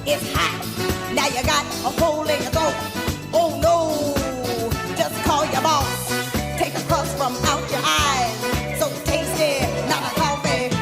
It's hot. Now you got a cold in your throat. Oh no, just call your boss. Take the crust from out your eyes. So tasty, not a coffee.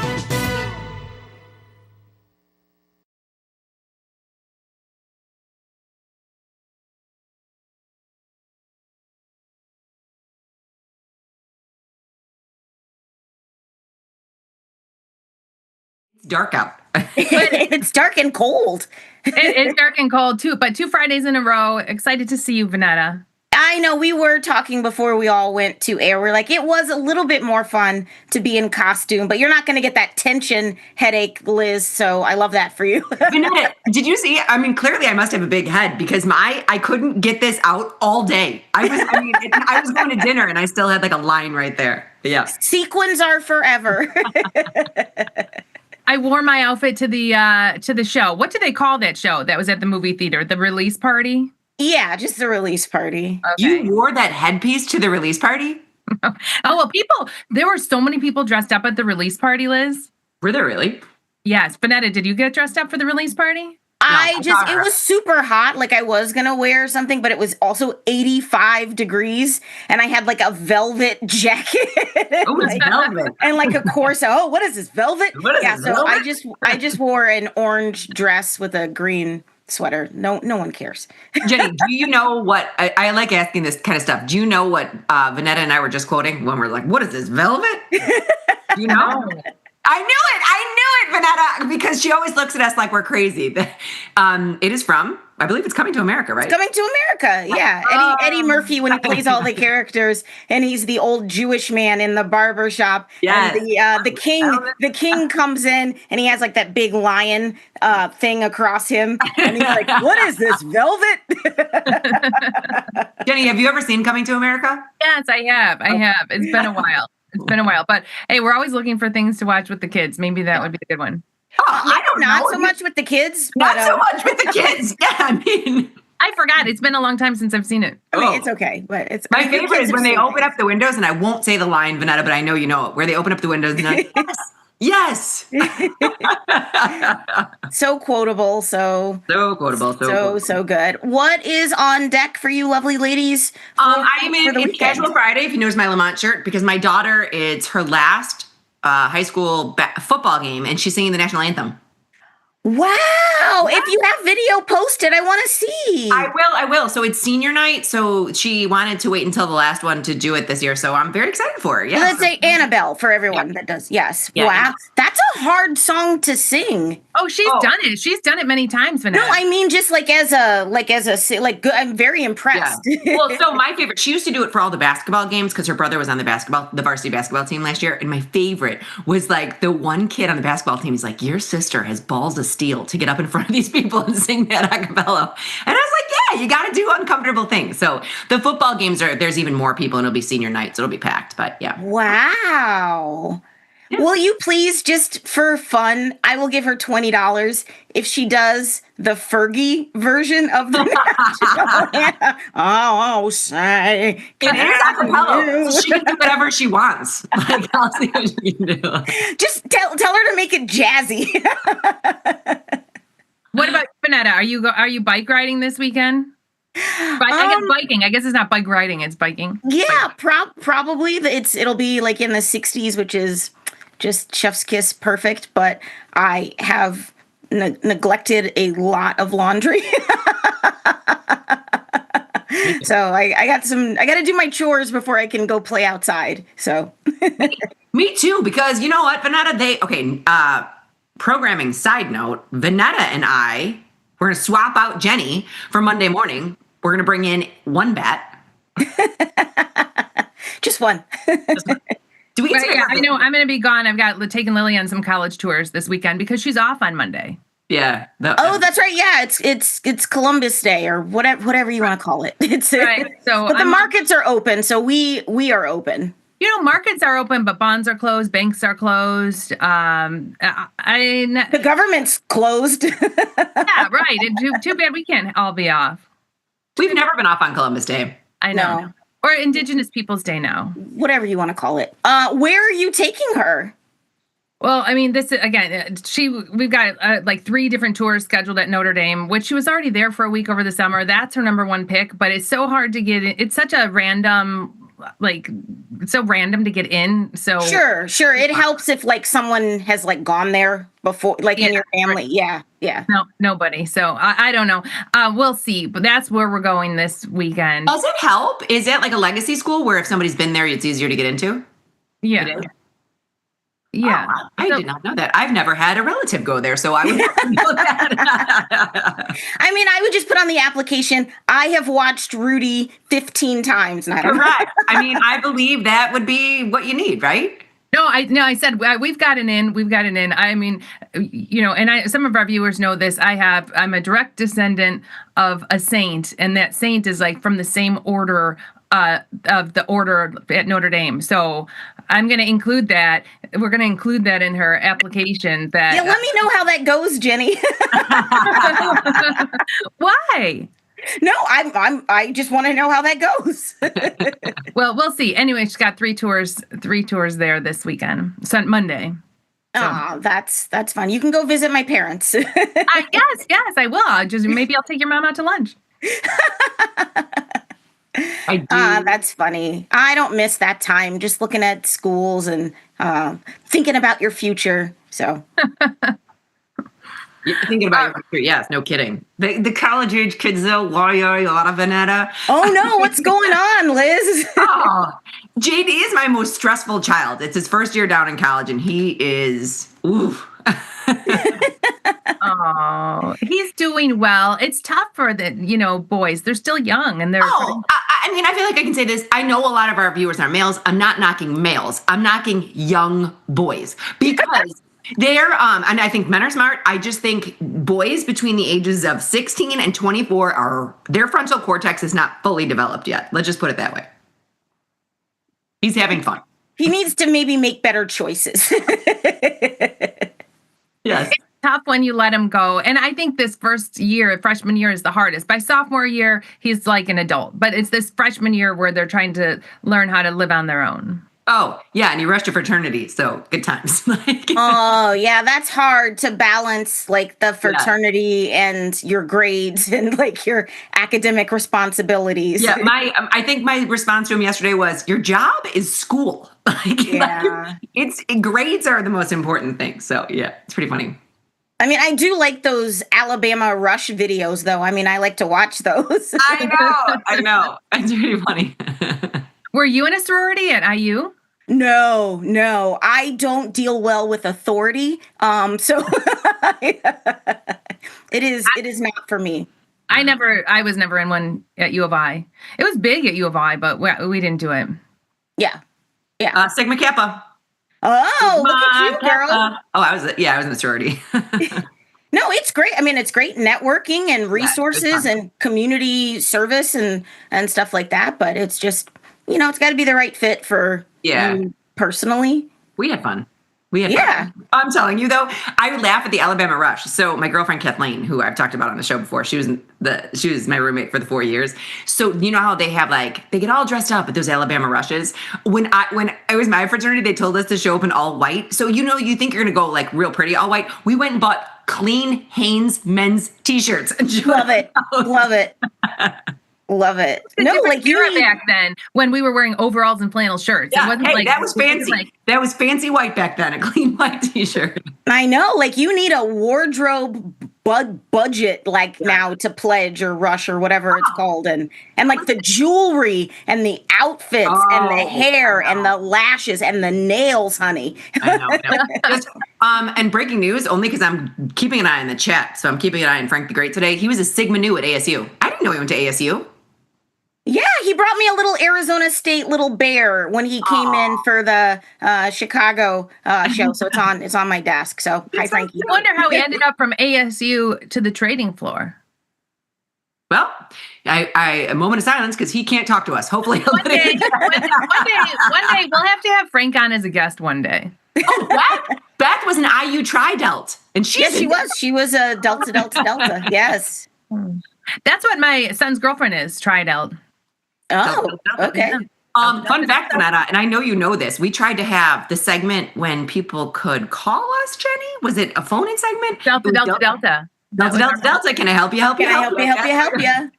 It's dark out. It's dark and cold. It's dark and cold too, but 2 Fridays in a row. Excited to see you, Vanetta. I know we were talking before we all went to air. We're like, it was a little bit more fun to be in costume, but you're not going to get that tension headache, Liz. So I love that for you. Vanetta, did you see? I mean, clearly I must have a big head because I couldn't get this out all day. I was going to dinner and I still had like a line right there. Yeah. Sequins are forever. I wore my outfit to the show. What do they call that show that was at the movie theater? The release party? Yeah, just the release party. Okay. You wore that headpiece to the release party? Oh, well, there were so many people dressed up at the release party, Liz. Were there really? Yes. Vanetta, did you get dressed up for the release party? It was super hot. Like I was going to wear something, but it was also 85 degrees. And I had like a velvet jacket. Oh, it's velvet. And like a corset. Oh, what is this, velvet? What is this, velvet? So I just wore an orange dress with a green sweater. No one cares. Jenny, do you know what, I like asking this kind of stuff. Do you know what Vanetta and I were just quoting when we're like, what is this, velvet? Do you know? I knew it, Vanetta, because she always looks at us like we're crazy. It is from, I believe it's Coming to America, right? It's Coming to America, yeah. Eddie Murphy, when he plays all the characters, and he's the old Jewish man in the barber shop. Yes. And the king comes in, and he has like that big lion thing across him, and he's like, "What is this, velvet?" Jenny, have you ever seen Coming to America? Yes, I have. It's been a while. But hey, we're always looking for things to watch with the kids. Maybe that would be a good one. Oh, I don't know. Not so much with the kids. Not so much with the kids. Yeah, I mean, I forgot. It's been a long time since I've seen it. I mean, it's okay, but it's my favorite is when they open up the windows, and I won't say the line, Vanetta, but I know you know it. Where they open up the windows and like, yes. So quotable, so quotable, so good. What is on deck for you, lovely ladies? I am in Casual Friday. If you notice my Lamont shirt, because my daughter, it's her last high school football game, and she's singing the national anthem. Wow. If you have video posted, I want to see. I will. So it's senior night. So she wanted to wait until the last one to do it this year. So I'm very excited for her. Yeah. Let's say Annabelle for everyone that does. Yes. Yeah. Wow. That's a hard song to sing. Oh, she's done it. She's done it many times, Vanessa. No, I mean just good. I'm very impressed. Yeah. Well, so my favorite, she used to do it for all the basketball games because her brother was on the varsity basketball team last year. And my favorite was like the one kid on the basketball team. He's like, your sister has balls of steel to get up in front of these people and sing that a cappella. And I was like, yeah, you got to do uncomfortable things. So the football games there's even more people, and it'll be senior night, so it'll be packed. But yeah. Wow. Yeah. Will you please, just for fun, I will give her $20 if she does the Fergie version of the national anthem. Oh, say. It is a cappella. So she can do whatever she wants. Like, I'll see what she can do. Just tell her to make it jazzy. What about Vanetta? Are you bike riding this weekend? I guess biking. I guess it's not bike riding; it's biking. Yeah, probably. It'll be like in the 60s, which is just chef's kiss perfect. But I have neglected a lot of laundry, so I got to do my chores before I can go play outside. So me too, because you know what, Vanetta? Programming side note, Vanetta and we're going to swap out Jenny for Monday morning. We're going to bring in one bat. Just one. Do we? Right, I know. I'm going to be gone. I've got taking Lily on some college tours this weekend because she's off on Monday. Yeah. That's right. Yeah, it's Columbus Day or whatever you want to call it. It's right. So, but the markets are open, so we are open. You know, markets are open, but bonds are closed, banks are closed. The government's closed. Yeah, right. Too bad we can't all be off. We've never been off on Columbus Day. I know. No. Or Indigenous Peoples Day now. Whatever you want to call it. Where are you taking her? Well, I mean, this is again. We've got like 3 different tours scheduled at Notre Dame, which she was already there for a week over the summer. That's her number 1 pick, but it's so hard to get in. It's such a random, like, it's so random to get in. So Sure. It helps if like someone has like gone there before, like in your family. Yeah. no, nobody. So I don't know. We'll see, but that's where we're going this weekend. Does it help? Is it like a legacy school where if somebody's been there, it's easier to get into? Yeah. It is? Yeah. Oh, I did not know that. I've never had a relative go there, so I would have to know that. I mean, I would just put on the application, I have watched Rudy 15 times. And I don't know. Correct. I mean, I believe that would be what you need, right? No, I said we've got it in. We've got it in. I mean, and some of our viewers know this. I'm a direct descendant of a saint, and that saint is like from the same order of the order at Notre Dame. So I'm going to include that. We're going to include that in her application. That Yeah, let me know how that goes, Jenny. Why? No, I just want to know how that goes. Well, we'll see. Anyway, she's got 3 tours there this weekend. Monday. So. Oh, that's fun. You can go visit my parents. Yes, I will. Maybe I'll take your mom out to lunch. I do. That's funny. I don't miss that time. Just looking at schools and thinking about your future. So You're thinking about your future. Yes, no kidding. The college age kids though, lawyer, a lot of Vanetta. Oh no, what's going on, Liz? Oh, JD is my most stressful child. It's his first year down in college, and he is oof. Oh, he's doing well. It's tough for the boys. They're still young, and they're. Oh, I mean, I feel like I can say this. I know a lot of our viewers are males. I'm not knocking males. I'm knocking young boys because they're, and I think men are smart. I just think boys between the ages of 16 and 24 their frontal cortex is not fully developed yet. Let's just put it that way. He's having fun. He needs to maybe make better choices. Yes. It's tough when you let him go. And I think this first year, freshman year, is the hardest. By sophomore year, he's like an adult. But it's this freshman year where they're trying to learn how to live on their own. Oh, yeah, and you rushed to fraternity, so good times. Oh, yeah, that's hard to balance, like, the fraternity and your grades and, like, your academic responsibilities. Yeah, I think my response to him yesterday was, your job is school. Grades are the most important thing. So, yeah, it's pretty funny. I mean, I do like those Alabama Rush videos, though. I mean, I like to watch those. I know. It's pretty funny. Were you in a sorority at IU? No, I don't deal well with authority. So it is not for me. I was never in one at U of I. It was big at U of I, but we didn't do it. Yeah. Sigma Kappa. Oh, look at you, girl. Oh, I was in the sorority. No, it's great. I mean, it's great networking and resources and community service and stuff like that. But it's just, it's got to be the right fit for you personally. We had fun. Fun. I'm telling you, though, I would laugh at the Alabama Rush. So my girlfriend Kathleen, who I've talked about on the show before, she was my roommate for the 4 years. So you know how they have they get all dressed up at those Alabama Rushes. When it was my fraternity, they told us to show up in all white. So you think you're gonna go real pretty all white. We went and bought clean Hanes men's t-shirts. Love it. Love it. No, you back then when we were wearing overalls and flannel shirts. Yeah, it wasn't that was fancy. That was fancy white back then, a clean white t-shirt. I know, you need a wardrobe budget now to pledge or rush or whatever it's called, and the jewelry and the outfits and the hair and the lashes and the nails, honey. I know. And breaking news, only because I'm keeping an eye on the chat, so I'm keeping an eye on Frank the Great today. He was a Sigma Nu at ASU. I didn't know he went to ASU. Yeah, he brought me a little Arizona State little bear when he came in for the Chicago show. So it's on my desk. So hi, Frankie. I wonder how he ended up from ASU to the trading floor. Well, a moment of silence because he can't talk to us. Hopefully, one day we'll have to have Frank on as a guest one day. Oh, Beth was an IU tri-delt, and she was. She was a Delta. Yes. That's what my son's girlfriend is, tri-delt. Oh, okay. Fun fact, Donetta, and I know you know this. We tried to have the segment when people could call us, Jenny. Was it a phone-in segment? Delta, It was Delta, Delta. Delta. Can I help you? Can I help you?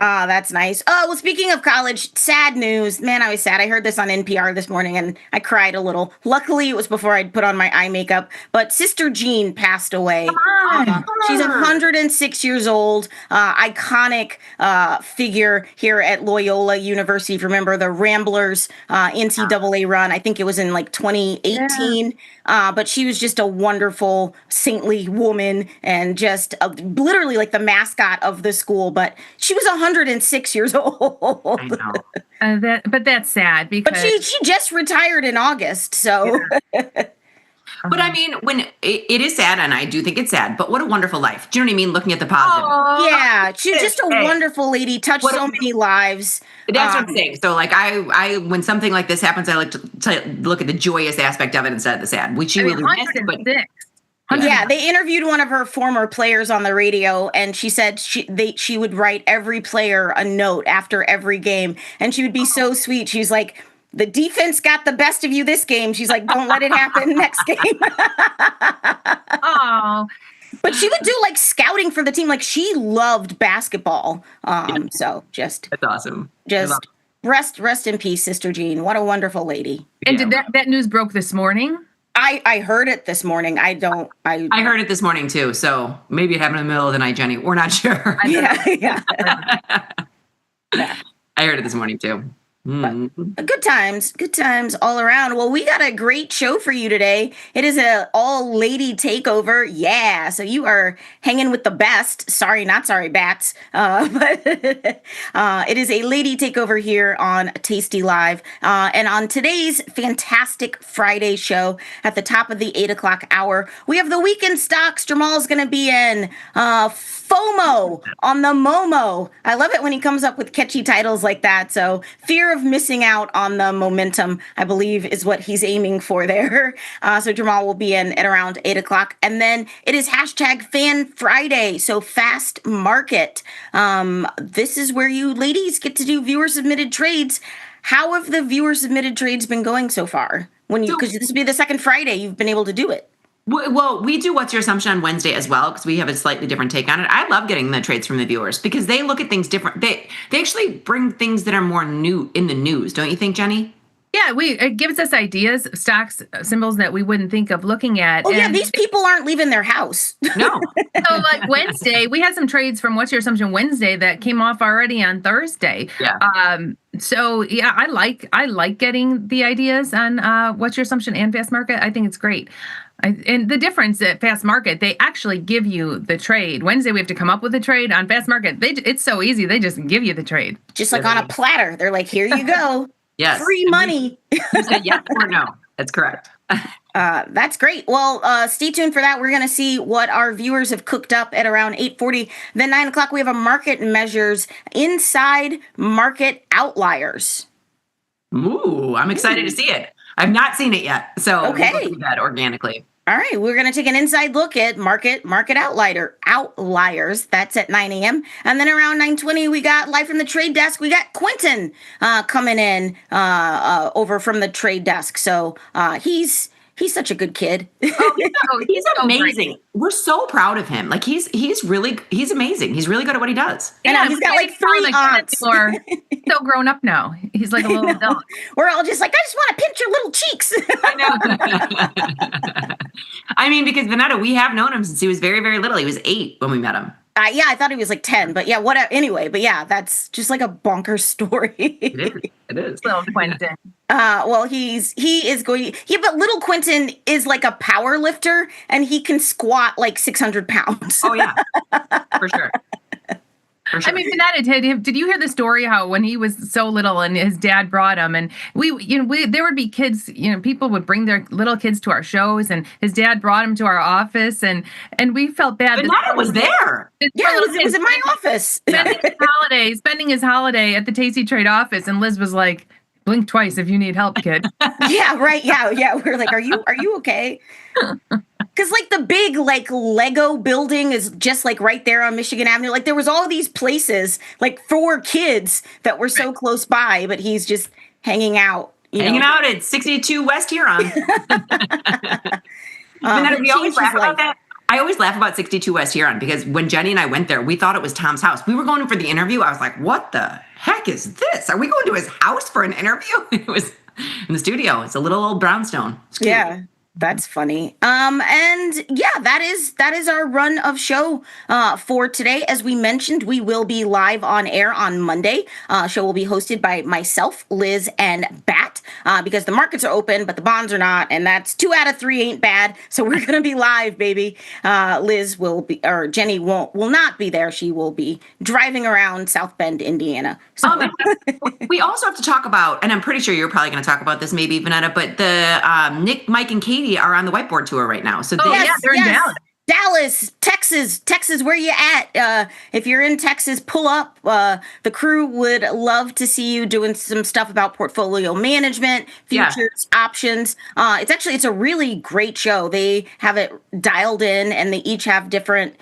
Ah, that's nice. Oh, well, speaking of college, sad news. Man, I was sad. I heard this on NPR this morning and I cried a little. Luckily, it was before I'd put on my eye makeup. But Sister Jean passed away. She's 106 years old. Iconic figure here at Loyola University. If you remember the Ramblers NCAA run, I think it was in like 2018. But she was just a wonderful, saintly woman and just literally like the mascot of the school. But she was 106 years old. I know. But that's sad because. But she just retired in August. So. Yeah. But I mean, when it is sad, and I do think it's sad, but what a wonderful life. Do you know what I mean? Looking at the positive. Yeah, she's just a wonderful lady, touched so many lives. That's what I'm saying. So like I when something like this happens, I like to look at the joyous aspect of it instead of the sad. Which she really missed, but yeah, they interviewed one of her former players on the radio, and she said she would write every player a note after every game, and she would be so sweet. She's like, the defense got the best of you this game. She's like, don't let it happen next game. Oh. But she would do like scouting for the team. Like she loved basketball. So just that's awesome. Just rest in peace, Sister Jean. What a wonderful lady. And did that news broke this morning? I heard it this morning. I heard it this morning too. So maybe it happened in the middle of the night, Jenny. We're not sure. Yeah. I heard it this morning too. Good times all around. Well, we got a great show for you today. It is an all-lady takeover. Yeah, so you are hanging with the best. Sorry, not sorry, bats. But it is a lady takeover here on Tasty Live. And on today's fantastic Friday show, at the top of the 8 o'clock hour, we have the weekend stocks. Jamal's going to be in FOMO on the Momo. I love it when he comes up with catchy titles like that. So fear of missing out on the momentum, I believe, is what he's aiming for there. So Jamal will be in at around 8 o'clock. And then it is hashtag Fan Friday. So fast market. This is where you ladies get to do viewer submitted trades. How have the viewer submitted trades been going so far? Because this will be the second Friday you've been able to do it. Well, we do What's Your Assumption on Wednesday as well, because we have a slightly different take on it. I love getting the trades from the viewers because they look at things different. They actually bring things that are more new in the news. Don't you think, Jenny? Yeah, it gives us ideas, stocks, symbols that we wouldn't think of looking at. Oh, yeah, these people aren't leaving their house. No. So like Wednesday, we had some trades from What's Your Assumption Wednesday that came off already on Thursday. Yeah. So yeah, I like getting the ideas on What's Your Assumption and Fast Market. I think it's great. And the difference at Fast Market, they actually give you the trade. Wednesday, we have to come up with a trade. On Fast Market, it's so easy. They just give you the trade. Just like on a platter. They're like, here you go. Yes. Free money. You said yes or no. That's correct. That's great. Well, stay tuned for that. We're going to see what our viewers have cooked up at around 8:40. Then 9 o'clock, we have a market measures inside market outliers. Ooh, I'm excited to see it. I've not seen it yet. So okay. We'll do that organically. All right, we're going to take an inside look at market outliers. That's at 9 a.m. And then around 9:20, we got live from the trade desk. We got Quentin coming in over from the trade desk. So he's such a good kid. He's amazing. Great. We're so proud of him. Like he's amazing. He's really good at what he does. Yeah, he's got like 3 aunts. So grown up now. He's like a little adult. We're all just like, I just want to pinch your little cheeks. I know. I mean, because Vanetta, we have known him since he was very, very little. He was 8 when we met him. Yeah, I thought he was like 10, but yeah, whatever. Anyway, but yeah, that's just like a bonkers story. It is. Little Quentin. Well, he is going. Yeah, but little Quentin is like a power lifter, and he can squat like 600 pounds. Oh yeah, for sure. I mean, Vanetta, did you hear the story how when he was so little and his dad brought him, and there would be kids, people would bring their little kids to our shows, and his dad brought him to our office, and we felt bad. Vanetta was there. Yeah, it was in my office. Spending his holiday at the Tasty Trade office, and Liz was like, blink twice if you need help, kid. Yeah, right. Yeah. We're like, are you okay? Because like the big like Lego building is just like right there on Michigan Avenue. Like there was all these places like for kids that were so close by, but he's just hanging out. Hanging out at 62 West Huron. We always laugh about that. I always laugh about 62 West Huron because when Jenny and I went there, we thought it was Tom's house. We were going in for the interview. I was like, what the heck is this? Are we going to his house for an interview? It was in the studio. It's a little old brownstone. Yeah. That's funny. And yeah, that is our run of show for today. As we mentioned, we will be live on air on Monday. Show will be hosted by myself, Liz, and Bat, because the markets are open, but the bonds are not, and that's 2 out of 3 ain't bad. So we're gonna be live, baby. Liz will be, or Jenny will not be there. She will be driving around South Bend, Indiana. So we also have to talk about, and I'm pretty sure you're probably going to talk about this, maybe Vanetta, but the Nick, Mike, and Katie are on the Whiteboard tour right now. So they're in Dallas. Dallas, Texas, where you at? If you're in Texas, pull up. The crew would love to see you doing some stuff about portfolio management, futures, options. It's a really great show. They have it dialed in, and they each have different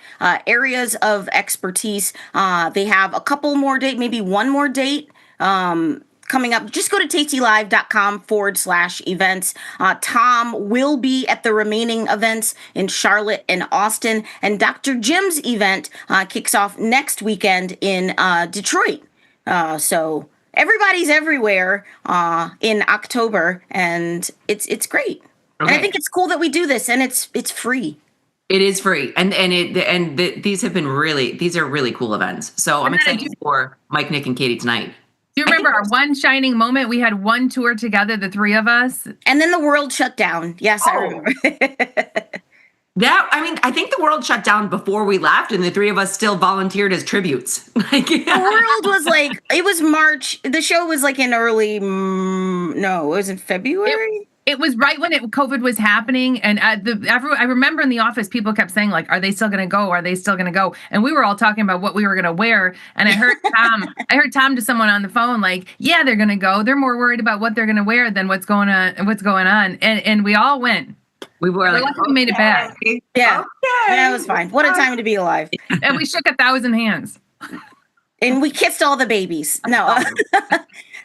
areas of expertise. They have a couple more date, maybe one more date. Coming up, just go to tastylive.com/events. Tom will be at the remaining events in Charlotte and Austin, and Dr. Jim's event kicks off next weekend in Detroit. So everybody's everywhere in October, and it's great. Okay. And I think it's cool that we do this, and it's free. It is free, these are really cool events. So I'm excited for Mike, Nick, and Katie tonight. Do you remember our one shining moment? We had one tour together, the three of us. And then the world shut down. Yes, I remember. I think the world shut down before we left, and the three of us still volunteered as tributes. The world was it was March. The show was in early, it was in February. It was right when COVID was happening, and I remember in the office, people kept saying, are they still going to go? Are they still going to go? And we were all talking about what we were going to wear. And I heard Tom to someone on the phone, yeah, they're going to go. They're more worried about what they're going to wear than what's going on. And we all went. We were we made it back. Yeah, that was fine. What a time to be alive. And we shook 1,000 hands. And we kissed all the babies. No.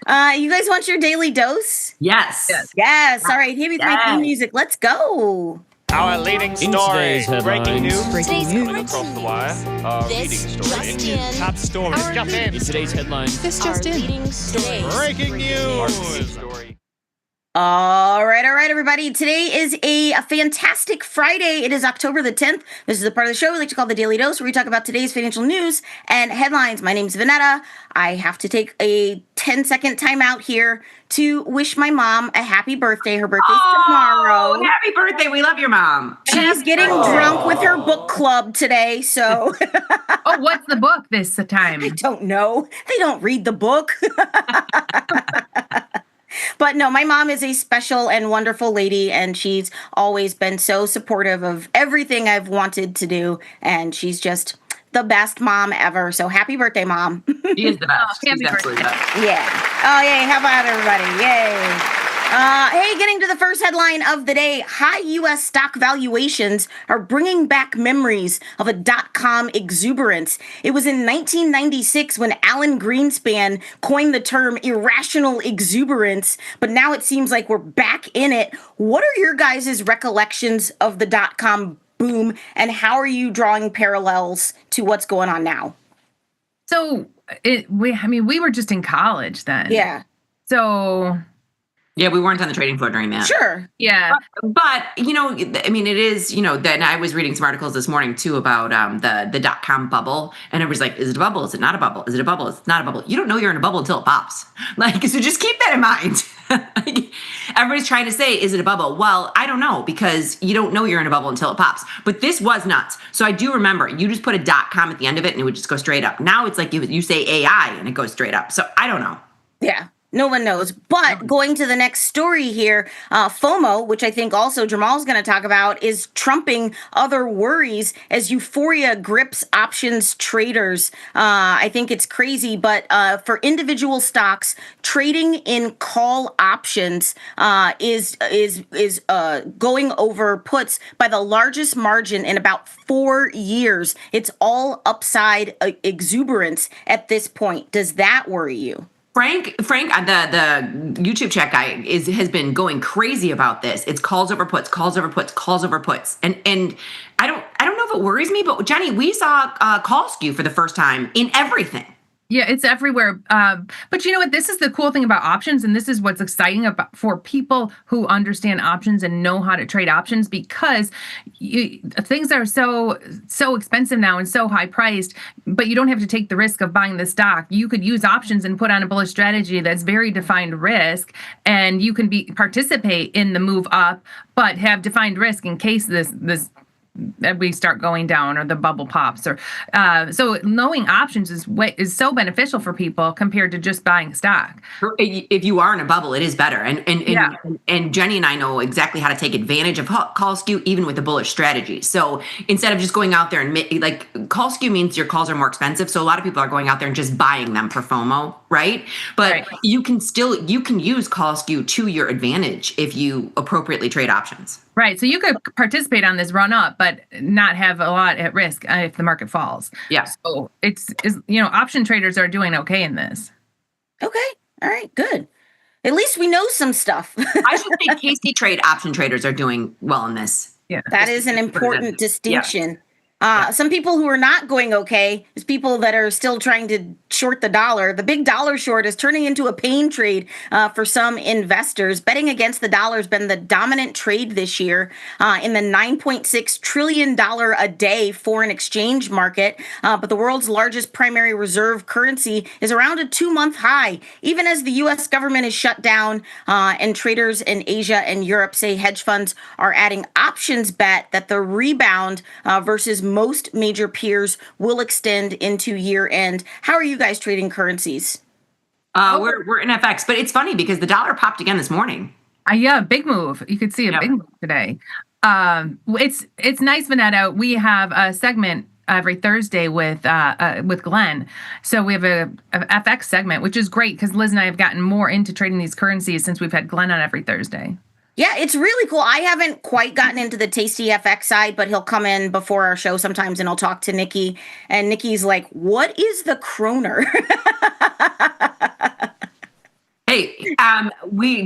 You guys want your daily dose? Yes. All right, here with my theme music. Let's go. Our leading story. Breaking news. Across the wire. Our leading story. Top story. Just in. In today's headline. This just in. Breaking news. All right, everybody. Today is a fantastic Friday. It is October the 10th. This is the part of the show we like to call the Daily Dose, where we talk about today's financial news and headlines. My name's Vanetta. I have to take a 10-second timeout here to wish my mom a happy birthday. Her birthday's tomorrow. Happy birthday. We love your mom. She's getting drunk with her book club today, so. Oh, what's the book this time? I don't know. They don't read the book. But no, my mom is a special and wonderful lady, and she's always been so supportive of everything I've wanted to do, and she's just the best mom ever. So happy birthday, Mom. She is the best. She's absolutely best. Yeah. Oh, yay. How about everybody? Yay. Hey, getting to the first headline of the day. High U.S. stock valuations are bringing back memories of a dot-com exuberance. It was in 1996 when Alan Greenspan coined the term irrational exuberance, but now it seems like we're back in it. What are your guys' recollections of the dot-com boom, and how are you drawing parallels to what's going on now? So, we were just in college then. Yeah. So... Yeah, we weren't on the trading floor during that. Sure. Yeah. But it is, then I was reading some articles this morning too about the dot-com bubble. And it was like, is it a bubble? Is it not a bubble? Is it a bubble? It's not a bubble. You don't know you're in a bubble until it pops. So just keep that in mind. Everybody's trying to say, is it a bubble? Well, I don't know, because you don't know you're in a bubble until it pops. But this was nuts. So I do remember you just put a .com at the end of it and it would just go straight up. Now it's like you say AI and it goes straight up. So I don't know. Yeah. No one knows. But going to the next story here, FOMO, which I think also Jamal's going to talk about, is trumping other worries as euphoria grips options traders. I think it's crazy, but for individual stocks, trading in call options is going over puts by the largest margin in about 4 years. It's all upside exuberance at this point. Does that worry you? Frank, the YouTube chat guy has been going crazy about this. It's calls over puts, calls over puts, calls over puts, and I don't know if it worries me, but Jenny, we saw call skew for the first time in everything. Yeah, it's everywhere. But you know what? This is the cool thing about options, and this is what's exciting about for people who understand options and know how to trade options, because things are so expensive now and so high priced, but you don't have to take the risk of buying the stock. You could use options and put on a bullish strategy that's very defined risk, and you can participate in the move up, but have defined risk in case this we start going down or the bubble pops, or so knowing options is so beneficial for people compared to just buying stock. If you are in a bubble, it is better, and Jenny and I know exactly how to take advantage of call skew even with a bullish strategy. So instead of just going out there and like, call skew means your calls are more expensive, so a lot of people are going out there and just buying them for FOMO, right? But you can use call skew to your advantage if you appropriately trade options. Right. So you could participate on this run up, but not have a lot at risk if the market falls. Yeah. So it's option traders are doing okay in this. Okay. All right. Good. At least we know some stuff. I should say Casey trade option traders are doing well in this. Yeah. That is an important distinction. Some people who are not going okay is people that are still trying to short the dollar. The big dollar short is turning into a pain trade for some investors. Betting against the dollar has been the dominant trade this year in the $9.6 trillion a day foreign exchange market. But the world's largest primary reserve currency is around a 2-month high, even as the U.S. government is shut down and traders in Asia and Europe say hedge funds are adding options bet that the rebound versus most major peers will extend into year end. How are you guys trading currencies? We're in FX, but it's funny because the dollar popped again this morning. Yeah, big move. You could see a big move today. It's nice, Vanetta. We have a segment every Thursday with Glenn. So we have a FX segment, which is great because Liz and I have gotten more into trading these currencies since we've had Glenn on every Thursday. Yeah, it's really cool. I haven't quite gotten into the Tasty FX side, but he'll come in before our show sometimes and I'll talk to Nikki. And Nikki's like, what is the kroner? Hey,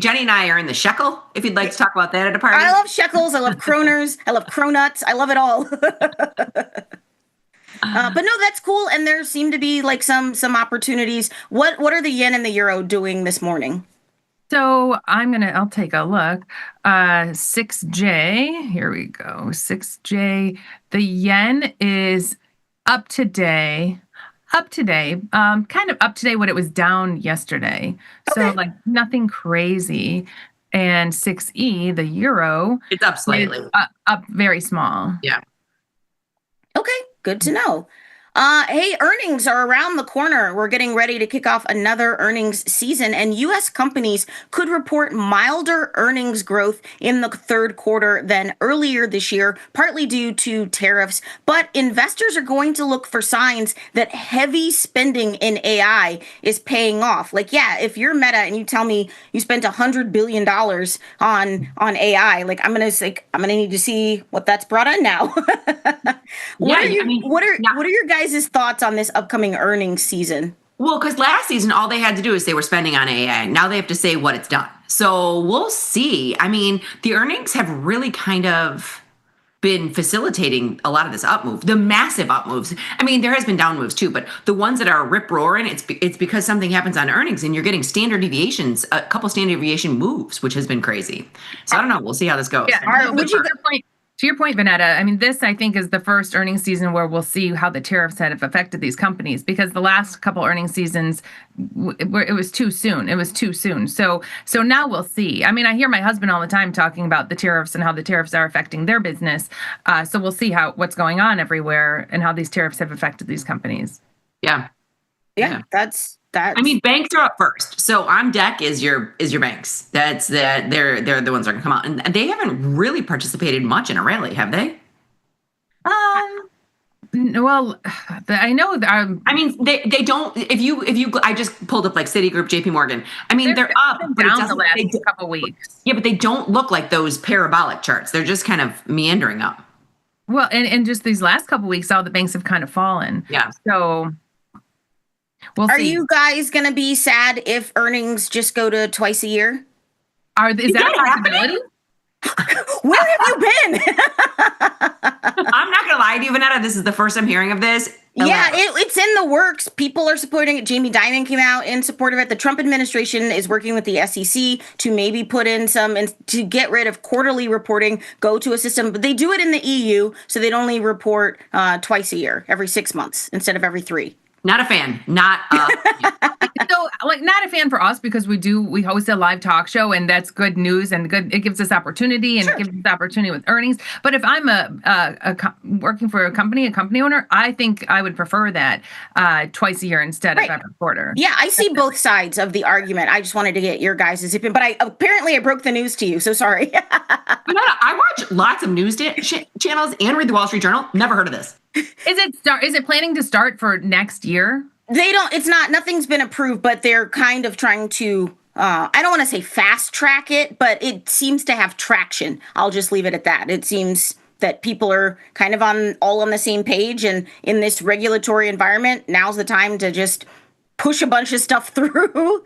Jenny and I are in the shekel, if you'd like to talk about that at a party. I love shekels. I love kroners. I love cronuts. I love it all. But no, that's cool. And there seem to be like some opportunities. What are the yen and the euro doing this morning? So I'll take a look. 6J, here we go. 6J, the yen is up today, kind of up today what it was down yesterday. Okay. So like nothing crazy. And 6E, the euro, it's up slightly. Up very small. Yeah. Okay, good to know. Hey, earnings are around the corner. We're getting ready to kick off another earnings season, and U.S. companies could report milder earnings growth in the third quarter than earlier this year, partly due to tariffs. But investors are going to look for signs that heavy spending in AI is paying off. Like, yeah, if you're Meta and you tell me you spent $100 billion on AI, like I'm gonna need to see what that's brought in now. What are your guys' thoughts on this upcoming earnings season? Well, because last season, all they had to do is say we're spending on AI. Now they have to say what it's done. So we'll see. I mean, the earnings have really kind of been facilitating a lot of this up move, the massive up moves. I mean, there has been down moves too, but the ones that are rip roaring, it's because something happens on earnings and you're getting standard deviations, a couple standard deviation moves, which has been crazy. So I don't know. We'll see how this goes. Yeah, to your point, Vanetta, I mean, this, I think, is the first earnings season where we'll see how the tariffs have affected these companies, because the last couple earnings seasons, it was too soon. It was too soon. So now we'll see. I mean, I hear my husband all the time talking about the tariffs and how the tariffs are affecting their business. So we'll see what's going on everywhere and how these tariffs have affected these companies. Yeah. That's. I mean, banks are up first. So on deck is your banks. They're the ones that are going to come out, and they haven't really participated much in a rally, have they? Well, I know. I mean, they don't. If you, I just pulled up like Citigroup, JP Morgan. I mean, they're up, but down the last couple weeks. Yeah, but they don't look like those parabolic charts. They're just kind of meandering up. Well, and just these last couple weeks, all the banks have kind of fallen. Yeah. So. We'll Are see. you guys going to be sad if earnings just go to twice a year? Is that a possibility? Where have you been? I'm not gonna lie to you, Vanetta. This is the first I'm hearing of this. Yeah, it's in the works. People are supporting it. Jamie Dimon came out in support of it. The Trump administration is working with the SEC to maybe put in to get rid of quarterly reporting, go to a system. But they do it in the EU, so they'd only report twice a year, every 6 months instead of every 3. Not a fan. Not So, not a fan for us because we host a live talk show, and that's good news and good. It gives us opportunity and it gives us opportunity with earnings. But if I'm working for a company owner, I think I would prefer that twice a year instead of every quarter. Yeah, I see both sides of the argument. I just wanted to get your guys' opinion, but I broke the news to you, so sorry. I watch lots of news channels and read the Wall Street Journal. Never heard of this. Is it planning to start for next year? Nothing's been approved, but they're kind of trying to, I don't want to say fast track it, but it seems to have traction. I'll just leave it at that. It seems that people are kind of all on the same page, and in this regulatory environment, now's the time to just push a bunch of stuff through.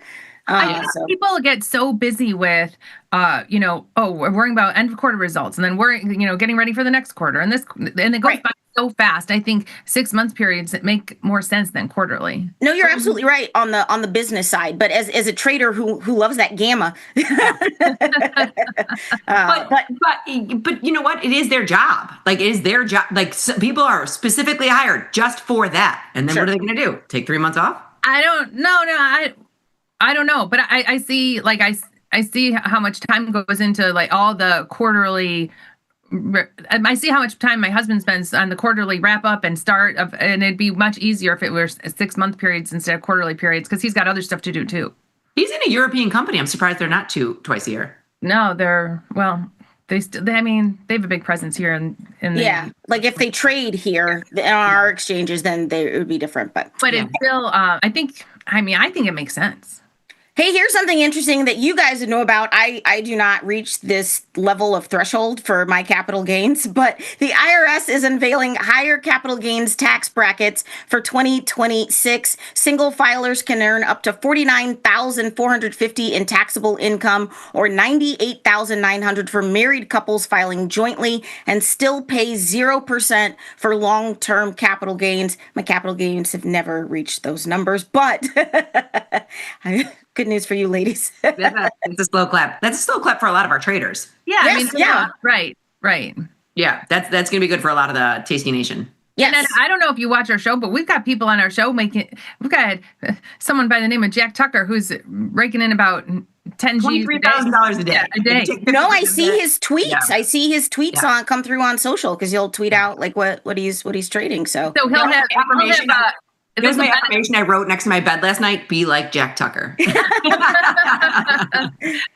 People get so busy with, we're worrying about end of quarter results, and then we're, getting ready for the next quarter, and it goes by so fast. I think 6 month periods that make more sense than quarterly. No, you're absolutely right on the business side, but as a trader who loves that gamma, but you know what? It is their job. It is their job. People are specifically hired just for that, and then what are they going to do? Take 3 months off? I don't know, but I see I see how much time goes into all the quarterly. I see how much time my husband spends on the quarterly wrap up and start of, and it'd be much easier if it were 6 month periods instead of quarterly periods because he's got other stuff to do too. He's in a European company. I'm surprised they're not twice a year. No, they have a big presence here in if they trade here in our exchanges, then it would be different. But it's still, I think it makes sense. Hey, here's something interesting that you guys would know about. I do not reach this level of threshold for my capital gains, but the IRS is unveiling higher capital gains tax brackets for 2026. Single filers can earn up to $49,450 in taxable income or $98,900 for married couples filing jointly and still pay 0% for long-term capital gains. My capital gains have never reached those numbers, but good news for you, ladies. It's a slow clap. That's a slow clap for a lot of our traders. Yeah, right. Yeah, that's going to be good for a lot of the Tasty Nation. Yes. And I don't know if you watch our show, but we've got people on our show we've got someone by the name of Jack Tucker who's raking in about $23,000 a day. No, I see his tweets. Yeah. I see his tweets come through on social because he'll tweet out what he's trading. So he'll have information. Here's my affirmation I wrote next to my bed last night. Be like Jack Tucker.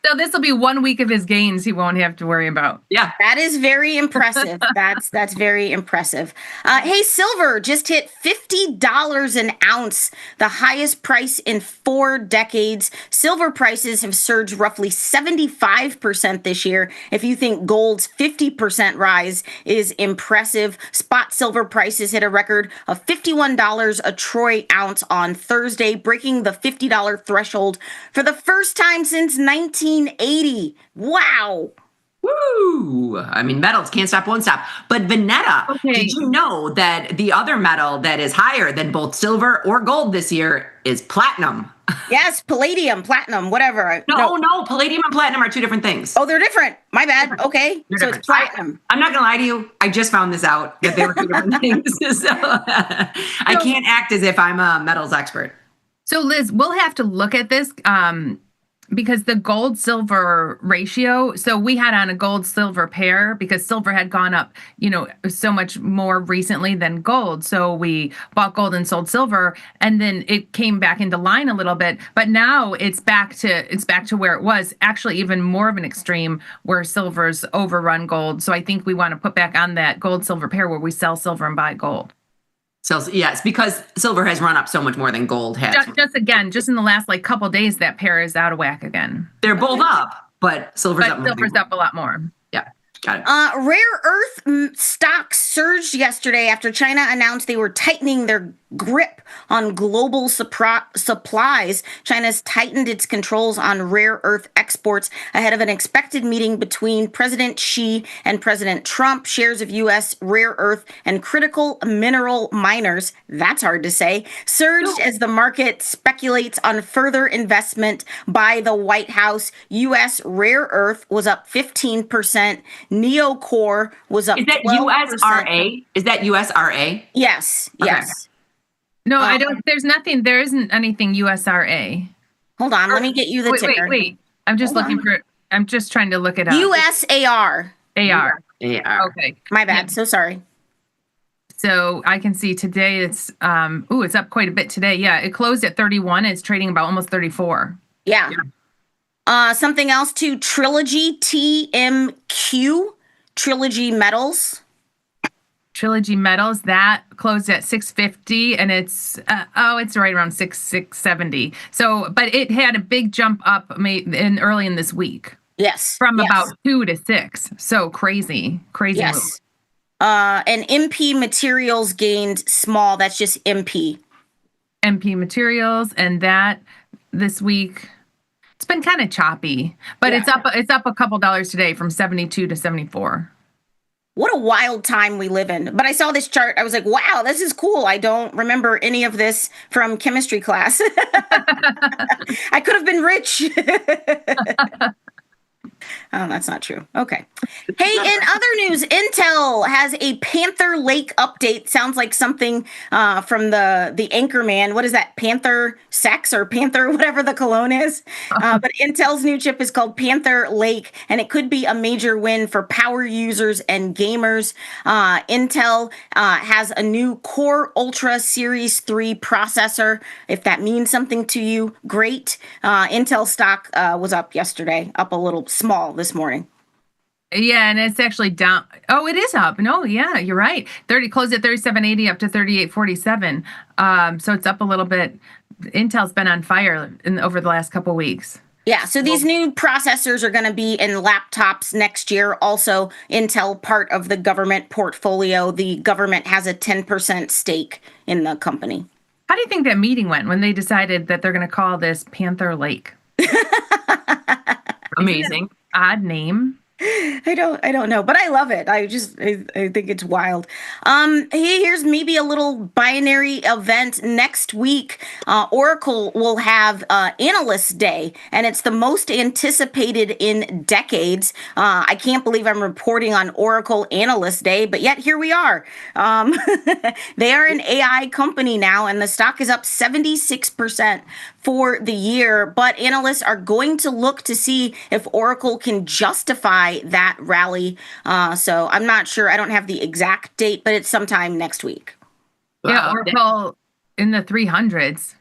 So this will be 1 week of his gains he won't have to worry about. Yeah. That is very impressive. That's very impressive. Hey, silver just hit $50 an ounce, the highest price in 4 decades. Silver prices have surged roughly 75% this year. If you think gold's 50% rise is impressive, spot silver prices hit a record of $51 a troy ounce on Thursday, breaking the $50 threshold for the first time since 1980. Wow. Woo! I mean, metals can't stop, won't stop. But Vanetta, did you know that the other metal that is higher than both silver or gold this year is platinum? Yes, palladium, platinum, whatever. No, palladium and platinum are 2 different things. Oh, they're different. My bad. Okay, They're so different. it's platinum. I'm not going to lie to you. I just found this out, that they were 2 different things. So I can't act as if I'm a metals expert. So Liz, we'll have to look at this because the gold silver ratio, so we had on a gold silver pair because silver had gone up, so much more recently than gold. So we bought gold and sold silver, and then it came back into line a little bit, but now it's back to where it was, actually even more of an extreme where silver's overrun gold. So I think we want to put back on that gold silver pair where we sell silver and buy gold. So yes, because silver has run up so much more than gold has. Just in the last couple days, that pair is out of whack again. They're both up, but silver's up more. Silver's up a lot more. Yeah. Got it. Rare earth stocks surged yesterday after China announced they were tightening their grip on global supplies. China's tightened its controls on rare earth exports ahead of an expected meeting between President Xi and President Trump. Shares of U.S. rare earth and critical mineral miners, that's hard to say, surged as the market speculates on further investment by the White House. U.S. rare earth was up 15%. Neocore was up 12%. Is that USRA? Is that USRA? Yes, Okay. yes. No, I don't. There's nothing. There isn't anything USRA. Hold on, let me get you the ticker. Wait. I'm just Hold looking on. for. I'm just trying to look it up. USAR. AR. AR. Okay. My bad. So sorry. So I can see today it's it's up quite a bit today. Yeah, it closed at 31. It's trading about almost 34. Yeah. Something else too. Trilogy, TMQ, Trilogy Metals. Trilogy Metals that closed at 650, and it's right around 670. So, but it had a big jump up early in this week. Yes. From about 2 to 6. So crazy Yes. move. And MP Materials gained small. That's just MP. MP Materials, and that this week it's been kind of choppy, but it's up a couple dollars today from 72 to 74. What a wild time we live in. But I saw this chart. I was like, wow, this is cool. I don't remember any of this from chemistry class. I could have been rich. Oh, that's not true. Okay. Hey, in other news, Intel has a Panther Lake update. Sounds like something from the Anchorman. What is that? Panther Sex or Panther, whatever the cologne is. But Intel's new chip is called Panther Lake, and it could be a major win for power users and gamers. Intel has a new Core Ultra Series 3 processor. If that means something to you, great. Intel stock was up yesterday, up a little small this morning. Yeah, and it's actually down. Oh, it is up. No, yeah, you're right. 30 closed at 37.80 up to 38.47. So it's up a little bit. Intel's been on fire over the last couple weeks. Yeah, so these new processors are going to be in laptops next year. Also, Intel, part of the government portfolio. The government has a 10% stake in the company. How do you think that meeting went when they decided that they're going to call this Panther Lake? Amazing. Odd name. I don't know, but I love it. I think it's wild. Hey, here's maybe a little binary event next week. Oracle will have Analyst Day, and it's the most anticipated in decades. I can't believe I'm reporting on Oracle Analyst Day, but yet here we are. They are an AI company now, and the stock is up 76% for the year, but analysts are going to look to see if Oracle can justify that rally. So I'm not sure. I don't have the exact date, but it's sometime next week. Yeah, Oracle in the 300s.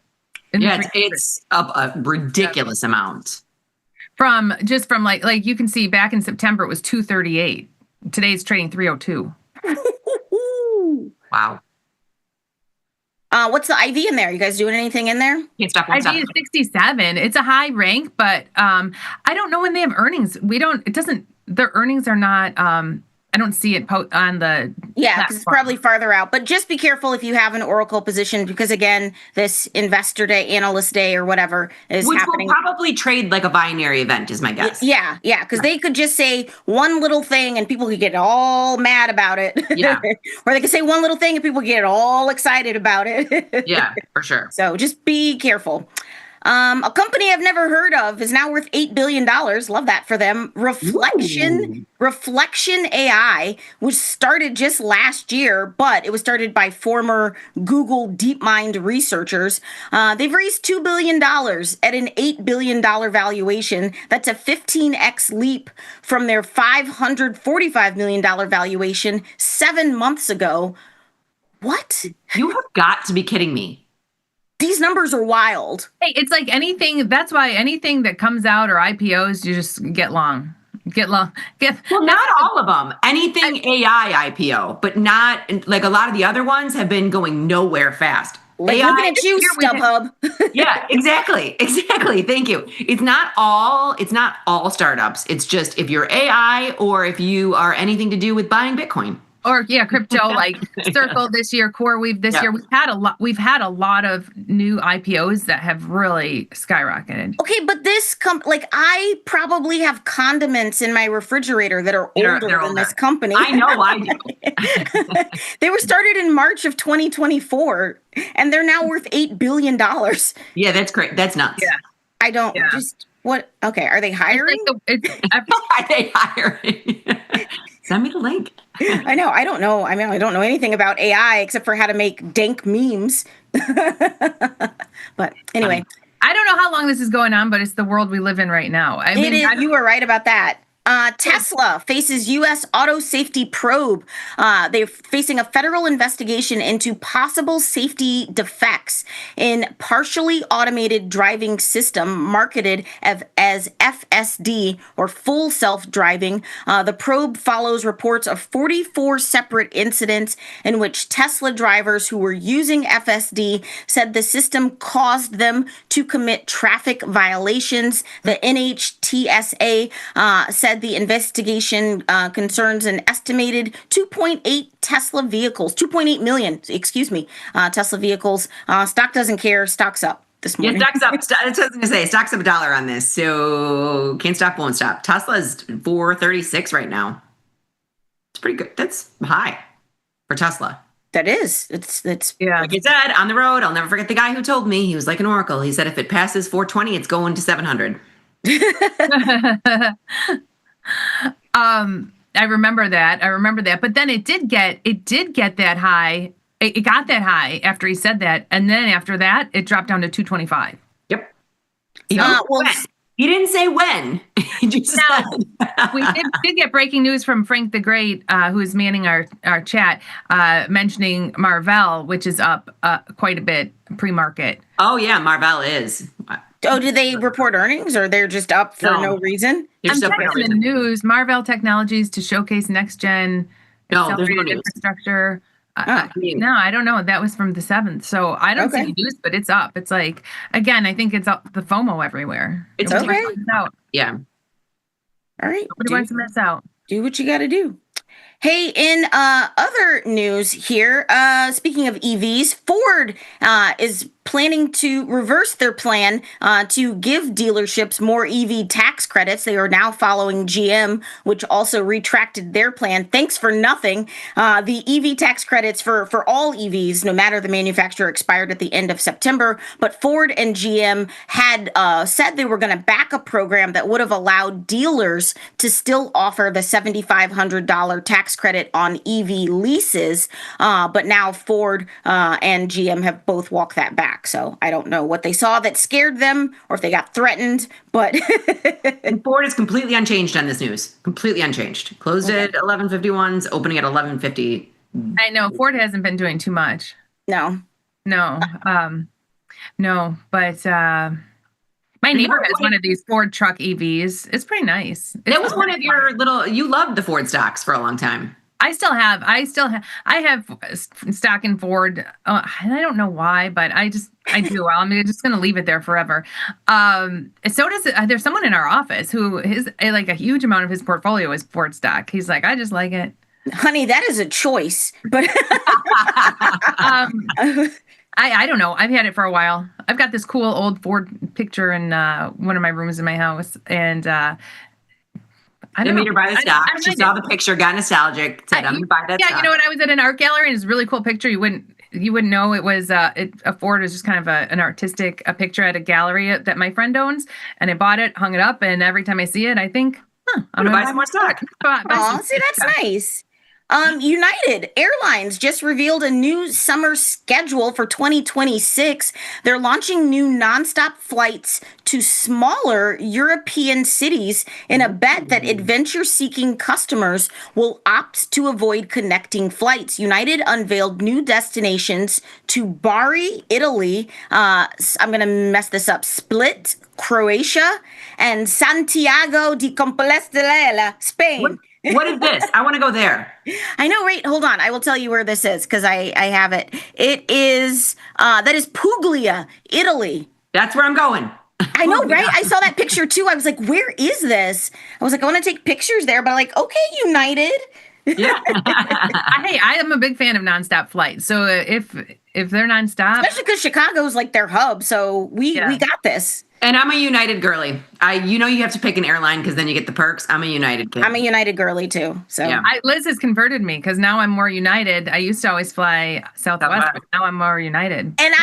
It's up a ridiculous amount. From like you can see back in September it was 238. Today's trading 302. Wow. What's the IV in there? You guys doing anything in there? Can't stop. IV is 67. It's a high rank, but I don't know when they have earnings. Their earnings are not, I don't see it on the because it's probably farther out. But just be careful if you have an Oracle position, because again, this Investor Day, Analyst Day, or whatever is happening. Will probably trade like a binary event, is my guess. Yeah, because they could just say one little thing and people could get all mad about it. Yeah. Or they could say one little thing and people get all excited about it. Yeah, for sure. So just be careful. A company I've never heard of is now worth $8 billion. Love that for them. Reflection AI was started just last year, but it was started by former Google DeepMind researchers. They've raised $2 billion at an $8 billion valuation. That's a 15x leap from their $545 million valuation 7 months ago. What? You have got to be kidding me. These numbers are wild. Hey, it's like anything. That's why anything that comes out or IPOs, you just get long. Well, not all of them. Anything AI IPO, but not like a lot of the other ones have been going nowhere fast. Like AI looking at you, Here we StubHub. Yeah, exactly. Thank you. It's not all startups. It's just if you're AI or if you are anything to do with buying Bitcoin. Or crypto like Circle this year, CoreWeave this year. We've had a lot of new IPOs that have really skyrocketed. Okay, but this I probably have condiments in my refrigerator that are older than this company. I know I do. They were started in March of 2024, and they're now worth $8 billion. Yeah, that's great. That's nuts. Yeah. I don't just what? Okay, are they hiring? Are they hiring? Send me the link. I know. I don't know. I mean, I don't know anything about AI except for how to make dank memes. But anyway. I don't know how long this is going on, but it's the world we live in right now. You were right about that. Tesla faces U.S. auto safety probe. They're facing a federal investigation into possible safety defects in partially automated driving system marketed as FSD or full self-driving. The probe follows reports of 44 separate incidents in which Tesla drivers who were using FSD said the system caused them to commit traffic violations. The NHTSA said the investigation concerns an estimated 2.8 million, Tesla vehicles. Stock doesn't care. Stock's up this morning. Yeah, stock's up. That's what I was going to say. Stock's up $1 on this. So can't stop, won't stop. Tesla's $436 right now. It's pretty good. That's high for Tesla. That is. It's yeah. Like I said, on the road, I'll never forget the guy who told me, he was like an oracle. He said, if it passes 420, it's going to 700. I remember that. But then it did get that high. It got that high after he said that. And then after that, it dropped down to 225. Yep. He didn't say when. He just said. We did get breaking news from Frank the Great, who is manning our chat, mentioning Marvell, which is up quite a bit pre-market. Oh, yeah, Marvell is. Oh, do they report earnings or they're just up for no reason? I'm checking the news. Marvell Technologies to showcase next-gen accelerated infrastructure. No, I don't know. That was from the 7th. So I don't see the news, but it's up. It's like, again, I think it's up the FOMO everywhere. It's okay. Yeah. All right. Nobody wants to miss out. Do what you got to do. Hey, in other news here, speaking of EVs, Ford is planning to reverse their plan to give dealerships more EV tax credits. They are now following GM, which also retracted their plan. Thanks for nothing. The EV tax credits for all EVs, no matter the manufacturer, expired at the end of September. But Ford and GM had said they were going to back a program that would have allowed dealers to still offer the $7,500 tax credit on EV leases. But now Ford and GM have both walked that back. So I don't know what they saw that scared them or if they got threatened, but and Ford is completely unchanged on this news. Completely unchanged. Closed at 11:51, opening at 11:50. I know Ford hasn't been doing too much. No. But my neighbor has one of these Ford truck EVs. It's pretty nice. That was one of your you loved the Ford stocks for a long time. I have stock in Ford. I don't know why, but I do. I'm just going to leave it there forever. So does it. There's someone in our office who a huge amount of his portfolio is Ford stock. He's like, I just like it. Honey, that is a choice, but I don't know. I've had it for a while. I've got this cool old Ford picture in one of my rooms in my house, and I don't know. Made her buy the stock. She saw the picture, got nostalgic, said, "I'm gonna buy that." Yeah, you know what? I was at an art gallery, and it's a really cool picture. You wouldn't know it was a Ford. Is just kind of an artistic picture at a gallery that my friend owns, and I bought it, hung it up, and every time I see it, I think, I'm gonna buy some more stock. See, that's nice. United Airlines just revealed a new summer schedule for 2026. They're launching new nonstop flights to smaller European cities in a bet that adventure-seeking customers will opt to avoid connecting flights. United unveiled new destinations to Bari, Italy. I'm going to mess this up. Split, Croatia, and Santiago de Compostela, Spain. What is this? I want to go there. I know, right? Hold on. I will tell you where this is because I have it. It is, that is Puglia, Italy. That's where I'm going. I know, right? I saw that picture too. I was like, where is this? I was like, I want to take pictures there, but I'm like, okay, United. Yeah. Hey, I am a big fan of nonstop flights. So if they're nonstop, Especially because Chicago's like their hub, so we got this. And I'm a United girly. You have to pick an airline because then you get the perks. I'm a United kid. I'm a United girly too. So Yeah. Liz has converted me because now I'm more United. I used to always fly Southwest, but now I'm more United. And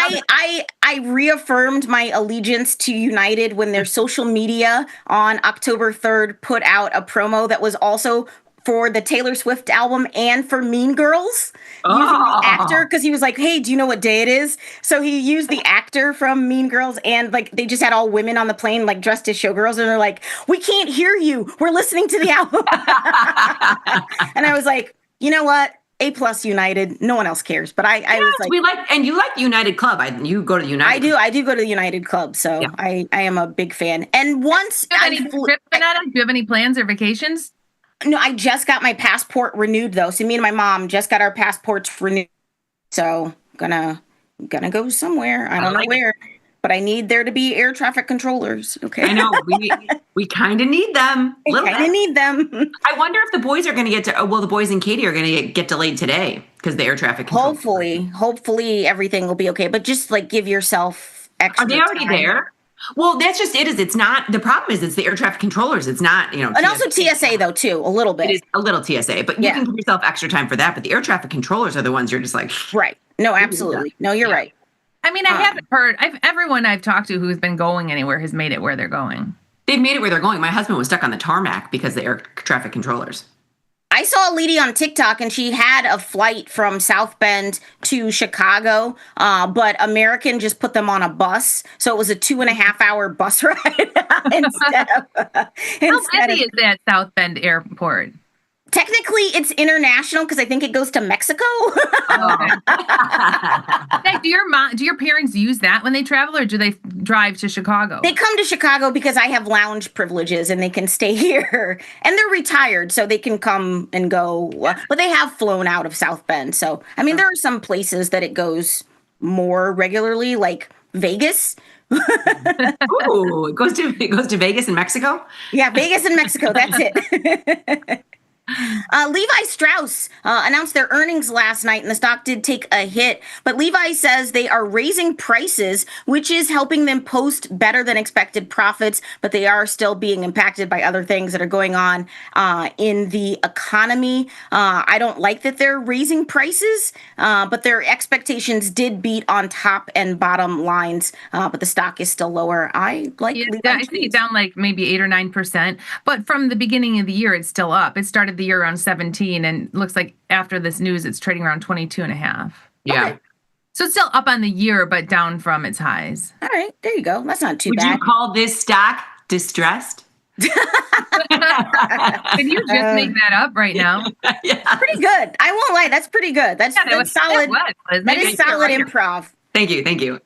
I reaffirmed my allegiance to United when their social media on October 3rd put out a promo that was also for the Taylor Swift album and for Mean Girls, using the actor, because he was like, hey, do you know what day it is? So he used the actor from Mean Girls, and like they just had all women on the plane like dressed as showgirls, and they're like, we can't hear you. We're listening to the album. And I was like, you know what? A+ United. No one else cares. But I was like, you like the United Club. You go to the United. I do go to the United Club. So yeah. I am a big fan. And once do you have any plans or vacations? No, I just got my passport renewed though. So me and my mom just got our passports renewed. So gonna go somewhere. I don't know where, but I need there to be air traffic controllers. Okay. I know we kind of need them. I need them. I wonder if the boys are going to get to. Well, the boys and Katie are going to get delayed today because the air traffic controllers. Hopefully everything will be okay. But just like give yourself extra. Are they already there? Well, that's just it. It's not, the problem is it's the air traffic controllers. It's not, And also TSA though, too, a little bit. It is a little TSA, but you can give yourself extra time for that. But the air traffic controllers are the ones you're just like. Right. No, absolutely. No, you're right. I mean, I haven't heard, everyone I've talked to who's been going anywhere has made it where they're going. They've made it where they're going. My husband was stuck on the tarmac because of the air traffic controllers. I saw a lady on TikTok and she had a flight from South Bend to Chicago, but American just put them on a bus. So it was a 2.5 hour bus ride instead of. How busy is that South Bend airport? Technically, it's international because I think it goes to Mexico. Do your parents use that when they travel, or do they drive to Chicago? They come to Chicago because I have lounge privileges and they can stay here. And they're retired, so they can come and go. But they have flown out of South Bend. So, I mean, there are some places that it goes more regularly, like Vegas. Ooh, it goes to Vegas and Mexico? Yeah, Vegas and Mexico. That's it. Levi Strauss announced their earnings last night, and the stock did take a hit. But Levi says they are raising prices, which is helping them post better than expected profits. But they are still being impacted by other things that are going on in the economy. I don't like that they're raising prices, but their expectations did beat on top and bottom lines. But the stock is still lower. I like Levi. I think it's down like maybe 8 or 9%. But from the beginning of the year, it's still up. It started the year around 17 and looks like after this news it's trading around 22.5. Yeah. Okay. So it's still up on the year but down from its highs. All right, there you go. That's not too bad. Would you call this stock distressed? Can you just make that up right now? Yeah. Pretty good. I won't lie. That's pretty good. That's solid. That is solid improv. Thank you.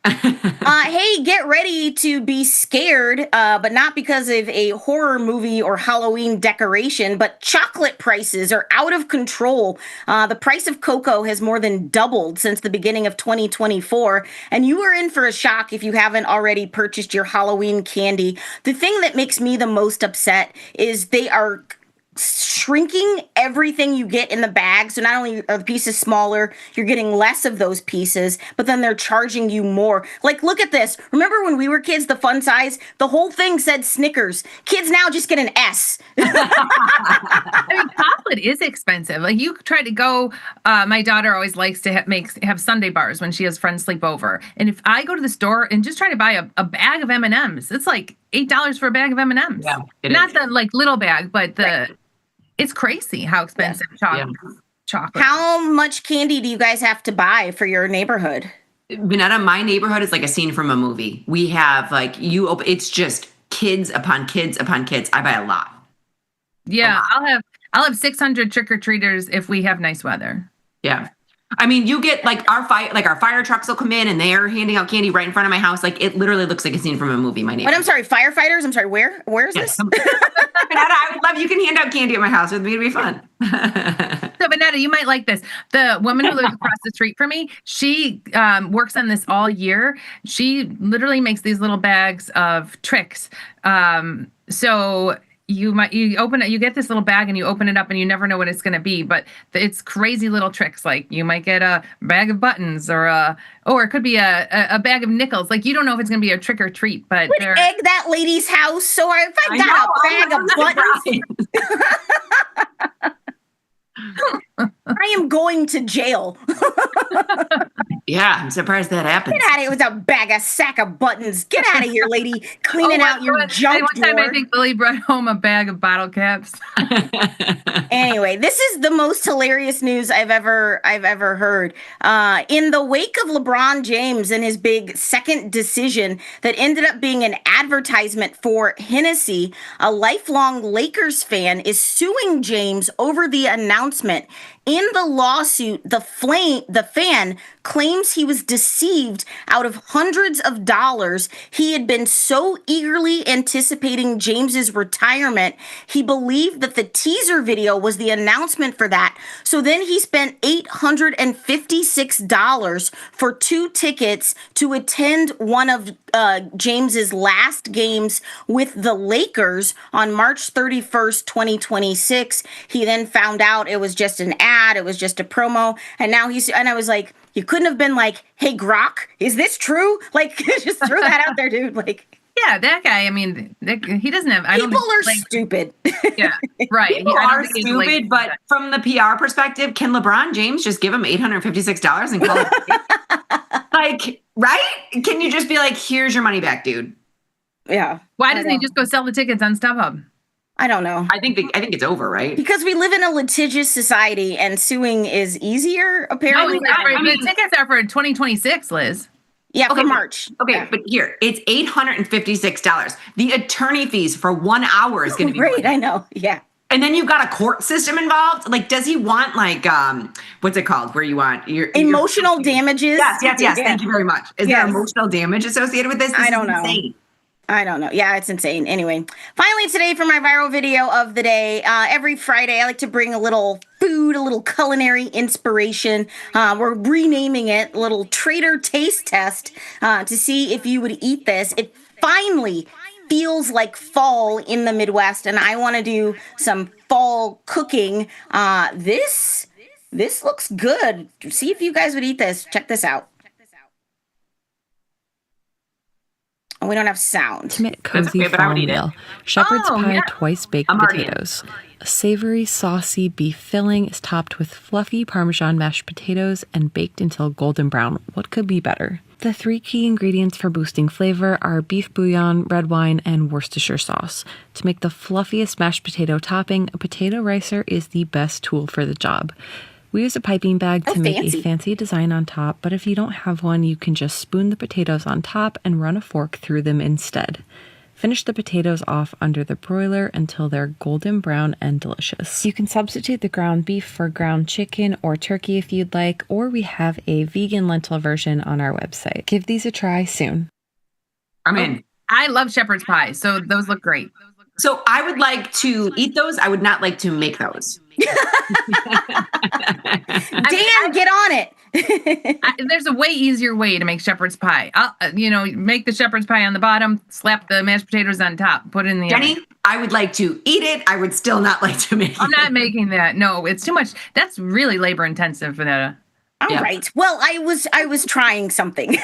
Hey, get ready to be scared, but not because of a horror movie or Halloween decoration, but chocolate prices are out of control. The price of cocoa has more than doubled since the beginning of 2024, and you are in for a shock if you haven't already purchased your Halloween candy. The thing that makes me the most upset is they are shrinking everything you get in the bag. So not only are the pieces smaller, you're getting less of those pieces, but then they're charging you more. Like, look at this. Remember when we were kids, the fun size, the whole thing said Snickers. Kids now just get an S. I mean, chocolate is expensive. Like, you try to go, my daughter always likes to have Sunday bars when she has friends sleep over. And if I go to the store and just try to buy a bag of M&Ms, it's like $8 for a bag of M&Ms. Yeah, not the like little bag, but it's crazy how expensive chocolate. How much candy do you guys have to buy for your neighborhood? Vanetta, my neighborhood is like a scene from a movie. We have it's just kids upon kids upon kids. I buy a lot. Yeah, I'll have 600 trick-or-treaters if we have nice weather. Yeah. I mean, you get like our fire trucks will come in and they're handing out candy right in front of my house. Like it literally looks like a scene from a movie. My neighbor. But I'm sorry, firefighters. I'm sorry. Where's this? I would love you can hand out candy at my house. It'd be fun. So, Vanetta, you might like this. The woman who lives across the street from me, she works on this all year. She literally makes these little bags of tricks. So you get this little bag and you open it up and you never know what it's going to be, but it's crazy little tricks. Like you might get a bag of buttons or it could be a bag of nickels. Like you don't know if it's going to be a trick or treat, but would egg that lady's house. So if I got a bag of buttons, I am going to jail. Yeah, I'm surprised that happened. Get out of here with a sack of buttons. Get out of here, lady. Cleaning out your junk One time drawer. I think Billy brought home a bag of bottle caps. Anyway, this is the most hilarious news I've ever heard. In the wake of LeBron James and his big second decision that ended up being an advertisement for Hennessy, a lifelong Lakers fan is suing James over the announcement. In the lawsuit, the fan claims he was deceived out of hundreds of dollars. He had been so eagerly anticipating James's retirement, he believed that the teaser video was the announcement for that. So then he spent $856 for 2 tickets to attend one of James's last games with the Lakers on March 31st, 2026. He then found out it was just an ad, it was just a promo, and I was like, you couldn't have been like, hey, Grok, is this true? Like, just throw that out there, dude. Like, yeah, that guy, I mean, he doesn't have... People are stupid. Yeah, right. People are stupid, but from the PR perspective, can LeBron James just give him $856 and call it? Like, right? Can you just be like, here's your money back, dude? Yeah. Why doesn't he just go sell the tickets on StubHub? I don't know. I think it's over, right? Because we live in a litigious society and suing is easier, apparently. The tickets are for 2026, Liz. Yeah, for March. Okay, yeah. But here, it's $856. The attorney fees for 1 hour is going to be right. I know. Yeah. And then you've got a court system involved. Like, does he want like what's it called? Where you want your emotional damages? Yes. Yeah. Thank you very much. Is there emotional damage associated with this? I don't know. Insane. I don't know. Yeah, it's insane. Anyway, finally today for my viral video of the day. Every Friday, I like to bring a little food, a little culinary inspiration. We're renaming it Little Trader Taste Test to see if you would eat this. It finally feels like fall in the Midwest, and I want to do some fall cooking. This looks good. See if you guys would eat this. Check this out. We don't have sound. Ultimate cozy fall meal. Shepherd's pie twice baked potatoes. A savory, saucy beef filling is topped with fluffy Parmesan mashed potatoes and baked until golden brown. What could be better? The 3 key ingredients for boosting flavor are beef bouillon, red wine, and Worcestershire sauce. To make the fluffiest mashed potato topping, a potato ricer is the best tool for the job. We use a piping bag to make a fancy design on top, but if you don't have one, you can just spoon the potatoes on top and run a fork through them instead. Finish the potatoes off under the broiler until they're golden brown and delicious. You can substitute the ground beef for ground chicken or turkey if you'd like, or we have a vegan lentil version on our website. Give these a try soon. I'm in. I love shepherd's pie, so those look great. So I would like to eat those. I would not like to make those. Dan, get on it. There's a way easier way to make shepherd's pie. Make the shepherd's pie on the bottom, slap the mashed potatoes on top, put it in the Jenny, oven. I would like to eat it. I would still not like to make it. I'm not making that. No, it's too much. That's really labor intensive, Vanetta. All right. Well, I was trying something.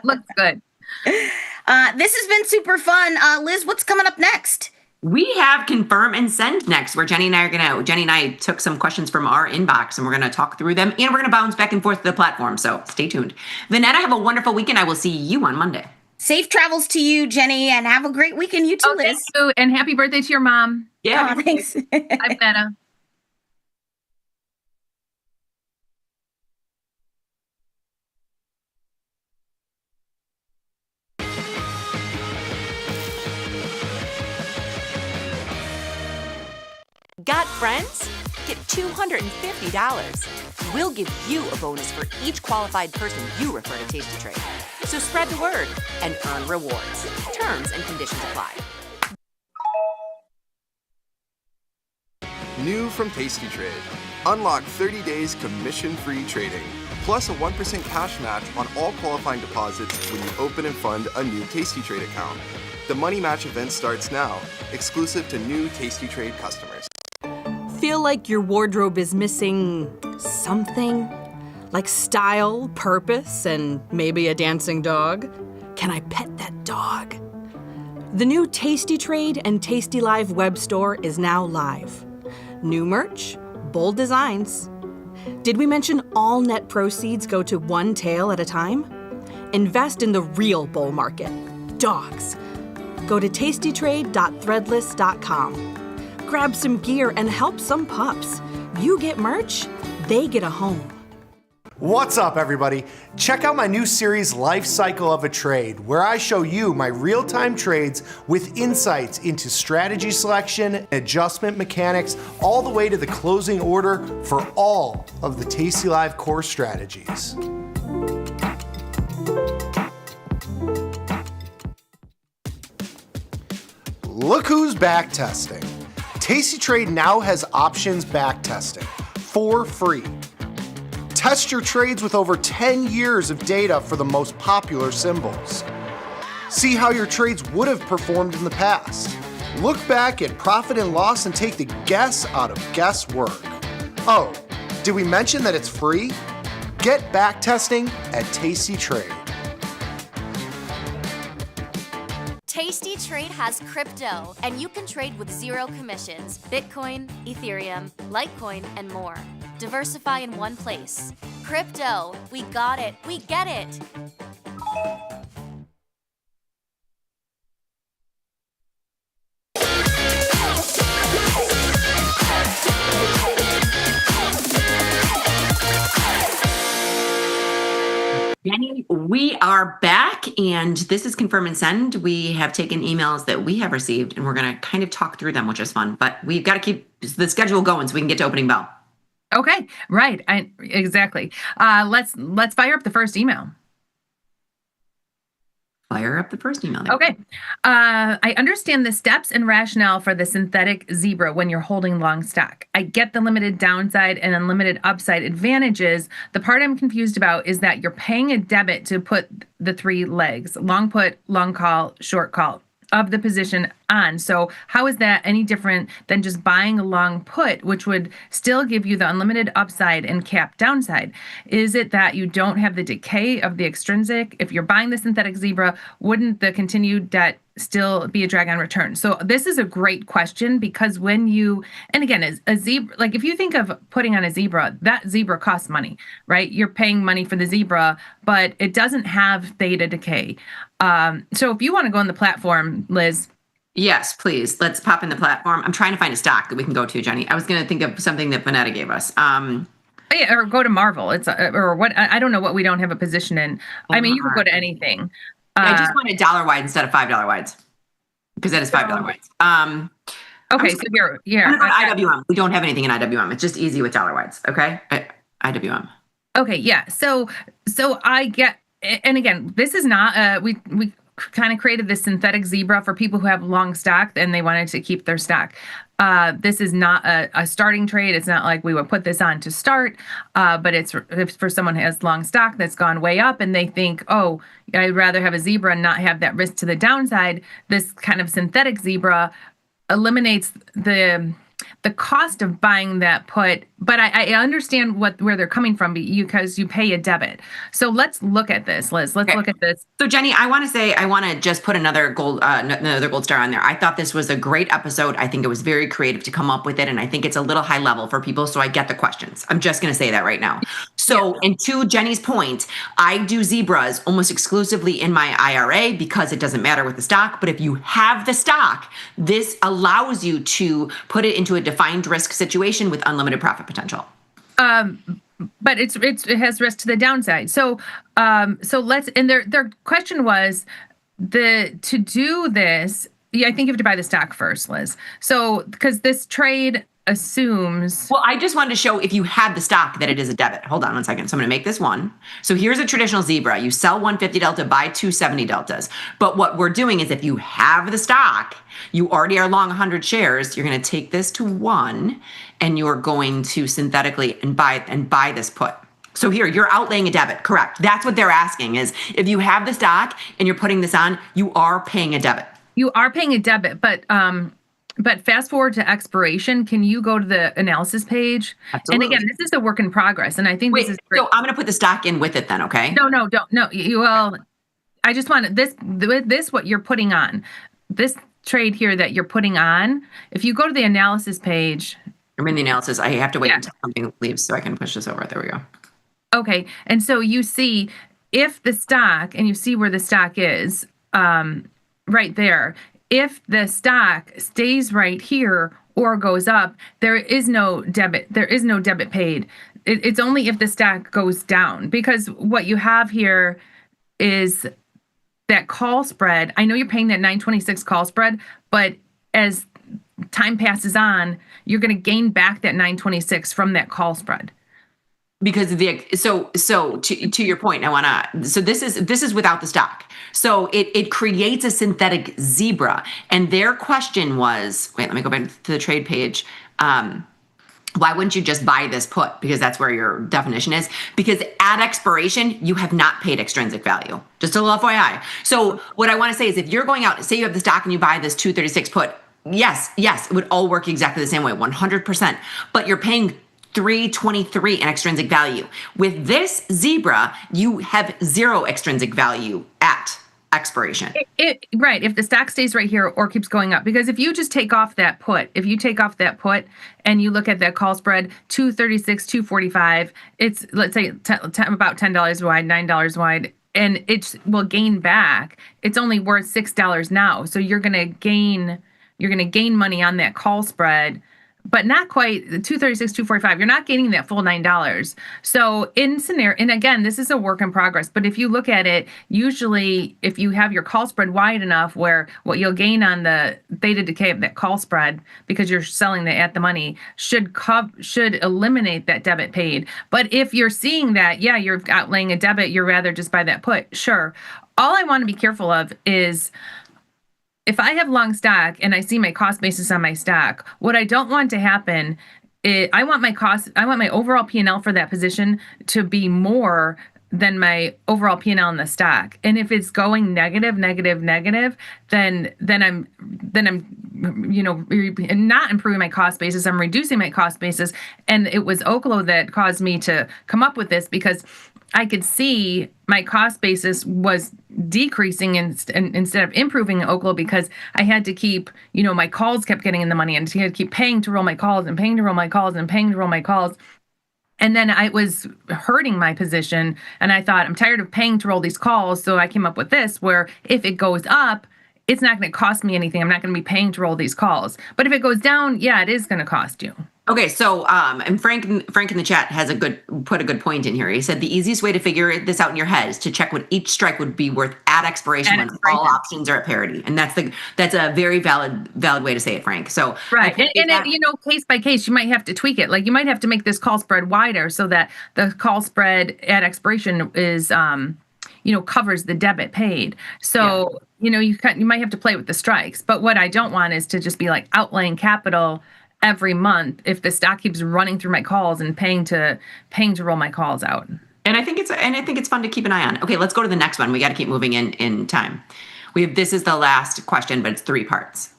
Looks good. This has been super fun. Liz, what's coming up next? We have confirm and send next, where Jenny and I took some questions from our inbox and we're going to talk through them, and we're going to bounce back and forth to the platform. So stay tuned. Vanetta, have a wonderful weekend. I will see you on Monday. Safe travels to you, Jenny, and have a great weekend. You too, Liz. Thank you, and happy birthday to your mom. Yeah. Thanks. Bye, Vanetta. Got friends? get $250. We'll give you a bonus for each qualified person you refer to Tasty Trade. So spread the word and earn rewards. Terms and conditions apply. New from Tasty Trade. Unlock 30 days commission-free trading, plus a 1% cash match on all qualifying deposits when you open and fund a new Tasty Trade account. The Money Match event starts now, exclusive to new Tasty Trade customers. Feel like your wardrobe is missing something? Like style, purpose, and maybe a dancing dog? Can I pet that dog? The new Tasty Trade and tastylive web store is now live. New merch, bold designs. Did we mention all net proceeds go to one tail at a time? Invest in the real bull market, dogs. Go to tastytrade.threadless.com. Grab some gear and help some pups. You get merch, they get a home. What's up, everybody? Check out my new series, Life Cycle of a Trade, where I show you my real-time trades with insights into strategy selection, adjustment mechanics, all the way to the closing order for all of the tastylive core strategies. Look who's back testing. Tasty Trade now has options back testing for free. Test your trades with over 10 years of data for the most popular symbols. See how your trades would have performed in the past. Look back at profit and loss and take the guess out of guesswork. Oh, did we mention that it's free? Get back testing at Tasty Trade. Tasty Trade has crypto, and you can trade with zero commissions: Bitcoin, Ethereum, Litecoin, and more. Diversify in one place. Crypto, we got it, we get it. Jenny, we are back, and this is Confirm and Send. We have taken emails that we have received, and we're going to kind of talk through them, which is fun. But we've got to keep the schedule going so we can get to opening bell. Okay, right. Exactly. Let's fire up the first email. Fire up the first email. Okay. I understand the steps and rationale for the synthetic zebra when you're holding long stock. I get the limited downside and unlimited upside advantages. The part I'm confused about is that you're paying a debit to put the three legs: long put, long call, short call of the position on. So how is that any different than just buying a long put, which would still give you the unlimited upside and cap downside? Is it that you don't have the decay of the extrinsic? If you're buying the synthetic zebra, wouldn't the continued debt still be a drag on return? So this is a great question, because when you, and again, as a zebra, like if you think of putting on a zebra, that zebra costs money, right? You're paying money for the zebra, but it doesn't have theta decay. So if you want to go on the platform, Liz. Yes, please. Let's pop in the platform. I'm trying to find a stock that we can go to, Jenny. I was going to think of something that Vanetta gave us. Yeah, or go to Marvel. It's or what? I don't know what we don't have a position in. I mean, you can go to anything. I just wanted $1 wide instead of $5 wides, because that is $5 wides. Okay, so here, IWM. We don't have anything in IWM. It's just easy with $1 wides. Okay, IWM. Okay, yeah. So I get, and again, this is not we kind of created this synthetic zebra for people who have long stock and they wanted to keep their stock. This is not a starting trade. It's not like we would put this on to start, but it's for someone who has long stock that's gone way up and they think, oh, I'd rather have a zebra and not have that risk to the downside. This kind of synthetic zebra eliminates the cost of buying that put, but I understand where they're coming from because you pay a debit. So let's look at this, Liz. Let's look at this. So Jenny, I want to just put another gold star on there. I thought this was a great episode. I think it was very creative to come up with it, and I think it's a little high level for people. So I get the questions. I'm just going to say that right now. So, and to Jenny's point, I do zebras almost exclusively in my IRA because it doesn't matter with the stock. But if you have the stock, this allows you to put it into a defined risk situation with unlimited profit potential. But it has risk to the downside. So let's, and their question was to do this. Yeah, I think you have to buy the stock first, Liz. So because this trade, assumes. Well, I just wanted to show if you have the stock that it is a debit. Hold on one second. So I'm going to make this one. So here's a traditional zebra. You sell 150 delta, buy 270 deltas. But what we're doing is if you have the stock, you already are long 100 shares, you're going to take this to 1 and you're going to synthetically and buy this put. So here, you're outlaying a debit, correct? That's what they're asking is if you have the stock and you're putting this on, you are paying a debit. You are paying a debit, but fast forward to expiration, can you go to the analysis page? Absolutely. And again, this is a work in progress, and I think this is great. So I'm going to put the stock in with it then, okay? No, don't. No, I just want this what you're putting on. This trade here that you're putting on, if you go to the analysis page. I'm in the analysis. I have to wait until something leaves so I can push this over. There we go. Okay, and so you see if the stock, and you see where the stock is, right there. If the stock stays right here or goes up, there is no debit. There is no debit paid. It's only if the stock goes down, because what you have here is that call spread. I know you're paying that 926 call spread, but as time passes on, you're going to gain back that 926 from that call spread. Because to your point, this is without the stock. So it creates a synthetic zebra. And their question was, wait, let me go back to the trade page. Why wouldn't you just buy this put? Because that's where your definition is. Because at expiration, you have not paid extrinsic value. Just a little FYI. So what I want to say is if you're going out, say you have the stock and you buy this 236 put, yes, it would all work exactly the same way, 100%. But you're paying 323 in extrinsic value. With this zebra, you have 0 extrinsic value at expiration. Right. If the stock stays right here or keeps going up, because if you just take off that put, and you look at that call spread, 236, 245, it's, let's say about $10 wide, $9 wide, and it will gain back. It's only worth $6 now. So you're going to gain money on that call spread, but not quite 236, 245. You're not gaining that full $9. So in scenario, and again, this is a work in progress, but if you look at it, usually if you have your call spread wide enough where what you'll gain on the theta decay of that call spread, because you're selling the at the money, should eliminate that debit paid. But if you're seeing that, you're outlaying a debit, you're rather just buy that put, sure. All I want to be careful of is, if I have long stock and I see my cost basis on my stock, what I don't want to happen is I want my overall P&L for that position to be more than my overall P&L in the stock. And if it's going negative, then I'm not improving my cost basis. I'm reducing my cost basis. And it was Oklo that caused me to come up with this, because I could see my cost basis was decreasing instead of improving in Oklo, because I had to keep, my calls kept getting in the money, and I had to keep paying to roll my calls and paying to roll my calls and paying to roll my calls. And then I was hurting my position, and I thought, I'm tired of paying to roll these calls. So I came up with this, where if it goes up, it's not going to cost me anything. I'm not going to be paying to roll these calls. But if it goes down, it is going to cost you. Okay, so and Frank in the chat has put a good point in here. He said the easiest way to figure this out in your head is to check what each strike would be worth at expiration when all options are at parity, and that's a very valid way to say it, Frank. So right, and case by case, you might have to tweak it. Like you might have to make this call spread wider so that the call spread at expiration is covers the debit paid. So you might have to play with the strikes. But what I don't want is to just be like outlaying capital every month if the stock keeps running through my calls and paying to roll my calls out. And I think it's fun to keep an eye on. Okay, let's go to the next one. We got to keep moving in time. This is the last question, but it's 3 parts.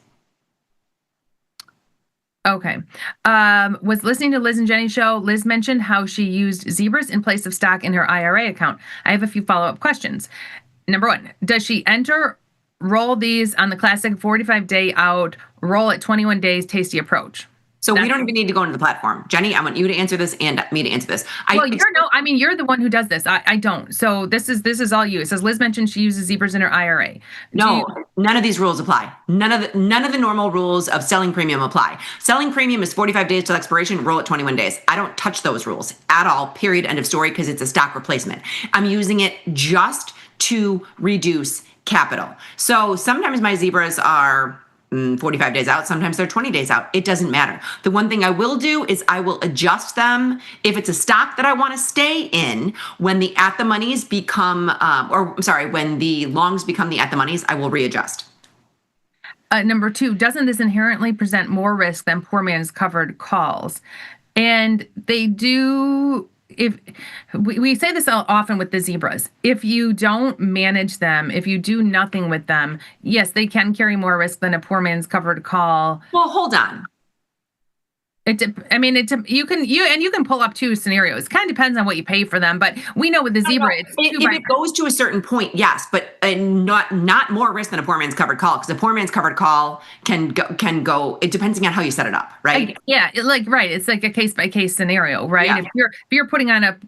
Okay. Was listening to Liz and Jenny's show. Liz mentioned how she used zebras in place of stock in her IRA account. I have a few follow-up questions. Number 1, does she roll these on the classic 45-day out, roll at 21 days, tasty approach? So we don't even need to go into the platform. Jenny, I want you to answer this and me to answer this. You're the one who does this. I don't. So this is all you. It says Liz mentioned she uses zebras in her IRA. No, none of these rules apply. None of the normal rules of selling premium apply. Selling premium is 45 days till expiration, roll at 21 days. I don't touch those rules at all, period, end of story, because it's a stock replacement. I'm using it just to reduce capital. So sometimes my zebras are 45 days out. Sometimes they're 20 days out. It doesn't matter. The one thing I will do is I will adjust them. If it's a stock that I want to stay in, when the at the monies become, when the longs become the at the monies, I will readjust. Number 2, doesn't this inherently present more risk than poor man's covered calls? And they do. If we say this often with the zebras, if you don't manage them, if you do nothing with them, yes, they can carry more risk than a poor man's covered call. Well, hold on. You can pull up 2 scenarios. Kind of depends on what you pay for them, but we know with the zebra, it's if it goes to a certain point, yes, but not more risk than a poor man's covered call, because a poor man's covered call can go. It depends on how you set it up, right? It's like a case by case scenario, right? Yeah. If you're putting on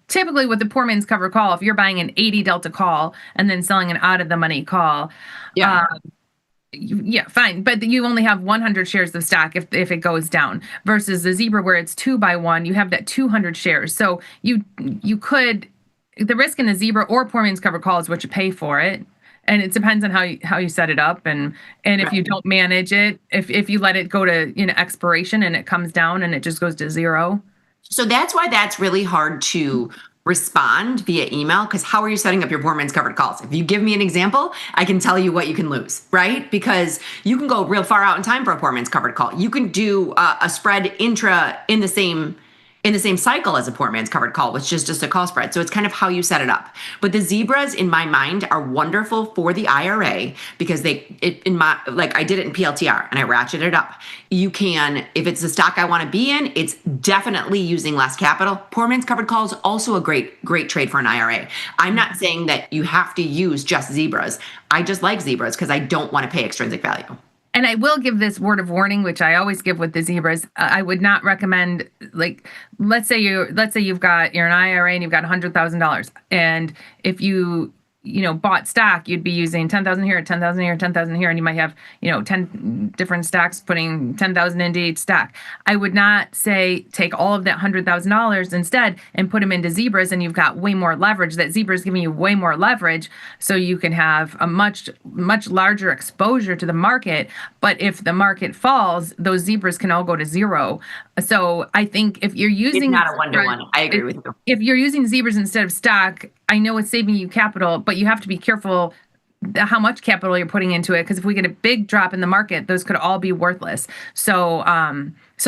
typically with the poor man's covered call, if you're buying an 80 delta call and then selling an out of the money call, fine. But you only have 100 shares of stock if it goes down, versus the zebra where it's 2 by 1, you have that 200 shares. So you could, the risk in the zebra or poor man's covered call is what you pay for it. And it depends on how you set it up. And if you don't manage it, if you let it go to expiration and it comes down and it just goes to 0. So that's why that's really hard to respond via email, because how are you setting up your poor man's covered calls? If you give me an example, I can tell you what you can lose, right? Because you can go real far out in time for a poor man's covered call. You can do a spread intra in the same cycle as a poor man's covered call, which is just a call spread. So it's kind of how you set it up. But the zebras, in my mind, are wonderful for the IRA because I did it in PLTR and I ratcheted it up. You can, if it's the stock I want to be in, it's definitely using less capital. Poor man's covered call is also a great trade for an IRA. I'm not saying that you have to use just zebras. I just like zebras because I don't want to pay extrinsic value. And I will give this word of warning, which I always give with the zebras. I would not recommend, let's say you're an IRA and you've got $100,000, and if you bought stock, you'd be using 10,000 here, 10,000 here, 10,000 here, and you might have 10 different stocks putting 10,000 into each stock. I would not say take all of that $100,000 instead and put them into zebras, and you've got way more leverage. That zebra is giving you way more leverage, so you can have a much larger exposure to the market. But if the market falls, those zebras can all go to 0. So I think if you're using, it's not a 1-to-1. I agree with you. If you're using zebras instead of stock, I know it's saving you capital, but you have to be careful how much capital you're putting into it, because if we get a big drop in the market, those could all be worthless. So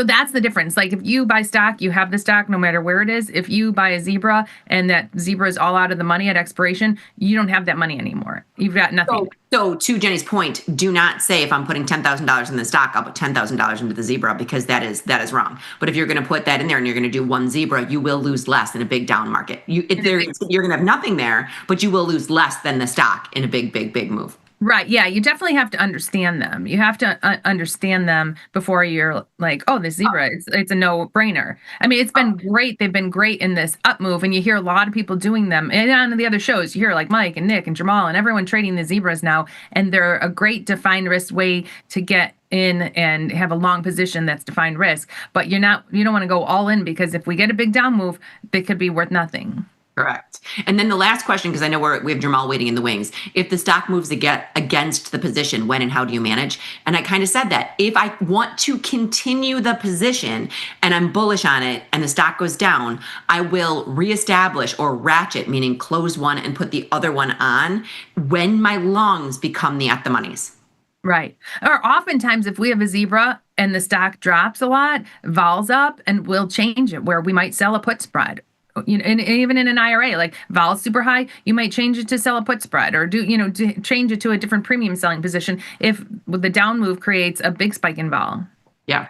that's the difference. Like if you buy stock, you have the stock no matter where it is. If you buy a zebra and that zebra is all out of the money at expiration, you don't have that money anymore. You've got nothing. So to Jenny's point, do not say if I'm putting $10,000 in the stock, I'll put $10,000 into the zebra, because that is wrong. But if you're going to put that in there and you're going to do one zebra, you will lose less in a big down market. You're going to have nothing there, but you will lose less than the stock in a big move. Right. Yeah. You definitely have to understand them. You have to understand them before you're like, oh, this zebra, it's a no-brainer. I mean, it's been great. They've been great in this up move, and you hear a lot of people doing them. And on the other shows, you hear like Mike and Nick and Jamal and everyone trading the zebras now, and they're a great defined risk way to get in and have a long position that's defined risk. But you don't want to go all in, because if we get a big down move, they could be worth nothing. Correct. And then the last question, because I know we have Jamal waiting in the wings. If the stock moves against the position, when and how do you manage? And I kind of said that. If I want to continue the position and I'm bullish on it and the stock goes down, I will reestablish or ratchet, meaning close one and put the other one on when my longs become the at the monies. Right. Or oftentimes if we have a zebra and the stock drops a lot, vol's up, and we'll change it where we might sell a put spread. And even in an IRA, like vol's super high, you might change it to sell a put spread, or change it to a different premium selling position if the down move creates a big spike in vol. Yeah.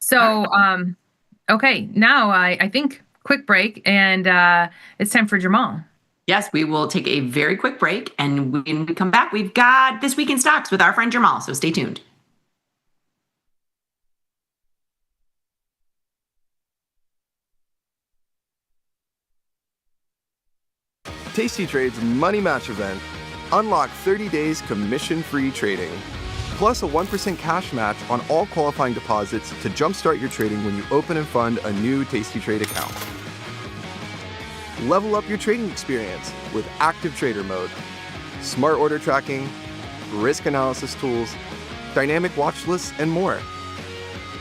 So, okay, now I think quick break, and it's time for Jamal. Yes, we will take a very quick break, and when we come back, we've got This Week in Stocks with our friend Jamal, so stay tuned. Tasty Trade's Money Match event. Unlock 30 days commission-free trading, plus a 1% cash match on all qualifying deposits to jumpstart your trading when you open and fund a new Tasty Trade account. Level up your trading experience with Active Trader Mode, smart order tracking, risk analysis tools, dynamic watch lists, and more.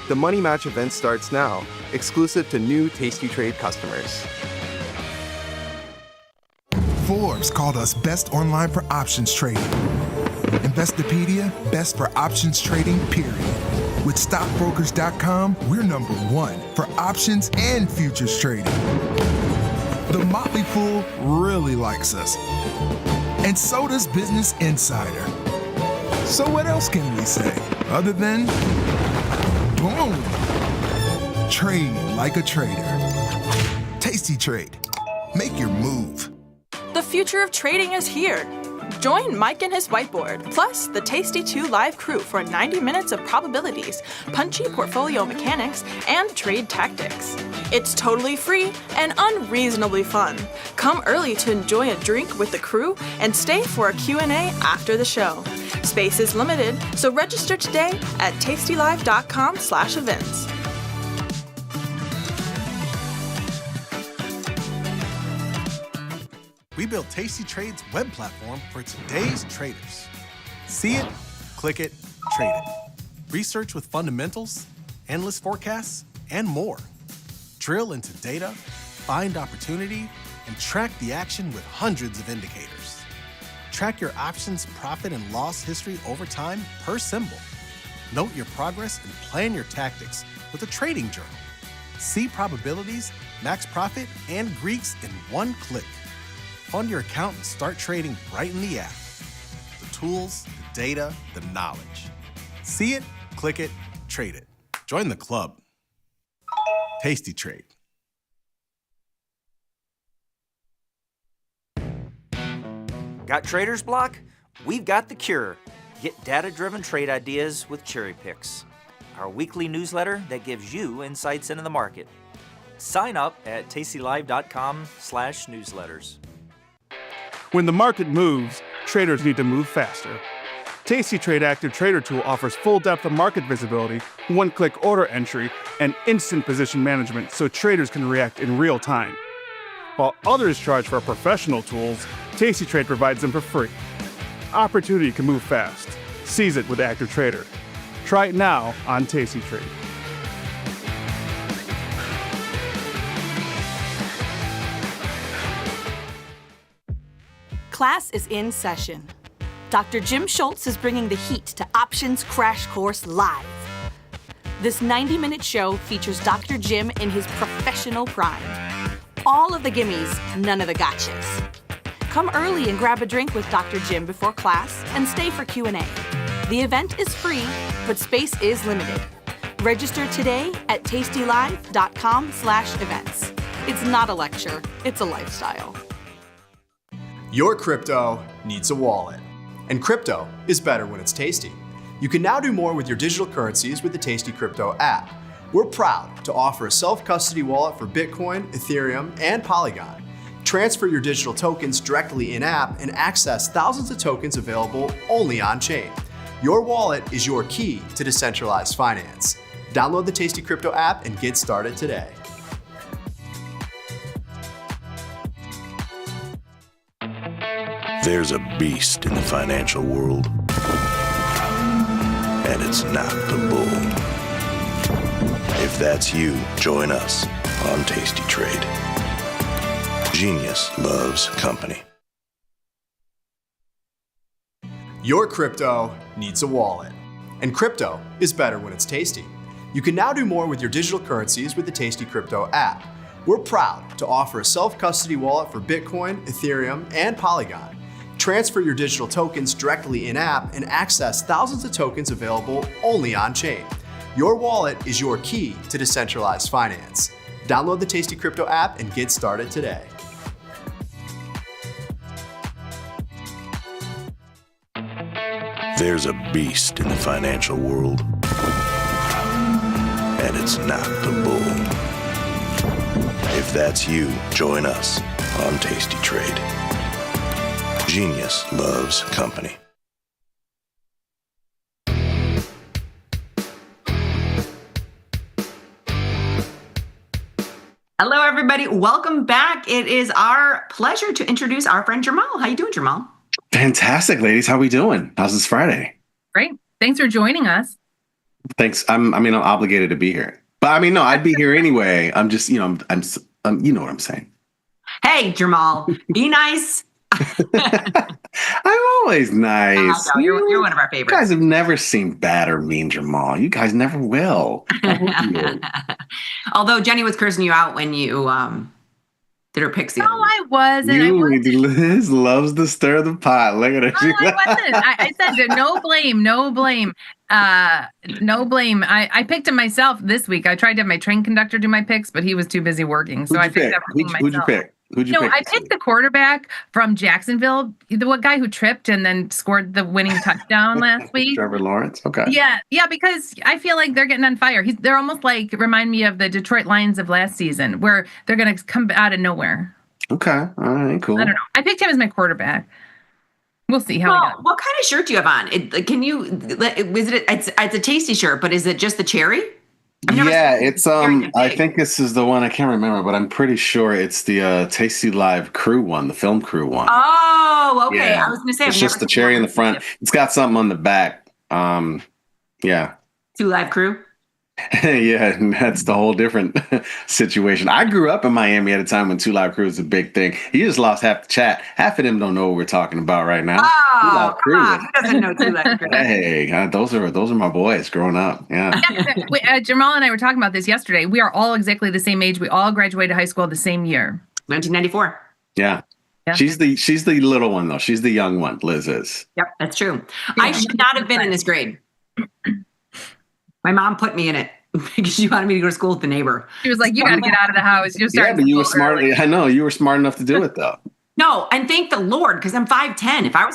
The Money Match event starts now, exclusive to new Tasty Trade customers. Forbes called us best online for options trading. Investopedia, best for options trading, period. With stockbrokers.com, we're #1 for options and futures trading. The Motley Fool really likes us. And so does Business Insider. So what else can we say other than boom? Trade like a trader. Tasty Trade. Make your move. The future of trading is here. Join Mike and his whiteboard, plus the Tasty 2 live crew for 90 minutes of probabilities, punchy portfolio mechanics, and trade tactics. It's totally free and unreasonably fun. Come early to enjoy a drink with the crew and stay for a Q&A after the show. Space is limited, so register today at tastylive.com/events. We built Tasty Trade's web platform for today's traders. See it, click it, trade it. Research with fundamentals, endless forecasts, and more. Drill into data, find opportunity, and track the action with hundreds of indicators. Track your options profit and loss history over time per symbol. Note your progress and plan your tactics with a trading journal. See probabilities, max profit, and Greeks in one click. Fund your account and start trading right in the app. The tools, the data, the knowledge. See it, click it, trade it. Join the club. Tasty Trade. Got trader's block? We've got the cure. Get data-driven trade ideas with Cherry Picks, our weekly newsletter that gives you insights into the market. Sign up at tastylive.com/newsletters. When the market moves, traders need to move faster. Tasty Trade Active Trader Tool offers full depth of market visibility, one-click order entry, and instant position management so traders can react in real time. While others charge for professional tools, Tasty Trade provides them for free. Opportunity can move fast. Seize it with Active Trader. Try it now on Tasty Trade. Class is in session. Dr. Jim Schultz is bringing the heat to Options Crash Course Live. This 90-minute show features Dr. Jim in his professional prime. All of the gimmies, none of the gotchas. Come early and grab a drink with Dr. Jim before class and stay for Q&A. The event is free, but space is limited. Register today at tastylive.com/events. It's not a lecture, it's a lifestyle. Your crypto needs a wallet. And crypto is better when it's tasty. You can now do more with your digital currencies with the Tasty Crypto app. We're proud to offer a self-custody wallet for Bitcoin, Ethereum, and Polygon. Transfer your digital tokens directly in-app and access thousands of tokens available only on-chain. Your wallet is your key to decentralized finance. Download the Tasty Crypto app and get started today. There's a beast in the financial world, and it's not the bull. If that's you, join us on Tasty Trade. Genius loves company. Your crypto needs a wallet. And crypto is better when it's tasty. You can now do more with your digital currencies with the Tasty Crypto app. We're proud to offer a self-custody wallet for Bitcoin, Ethereum, and Polygon. Transfer your digital tokens directly in-app and access thousands of tokens available only on-chain. Your wallet is your key to decentralized finance. Download the Tasty Crypto app and get started today. There's a beast in the financial world, and it's not the bull. If that's you, join us on Tasty Trade. Genius loves company. Hello, everybody. Welcome back. It is our pleasure to introduce our friend Jamal. How you doing, Jamal? Fantastic, ladies. How we doing? How's this Friday? Great. Thanks for joining us. Thanks. I'm obligated to be here. But I mean, no, I'd be here anyway. I'm just, I'm you know what I'm saying. Hey, Jamal, be nice. I'm always nice. You're one of our favorites. You guys have never seen bad or mean Jamal. You guys never will. Although Jenny was cursing you out when you did her picks the other week. I wasn't. Liz loves to stir the pot. Look at her. I wasn't. I said no blame. No blame. I picked him myself this week. I tried to have my train conductor do my picks, but he was too busy working. So I picked everything myself. Who'd you pick? I picked the quarterback from Jacksonville, the guy who tripped and then scored the winning touchdown last week. Trevor Lawrence. Okay. Yeah, because I feel like they're getting on fire. They're almost like remind me of the Detroit Lions of last season, where they're going to come out of nowhere. Okay. All right. Cool. I don't know. I picked him as my quarterback. We'll see how he does. What kind of shirt do you have on? It's a Tasty shirt, but is it just the cherry? Yeah, it's I think this is the one. I can't remember, but I'm pretty sure it's the Tasty Live crew one, the film crew one. Oh, okay. Yeah. I was going to say it's just the cherry in the front. It's got something on the back. Yeah. 2 Live Crew. Yeah, and that's the whole different situation. I grew up in Miami at a time when 2 Live Crew was a big thing. You just lost half the chat. Half of them don't know what we're talking about right now. Oh, come on. Who doesn't know 2 Live Crew? Hey, those are my boys growing up. Yeah. Jamal and I were talking about this yesterday. We are all exactly the same age. We all graduated high school the same year. 1994. Yeah. She's the little one though. She's the young one. Liz is. Yep, that's true. I should not have been in this grade. My mom put me in it because she wanted me to go to school with the neighbor. She was like, "You got to get out of the house." But you were smart. I know you were smart enough to do it though. No, and thank the Lord, because I'm 5'10". If I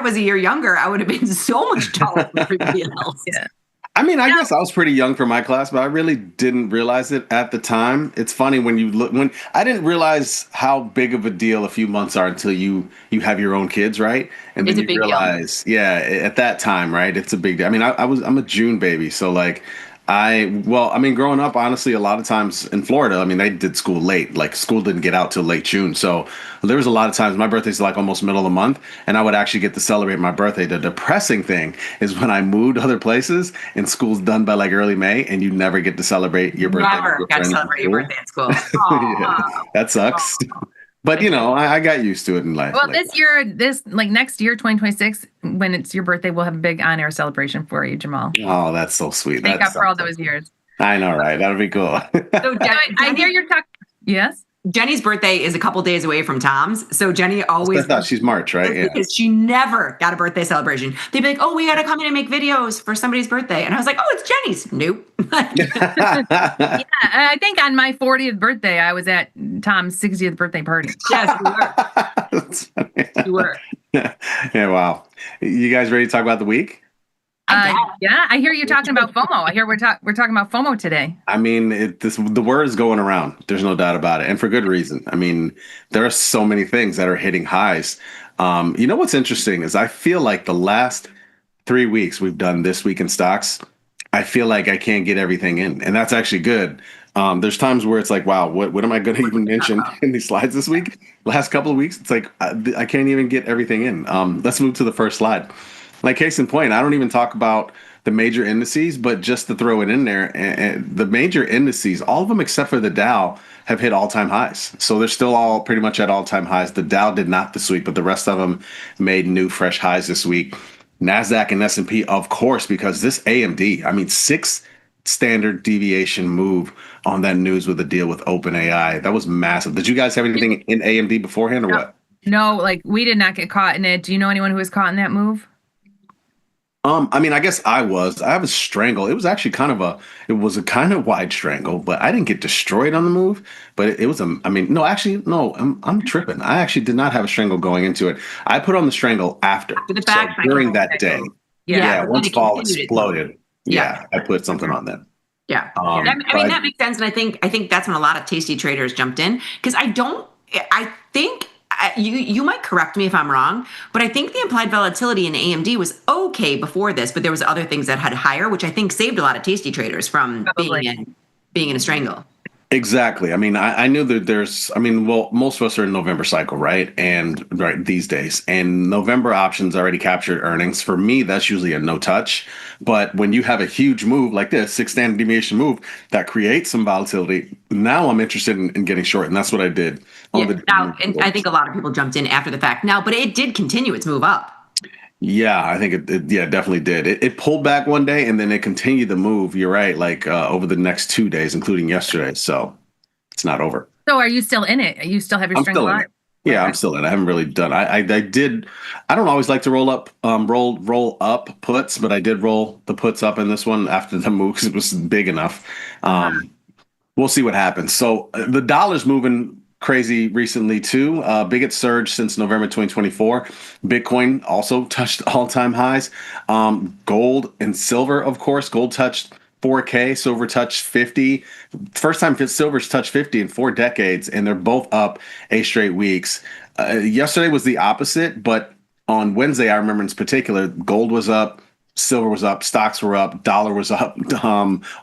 was a year younger, I would have been so much taller than everybody else. Yeah. I mean, I guess I was pretty young for my class, but I really didn't realize it at the time. It's funny when I didn't realize how big of a deal a few months are until you have your own kids, right? And then you realize, at that time, right? It's a big deal. I mean, I'm a June baby, so like growing up, honestly, a lot of times in Florida, I mean, they did school late. Like school didn't get out till late June. So there was a lot of times my birthday's like almost middle of the month, and I would actually get to celebrate my birthday. The depressing thing is when I moved other places and school's done by like early May, and you never get to celebrate your birthday. Never got to celebrate your birthday at school. Yeah, that sucks. But I got used to it in life. Well, next year, 2026, when it's your birthday, we'll have a big on-air celebration for you, Jamal. Oh, that's so sweet. Thank God for all those years. I know, right? That'll be cool. So I hear you're talking. Yes. Jenny's birthday is a couple days away from Tom's, so Jenny always. I thought she's March, right? Yeah. Because she never got a birthday celebration. They'd be like, "Oh, we got to come in and make videos for somebody's birthday," and I was like, "Oh, it's Jenny's." Nope. Yeah, I think on my 40th birthday, I was at Tom's 60th birthday party. Yes, we were. That's funny. We were. Yeah. Wow. You guys ready to talk about the week? Yeah, I hear you talking about FOMO. I hear we're talking about FOMO today. I mean, the word is going around. There's no doubt about it, and for good reason. I mean, there are so many things that are hitting highs. You know what's interesting is I feel like the last 3 weeks we've done This Week in Stocks, I feel like I can't get everything in, and that's actually good. There's times where it's like, wow, what am I going to even mention in these slides this week? Last couple of weeks, it's like I can't even get everything in. Let's move to the first slide. Like case in point, I don't even talk about the major indices, but just to throw it in there, and the major indices, all of them except for the Dow, have hit all-time highs. So they're still all pretty much at all-time highs. The Dow did not this week, but the rest of them made new fresh highs this week. NASDAQ and S&P, of course, because this AMD, I mean, 6 standard deviation move on that news with the deal with OpenAI. That was massive. Did you guys have anything in AMD beforehand or what? No, like we did not get caught in it. Do you know anyone who was caught in that move? I mean, I guess I was a strangle. It was actually kind of a kind of wide strangle, but I didn't get destroyed on the move. But it was I'm tripping. I actually did not have a strangle going into it. I put on the strangle after the fact, so during that day. Yeah, once fall exploded. Yeah, I put something on then. Yeah, I mean that makes sense, and I think that's when a lot of tasty traders jumped in because I think. You might correct me if I'm wrong, but I think the implied volatility in AMD was okay before this, but there was other things that had higher, which I think saved a lot of tasty traders from being in a strangle. Exactly. I mean, I knew that well, most of us are in November cycle, right? And right these days, and November options already captured earnings. For me, that's usually a no touch. But when you have a huge move like this, 6 standard deviation move that creates some volatility, now I'm interested in getting short. And that's what I did. And I think a lot of people jumped in after the fact now, but it did continue its move up. Yeah, I think it definitely did. It pulled back one day and then it continued the move. You're right, like over the next 2 days, including yesterday. So it's not over. So are you still in it? You still have your string still in lot? it. Yeah, I'm still in it. I haven't really done. I did. I don't always like to roll up puts, but I did roll the puts up in this one after the move because it was big enough. We'll see what happens. So the dollar's moving crazy recently too. Biggest surge since November 2024. Bitcoin also touched all-time highs. Gold and silver, of course. Gold touched 4K, silver touched 50. First time silver's touched 50 in 4 decades, and they're both up 8 straight weeks. Yesterday was the opposite, but on Wednesday, I remember in particular, gold was up, silver was up, stocks were up, dollar was up,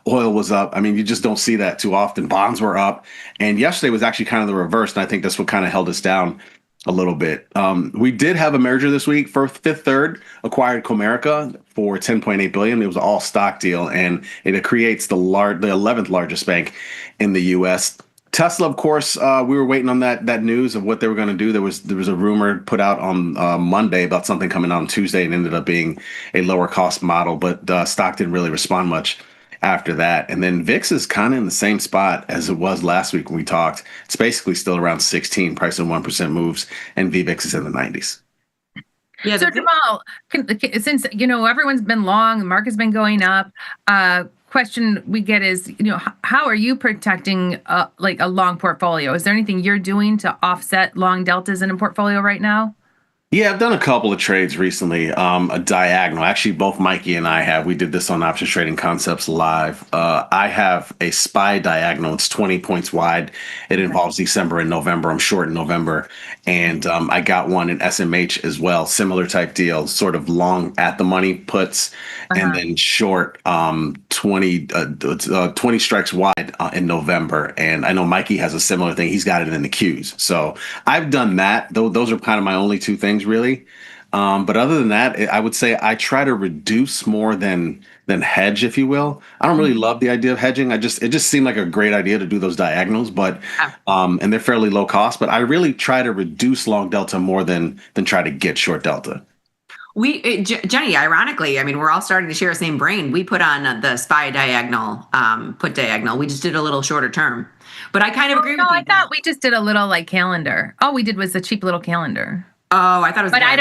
oil was up. I mean, you just don't see that too often. Bonds were up. And yesterday was actually kind of the reverse. And I think that's what kind of held us down a little bit. We did have a merger this week. Fifth Third acquired Comerica for $10.8 billion. It was an all stock deal, and it creates the 11th largest bank in the U.S. Tesla, of course, we were waiting on that news of what they were going to do. There was a rumor put out on Monday about something coming out on Tuesday, and ended up being a lower cost model. But stock didn't really respond much after that. And then VIX is kind of in the same spot as it was last week when we talked. It's basically still around 16, price in 1% moves, and VVIX is in the 90s. Yeah. So Jamal, since everyone's been long, the market's been going up. Question we get is, how are you protecting like a long portfolio? Is there anything you're doing to offset long deltas in a portfolio right now? Yeah, I've done a couple of trades recently. A diagonal. Actually, both Mikey and I have. We did this on Options Trading Concepts Live. I have a SPY diagonal. It's 20 points wide. It involves December and November. I'm short in November. And I got one in SMH as well. Similar type deal, sort of long at the money puts, and then short 20 strikes wide in November. And I know Mikey has a similar thing. He's got it in the Qs. So I've done that. Those are kind of my only 2 things, really. But other than that, I would say I try to reduce more than hedge, if you will. I don't really love the idea of hedging. It just seemed like a great idea to do those diagonals, but and they're fairly low cost. But I really try to reduce long delta more than try to get short delta. Jenny, ironically, I mean, we're all starting to share the same brain. We put on the SPY diagonal, put diagonal. We just did a little shorter term. But I kind of agree with you. I thought we just did a little like calendar. All we did was a cheap little calendar. Oh, I thought it was. But I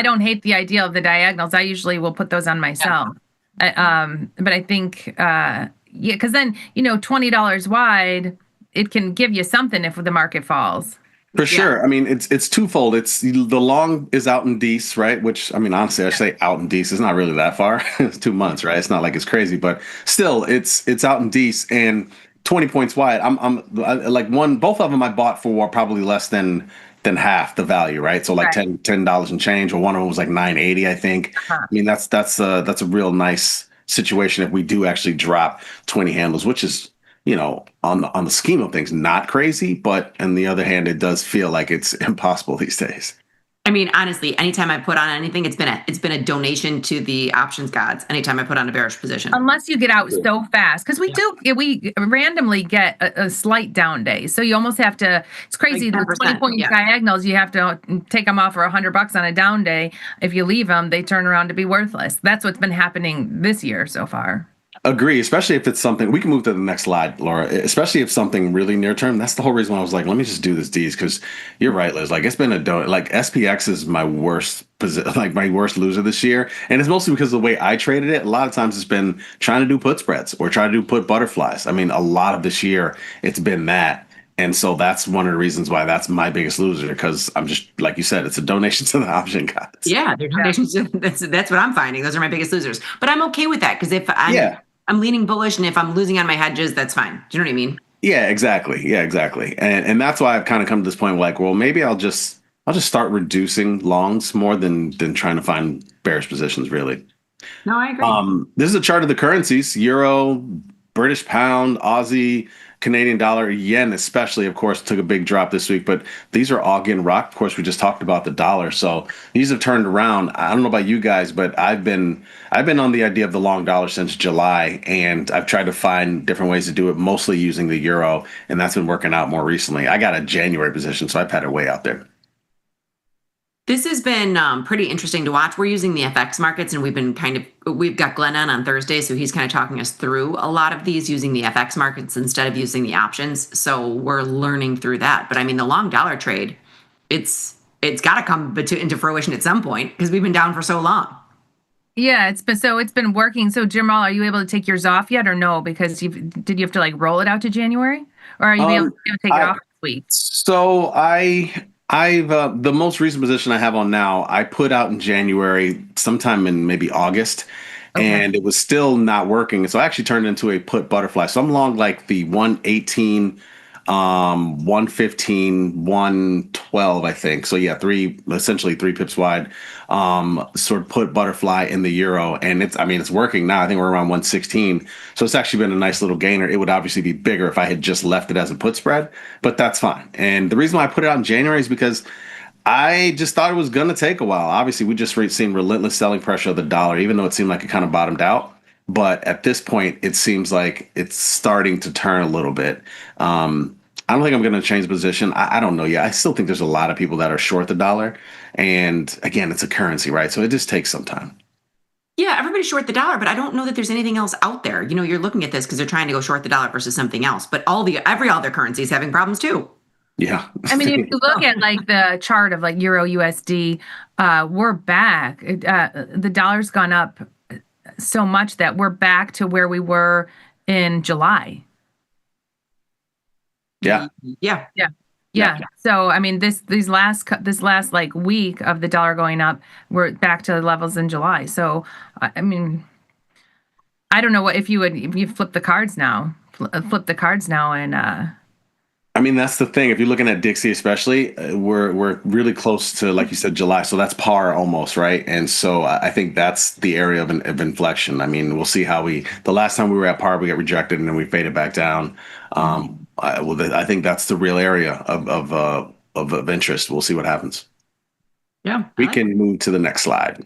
don't hate the idea of the diagonals. I usually will put those on myself. Yeah. But I think, because then, $20 wide, it can give you something if the market falls. For sure. I mean, it's twofold. It's the long is out in Dece, right? Which, I mean, honestly, I say out in Dece. It's not really that far. It's 2 months, right? It's not like it's crazy, but still, it's out in Dece and 20 points wide. I like both of them I bought for probably less than half the value, right? So like $10 and change, or one of them was like $9.80, I think. I mean, that's a real nice situation if we do actually drop 20 handles, which is, on the scheme of things, not crazy, but on the other hand, it does feel like it's impossible these days. I mean, honestly, anytime I put on anything, it's been a donation to the options gods. Anytime I put on a bearish position, unless you get out so fast, because we randomly get a slight down day, so you almost have to. It's crazy. Like the 20-point diagonals, you have to take them off for $100 on a down day. If you leave them, they turn around to be worthless. That's what's been happening this year so far. Agree, especially if it's something we can move to the next slide, Laura. Especially if something really near term. That's the whole reason why I was like, let me just do this D's, because you're right, Liz. Like, it's been like SPX is my worst my worst loser this year, and it's mostly because of the way I traded it. A lot of times it's been trying to do put spreads or trying to do put butterflies. I mean, a lot of this year it's been that. And so that's one of the reasons why that's my biggest loser, because I'm just, like you said, it's a donation to the option gods. Yeah, they're donations. That's what I'm finding. Those are my biggest losers. But I'm okay with that, because if I'm leaning bullish, and if I'm losing on my hedges, that's fine. Do you know what I mean? Yeah, exactly. And that's why I've kind of come to this point where, like, well, maybe I'll just start reducing longs more than trying to find bearish positions, really. No, I agree. This is a chart of the currencies: Euro, British pound, Aussie, Canadian dollar, yen especially, of course, took a big drop this week, but these are all getting rocked. Of course, we just talked about the dollar, so these have turned around. I don't know about you guys, but I've been on the idea of the long dollar since July, and I've tried to find different ways to do it, mostly using the euro, and that's been working out more recently. I got a January position, so I've had it way out there. This has been pretty interesting to watch. We're using the FX markets, and we've got Glenn on Thursday, so he's kind of talking us through a lot of these using the FX markets instead of using the options. So we're learning through that. But I mean, the long dollar trade, it's got to come into fruition at some point because we've been down for so long. Yeah, it's been working. So Jamal, are you able to take yours off yet or no? Because did you have to like roll it out to January, or are you able to take it off this week? So I've the most recent position I have on now, I put out in January, sometime in maybe August, and it was still not working. So I actually turned it into a put butterfly. So I'm long like the 118, 115, 112, I think. So yeah, essentially 3 pips wide, sort of put butterfly in the euro. And it's working now. I think we're around 116. So it's actually been a nice little gainer. It would obviously be bigger if I had just left it as a put spread, but that's fine. And the reason why I put it out in January is because I just thought it was going to take a while. Obviously, we just seen relentless selling pressure of the dollar, even though it seemed like it kind of bottomed out. But at this point, it seems like it's starting to turn a little bit. I don't think I'm going to change position. I don't know yet. I still think there's a lot of people that are short the dollar. And again, it's a currency, right? So it just takes some time. Yeah, everybody's short the dollar, but I don't know that there's anything else out there. You know, you're looking at this because they're trying to go short the dollar versus something else. But every other currency is having problems too. Yeah. I mean, if you look at like the chart of like Euro USD, we're back. The dollar's gone up so much that we're back to where we were in July. Yeah. So I mean, this last like week of the dollar going up, we're back to the levels in July. So I mean, I don't know if you flip the cards now, and I mean, that's the thing. If you're looking at Dixie, especially, we're really close to, like you said, July. So that's par almost, right? And so I think that's the area of inflection. I mean, we'll see how the last time we were at par, we got rejected and then we faded back down. I think that's the real area of interest. We'll see what happens. Yeah. We can move to the next slide.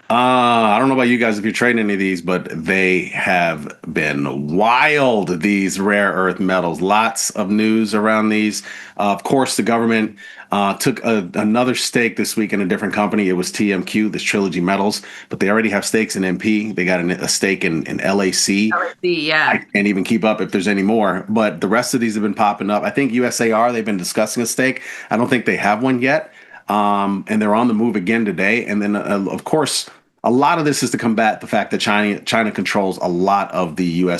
I don't know about you guys if you're trading any of these, but they have been wild, these rare earth metals. Lots of news around these. Of course, the government took another stake this week in a different company. It was TMQ, this Trilogy Metals, but they already have stakes in MP. They got a stake in LAC. Yeah. I can't even keep up if there's any more, but the rest of these have been popping up. I think USAR, they've been discussing a stake. I don't think they have one yet. And they're on the move again today. And then, of course, a lot of this is to combat the fact that China controls a lot of China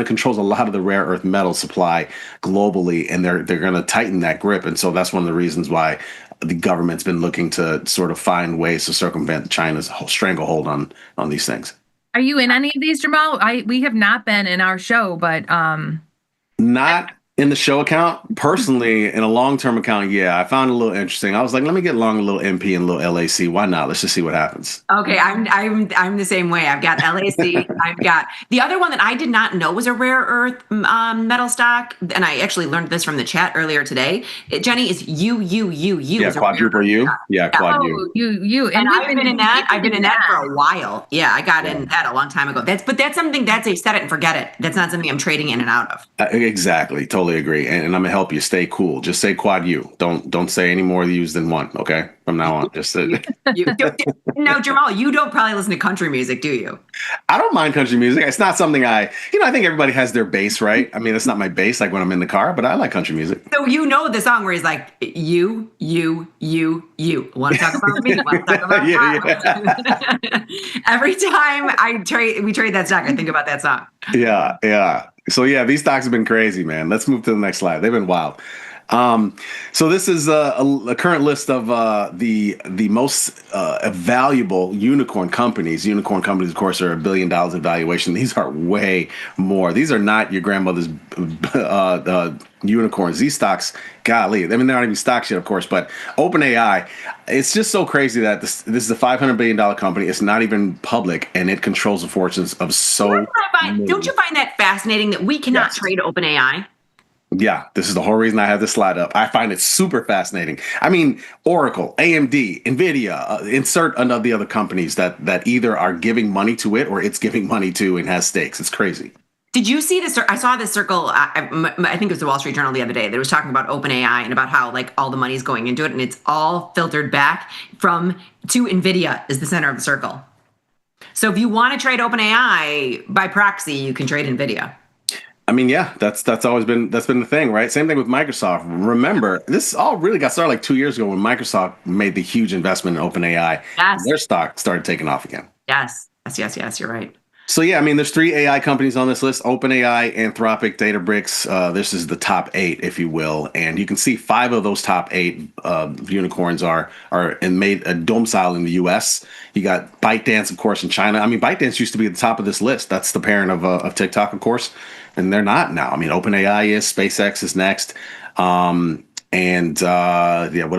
controls a lot of the rare earth metal supply globally, and they're going to tighten that grip. And so that's one of the reasons why the government's been looking to sort of find ways to circumvent China's stranglehold on these things. Are you in any of these, Jamal? We have not been in our show, but not in the show account. Personally, in a long-term account, yeah, I found it a little interesting. I was like, let me get long a little MP and a little LAC. Why not? Let's just see what happens. Okay, I'm the same way. I've got LAC. I've got the other one that I did not know was a rare earth metal stock, and I actually learned this from the chat earlier today. Jenny is U. Yeah, quadruple U. Yeah, quad U. You. And I've been in that. I've been in that for a while. Yeah, I got in that a long time ago. That's something that's a set it and forget it. That's not something I'm trading in and out of. Exactly. Totally agree. And I'm gonna help you stay cool. Just say quad U. Don't say any more U's than one. Okay, from now on. Just now, Jamal, you don't probably listen to country music, do you? I don't mind country music. It's not something I think everybody has their base, right? I mean, it's not my base like when I'm in the car, but I like country music. So you know the song where he's like, you. Want to talk about me? Want to talk about Every time we trade that stock, I think about that song. Yeah. So yeah, these stocks have been crazy, man. Let's move to the next slide. They've been wild. So this is a current list of the most valuable unicorn companies. Unicorn companies, of course, are $1 billion in valuation. These are way more. These are not your grandmother's unicorns. These stocks, golly, I mean, they're not even stocks yet, of course, but OpenAI, it's just so crazy that this is a $500 billion company. It's not even public, and it controls the fortunes of so many. Don't you find that fascinating that we cannot trade OpenAI? Yeah, this is the whole reason I have this slide up. I find it super fascinating. I mean, Oracle, AMD, NVIDIA, insert another the other companies that either are giving money to it or it's giving money to and has stakes. It's crazy. Did you see this? I saw this circle. I think it was the Wall Street Journal the other day that was talking about OpenAI and about how like all the money's going into it, and it's all filtered back to NVIDIA is the center of the circle. So if you want to trade OpenAI by proxy, you can trade NVIDIA. I mean, yeah, that's always been the thing, right? Same thing with Microsoft. Remember, this all really got started like 2 years ago when Microsoft made the huge investment in OpenAI. Yes. Their stock started taking off again. Yes. You're right. So yeah, I mean, there's 3 AI companies on this list: OpenAI, Anthropic, Databricks. This is the top 8, if you will, and you can see 5 of those top 8 unicorns are and made a domicile in the U.S. You got ByteDance, of course, in China. I mean, ByteDance used to be at the top of this list. That's the parent of TikTok, of course, and they're not now. I mean, OpenAI is, SpaceX is next. What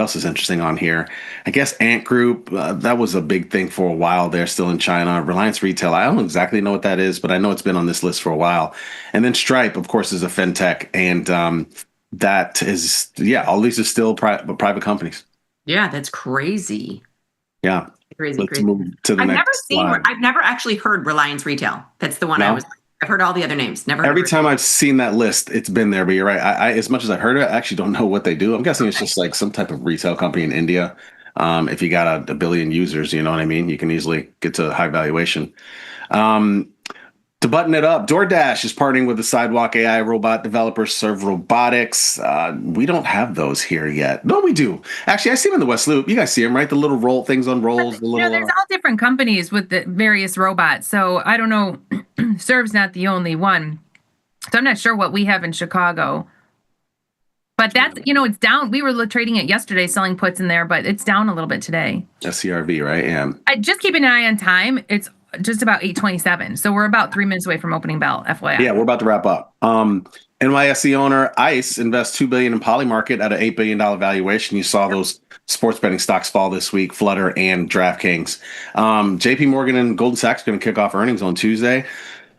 else is interesting on here? I guess Ant Group, that was a big thing for a while. They're still in China. Reliance Retail, I don't exactly know what that is, but I know it's been on this list for a while. And then Stripe, of course, is a fintech. And that is, all these are still private companies. Yeah, that's crazy. Yeah. Crazy. Move to the next slide. I've never actually heard Reliance Retail. That's the one I've heard all the other names. Never. Every time I've seen that list, it's been there. But you're right. I as much as I've heard it, I actually don't know what they do. I'm guessing it's just like some type of retail company in India. If you got a billion users, you know what I mean? You can easily get to a high valuation. To button it up, DoorDash is partnering with the Sidewalk AI robot developers Serve Robotics. We don't have those here yet. No, we do. Actually, I see them in the West Loop. You guys see them, right? The little roll things on rolls. There's all different companies with the various robots. So I don't know. Serve's not the only one. So I'm not sure what we have in Chicago. But that's, it's down. We were trading it yesterday, selling puts in there, but it's down a little bit today. SCRV, right? Yeah. Just keep an eye on time. It's just about 8:27. So we're about 3 minutes away from opening bell, FYI. Yeah, we're about to wrap up. NYSE owner ICE invests $2 billion in Polymarket at an $8 billion valuation. You saw those sports betting stocks fall this week, Flutter and DraftKings. JP Morgan and Goldman Sachs are going to kick off earnings on Tuesday.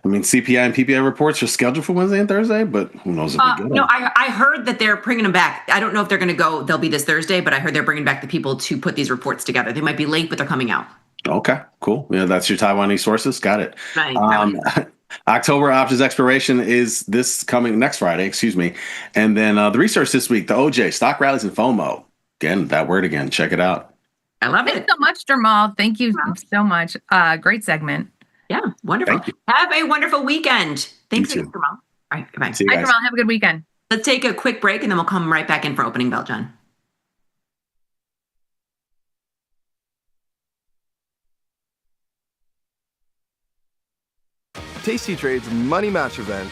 I mean, CPI and PPI reports are scheduled for Wednesday and Thursday, but who knows if we get them. No, I heard that they're bringing them back. I don't know if they're going to go. They'll be this Thursday, but I heard they're bringing back the people to put these reports together. They might be late, but they're coming out. Okay, cool. Yeah, that's your Taiwanese sources. Got it. Right. October options expiration is next Friday, excuse me. And then the research this week, the OJ, stock rallies and FOMO. Again, that word again. Check it out. I love it. Thanks so much, Jamal. Thank you so much. Great segment. Yeah, wonderful. Have a wonderful weekend. Thanks, Jamal. All right, goodbye. Bye, Jamal. Have a good weekend. Let's take a quick break, and then we'll come right back in for opening bell, John. Tasty Trade's Money Match event.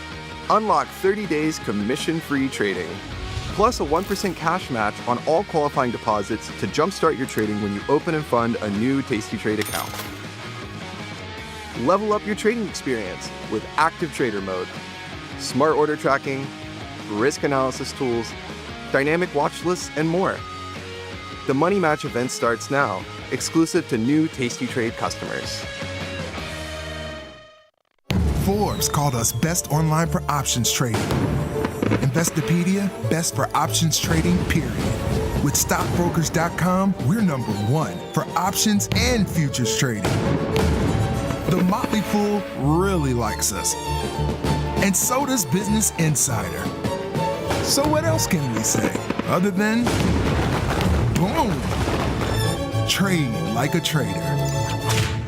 Unlock 30 days commission-free trading, plus a 1% cash match on all qualifying deposits to jumpstart your trading when you open and fund a new Tasty Trade account. Level up your trading experience with Active Trader Mode, smart order tracking, risk analysis tools, dynamic watch lists, and more. The Money Match event starts now, exclusive to new Tasty Trade customers. Forbes called us best online for options trading. Investopedia, best for options trading, period. With stockbrokers.com, we're #1 for options and futures trading. The Motley Fool really likes us. And so does Business Insider. So what else can we say other than boom? Trade like a trader.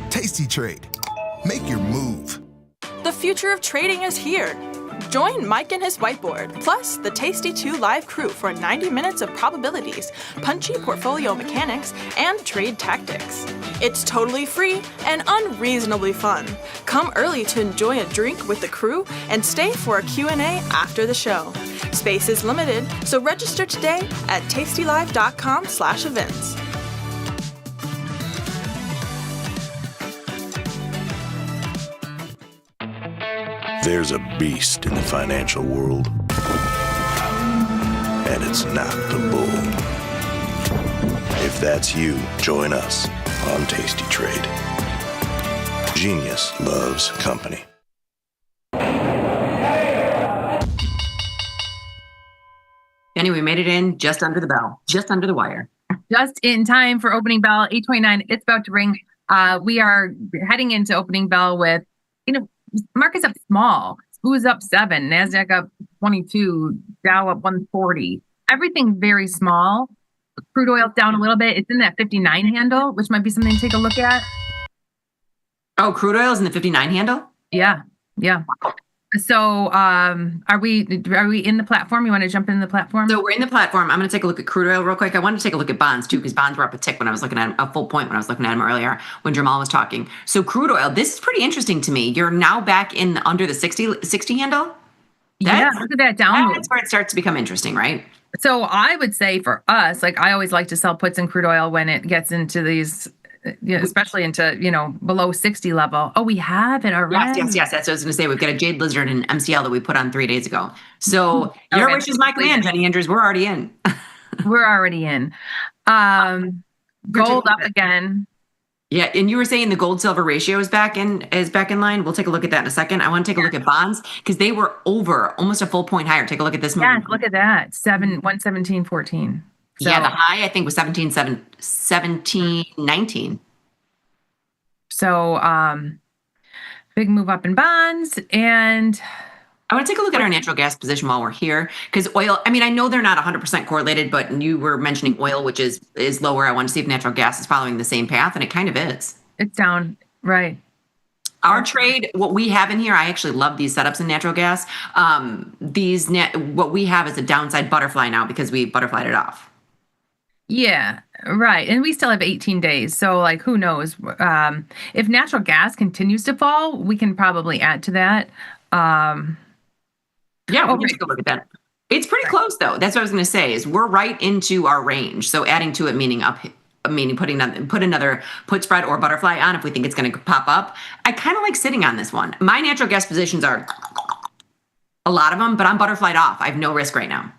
Tasty Trade. Make your move. The future of trading is here. Join Mike and his whiteboard, plus the Tasty 2 live crew for 90 minutes of probabilities, punchy portfolio mechanics, and trade tactics. It's totally free and unreasonably fun. Come early to enjoy a drink with the crew and stay for a Q&A after the show. Space is limited, so register today at tastylive.com/events. There's a beast in the financial world. and it's not the bull. If that's you, join us on Tasty Trade. Genius loves company. Jenny, we made it in just under the bell, just under the wire. Just in time for opening bell, 8:29. It's about to ring. We are heading into opening bell with, markets up small. SPOO's up 7, NASDAQ up 22, Dow up 140. Everything very small. Crude oil's down a little bit. It's in that 59 handle, which might be something to take a look at. Oh, crude oil is in the 59 handle? Yeah. So are we in the platform? You want to jump in the platform? So we're in the platform. I'm going to take a look at crude oil real quick. I wanted to take a look at bonds too, because bonds were up a tick when I was looking at them, a full point when I was looking at them earlier when Jamal was talking. So crude oil, this is pretty interesting to me. You're now back in under the 60 handle? Yeah, look at that down move. That's where it starts to become interesting, right? So I would say for us, like I always like to sell puts in crude oil when it gets into these, especially into, below 60 level. Oh, we have it already. Yes. That's what I was going to say. We've got a Jade Lizard and MCL that we put on 3 days ago. So your wish is my command, Jenny Andrews. We're already in. We're already in. Gold up again. Yeah, and you were saying the gold silver ratio is back in line. We'll take a look at that in a second. I want to take a look at bonds because they were over almost a full point higher. Take a look at this movement. Yeah, look at that. 117.14. So, yeah, the high I think was 17.19. So big move up in bonds. And I want to take a look at our natural gas position while we're here, because oil, I know they're not 100% correlated, but you were mentioning oil, which is lower. I want to see if natural gas is following the same path, and it kind of is. It's down, right. Our trade, what we have in here, I actually love these setups in natural gas. What we have is a downside butterfly now because we butterflied it off. Yeah, right. And we still have 18 days. So who knows? If natural gas continues to fall, we can probably add to that. Yeah, we can take a look at that. It's pretty close though. That's what I was going to say is we're right into our range. So adding to it, meaning put another put spread or butterfly on if we think it's going to pop up. I kind of like sitting on this one. My natural gas positions are a lot of them, but I'm butterflied off. I have no risk right now.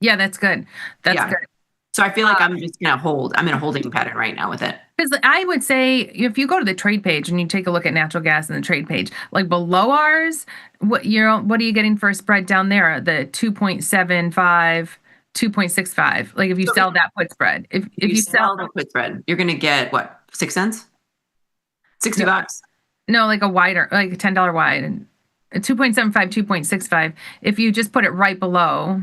Yeah, that's good. That's good. So I feel like I'm just going to hold. I'm in a holding pattern right now with it. Because I would say if you go to the trade page and you take a look at natural gas in the trade page, below ours, what are you getting for a spread down there? The 2.75, 2.65. If you sell that put spread, if you sell the put spread, you're going to get what, 6 cents? $60? No, a wider, a $10 wide, and 2.75, 2.65. If you just put it right below,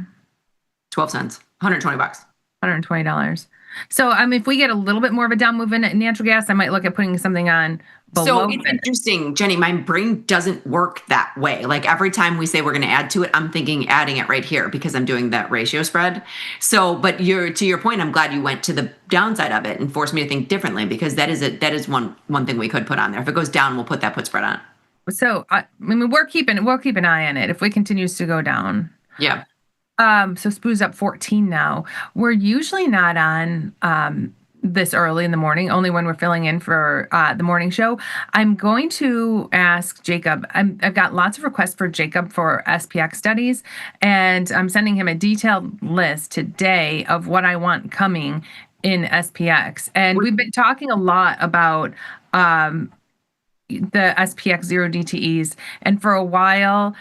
12 cents, $120. $120. So if we get a little bit more of a down move in natural gas, I might look at putting something on below. So it's interesting, Jenny, my brain doesn't work that way. Every time we say we're going to add to it, I'm thinking adding it right here because I'm doing that ratio spread. So, but to your point, I'm glad you went to the downside of it and forced me to think differently because that is one thing we could put on there. If it goes down, we'll put that put spread on. So we'll keep an eye on it if it continues to go down. Yeah. So SPOO's up 14 now. We're usually not on this early in the morning, only when we're filling in for the morning show. I'm going to ask Jacob. I've got lots of requests for Jacob for SPX studies, and I'm sending him a detailed list today of what I want coming in SPX. And we've been talking a lot about the SPX 0 DTEs. And for a while,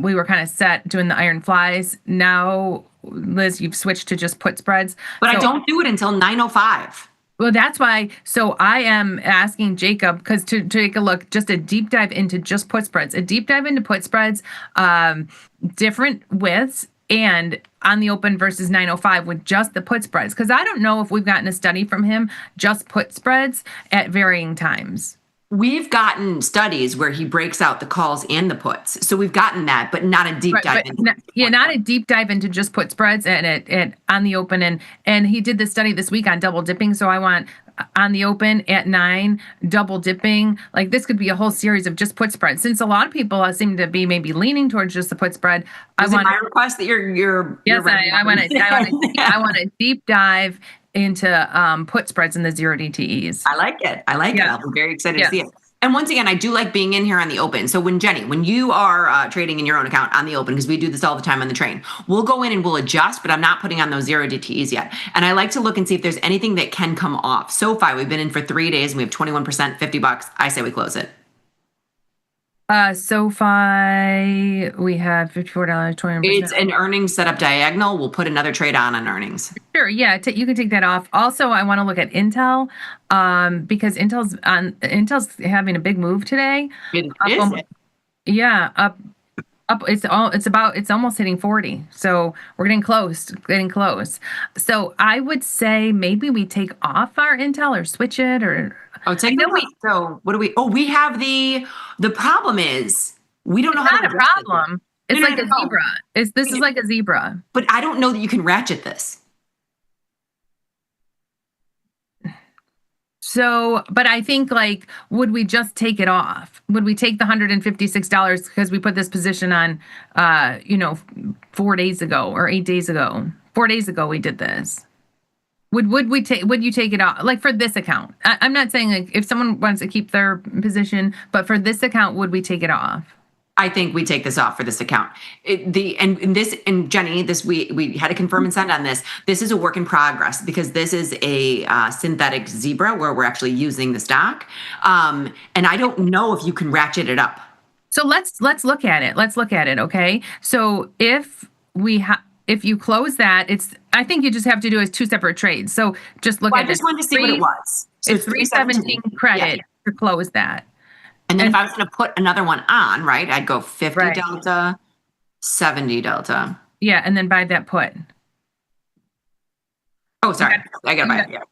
we were kind of set doing the iron flies. Now, Liz, you've switched to just put spreads. But I don't do it until 9:05. Well, that's why. So I am asking Jacob, because to take a look, just a deep dive into just put spreads, different widths, and on the open versus 905 with just the put spreads. Because I don't know if we've gotten a study from him, just put spreads at varying times. We've gotten studies where he breaks out the calls and the puts. So we've gotten that, but not a deep dive. Not a deep dive into just put spreads and on the open. And he did this study this week on double dipping. So I want on the open at 9, double dipping. This could be a whole series of just put spreads. Since a lot of people seem to be maybe leaning towards just the put spread. Was it my request that you're yes, I want to deep dive into put spreads in the 0 DTEs. I like it. I'm very excited to see it. And once again, I do like being in here on the open. So when you are trading in your own account on the open, because we do this all the time on the train, we'll go in and we'll adjust, but I'm not putting on those 0 DTEs yet. And I like to look and see if there's anything that can come off. SoFi, we've been in for 3 days and we have 21%, $50. I say we close it. SoFi, we have $54, 20%. It's an earnings setup diagonal. We'll put another trade on earnings. Sure, yeah, you can take that off. Also, I want to look at Intel, because Intel's having a big move today. Yeah, up. It's almost hitting 40. So we're getting close. So I would say maybe we take off our Intel or switch it or. So what do we? Oh, we have the problem is we don't know how to. It's not a problem. It's like a zebra. This is like a zebra. But I don't know that you can ratchet this. So, but I think would we just take it off? Would we take the $156 because we put this position on, 4 days ago or 8 days ago? 4 days ago we did this. Would you take it off? Like for this account? I'm not saying if someone wants to keep their position, but for this account, would we take it off? I think we take this off for this account. Jenny, we had to confirm and send on this. This is a work in progress because this is a synthetic zebra where we're actually using the stock, and I don't know if you can ratchet it up. So let's look at it. Okay. So if you close that, I think you just have to do is 2 separate trades. So just look at this. I just wanted to see what it was. So it's 317 credit to close that. And then if I was going to put another one on, right, I'd go 50 delta, 70 delta. Yeah, and then buy that put. Oh, sorry. I got to buy it. Yeah.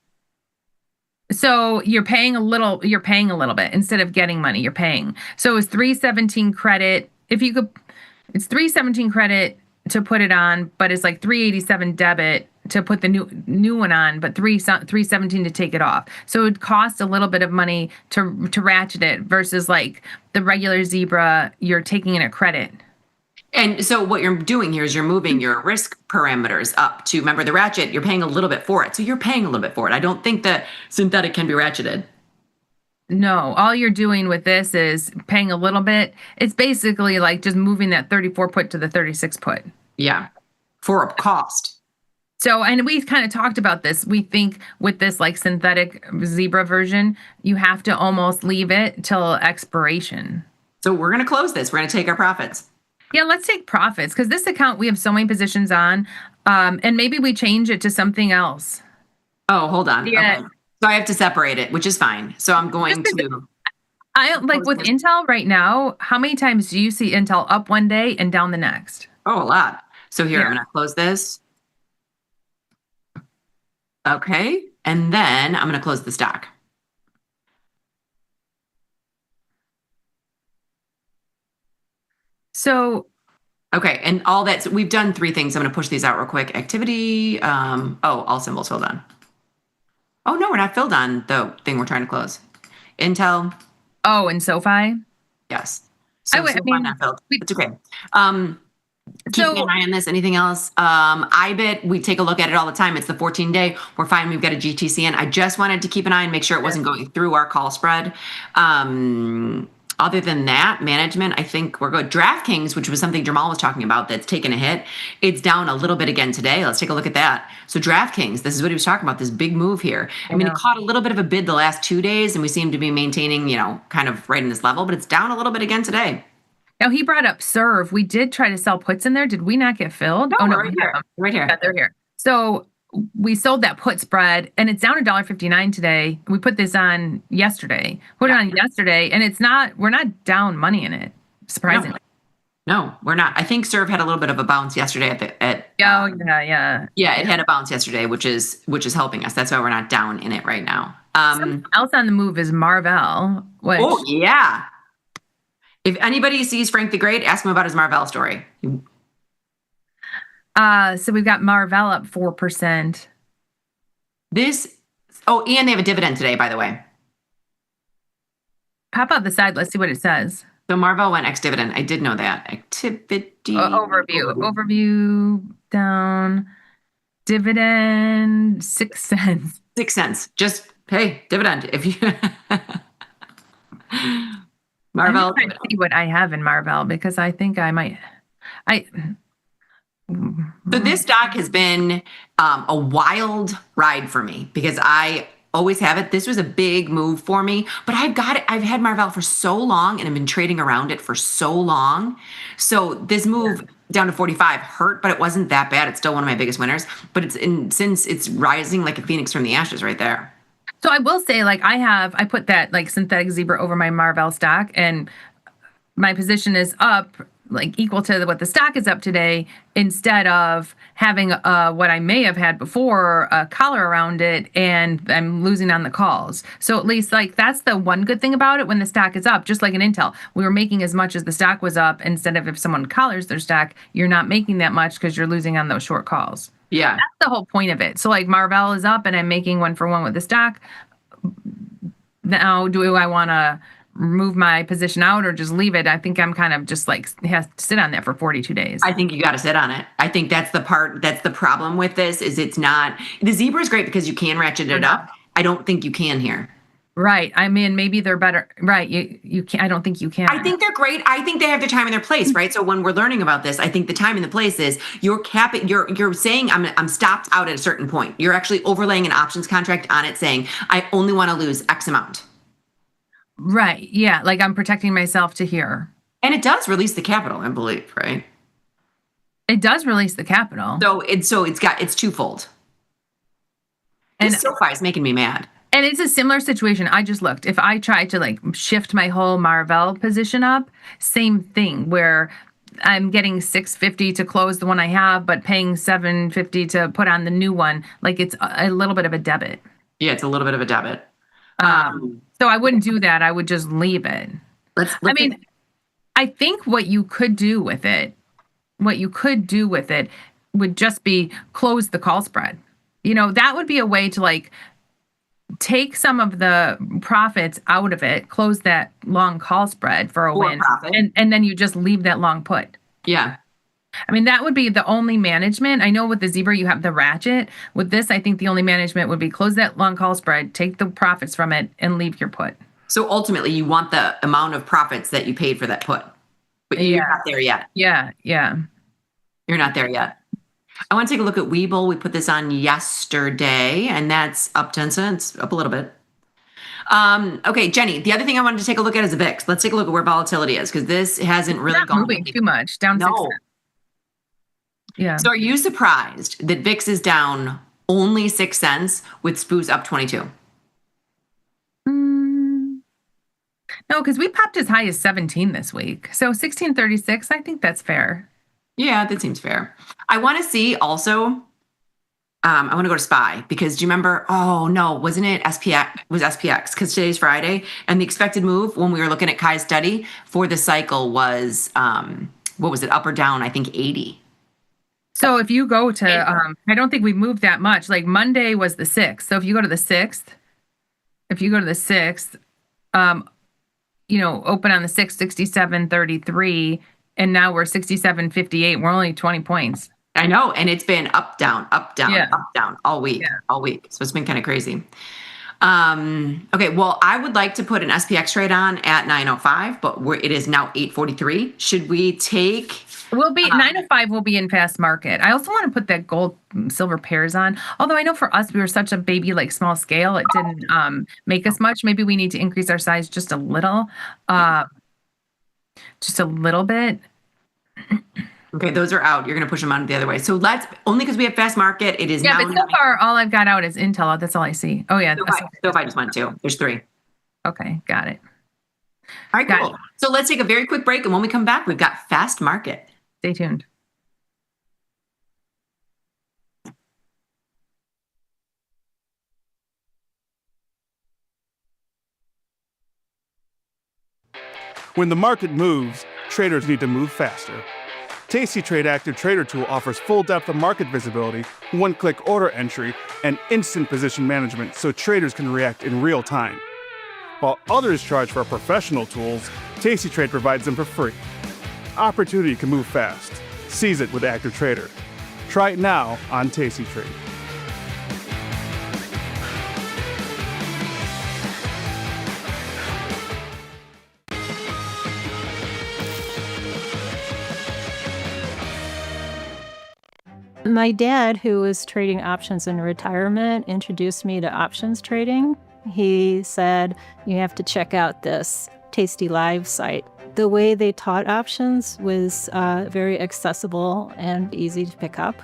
So you're paying a little bit instead of getting money, you're paying. So it's 317 credit. It's 317 credit to put it on, but it's like 387 debit to put the new one on, but 317 to take it off. So it would cost a little bit of money to ratchet it versus like the regular zebra, you're taking in a credit. And so what you're doing here is you're moving your risk parameters up to, remember the ratchet, you're paying a little bit for it. So you're paying a little bit for it. I don't think that synthetic can be ratcheted. No, all you're doing with this is paying a little bit. It's basically like just moving that 34 put to the 36 put. Yeah, for a cost. So, and we've kind of talked about this. We think with this like synthetic zebra version, you have to almost leave it till expiration. So we're going to close this. We're going to take our profits. Yeah, let's take profits because this account we have so many positions on, and maybe we change it to something else. Oh, hold on. Yeah. Okay. So I have to separate it, which is fine. So I'm going to. I like with Intel right now. How many times do you see Intel up one day and down the next? Oh, a lot. So here, I'm going to close this. Okay. And then I'm going to close the stock. So. Okay. And all that. So we've done 3 things. I'm going to push these out real quick. Activity. All symbols filled on. Oh, no, we're not filled on the thing we're trying to close. Intel. Oh, and SoFi? Yes. So SoFi not filled. It's okay. Keeping an eye on this. Anything else? IBIT, we take a look at it all the time. It's the 14-day. We're fine. We've got a GTC in. I just wanted to keep an eye and make sure it wasn't going through our call spread. Other than that, management, I think we're good. DraftKings, which was something Jamal was talking about that's taken a hit, it's down a little bit again today. Let's take a look at that. So DraftKings, this is what he was talking about, this big move here. I mean, it caught a little bit of a bid the last 2 days, and we seem to be maintaining, kind of right in this level, but it's down a little bit again today. Now, he brought up Serve. We did try to sell puts in there. Did we not get filled? No, right here. Right here. Yeah, they're here. So we sold that put spread, and it's down $1.59 today. We put this on yesterday. Put it on yesterday, and we're not down money in it, surprisingly. No, we're not. I think Serve had a little bit of a bounce yesterday Yeah, it had a bounce yesterday, which is helping us. That's why we're not down in it right now. Something else on the move is Marvell. Oh, yeah. If anybody sees Frank the Great, ask him about his Marvell story. So we've got Marvell up 4%. And they have a dividend today, by the way. Pop out the side. Let's see what it says. So Marvell went ex-dividend. I did know that. Activity. Overview down. Dividend, 6 cents. 6 cents. Just, hey, dividend. If you... Marvel. I'm trying to see what I have in Marvel because I think I might. So this stock has been a wild ride for me because I always have it. This was a big move for me, but I've got it. I've had Marvel for so long and I've been trading around it for so long. So this move down to 45 hurt, but it wasn't that bad. It's still one of my biggest winners, but since it's rising like a phoenix from the ashes right there. So I will say, like, I put that like synthetic zebra over my Marvel stock, and my position is up, like equal to what the stock is up today, instead of having what I may have had before, a collar around it, and I'm losing on the calls. So at least like that's the one good thing about it when the stock is up, just like an Intel. We were making as much as the stock was up, instead of if someone collars their stock, you're not making that much because you're losing on those short calls. Yeah. That's the whole point of it. So like Marvel is up and I'm making 1-for-1 with the stock. Now, do I want to move my position out or just leave it? I think I'm kind of just like has to sit on that for 42 days. I think you got to sit on it. I think that's the problem with this is it's not, the zebra is great because you can ratchet it up. I don't think you can here. Right. I mean, maybe they're better. Right. You can. I don't think you can. I think they're great. I think they have their time and their place, right? So when we're learning about this, I think the time and the place is you're saying I'm stopped out at a certain point. You're actually overlaying an options contract on it saying I only want to lose X amount. Right. Yeah. Like I'm protecting myself to here. And it does release the capital, I believe, right? It does release the capital. So it's twofold. And SoFi is making me mad. And it's a similar situation. I just looked. If I tried to like shift my whole Marvel position up, same thing where I'm getting $650 to close the one I have, but paying $750 to put on the new one. Like it's a little bit of a debit. Yeah, it's a little bit of a debit. So I wouldn't do that. I would just leave it. I think what you could do with it would just be close the call spread. You know, that would be a way to like take some of the profits out of it, close that long call spread for a win, and then you just leave that long put. Yeah. I mean, that would be the only management. I know with the zebra, you have the ratchet. With this, I think the only management would be close that long call spread, take the profits from it, and leave your put. So ultimately, you want the amount of profits that you paid for that put. But you're not there yet. Yeah. You're not there yet. I want to take a look at Webull. We put this on yesterday, and that's up 10 cents, up a little bit. Okay, Jenny, the other thing I wanted to take a look at is the VIX. Let's take a look at where volatility is, because this hasn't really gone moving too much, down 6 cents. Yeah. So are you surprised that VIX is down only 6 cents with Spoos up 22? No, because we popped as high as 17 this week. So 1636, I think that's fair. Yeah, that seems fair. I want to see also, I want to go to SPY because do you remember, oh no, wasn't it SPX? It was SPX because today's Friday and the expected move when we were looking at Kai's study for the cycle was, what was it, up or down? I think 80. So if you go to, I don't think we moved that much. Like Monday was the 6th. So if you go to the 6th, open on the 6th, 67.33. And now we're 67.58. We're only 20 points. I know. And it's been up, down all week. So it's been kind of crazy. Okay. Well, I would like to put an SPX trade on at 9:05, but it is now 8:43. Should we take... We'll be 9:05 will be in fast market. I also want to put that gold silver pairs on. Although I know for us, we were such a baby, like small scale. It didn't make us much. Maybe we need to increase our size just a little. Just a little bit. Okay, those are out. You're going to push them on the other way. So let's, only because we have fast market, it is now. Yeah, but so far, all I've got out is Intel. That's all I see. Oh, yeah. SoFi just went 2. There's 3. Okay, got it. All right, cool. So let's take a very quick break. And when we come back, we've got fast market. Stay tuned. When the market moves, traders need to move faster. tastytrade Active Trader Tool offers full depth of market visibility, one-click order entry, and instant position management so traders can react in real time. While others charge for professional tools, tastytrade provides them for free. Opportunity can move fast. Seize it with Active Trader. Try it now on tastytrade. My dad, who was trading options in retirement, introduced me to options trading. He said, you have to check out this tastylive site. The way they taught options was very accessible and easy to pick up.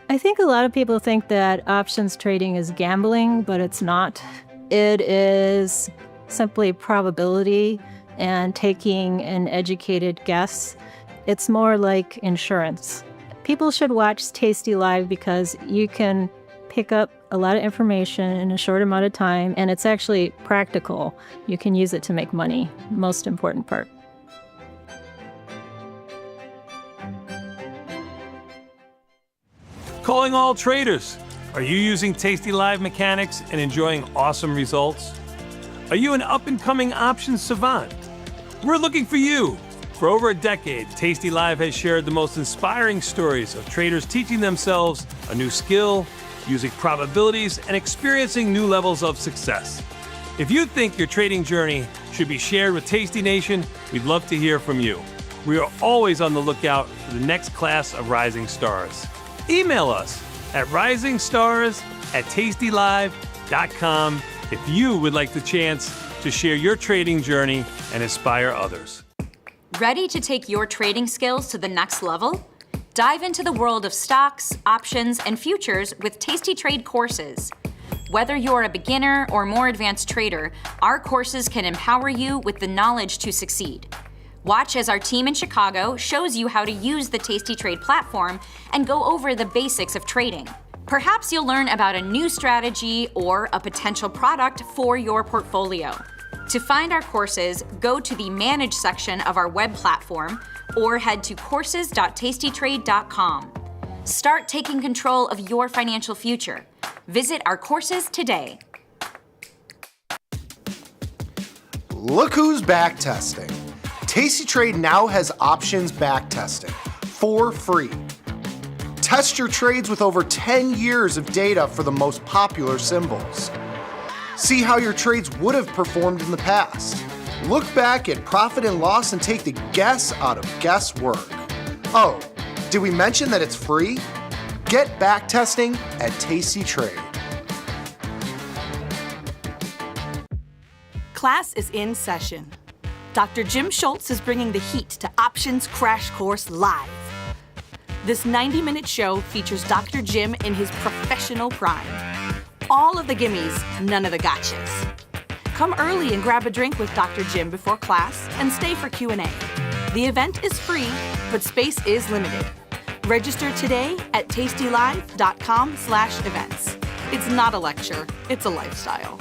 I think a lot of people think that options trading is gambling, but it's not. It is simply probability and taking an educated guess. It's more like insurance. People should watch Tasty Live because you can pick up a lot of information in a short amount of time, and it's actually practical. You can use it to make money, most important part. Calling all traders. Are you using Tasty Live mechanics and enjoying awesome results? Are you an up-and-coming options savant? We're looking for you. For over a decade, Tasty Live has shared the most inspiring stories of traders teaching themselves a new skill, using probabilities, and experiencing new levels of success. If you think your trading journey should be shared with Tasty Nation, we'd love to hear from you. We are always on the lookout for the next class of rising stars. Email us at risingstars@tastylive.com if you would like the chance to share your trading journey and inspire others. Ready to take your trading skills to the next level? Dive into the world of stocks, options, and futures with Tasty Trade courses. Whether you're a beginner or more advanced trader, our courses can empower you with the knowledge to succeed. Watch as our team in Chicago shows you how to use the Tasty Trade platform and go over the basics of trading. Perhaps you'll learn about a new strategy or a potential product for your portfolio. To find our courses, go to the Manage section of our web platform or head to courses.tastytrade.com. Start taking control of your financial future. Visit our courses today. Look who's back testing. Tasty Trade now has options back testing for free. Test your trades with over 10 years of data for the most popular symbols. See how your trades would have performed in the past. Look back at profit and loss and take the guess out of guesswork. Oh, did we mention that it's free? Get back testing at Tasty Trade. Class is in session. Dr. Jim Schultz is bringing the heat to Options Crash Course Live. This 90-minute show features Dr. Jim in his professional prime. All of the gimmies, none of the gotchas. Come early and grab a drink with Dr. Jim before class and stay for Q&A. The event is free, but space is limited. Register today at tastylive.com/events. It's not a lecture, it's a lifestyle.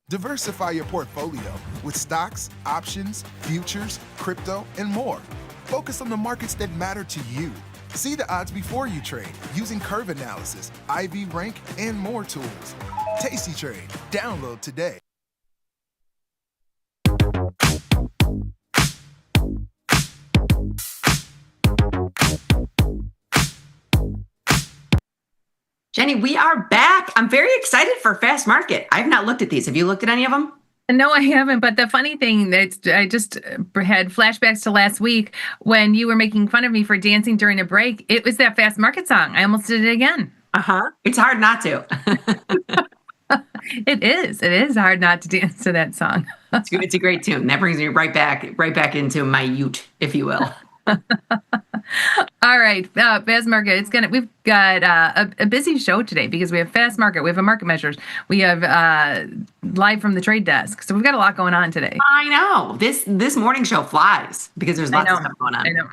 Diversify your portfolio with stocks, options, futures, crypto, and more. Focus on the markets that matter to you. See the odds before you trade using curve analysis, IV rank, and more tools. Tasty Trade. Download today. Jenny, we are back. I'm very excited for Fast Market. I've not looked at these. Have you looked at any of them? No, I haven't. But the funny thing that I just had flashbacks to last week when you were making fun of me for dancing during a break. It was that Fast Market song. I almost did it again. It's hard not to. It is. It is hard not to dance to that song. It's a great tune. That brings me right back into my ute, if you will. All right, Fast Market. We've got a busy show today because we have Fast Market, we have a market measures, we have live from the trade desk. So we've got a lot going on today. I know this morning show flies because there's lots of stuff going on. I know.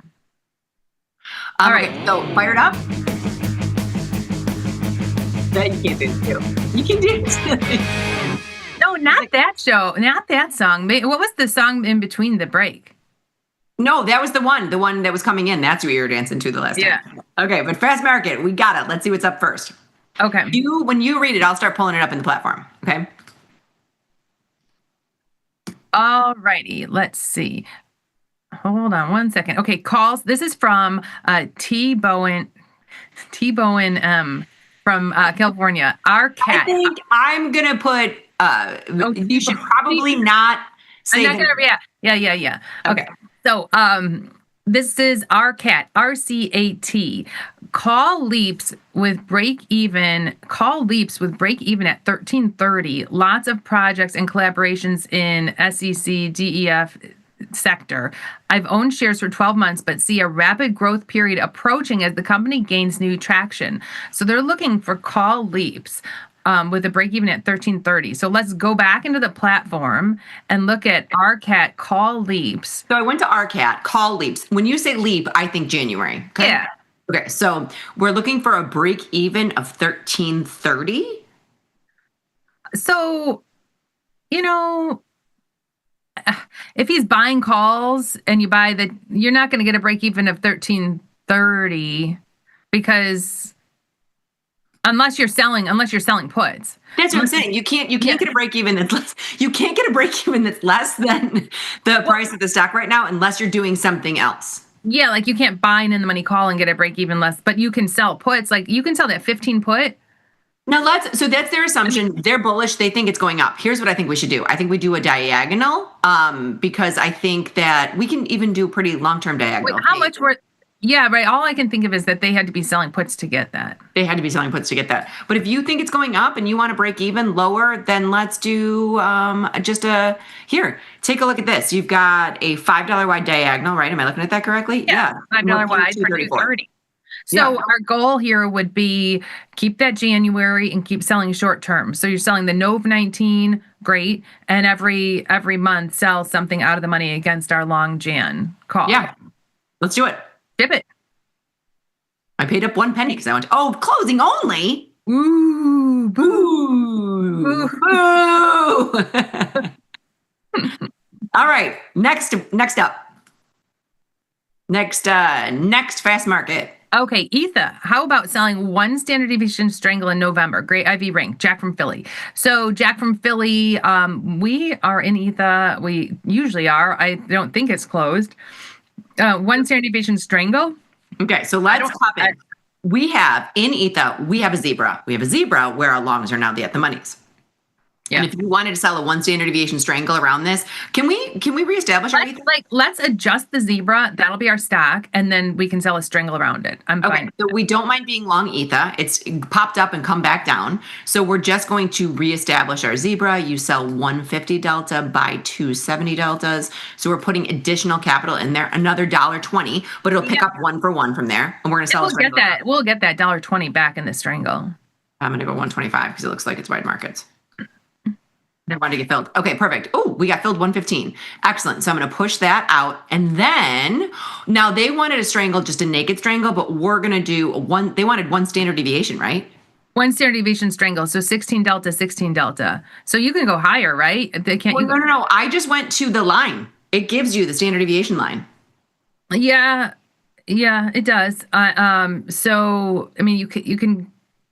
All right, so fired up. No, you can't dance too. You can dance. No, not that show, not that song. What was the song in between the break? No, that was the one that was coming in. That's what you were dancing to the last time. Okay, but Fast Market, we got it. Let's see what's up first. Okay. When you read it, I'll start pulling it up in the platform. Okay. All righty. Let's see. Hold on one second. Okay, calls. This is from T. Bowen from California. Our cat. I think I'm gonna put. You should probably not say. I'm not gonna. Yeah. Okay. So, This is RCAT, RCAT. Call leaps with break even at 1330. Lots of projects and collaborations in SEC, DEF sector. I've owned shares for 12 months, but see a rapid growth period approaching as the company gains new traction. So they're looking for call leaps. With a break even at 1330. So let's go back into the platform and look at RCAT call leaps. So I went to RCAT call leaps. When you say leap, I think January. Okay? Yeah. Okay. So we're looking for a break even of 1330. So, if he's buying calls and you're not going to get a break even of 1330 because unless you're selling puts. That's what I'm saying. You can't get a break even that's less. You can't get a break even that's less than the price of the stock right now unless you're doing something else. Yeah, like you can't buy an in the money call and get a break even less, but you can sell puts. Like you can sell that 15 put. Now so that's their assumption. They're bullish. They think it's going up. Here's what I think we should do. I think we do a diagonal because I think that we can even do a pretty long-term diagonal. Wait, how much were? Yeah, right. All I can think of is that they had to be selling puts to get that. They had to be selling puts to get that. But if you think it's going up and you want to break even lower, then let's do here, take a look at this. You've got a $5 wide diagonal, right? Am I looking at that correctly? Yeah. $5 wide for 230. So our goal here would be keep that January and keep selling short term. So you're selling the Nov 19, great. And every month sell something out of the money against our long Jan call. Yeah. Let's do it. Dip it. I paid up 1 penny because I went, closing only. Ooh, boo. Boo. Boo. All right. Next up. Next fast market. Okay, ETHA. How about selling one standard deviation strangle in November? Great IV rank. Jack from Philly. So Jack from Philly, we are in ETHA. We usually are. I don't think it's closed. One standard deviation strangle. Okay, so let's pop in. We have in ETHA, we have a zebra. We have a zebra where our longs are now at the monies. Yeah. And if you wanted to sell a one standard deviation strangle around this, can we reestablish our ETHA? Let's adjust the zebra. That'll be our stock, and then we can sell a strangle around it. I'm fine. Okay, so we don't mind being long ETHA. It's popped up and come back down. So we're just going to reestablish our zebra. You sell 150 delta, buy 270 deltas. So we're putting additional capital in there, another $1.20, but it'll pick up 1 for 1 from there, and we're going to sell a strangle. We'll get that $1.20 back in the strangle. I'm going to go 125 because it looks like it's wide markets. I wanted to get filled. Okay, perfect. Oh, we got filled 115. Excellent. So I'm going to push that out. And then, now they wanted a strangle, just a naked strangle, but we're going to do one. They wanted one standard deviation, right? One standard deviation strangle. So 16 delta, 16 delta. So you can go higher, right? They can't. Well, no. I just went to the line. It gives you the standard deviation line. Yeah, it does. So, I mean, you can.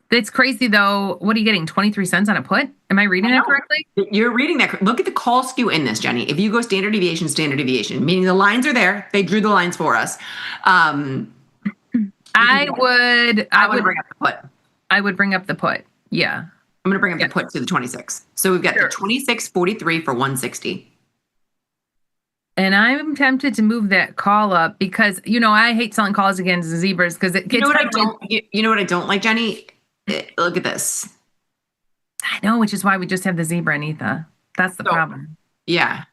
It's crazy though. What are you getting? 23 cents on a put? Am I reading that correctly? You're reading that. Look at the call skew in this, Jenny. If you go standard deviation, meaning the lines are there. They drew the lines for us. I would bring up the put. I would bring up the put. Yeah. I'm going to bring up the put to the 26. So we've got the 26.43 for 160. And I'm tempted to move that call up because, I hate selling calls against zebras because it gets. You know what I don't like, Jenny? Look at this. I know, which is why we just have the zebra and ETHA. That's the problem. Yeah.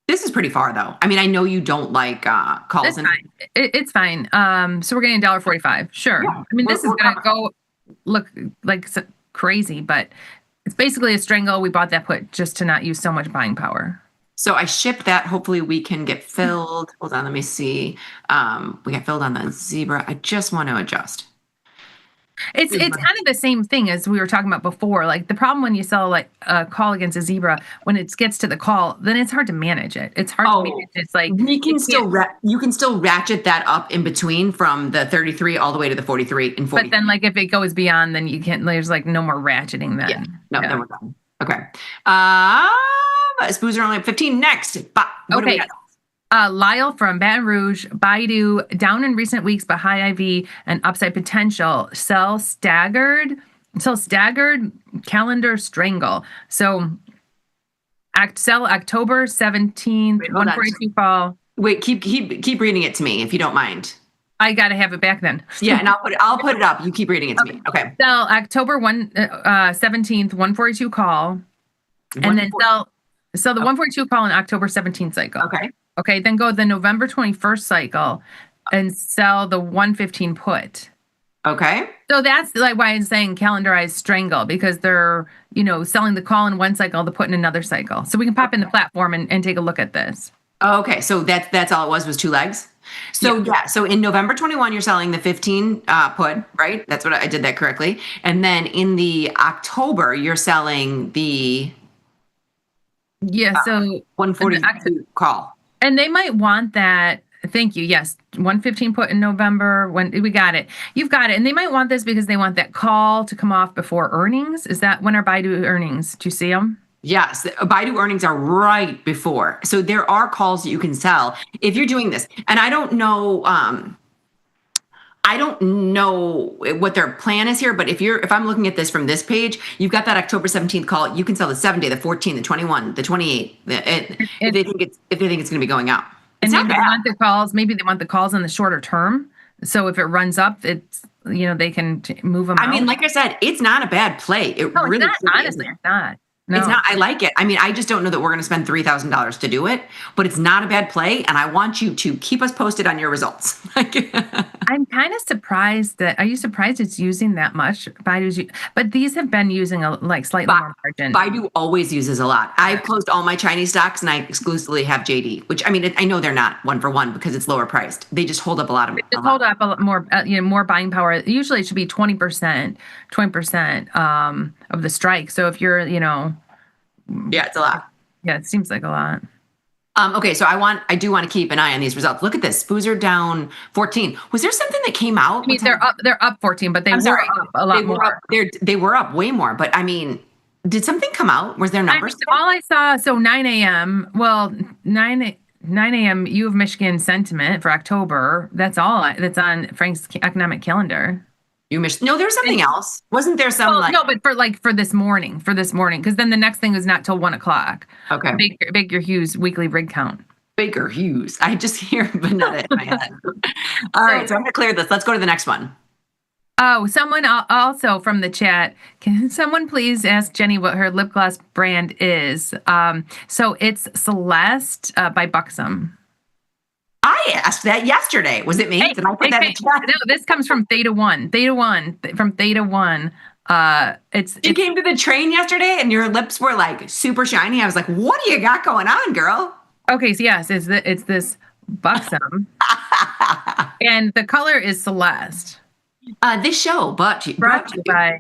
This is pretty far, though. I mean, I know you don't like calls. It's fine. It's fine. So we're getting $1.45. Sure. Yeah. I mean, this is going to go look like crazy, but it's basically a strangle. We bought that put just to not use so much buying power. So I shipped that. Hopefully we can get filled. Hold on, let me see. We got filled on the zebra. I just want to adjust. It's kind of the same thing as we were talking about before. Like the problem when you sell like a call against a zebra, when it gets to the call, then it's hard to manage it. It's hard to manage. It's like you can still ratchet that up in between from the 33 all the way to the 43 and 40. But then like if it goes beyond, then you can't. There's like no more ratcheting then. Yeah. Then we're done. Okay. Spoos are only at 15. Next. What do we got? Lyle from Baton Rouge, Baidu, down in recent weeks, but high IV and upside potential. Sell staggered calendar strangle. So sell October 17th, 142 fall. Wait, keep reading it to me if you don't mind. I got to have it back then. Yeah, and I'll put it up. You keep reading it to me. Okay. Sell October 17th, 142 call. And then sell the 142 call in October 17th cycle. Okay. Okay. Then go the November 21st cycle and sell the 115 put. Okay. So that's like why I'm saying calendarized strangle, because they're, selling the call in one cycle, the put in another cycle. So we can pop in the platform and take a look at this. Okay. So that's all it was 2 legs. So so in November 21, you're selling the 15 put, right? That's what I did that correctly. And then in the October, you're selling the so 142 call. And they might want that. Thank you. Yes. 115 put in November. When we got it. You've got it. And they might want this because they want that call to come off before earnings. Is that when are Baidu earnings? Do you see them? Yes, Baidu earnings are right before. So there are calls that you can sell if you're doing this. And I don't know what their plan is here, but if I'm looking at this from this page, you've got that October 17th call. You can sell the 7-day, the 14, the 21, the 28, if they think it's going to be going up. And maybe they want the calls. Maybe they want the calls in the shorter term. So if it runs up, it's they can move them. I mean, like I said, it's not a bad play. It's not. Honestly, it's not. No. It's not. I like it. I mean, I just don't know that we're going to spend $3,000 to do it, but it's not a bad play, and I want you to keep us posted on your results. I'm kind of surprised that. Are you surprised it's using that much? But these have been using slightly more margin. Baidu always uses a lot. I've closed all my Chinese stocks, and I exclusively have JD. Which I mean, I know they're not 1-for-1 because it's lower priced. They just hold up a lot of. Hold up a lot more. More buying power. Usually, it should be 20%, 20% of the strike. So if you're, yeah, it's a lot. Yeah, it seems like a lot. Okay, so I do want to keep an eye on these results. Look at this. SPOOs are down 14. Was there something that came out? I mean, they're up 14, but they were up a lot more. They were up way more, but I mean, did something come out? Was there numbers? All I saw, so 9 a.m. Well, 9 a.m. U of Michigan sentiment for October. That's all that's on Frank's economic calendar. No, there's something else. Wasn't there some but for this morning, because then the next thing is not till 1:00. Okay. Baker Hughes weekly rig count. Baker Hughes. I just hear Vanetta in my head. All right, so I'm gonna clear this. Let's go to the next one. Oh, someone also from the chat. Can someone please ask Jenny what her lip gloss brand is? So it's Celeste by Buxom. I asked that yesterday. Was it me? Did I put that in chat? No, this comes from Theta One. From Theta One. You came to the train yesterday and your lips were like super shiny. I was like, what do you got going on, girl? Okay, so yes, it's this Buxom. And the color is Celeste. This show brought to you by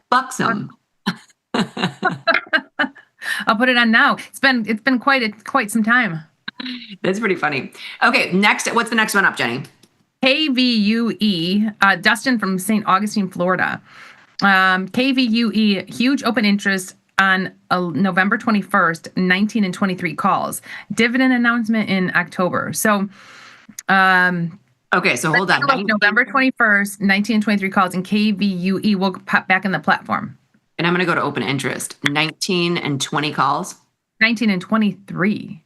Buxom. I'll put it on now. It's been quite some time. That's pretty funny. Okay, next, what's the next one up, Jenny? KVUE, Dustin from St. Augustine, Florida. KVUE, huge open interest on November 21st, 19 and 23 calls. Dividend announcement in October. So, okay, so hold on. November 21st, 19 and 23 calls, and KVUE will pop back in the platform. And I'm going to go to open interest. 19 and 20 calls. 19 and 23.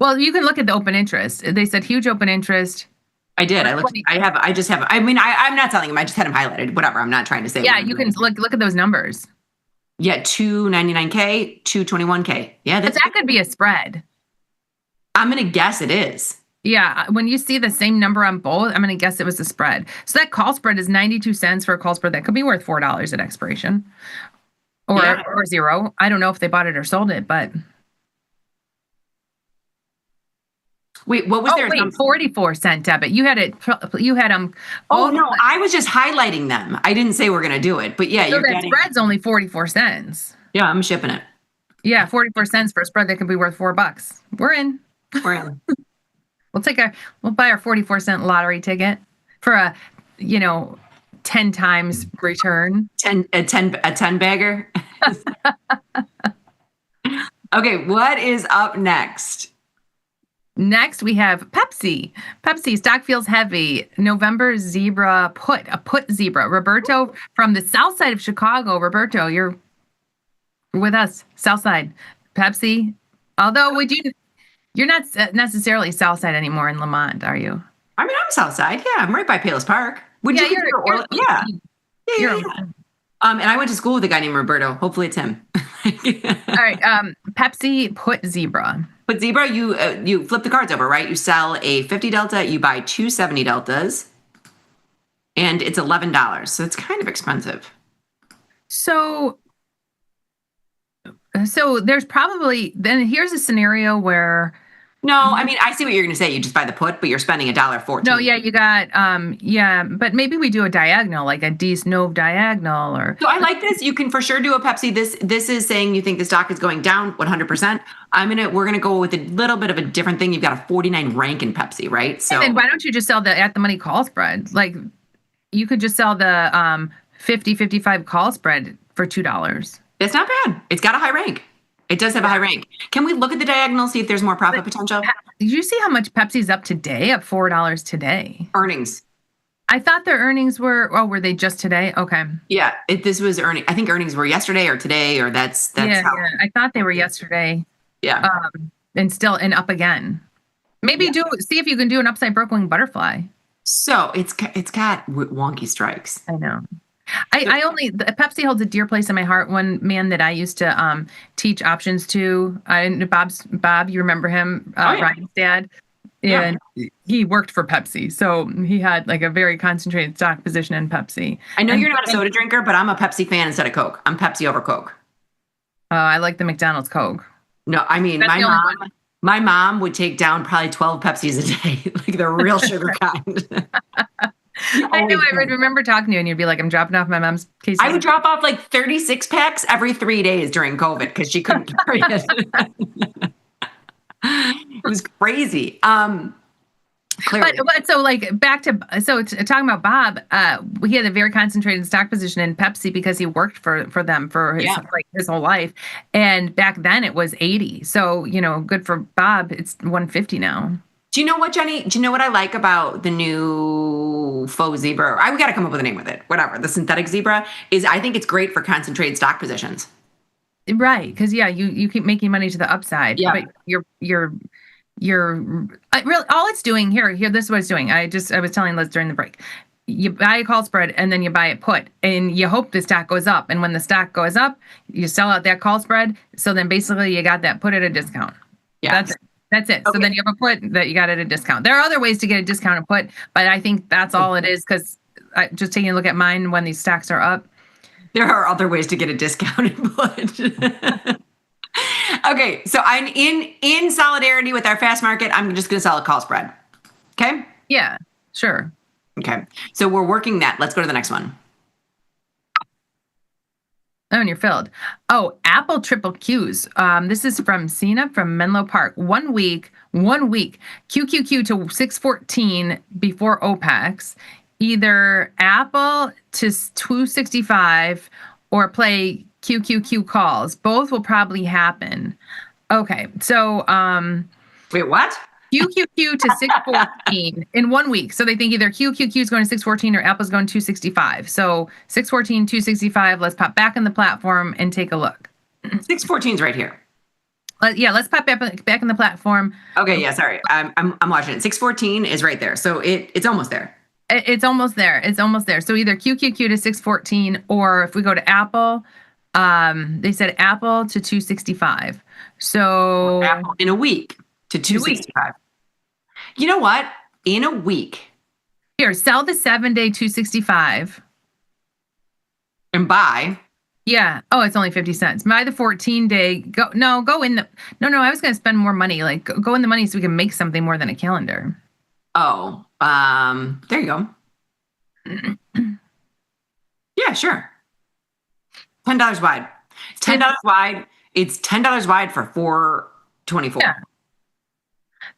Well, you can look at the open interest. They said huge open interest. I did. I looked. I'm not telling him. I just had him highlighted. Whatever. I'm not trying to say. Yeah, you can look at those numbers. Yeah, 299K, 221K. Yeah, that could be a spread. I'm gonna guess it is. Yeah, when you see the same number on both, I'm gonna guess it was a spread. So that call spread is 92 cents for a call spread that could be worth $4 at expiration, or zero. I don't know if they bought it or sold it, but. Wait, what was there? 44-cent debit. You had it. You had them. Oh no, I was just highlighting them. I didn't say we're gonna do it, but yeah, so that spread's only 44 cents. Yeah, I'm shipping it. Yeah, 44 cents for a spread that could be worth $4. We're in. We'll buy our 44-cent lottery ticket for a 10 times return. A 10 bagger. Okay, what is up next? Next, we have Pepsi. Pepsi stock feels heavy. November zebra put, a put zebra. Roberto from the south side of Chicago. Roberto, you're with us, south side. Pepsi. Although You're not necessarily south side anymore in Lamont, are you? I mean, I'm south side. Yeah, I'm right by Palos Park. Would Yeah, you consider Orla- Yeah. You're And I went to school with a guy named Roberto. Hopefully it's him. All right. Pepsi put zebra. But zebra, you flip the cards over, right? You sell a 50 delta, you buy two 70 deltas, and it's $11. So it's kind of expensive. So there's probably, then here's a scenario where. No, I mean, I see what you're going to say. You just buy the put, but you're spending $1.14. No, yeah, you got, but maybe we do a diagonal, like a D-Snove diagonal or. So I like this. You can for sure do a Pepsi. This is saying you think the stock is going down 100%. We're going to go with a little bit of a different thing. You've got a 49 rank in Pepsi, right? So and then why don't you just sell the at the money call spread? Like you could just sell the 50-55 call spread for $2. It's not bad. It's got a high rank. It does have a high rank. Can we look at the diagonal, see if there's more profit potential? Did you see how much Pepsi's up today? Up $4 today. Earnings. I thought their earnings were they just today? Okay. Yeah, this was earning. I think earnings were yesterday or today, or that's how. Yeah. I thought they were yesterday. Yeah. And up again. Maybe see if you can do an upside Brooklyn butterfly. So it's got wonky strikes. I know. Pepsi holds a dear place in my heart. One man that I used to teach options to, Bob, you remember him, Ryan's dad, and he worked for Pepsi, so he had like a very concentrated stock position in Pepsi. I know you're not a soda drinker, but I'm a Pepsi fan instead of Coke. I'm Pepsi over Coke. I like the McDonald's Coke. No, I mean my mom would take down probably 12 Pepsis a day, like the real sugar kind. I know. I remember talking to you, and you'd be like, "I'm dropping off my mom's case." I would drop off like 36 packs every 3 days during COVID because she couldn't carry it. It was crazy. But so like back to talking about Bob, he had a very concentrated stock position in Pepsi because he worked for them for his whole life, and back then it was 80. So good for Bob. It's 150 now. Do you know what, Jenny? Do you know what I like about the new faux zebra? We got to come up with a name with it. Whatever. The synthetic zebra is, I think it's great for concentrated stock positions. Right. Because, you keep making money to the upside. Yeah. But you're really, all it's doing here, this is what it's doing. I was telling Liz during the break. You buy a call spread and then you buy a put and you hope the stock goes up. And when the stock goes up, you sell out that call spread. So then basically you got that put at a discount. Yeah. That's it. Okay. So then you have a put that you got at a discount. There are other ways to get a discounted put, but I think that's all it is because just taking a look at mine when these stocks are up. There are other ways to get a discounted put. Okay, so I'm in solidarity with our fast market. I'm just going to sell a call spread. Okay? Yeah, sure. Okay, so we're working that. Let's go to the next one. Oh, and you're filled. Oh, Apple triple Qs. This is from Cena from Menlo Park. 1 week, QQQ to 614 before OPEX. Either Apple to 265 or play QQQ calls. Both will probably happen. Okay, so wait, what? QQQ to 614 in 1 week. So they think either QQQ is going to 614 or Apple's going 265. So 614, 265. Let's pop back in the platform and take a look. 614 is right here. Let's pop back in the platform. Okay, yeah, sorry. I'm watching it. 614 is right there. So it's almost there. It's almost there. It's almost there. So either QQQ to 614 or if we go to Apple, they said Apple to 265. So Apple in a week to 265. You know what? In a week. Here, sell the 7-day 265. And buy. Yeah. Oh, it's only 50 cents. Buy the 14-day. Go in the. No, I was going to spend more money. Like go in the money so we can make something more than a calendar. Oh, there you go. Yeah, sure. $10 wide. $10 wide. It's $10 wide for $4.24. Yeah.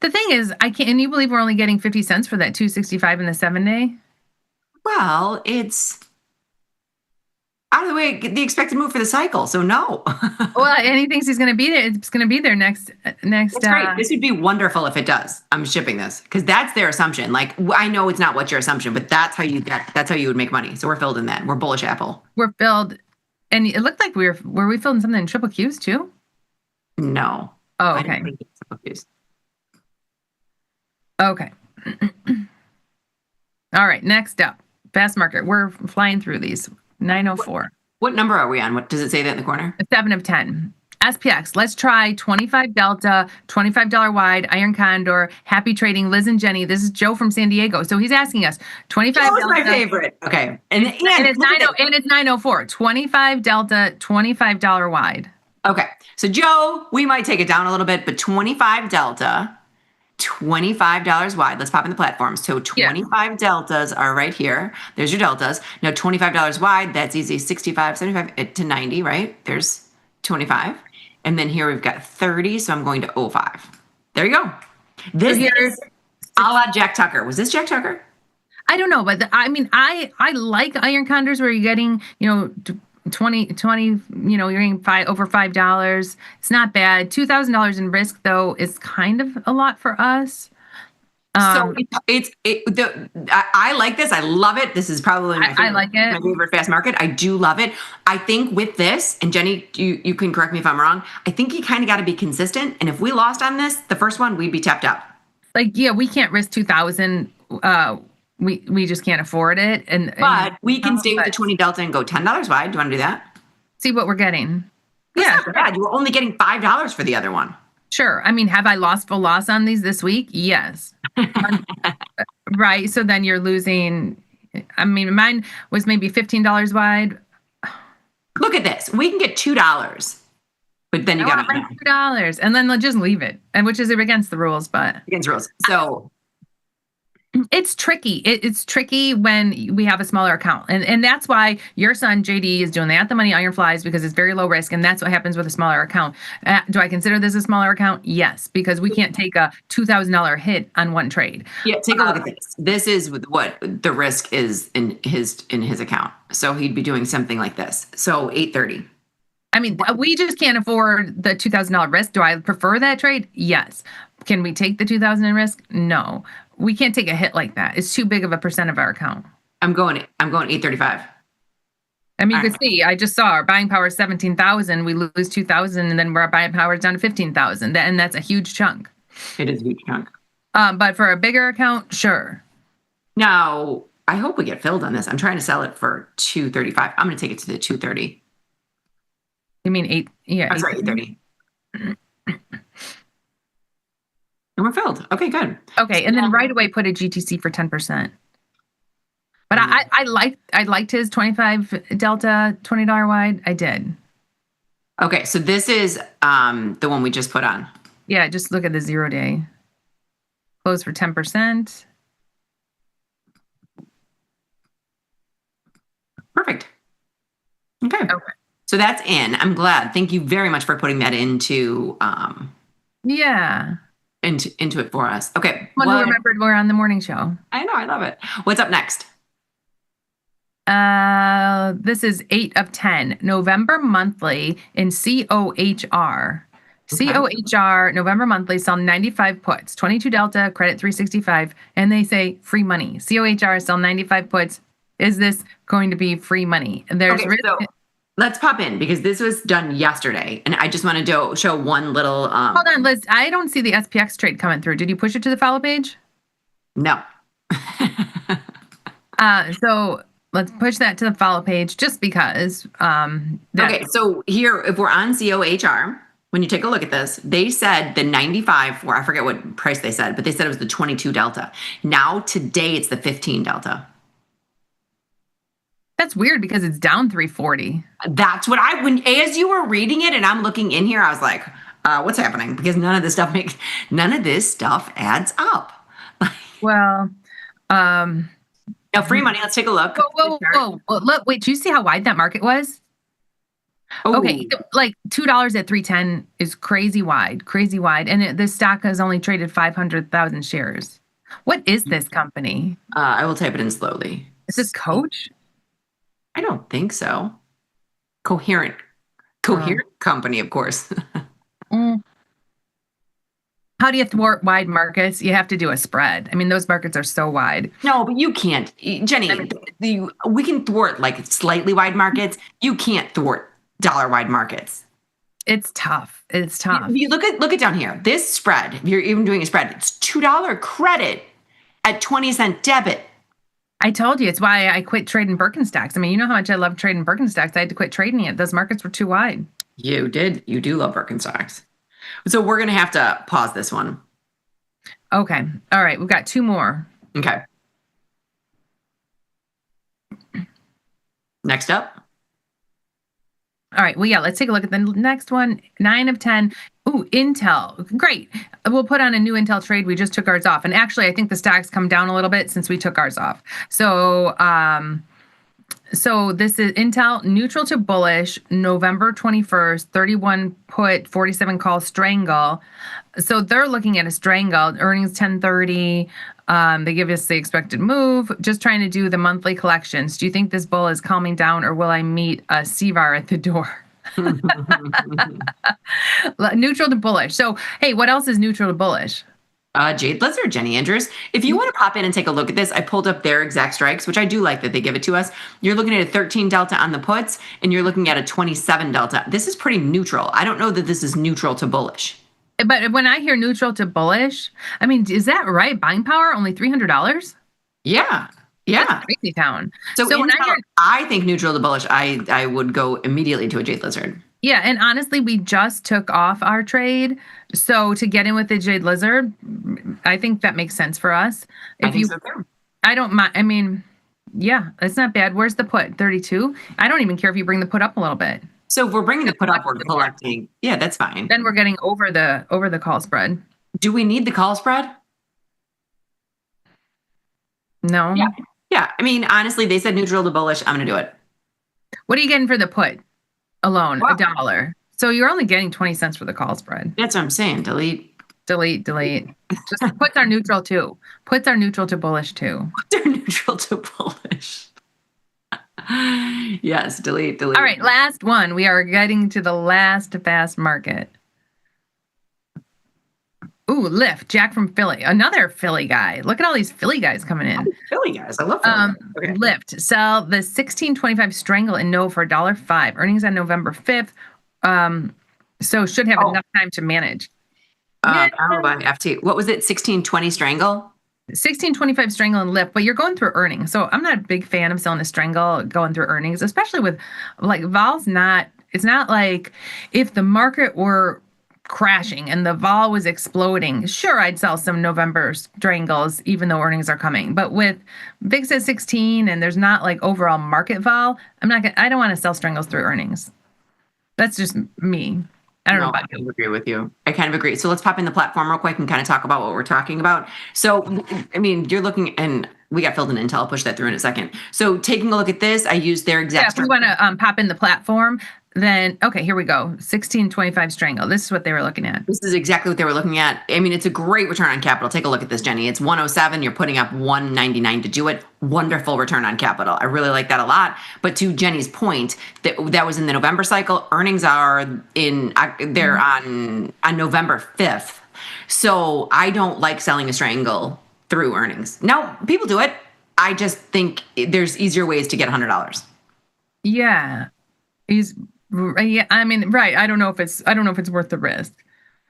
The thing is, can you believe we're only getting 50 cents for that 265 in the 7-day? Well, it's out of the way, the expected move for the cycle. So no. Well, and he thinks he's going to be there. It's going to be there next. That's great. This would be wonderful if it does. I'm shipping this because that's their assumption. Like I know it's not what your assumption, but that's how you would make money. So we're filled in that. We're bullish Apple. We're filled, and it looked like were we filled in something in triple Qs too? No. Oh, okay. Triple Qs. Okay. All right, next up, fast market. We're flying through these. 904. What number are we on? What does it say that in the corner? 7 of 10. SPX, let's try 25 Delta, $25 wide, Iron Condor, happy trading, Liz and Jenny. This is Joe from San Diego. So he's asking us 25 Joe's Delta. my favorite. Okay. And it's 904. 25 Delta, $25 wide. Okay. So Joe, we might take it down a little bit, but 25 Delta, $25 wide. Let's pop in the platform. So 25 deltas are right here. There's your deltas. Now $25 wide, that's easy. 65, 75 to 90, right? There's 25. And then here we've got 30, so I'm going to 05. There you go. This is a la Jack Tucker. Was this Jack Tucker? I don't know, but I mean, I like Iron Condors where you're getting, 20, you're getting over $5. It's not bad. $2,000 in risk, though, is kind of a lot for us. So I like this. I love it. This is probably my favorite, my favorite fast market. I do love it. I think with this, and Jenny, you can correct me if I'm wrong, I think you kind of got to be consistent. And if we lost on this, the first one, we'd be tapped out. We can't risk 2,000. We just can't afford it. But we can stay with the 20 delta and go $10 wide. Do you want to do that? See what we're getting. That's not bad. You were only getting $5 for the other one. Sure. I mean, have I lost full loss on these this week? Yes. Right. So then you're losing. I mean, mine was maybe $15 wide. Look at this. We can get $2, but then you got $2, and then just leave it, and which is against the rules, but against rules. So it's tricky. It's tricky when we have a smaller account. And that's why your son, JD, is doing the At the Money Iron Flies, because it's very low risk. And that's what happens with a smaller account. Do I consider this a smaller account? Yes, because we can't take a $2,000 hit on one trade. Yeah, take a look at this. This is what the risk is in his account. So he'd be doing something like this. So 830. I mean, we just can't afford the $2,000 risk. Do I prefer that trade? Yes. Can we take the $2,000 in risk? No. We can't take a hit like that. It's too big of a percent of our account. I'm going 835. I mean, you can see, I just saw our buying power is 17,000. We lose 2,000, and then our buying power is down to 15,000. And that's a huge chunk. It is a huge chunk. But for a bigger account, sure. Now, I hope we get filled on this. I'm trying to sell it for 235. I'm going to take it to the 230. You mean 8? Yeah. I'm sorry, 830. And we're filled. Okay, good. Okay, and then right away put a GTC for 10%. But I liked his 25 delta, $20 wide. I did. Okay, so this is the one we just put on. Yeah, just look at the 0 day. Close for 10%. Perfect. Okay. So that's in. I'm glad. Thank you very much for putting that into into it for us. Okay. One who remembered we're on the morning show. I know, I love it. What's up next? This is 8 of 10. November monthly in COHR. COHR, November monthly, sell 95 puts, 22 delta, credit 365, and they say free money. COHR, sell 95 puts. Is this going to be free money? So let's pop in, because this was done yesterday, and I just wanted to show one little. Hold on, Liz. I don't see the SPX trade coming through. Did you push it to the follow page? No. So let's push that to the follow page, just because. Okay, so here, if we're on COHR, when you take a look at this, they said the 95 for, I forget what price they said, but they said it was the 22 delta. Now today it's the 15 delta. That's weird, because it's down 340. That's what as you were reading it and I'm looking in here, I was like, what's happening? Because none of this stuff adds up. Well, now free money, let's take a look. Whoa. Look, wait, do you see how wide that market was? Oh. Okay, like $2 at 310 is crazy wide. And this stock has only traded 500,000 shares. What is this company? I will type it in slowly. Is this Coach? I don't think so. Coherent company, of course. How do you thwart wide markets? You have to do a spread. I mean, those markets are so wide. No, but you can't. Jenny, we can thwart like slightly wide markets. You can't thwart dollar wide markets. It's tough. It's tough. You look at down here. This spread, if you're even doing a spread, it's $2 credit at 20-cent debit. I told you, it's why I quit trading Birkenstocks. I mean, you know how much I love trading Birkenstocks. I had to quit trading it. Those markets were too wide. You did. You do love Birkenstocks. So we're going to have to pause this one. Okay. All right. We've got 2 more. Okay. Next up. All right. Well, yeah, let's take a look at the next one. 9 of 10. Ooh, Intel. Great. We'll put on a new Intel trade. We just took ours off. And actually, I think the stocks come down a little bit since we took ours off. So, so this is Intel neutral to bullish, November 21st, 31 put, 47 call, strangle. So they're looking at a strangle, earnings 1030. They give us the expected move, just trying to do the monthly collections. Do you think this bull is calming down, or will I meet a CVAR at the door? Neutral to bullish. So, hey, what else is neutral to bullish? Jade Lizard, Jenny Andrews. If you want to pop in and take a look at this, I pulled up their exact strikes, which I do like that they give it to us. You're looking at a 13 delta on the puts, and you're looking at a 27 delta. This is pretty neutral. I don't know that this is neutral to bullish. But when I hear neutral to bullish, I mean, is that right? Buying power, only $300? Yeah. Yeah. That's crazy town. So when I think neutral to bullish, I would go immediately to a Jade Lizard. Yeah, and honestly, we just took off our trade. So to get in with the Jade Lizard, I think that makes sense for us. I think so too. I don't mind. I mean, yeah, it's not bad. Where's the put? 32? I don't even care if you bring the put up a little bit. So if we're bringing the put up, we're collecting. Yeah, that's fine. Then we're getting over the call spread. Do we need the call spread? No. Yeah. Yeah. I mean, honestly, they said neutral to bullish. I'm going to do it. What are you getting for the put alone? Wow. $1. So you're only getting 20 cents for the call spread. That's what I'm saying. Delete. Just puts are neutral too. Puts are neutral to bullish too. They're neutral to bullish. Yes, delete. All right, last one. We are getting to the last fast market. Ooh, Lyft, Jack from Philly. Another Philly guy. Look at all these Philly guys coming in. Philly guys. I love Philly. Okay. Lyft, sell the 1625 strangle and no for $1.05. Earnings on November 5th. So should have enough time to manage. By FT. What was it? 1620 strangle? 1625 strangle and Lyft, but you're going through earnings. So I'm not a big fan of selling a strangle going through earnings, especially with like Vol's not, it's not like if the market were crashing and the vol was exploding, sure, I'd sell some November strangles even though earnings are coming. But with VIX at 16 and there's not like overall market vol, I don't want to sell strangles through earnings. That's just me. I don't know about you. I agree with you. I kind of agree. So let's pop in the platform real quick and kind of talk about what we're talking about. So, I mean, you're looking, and we got filled in Intel. I'll push that through in a second. So taking a look at this, I used their exact. Yeah, if we want to pop in the platform, then, okay, here we go. 1625 strangle. This is what they were looking at. This is exactly what they were looking at. I mean, it's a great return on capital. Take a look at this, Jenny. It's 107. You're putting up 199 to do it. Wonderful return on capital. I really like that a lot. But to Jenny's point, that was in the November cycle. Earnings are they're on November 5th. So I don't like selling a strangle through earnings. Now, people do it. I just think there's easier ways to get $100. Yeah. Yeah, I mean, right. I don't know if it's worth the risk.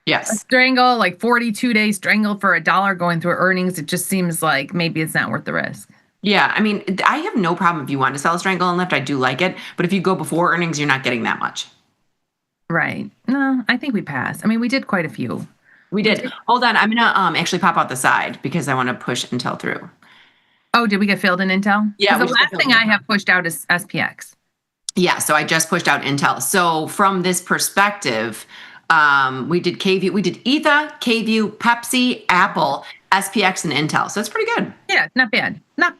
Yes. A strangle, like 42-day strangle for $1 going through earnings, it just seems like maybe it's not worth the risk. Yeah, I mean, I have no problem if you want to sell a strangle and Lyft. I do like it. But if you go before earnings, you're not getting that much. Right. No, I think we passed. I mean, we did quite a few. We did. Hold on. I'm going to actually pop out the side because I want to push Intel through. Oh, did we get filled in Intel? Yeah. The last thing I have pushed out is SPX. Yeah, so I just pushed out Intel. So from this perspective, we did KView, we did ETHA, KView, Pepsi, Apple, SPX, and Intel. So it's pretty good. Yeah, not bad. Not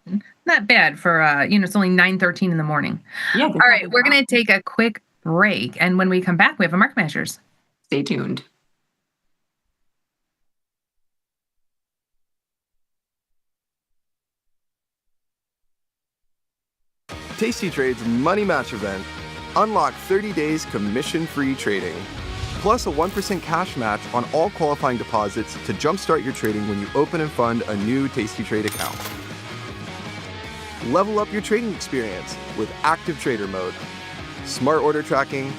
bad for it's only 9:13 in the morning. Yeah. All right, we're gonna take a quick break, and when we come back, we have a market measures. Stay tuned. Tasty Trade's Money Match event. Unlock 30 days commission-free trading, plus a 1% cash match on all qualifying deposits to jumpstart your trading when you open and fund a new Tasty Trade account. Level up your trading experience with Active Trader Mode, smart order tracking,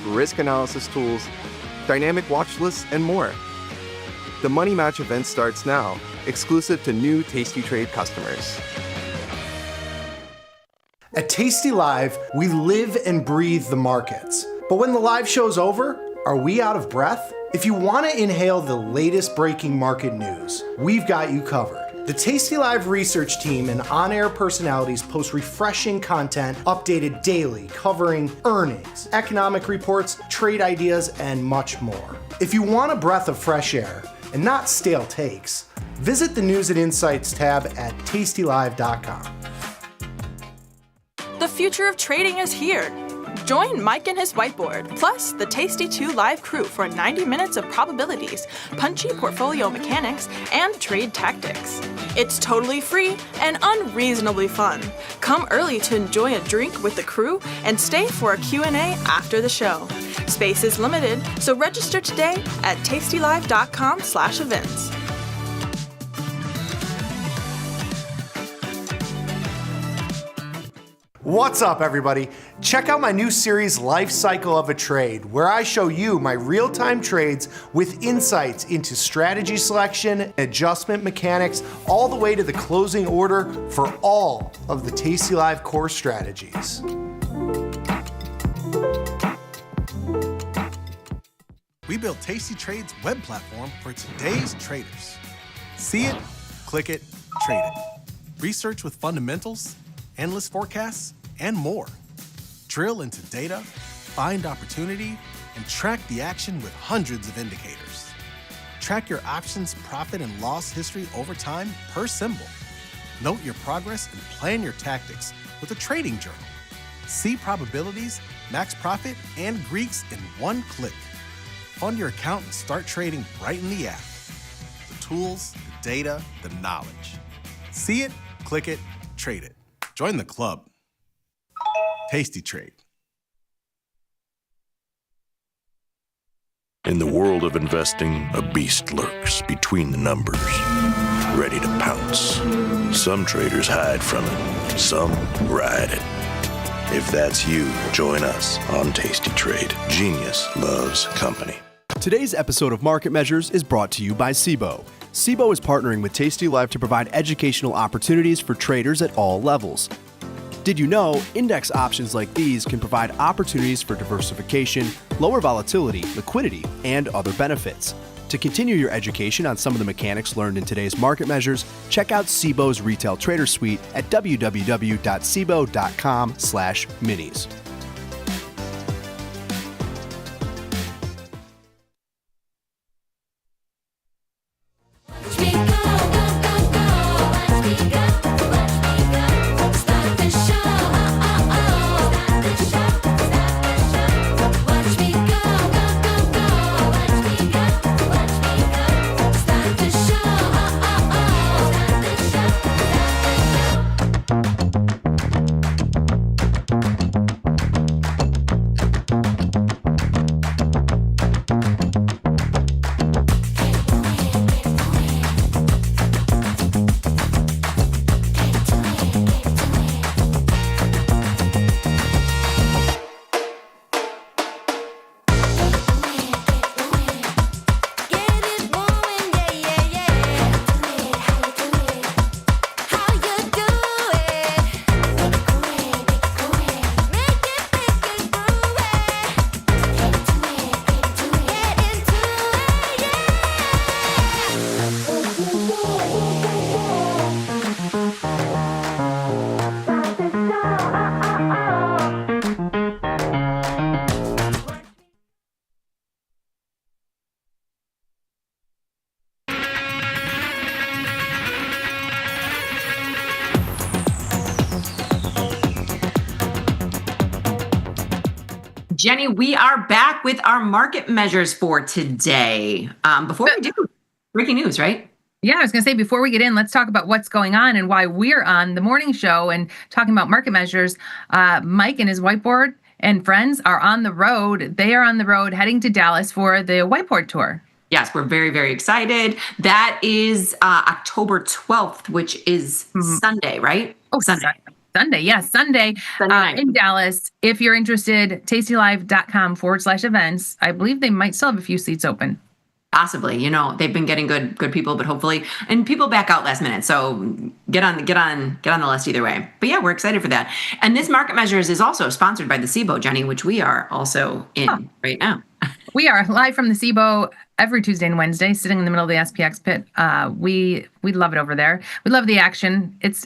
risk analysis tools, dynamic watch lists, and more. The Money Match event starts now, exclusive to new Tasty Trade customers. At Tasty Live, we live and breathe the markets. But when the live show's over, are we out of breath? If you want to inhale the latest breaking market news, we've got you covered. The Tasty Live research team and on-air personalities post refreshing content updated daily covering earnings, economic reports, trade ideas, and much more. If you want a breath of fresh air and not stale takes, visit the News and Insights tab at tastylive.com. The future of trading is here. Join Mike and his whiteboard, plus the Tasty 2 live crew for 90 minutes of probabilities, punchy portfolio mechanics, and trade tactics. It's totally free and unreasonably fun. Come early to enjoy a drink with the crew and stay for a Q&A after the show. Space is limited, so register today at tastylive.com/events. What's up, everybody? Check out my new series, Life Cycle of a Trade, where I show you my real-time trades with insights into strategy selection, adjustment mechanics, all the way to the closing order for all of the Tasty Live core strategies. We built Tasty Trade's web platform for today's traders. See it, click it, trade it. Research with fundamentals, endless forecasts, and more. Drill into data, find opportunity, and track the action with hundreds of indicators. Track your options profit and loss history over time per symbol. Note your progress and plan your tactics with a trading journal. See probabilities, max profit, and Greeks in one click. Fund your account and start trading right in the app. The tools, the data, the knowledge. See it, click it, trade it. Join the club. Tasty Trade. In the world of investing, a beast lurks between the numbers, ready to pounce. Some traders hide from it, some ride it. If that's you, join us on Tasty Trade. Genius loves company. Today's episode of Market Measures is brought to you by SIBO. SIBO is partnering with Tasty Live to provide educational opportunities for traders at all levels. Did you know index options like these can provide opportunities for diversification, lower volatility, liquidity, and other benefits? To continue your education on some of the mechanics learned in today's Market Measures, check out SIBO's Retail Trader Suite at www.sibo.com/minis. Jenny, we are back with our market measures for today. Before we do, breaking news, right? Yeah, I was going to say, before we get in, let's talk about what's going on and why we're on the morning show and talking about market measures. Mike and his whiteboard and friends are on the road. They are on the road heading to Dallas for the Whiteboard tour. Yes, we're very, very excited. That is October 12th, which is Sunday, right? Oh, Sunday. Sunday. Yes, Sunday night. in Dallas. If you're interested, tastylive.com/events. I believe they might still have a few seats open. Possibly, they've been getting good people, but hopefully, and people back out last minute. So get on the list either way. But yeah, we're excited for that. And this Market Measures is also sponsored by the SIBO, Jenny, which we are also in right now. We are live from the SIBO every Tuesday and Wednesday, sitting in the middle of the SPX pit. We love it over there. We love the action. It's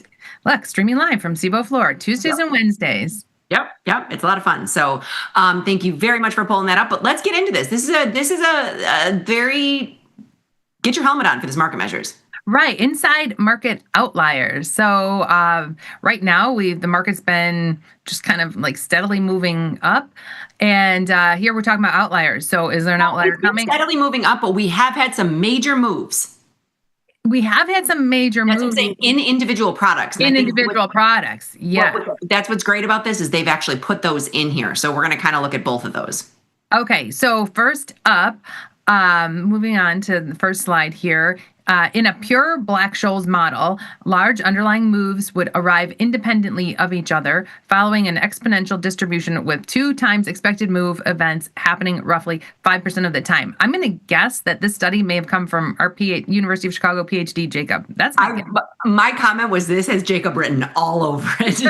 streaming live from SIBO floor Tuesdays and Wednesdays. Yep. It's a lot of fun. So thank you very much for pulling that up. But let's get into this. This is a very get your helmet on for this Market Measures. Right, inside market outliers. So right now the market's been just kind of like steadily moving up. And here we're talking about outliers. So is there an outlier coming? Steadily moving up, but we have had some major moves. We have had some major moves. That's what I'm saying, in individual products. In individual products, yeah. That's what's great about this is they've actually put those in here. So we're going to kind of look at both of those. Okay, so first up, moving on to the first slide here. In a pure Black-Scholes model, large underlying moves would arrive independently of each other, following an exponential distribution with 2 times expected move events happening roughly 5% of the time. I'm going to guess that this study may have come from our University of Chicago PhD, Jacob. That's my comment was this has Jacob written all over it.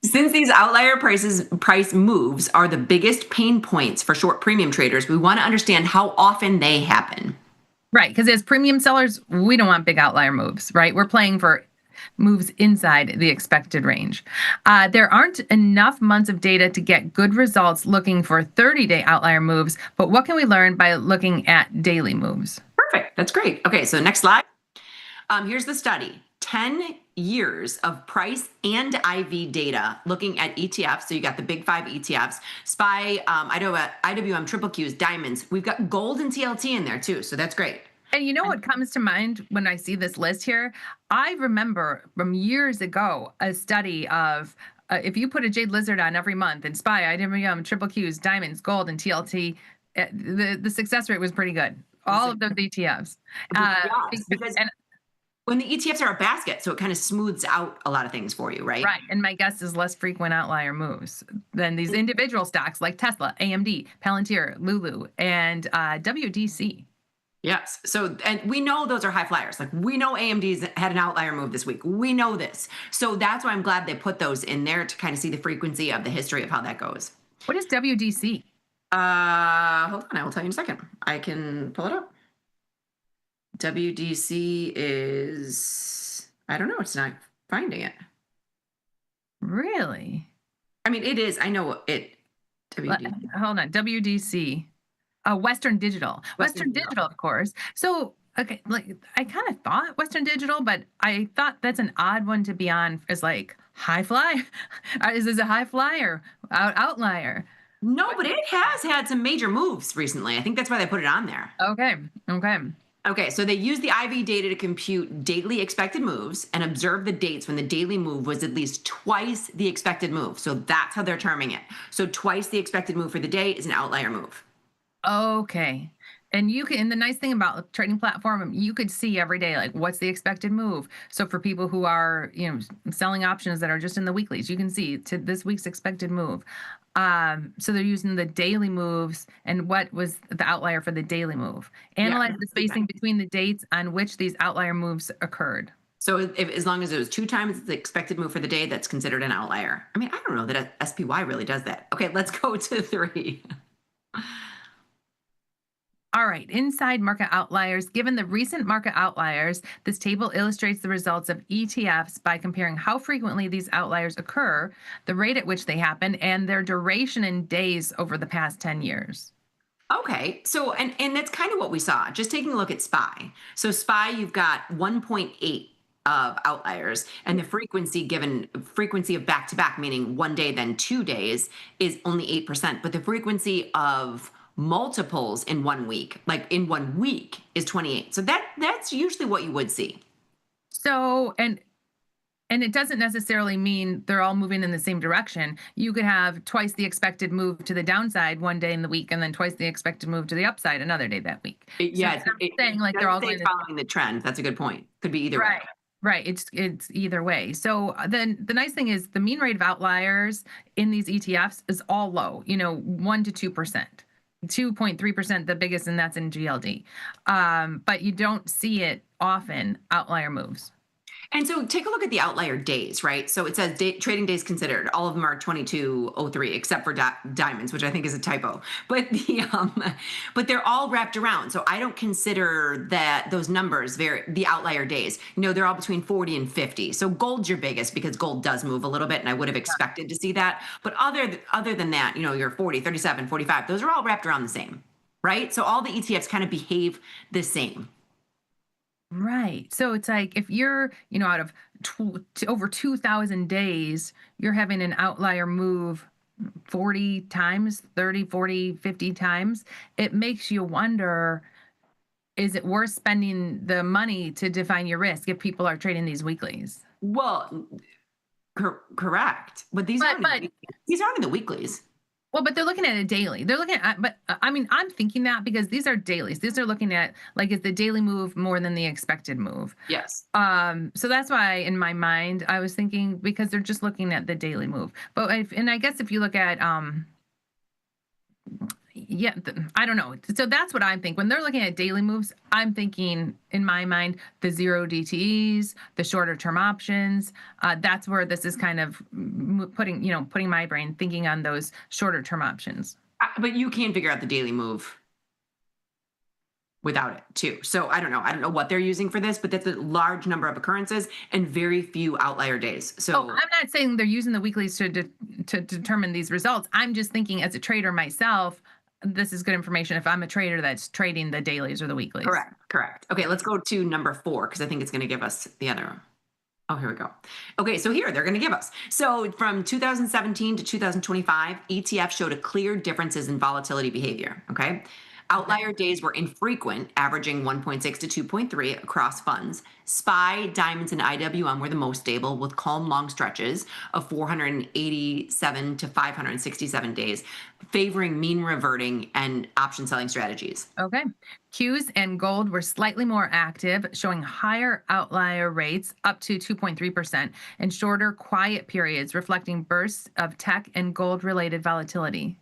Since these outlier price moves are the biggest pain points for short premium traders, we want to understand how often they happen. Right, because as premium sellers, we don't want big outlier moves, right? We're playing for moves inside the expected range. There aren't enough months of data to get good results looking for 30-day outlier moves, but what can we learn by looking at daily moves? Perfect, that's great. Okay, so next slide. Here's the study. 10 years of price and IV data looking at ETFs. So you got the big 5 ETFs, SPY, IWM, triple Qs, diamonds. We've got gold and TLT in there too. So that's great. And you know what comes to mind when I see this list here? I remember from years ago a study of if you put a Jade Lizard on every month in SPY, IWM, triple Qs, diamonds, gold, and TLT, the success rate was pretty good. All of those ETFs. Because when the ETFs are a basket, so it kind of smooths out a lot of things for you, right? Right. And my guess is less frequent outlier moves than these individual stocks like Tesla, AMD, Palantir, Lulu, and WDC. Yes. So, and we know those are high flyers. Like we know AMD's had an outlier move this week. We know this. So that's why I'm glad they put those in there to kind of see the frequency of the history of how that goes. What is WDC? Hold on. I will tell you in a second. I can pull it up. WDC is, I don't know. It's not finding it. Really? I mean, it is. I know it. WDC. Hold on. WDC. Western Digital. Western Digital, of course. So, okay, like I kind of thought Western Digital, but I thought that's an odd one to be on as like high fly. Is this a high flyer outlier? No, but it has had some major moves recently. I think that's why they put it on there. Okay, so they use the IV data to compute daily expected moves and observe the dates when the daily move was at least twice the expected move. So that's how they're terming it. So twice the expected move for the day is an outlier move. Okay. And you can, and the nice thing about the trading platform, you could see every day, like what's the expected move. So for people who are, selling options that are just in the weeklies, you can see to this week's expected move. So they're using the daily moves and what was the outlier for the daily move. Analyze the spacing between the dates on which these outlier moves occurred. So as long as it was 2 times the expected move for the day, that's considered an outlier. I mean, I don't know that SPY really does that. Okay, let's go to 3. All right, inside market outliers. Given the recent market outliers, this table illustrates the results of ETFs by comparing how frequently these outliers occur, the rate at which they happen, and their duration in days over the past 10 years. Okay, so, and that's kind of what we saw, just taking a look at SPY. So SPY, you've got 1.8 of outliers, and the frequency of back-to-back, meaning 1 day, then 2 days, is only 8%, but the frequency of multiples in 1 week, like in 1 week, is 28. So that's usually what you would see. So, and it doesn't necessarily mean they're all moving in the same direction. You could have twice the expected move to the downside 1 day in the week, and then twice the expected move to the upside another day that week. Yeah, so saying like they're all going following the trend. That's a good point. Could be either way. Right. It's either way. So then the nice thing is the mean rate of outliers in these ETFs is all low, 1 to 2%. 2.3%, the biggest, and that's in GLD. But you don't see it often, outlier moves. And so take a look at the outlier days, right? So it says trading days considered. All of them are 2203, except for diamonds, which I think is a typo. But but they're all wrapped around. So I don't consider that those numbers the outlier days. They're all between 40 and 50. So gold's your biggest because gold does move a little bit, and I would have expected to see that. But other than that, your 40, 37, 45, those are all wrapped around the same, right? So all the ETFs kind of behave the same. Right. So it's like if you're, out of over 2,000 days, you're having an outlier move 40 times, 30, 40, 50 times. It makes you wonder, is it worth spending the money to define your risk if people are trading these weeklies? Well, correct. But these aren't in the weeklies. Well, but they're looking at it daily. They're looking at, but I mean, I'm thinking that because these are dailies. These are looking at is the daily move more than the expected move? Yes. So that's why in my mind I was thinking because they're just looking at the daily move. But I guess if you look at I don't know. So that's what I'm thinking. When they're looking at daily moves, I'm thinking in my mind, the zero DTEs, the shorter term options. That's where this is kind of putting my brain thinking on those shorter term options. But you can figure out the daily move without it too. So I don't know what they're using for this, but that's a large number of occurrences and very few outlier days. So I'm not saying they're using the weeklies to determine these results. I'm just thinking as a trader myself, this is good information if I'm a trader that's trading the dailies or the weeklies. Correct. Okay, let's go to number 4 because I think it's going to give us the other one. Oh, here we go. Okay, so here they're going to give us. So from 2017 to 2025, ETF showed a clear differences in volatility behavior. Okay. Outlier days were infrequent, averaging 1.6 to 2.3 across funds. SPY, diamonds, and IWM were the most stable, with calm long stretches of 487 to 567 days, favoring mean reverting and option selling strategies. Okay. Qs and gold were slightly more active, showing higher outlier rates up to 2.3%, and shorter quiet periods, reflecting bursts of tech and gold-related volatility.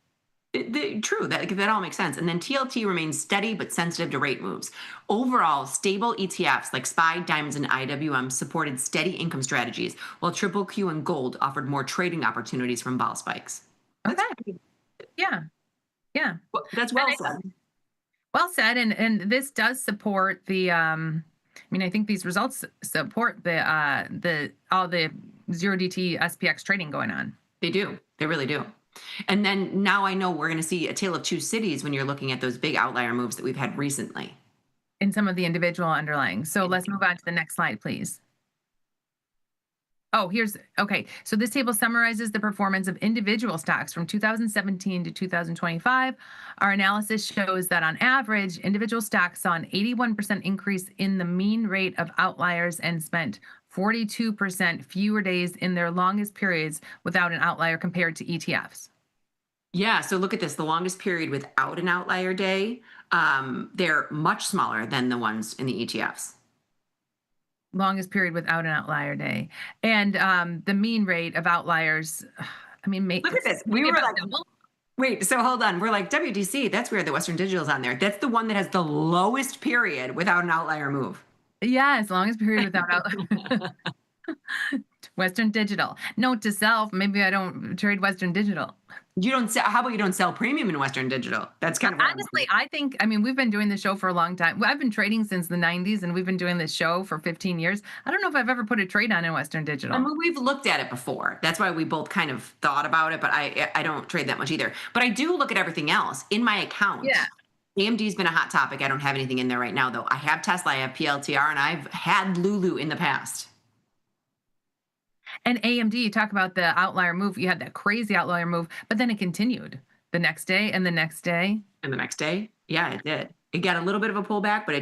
True, that all makes sense. And then TLT remains steady but sensitive to rate moves. Overall, stable ETFs like SPY, diamonds, and IWM supported steady income strategies, while Triple Q and gold offered more trading opportunities from vol spikes. Okay. Yeah. Well, that's well said. Well said, and this does support the. I think these results support the all the zero DT SPX trading going on. They do. They really do. And then now I know we're going to see a tale of two cities when you're looking at those big outlier moves that we've had recently. In some of the individual underlying. So let's move on to the next slide, please. Oh, okay. So this table summarizes the performance of individual stocks from 2017 to 2025. Our analysis shows that on average, individual stocks saw an 81% increase in the mean rate of outliers and spent 42% fewer days in their longest periods without an outlier compared to ETFs. Yeah, so look at this. The longest period without an outlier day, they're much smaller than the ones in the ETFs. Longest period without an outlier day. And the mean rate of outliers, look at this. We were like, wait, so hold on. We're like, WDC, that's weird. The Western Digital's on there. That's the one that has the lowest period without an outlier move. Yeah, as long as period without outlier. Western Digital. Note to self, maybe I don't trade Western Digital. You don't sell, how about you don't sell premium in Western Digital? That's kind of honestly, I think, we've been doing this show for a long time. I've been trading since the 90s and we've been doing this show for 15 years. I don't know if I've ever put a trade on in Western Digital. We've looked at it before. That's why we both kind of thought about it, but I don't trade that much either. But I do look at everything else in my account. Yeah. AMD's been a hot topic. I don't have anything in there right now, though. I have Tesla, I have PLTR, and I've had Lulu in the past. And AMD, you talk about the outlier move. You had that crazy outlier move, but then it continued the next day and the next day. And the next day? Yeah, it did. It got a little bit of a pullback, but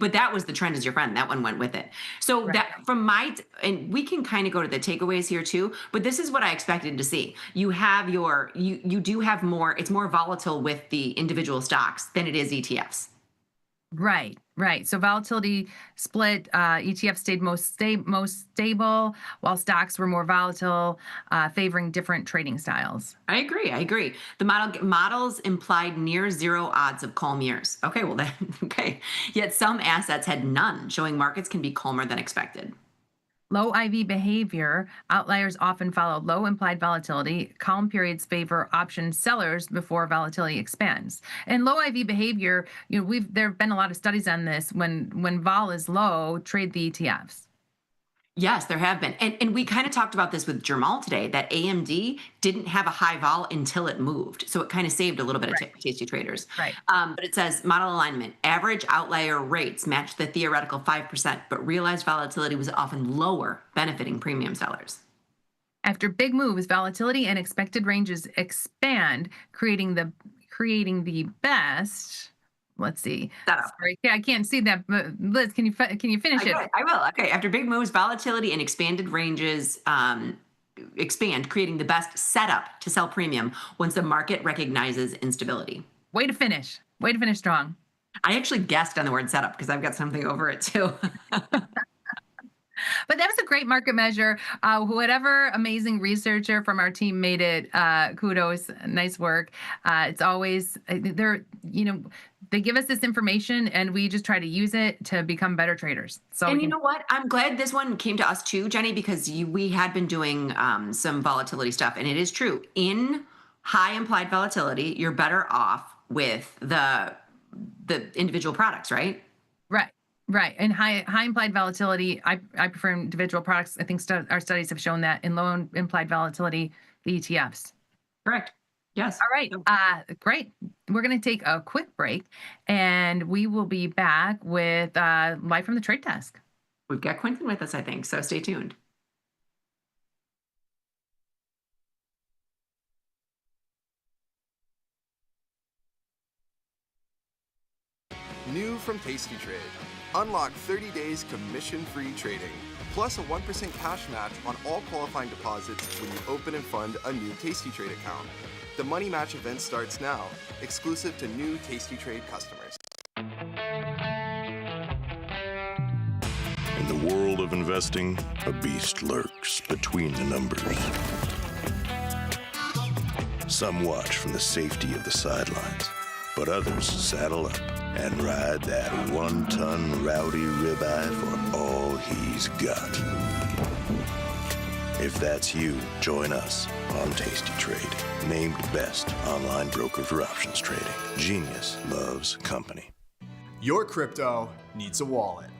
but that was the trend is your friend. That one went with it. So right. And we can kind of go to the takeaways here too, but this is what I expected to see. You have you do have more, it's more volatile with the individual stocks than it is ETFs. Right. So volatility split. ETF stayed most stable, while stocks were more volatile, favoring different trading styles. I agree. The models implied near zero odds of calm years. Okay. Yet some assets had none, showing markets can be calmer than expected. Low IV behavior, outliers often follow low implied volatility. Calm periods favor option sellers before volatility expands. And low IV behavior, there have been a lot of studies on this. When vol is low, trade the ETFs. Yes, there have been. And we kind of talked about this with Jamal today, that AMD didn't have a high vol until it moved. So it kind of saved a little bit of tasty traders. Right. But it says model alignment, average outlier rates matched the theoretical 5%, but realized volatility was often lower, benefiting premium sellers. After big moves, volatility and expected ranges expand, creating the best. Let's see. Sorry, I can't see that. But Liz, can you finish it? I will. Okay. After big moves, volatility and expanded ranges expand, creating the best setup to sell premium once the market recognizes instability. Way to finish strong. I actually guessed on the word setup because I've got something over it too. But that was a great market measure. Whatever amazing researcher from our team made it, kudos, nice work. It's always they give us this information and we just try to use it to become better traders. So, and you know what? I'm glad this one came to us too, Jenny, because we had been doing some volatility stuff, and it is true. In high implied volatility, you're better off with the individual products, right? Right. And high implied volatility, I prefer individual products. I think our studies have shown that. In low implied volatility, the ETFs. Correct. Yes. All right. Great. We're going to take a quick break, and we will be back with live from the trade desk. We've got Quentin with us, I think, so stay tuned. New from Tasty Trade. Unlock 30 days commission-free trading, plus a 1% cash match on all qualifying deposits when you open and fund a new Tasty Trade account. The Money Match event starts now, exclusive to new Tasty Trade customers. In the world of investing, a beast lurks between the numbers. Some watch from the safety of the sidelines, but others saddle up and ride that one-ton rowdy ribeye for all he's got. If that's you, join us on Tasty Trade, named best online broker for options trading. Genius loves company. Your crypto needs a wallet,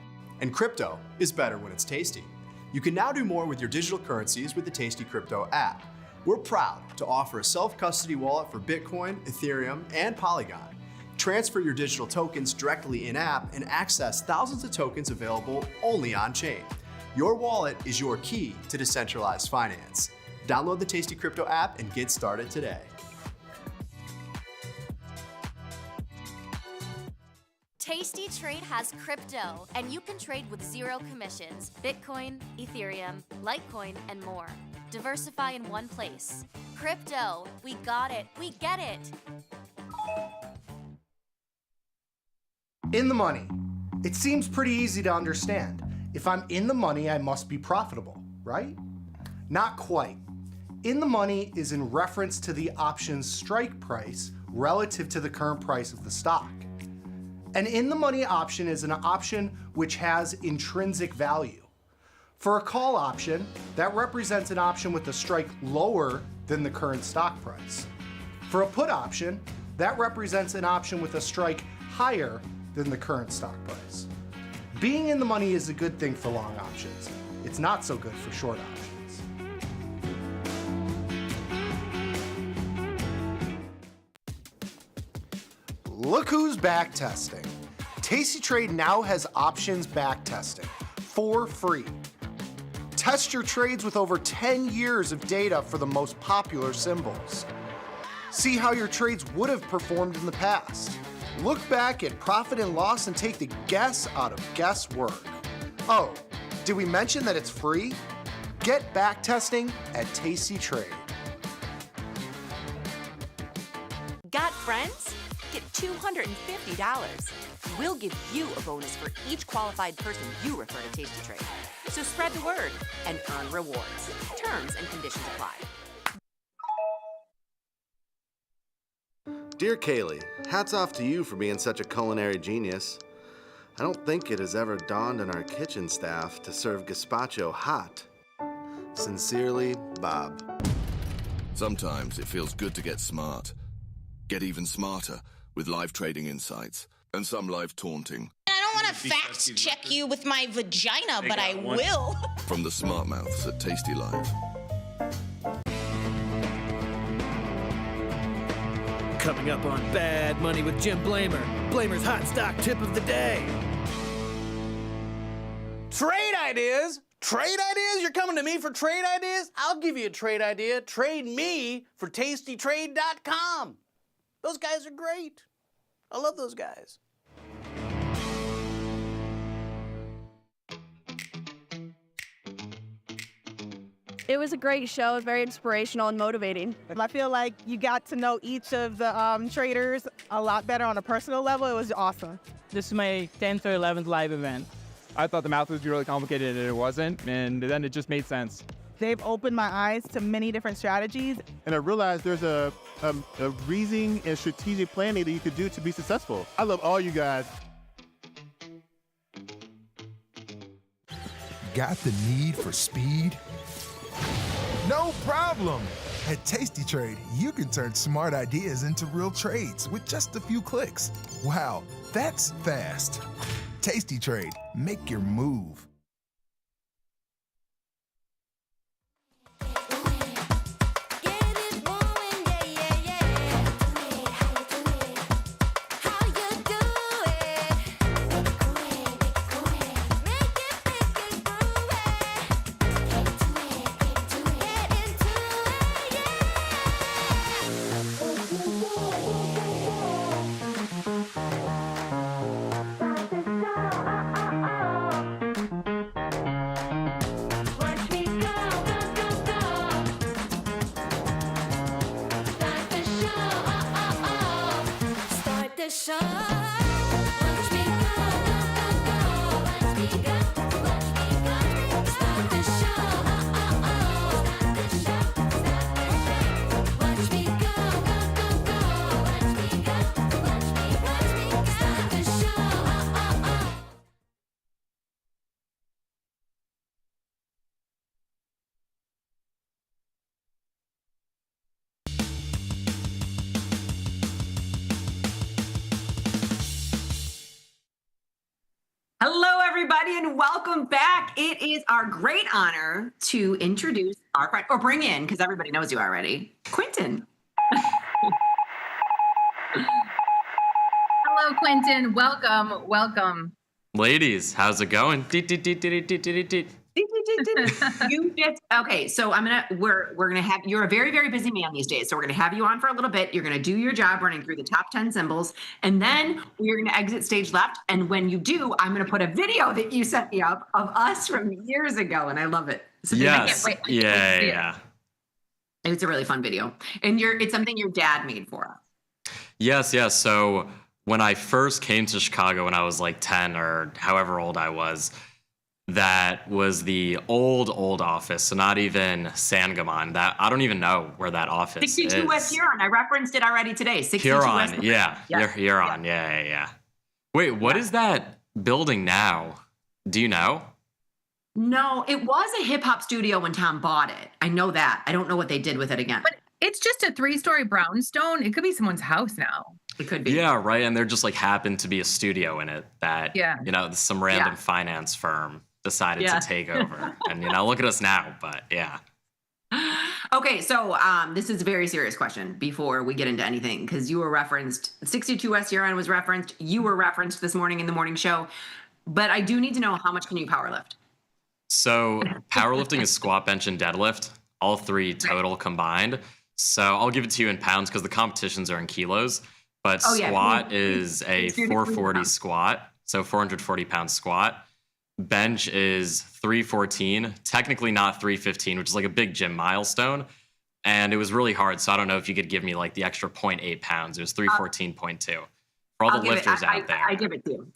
and crypto is better when it's tasty. You can now do more with your digital currencies with the Tasty Crypto app. We're proud to offer a self-custody wallet for Bitcoin, Ethereum, and Polygon. Transfer your digital tokens directly in-app and access thousands of tokens available only on-chain. Your wallet is your key to decentralized finance. Download the Tasty Crypto app and get started today. Tasty Trade has crypto, and you can trade with zero commissions. Bitcoin, Ethereum, Litecoin, and more. Diversify in one place. Crypto, we got it, we get it. In the money. It seems pretty easy to understand. If I'm in the money, I must be profitable, right? Not quite. In the money is in reference to the option's strike price relative to the current price of the stock. An in the money option is an option which has intrinsic value. For a call option, that represents an option with a strike lower than the current stock price. For a put option, that represents an option with a strike higher than the current stock price. Being in the money is a good thing for long options. It's not so good for short options. Look who's back testing. Tasty Trade now has options back testing for free. Test your trades with over 10 years of data for the most popular symbols. See how your trades would have performed in the past. Look back at profit and loss and take the guess out of guesswork. Oh, did we mention that it's free? Get back testing at Tasty Trade. Got friends? make it $250. We'll give you a bonus for each qualified person you refer to Tasty Trade. So spread the word and earn rewards. Terms and conditions apply. Dear Kaylee, hats off to you for being such a culinary genius. I don't think it has ever dawned on our kitchen staff to serve gazpacho hot. Sincerely, Bob. Sometimes it feels good to get smart. Get even smarter with live trading insights and some live taunting. I don't want to fact check you with my vagina, but I will. From the smart mouths at Tasty Live. Coming up on Bad Money with Jim Blamer. Blamer's hot stock tip of the day. Trade ideas? Trade ideas? You're coming to me for trade ideas? I'll give you a trade idea. Trade me for tastytrade.com. Those guys are great. I love those guys. It was a great show, very inspirational and motivating. I feel like you got to know each of the traders a lot better on a personal level. It was awesome. This is my 10th or 11th live event. I thought the math would be really complicated and it wasn't, and then it just made sense. They've opened my eyes to many different strategies. And I realized there's a reasoning and strategic planning that you could do to be successful. I love all you guys. Got the need for speed? No problem. At Tasty Trade, you can turn smart ideas into real trades with just a few clicks. Wow, that's fast. Tasty Trade, make your move. Hello, everybody, and welcome back. It is our great honor to introduce our friend, or bring in, because everybody knows you already, Quentin. Hello, Quentin. Welcome. Welcome. Ladies, how's it going? You just okay. So we're gonna have, you're a very, very busy man these days. So we're gonna have you on for a little bit. You're gonna do your job running through the top 10 symbols, and then we're gonna exit stage left. And when you do, I'm gonna put a video that you sent me up of us from years ago, and I love it. So Yes. Yeah. It's a really fun video, and it's something your dad made for us. Yes. So when I first came to Chicago when I was like 10 or however old I was, that was the old office. So not even Sangamon. That I don't even know where that office 62 is. West Huron. I referenced it already today. 62 Huron. West Yeah. Huron. Yeah. Wait, what is that building now? Do you know? No, it was a hip hop studio when Tom bought it. I know that. I don't know what they did with it again. But it's just a 3-story brownstone. It could be someone's house now. It could be. Yeah, right. And there just like happened to be a studio in it that, some random finance firm decided to take over. And, look at us now, but yeah. Okay, so this is a very serious question before we get into anything, because you were referenced, 62 West Huron was referenced, you were referenced this morning in the morning show, but I do need to know, how much can you power lift? So powerlifting is squat, bench, and deadlift, all three total combined. So I'll give it to you in pounds because the competitions are in kilos, but squat is a 440 squat, so 440-pound squat. Bench is 314, technically not 315, which is like a big gym milestone. and it was really hard. So I don't know if you could give me like the extra 0.8 pounds. It was 314.2 for all the lifters out there. I give it to you.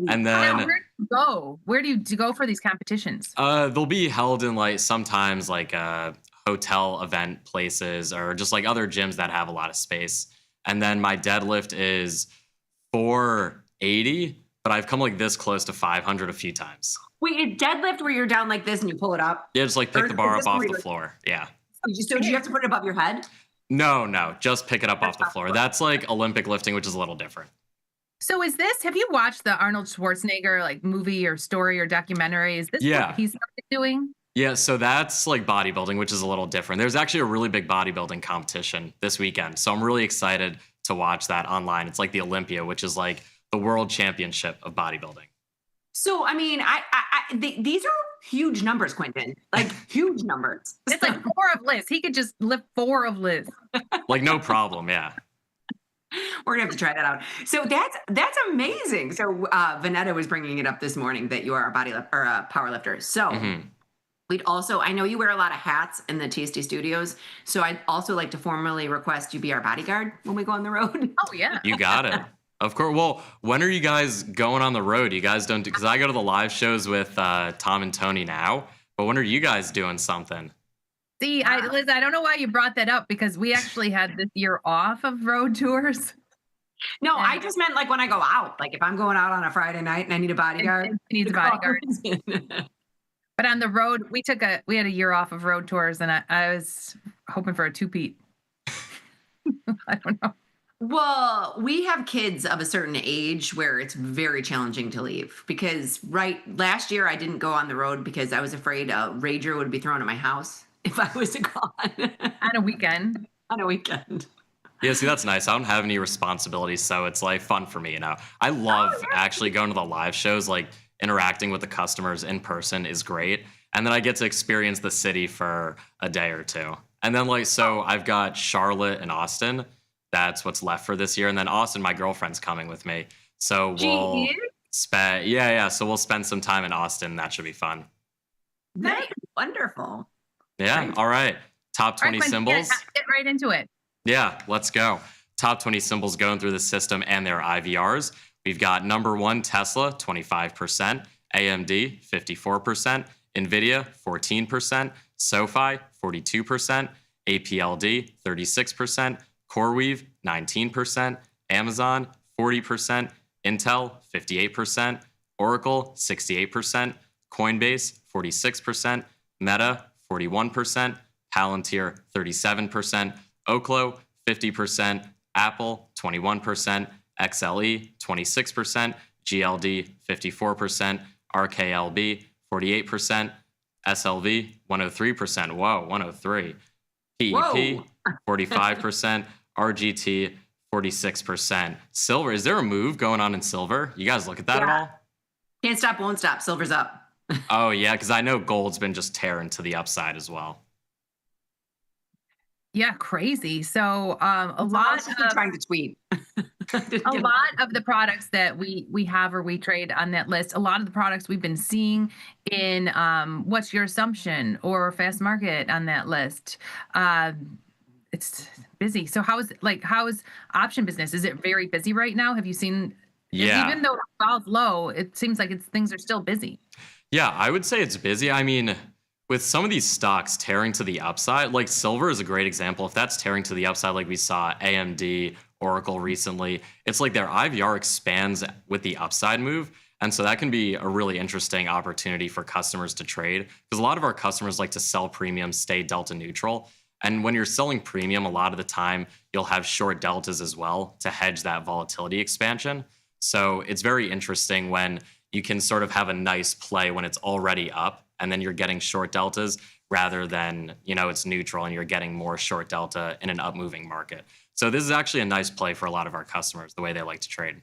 And then where do you go? Where do you go for these competitions? they'll be held in like sometimes like hotel event places or just like other gyms that have a lot of space. And then my deadlift is 480, but I've come like this close to 500 a few times. Wait, a deadlift where you're down like this and you pull it up? Yeah, just like pick the bar up off the floor. Yeah. So do you have to put it above your head? No, just pick it up off the floor. That's like Olympic lifting, which is a little different. So have you watched the Arnold Schwarzenegger like movie or story or documentary? Is this what he's doing? Yeah, so that's like bodybuilding, which is a little different. There's actually a really big bodybuilding competition this weekend. So I'm really excited to watch that online. It's like the Olympia, which is like the world championship of bodybuilding. So, I mean, these are huge numbers, Quentin. Like, huge numbers. It's like 4 of Liz. He could just lift 4 of Liz. Like, no problem, yeah. We're gonna have to try that out. So that's amazing. So Vanetta was bringing it up this morning that you are a power lifter. So we'd also, I know you wear a lot of hats in the TST studios. So I'd also like to formally request you be our bodyguard when we go on the road. Oh yeah, you got it. Of course. Well, when are you guys going on the road? You guys don't do, because I go to the live shows with Tom and Tony now. But when are you guys doing something? See, Liz, I don't know why you brought that up because we actually had this year off of road tours. No, I just meant like when I go out, like if I'm going out on a Friday night and I need a bodyguard. He needs a bodyguard. But on the road, we had a year off of road tours and I was hoping for a 2-peat. I don't know. Well, we have kids of a certain age where it's very challenging to leave because last year I didn't go on the road because I was afraid a rager would be thrown at my house if I was gone. On a weekend. Yeah, see, that's nice. I don't have any responsibilities, so it's like fun for me, you know. I love actually going to the live shows, like interacting with the customers in person is great. And then I get to experience the city for a day or two. And then so I've got Charlotte and Austin. That's what's left for this year. And then Austin, my girlfriend's coming with me. So we'll so we'll spend some time in Austin. That should be fun. That's wonderful. Yeah. All right. Top 20 symbols. Get right into it. Yeah, let's go. Top 20 symbols going through the system and their IVRs. We've got number 1, Tesla, 25%, AMD, 54%, NVIDIA, 14%, SoFi, 42%, APLD, 36%, CoreWeave, 19%, Amazon, 40%, Intel, 58%, Oracle, 68%, Coinbase, 46%, Meta, 41%, Palantir, 37%, Oklo, 50%, Apple, 21%, XLE, 26%, GLD, 54%, RKLB, 48%, SLV, 103%. Whoa, 103. PEP, 45%, RGT, 46%. Silver, is there a move going on in silver? You guys look at that at all? Can't stop, won't stop. Silver's up. Oh, yeah, because I know gold's been just tearing to the upside as well. Yeah, crazy. So a lot of trying to tweet. A lot of the products that we have or we trade on that list, a lot of the products we've been seeing in what's your assumption or fast market on that list. It's busy. So how is option business? Is it very busy right now? Have you seen? Yeah. Even though it falls low, it seems like things are still busy. Yeah, I would say it's busy. I mean, with some of these stocks tearing to the upside, like silver is a great example. If that's tearing to the upside, like we saw AMD, Oracle recently, it's like their IVR expands with the upside move. And so that can be a really interesting opportunity for customers to trade because a lot of our customers like to sell premium, stay delta neutral. And when you're selling premium, a lot of the time you'll have short deltas as well to hedge that volatility expansion. So it's very interesting when you can sort of have a nice play when it's already up and then you're getting short deltas rather than, it's neutral and you're getting more short delta in an up moving market. So this is actually a nice play for a lot of our customers, the way they like to trade.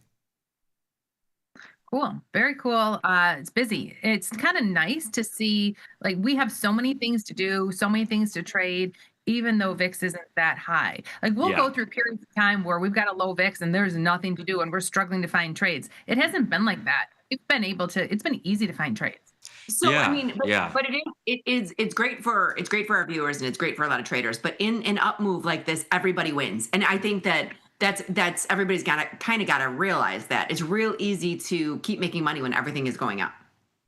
Cool. Very cool. It's busy. It's kind of nice to see, like, we have so many things to do, so many things to trade, even though VIX isn't that high. Like, we'll go through periods of time where we've got a low VIX and there's nothing to do and we're struggling to find trades. It hasn't been like that. It's been easy to find trades. So Yeah, I mean, yeah. but it's great for our viewers and it's great for a lot of traders. But in an up move like this, everybody wins, and I think that's everybody's gotta realize that it's real easy to keep making money when everything is going up.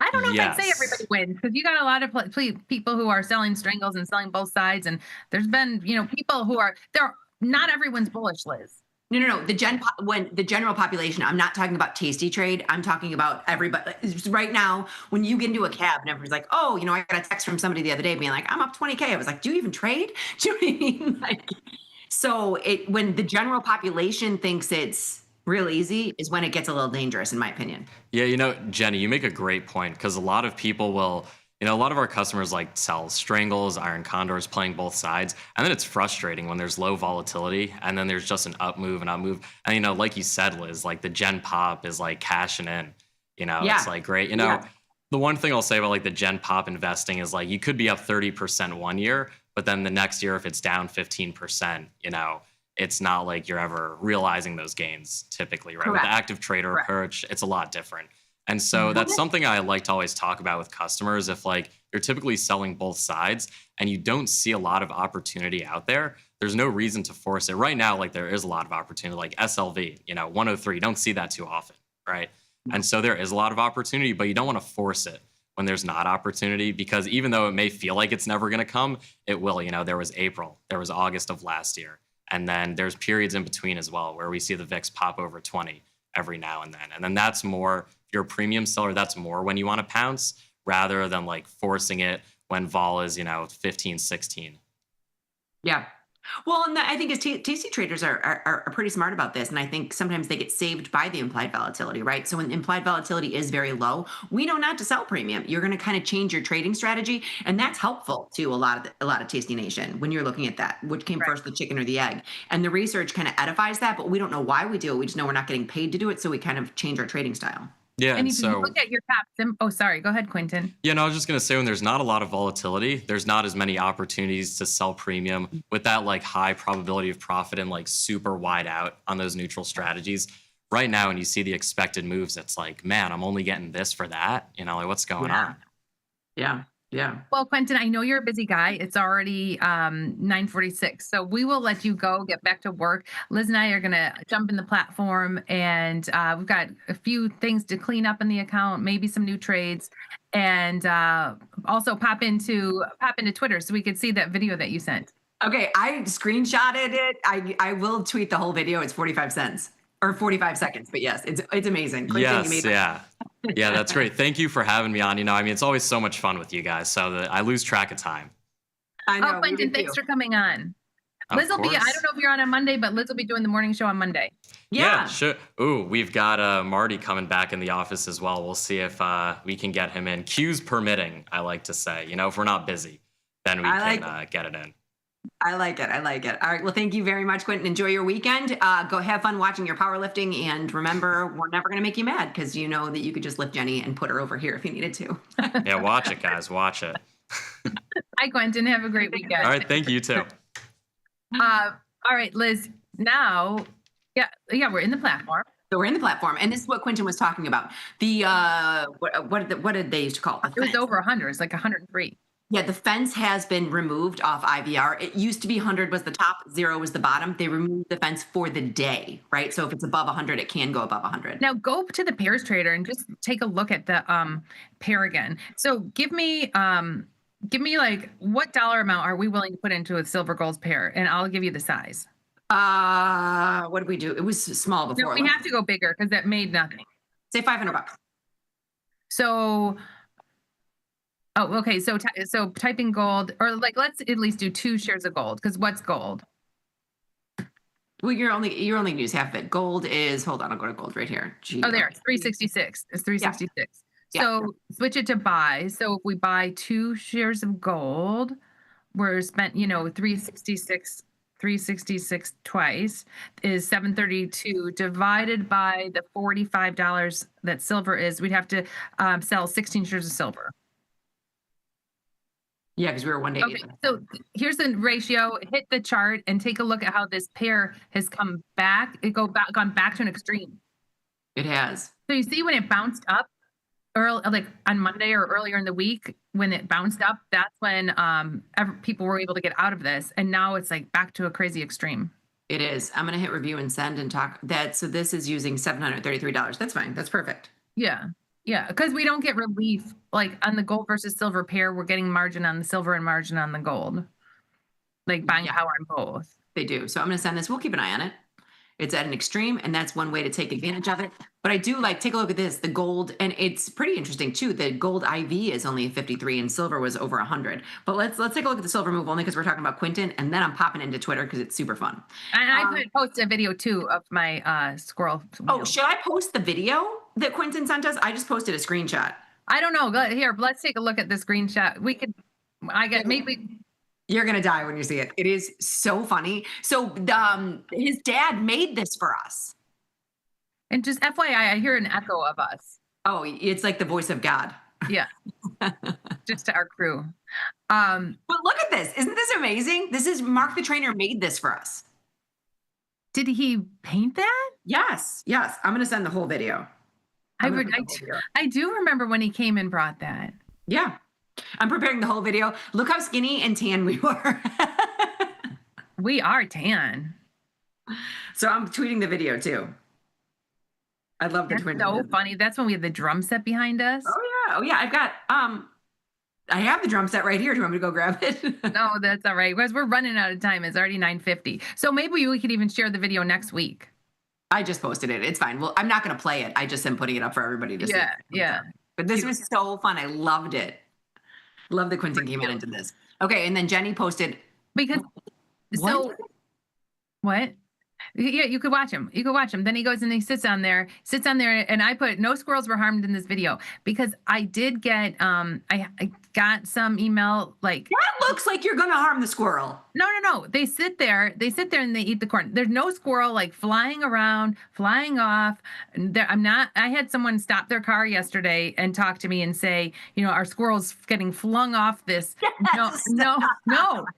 I don't know if I'd say Yes. everybody wins because you got a lot of people who are selling strangles and selling both sides, and there's been people who are there. Not everyone's bullish, Liz. No. When the general population, I'm not talking about Tasty Trade. I'm talking about everybody. Right now, when you get into a cab and everyone's like, "Oh, I got a text from somebody the other day being like, I'm up 20K." I was like, "Do you even trade?" Do you know what I mean? Like, so when the general population thinks it's real easy is when it gets a little dangerous, in my opinion. Yeah, Jenny, you make a great point because a lot of people will, a lot of our customers like sell strangles, iron condors, playing both sides. And then it's frustrating when there's low volatility and then there's just an up move. And, like you said, Liz, like the Gen Pop is like cashing in, it's like great. The one thing I'll say about like the Gen Pop investing is like you could be up 30% one year, but then the next year, if it's down 15%, it's not like you're ever realizing those gains typically, right? With the active trader approach, it's a lot different. And so that's something I like to always talk about with customers. If like you're typically selling both sides and you don't see a lot of opportunity out there, there's no reason to force it. Right now, like there is a lot of opportunity, like SLV, 103, don't see that too often, right? And so there is a lot of opportunity, but you don't want to force it when there's not opportunity, because even though it may feel like it's never going to come, it will. There was April, there was August of last year. And then there's periods in between as well where we see the VIX pop over 20 every now and then. And then that's more, if you're a premium seller, that's more when you want to pounce rather than like forcing it when vol is, 15, 16. Yeah. Well, and I think as tasty traders are pretty smart about this. And I think sometimes they get saved by the implied volatility, right? So when implied volatility is very low, we know not to sell premium. You're going to kind of change your trading strategy. And that's helpful to a lot of Tasty Nation when you're looking at that, which came first, the chicken or the egg. And the research kind of edifies that, but we don't know why we do it. We just know we're not getting paid to do it. So we kind of change our trading style. Yeah, and if you look at your top sorry, go ahead, Quentin. Yeah, no, I was just going to say when there's not a lot of volatility, there's not as many opportunities to sell premium with that like high probability of profit and like super wide out on those neutral strategies. Right now, when you see the expected moves, it's like, man, I'm only getting this for that. Like what's going on? Yeah. Yeah. Well, Quentin, I know you're a busy guy. It's already 9:46, so we will let you go, get back to work. Liz and I are going to jump in the platform, and we've got a few things to clean up in the account, maybe some new trades, and also pop into Twitter so we could see that video that you sent. Okay, I screenshotted it. I will tweet the whole video. It's 45 cents or 45 seconds, but yes, it's amazing. Quentin, Yes, yeah, that's great. Thank you for having me on. It's always so much fun with you guys, so that I lose track of time. I know. Quentin, thanks for coming on. Liz will be, I don't know if you're on Monday, but Liz will be doing the morning show on Monday. Yeah, sure. Ooh, we've got Marty coming back in the office as well. We'll see if we can get him in. Queues permitting, I like to say. If we're not busy, then we can get it in. I like it. All right. Well, thank you very much, Quentin. Enjoy your weekend. Go have fun watching your powerlifting. And remember, we're never going to make you mad because you know that you could just lift Jenny and put her over here if you needed to. Yeah, watch it, guys. Watch it. Hi, Quentin. Have a great weekend. All right. Thank you, too. All right, Liz. Now, we're in the platform. So we're in the platform. And this is what Quentin was talking about. The, what did they used to call it? It was over 100. It's like 103. Yeah, the fence has been removed off IVR. It used to be 100 was the top, 0 was the bottom. They removed the fence for the day, right? So if it's above 100, it can go above 100. Now go to the pairs trader and just take a look at the pair again. So give me like what dollar amount are we willing to put into a silver gold pair, and I'll give you the size. What did we do? It was small before. No, we have to go bigger because that made nothing. Say $500. So. Oh, okay. So type in gold, or like let's at least do 2 shares of gold, because what's gold? Well, you're only going to use half of it. Gold is, hold on, I'll go to gold right here. There, it's 366. It's 366. Yeah. So switch it to buy. So if we buy 2 shares of gold, we're spent 366 twice is 732 divided by the $45 that silver is. We'd have to sell 16 shares of silver. Yeah, because we were 1 day. Okay, so here's the ratio. Hit the chart and take a look at how this pair has come back. Gone back to an extreme. It has. So you see when it bounced up, early, like on Monday or earlier in the week when it bounced up, that's when people were able to get out of this. And now it's like back to a crazy extreme. It is. I'm going to hit review and send and talk that. So this is using $733. That's fine. That's perfect. Yeah. Yeah. Because we don't get relief like on the gold versus silver pair. We're getting margin on the silver and margin on the gold. Like buying power on both. They do. So I'm going to send this. We'll keep an eye on it. It's at an extreme, and that's one way to take advantage of it. But I do like, take a look at this, the gold, and it's pretty interesting too. The gold IV is only a 53 and silver was over 100. But let's take a look at the silver move only because we're talking about Quinton, and then I'm popping into Twitter because it's super fun. And I could post a video too of my squirrel. Oh, should I post the video that Quinton sent us? I just posted a screenshot. I don't know. Here, let's take a look at the screenshot. We could, maybe. You're going to die when you see it. It is so funny. So his dad made this for us. And just FYI, I hear an echo of us. Oh, it's like the voice of God. Yeah. Just to our crew. But look at this. Isn't this amazing? This is Mark the Trainer made this for us. Did he paint that? Yes. Yes. I'm going to send the whole video. I do remember when he came and brought that. Yeah. I'm preparing the whole video. Look how skinny and tan we were. We are tan. So I'm tweeting the video too. I love the That's so funny. That's when we had the drum set behind us. Oh yeah. I've got I have the drum set right here. Do you want me to go grab it? No, that's all right. Because we're running out of time. It's already 9:50. So maybe we could even share the video next week. I just posted it. It's fine. Well, I'm not going to play it. I just am putting it up for everybody to see. Yeah. But this was so fun. I loved it. Love that Quinton came out and did this. Okay, and then Jenny posted because what? Yeah, you could watch him. Then he goes and he sits on there, and I put no squirrels were harmed in this video because I did get I got some email like that looks like you're gonna harm the squirrel. No. They sit there and they eat the corn. There's no squirrel like flying around, flying off. I had someone stop their car yesterday and talk to me and say, our squirrel's getting flung off this. Yes.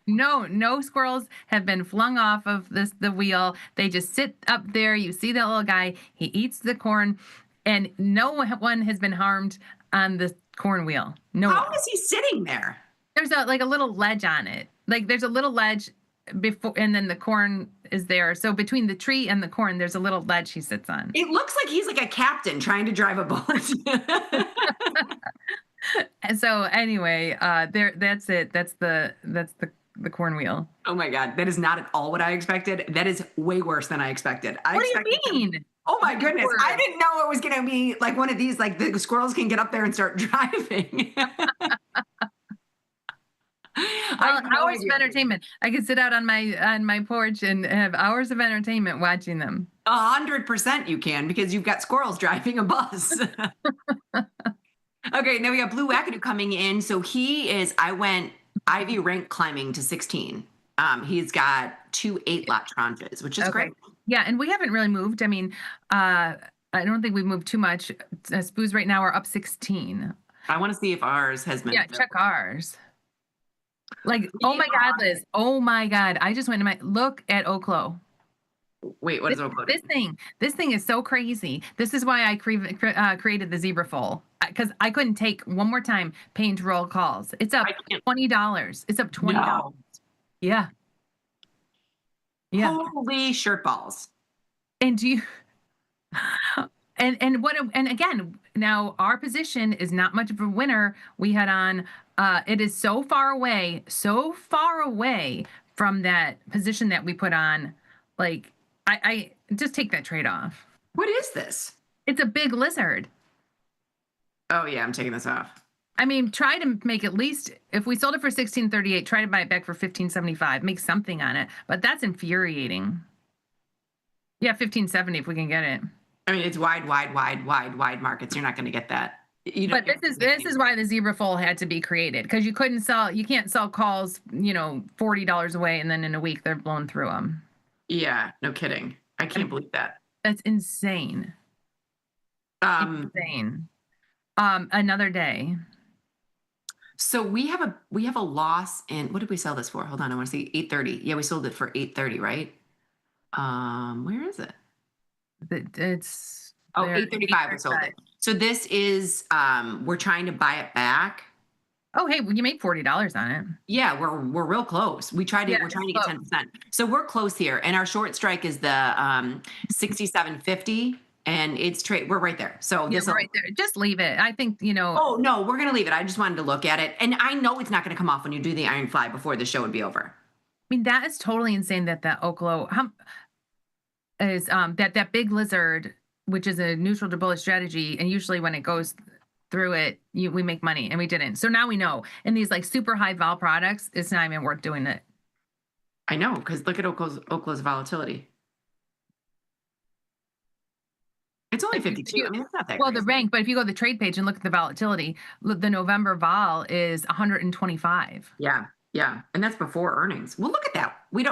No squirrels have been flung off of the wheel. They just sit up there. You see that little guy, he eats the corn, and no one has been harmed on the corn wheel. No. How is he sitting there? There's a little ledge on it. Like there's a little ledge before, and then the corn is there. So between the tree and the corn, there's a little ledge he sits on. It looks like he's like a captain trying to drive a boat. And so anyway, that's it. That's the corn wheel. Oh my God. That is not at all what I expected. That is way worse than I expected. What do you mean? Oh my goodness. I didn't know it was going to be like one of these, like the squirrels can get up there and start driving. Hours of entertainment. I could sit out on my porch and have hours of entertainment watching them. 100% you can, because you've got squirrels driving a bus. Okay, now we got Blue Wackadoo coming in. So I went Ivy rank climbing to 16. He's got 2 8-lot tranches, which is great. Yeah, and we haven't really moved. I mean, I don't think we've moved too much. Spoos right now are up 16. I want to see if ours has moved. Yeah, check ours. Like, oh my God, Liz. Oh my God. I just went to look at Oklo. Wait, what is Oklo? This thing is so crazy. This is why I created the zebra foal, because I couldn't take one more time paying to roll calls. It's up $20. It's up $20. No. Yeah. Holy shirt balls. And do you and again, now our position is not much of a winner. We had on it is so far away from that position that we put on. Like I just take that trade off. What is this? It's a big lizard. Oh yeah, I'm taking this off. I mean, try to make at least, if we sold it for $16.38, try to buy it back for $15.75. Make something on it. But that's infuriating. Yeah, $15.70 if we can get it. I mean, it's wide markets. You're not going to get that. But this is why the zebra foal had to be created, because you can't sell calls, $40 away, and then in a week they're blown through them. Yeah, no kidding. I can't believe that. That's insane. Insane. Another day. So we have a loss in, what did we sell this for? Hold on, I want to see. 830. Yeah, we sold it for 830, right? Where is it? It's 835 we sold it. So this is we're trying to buy it back. Oh, hey, well, you made $40 on it. Yeah, we're real close. We're trying to get 10%. So we're close here. And our short strike is the 67.50 and it's trade. We're right there. So this right there. Just leave it. I think, Oh, no, we're going to leave it. I just wanted to look at it. And I know it's not going to come off when you do the iron fly before the show would be over. I mean, that is totally insane that Oklo is that big lizard, which is a neutral to bullish strategy, and usually when it goes through it, we make money, and we didn't. So now we know. In these like super high vol products, it's not even worth doing it. I know, because look at Oklo's volatility. It's only 52. I mean, it's not that. Well, the rank, but if you go to the trade page and look at the volatility, the November vol is 125. Yeah. Yeah, and that's before earnings. Well, look at that. We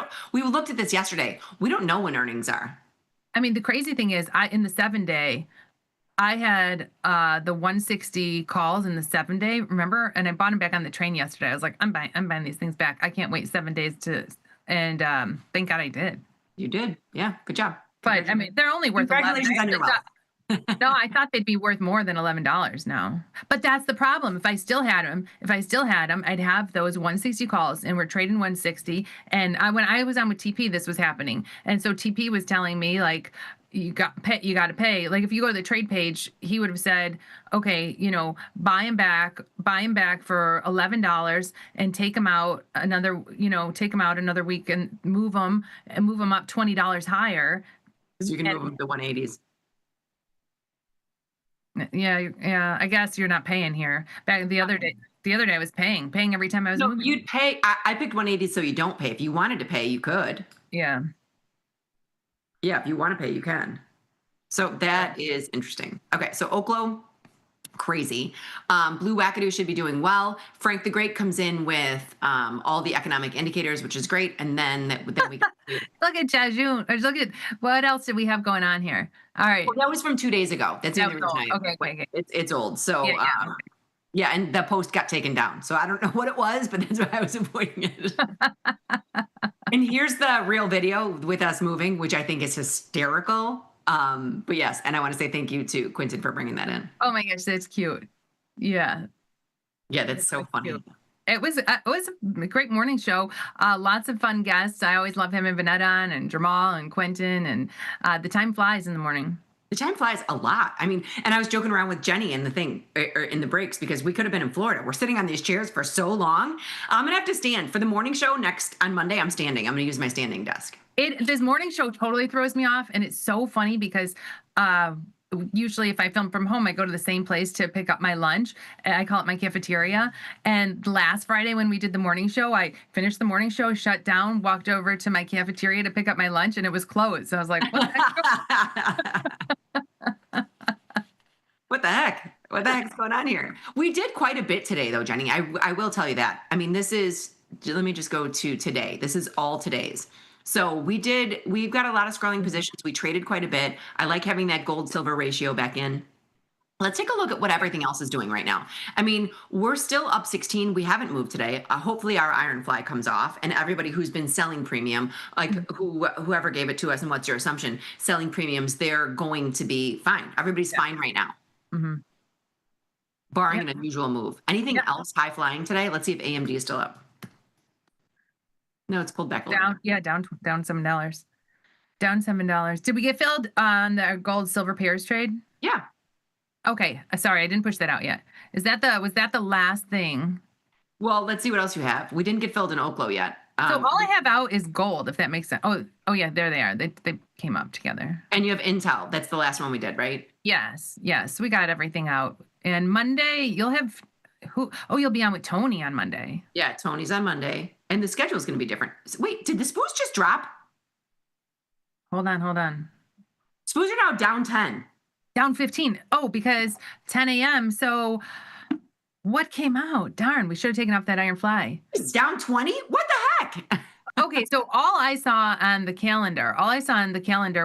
looked at this yesterday. We don't know when earnings are. I mean, the crazy thing is, in the 7-day, I had the 160 calls in the 7-day. Remember, and I bought them back on the train yesterday. I was like, I'm buying these things back. I can't wait 7 days and thank God I did. You did, yeah. Good job. But I mean, they're only worth Congratulations on your wealth. No, I thought they'd be worth more than $11 now. But that's the problem. If I still had them, I'd have those 160 calls, and we're trading 160. And when I was on with TP, this was happening. And so TP was telling me, like, you got to pay. Like, if you go to the trade page, he would have said, okay, buy him back for $11 and take them out another week and move them up $20 higher. So you can move them to 180s. Yeah. I guess you're not paying here. Back the other day I was paying every time I was moving. You'd pay. I picked 180, so you don't pay. If you wanted to pay, you could. Yeah. Yeah, if you want to pay, you can. So that is interesting. Okay, so Oklo, crazy. Blue Wackadoo should be doing well. Frank the Great comes in with all the economic indicators, which is great. And then we look at Jajun. Look at what else did we have going on here? All right. Well, that was from 2 days ago. That's the reason. Okay. It's old. So yeah, and the post got taken down. So I don't know what it was, but that's why I was avoiding it. And here's the real video with us moving, which I think is hysterical. But yes, and I want to say thank you to Quentin for bringing that in. Oh my gosh, that's cute. Yeah. Yeah, that's so funny. Cute. It was a great morning show. Lots of fun guests. I always love him and Vanetta and Jamal and Quentin, and the time flies in the morning. The time flies a lot. I mean, and I was joking around with Jenny in the thing, or in the breaks, because we could have been in Florida. We're sitting on these chairs for so long. I'm gonna have to stand for the morning show next on Monday. I'm standing. I'm gonna use my standing desk. This morning show totally throws me off, and it's so funny because usually if I film from home, I go to the same place to pick up my lunch. I call it my cafeteria. And last Friday when we did the morning show, I finished the morning show, shut down, walked over to my cafeteria to pick up my lunch, and it was closed. So I was like, what the heck? What the heck? What the heck's going on here? We did quite a bit today, though, Jenny. I will tell you that. I mean, let me just go to today. This is all today's. So we've got a lot of scrolling positions. We traded quite a bit. I like having that gold silver ratio back in. Let's take a look at what everything else is doing right now. I mean, we're still up 16. We haven't moved today. Hopefully our iron fly comes off, and everybody who's been selling premium, like whoever gave it to us and what's your assumption, selling premiums, they're going to be fine. Everybody's fine right now. Mm-hmm. Barring an unusual move. Anything else high flying today? Let's see if AMD is still up. No, it's pulled back a little. Down $7. Down $7. Did we get filled on the gold silver pairs trade? Yeah. Okay. Sorry, I didn't push that out yet. Was that the last thing? Well, let's see what else you have. We didn't get filled in Oklo yet. So all I have out is gold, if that makes sense. Oh yeah, there they are. They came up together. And you have Intel. That's the last one we did, right? Yes. We got everything out. And Monday you'll have who? Oh, you'll be on with Tony on Monday. Yeah, Tony's on Monday. And the schedule is going to be different. Wait, did the spoos just drop? Hold on. Spoos are now down 10. Down 15. Oh, because 10 a.m. So what came out? Darn, we should have taken off that iron fly. It's down 20? What the heck? Okay, so all I saw on the calendar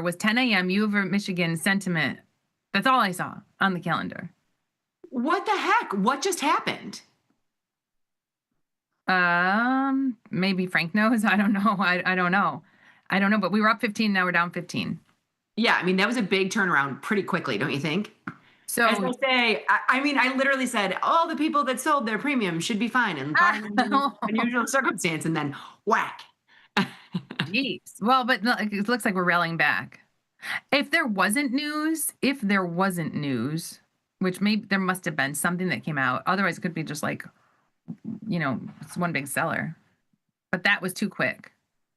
was 10 a.m. U of Michigan sentiment. That's all I saw on the calendar. What the heck? What just happened? Maybe Frank knows. I don't know. I don't know. But we were up 15. Now we're down 15. Yeah. I mean, that was a big turnaround pretty quickly. Don't you think? So as I say, I mean, I literally said all the people that sold their premium should be fine and unusual circumstance, and then whack. Jeez. Well, but it looks like we're rallying back. If there wasn't news, which maybe there must have been something that came out. Otherwise, it could be just like, it's one big seller. But that was too quick.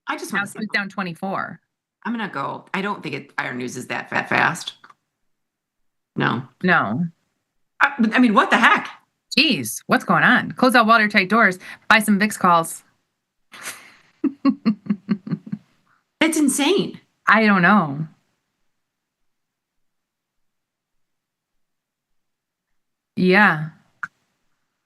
I just want to see down 24. I'm gonna go. I don't think Iron News is that fast. No. I mean, what the heck? Jeez, what's going on? Close out watertight doors. Buy some VIX calls. It's insane. I don't know. Yeah.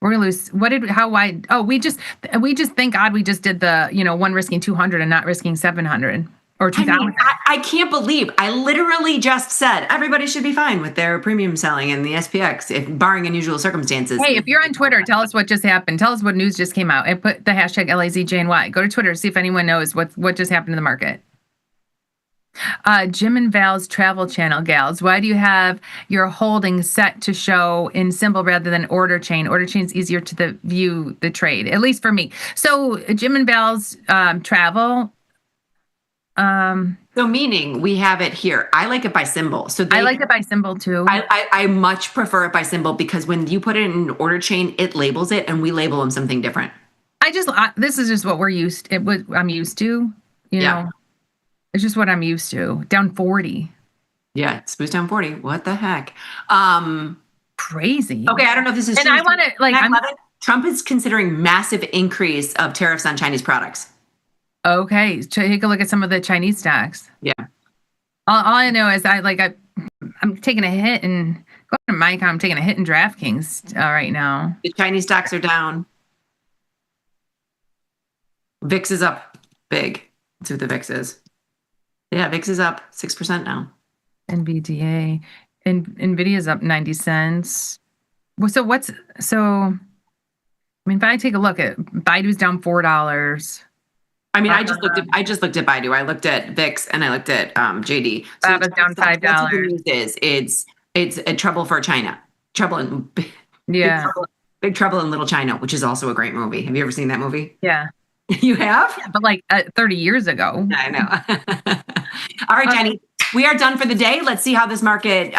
We're gonna lose. How wide? Oh, we just thank God we just did the, one risking 200 and not risking 700 or 2000. I can't believe I literally just said everybody should be fine with their premium selling in the SPX, if barring unusual circumstances. Hey, if you're on Twitter, tell us what just happened. Tell us what news just came out and put the hashtag LAZJNY. Go to Twitter, see if anyone knows what just happened in the market. Jim and Val's travel channel gals. Why do you have your holding set to show in symbol rather than order chain? Order chain is easier to view the trade, at least for me. So Jim and Val's travel. So meaning we have it here. I like it by symbol. So I like it by symbol too. I much prefer it by symbol because when you put it in an order chain, it labels it, and we label them something different. This is just what I'm used to. You know. It's just what I'm used to. Down 40. Yeah, Spoo's down 40. What the heck? Crazy. Okay, I don't know if this is and true. I want to Trump is considering massive increase of tariffs on Chinese products. Okay, take a look at some of the Chinese stocks. Yeah. All I know is I'm taking a hit and going to my account. I'm taking a hit in DraftKings right now. The Chinese stocks are down. VIX is up big. Let's see what the VIX is. Yeah, VIX is up 6% now. NVDA. NVIDIA's up 90 cents. So if I take a look at Baidu's down $4. I mean, I just looked at Baidu. I looked at VIX and I looked at JD. So that was down $5. That's what the news is. It's a trouble for China. Big Trouble in Little China, which is also a great movie. Have you ever seen that movie? Yeah. You have? Yeah, but 30 years ago. I know. All right, Jenny, we are done for the day. Let's see how this market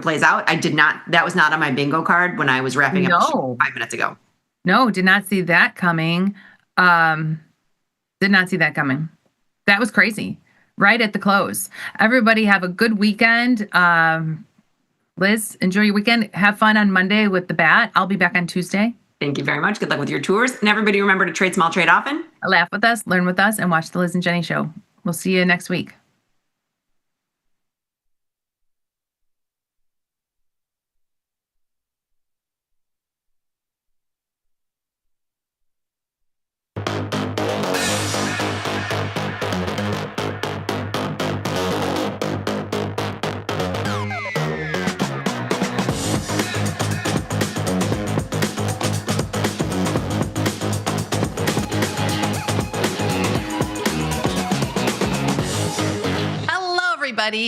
plays out. That was not on my bingo card when I was wrapping up 5 minutes ago. No, did not see that coming. Did not see that coming. That was crazy. Right at the close. Everybody have a good weekend. Liz, enjoy your weekend. Have fun on Monday with the bat. I'll be back on Tuesday. Thank you very much. Good luck with your tours. And everybody remember to trade small, trade often. Laugh with us, learn with us, and watch the Liz and Jenny show. We'll see you next week.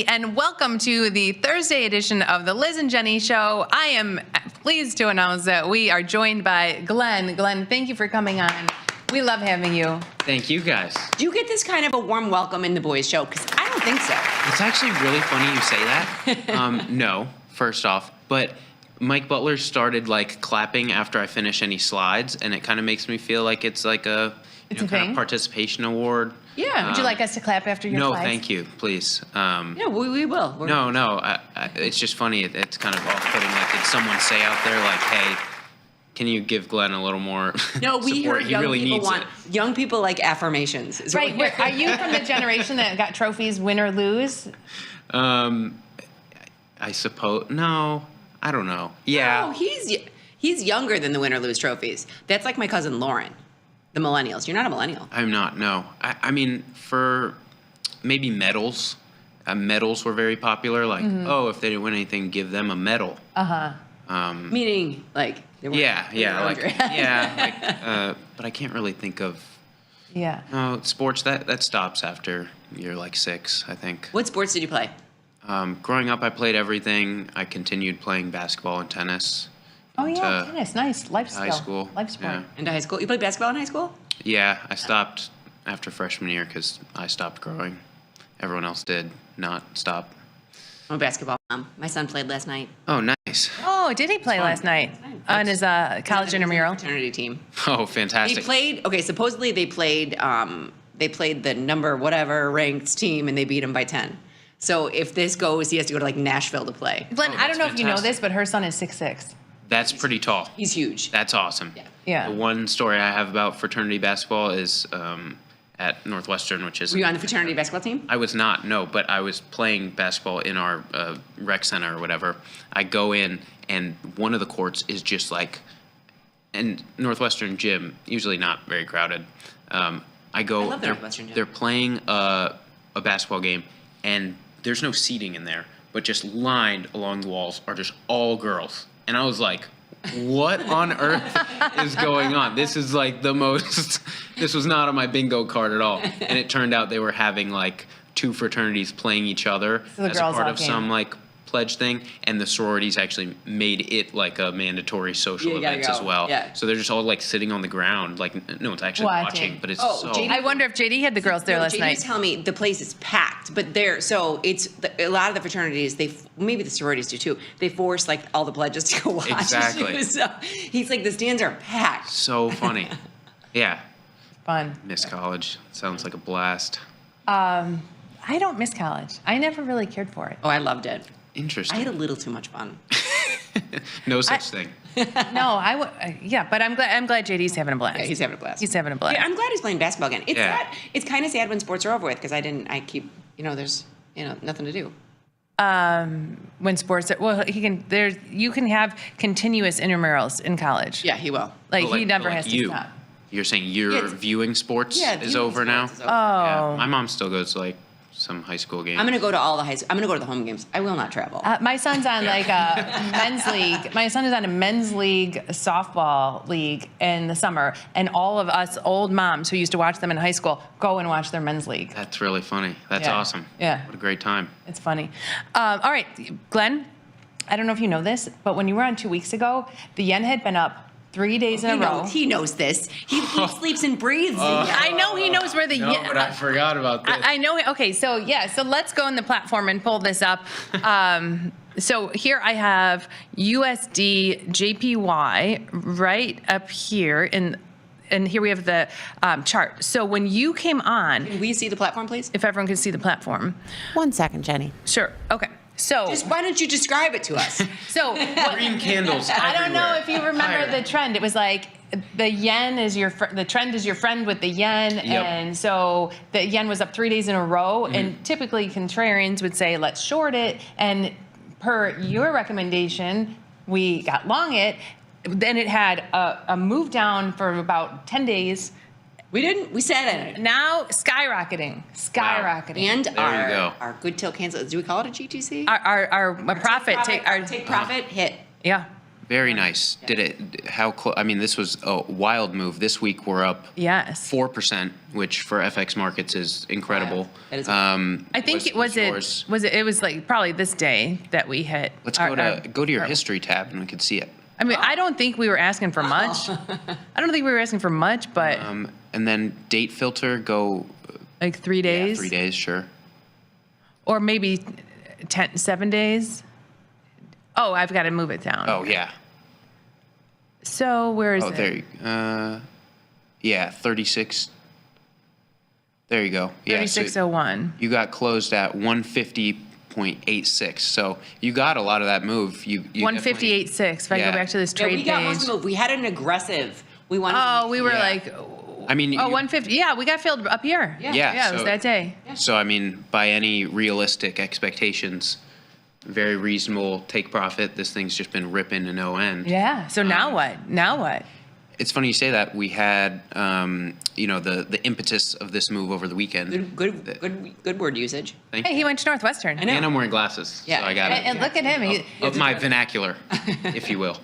And welcome to the Thursday edition of the Liz and Jenny Show. I am pleased to announce that we are joined by Glenn. Glenn, thank you for coming on. We love having you. Thank you, guys. Do you get this kind of a warm welcome in the boys' show? Because I don't think so. It's actually really funny you say that. No, first off. But Mike Butler started clapping after I finish any slides, and it kind of makes me feel like it's like a kind of participation award. Yeah. Would you like us to clap after your slides? No, thank you, please. Yeah, we will. No. It's just funny. It's kind of off-putting. Did someone say out there, hey, can you give Glenn a little more No, we support? heard He young really people needs want it. young people like affirmations. Right. Are you from the generation that got trophies, win or lose? I suppose. No, I don't know. Yeah. No, he's younger than the win or lose trophies. That's like my cousin Lauren. The millennials. You're not a millennial. I'm not, no. I mean, for maybe medals. Medals were very popular. If they didn't win anything, give them a medal. Uh-huh. Meaning, they were... but I can't really think of... Yeah. No, sports, that stops after you're 6, I think. What sports did you play? Growing up, I played everything. I continued playing basketball and tennis. Oh yeah, into tennis, nice life high skill. school. Life sport. Yeah. Into high school. You played basketball in high school? Yeah, I stopped after freshman year because I stopped growing. Everyone else did not stop. I'm a basketball mom. My son played last night. Oh, nice. Oh, did he play last night on his college intramural Fraternity team. Oh, They fantastic. played. Okay, supposedly they played. They played the number whatever ranked team, and they beat them by 10. So if this goes, he has to go to like Nashville to play. Glenn, I don't know if you know fantastic. this, but her son is 6'6". That's pretty tall. He's huge. That's awesome. Yeah. The one story I have about fraternity basketball is at Northwestern, which is. Were you on the fraternity basketball team? I was not, no, but I was playing basketball in our rec center or whatever. I go in, and one of the courts is just like, and Northwestern gym, usually not very crowded. I go, love the Northwestern gym. they're playing a basketball game, and there's no seating in there, but just lined along the walls are just all girls. And I was like, what on earth is going on? This is like the most, this was not on my bingo card at all. And it turned out they were having like 2 fraternities playing each other So the as a girls part all of came. some like pledge thing, and the sororities actually made it like a mandatory social Yeah, you gotta event as go. well. Yeah. So they're just all like sitting on the ground, like no one's actually watching, but it's so. JD I wonder if JD had the girls there last JD night. was telling me the place is packed, but a lot of the fraternities, maybe the sororities do too. They force like all the pledges to go watch. Exactly. So he's like, the stands are packed. So funny. Yeah. Fun. Miss college. Sounds like a blast. I don't miss college. I never really cared for it. Oh, I loved it. Interesting. I had a little too much fun. No such thing. No, yeah, but I'm glad JD's having a blast. Yeah, he's having a blast. He's having a blast. Yeah, I'm glad he's playing basketball again. It's Yeah. sad. It's kind of sad when sports are over with because I keep, there's, nothing to do. When sports, you can have continuous intramurals in college. Yeah, he will. Like But he never but has to you. stop. You're saying your Yeah, it's- viewing sports Yeah, is viewing over now? sports is over. Oh. Yeah. My mom still goes to like some high school games. I'm gonna go to all the I'm gonna go to the home games. I will not travel. My son's on like a men's league. My son is on a men's league softball league in the summer, and all of us old moms who used to watch them in high school go and watch their men's league. That's really funny. That's Yeah. awesome. Yeah. What a great time. It's funny. All right, Glenn, I don't know if you know this, but when you were on 2 weeks ago, the yen had been up 3 days in a row. He knows this. He sleeps and breathes. I know he knows where the No, yen. but I forgot about this. I know. Okay, so let's go in the platform and pull this up. So here I have USD JPY right up here, and here we have the chart. So when you came on, Can we see the platform, please? if everyone can see the platform. 1 second, Jenny. Sure. Okay. So Why don't you describe it to us? so Green candles I don't know everywhere. if you remember Fire. the trend. It was like the yen is the trend is your friend with the yen, Yep. and so the yen was up 3 days in a row. Mm-hmm. And typically contrarians would say let's short it, and per your recommendation, we got long it. Then it had a move down for about 10 days. We sat in it. Now skyrocketing. And There you go. our good till cancel. Do we call it a GTC? Our profit Take profit hit. yeah. Very nice. Did it? How close? I mean, this was a wild move. This week we're up Yes. 4%, which for FX markets is incredible. That is I think it was like probably this day that we hit. Let's go to your history tab and we can see it. I mean, I don't think we were asking for much. I don't think we were asking for much, but And then date filter, go like 3 days, 3 days, sure. or maybe 7 days. Oh, I've got to move it down. Oh yeah. So where is Oh, it? there you. Yeah, 36. There you go. Yeah, so 3601. you got closed at 150.86. So you got a lot of that move. You 158.6. If I Yeah. go back to this Yeah, trade we got most page. of the move. We had an aggressive. We wanted. Oh, we were Yeah. like, I mean, oh, 150. Yeah, we got filled up here. Yeah, it was so- that day. So I mean, by any realistic expectations, very reasonable take profit. This thing's just been ripping to no end. Yeah. So now what? Now what? It's funny you say that. We had, the impetus of this move over the weekend. Good word usage. Thank Hey, he went to Northwestern. And I'm wearing glasses, Yeah. so I got it. And look at him. Of my vernacular, if you will.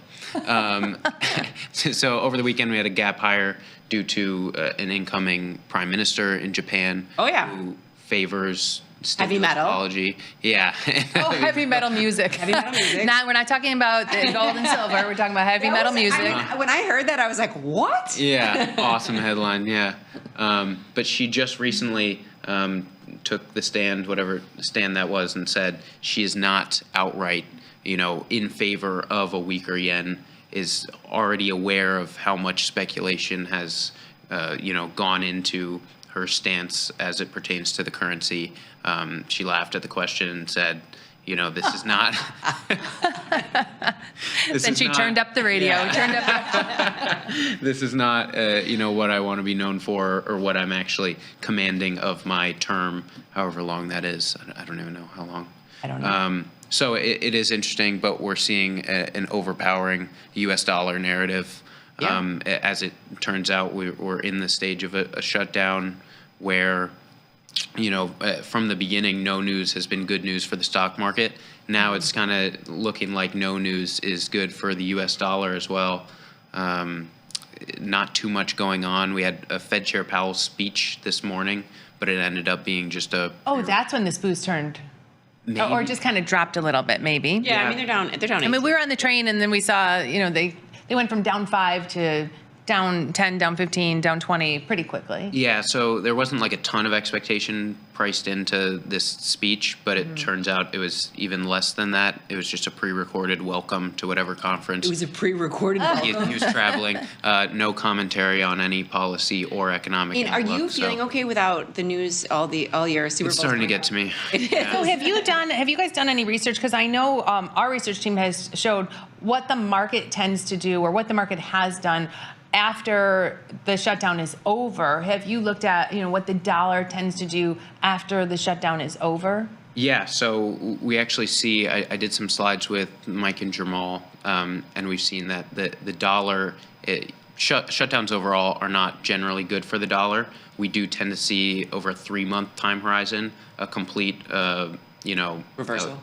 So over the weekend we had a gap higher due to an incoming prime minister in Japan. Oh, yeah. Who favors Heavy metal. Apology. Yeah. Oh, heavy metal music. Heavy metal music. We're not talking about the gold and silver. We're talking about heavy metal music. When I heard that, I was like, what? Yeah, awesome headline. Yeah, but she just recently took the stand, whatever stand that was, and said she is not outright, in favor of a weaker yen. Is already aware of how much speculation has, gone into her stance as it pertains to the currency. She laughed at the question and said, this is not. Then she turned up the radio. This is not, what I want to be known for or what I'm actually commanding of my term, however long that is. I don't even know how long. I don't know. So it is interesting, but we're seeing an overpowering U.S. dollar narrative. Yeah. As it turns out, we're in the stage of a shutdown where, from the beginning, no news has been good news for the stock market. Now it's kind of looking like no news is good for the U.S. dollar as well. Not too much going on. We had a Fed Chair Powell's speech this morning, but it ended up being just a... Oh, that's when this boost turned. Maybe. Or just kind of dropped a little bit, maybe. Yeah, I mean, they're down. I mean, we were on the train, and then we saw, they went from down 5 to down 10, down 15, down 20 pretty quickly. Yeah, so there wasn't like a ton of expectation priced into this speech, but it turns out it was even less than that. It was just a pre-recorded welcome to whatever conference. It was a pre-recorded welcome. He was traveling. No commentary on any policy or economic outlook. Are you feeling okay without the news all year? Super It's Bowl's starting to coming get up? to me. So have you guys done any research? Because I know our research team has showed what the market tends to do or what the market has done after the shutdown is over. Have you looked at, what the dollar tends to do after the shutdown is over? Yeah, so we actually see, I did some slides with Mike and Jamal, and we've seen that the dollar, shutdowns overall are not generally good for the dollar. We do tend to see over a 3-month time horizon a complete, reversal.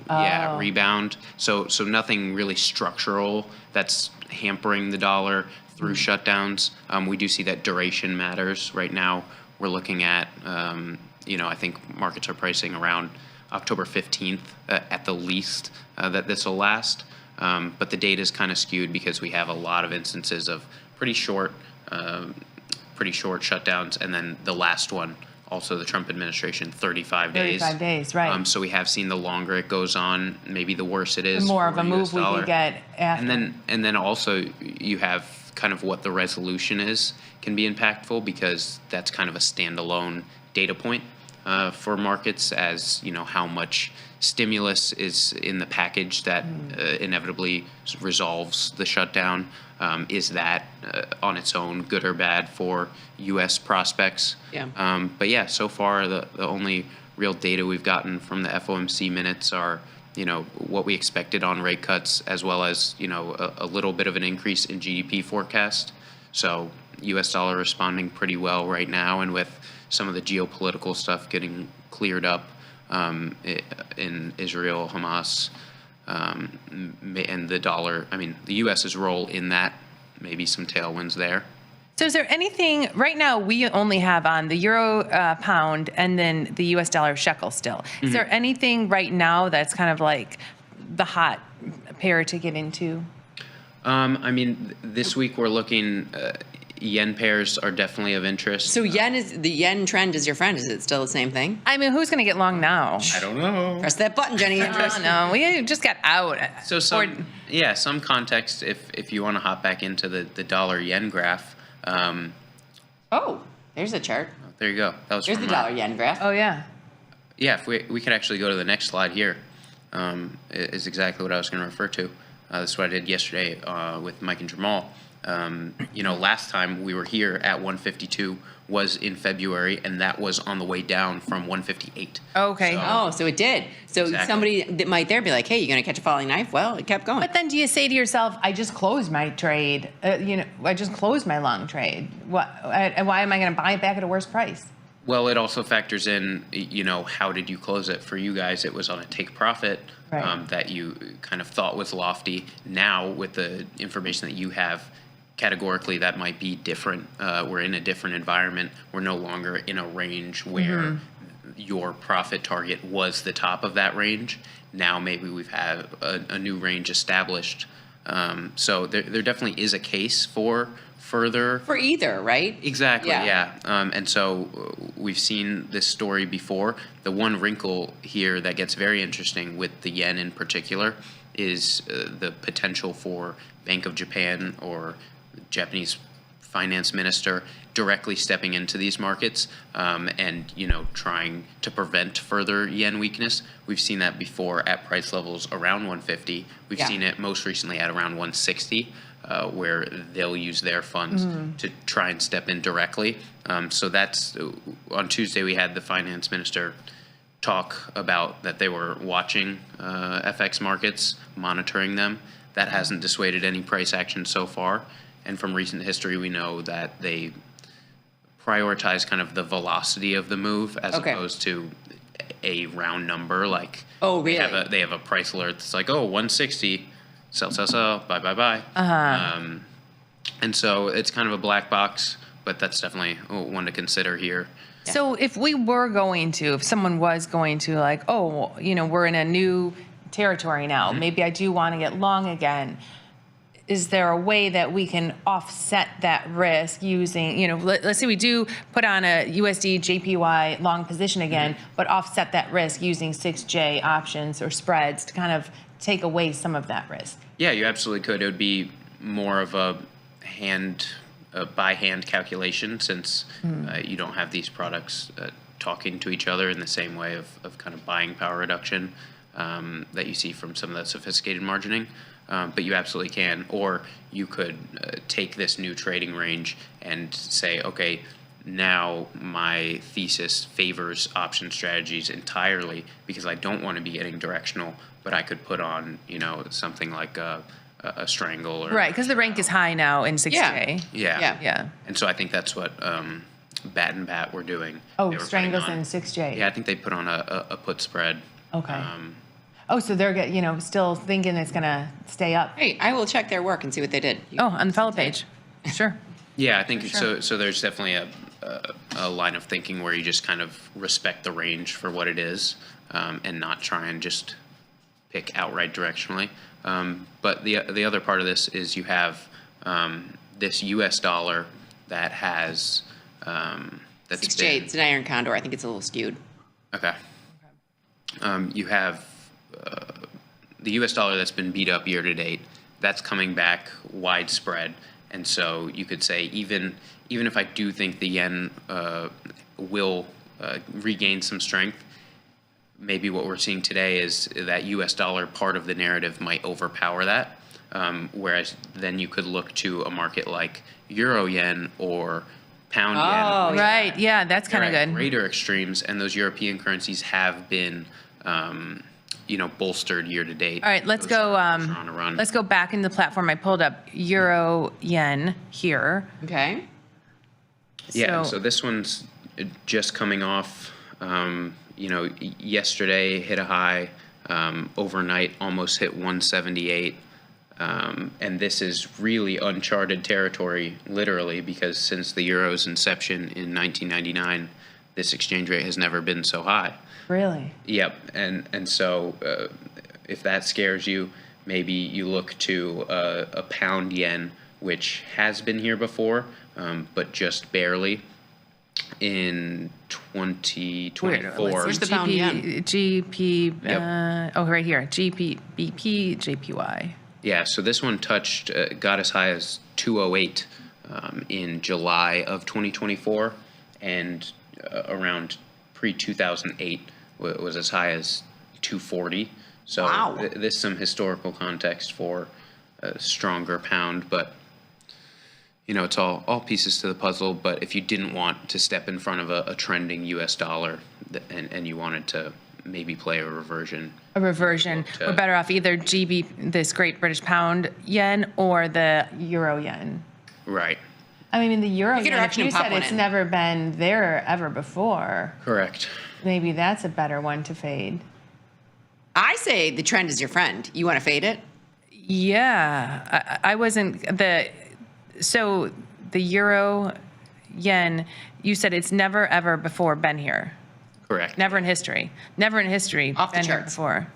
Rebound. So nothing really structural that's hampering the dollar through shutdowns. We do see that duration matters. Right now, we're looking at, I think markets are pricing around October 15th at the least that this will last. But the data is kind of skewed because we have a lot of instances of pretty short shutdowns, and then the last one, also the Trump administration, 35 days. 35 days, right. So we have seen the longer it goes on, maybe the worse it is. The more of for a move US dollar. we could get after. And then also you have kind of what the resolution is can be impactful, because that's kind of a standalone data point for markets, as how much stimulus is in the package that inevitably resolves the shutdown. Is that on its own good or bad for U.S. prospects? Yeah. But yeah, so far the only real data we've gotten from the FOMC minutes are what we expected on rate cuts, as well as a little bit of an increase in GDP forecast. So U.S. dollar responding pretty well right now, and with some of the geopolitical stuff getting cleared up in Israel, Hamas, and the dollar. I mean, the U.S.'s role in that, maybe some tailwinds there. So is there anything, right now we only have on the euro, pound, and then the U.S. dollar shekel still. Is there anything right now that's kind of like the hot pair to get into? I mean, this week we're looking, yen pairs are definitely of interest. So the yen trend is your friend. Is it still the same thing? I mean, who's going to get long now? I don't know. Press that button, Jenny. No, we just got out. So some context, if you want to hop back into the dollar yen graph. There's a chart. There you go. That was There's the dollar yen graph. Oh, yeah. Yeah, if we could actually go to the next slide here, is exactly what I was going to refer to. This is what I did yesterday with Mike and Jamal. Last time we were here at 152 was in February, and that was on the way down from 158. Okay. So it did. So Exactly. somebody that might there be like, hey, you going to catch a falling knife? Well, it kept going. But then do you say to yourself, I just closed my trade, I just closed my long trade. Why am I going to buy it back at a worse price? Well, it also factors in, how did you close it? For you guys, it was on a take profit that you kind of thought was lofty. Now, with the information that you have, categorically, that might be different. We're in a different environment. We're no longer in a range where your profit target was the top of that range. Now maybe we've had a new range established. So there definitely is a case for further. For either, right? Exactly, yeah. And so we've seen this story before. The one wrinkle here that gets very interesting with the yen in particular is the potential for Bank of Japan or Japanese finance minister directly stepping into these markets and trying to prevent further yen weakness. We've seen that before at price levels around 150. We've seen it most recently at around 160, where they'll use their funds to try and step in directly. So that's on Tuesday we had the finance minister talk about that they were watching FX markets, monitoring them. That hasn't dissuaded any price action so far. And from recent history, we know that they prioritize kind of the velocity of the move as opposed to a round number. Like, they have a price alert that's like, 160, sell, buy. And so it's kind of a black box, but that's definitely one to consider here. So if someone was going to like, we're in a new territory now, maybe I do want to get long again. Is there a way that we can offset that risk using, let's say we do put on a USD JPY long position again, but offset that risk using 6J options or spreads to kind of take away some of that risk? Yeah, you absolutely could. It would be more of a by hand calculation since you don't have these products talking to each other in the same way of kind of buying power reduction that you see from some of that sophisticated margining. But you absolutely can. Or you could take this new trading range and say, okay, now my thesis favors option strategies entirely because I don't want to be getting directional, but I could put on, something like a strangle. Right, because the rank is high now in 6J. Yeah. And so I think that's what Bat and Bat were doing. Strangles in 6J. Yeah, I think they put on a put spread. Okay. So they're still thinking it's going to stay up. Hey, I will check their work and see what they did. On the fellow page. Sure. Yeah, I think so. So there's definitely a line of thinking where you just kind of respect the range for what it is, and not try and just pick outright directionally. But the other part of this is you have this U.S. dollar that has that's 6J. It's an iron condor. I think it's a little skewed. Okay. You have the U.S. dollar that's been beat up year to date. That's coming back widespread, and so you could say even if I do think the yen will regain some strength, maybe what we're seeing today is that U.S. dollar part of the narrative might overpower that. Whereas then you could look to a market like Euro yen or pound yen. Right. Yeah, that's kind of good. Greater extremes, and those European currencies have been bolstered year to date. All right, let's go. Let's go back into the platform. I pulled up Euro Yen here. Okay. Yeah. So this one's just coming off. Yesterday hit a high. Overnight, almost hit 178. And this is really uncharted territory, literally, because since the euro's inception in 1999, this exchange rate has never been so high. Really? Yep. And so if that scares you, maybe you look to a pound yen, which has been here before, but just barely in 2024. Where's the pound yen? GP. Yep. Right here. GP, BP, JPY. Yeah, so this one got as high as 208 in July of 2024, and around pre-2008 was as high as 240. So wow. There's some historical context for a stronger pound, but it's all pieces to the puzzle. But if you didn't want to step in front of a trending U.S. dollar and you wanted to maybe play a reversion. We're better off either this Great British Pound yen or the Euro yen. Right. I mean, the Euro yen, you said it's never been there ever before. Correct. Maybe that's a better one to fade. I say the trend is your friend. You want to fade it? Yeah. I wasn't so the Euro yen, you said it's never ever before been here. Correct. Never in history. Never in history. Off the been here charts. before.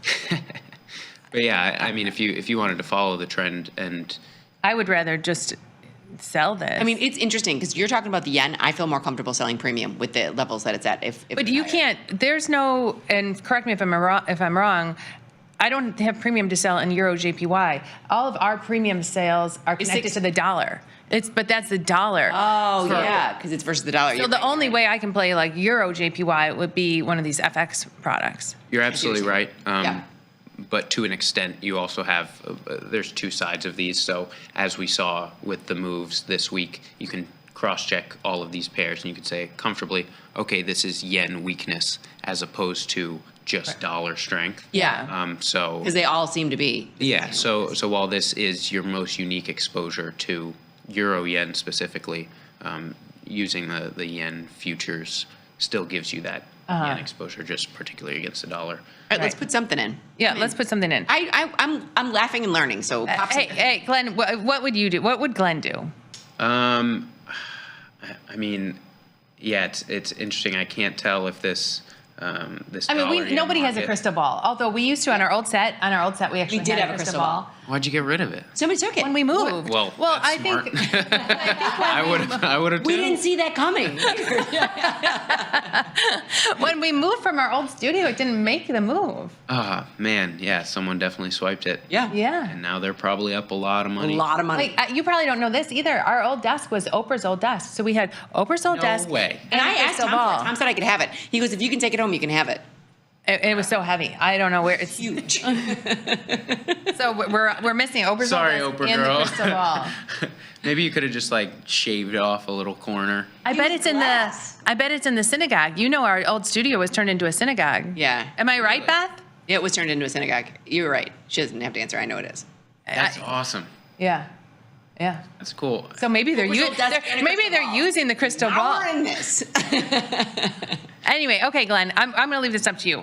But yeah, I mean, if you wanted to follow the trend and I would rather just sell this. I mean, it's interesting because you're talking about the yen. I feel more comfortable selling premium with the levels that it's at. If but you can't. There's no. And correct me if I'm wrong. I don't have premium to sell in Euro JPY. All of our premium sales are connected to the dollar. But that's the dollar. Oh yeah, because it's versus the dollar. So the only way I can play like Euro JPY would be one of these FX products. you're absolutely right. But to an extent, you also have, there's two sides of these. So as we saw with the moves this week, you can cross-check all of these pairs and you could say comfortably, okay, this is yen weakness as opposed to just dollar strength. Yeah. So because they all seem to be. Yeah. So while this is your most unique exposure to euro yen specifically, using the yen futures still gives you that yen exposure, just particularly against the dollar. All right, let's put something in. Yeah, let's put something in. I'm laughing and learning. So pop something. Hey, Glenn, what would you do? What would Glenn do? I mean, yeah, it's interesting. I can't tell if this this. I mean, nobody has a crystal ball. Although we used to on our old set. On our old set, we actually did had have a crystal ball. Why'd you get rid of it? Somebody took it when we moved. Well, I think I would have. We didn't see that coming. When we moved from our old studio, it didn't make the move. Man, yeah, someone definitely swiped it. Yeah. And now they're probably up a lot of money. Like, you probably don't know this either. Our old desk was Oprah's old desk. So we had Oprah's old desk. No way. And I asked Tom for it. Tom said I could have it. He goes, if you can take it home, you can have it. It was so heavy. I don't know where it's huge. So we're missing Oprah's Sorry, old desk Oprah and girl. the crystal ball. Maybe you could have just like shaved off a little corner. I bet it's in the synagogue. You know, our old studio was turned into a synagogue. Yeah. Am I right, Beth? Yeah, it was turned into a synagogue. You were right. She doesn't have to answer. I know it is. That's awesome. Yeah. Yeah. That's cool. So maybe they're using the crystal ball. We're in this. Anyway, okay, Glenn, I'm going to leave this up to you.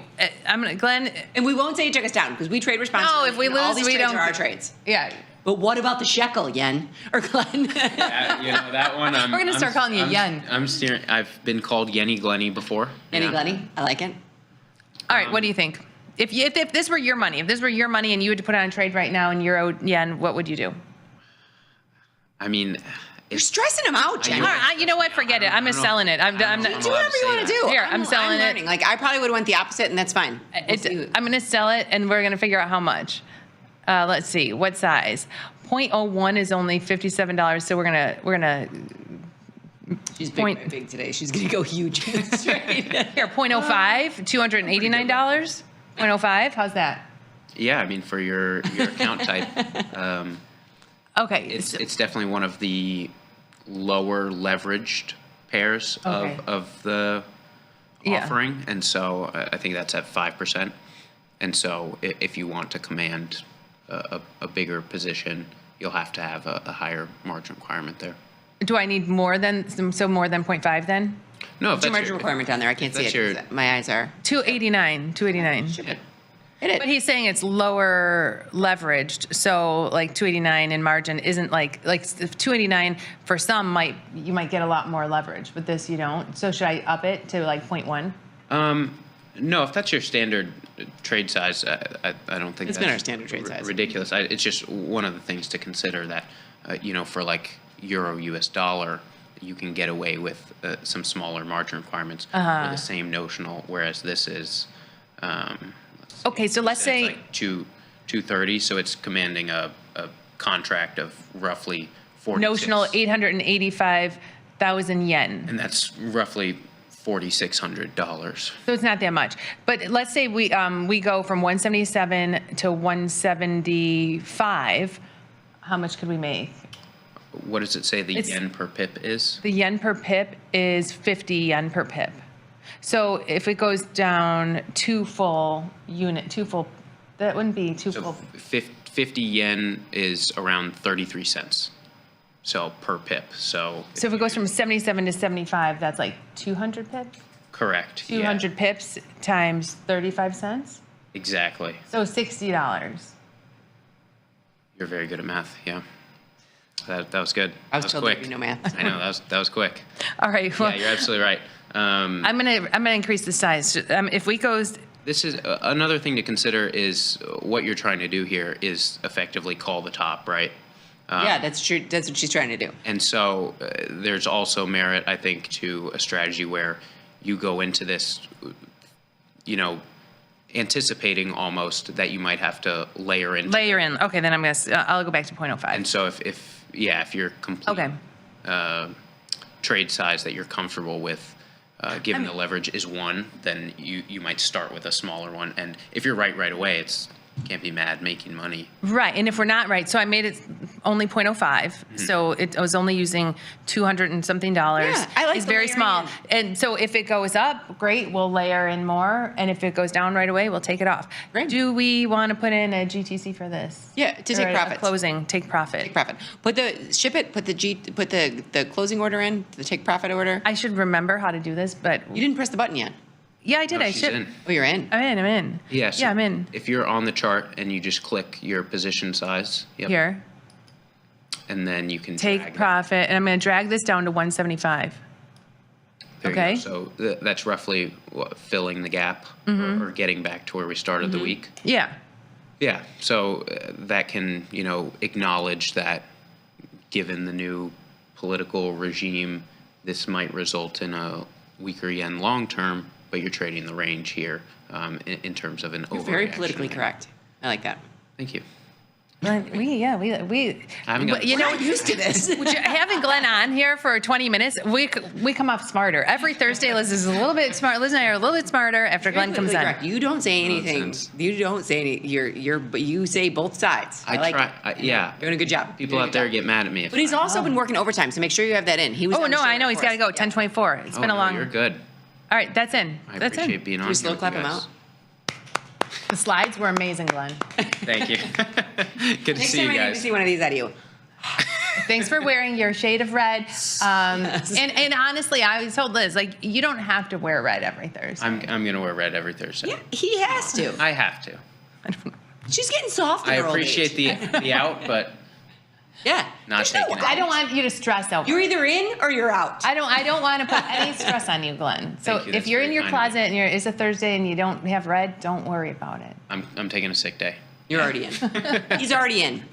Glenn, and we won't say you took us down because we trade responsibly. No, if we lose, all these we trades don't. are our trades. Yeah. But what about the shekel, yen or Glenn? Yeah, that one. We're going to start calling you yen. I'm steering. I've been called Yenny Glenny before. Yenny Glenny, I like it. All right, what do you think? If this were your money, and you had to put on a trade right now in euro yen, what would you do? I mean, you're stressing him out, Jen. All right, you know what? Forget it. I'm just selling it. I'm not. Do whatever you want to do. Here, I'm selling it. Like I probably would have went the opposite, and that's fine. I'm going to sell it, and we're going to figure out how much. Let's see, what size? 0.01 is only $57, so we're gonna. She's big today. She's gonna go huge. Here, 0.05, $289. 0.05, how's that? Yeah, I mean for your account type. Okay. It's definitely one of the lower leveraged pairs of the offering, and so I think that's at 5%. And so if you want to command a bigger position, you'll have to have a higher margin requirement there. Do I need more than 0.5 then? No, if what's your margin requirement down there? I can't see it. My eyes are 289. Hit it. But he's saying it's lower leveraged, so like 289 in margin isn't like 289 for some you might get a lot more leverage, but this you don't. So should I up it to like 0.1? No, if that's your standard trade size, I don't think it's been our standard trade size. Ridiculous. It's just one of the things to consider that for like euro US dollar, you can get away with some smaller margin requirements for the same notional, whereas this is. Okay, so let's say like 230, so it's commanding a contract of roughly 46. Notional 885,000 yen. And that's roughly $4,600. So it's not that much. But let's say we go from 177 to 175. How much could we make? What does it say the yen per pip is? The yen per pip is 50 yen per pip. So if it goes down two full, that wouldn't be two full. 50 yen is around 33 cents. So per pip. So if it goes from 77 to 75, that's like 200 pips? Correct. 200 pips times 35 cents? Exactly. So $60. You're very good at math, yeah. That was good. I was that told quick. there'd be no math. I know that was quick. All right. Well, Yeah, you're absolutely right. I'm gonna increase the size. If we goes. This is another thing to consider is what you're trying to do here is effectively call the top, right? Yeah, that's true. That's what she's trying to do. And so there's also merit, I think, to a strategy where you go into this, anticipating almost that you might have to layer in. Okay, then I'll go back to 0.05. And so if you're complete trade size that you're comfortable with, given the leverage is 1, then you might start with a smaller one. And if you're right away, can't be mad making money. Right, and if we're not right, so I made it only 0.05, so I was only using $200 and something. Yeah, I like it's the very layering small. in. And so if it goes up, great, we'll layer in more, and if it goes down right away, we'll take it off. Great. Do we want to put in a GTC for this? Yeah, to Or take a profits. Closing, take profit. Take profit. Put the closing order in, the take profit order. I should remember how to do this, but You didn't press the button yet. yeah, I did. No, I she's should. in. Oh, you're in. I'm in. Yeah, so Yeah, I'm in. If you're on the chart and you just click your position size, Here, and then you can take drag it. profit, and I'm going to drag this down to 175. There you Okay. go. So that's roughly filling the gap or getting back to where we started the week. Yeah. Yeah. So that can, acknowledge that given the new political regime, this might result in a weaker yen long term, but you're trading the range here in terms of an You're overreaction. very politically correct. I like that. Thank you. We I haven't got- We're not used to this. Having Glenn on here for 20 minutes, we come off smarter. Every Thursday, Liz is a little bit smart. Liz and I are a little bit smarter after Glenn comes Politically on. correct. You don't say anything. Nonsense. You don't say any. But you say both sides. I like try. it. Yeah. Doing a good job. People out there get mad at me. If But he's also been working overtime, so make sure you have that in. He was. Oh, on the no, show I know. He's before got to us. go. 10:24. It's been a no, long. You're good. All right, that's in. I That's appreciate in. being on we here slow with clap you him guys. out? The slides were amazing, Glenn. Thank you. Good to Next see time you I need to guys. see one of these out of you. Thanks for wearing your shade of red. And honestly, I told Liz, you don't have to wear red every Thursday. I'm gonna wear red every Thursday. Yeah, he has to. I have to. She's getting soft. In I her old appreciate age. the out, but Yeah. not taking it. I don't want you to stress out. You're either in or you're out. I don't want to put any stress on you, Glenn. So Thank you, if that's you're in very your kind of closet and it's a Thursday and you don't have red, don't worry about it. I'm taking a sick day. You're already in. He's already in.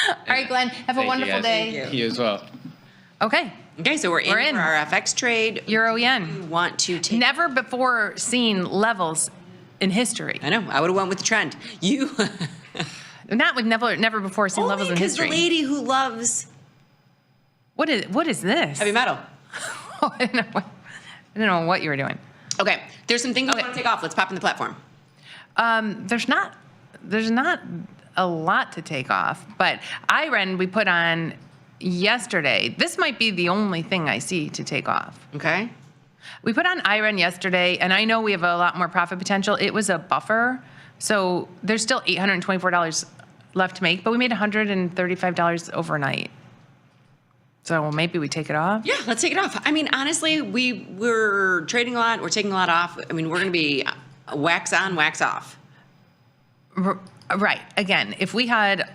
All right, Glenn, have a Thank you, wonderful guys. day. Thank you. You as well. Okay. Okay, so we're in for our FX trade. Euro yen. We want to take. Never before seen levels in history. I know. I would have went with the trend. You. Not with never before seen levels in history. The lady who loves. What is this? Heavy metal. I don't know what you were doing. Okay, there's some things we want to take off. Let's pop in the platform. There's not a lot to take off, but IREN we put on yesterday. This might be the only thing I see to take off. Okay. We put on IREN yesterday, and I know we have a lot more profit potential. It was a buffer, so there's still $824 left to make, but we made $135 overnight. So maybe we take it off? Yeah, let's take it off. I mean, honestly, we're trading a lot. We're taking a lot off. I mean, we're going to be wax on, wax off. Right. Again, if we had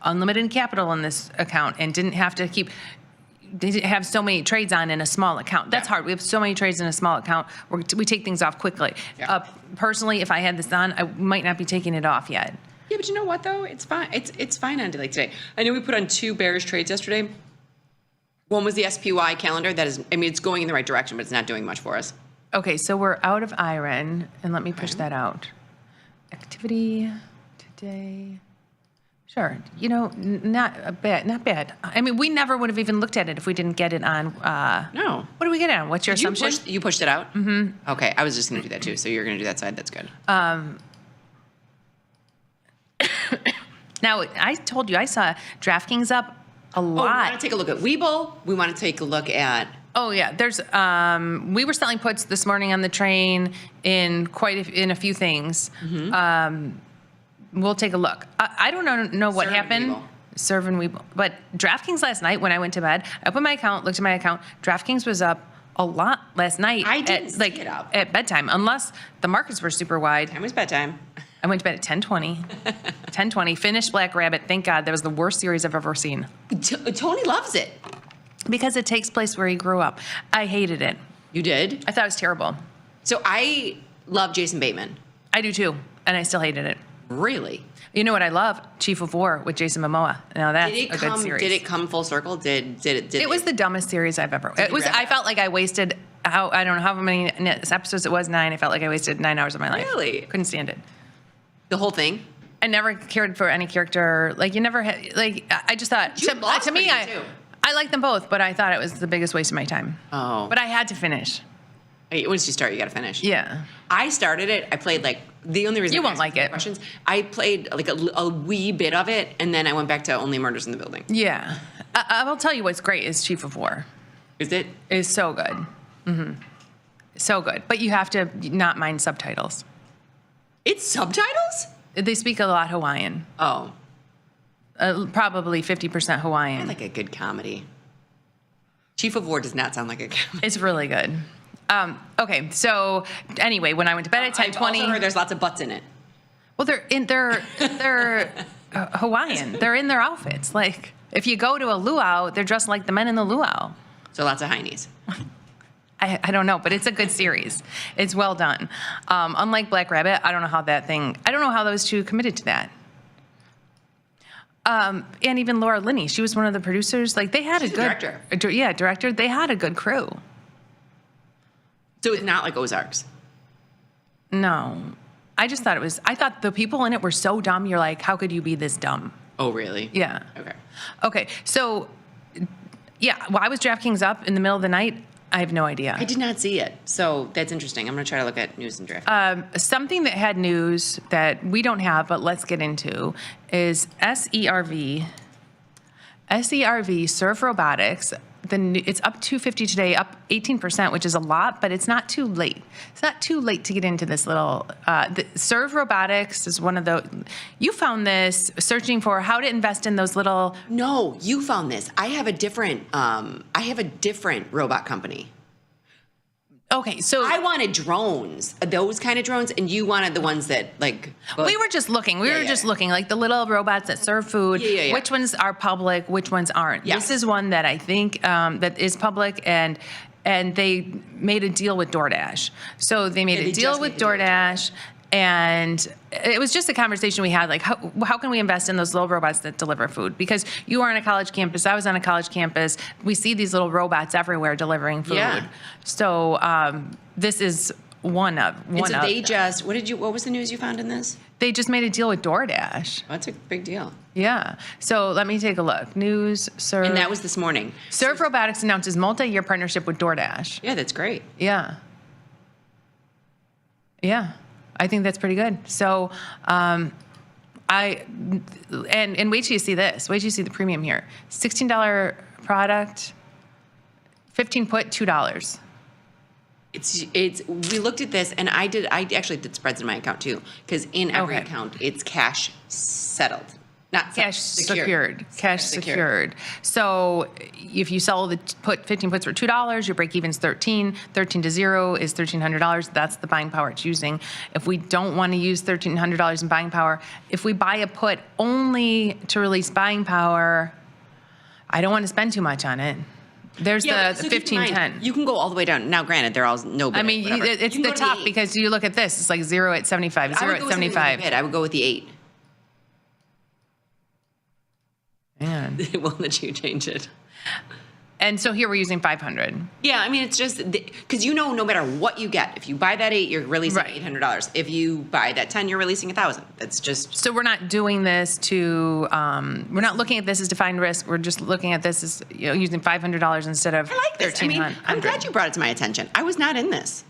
unlimited capital in this account and didn't have to have so many trades on in a small account. That's hard. We have so many trades in a small account. We take things off quickly. Yeah. Personally, if I had this on, I might not be taking it off yet. Yeah, but you know what, though? It's fine. It's fine on today. I know we put on 2 bearish trades yesterday. One was the SPY calendar. That is, I mean, it's going in the right direction, but it's not doing much for us. Okay, so we're out of IREN, and let me push that out. Activity today. Sure. Not bad. I mean, we never would have even looked at it if we didn't get it on. No. What do we get it on? What's your assumption? You pushed it out? Mm-hmm. Okay, I was just going to do that too. So you're going to do that side. That's good. Now, I told you I saw DraftKings up a lot. We want to take a look at Webull. We want to take a look at. Oh yeah, there's. We were selling puts this morning on the train in in a few things. Mm-hmm. We'll take a look. I don't know what Serve and happened. Webull. Serve and Webull. But DraftKings last night when I went to bed, I opened my account, looked at my account. DraftKings was up a lot last night. I didn't see it up. At bedtime, unless the markets were super wide. Time was bedtime. I went to bed at 10:20. 10:20. Finished Black Rabbit. Thank God. That was the worst series I've ever seen. Tony loves it. Because it takes place where he grew up. I hated it. You did? I thought it was terrible. So I love Jason Bateman. I do too, and I still hated it. Really? You know what I love? Chief of War with Jason Momoa. Now that's a good series. Did it come full circle? It was the dumbest series I've ever. I felt like I wasted I don't know how many episodes it was. 9. I felt like I wasted 9 hours of my life. Really? Couldn't stand it. The whole thing. I never cared for any character. Like you never had. Like I just thought. To me, I like them both, but I thought it was the biggest waste of my time. Oh. But I had to finish. Once you start, you got to finish. Yeah. I started it. I played like the only reason you won't like it. Questions. I played like a wee bit of it, and then I went back to Only Murders in the Building. Yeah. I will tell you what's great is Chief of War. Is it? It's so good. Mm-hmm. So good. But you have to not mind subtitles. It's subtitles? They speak a lot Hawaiian. Oh. Probably 50% Hawaiian. I like a good comedy. Chief of War does not sound like a comedy. It's really good. Okay, so anyway, when I went to bed at 10:20, I also heard there's lots of butts in it. Well, they're Hawaiian. They're in their outfits. Like if you go to a luau, they're dressed like the men in the luau. So lots of heinies. I don't know, but it's a good series. It's well done. Unlike Black Rabbit, I don't know how those two committed to that. And even Laura Linney, she was one of the producers. Like they had a good director. Director. They had a good crew. So it's not like Ozarks. No, I just thought I thought the people in it were so dumb. You're like, how could you be this dumb? Oh, really? Yeah. Okay. So, yeah, why was DraftKings up in the middle of the night? I have no idea. I did not see it. So that's interesting. I'm going to try to look at news and draft. Something that had news that we don't have, but let's get into, is SERV, Serve Robotics. It's up 250 today, up 18%, which is a lot, but it's not too late. It's not too late to get into this little. Serve Robotics is one of the. You found this searching for how to invest in those little. No, you found this. I have a different robot company. Okay, so I wanted drones, those kind of drones, and you wanted the ones that like. We were just looking. We were just looking, like the little robots that serve food. Yeah. Which ones are public? Which ones aren't? Yes. This is one that I think that is public, and they made a deal with DoorDash. So they made a deal with DoorDash. And it was just a conversation we had, like, how can we invest in those little robots that deliver food? Because you are on a college campus, I was on a college campus. We see these little robots everywhere delivering food. Yeah. So this is one of. What was the news you found in this? They just made a deal with DoorDash. That's a big deal. Yeah. So let me take a look. News, Serve. And that was this morning. Serve Robotics announces multi-year partnership with DoorDash. Yeah, that's great. Yeah. Yeah. I think that's pretty good. So, and wait till you see this. Wait till you see the premium here. $16 product, 15 put, $2. It's. We looked at this, and I actually did spreads in my account too, because in every account it's cash settled, not cash secured. Cash secured. So if you sell put 15 puts for $2, your break even's 13. 13 to 0 is $1,300. That's the buying power it's using. If we don't want to use $1,300 in buying power, if we buy a put only to release buying power, I don't want to spend too much on it. There's the 1510. You can go all the way down. Now, granted, they're all no bid. I mean, it's the top because you look at this. It's like 0 at 75, 0 at 75. I would go with the 8. Man. They won't let you change it. And so here we're using 500. Yeah, I mean, it's just because no matter what you get, if you buy that 8, you're releasing $800. If you buy that 10, you're releasing $1,000. That's just. So we're not doing this to. We're not looking at this as defined risk. We're just looking at this as using $500 instead of. I like this. I mean, I'm glad you brought it to my attention. I was not in this.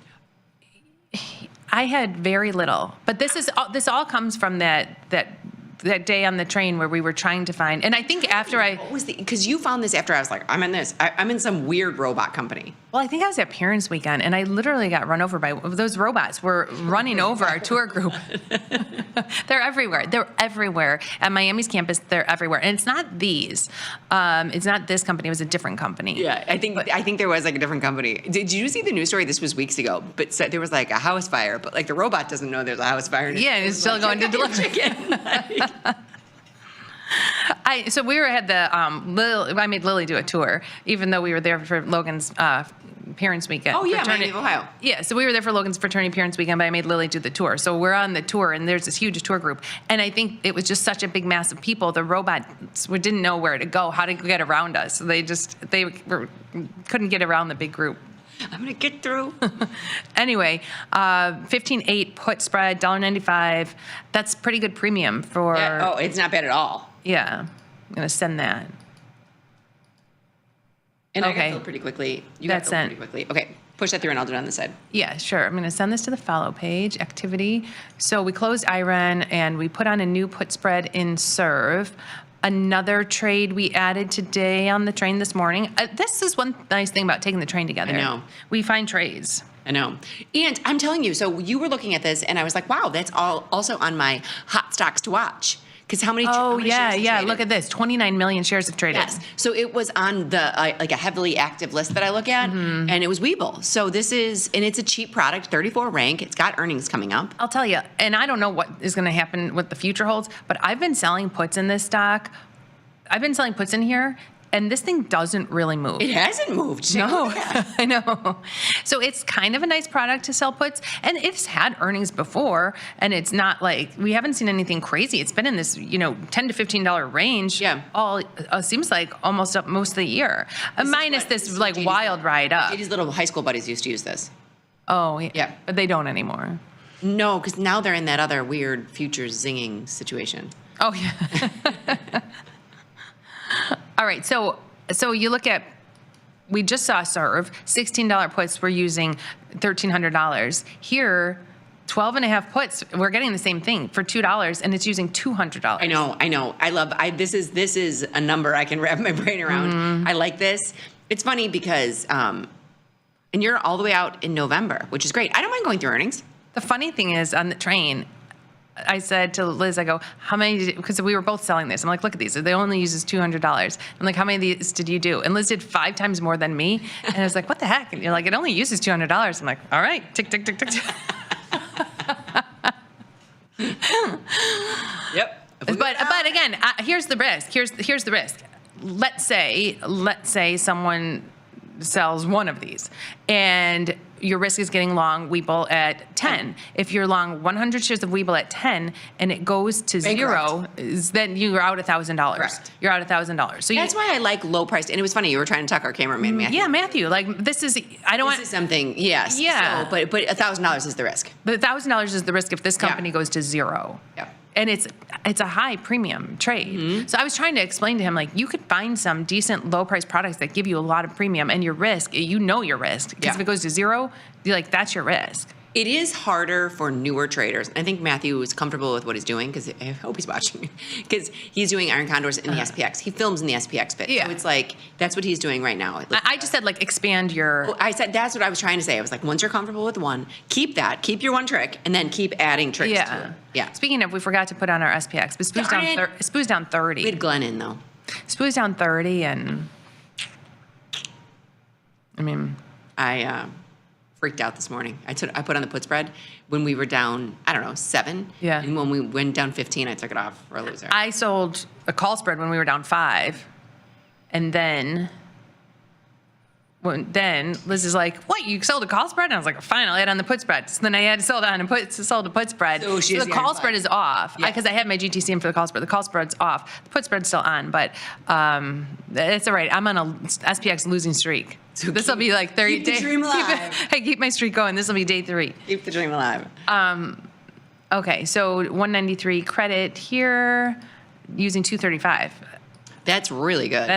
I had very little, but this all comes from that day on the train where we were trying to find, and I think after what was because you found this after I was like, I'm in this. I'm in some weird robot company. Well, I think I was at Parents Weekend, and I literally got run over by those robots. Were running over our tour group. They're everywhere. They're everywhere. At Miami's campus, they're everywhere. And it's not these. It's not this company. It was a different company. Yeah, I think there was like a different company. Did you see the news story? This was weeks ago, but there was like a house fire, but like the robot doesn't know there's a house fire. Yeah, and it's still going to deliver chicken. So we had the I made Lily do a tour, even though we were there for Logan's Parents Weekend. Oh yeah, Miami of Ohio. Yeah, so we were there for Logan's Fraternity Parents Weekend, but I made Lily do the tour. So we're on the tour, and there's this huge tour group, and I think it was just such a big mass of people. The robots didn't know where to go, how to get around us. So they couldn't get around the big group. I'm gonna get through. Anyway, 15.8 put spread, $1.95. That's pretty good premium for. Yeah, it's not bad at all. Yeah, I'm gonna send that. And I got filled pretty quickly. You got That's filled pretty quickly. Okay, push that through and I'll do it on the side. Yeah, sure. I'm going to send this to the follow page, activity. So we closed IREN and we put on a new put spread in serve. Another trade we added today on the train this morning. This is one nice thing about taking the train together. I know. We find trades. I know. And I'm telling you, so you were looking at this and I was like, wow, that's all also on my hot stocks to watch. Because how many shares yeah. Look at this. 29 million shares have traded. Yes. So it was on the like a heavily active list that I look at, and it was Webull. So it's a cheap product, 34 rank. It's got earnings coming up. I'll tell you, and I don't know what is going to happen with the future holds, but I've been selling puts in this stock. I've been selling puts in here, and this thing doesn't really move. It hasn't moved. No, I know. So it's kind of a nice product to sell puts, and it's had earnings before, and it's not like we haven't seen anything crazy. It's been in this, $10 to $15 range. Yeah. All seems like almost up most of the year, minus this like wild ride up. Katie's little high school buddies used to use this. Oh yeah, but they don't anymore. No, because now they're in that other weird futures zinging situation. Oh yeah. All right, so you look at, we just saw serve, $16 puts, we're using $1,300. Here, 12 and a half puts, we're getting the same thing for $2, and it's using $200. I know. This is a number I can wrap my brain around. Mm-hmm. I like this. It's funny because, and you're all the way out in November, which is great. I don't mind going through earnings. The funny thing is, on the train, I said to Liz, I go, how many, because we were both selling this. I'm like, look at these. They only uses $200. I'm like, how many of these did you do? And Liz did 5 times more than me. And I was like, what the heck? And you're like, it only uses $200. I'm like, all right, tick, tick, tick, tick, tick. Yep. But again, here's the risk. Here's the risk. Let's say someone sells one of these, and your risk is getting long Webull at 10. If you're long 100 shares of Webull at 10 and it goes to zero, then you're out $1,000. Correct. You're out $1,000. So that's why I like low priced. And it was funny, you were trying to talk our cameraman, Matthew. Yeah, Matthew. Like this is something. Yes. Yeah. So, but $1,000 is the risk. But $1,000 is the risk if this company goes to zero. Yeah. And it's a high premium trade. Mm-hmm. So I was trying to explain to him, like, you could find some decent low price products that give you a lot of premium, and your risk, your risk. Because if it goes to zero, you're like, that's your risk. It is harder for newer traders. I think Matthew is comfortable with what he's doing, because I hope he's watching, because he's doing iron condors in the SPX. He films in the SPX bit. Yeah. So it's like, that's what he's doing right now. I just said, like, expand your... Well, I said, that's what I was trying to say. I was like, once you're comfortable with one, keep your one trick, and then keep adding tricks to it. Yeah. Speaking of, we forgot to put on our SPX, but SPOO's down 30. We had Glenn in, though. SPOO's down 30, and... I freaked out this morning. I put on the put spread when we were down, 7. Yeah. And when we went down 15, I took it off for a loser. I sold a call spread when we were down 5, and then Liz is like, "What? You sold a call spread?" And I was like, "Fine, I'll add on the put spread." So then I had to sold a put spread. So the call spread is off because I had my GTC in for the call spread. The call spread's off. The put spread's still on, but it's all right. I'm on a SPX losing streak. So this will be like 30 days. Keep the dream alive. Keep my streak going. This will be day 3. Keep the dream alive. Okay, so 193 credit here, using 235. That's really good.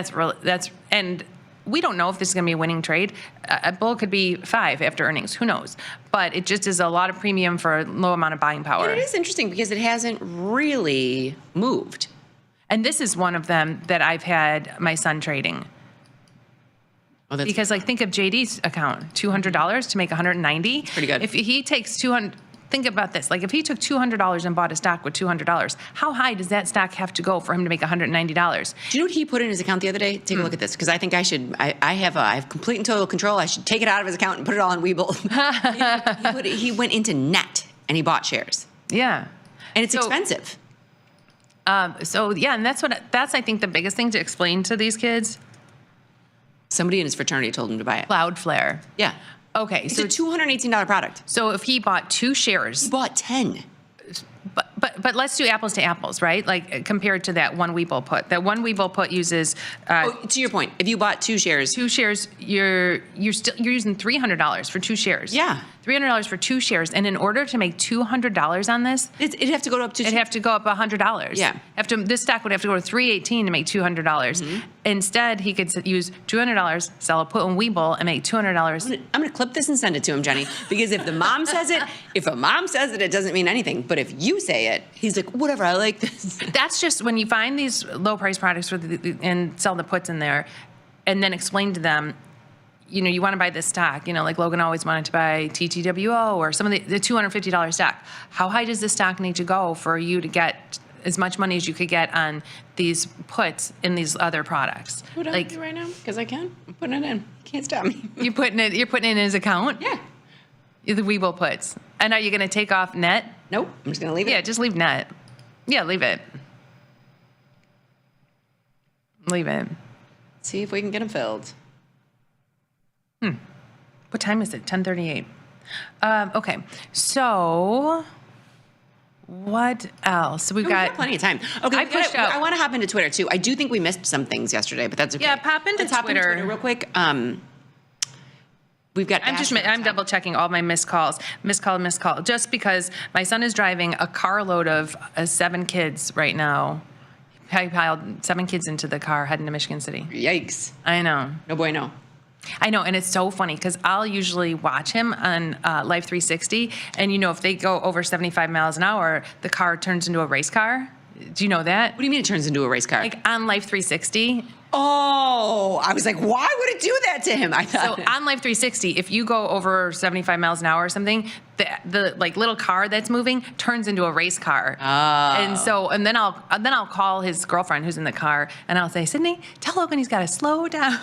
And we don't know if this is going to be a winning trade. A bull could be 5 after earnings. Who knows? But it just is a lot of premium for a low amount of buying power. And it is interesting because it hasn't really moved. And this is one of them that I've had my son trading. Because like think of JD's account, $200 to make $190. Pretty good. If he takes 200, think about this. Like if he took $200 and bought a stock with $200, how high does that stock have to go for him to make $190? Do you know what he put in his account the other day? Take a look at this, because I think I should. I have complete and total control. I should take it out of his account and put it all in Webull. he went into net and he bought shares. Yeah, and it's expensive. So yeah, and that's I think the biggest thing to explain to these kids. Somebody in his fraternity told him to buy it. Cloudflare. Yeah. Okay. It's a $218 product. So if he bought 2 shares. He bought 10. But let's do apples to apples, right? Like compared to that one Webull put. That one Webull put uses. To your point, if you bought 2 shares, you're using $300 for 2 shares. Yeah, $300 for 2 shares, and in order to make $200 on this, it'd have to go up to. It'd have to go up $100. Yeah, this stock would have to go to $318 to make $200. Instead, he could use $200, sell a put in Webull, and make $200. I'm gonna clip this and send it to him, Jenny, because if the mom says it, it doesn't mean anything. But if you say it, he's like, whatever, I like this. That's just when you find these low price products and sell the puts in there, and then explain to them, you want to buy this stock. Like Logan always wanted to buy TTWO or some of the $250 stock. How high does this stock need to go for you to get as much money as you could get on these puts in these other products? Put it on right now, because I can. I'm putting it in. You can't stop me. You're putting it in his account? Yeah. The Webull puts. And are you going to take off net? Nope. I'm just going to leave it. Yeah, just leave net. Yeah, leave it. Leave it. See if we can get them filled. What time is it? 10:38. Okay. So what else? We've got plenty of time. Okay, I want to hop into Twitter too. I do think we missed some things yesterday, but that's okay. Yeah, hop into Twitter real quick. We've got. I'm double checking all my missed calls. Missed call. Just because my son is driving a carload of 7 kids right now. He piled 7 kids into the car heading to Michigan City. Yikes! I know. No bueno. I know, and it's so funny because I'll usually watch him on Live 360, and if they go over 75 miles an hour, the car turns into a race car. Do you know that? What do you mean it turns into a race car? Like on Live 360. Oh, I was like, why would it do that to him? I thought. So on Live 360, if you go over 75 miles an hour or something, the like little car that's moving turns into a race car. Oh. And then I'll call his girlfriend who's in the car, and I'll say, Sydney, tell Logan he's got to slow down.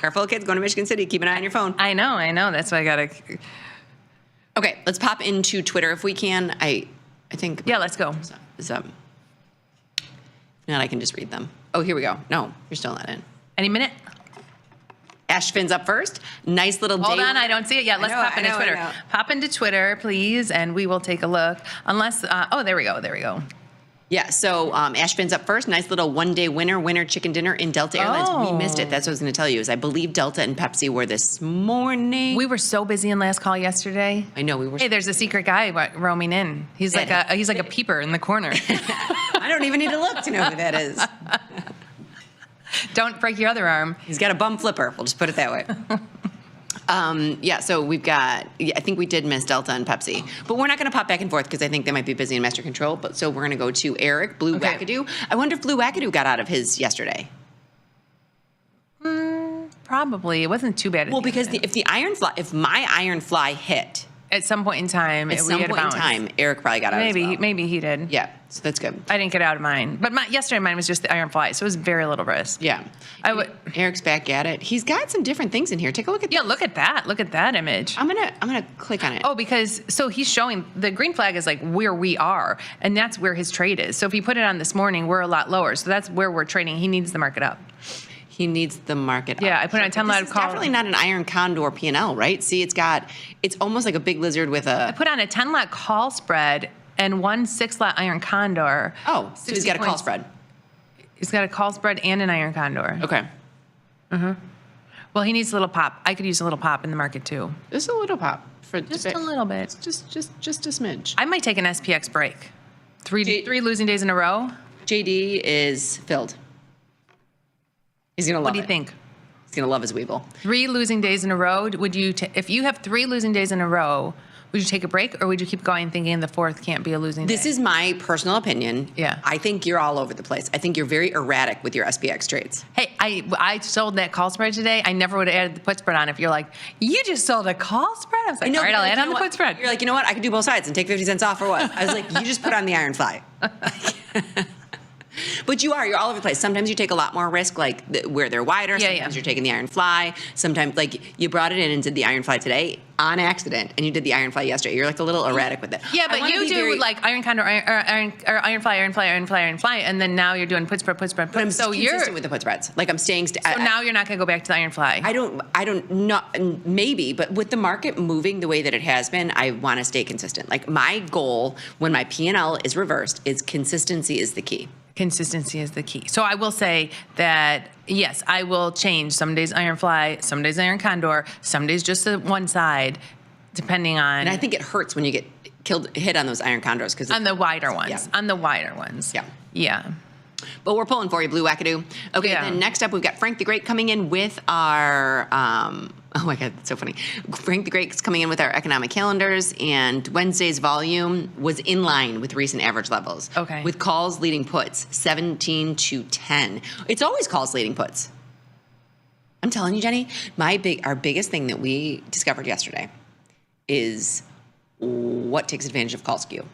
Careful, kids going to Michigan City. Keep an eye on your phone. I know. That's why I gotta. Okay, let's pop into Twitter if we can. I think. Yeah, let's go. If not, I can just read them. Oh, here we go. No, you're still not in. Any minute. Ash Finn's up first. Nice little day. Hold on, I don't see it yet. Let's pop into Twitter. Pop into Twitter, please, and we will take a look. Unless, there we go. Yeah, so Ash Finn's up first. Nice little one-day winner chicken dinner in Delta Airlines. Oh. We missed it. That's what I was going to tell you. Is I believe Delta and Pepsi were this morning. We were so busy in last call yesterday. I know we were. Hey, there's a secret guy roaming in. He's like a peeper in the corner. I don't even need to look to know who that is. Don't break your other arm. He's got a bum flipper. We'll just put it that way. So we've got, I think we did miss Delta and Pepsi, but we're not going to pop back and forth because I think they might be busy in master control. But so we're going to go to Eric, Blue Wackadoo. I wonder if Blue Wackadoo got out of his yesterday. Probably. It wasn't too bad. Well, because if my iron fly hit at some point in time, Eric probably got out. Maybe he did. Yeah, so that's good. I didn't get out of mine, but yesterday mine was just the iron fly, so it was very little risk. Yeah, Eric's back at it. He's got some different things in here. Take a look at. Yeah, look at that. Look at that image. I'm gonna click on it. Oh, because he's showing the green flag is like where we are, and that's where his trade is. So if he put it on this morning, we're a lot lower. So that's where we're trading. He needs the market up. He needs the market up. Yeah, I put it on 10 live call. It's definitely not an iron condor P&L, right? See, it's almost like a big lizard with a. I put on a 10 lot call spread and 1 6 lot iron condor. Oh, so he's got a call spread. He's got a call spread and an iron condor. Okay. Well, he needs a little pop. I could use a little pop in the market too. Just a little pop. Just a little bit. Just a smidge. I might take an SPX break. Three losing days in a row. JD is filled. He's going to love it. What do you think? He's going to love his Webull. 3 losing days in a row. If you have 3 losing days in a row, Would you take a break, or would you keep going thinking the fourth can't be a losing This day? is my personal opinion. Yeah. I think you're all over the place. I think you're very erratic with your SPX trades. Hey, I sold that call spread today. I never would have added the put spread on if you're like, you just sold a call spread? I was like, all right, I'll add on the put spread. You're like, you know what? I could do both sides and take 50 cents off or what? I was like, you just put on the iron fly. But you're all over the place. Sometimes you take a lot more risk, like where they're wider. Sometimes you're taking the iron fly. Sometimes, like, you brought it in and did the iron fly today on accident, and you did the iron fly yesterday. You're like a little erratic with it. Yeah, but you do like iron condor, iron fly, and then now you're doing put spread. But I'm so consistent with the put spreads. Like, I'm staying. So now you're not going to go back to the iron fly. I don't not maybe, but with the market moving the way that it has been, I want to stay consistent. Like, my goal when my P&L is reversed is consistency is the key. Consistency is the key. So I will say that, yes, I will change. Some days iron fly, some days iron condor, some days just the one side, depending on. And I think it hurts when you get hit on those iron condors because on the wider ones. Yeah. On the wider ones. Yeah. Yeah. But we're pulling for you, Blue Wackadoo. Okay, then next up we've got Frank the Great coming in with our, oh my God, that's so funny. Frank the Great's coming in with our economic calendars, and Wednesday's volume was in line with recent average levels. Okay. With calls leading puts, 17 to 10. It's always calls leading puts. I'm telling you, Jenny, our biggest thing that we discovered yesterday is what takes advantage of call skew.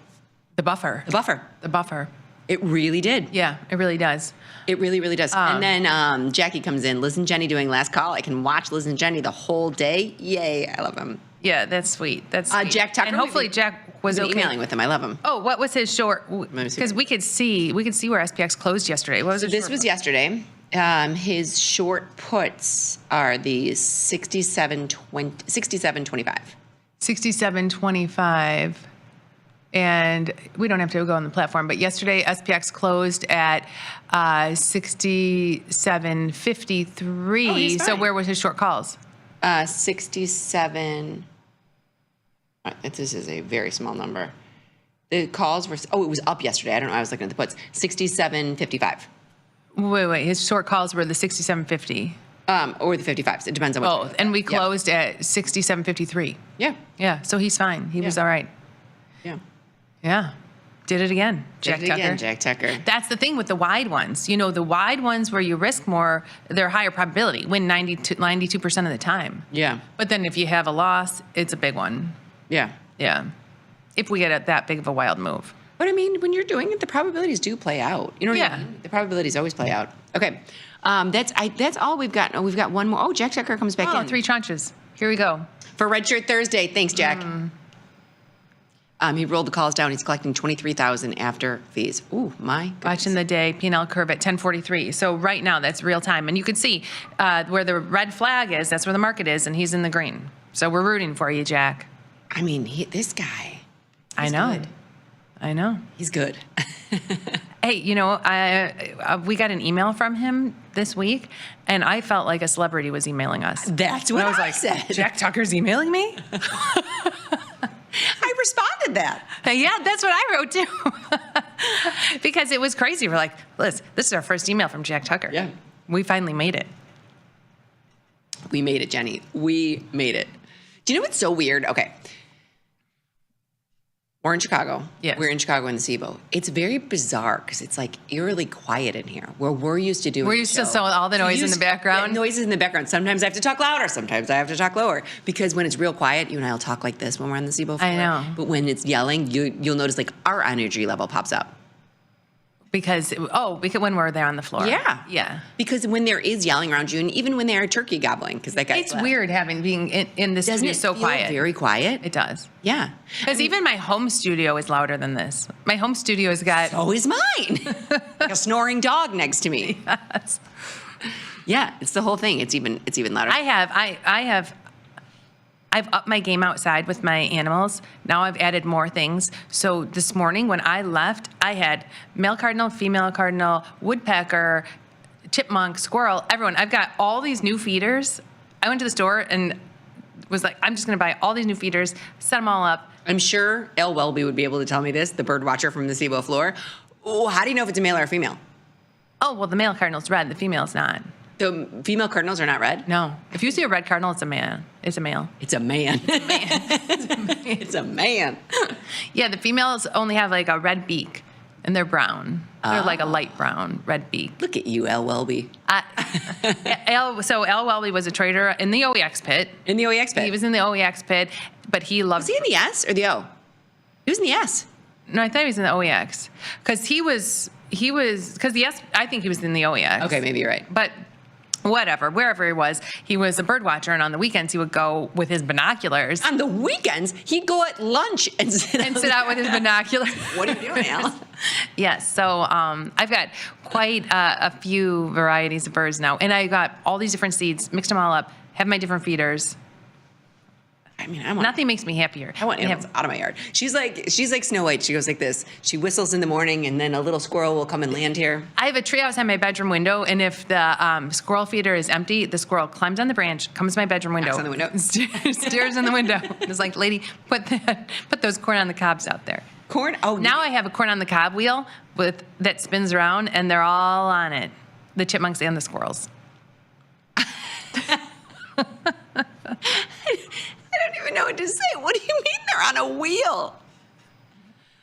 The buffer. The buffer. The buffer. It really did. Yeah, it really does. It really, really does. And then Jackie comes in. Liz and Jenny doing last call. I can watch Liz and Jenny the whole day. Yay, I love him. Yeah, that's sweet. That's sweet. Jack Tucker. And hopefully Jack was okay. Emailing with him. I love him. Oh, what was his short? Because we could see where SPX closed yesterday. What was it? This was yesterday. His short puts are the 67.25. 67.25. And we don't have to go on the platform, but yesterday SPX closed at 67.53. So where was his short calls? 67. This is a very small number. The calls were, it was up yesterday. I don't know. I was looking at the puts. 67.55. Wait. His short calls were the 67.50. Or the 55s. It depends on what. Both. And we closed at 67.53. Yeah. Yeah. So he's fine. He was all right. Yeah. Yeah. Did it again. Jack Tucker. Jack Tucker. That's the thing with the wide ones. You know, the wide ones where you risk more, they're higher probability, win 92% of the time. Yeah. But then if you have a loss, it's a big one. Yeah. Yeah. If we get that big of a wild move. But I mean, when you're doing it, the probabilities do play out. You know what I mean? The probabilities always play out. Okay. That's all we've got. Oh, we've got one more. Oh, Jack Tucker comes back in. 3 tranches. Here we go. For Red Shirt Thursday. Thanks, Jack. He rolled the calls down. He's collecting $23,000 after fees. Ooh, my goodness. Watching the day P&L curve at 1043. So right now, that's real time. And you can see where the red flag is, that's where the market is, and he's in the green. So we're rooting for you, Jack. I mean, this guy. I know. Good. I know. He's good. Hey, you know, we got an email from him this week, and I felt like a celebrity was emailing us. That's what I said. Jack Tucker's emailing me? I responded that. Yeah, that's what I wrote too. Because it was crazy. We're like, Liz, this is our first email from Jack Tucker. Yeah. We finally made it. We made it, Jenny. We made it. Do you know what's so weird? Okay. We're in Chicago. Yes. We're in Chicago in the SIBO. It's very bizarre because it's like eerily quiet in here where we're used to doing We're used to all the noise in the background. Noises in the background. Sometimes I have to talk louder. Sometimes I have to talk lower. Because when it's real quiet, you and I will talk like this when we're on the SIBO floor. I know. But when it's yelling, you'll notice like our energy level pops up. Because when we're there on the floor. Yeah. Yeah. Because when there is yelling around you, and even when they're turkey gobbling, because that guy's It's weird being in this studio so quiet. Very quiet. It does. Yeah. Because even my home studio is louder than this. My home studio has got... So is mine. Like a snoring dog next to me. Yes. Yeah, it's the whole thing. It's even louder. I've upped my game outside with my animals. Now I've added more things. So this morning when I left, I had male cardinal, female cardinal, woodpecker, chipmunk, squirrel, everyone. I've got all these new feeders. I went to the store and was like, I'm just going to buy all these new feeders, set them all up. I'm sure El Welby would be able to tell me this, the bird watcher from the SIBO floor. Oh, how do you know if it's a male or a female? Oh, well, the male cardinal's red, the female's not. The female cardinals are not red? No. If you see a red cardinal, it's a man. It's a male. It's a man. It's a man. Yeah, the females only have like a red beak, and they're brown. They're like a light brown, red beak. Look at you, Al Welby. So Al Welby was a trader in the OEX pit. In the OEX pit? He was in the OEX pit, but he loved... Was he in the S or the O? He was in the S. No, I thought he was in the OEX. Because because the S, I think he was in the OEX. Okay, maybe you're right. But... whatever, wherever he was a bird watcher, and on the weekends he would go with his binoculars. On the weekends, he'd go at lunch and sit out with his binoculars. What are you doing, Al? Yes, so I've got quite a few varieties of birds now, and I got all these different seeds, mixed them all up, have my different feeders. I mean, nothing makes me happier. I want animals out of my yard. She's like Snow White. She goes like this. She whistles in the morning, and then a little squirrel will come and land here. I have a tree outside my bedroom window, and if the squirrel feeder is empty, the squirrel climbs on the branch, comes to my bedroom window, on the window, stares in the window, and is like, "Lady, put those corn on the cobs out there." Corn? Oh, now I have a corn on the cob wheel that spins around, and they're all on it. The chipmunks and the squirrels. I don't even know what to say. What do you mean they're on a wheel?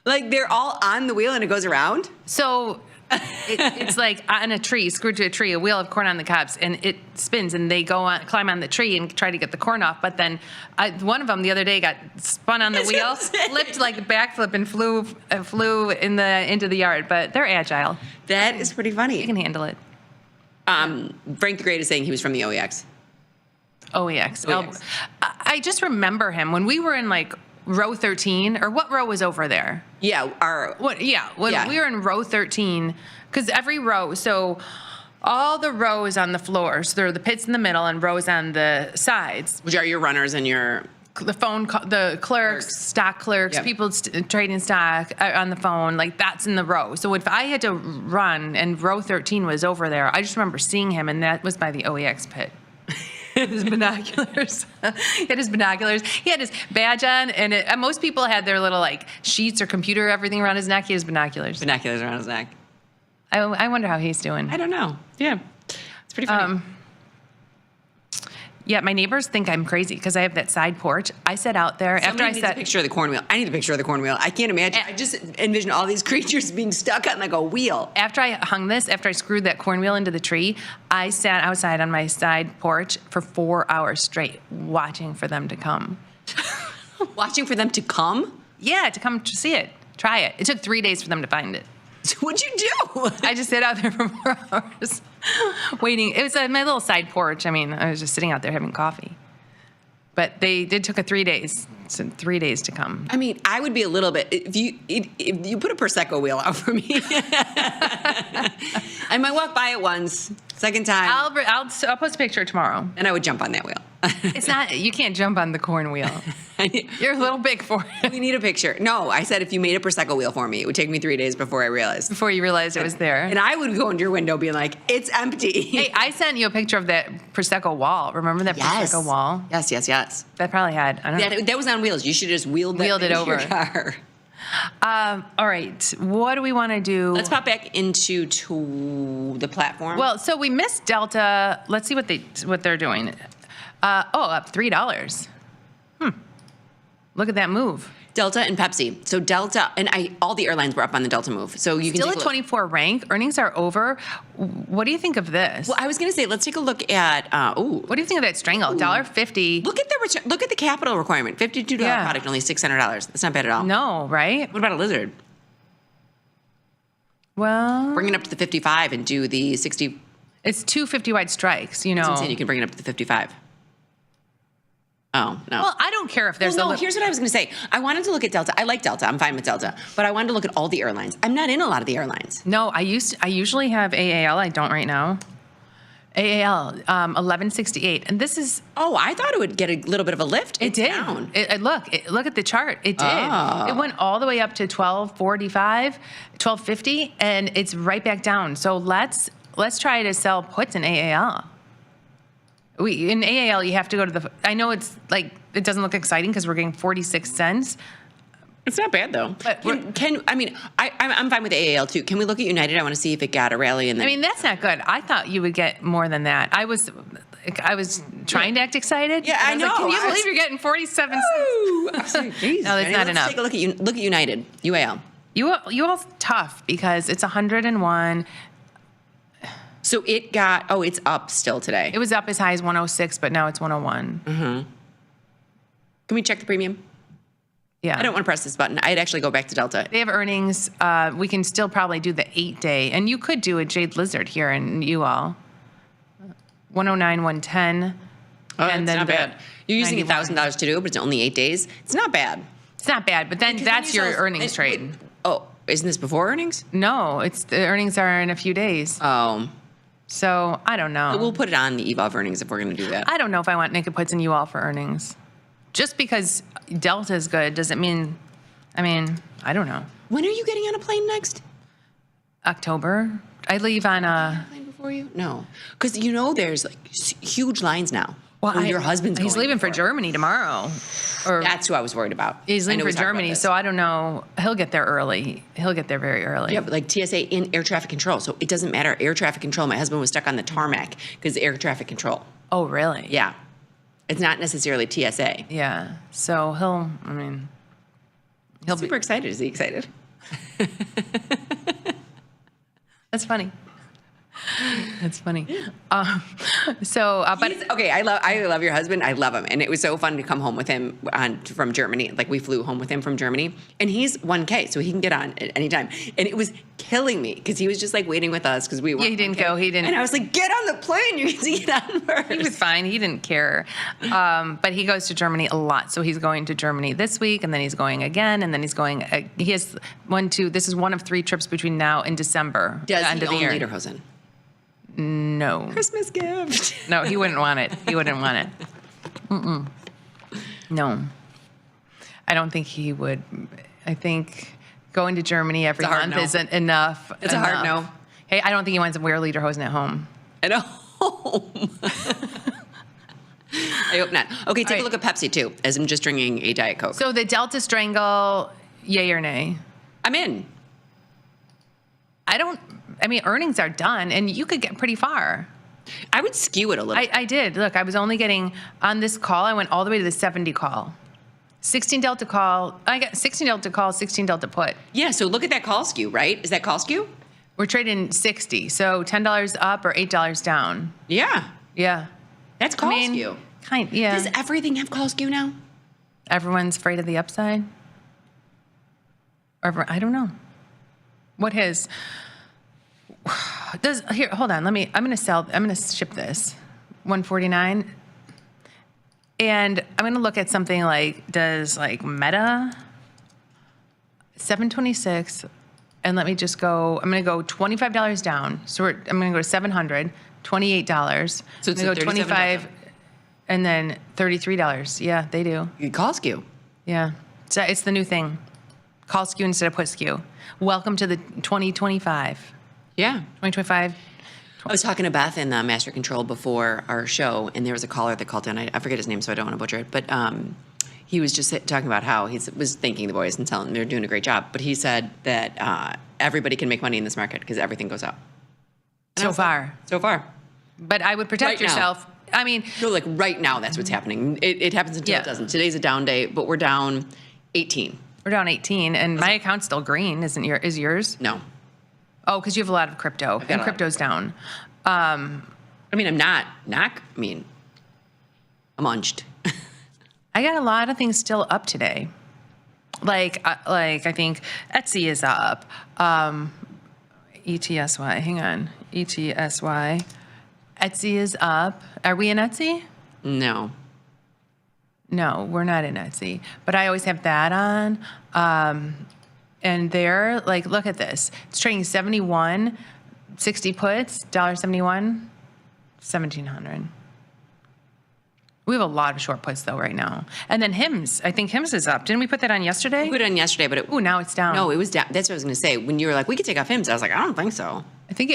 Like they're all on the wheel and it goes around? So it's like on a tree, screwed to a tree, a wheel of corn on the cobs, and it spins, and they climb on the tree and try to get the corn off. But then one of them the other day got spun on the wheel, flipped like a backflip, and flew into the yard. But they're agile. That is pretty funny. You can handle it. Frank the Great is saying he was from the OEX. OEX. I just remember him when we were in like row 13, or what row was over there? Yeah, we were in row 13, because every row, so all the rows on the floor, so there are the pits in the middle and rows on the sides. Which are your runners and your... the clerks, stock clerks, yep. People trading stock on the phone, like that's in the row. So if I had to run and row 13 was over there, I just remember seeing him, and that was by the OEX pit. His binoculars. He had his binoculars. He had his badge on, and most people had their little like sheets or computer, everything around his neck. He had his binoculars. Binoculars around his neck. I wonder how he's doing. I don't know. Yeah, it's pretty funny. Yeah, my neighbors think I'm crazy because I have that side porch. I sat out there after I needs a picture of the corn wheel. I need a picture of the corn wheel. I can't imagine. I just envision all these creatures being stuck on like a wheel. After I screwed that corn wheel into the tree, I sat outside on my side porch for 4 hours straight, watching for them to come. Watching for them to come? Yeah, to come to see it. Try it. It took 3 days for them to find it. What'd you do? I just sat out there for 4 hours waiting. It was my little side porch. I mean, I was just sitting out there having coffee. But it took 3 days. So 3 days to come. I mean, I would be a little bit, if you put a Prosecco wheel out for me. I might walk by it once, second time. I'll post a picture tomorrow. And I would jump on that wheel. It's not, you can't jump on the corn wheel. You're a little big for it. We need a picture. No, I said if you made a Prosecco wheel for me, it would take me 3 days before I realized. Before you realized it was there. And I would go into your window being like, it's empty. Hey, I sent you a picture of that Prosecco wall. Remember that Prosecco wall? Yes. That probably had, I don't know. That was on wheels. You should have just wheeled it over. Your car. All right. What do we want to do? Let's pop back into the platform. Well, so we missed Delta. Let's see what they're doing. Up $3. Look at that move. Delta and Pepsi. So Delta and all the airlines were up on the Delta move. So you can still at 24 rank. Earnings are over. What do you think of this? Well, I was going to say, let's take a look at. What do you think of that strangle? $1.50. Look at the capital requirement. $52 product, only $600. That's not bad at all. No, right? What about a lizard? Well, bring it up to the 55 and do the 60. It's 2 50-wide strikes. You know, that's what I'm saying. You can bring it up to the 55. Oh, no. Well, I don't care if there's here's what I was going to say. I wanted to look at Delta. I like Delta. I'm fine with Delta. But I wanted to look at all the airlines. I'm not in a lot of the airlines. No, I usually have AAL. I don't right now. AAL, 1168. And this is... Oh, I thought it would get a little bit of a lift. It did. Down. Look at the chart. It did. It went all the way up to 1245, 1250, and it's right back down. So let's try to sell puts in AAL. In AAL, you have to go to I know it's like, it doesn't look exciting because we're getting 46 cents, It's not bad though. But I'm fine with AAL too. Can we look at United? I want to see if it got a rally. And then... I mean, that's not good. I thought you would get more than that. I was trying to act excited. Yeah, I know. Like, can you believe you're getting 47 cents? I was like, geez, no, that's not enough. Take a look at United. UAL. UAL's tough because it's 101. So it got. Oh, it's up still today. It was up as high as 106, but now it's 101. Mm-hmm. Can we check the premium? Yeah. I don't want to press this button. I'd actually go back to Delta. They have earnings. We can still probably do the 8-day. And you could do a Jade Lizard here in UL. 109, 110. Oh, and then not bad. You're using $1,000 to do it, but it's only 8 days. It's not bad. It's not bad, but then that's your earnings trade. Oh, isn't this before earnings? No, the earnings are in a few days. Oh. So I don't know. We'll put it on the eve of earnings if we're going to do that. I don't know if I want naked puts in UL for earnings. Just because Delta is good doesn't mean, I don't know. When are you getting on a plane next? October. I leave on a plane before you? No. Because there's like huge lines now. Well, your husband's he's leaving for Germany tomorrow. That's who I was worried about. He's leaving for Germany, so I don't know. He'll get there early. He'll get there very early. Yeah, but like TSA in air traffic control, so it doesn't matter. Air traffic control. My husband was stuck on the tarmac because air traffic control. Oh, really? Yeah. It's not necessarily TSA. Yeah. So he'll be super excited. Is he excited? That's funny. That's funny. But okay, I love your husband. I love him, and it was so fun to come home with him from Germany. Like we flew home with him from Germany, and he's 1K, so he can get on at any time. And it was killing me because he was just like waiting with us because we were. Yeah, he didn't go. He didn't. And I was like, get on the plane. You get to get on first. He was fine. He didn't care. But he goes to Germany a lot, so he's going to Germany this week, and then he's going again, and then he's going. He has 1, 2. This is one of 3 trips between now and December. Does end he of the own year. lederhosen? No. Christmas gift. No, he wouldn't want it. He wouldn't want it. Mm-mm. No. I don't think he would. I think going to Germany every month isn't enough. It's a hard no. Hey, I don't think he wants to wear lederhosen at home. At home. I hope not. Okay, take a look at Pepsi too, as I'm just drinking a Diet Coke. So the Delta Strangle, yay or nay? I'm in. Earnings are done, and you could get pretty far. I would skew it a little. I did. Look, I was only getting, on this call, I went all the way to the 70 call. 16 Delta call. I got 16 Delta call, 16 Delta put. Yeah, so look at that call skew, right? Is that call skew? We're trading 60, so $10 up or $8 down. Yeah. Yeah. That's call skew. Yeah. Does everything have call skew now? Everyone's afraid of the upside? I don't know. What his... Here, hold on. I'm going to ship this 149. And I'm going to look at something like, does like Meta 726, and let me just go, I'm going to go $25 down. So I'm going to go to $700, $28. So it's I'm going to go 25 and then $33. Yeah, they do. You call skew. Yeah. So it's the new thing. Call skew instead of put skew. Welcome to the 2025. Yeah. 2025. I was talking to Beth in Master Control before our show, and there was a caller that called in. I forget his name, so I don't want to butcher it. But he was just talking about how he was thanking the boys and telling them they're doing a great job. But he said that everybody can make money in this market because everything goes up. And so far. So far. But I would protect yourself. No, like right now, that's what's happening. It happens until it doesn't. Today's a down day, but we're down 18. We're down 18, and my account's still green. Is yours? No. Oh, because you have a lot of crypto, and crypto's down. I'm unched. I got a lot of things still up today. Like I think Etsy is up. ETSY, hang on. ETSY. Etsy is up. Are we in Etsy? No. No, we're not in Etsy. But I always have that on. And they're like, look at this. It's trading 71, 60 puts, $1.71, 1,700. We have a lot of short puts though right now. And then HIMS, I think HIMS is up. Didn't we put that on yesterday? We put it on yesterday, but now it's down. No, it was down. That's what I was going to say. When you were like, we could take off HIMS, I was like, I don't think so. I think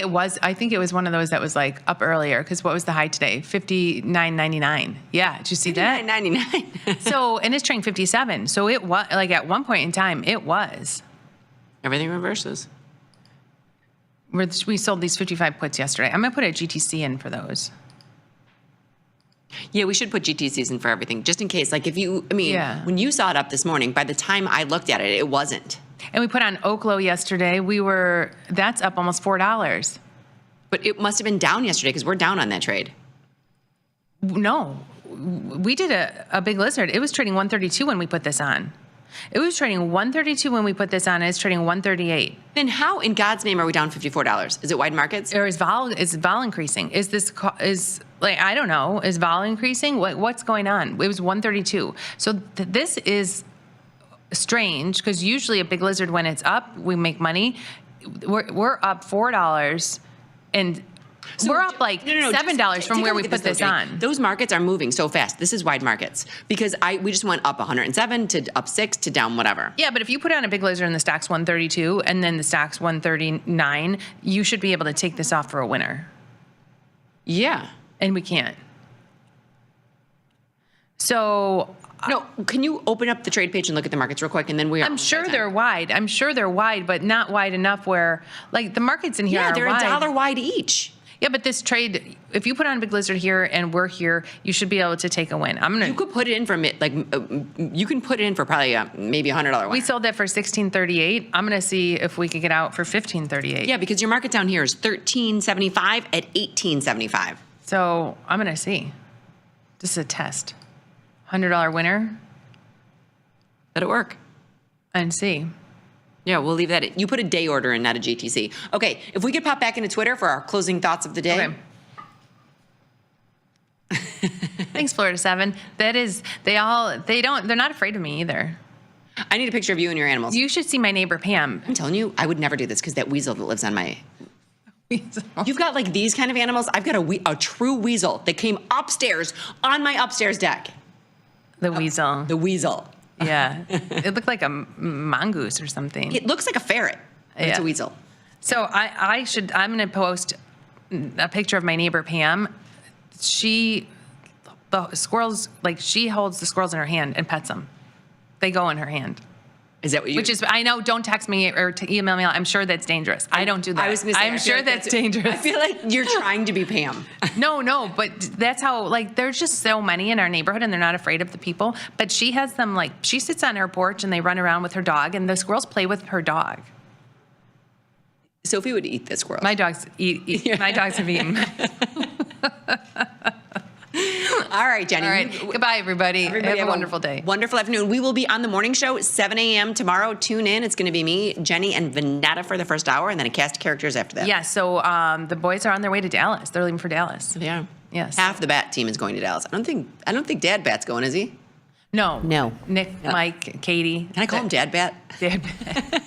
it was one of those that was like up earlier because what was the high today? $59.99. Yeah, did you see that? $59.99. So, and it's trading 57. So it was like at one point in time, it was. Everything reverses. We sold these 55 puts yesterday. I'm gonna put a GTC in for those. Yeah, we should put GTCs in for everything, just in case. Like when you saw it up this morning, by the time I looked at it, it wasn't. And we put on Oklo yesterday. That's up almost $4. But it must have been down yesterday because we're down on that trade. No, we did a big lizard. It was trading 132 when we put this on. It was trading 132 when we put this on, and it's trading 138. Then how in God's name are we down $54? Is it wide markets? Or is vol increasing? I don't know. Is vol increasing? What's going on? It was 132. So this is strange because usually a big lizard, when it's up, we make money. We're up $4 and we're up like $7 from where we put this on. Those markets are moving so fast. This is wide markets because we just went up 107 to up 6 to down whatever. Yeah, but if you put on a big lizard and the stock's 132 and then the stock's 139, you should be able to take this off for a winner. Yeah. And we can't. So no, can you open up the trade page and look at the markets real quick, and then I'm sure they're wide. I'm sure they're wide, but not wide enough where, like, the markets in here are they're wide. $1 wide each. Yeah, but this trade, if you put on a big lizard here and we're here, you should be able to take a win. You could put it in for you can put it in for probably maybe $100 win. We sold that for $16.38. I'm gonna see if we could get out for $15.38. Yeah, because your market down here is $13.75 at $18.75. So I'm gonna see. This is a test. $100 winner. Let it work. And see. Yeah, we'll leave that. You put a day order in, not a GTC. Okay, if we could pop back into Twitter for our closing thoughts of the day. Okay. Thanks, Florida 7. They're not afraid of me either. I need a picture of you and your animals. You should see my neighbor Pam. I'm telling you, I would never do this because that weasel that lives on my... You've got like these kind of animals. I've got a true weasel that came upstairs on my upstairs deck. The weasel. The weasel. Yeah. It looked like a mongoose or something. It looks like a ferret. But it's a weasel. So I'm going to post a picture of my neighbor Pam. The squirrels, like, she holds the squirrels in her hand and pets them. They go in her hand. Is that what you... Which is, I know, don't text me or email me. I'm sure that's dangerous. I don't do that. I'm sure that's dangerous. I feel like you're trying to be Pam. No, but that's how, like, there's just so many in our neighborhood and they're not afraid of the people. But she has them, like, she sits on her porch and they run around with her dog and the squirrels play with her dog. Sophie would eat the squirrel. My dogs my dogs have eaten. All right, Jenny. All right. Goodbye, everybody. Have a wonderful day. Wonderful afternoon. We will be on the morning show at 7 a.m. tomorrow. Tune in. It's going to be me, Jenny, and Vanetta for the first hour, and then a cast of characters after that. Yeah, so the boys are on their way to Dallas. They're leaving for Dallas. Yeah. Yes. Half the Bat team is going to Dallas. I don't think Dad Bat's going, is he? No. Nick, Mike, Katie. Can I call him Dad Bat? Dad Bat.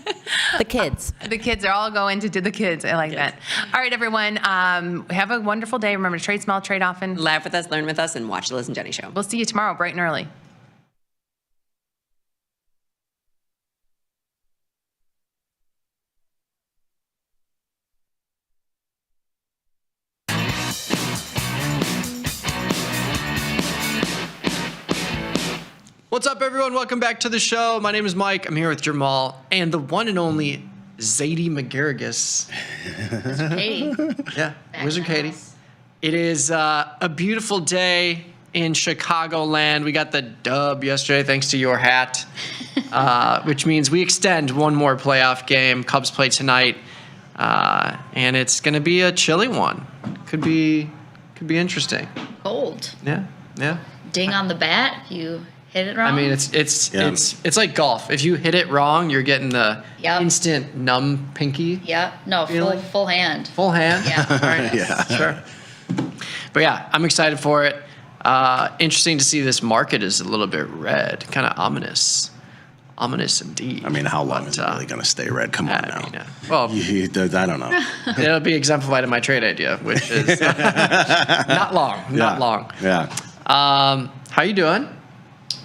The kids. The kids are all going to do the kids. I like that. All right, everyone. Have a wonderful day. Remember to trade small, trade often. Laugh with us, learn with us, and watch the Liz and Jenny show. We'll see you tomorrow, bright and early. What's up, everyone? Welcome back to the show. My name is Mike. I'm here with Jamal and the one and only Zadie McGarrigus. Wizard Katie. Yeah, Wizard Katie. It is a beautiful day in Chicagoland. We got the dub yesterday thanks to your hat, which means we extend one more playoff game. Cubs play tonight, and it's going to be a chilly one. Could be interesting. Cold. Yeah. Ding on the bat. You hit it wrong. I mean, it's like golf. If you hit it wrong, you're getting the instant numb pinky. Yeah. No, full hand. Full hand? Yeah. All right. Yeah. Sure. But yeah, I'm excited for it. Interesting to see this market is a little bit red, kind of ominous. Ominous indeed. I mean, how long is it really going to stay red? Come on now. Well, I don't know. It'll be exemplified in my trade idea, which is not long. Not long. Yeah. How you doing?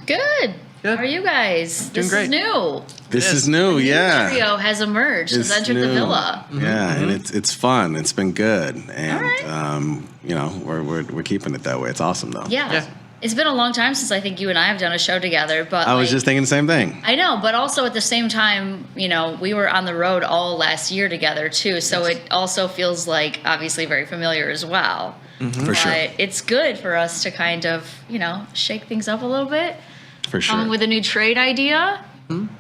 Good. How are you guys? Doing This great. is new. This is new, The yeah. trio has emerged. Has entered the villa. Yeah, and it's fun. It's been good, and you know we're keeping it that way. It's awesome though. Yeah. It's been a long time since I think you and I have done a show together, but I was just thinking the same thing. I know, but also at the same time, you know, we were on the road all last year together too, so it also feels like obviously very familiar as well. For sure. But it's good for us to kind of, you know, shake things up a little bit. For sure. With a new trade idea.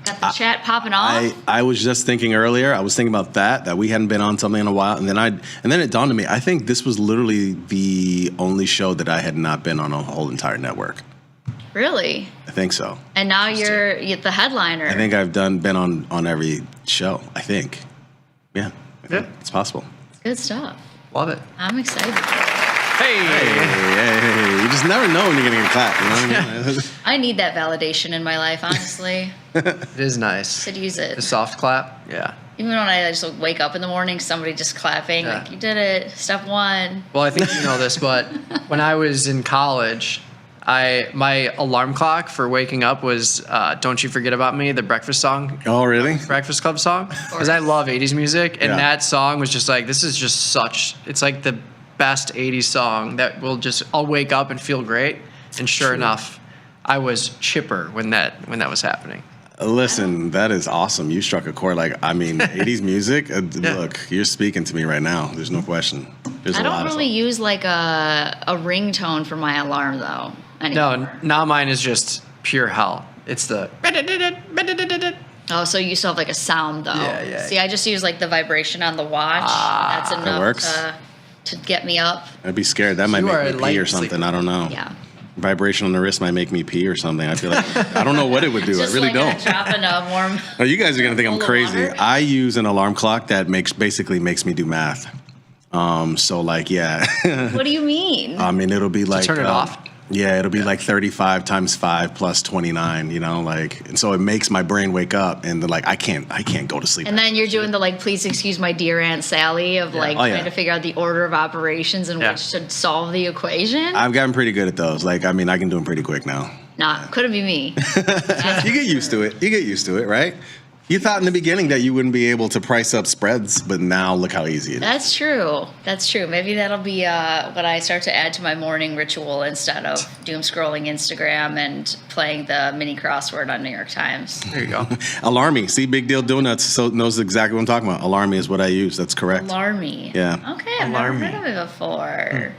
Got the chat popping off. I was just thinking earlier. I was thinking about that we hadn't been on something in a while, and then it dawned on me. I think this was literally the only show that I had not been on a whole entire network. Really? I think so. And now you're the headliner. I think I've been on every show. I think. Yeah. I think it's possible. Good stuff. Love it. I'm excited. Hey, you just never know when you're gonna get clapped. You know what I mean? I need that validation in my life, honestly. It is nice. Could use it. The soft clap. Yeah. Even when I just wake up in the morning, somebody just clapping, like, you did it, step one. Well, I think you know this, but when I was in college, my alarm clock for waking up was "Don't You Forget About Me," the Breakfast song. Oh, really? Breakfast Club song. Because I love 80s music, and Yeah. that song was just like, this is just it's like the best 80s song that I'll wake up and feel great. And sure enough, I was chipper when that was happening. Listen, that is awesome. You struck a chord. Like, I mean, 80s music. Look, you're speaking to me right now. There's no question. There's I a lot don't of really use like a ringtone for my alarm though. Anymore. No, now mine is just pure hell. It's the. Oh, so you still have like a sound though. Yeah. See, I just use like the vibration on the watch. That's enough That works. to get me up. I'd be scared. That might you are make a me light pee or something. sleeper. I don't know. Yeah. Vibration on the wrist might make me pee or something. I feel like I don't know what it would do. Just I really like don't. dropping a warm. Oh, you guys are gonna think I'm bowl of crazy. water. I use an alarm clock that basically makes me do math. So like, yeah. What do you mean? I mean, it'll be like turn it off? Yeah, it'll be like 35 times 5 plus 29. You know, like, and so it makes my brain wake up, and like I can't go to sleep. And then you're doing the like, please excuse my dear Aunt Sally of like Oh, yeah. trying to figure out the order of operations and which should solve the equation. I've gotten pretty good at those. Like, I mean, I can do them pretty quick now. Nah, couldn't be me. You get used to it. You get used to it, right? You thought in the beginning that you wouldn't be able to price up spreads, but now look how easy it is. That's true. That's true. Maybe that'll be what I start to add to my morning ritual instead of doom scrolling Instagram and playing the mini crossword on New York Times. There you go. Alarmy. See, Big Deal Donuts so knows exactly what I'm talking about. Alarmy is what I use. That's correct. Alarmy. Yeah. Okay, I've never heard of it before.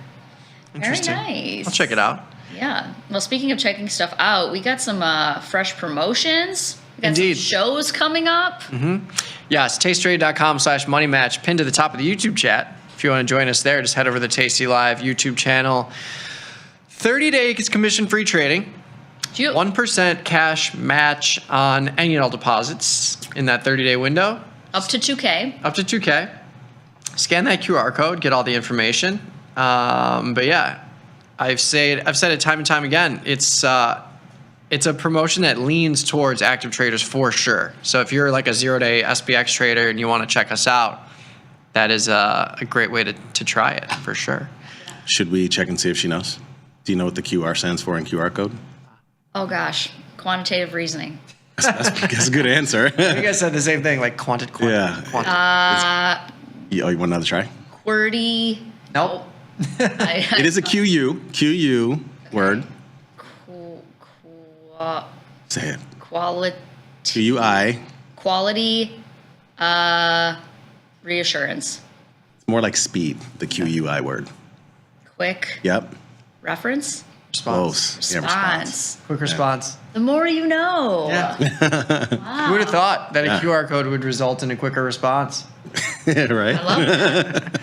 Interesting. Very nice. I'll check it out. Yeah. Well, speaking of checking stuff out, we got some fresh promotions. We got Indeed. some shows coming up. Yes, tastytrade.com/moneymatch pinned to the top of the YouTube chat. If you want to join us there, just head over to the Tasty Live YouTube channel. 30-day commission-free trading. 1% cash match on any and all deposits in that 30-day window. Up to 2K. Up to 2K. Scan that QR code, get all the information. But yeah, I've said it time and time again. It's a promotion that leans towards active traders for sure. So if you're like a 0-day SPX trader and you want to check us out, that is a great way to try it for sure. Should we check and see if she knows? Do you know what the QR stands for in QR code? Oh gosh, quantitative reasoning. That's a good answer. You guys said the same thing, like quantit. You want another try? QWERTY. Nope. It is a QU word. Say it. Quality. QUI. Quality. Reassurance. It's more like speed, the QUI word. Quick. Yep. Reference. Close. Yeah, response. Quick response. The more you know. Yeah. Who would have thought that a QR code would result in a quicker response? Right. I love that.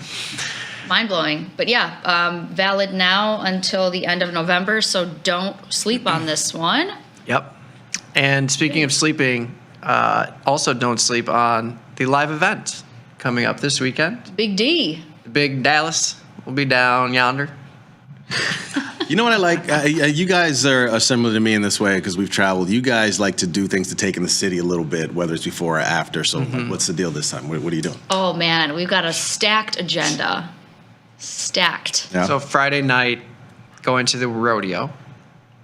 Mind blowing. But yeah, valid now until the end of November, so don't sleep on this one. Yep. And speaking of sleeping, also don't sleep on the live event coming up this weekend. Big D. The big Dallas will be down yonder. You know what I like? You guys are similar to me in this way because we've traveled. You guys like to do things to take in the city a little bit, whether it's before or after. So what's the deal this time? What are you doing? Oh man, we've got a stacked agenda. Stacked. Yeah. So Friday night, going to the rodeo.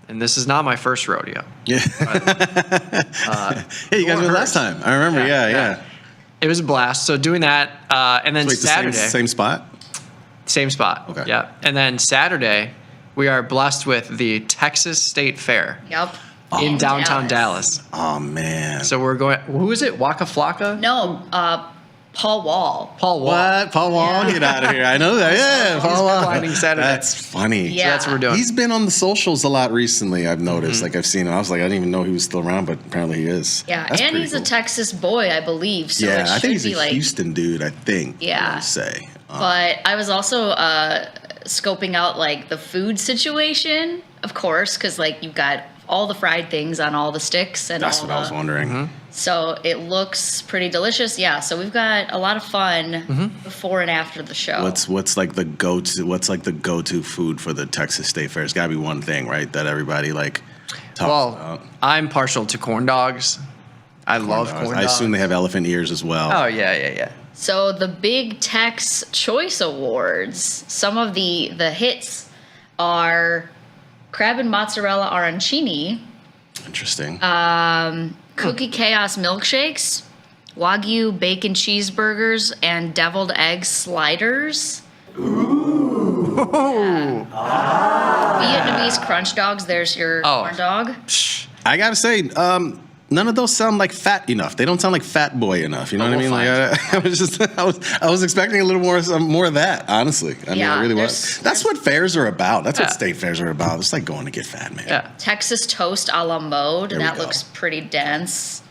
and this is not my first rodeo. Yeah. Hey, you guys went last time. I remember. Yeah. It was a blast. So doing that, and then Saturday. Same spot? Same spot. Okay. Yeah. And then Saturday, we are blessed with the Texas State Fair. Yep. In downtown Dallas. Oh, man. So we're going, who is it? Waka Flocka? No, Paul Wall. Paul Wall. What? Paul Wall? Get out of here. I know that. Yeah, Paul Wall. Climbing Saturday. That's funny. Yeah. So that's what we're doing. He's been on the socials a lot recently, I've noticed. Like, I've seen him. I was like, I didn't even know he was still around, but apparently he is. Yeah, That's and pretty he's cool. a Texas boy, I believe. So Yeah, it I think he's should be a like, Houston dude, I think. Yeah. I would say. But I was also scoping out like the food situation, of course, because like you've got all the fried things on all the sticks and That's all what I was wondering. So it looks pretty delicious. Yeah, so we've got a lot of fun before and after the show. What's like the go-to food for the Texas State Fair? It's got to be one thing, right? That everybody like talks about. I'm partial to corn dogs. I love corn dogs. I assume they have elephant ears as well. Oh, yeah. So the Big Tex Choice Awards, some of the hits are crab and mozzarella arancini, Interesting. Cookie Chaos milkshakes, Wagyu bacon cheeseburgers, and deviled egg sliders. Vietnamese crunch dogs. There's your corn dog. I gotta say, none of those sound like fat enough. They don't sound like fat boy enough. You know what I mean? Like I was expecting a little more of that. Honestly, I mean, I really was. That's what fairs are about. That's what state fairs are about. It's like going to get fat, man. Yeah. Texas toast a la mode. That looks pretty dense.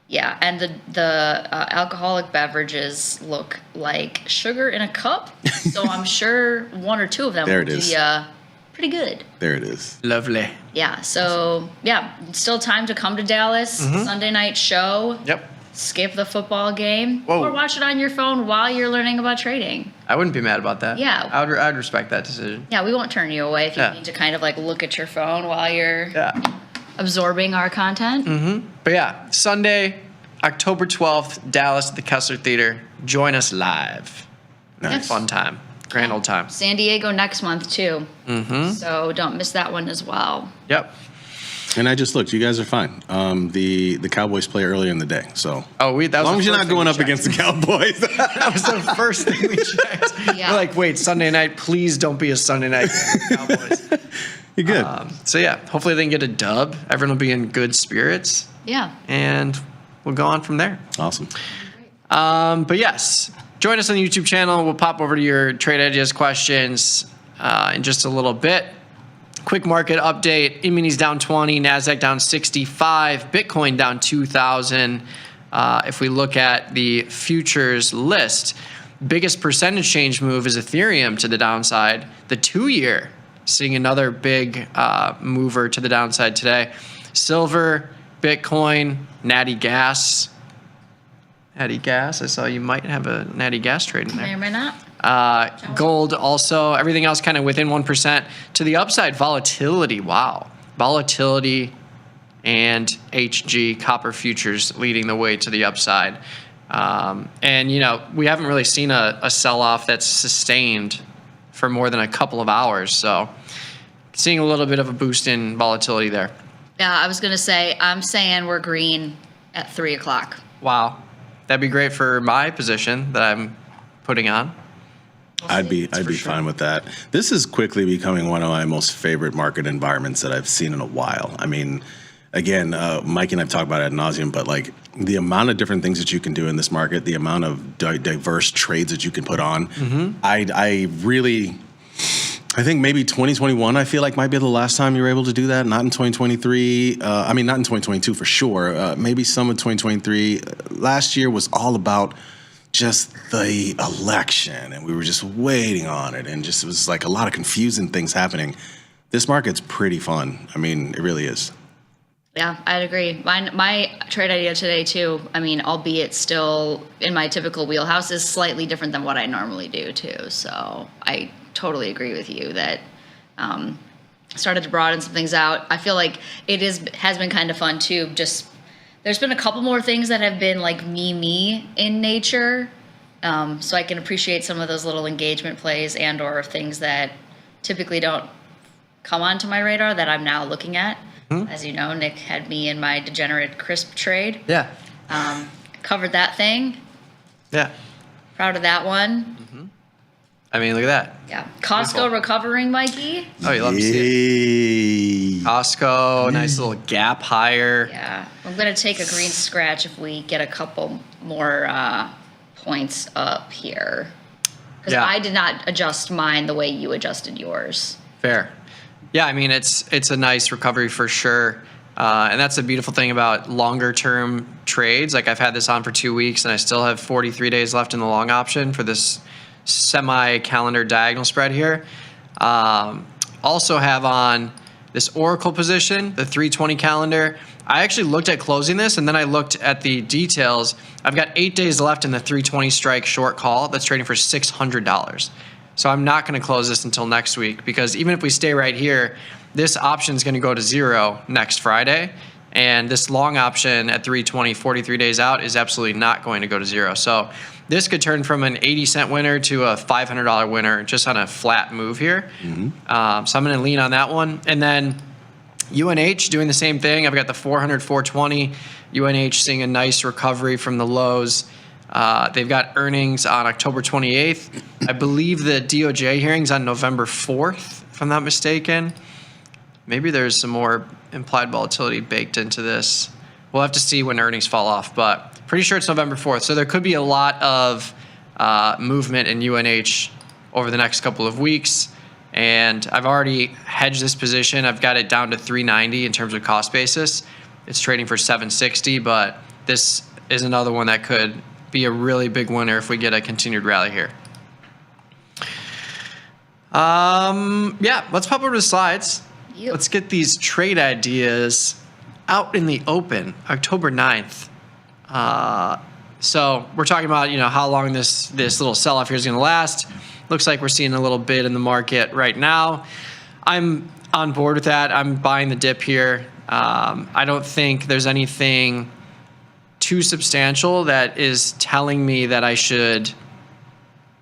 Yeah, and the alcoholic beverages look like sugar in a cup. So I'm sure one or two of them will be pretty good. There it is. Lovely. Yeah, so still time to come to Dallas. Sunday night show. Yep. Skip the football game. Whoa. Or watch it on your phone while you're learning about trading. I wouldn't be mad about that. Yeah. I'd respect that decision. Yeah, we won't turn you away if you need to kind of like look at your phone while you're absorbing our content. But yeah, Sunday, October 12th, Dallas at the Kessler Theater. Join us live. Nice. Fun time. Grand old time. San Diego next month too. So don't miss that one as well. Yep. And I just looked. You guys are fine. The Cowboys play earlier in the day, so that was as long as you're not going up against the Cowboys. That was the first thing we checked. We're like, wait, Sunday night, please don't be a Sunday night game for the Cowboys. You're good. So yeah, hopefully they can get a dub. Everyone will be in good spirits. Yeah. And we'll go on from there. Awesome. But yes, join us on the YouTube channel. We'll pop over to your trade ideas questions in just a little bit. Quick market update. E-minis down 20, NASDAQ down 65, Bitcoin down 2,000. If we look at the futures list, biggest percentage change move is Ethereum to the downside. The 2-year seeing another big mover to the downside today. Silver, Bitcoin, Natty Gas. Natty Gas. I saw you might have a Natty Gas trade in there. May or may not. Gold also. Everything else kind of within 1%. To the upside, volatility. Wow. Volatility and HG, copper futures leading the way to the upside. And, you know, we haven't really seen a sell-off that's sustained for more than a couple of hours. So seeing a little bit of a boost in volatility there. Yeah, I was going to say, I'm saying we're green at 3 o'clock. Wow. That'd be great for my position that I'm putting on. I'd be fine with that. This is quickly becoming one of my most favorite market environments that I've seen in a while. I mean, again, Mike and I've talked about it ad nauseum, but like the amount of different things that you can do in this market, the amount of diverse trades that you can put on, I think maybe 2021, I feel like might be the last time you were able to do that. Not in 2023. I mean, not in 2022 for sure. Maybe some of 2023. Last year was all about just the election, and we were just waiting on it, and just it was like a lot of confusing things happening. This market's pretty fun. I mean, it really is. Yeah, I'd agree. My trade idea today, too, I mean, albeit still in my typical wheelhouse, is slightly different than what I normally do, too. So I totally agree with you that started to broaden some things out. I feel like it has been kind of fun, too. Just there's been a couple more things that have been like me in nature. So I can appreciate some of those little engagement plays and or things that typically don't come onto my radar that I'm now looking at. As you know, Nick had me in my degenerate crisp trade. Yeah. Covered that thing. Yeah. Proud of that one. I mean, look at that. Yeah. Costco recovering, Mikey. Oh, you love to see it. Costco, nice little gap higher. Yeah. I'm going to take a green scratch if we get a couple more points up here. Because I did not adjust mine the way you adjusted yours. Fair. Yeah, I mean, it's a nice recovery for sure. And that's the beautiful thing about longer term trades. Like I've had this on for 2 weeks and I still have 43 days left in the long option for this semi-calendar diagonal spread here. Also have on this Oracle position, the 320 calendar. I actually looked at closing this and then I looked at the details. I've got 8 days left in the 320 strike short call that's trading for $600. So I'm not going to close this until next week because even if we stay right here, this option is going to go to zero next Friday. And this long option at 320, 43 days out is absolutely not going to go to zero. So this could turn from an 80-cent winner to a $500 winner just on a flat move here. So I'm going to lean on that one. And then UNH doing the same thing. I've got the 400, 420. UNH seeing a nice recovery from the lows. They've got earnings on October 28th. I believe the DOJ hearing's on November 4th, if I'm not mistaken. Maybe there's some more implied volatility baked into this. We'll have to see when earnings fall off, but pretty sure it's November 4th. So there could be a lot of movement in UNH over the next couple of weeks. And I've already hedged this position. I've got it down to 390 in terms of cost basis. It's trading for 760, but this is another one that could be a really big winner if we get a continued rally here. Yeah, let's pop over to the slides. Yep. Let's get these trade ideas out in the open, October 9th. So we're talking about, how long this little sell-off here is going to last. Looks like we're seeing a little bit in the market right now. I'm on board with that. I'm buying the dip here. I don't think there's anything too substantial that is telling me that I should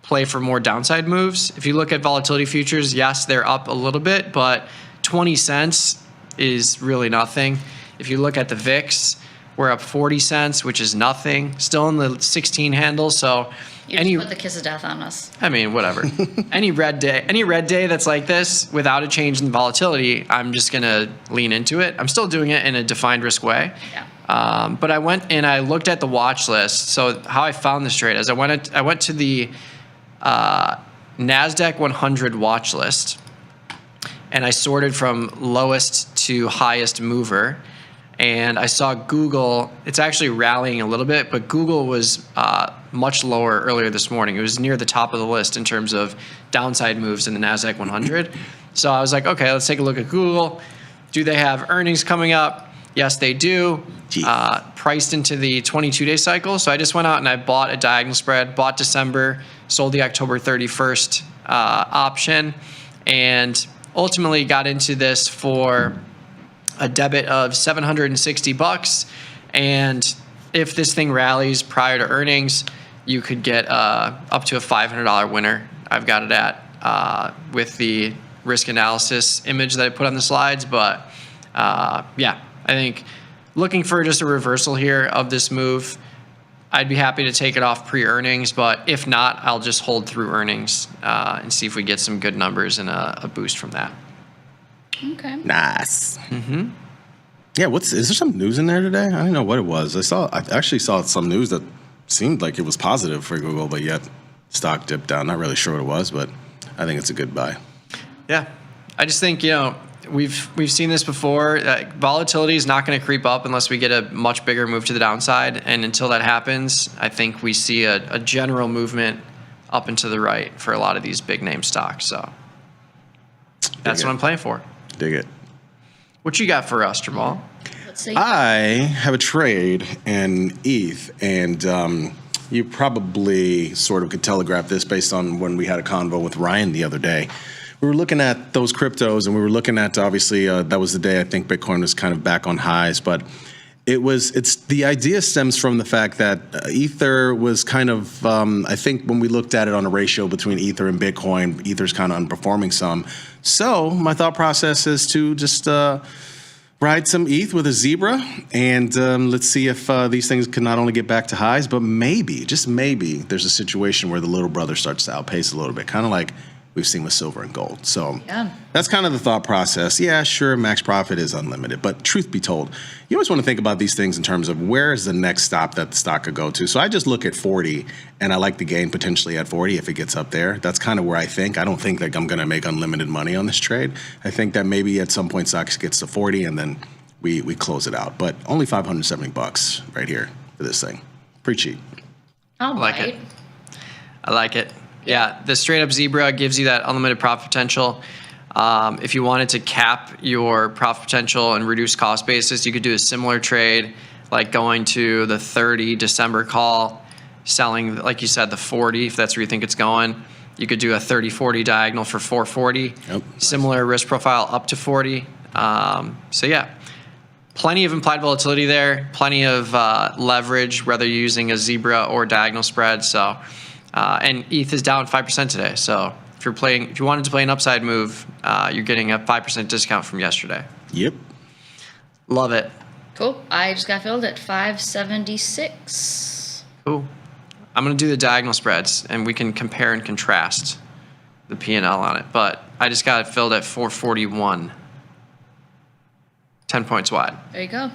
play for more downside moves. If you look at volatility futures, yes, they're up a little bit, but 20 cents is really nothing. If you look at the VIX, we're up 40 cents, which is nothing. Still in the 16 handle, so you just put the kiss of death on us. I mean, whatever. Any red day that's like this without a change in volatility, I'm just gonna lean into it. I'm still doing it in a defined risk way. Yeah. But I went and I looked at the watch list. So how I found this trade is I went to the NASDAQ 100 watch list, and I sorted from lowest to highest mover. And I saw Google, it's actually rallying a little bit, but Google was much lower earlier this morning. It was near the top of the list in terms of downside moves in the NASDAQ 100. So I was like, okay, let's take a look at Google. Do they have earnings coming up? Yes, they do. Priced into the 22-day cycle. So I just went out and I bought a diagonal spread, bought December, sold the October 31st option, and ultimately got into this for a debit of $760. And if this thing rallies prior to earnings, you could get up to a $500 winner. I've got it at with the risk analysis image that I put on the slides. But yeah, I think looking for just a reversal here of this move. I'd be happy to take it off pre-earnings, but if not, I'll just hold through earnings and see if we get some good numbers and a boost from that. Okay. Nice. Yeah, is there some news in there today? I don't know what it was. I actually saw some news that seemed like it was positive for Google, but yet stock dipped down. Not really sure what it was, but I think it's a good buy. Yeah, I just think we've seen this before. Volatility is not going to creep up unless we get a much bigger move to the downside, and until that happens, I think we see a general movement up and to the right for a lot of these big name stocks. So that's what I'm playing for. Dig it. What you got for us, Jamal? Let's see. I have a trade in ETH, and you probably sort of could telegraph this based on when we had a convo with Ryan the other day. We were looking at those cryptos, and we were looking at, obviously, that was the day I think Bitcoin was kind of back on highs, but it's the idea stems from the fact that Ether was kind of, I think when we looked at it on a ratio between Ether and Bitcoin, Ether's kind of underperforming some. So my thought process is to just ride some ETH with a zebra, and let's see if these things can not only get back to highs, but maybe, just maybe, there's a situation where the little brother starts to outpace a little bit, kind of like we've seen with silver and gold. So that's kind of the thought process. Yeah, sure, max profit is unlimited, but truth be told, you always want to think about these things in terms of where is the next stop that the stock could go to. So I just look at 40, and I like the gain potentially at 40 if it gets up there. That's kind of where I think. I don't think that I'm going to make unlimited money on this trade. I think that maybe at some point stock gets to 40, and then we close it out. But only $570 right here for this thing. Pretty cheap. I like it. I like it. Yeah, the straight up zebra gives you that unlimited profit potential. If you wanted to cap your profit potential and reduce cost basis, you could do a similar trade, like going to the 30 December call, selling, like you said, the 40, if that's where you think it's going. You could do a 30-40 diagonal for 440. Yep. Similar risk profile up to 40. So yeah, plenty of implied volatility there, plenty of leverage, whether you're using a zebra or diagonal spread. So. And ETH is down 5% today. So if you wanted to play an upside move, you're getting a 5% discount from yesterday. Yep. Love it. Cool. I just got filled at 576. Cool. I'm going to do the diagonal spreads, and we can compare and contrast the P&L on it. But I just got it filled at 441. 10 points wide. There you go.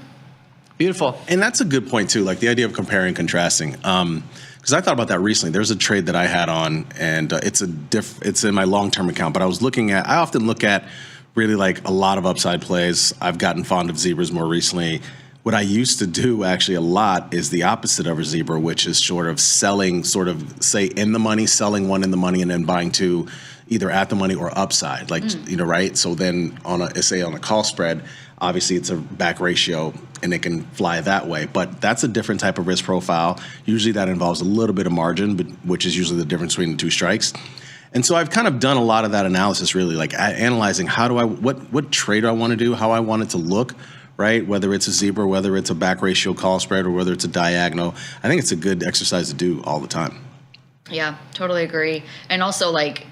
Beautiful. And that's a good point, too, like the idea of comparing and contrasting. Because I thought about that recently. There's a trade that I had on, and it's in my long-term account. But I often look at really like a lot of upside plays. I've gotten fond of zebras more recently. What I used to do actually a lot is the opposite of a zebra, which is sort of selling, say in the money, selling one in the money, and then buying two either at the money or upside, right? So then on a call spread, obviously it's a back ratio and it can fly that way, but that's a different type of risk profile. Usually that involves a little bit of margin, which is usually the difference between the two strikes. And so I've kind of done a lot of that analysis, really, like analyzing what trade do I want to do, how I want it to look, right? Whether it's a zebra, whether it's a back ratio call spread, or whether it's a diagonal. I think it's a good exercise to do all the time. Yeah, totally agree. And also like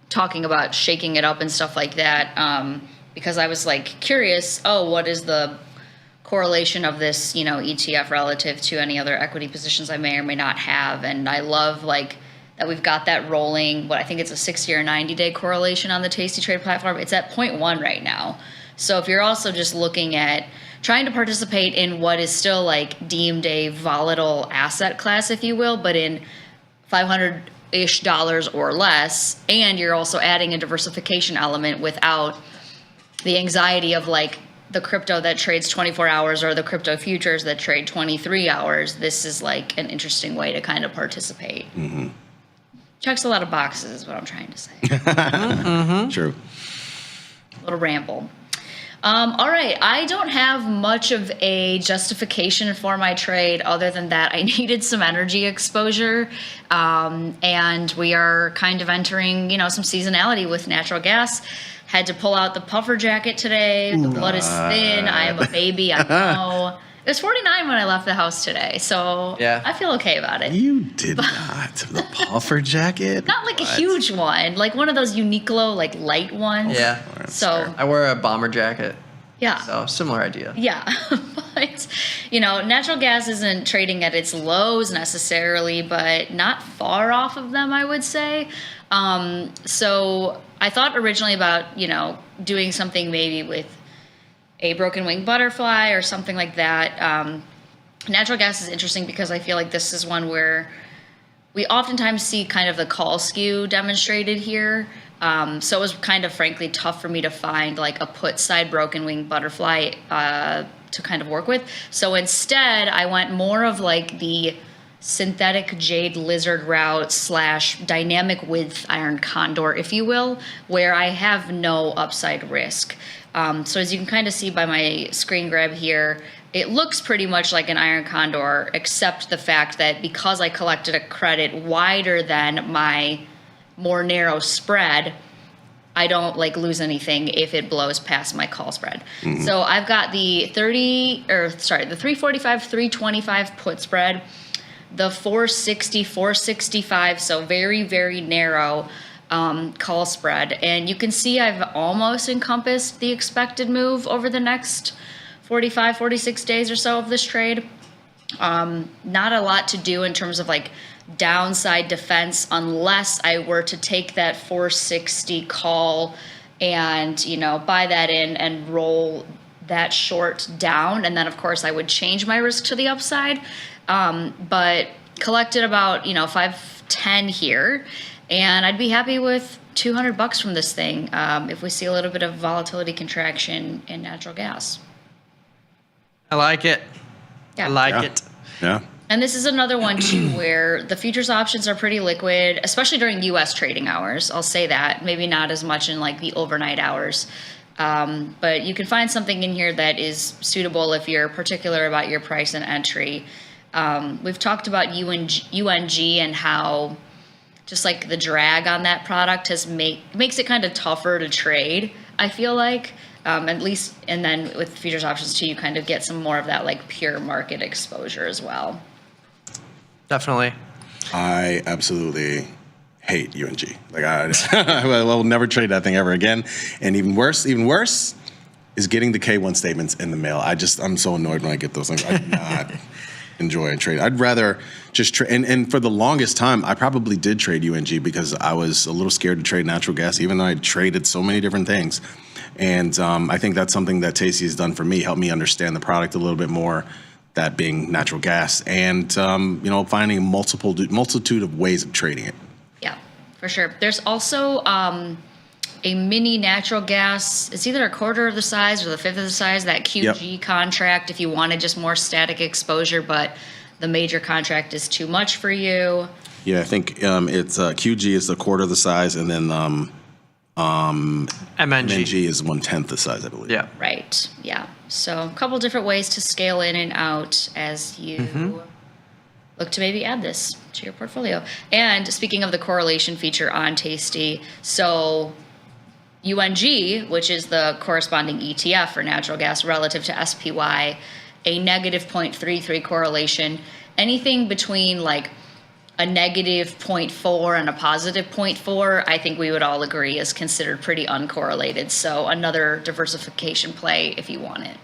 talking about shaking it up and stuff like that, because I was like curious, what is the correlation of this, ETF relative to any other equity positions I may or may not have? And I love like that we've got that rolling, I think it's a 60 or 90-day correlation on the Tasty Trade platform. It's at 0.1 right now. So if you're also just looking at trying to participate in what is still like deemed a volatile asset class, if you will, but in $500-ish or less, and you're also adding a diversification element without the anxiety of like the crypto that trades 24 hours or the crypto futures that trade 23 hours, this is like an interesting way to kind of participate. Mm-hmm. Checks a lot of boxes is what I'm trying to say. True. A little ramble. All right, I don't have much of a justification for my trade other than that I needed some energy exposure, and we are kind of entering, some seasonality with natural gas. Had to pull out the puffer jacket today. The blood is thin. I am a baby, I know. It was 49 when I left the house today, so I feel okay about it. You did not. The puffer jacket? Not like a huge one, like one of those Uniqlo, like light ones. Yeah. So I wear a bomber jacket. Yeah. So similar idea. Yeah. But, natural gas isn't trading at its lows necessarily, but not far off of them, I would say. So I thought originally about, doing something maybe with a broken wing butterfly or something like that. Natural gas is interesting because I feel like this is one where we oftentimes see kind of the call skew demonstrated here. So it was kind of frankly tough for me to find like a put side broken wing butterfly to kind of work with. So instead I went more of like the synthetic jade lizard route / dynamic width iron condor, if you will, where I have no upside risk. So as you can kind of see by my screen grab here, it looks pretty much like an iron condor, except the fact that because I collected a credit wider than my more narrow spread, I don't like lose anything if it blows past my call spread. Mm-hmm. So I've got the 345, 325 put spread, the 460, 465, so very, very narrow. call spread. And you can see I've almost encompassed the expected move over the next 45, 46 days or so of this trade. Not a lot to do in terms of like downside defense unless I were to take that 460 call and, you know, buy that in and roll that short down. And then of course I would change my risk to the upside. But collected about, you know, 510 here, and I'd be happy with $200 from this thing if we see a little bit of volatility contraction in natural gas. I like it. Yeah. I like it. Yeah. And this is another one too where the futures options are pretty liquid, especially during US trading hours. I'll say that. Maybe not as much in like the overnight hours. But you can find something in here that is suitable if you're particular about your price and entry. We've talked about UNG and how just like the drag on that product makes it kind of tougher to trade, I feel like. At least, and then with futures options too, you kind of get some more of that like pure market exposure as well. Definitely. I absolutely hate UNG. Like I will never trade that thing ever again. And even worse is getting the K1 statements in the mail. I'm so annoyed when I get those things. I do not enjoy and trade. I'd rather just trade. And for the longest time, I probably did trade UNG because I was a little scared to trade natural gas, even though I traded so many different things. And I think that's something that Tasty has done for me, helped me understand the product a little bit more, that being natural gas, and finding a multitude of ways of trading it. Yeah, for sure. There's also a mini natural gas. It's either a quarter of the size or the fifth of the size, that QG contract, if you wanted just more static exposure, but the major contract is too much for you. Yeah, I think it's QG is a quarter of the size, and then MNG is 1/10 the size, I believe. Yeah. Right. Yeah. So a couple different ways to scale in and out as you look to maybe add this to your portfolio. And speaking of the correlation feature on Tasty, so UNG, which is the corresponding ETF for natural gas relative to SPY, a negative 0.33 correlation. Anything between like a negative 0.4 and a positive 0.4, I think we would all agree is considered pretty uncorrelated. So another diversification play if you want it.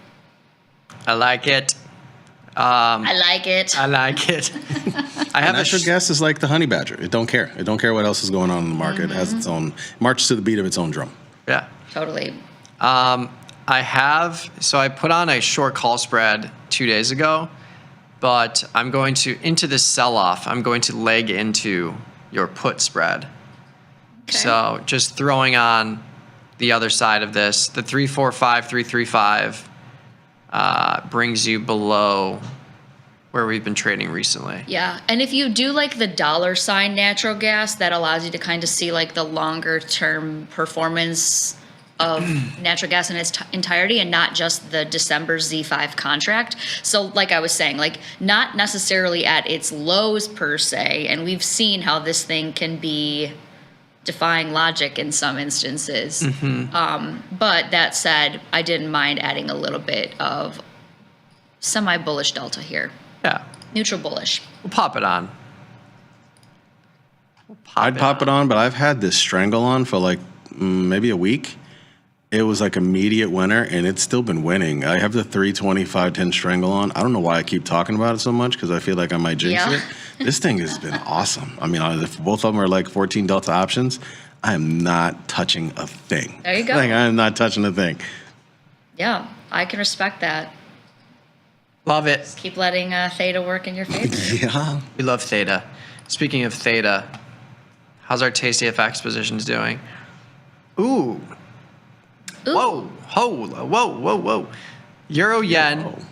I like it. I like it. I like it. Natural gas is like the honey badger. It don't care. It don't care what else is going on in the market. It has its own, marches to the beat of its own drum. Yeah. Totally. I put on a short call spread 2 days ago, but I'm going to, into this sell-off, I'm going to leg into your put spread. Okay. So just throwing on the other side of this, the 345, 335 brings you below where we've been trading recently. Yeah, and if you do like the dollar sign natural gas, that allows you to kind of see like the longer term performance of natural gas in its entirety and not just the December Z5 contract. So like I was saying, like not necessarily at its lows per se, and we've seen how this thing can be defying logic in some instances. But that said, I didn't mind adding a little bit of semi-bullish delta here. Yeah. Neutral bullish. We'll pop it on. I'd pop it on, but I've had this strangle on for like maybe a week. It was like immediate winner, and it's still been winning. I have the 325-10 strangle on. I don't know why I keep talking about it so much because I feel like I might jinx it. This thing has been awesome. I mean, if both of them are like 14 delta options, I am not touching a thing. There you go. Like, I am not touching a thing. Yeah, I can respect that. Love it. Just keep letting theta work in your favor. Yeah. We love theta. Speaking of theta, how's our Tasty FX positions doing? Ooh. Whoa, whoa. Euro yen,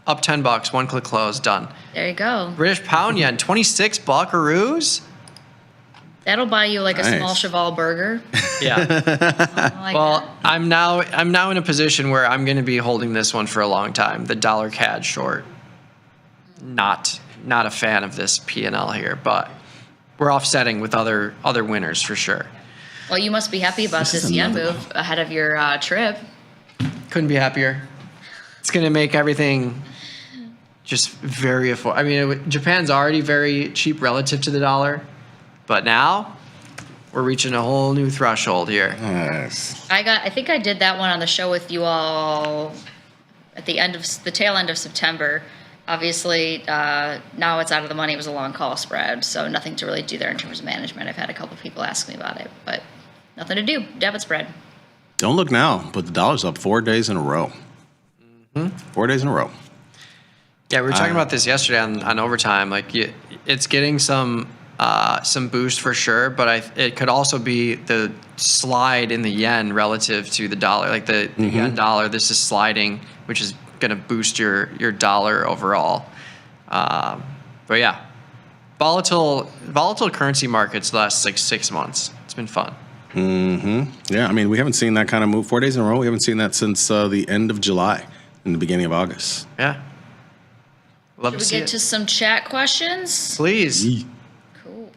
up $10, one click close, done. There you go. British pound yen, 26 buckaroos. That'll buy you like a small cheval burger. Yeah. Well, I'm now in a position where I'm going to be holding this one for a long time. The dollar CAD short. Not a fan of this P&L here, but we're offsetting with other winners for sure. Well, you must be happy about this yen move ahead of your trip. Couldn't be happier. It's going to make everything just very affordable. I mean, Japan's already very cheap relative to the dollar, but now We're reaching a whole new threshold here. Nice. I think I did that one on the show with you all at the tail end of September. Obviously, now it's out of the money. It was a long call spread, so nothing to really do there in terms of management. I've had a couple of people ask me about it, but nothing to do. Debit spread. Don't look now, but the dollar's up 4 days in a row. 4 days in a row. Yeah, we were talking about this yesterday on overtime. Like, it's getting some boost for sure, but it could also be the slide in the yen relative to the dollar. Like the yen dollar, this is sliding, which is going to boost your dollar overall. But yeah, volatile currency markets the last like 6 months. It's been fun. Yeah, I mean, we haven't seen that kind of move 4 days in a row. We haven't seen that since the end of July and the beginning of August. Yeah. Should we get to some chat questions? Please. Cool.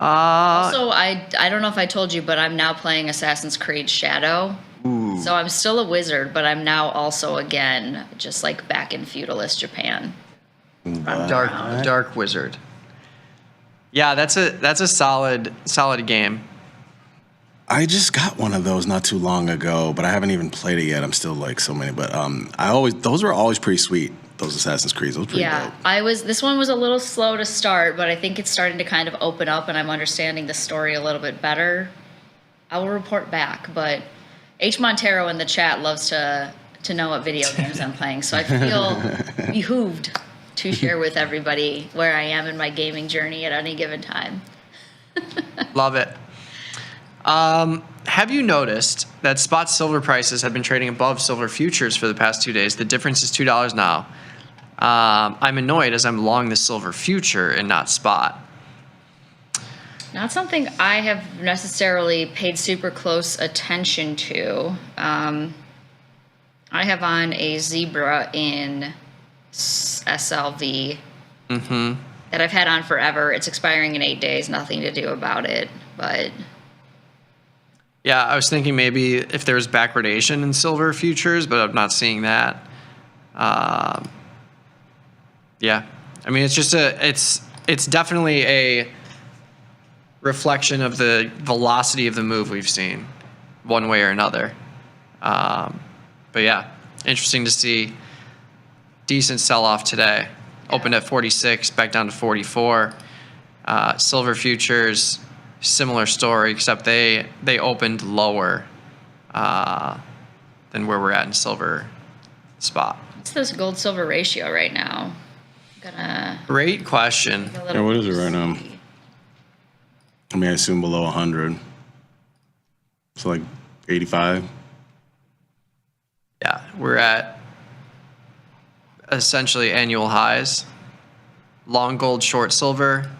Also, I don't know if I told you, but I'm now playing Assassin's Creed Shadow. Ooh. So I'm still a wizard, but I'm now also, again, just like back in feudalist Japan. Dark wizard. Yeah, that's a solid game. I just got one of those not too long ago, but I haven't even played it yet. I'm still like so many, but those were always pretty sweet. Those Assassin's Creeds, those were pretty dope. This one was a little slow to start, but I think it's starting to kind of open up and I'm understanding the story a little bit better. I will report back, but H. Montero in the chat loves to know what video games I'm playing, so I feel behooved to share with everybody where I am in my gaming journey at any given time. Love it. Have you noticed that spot silver prices have been trading above silver futures for the past 2 days? The difference is $2 now. I'm annoyed as I'm long the silver future and not spot. Not something I have necessarily paid super close attention to. I have on a Zebra in SLV that I've had on forever. It's expiring in 8 days. Nothing to do about it, but... Yeah, I was thinking maybe if there was backwardation in silver futures, but I'm not seeing that. Yeah, I mean, it's definitely a reflection of the velocity of the move we've seen, one way or another. But yeah, interesting to see. Decent sell-off today. Opened at 46, back down to 44. Silver futures, similar story, except they opened lower than where we're at in silver spot. What's this gold-silver ratio right now? Great question. Yeah, what is it right now? I mean, I assume below 100. So like 85. Yeah, we're at essentially annual highs. Long gold, short silver.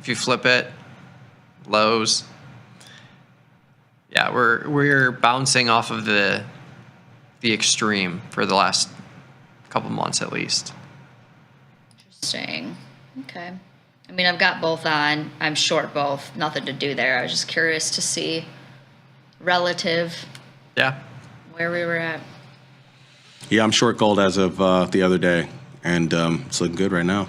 If you flip it, lows. Yeah, we're bouncing off of the extreme for the last couple months at least. Interesting. Okay. I mean, I've got both on. I'm short both. Nothing to do there. I was just curious to see relative. Yeah. Where we were at. Yeah, I'm short gold as of the other day, and it's looking good right now.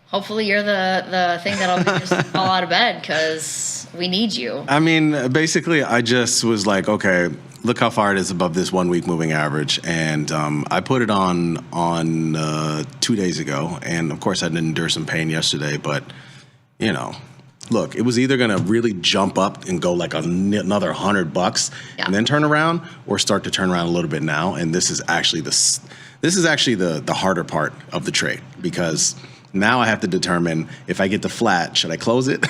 Hopefully you're the thing that'll make us fall out of bed because we need you. I mean, basically, I just was like, okay, look how far it is above this 1 week moving average. And I put it on 2 days ago. And of course, I didn't endure some pain yesterday. But, you know, look, it was either going to really jump up and go like another $100 and then turn around, or start to turn around a little bit now. And this is actually the harder part of the trade, because now I have to determine, if I get to flat, should I close it?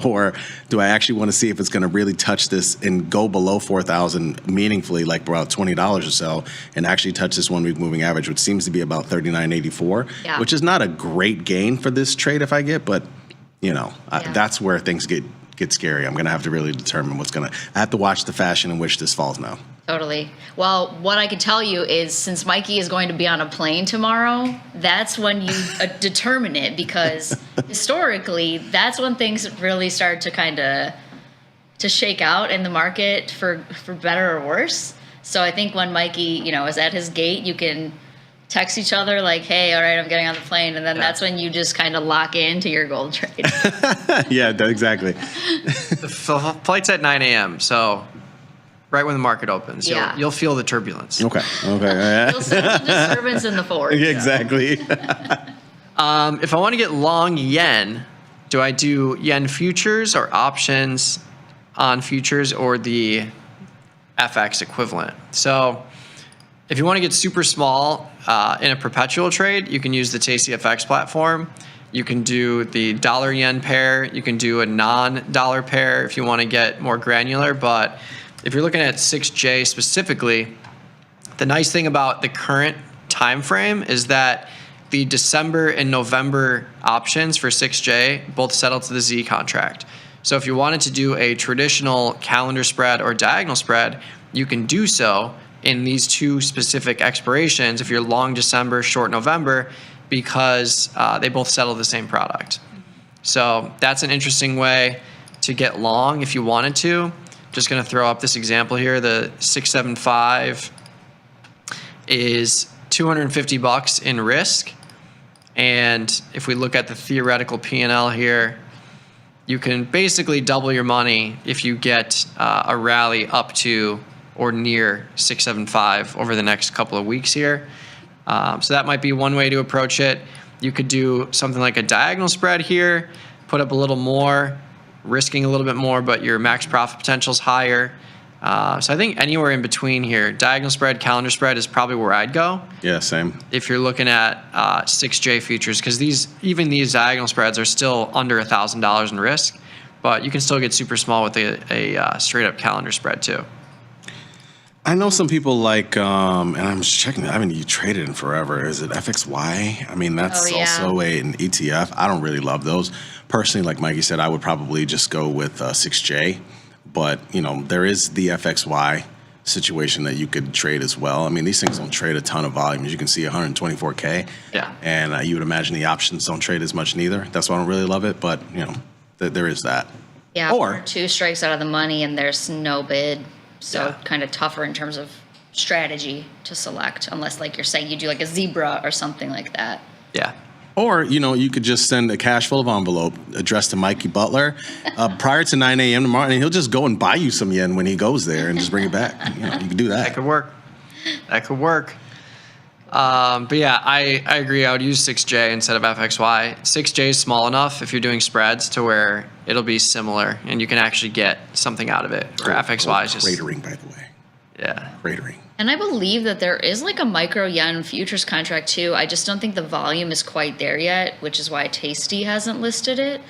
Or do I actually want to see if it's going to really touch this and go below 4,000 meaningfully, like about $20 or so, and actually touch this 1 week moving average, which seems to be about 39.84, which is not a great gain for this trade if I get, but you know, that's where things get scary. I'm going to have to really determine I have to watch the fashion in which this falls now. Totally. Well, what I can tell you is, since Mikey is going to be on a plane tomorrow, that's when you determine it, because historically, that's when things really start to kind of to shake out in the market for better or worse. So I think when Mikey, is at his gate, you can text each other like, hey, all right, I'm getting on the plane. And then that's when you just kind of lock into your gold trade. Yeah, exactly. The flight's at 9 a.m., so right when the market opens, you'll feel the turbulence. Okay. You'll feel the disturbance in the forward. Yeah, exactly. If I want to get long yen, do I do yen futures or options on futures or the FX equivalent? So if you want to get super small in a perpetual trade, you can use the TastyFX platform. You can do the dollar yen pair. You can do a non-dollar pair if you want to get more granular. But if you're looking at 6J specifically, the nice thing about the current time frame is that the December and November options for 6J both settle to the Z contract. So if you wanted to do a traditional calendar spread or diagonal spread, you can do so in these two specific expirations if you're long December, short November, because they both settle the same product. So that's an interesting way to get long if you wanted to. Just going to throw up this example here. The 675 is $250 in risk. And if we look at the theoretical P&L here, you can basically double your money if you get a rally up to or near 675 over the next couple of weeks here. So that might be one way to approach it. You could do something like a diagonal spread here, put up a little more, risking a little bit more, but your max profit potential is higher. So I think anywhere in between here, diagonal spread, calendar spread is probably where I'd go. Yeah, same. If you're looking at 6J futures, because even these diagonal spreads are still under $1,000 in risk, but you can still get super small with a straight up calendar spread too. I know some people like, and I'm just checking, I mean, you traded in forever. Is it FXY? I mean, that's also an ETF. I don't really love those. Personally, like Mikey said, I would probably just go with 6J. But, you know, there is the FXY situation that you could trade as well. I mean, these things don't trade a ton of volume. As you can see, 124K. Yeah. And you would imagine the options don't trade as much neither. That's why I don't really love it. But, you know, there is that. Yeah, or 2 strikes out of the money and there's no bid. So kind of tougher in terms of strategy to select, unless, like you're saying, you do like a zebra or something like that. Yeah. Or, you know, you could just send a cash full of envelope addressed to Mikey Butler prior to 9 a.m. tomorrow, and he'll just go and buy you some yen when he goes there and just bring it back. You know, you can do that. That could work. That could work. But yeah, I agree. I would use 6J instead of FXY. 6J is small enough if you're doing spreads to where it'll be similar and you can actually get something out of it. Or FXY is just cratering, by the way. Yeah. Cratering. And I believe that there is like a micro yen futures contract too. I just don't think the volume is quite there yet, which is why Tasty hasn't listed it.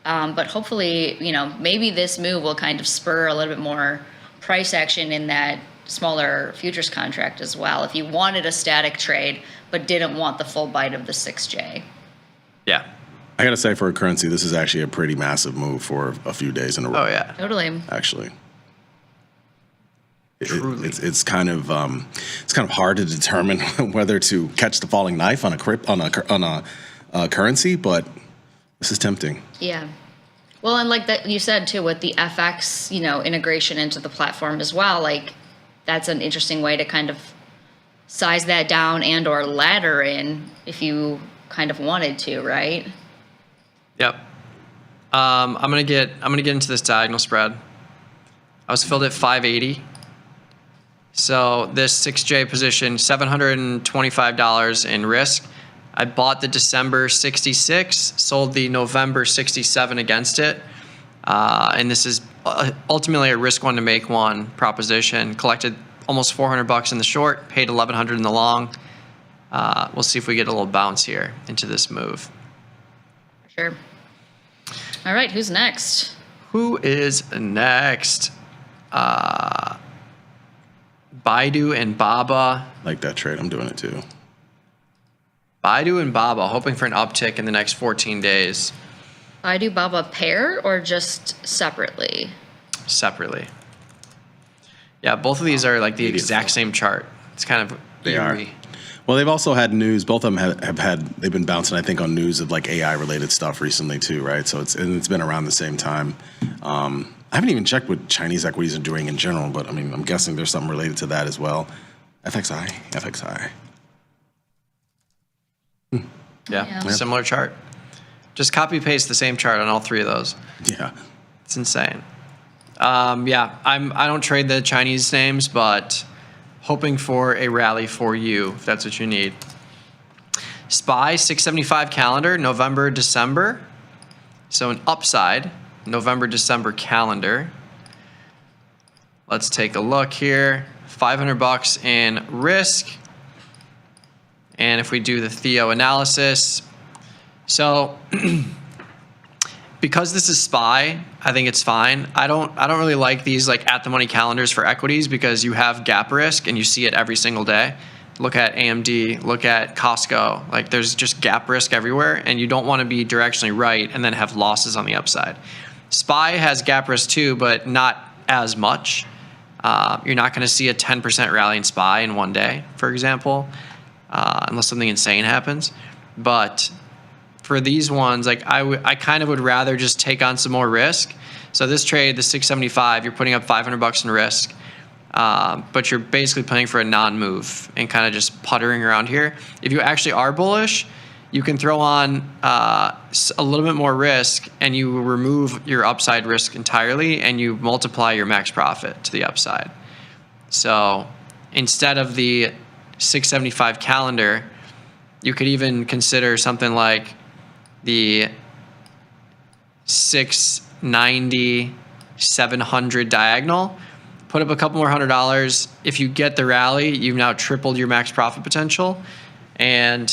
But hopefully, you know, maybe this move will kind of spur a little bit more price action in that smaller futures contract as well, if you wanted a static trade but didn't want the full bite of the 6J. Yeah. I got to say, for a currency, this is actually a pretty massive move for a few days in a row. Oh, yeah. Totally. Actually. It's kind of hard to determine whether to catch the falling knife on a currency, but this is tempting. Yeah. Well, and like that you said too, with the FX, you know, integration into the platform as well, like that's an interesting way to kind of size that down and or ladder in if you kind of wanted to, right? Yep. I'm gonna get into this diagonal spread. I was filled at 580. So this 6J position, $725 in risk. I bought the December 66, sold the November 67 against it. And this is ultimately a risk one to make one proposition. Collected almost $400 in the short, paid $1,100 in the long. We'll see if we get a little bounce here into this move. Sure. All right, who's next? Who is next? Baidu and Baba. Like that trade, I'm doing it too. Baidu and Baba, hoping for an uptick in the next 14 days. Baidu Baba pair or just separately? Separately. Yeah, both of these are like the exact same chart. It's kind of They eerie. are. Well, they've also had news. Both of them they've been bouncing, I think, on news of like AI related stuff recently too, right? So it's been around the same time. I haven't even checked what Chinese equities are doing in general, but I mean, I'm guessing there's something related to that as well. FXI. Yeah, similar chart. Just copy paste the same chart on all three of those. Yeah. It's insane. I don't trade the Chinese names, but hoping for a rally for you if that's what you need. SPY 675 calendar, November, December. So an upside, November, December calendar. Let's take a look here. $500 in risk. And if we do the Theo analysis, so because this is SPY, I think it's fine. I don't really like these like at the money calendars for equities because you have gap risk and you see it every single day. Look at AMD, look at Costco. Like there's just gap risk everywhere and you don't want to be directionally right and then have losses on the upside. SPY has gap risk too, but not as much. You're not going to see a 10% rally in SPY in one day, for example, unless something insane happens. But for these ones, like I kind of would rather just take on some more risk. So this trade, the 675, you're putting up $500 in risk, but you're basically playing for a non-move and kind of just puttering around here. If you actually are bullish, you can throw on a little bit more risk and you remove your upside risk entirely and you multiply your max profit to the upside. So instead of the 675 calendar, you could even consider something like the 690, 700 diagonal. Put up a couple more $100. If you get the rally, you've now tripled your max profit potential, and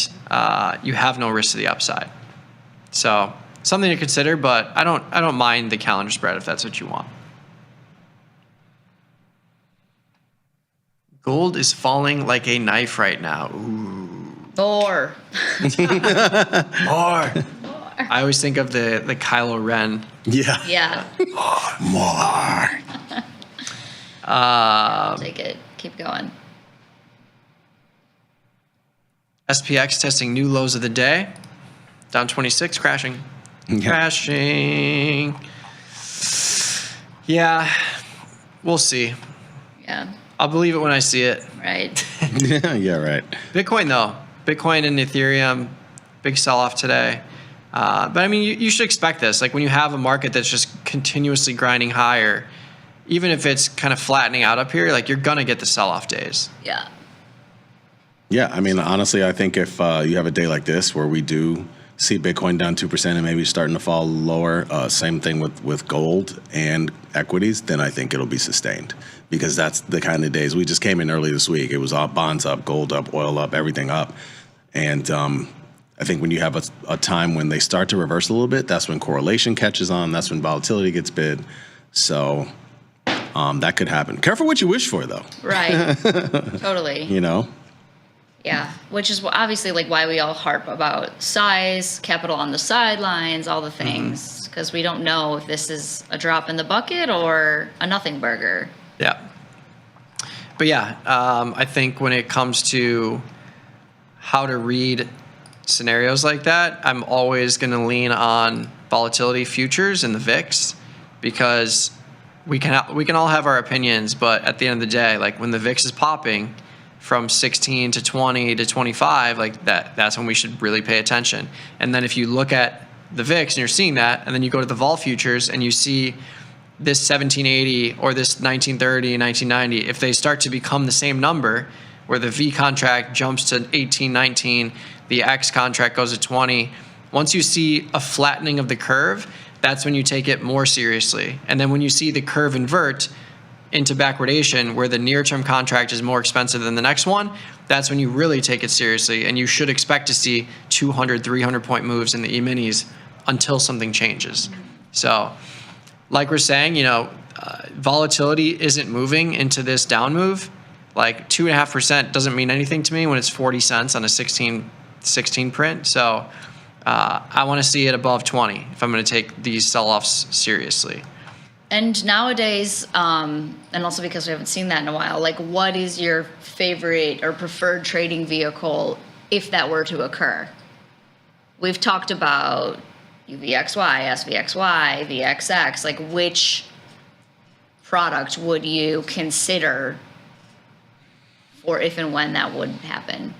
you have no risk to the upside. So something to consider, but I don't mind the calendar spread if that's what you want. Gold is falling like a knife right now. Ooh. More. More. I always think of the Kylo Ren. Yeah. Yeah. More. Take it. Keep going. SPX testing new lows of the day. Down 26, crashing. Crashing. Yeah. We'll see. Yeah. I'll believe it when I see it. Right. Yeah, right. Bitcoin, though. Bitcoin and Ethereum, big sell-off today. But I mean, you should expect this. Like when you have a market that's just continuously grinding higher, even if it's kind of flattening out up here, like you're going to get the sell-off days. Yeah. Yeah, I mean, honestly, I think if you have a day like this where we do see Bitcoin down 2% and maybe starting to fall lower, same thing with gold and equities, then I think it'll be sustained because that's the kind of days. We just came in early this week. It was all bonds up, gold up, oil up, everything up. And I think when you have a time when they start to reverse a little bit, that's when correlation catches on. That's when volatility gets bid. So that could happen. Careful what you wish for, though. Right. Totally. You know? Yeah, which is obviously like why we all harp about size, capital on the sidelines, all the things, because we don't know if this is a drop in the bucket or a nothing burger. Yeah. But yeah, I think when it comes to how to read scenarios like that, I'm always going to lean on volatility futures and the VIX because we can all have our opinions, but at the end of the day, like when the VIX is popping from 16 to 20 to 25, like that's when we should really pay attention. And then if you look at the VIX and you're seeing that, and then you go to the vol futures and you see this 1780 or this 1930, 1990, if they start to become the same number, where the V contract jumps to 18, 19, the X contract goes to 20, once you see a flattening of the curve, that's when you take it more seriously. And then when you see the curve invert into backwardation, where the near-term contract is more expensive than the next one, that's when you really take it seriously. And you should expect to see 200, 300-point moves in the E-minis until something changes. So, like we're saying, volatility isn't moving into this down move. Like 2.5% doesn't mean anything to me when it's 40 cents on a 16 print. So I want to see it above 20 if I'm going to take these sell-offs seriously. And nowadays, and also because we haven't seen that in a while, like what is your favorite or preferred trading vehicle if that were to occur? We've talked about UVXY, SVXY, VXX, like which product would you consider for if and when that would happen?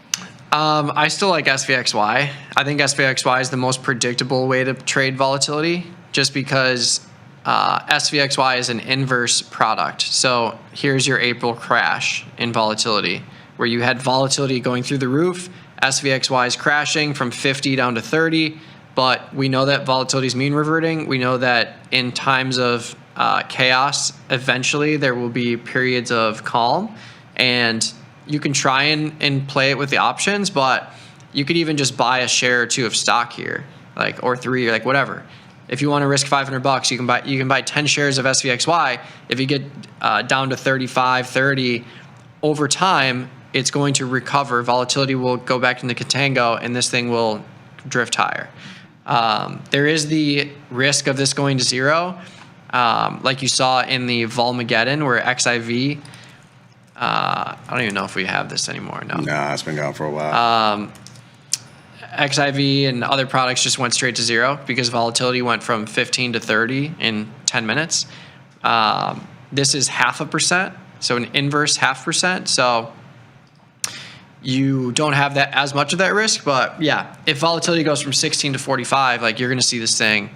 I still like SVXY. I think SVXY is the most predictable way to trade volatility, just because SVXY is an inverse product. So here's your April crash in volatility, where you had volatility going through the roof. SVXY is crashing from 50 down to 30, but we know that volatility is mean reverting. We know that in times of chaos, eventually there will be periods of calm, and you can try and play it with the options, but you could even just buy a share or two of stock here, like, or 3, or like whatever. If you want to risk $500, you can buy 10 shares of SVXY. If you get down to 35, 30, over time, it's going to recover. Volatility will go back into contango, and this thing will drift higher. There is the risk of this going to zero, like you saw in the Volmageddon, where XIV. I don't even know if we have this anymore. No. Nah, it's been gone for a while. XIV and other products just went straight to zero because volatility went from 15 to 30 in 10 minutes. This is 0.5%, so an inverse 0.5%. So you don't have that as much of that risk, but yeah, if volatility goes from 16 to 45, like, you're going to see this thing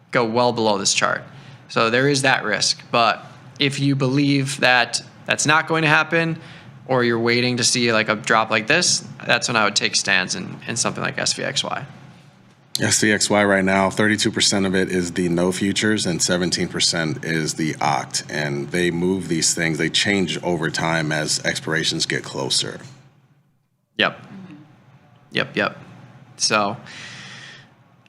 go well below this chart. So there is that risk. But if you believe that that's not going to happen, or you're waiting to see like a drop like this, that's when I would take stands in something like SVXY. SVXY right now, 32% of it is the no futures and 17% is the OCT. And they move these things, they change over time as expirations get closer. Yep. So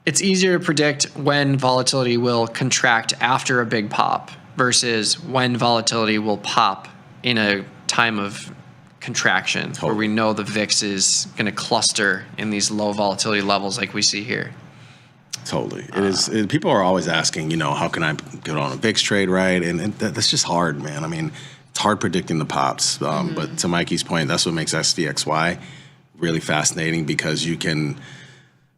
it's easier to predict when volatility will contract after a big pop versus when volatility will pop in a time of contraction, where we know the VIX is going to cluster in these low volatility levels like we see here. Totally. People are always asking, how can I get on a VIX trade, right? And that's just hard, man. I mean, it's hard predicting the pops. But to Mikey's point, that's what makes SVXY really fascinating, because you can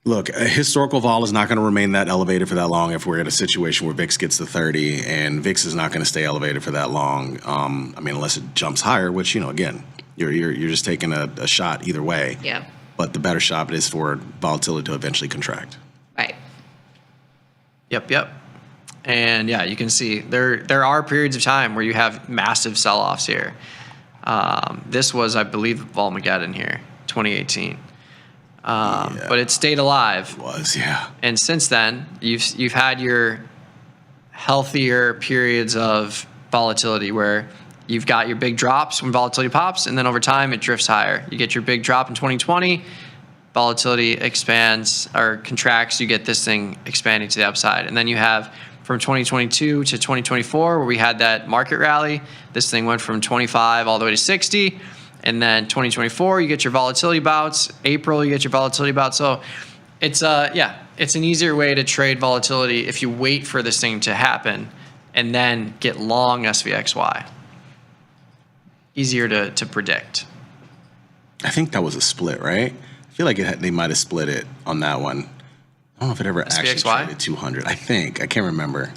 look, a historical vol is not going to remain that elevated for that long if we're in a situation where VIX gets to 30, and VIX is not going to stay elevated for that long. Unless it jumps higher, which, again, you're just taking a shot either way. Yeah. But the better shot is for volatility to eventually contract. Right. Yep. And yeah, you can see there are periods of time where you have massive sell-offs here. This was, I believe, Volmageddon here, 2018. But it stayed alive. It was, yeah. And since then, you've had your healthier periods of volatility where you've got your big drops when volatility pops, and then over time it drifts higher. You get your big drop in 2020, volatility expands or contracts, you get this thing expanding to the upside. And then you have from 2022 to 2024, where we had that market rally, this thing went from 25 all the way to 60. And then 2024, you get your volatility bouts. April, you get your volatility bouts. So it's an easier way to trade volatility if you wait for this thing to happen and then get long SVXY. Easier to predict. I think that was a split, right? I feel like they might have split it on that one. I don't know if it ever actually traded 200. I can't remember.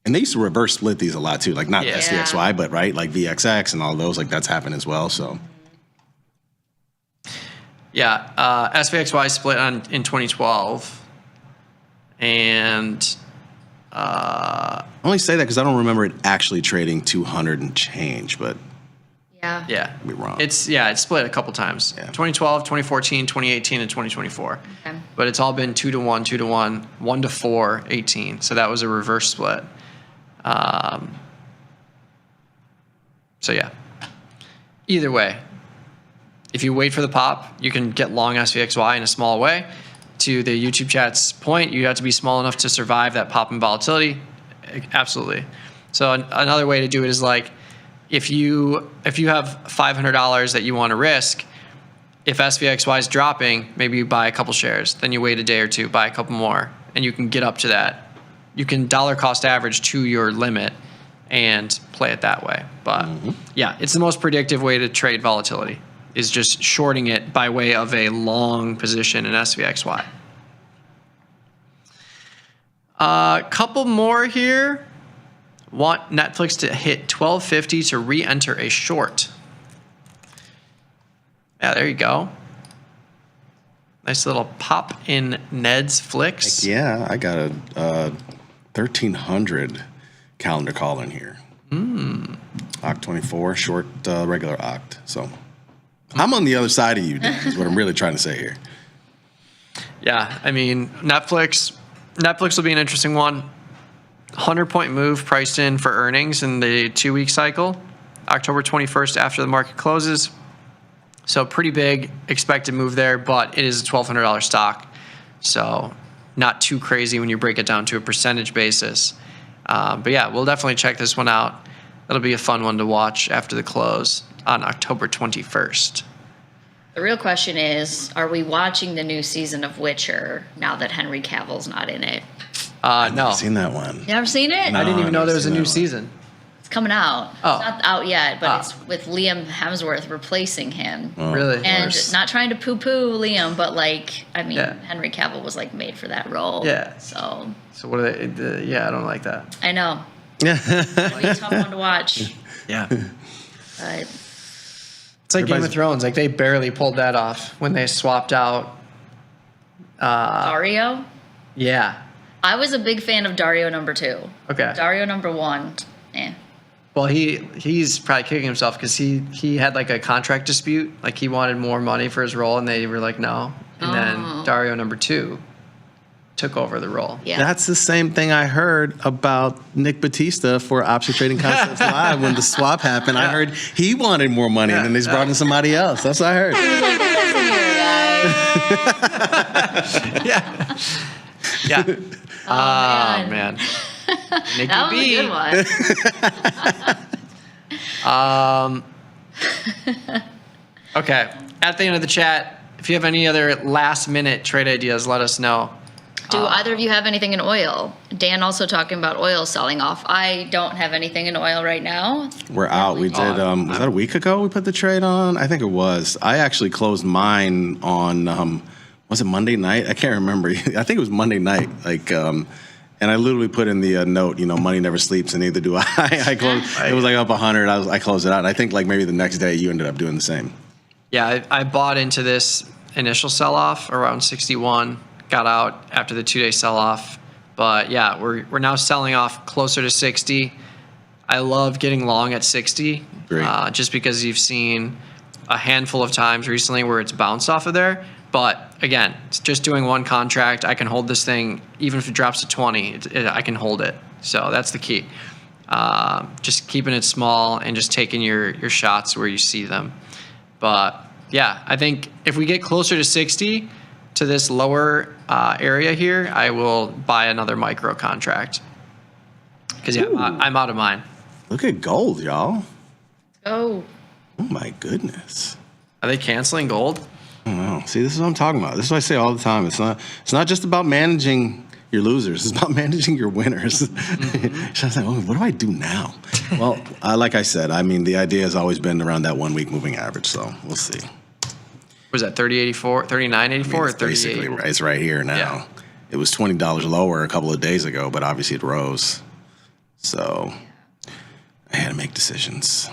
And they used to reverse split these a lot too, like not SVXY, but right, like VXX and all those, like that's happened as well. So yeah, SVXY split in 2012, and I only say that because I don't remember it actually trading 200 and change, but yeah, I'd be wrong. It's split a couple times. 2012, 2014, 2018, and 2024. Okay. But it's all been 2 to 1, 2 to 1, 1 to 4, 18. So that was a reverse split. So yeah, either way, if you wait for the pop, you can get long SVXY in a small way. To the YouTube chat's point, you have to be small enough to survive that pop in volatility. Absolutely. So another way to do it is like, if you have $500 that you want to risk, if SVXY is dropping, maybe you buy a couple shares, then you wait a day or two, buy a couple more, and you can get up to that. You can dollar cost average to your limit and play it that way. But yeah, it's the most predictive way to trade volatility, is just shorting it by way of a long position in SVXY. Couple more here. Want Netflix to hit 1250 to re-enter a short. Yeah, there you go. Nice little pop in Ned's Flicks. Yeah, I got a 1300 calendar call in here. Oct 24, short regular Oct. So I'm on the other side of you, Dan, is what I'm really trying to say here. Yeah, I mean, Netflix will be an interesting one. 100-point move priced in for earnings in the 2-week cycle. October 21st after the market closes. So pretty big expected move there, but it is a $1,200 stock. So not too crazy when you break it down to a percentage basis. But yeah, we'll definitely check this one out. It'll be a fun one to watch after the close on October 21st. The real question is, are we watching the new season of Witcher now that Henry Cavill's not in it? No. I've seen that one. You never seen it? I didn't even know there was a new season. It's coming out. Oh. It's not out yet, but it's with Liam Hemsworth replacing him. Oh, really? And not trying to poo-poo Liam, but Henry Cavill was made for that role. Yeah. So what are they? Yeah, I don't like that. I know. It's a tough one to watch. Yeah. But It's like Game of Thrones. Like they barely pulled that off when they swapped out Dario? Yeah. I was a big fan of Dario number 2. Okay. Dario number 1, Well, he's probably kicking himself because he had like a contract dispute. Like he wanted more money for his role, and they were like, no. And then Dario number 2 took over the role. Yeah. That's the same thing I heard about Nick Batista for Option Trading Concepts Live when the swap happened. I heard he wanted more money, and then they brought in somebody else. That's what I heard. Yeah. Oh, man. Nikki that was B. a good one. Okay. At the end of the chat, if you have any other last-minute trade ideas, let us know. Do either of you have anything in oil? Dan also talking about oil selling off. I don't have anything in oil right now. We're out. We did, was that a week ago we put the trade on? I think it was. I actually closed mine on, was it Monday night? I can't remember. I think it was Monday night. And I literally put in the note, money never sleeps, and neither do I. I closed. It was like up 100. I closed it out. And I think maybe the next day you ended up doing the same. Yeah, I bought into this initial sell-off around 61. Got out after the 2-day sell-off. But yeah, we're now selling off closer to 60. I love getting long at 60. Just because you've seen a handful of times recently where it's bounced off of there. But again, it's just doing one contract. I can hold this thing, even if it drops to 20, I can hold it. So that's the key. Just keeping it small and just taking your shots where you see them. But yeah, I think if we get closer to 60 to this lower area here, I will buy another micro contract. Because yeah, I'm out of mine. Look at gold, y'all. Oh my goodness. Are they canceling gold? I don't know. See, this is what I'm talking about. This is what I say all the time. It's not just about managing your losers. It's about managing your winners. Mm-hmm. So I was like, what do I do now? Well, like I said, the idea has always been around that 1 week moving average. So we'll see. Was that 30.84, 39.84, or 38? It's right here now. Yeah. It was $20 lower a couple of days ago, but obviously it rose. So I had to make decisions.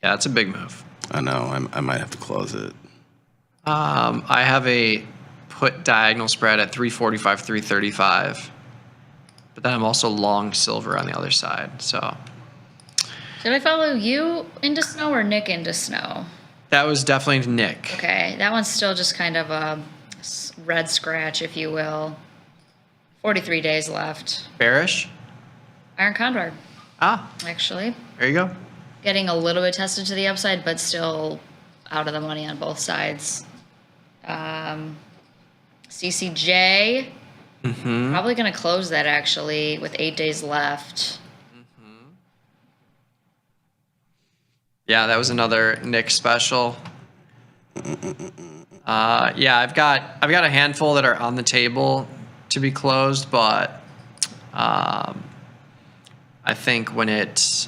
Yeah, it's a big move. I know. I might have to close it. I have a put diagonal spread at 345, 335. But then I'm also long silver on the other side. So did I follow you into snow or Nick into snow? That was definitely Nick. Okay, that one's still just kind of a red scratch, if you will. 43 days left. Bearish? Iron Condor. Actually. There you go. Getting a little bit tested to the upside, but still out of the money on both sides. CCJ. Mm-hmm. Probably going to close that, actually, with 8 days left. Yeah, that was another Nick special. Yeah, I've got a handful that are on the table to be closed, but I think when it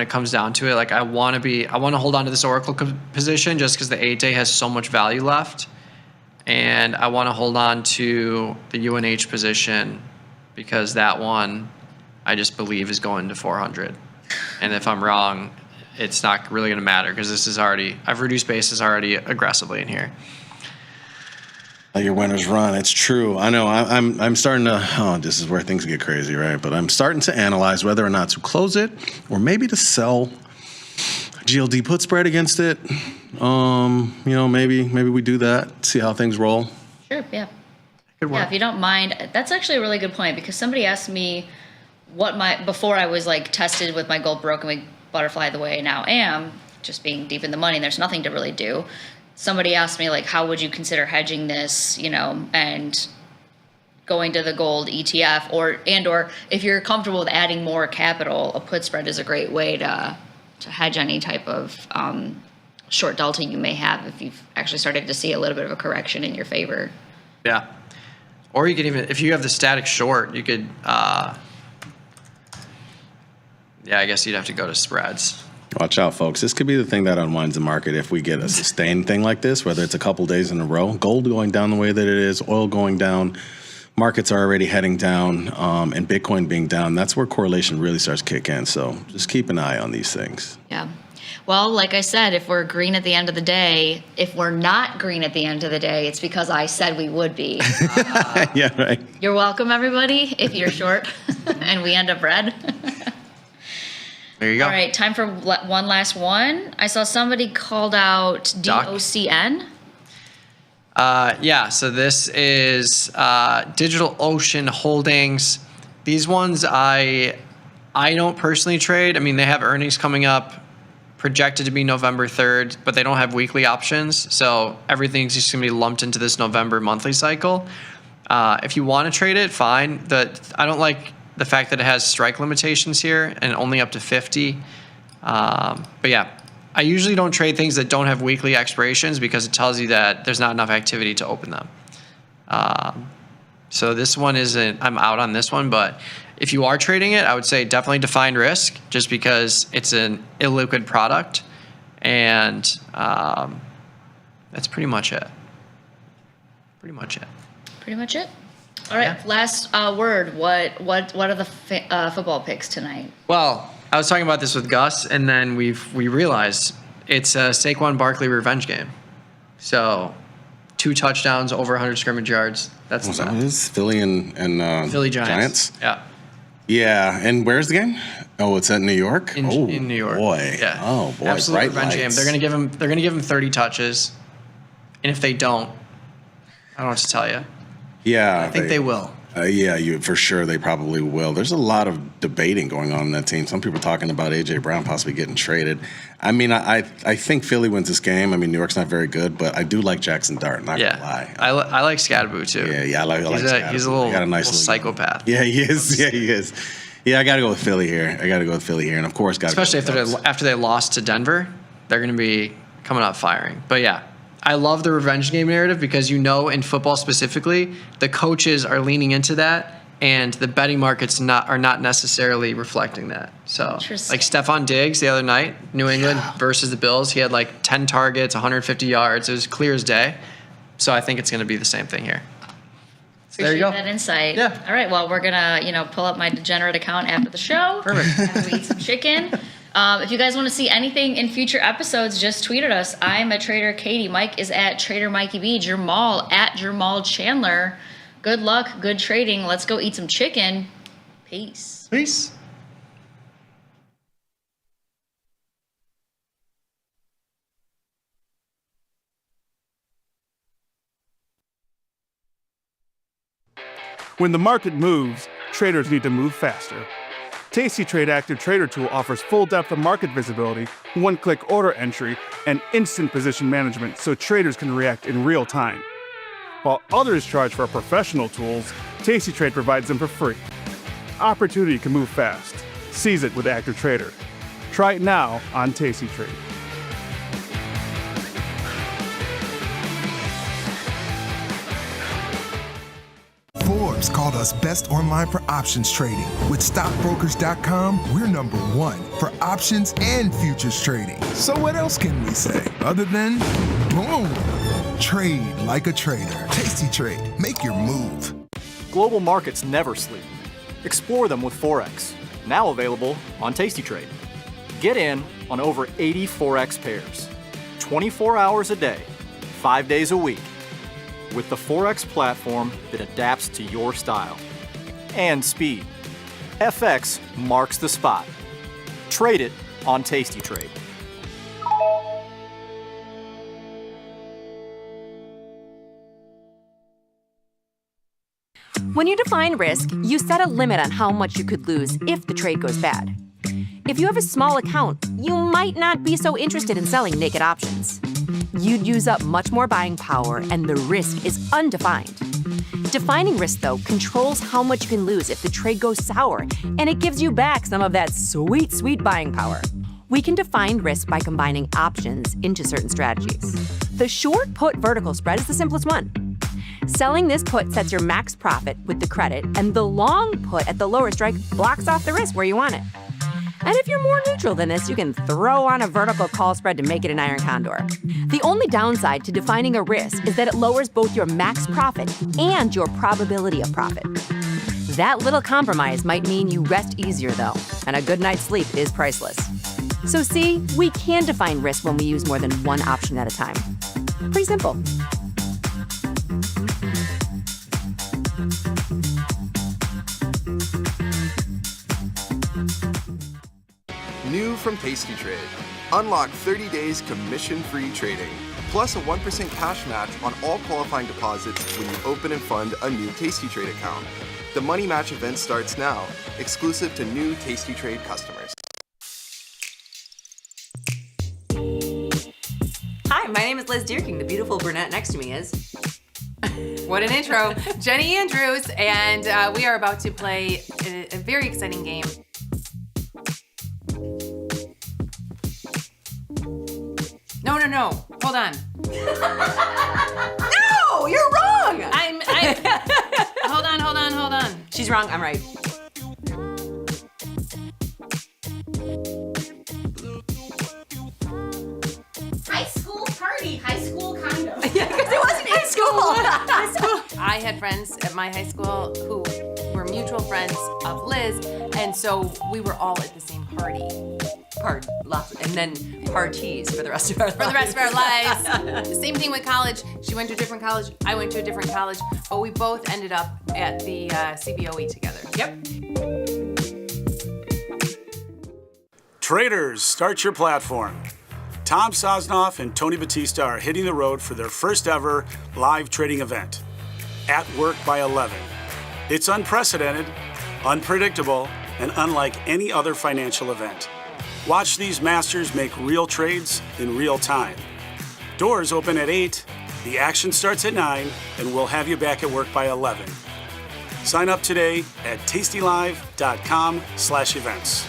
comes down to it, like I want to hold on to this Oracle position just because the 8-day has so much value left, and I want to hold on to the UNH position because that one I just believe is going to 400. And if I'm wrong, it's not really going to matter because I've reduced bases already aggressively in here. Let your winners run. It's true. I know. I'm starting to. Oh, this is where things get crazy, right? But I'm starting to analyze whether or not to close it or maybe to sell GLD put spread against it. Maybe we do that. See how things roll. Sure. Yeah. Good work. Yeah. If you don't mind, that's actually a really good point because somebody asked me before I was like tested with my gold broken wing butterfly the way I now am, just being deep in the money. There's nothing to really do. Somebody asked me, like, how would you consider hedging this, and going to the gold ETF, or if you're comfortable with adding more capital, a put spread is a great way to hedge any type of short delta you may have if you've actually started to see a little bit of a correction in your favor. Yeah. Or you could even, if you have the static short, you could, I guess you'd have to go to spreads. Watch out, folks. This could be the thing that unwinds the market if we get a sustained thing like this, whether it's a couple days in a row. Gold going down the way that it is, oil going down, markets are already heading down, and Bitcoin being down. That's where correlation really starts to kick in. So just keep an eye on these things. Yeah. Well, like I said, if we're green at the end of the day, if we're not green at the end of the day, it's because I said we would be. Yeah, right. You're welcome, everybody, if you're short and we end up red. There you go. All right, time for one last one. I saw somebody called out DOCN. So this is Digital Ocean Holdings. These ones I don't personally trade. I mean, they have earnings coming up, projected to be November 3rd, but they don't have weekly options. So everything's just going to be lumped into this November monthly cycle. If you want to trade it, fine. I don't like the fact that it has strike limitations here and only up to 50. But yeah, I usually don't trade things that don't have weekly expirations because it tells you that there's not enough activity to open them. So this one I'm out on this one, but if you are trading it, I would say definitely defined risk just because it's an illiquid product. And that's pretty much it. Pretty much it. All right, last word. What are the football picks tonight? Well, I was talking about this with Gus, and then we realized it's a Saquon Barkley revenge game. So 2 touchdowns, over 100 scrimmage yards. That's what it is? Philly and Philly Giants. Yeah. Yeah, and where's the game? Oh, it's at New York. In New York. Boy. Yeah. Oh boy. Absolute Bright revenge game. lights. They're gonna give him 30 touches, and if they don't, I don't know what to tell you. Yeah, I think they will. For sure they probably will. There's a lot of debating going on in that team. Some people are talking about A.J. Brown possibly getting traded. I mean, I think Philly wins this game. I mean, New York's not very good, but I do like Jackson Dart, not gonna lie. I like Scadaboo too. Yeah, I like Scadaboo. He's a little, got a nice little psychopath. Yeah, he is. Yeah, I got to go with Philly here. And of course, especially after they lost to Denver, they're going to be coming out firing. But yeah, I love the revenge game narrative because in football specifically, the coaches are leaning into that, and the betting markets are not necessarily reflecting that. So, like Stephon Diggs the other night, New England versus the Bills, he had like 10 targets, 150 yards. It was clear as day. So I think it's going to be the same thing here. So there you go. That insight. Yeah. All right. Well, we're gonna pull up my degenerate account after the show. Perfect. After we eat some chicken. If you guys want to see anything in future episodes, just tweet at us. I'm at Trader Katie. Mike is at Trader Mikey B. Jamal at Jamal Chandler. Good luck. Good trading. Let's go eat some chicken. Peace. Peace. When the market moves, traders need to move faster. Tasty Trade Active Trader Tool offers full depth of market visibility, one-click order entry, and instant position management so traders can react in real time. While others charge for professional tools, Tasty Trade provides them for free. Opportunity can move fast. Seize it with Active Trader. Try it now on Tasty Trade. Forbes called us best online for options trading. With stockbrokers.com, we're #1 for options and futures trading. So what else can we say other than boom? Trade like a trader. Tasty Trade. Make your move. Global markets never sleep. Explore them with Forex. Now available on Tasty Trade. Get in on over 80 Forex pairs, 24 hours a day, 5 days a week, with the Forex platform that adapts to your style and speed. FX marks the spot. Trade it on Tasty Trade. When you define risk, you set a limit on how much you could lose if the trade goes bad. If you have a small account, you might not be so interested in selling naked options. You'd use up much more buying power, and the risk is undefined. Defining risk, though, controls how much you can lose if the trade goes sour, and it gives you back some of that sweet, sweet buying power. We can define risk by combining options into certain strategies. The short put vertical spread is the simplest one. Selling this put sets your max profit with the credit, and the long put at the lower strike blocks off the risk where you want it. And if you're more neutral than this, you can throw on a vertical call spread to make it an iron condor. The only downside to defining a risk is that it lowers both your max profit and your probability of profit. That little compromise might mean you rest easier, though, and a good night's sleep is priceless. So see, we can define risk when we use more than one option at a time. Pretty simple. New from Tasty Trade. Unlock 30 days commission-free trading, plus a 1% cash match on all qualifying deposits when you open and fund a new Tasty Trade account. The Money Match event starts now, exclusive to new Tasty Trade customers. Hi, my name is Liz Deerking. The beautiful brunette next to me is... What an intro. Jenny Andrews, and we are about to play a very exciting game. No. Hold on. No, you're wrong. Hold on. She's wrong. I'm right. High school party. High school kind of. Yeah, because it wasn't in school. I had friends at my high school who were mutual friends of Liz, and so we were all at the same party. And then parties for the rest of our lives. For the rest of our lives. Same thing with college. She went to a different college. I went to a different college. But we both ended up at the CBOE together. Yep. Traders, start your platform. Tom Sosnoff and Tony Batista are hitting the road for their first ever live trading event, At Work by 11. It's unprecedented, unpredictable, and unlike any other financial event. Watch these masters make real trades in real time. Doors open at 8, the action starts at 9, and we'll have you back at work by 11. Sign up today at tastylive.com/events.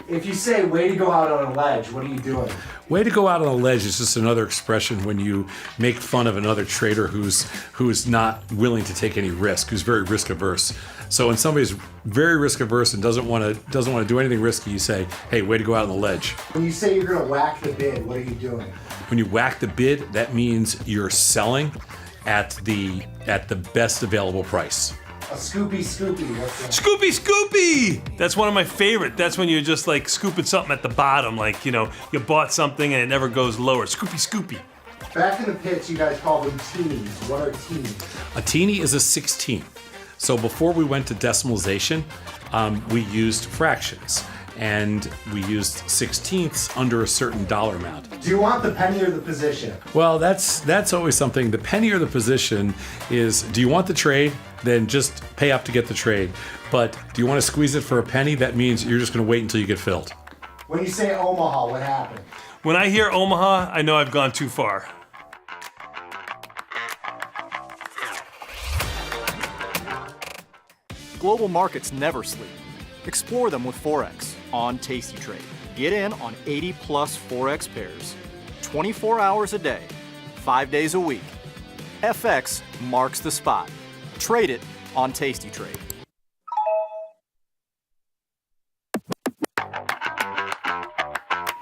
If you say way to go out on a ledge, what are you doing? Way to go out on a ledge is just another expression when you make fun of another trader who's not willing to take any risk, who's very risk averse. So when somebody's very risk averse and doesn't want to do anything risky, you say, "Hey, way to go out on the ledge." When you say you're going to whack the bid, what are you doing? When you whack the bid, that means you're selling at the best available price. A scoopy. What's that? Scoopy! That's one of my favorite. That's when you're just like scooping something at the bottom, like, you know, you bought something and it never goes lower. Scoopy. Back in the pits, you guys call them teenies. What are teenies? A teeny is a 16th. So before we went to decimalization, we used fractions. And we used 16ths under a certain dollar amount. Do you want the penny or the position? Well, that's always something. The penny or the position is, do you want the trade? Then just pay up to get the trade. But do you want to squeeze it for a penny? That means you're just going to wait until you get filled. When you say Omaha, what happened? When I hear Omaha, I know I've gone too far. Global markets never sleep. Explore them with Forex on Tasty Trade. Get in on 80 plus Forex pairs, 24 hours a day, 5 days a week. FX marks the spot. Trade it on Tasty Trade.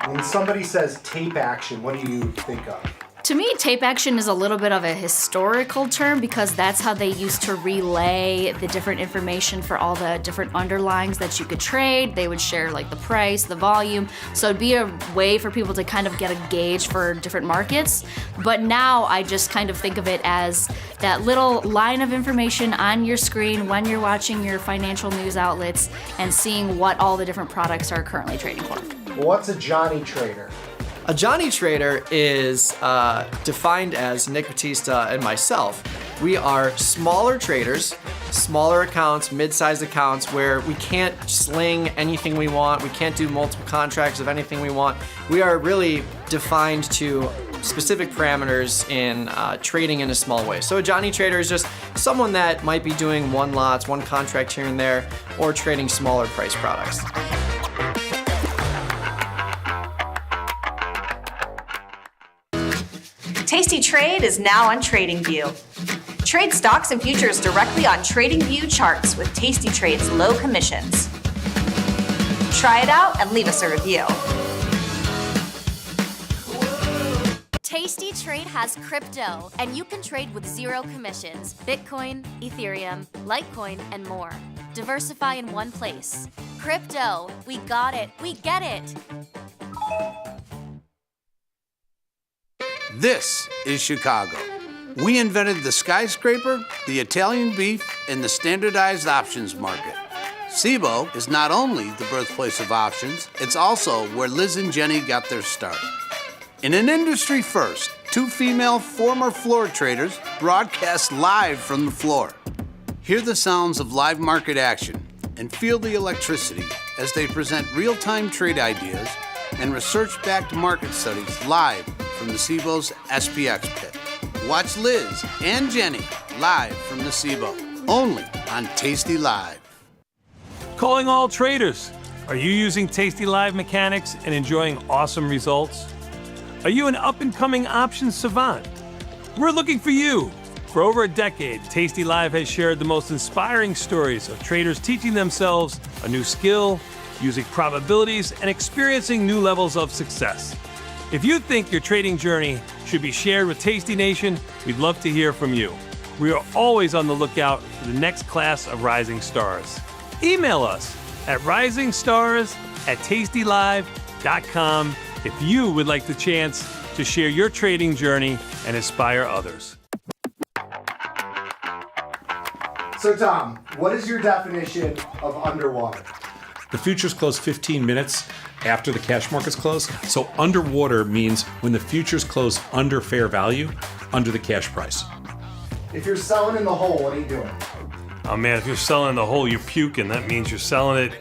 When somebody says tape action, what do you think of? To me, tape action is a little bit of a historical term because that's how they used to relay the different information for all the different underlyings that you could trade. They would share like the price, the volume. So it'd be a way for people to kind of get a gauge for different markets. But now I just kind of think of it as that little line of information on your screen when you're watching your financial news outlets and seeing what all the different products are currently trading for. What's a Johnny trader? A Johnny trader is defined as Nick Batista and myself. We are smaller traders, smaller accounts, mid-sized accounts where we can't sling anything we want. We can't do multiple contracts of anything we want. We are really defined to specific parameters in trading in a small way. So a Johnny trader is just someone that might be doing one lots, one contract here and there, or trading smaller price products. Tasty Trade is now on TradingView. Trade stocks and futures directly on TradingView charts with Tasty Trade's low commissions. Try it out and leave us a review. Tasty Trade has crypto, and you can trade with zero commissions. Bitcoin, Ethereum, Litecoin, and more. Diversify in one place. Crypto, we got it, we get it. This is Chicago. We invented the skyscraper, the Italian beef, and the standardized options market. SIBO is not only the birthplace of options, it's also where Liz and Jenny got their start. In an industry first, two female former floor traders broadcast live from the floor. Hear the sounds of live market action and feel the electricity as they present real-time trade ideas and research-backed market studies live from the SIBO's SPX pit. Watch Liz and Jenny live from the SIBO, only on Tasty Live. Calling all traders. Are you using Tasty Live mechanics and enjoying awesome results? Are you an up-and-coming options savant? We're looking for you. For over a decade, Tasty Live has shared the most inspiring stories of traders teaching themselves a new skill, using probabilities, and experiencing new levels of success. If you think your trading journey should be shared with Tasty Nation, we'd love to hear from you. We are always on the lookout for the next class of rising stars. Email us at risingstars@tastylive.com if you would like the chance to share your trading journey and inspire others. So Tom, what is your definition of underwater? The futures close 15 minutes after the cash markets close. So underwater means when the futures close under fair value, under the cash price. If you're selling in the hole, what are you doing? Oh man, if you're selling in the hole, you're puking. That means you're selling it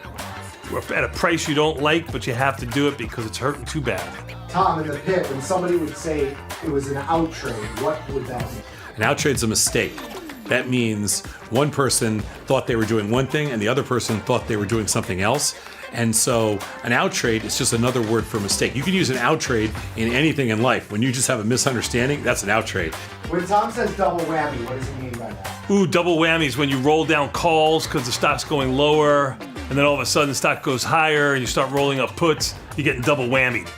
at a price you don't like, but you have to do it because it's hurting too bad. Tom, in the pit, when somebody would say it was an out trade, what would that mean? An out trade's a mistake. That means one person thought they were doing one thing and the other person thought they were doing something else. And so an out trade is just another word for mistake. You can use an out trade in anything in life. When you just have a misunderstanding, that's an out trade. When Tom says double whammy, what does he mean by that? Ooh, double whammies when you roll down calls because the stock's going lower, and then all of a sudden the stock goes higher and you start rolling up puts, you're getting double whammied.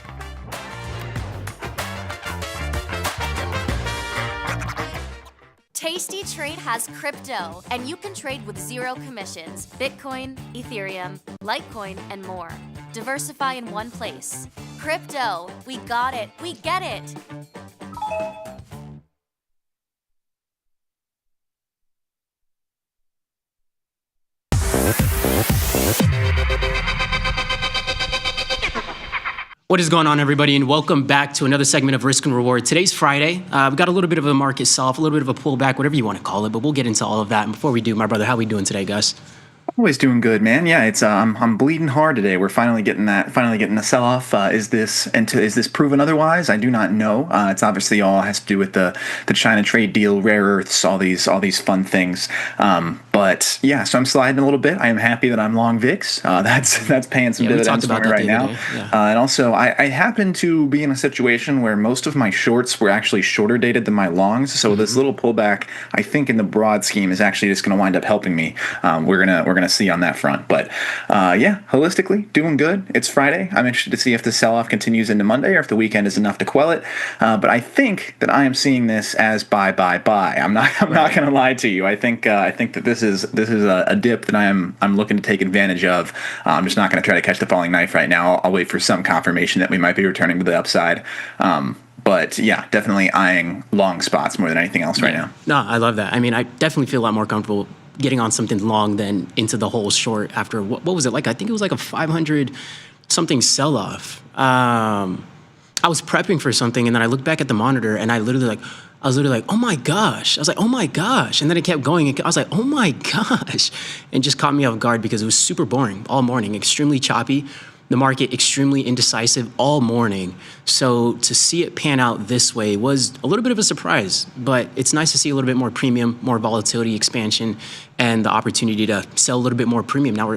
Tasty Trade has crypto, and you can trade with zero commissions. Bitcoin, Ethereum, Litecoin, and more. Diversify in one place. Crypto, we got it, we get it. What is going on, everybody, and welcome back to another segment of Risk and Reward. Today's Friday. We've got a little bit of a market sell-off, a little bit of a pullback, whatever you want to call it, but we'll get into all of that. And before we do, my brother, how we doing today, Gus? Always doing good, man. Yeah, it's I'm bleeding hard today. We're finally getting a sell-off. Is this proven otherwise? I do not know. It's obviously all has to do with the China trade deal, rare earths, all these fun things. But yeah, so I'm sliding a little bit. I am happy that I'm long VIX. That's paying some dividends for me right now. And also, I happen to be in a situation where most of my shorts were actually shorter dated than my longs. So this little pullback, I think, in the broad scheme, is actually just going to wind up helping me. We're gonna see on that front. But yeah, holistically, doing good. It's Friday. I'm interested to see if the sell-off continues into Monday or if the weekend is enough to quell it. But I think that I am seeing this as buy. I'm not going to lie to you. I think that this is a dip that I'm looking to take advantage of. I'm just not going to try to catch the falling knife right now. I'll wait for some confirmation that we might be returning to the upside. But yeah, definitely eyeing long spots more than anything else right now. No, I love that. I mean, I definitely feel a lot more comfortable getting on something long than into the whole short after, what was it like? I think it was like a 500 something sell-off. I was prepping for something, and then I looked back at the monitor, and I was literally like, oh my gosh. I was like, oh my gosh. And then it kept going. And I was like, oh my gosh. And just caught me off guard because it was super boring all morning, extremely choppy. The market extremely indecisive all morning. So to see it pan out this way was a little bit of a surprise, but it's nice to see a little bit more premium, more volatility expansion, and the opportunity to sell a little bit more premium now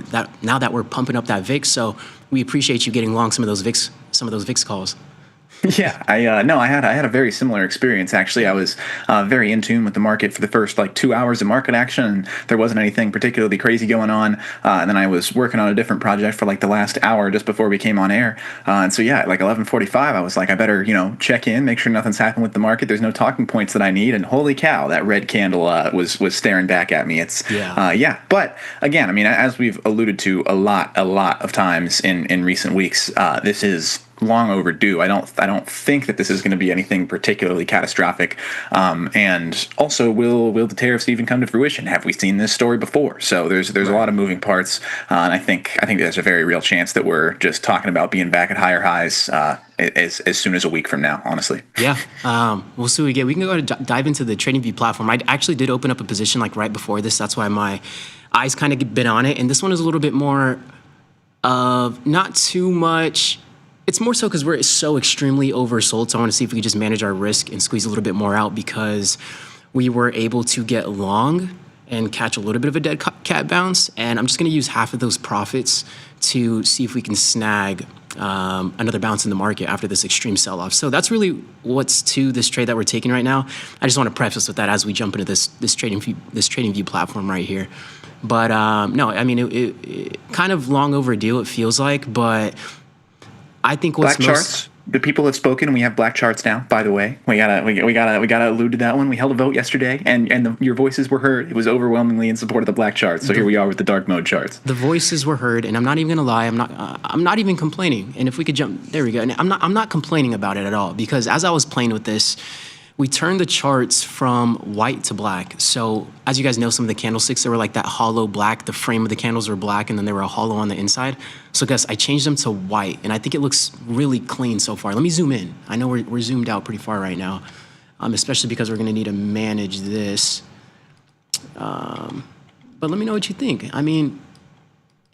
that we're pumping up that VIX. So we appreciate you getting long some of those VIX calls. Yeah, I had a very similar experience actually. I was very in tune with the market for the first 2 hours of market action, and there wasn't anything particularly crazy going on. And then I was working on a different project for the last hour just before we came on air. And so yeah, at 11:45, I was like, I better check in, make sure nothing's happened with the market. There's no talking points that I need. And holy cow, that red candle was staring back at me. It's yeah. But again, I mean, as we've alluded to a lot of times in recent weeks, this is long overdue. I don't think that this is going to be anything particularly catastrophic. And also, will the tariffs even come to fruition? Have we seen this story before? So there's a lot of moving parts, and I think there's a very real chance that we're just talking about being back at higher highs as soon as a week from now. Honestly. Yeah. We'll see what we get. We can go dive into the TradingView platform. I actually did open up a position right before this. That's why my eyes kind of been on it, and this one is a little bit more of not too much. It's more so because we're so extremely oversold, so I want to see if we can just manage our risk and squeeze a little bit more out because we were able to get long and catch a little bit of a dead cat bounce, and I'm just going to use half of those profits to see if we can snag another bounce in the market after this extreme sell-off. So that's really what's to this trade that we're taking right now. I just want to preface with that as we jump into this TradingView platform right here. But no, I mean, it kind of long overdue, it feels like, but I think what's black charts. The people have spoken. We have black charts now. By the way, we gotta allude to that one. We held a vote yesterday, and your voices were heard. It was overwhelmingly in support of the black charts. So here we are with the dark mode charts. The voices were heard, and I'm not even gonna lie. I'm not even complaining. And if we could jump, there we go. And I'm not complaining about it at all because as I was playing with this, we turned the charts from white to black. So as you guys know, some of the candlesticks, they were like that hollow black. The frame of the candles were black, and then they were hollow on the inside. So guys, I changed them to white, and I think it looks really clean so far. Let me zoom in. I know we're zoomed out pretty far right now, especially because we're gonna need to manage this. But let me know what you think. I mean,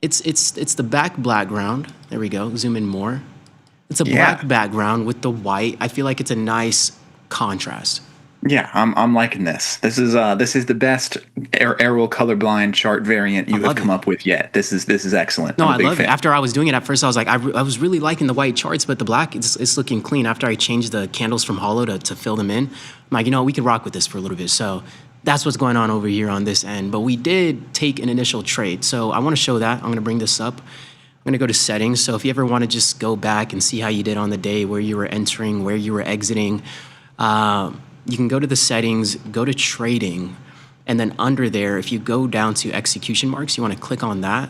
it's the background. There we go. Zoom in more. It's a black background with the white. I feel like it's a nice contrast. Yeah, I'm liking this. This is the best Arrow colorblind chart variant you have come up with yet. This is excellent. No, I love it. After I was doing it at first, I was like, I was really liking the white charts, but the black it's looking clean. After I changed the candles from hollow to fill them in, I'm like, we could rock with this for a little bit. So that's what's going on over here on this end. But we did take an initial trade, so I want to show that. I'm going to bring this up. I'm going to go to settings. So if you ever want to just go back and see how you did on the day, where you were entering, where you were exiting. You can go to the settings, go to trading, and then under there, if you go down to execution marks, you want to click on that.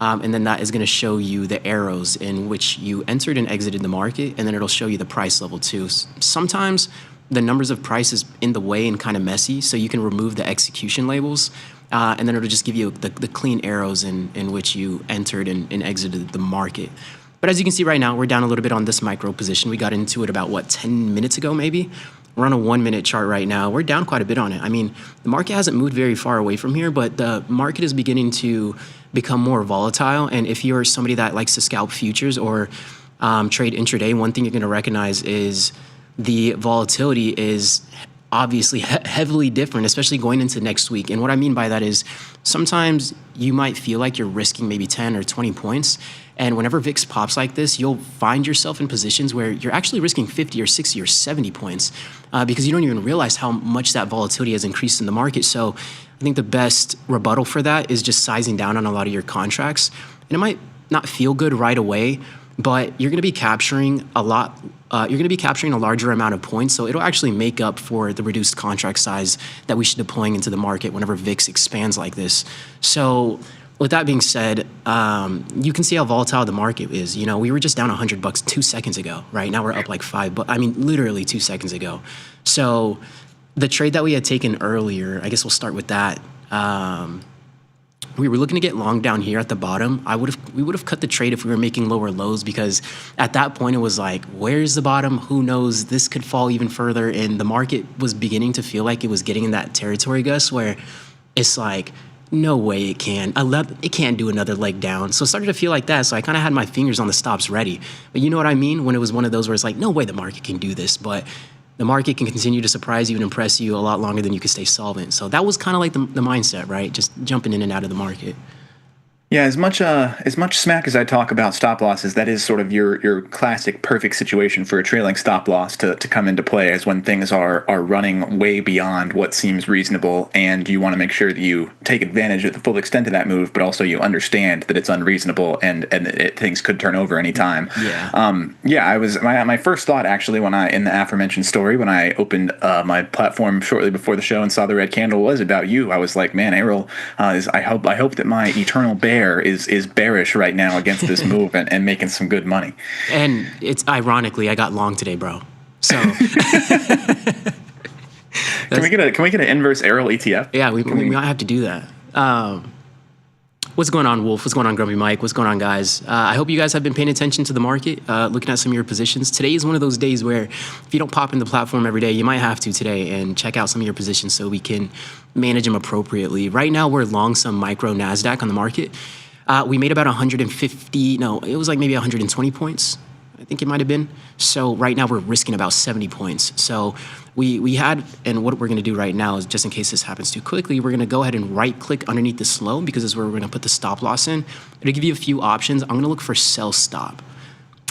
And then that is going to show you the arrows in which you entered and exited the market, and then it'll show you the price level too. Sometimes the numbers of price is in the way and kind of messy, so you can remove the execution labels, and then it'll just give you the clean arrows in which you entered and exited the market. But as you can see right now, we're down a little bit on this micro position. We got into it about, 10 minutes ago maybe? We're on a 1 minute chart right now. We're down quite a bit on it. I mean, the market hasn't moved very far away from here, but the market is beginning to become more volatile. And if you're somebody that likes to scalp futures or trade intraday, one thing you're going to recognize is the volatility is obviously heavily different, especially going into next week. And what I mean by that is sometimes you might feel like you're risking maybe 10 or 20 points. And whenever VIX pops like this, you'll find yourself in positions where you're actually risking 50 or 60 or 70 points because you don't even realize how much that volatility has increased in the market. So I think the best rebuttal for that is just sizing down on a lot of your contracts. And it might not feel good right away, but you're going to be capturing a lot. You're going to be capturing a larger amount of points, so it'll actually make up for the reduced contract size that we should deploying into the market whenever VIX expands like this. So with that being said, you can see how volatile the market is. You know, we were just down $100 2 seconds ago, right? Now we're up like $5, but I mean, literally 2 seconds ago. So the trade that we had taken earlier, I guess we'll start with that. We were looking to get long down here at the bottom. We would have cut the trade if we were making lower lows, because at that point it was like, where's the bottom? Who knows? This could fall even further. And the market was beginning to feel like it was getting in that territory, Gus, where it's like, no way it can. It can't do another leg down. So it started to feel like that. So I kind of had my fingers on the stops ready. But you know what I mean? When it was one of those where it's like, no way the market can do this. But the market can continue to surprise you and impress you a lot longer than you can stay solvent. So that was kind of like the mindset, right? Just jumping in and out of the market. Yeah, as much smack as I talk about stop losses, that is sort of your classic perfect situation for a trailing stop loss to come into play, as when things are running way beyond what seems reasonable, and you want to make sure that you take advantage of the full extent of that move, but also you understand that it's unreasonable and things could turn over any time. Yeah. I was my first thought actually when in the aforementioned story, when I opened my platform shortly before the show and saw the red candle, was about you. I was like, man, Errol, I hope that my eternal bear is bearish right now against this move and making some good money. And it's ironically, I got long today, bro. So can we get an inverse Errol ETF? Yeah, we might have to do that. What's going on, Wolf? What's going on, Grumpy Mike? What's going on, guys? I hope you guys have been paying attention to the market, looking at some of your positions. Today is one of those days where if you don't pop in the platform every day, you might have to today and check out some of your positions so we can manage them appropriately. Right now, we're long some micro NASDAQ on the market. We made about 150, no, it was like maybe 120 points. I think it might have been. So right now we're risking about 70 points. So we had, and what we're going to do right now is, just in case this happens too quickly, we're going to go ahead and right click underneath the slow, because this is where we're going to put the stop loss in. It'll give you a few options. I'm going to look for sell stop,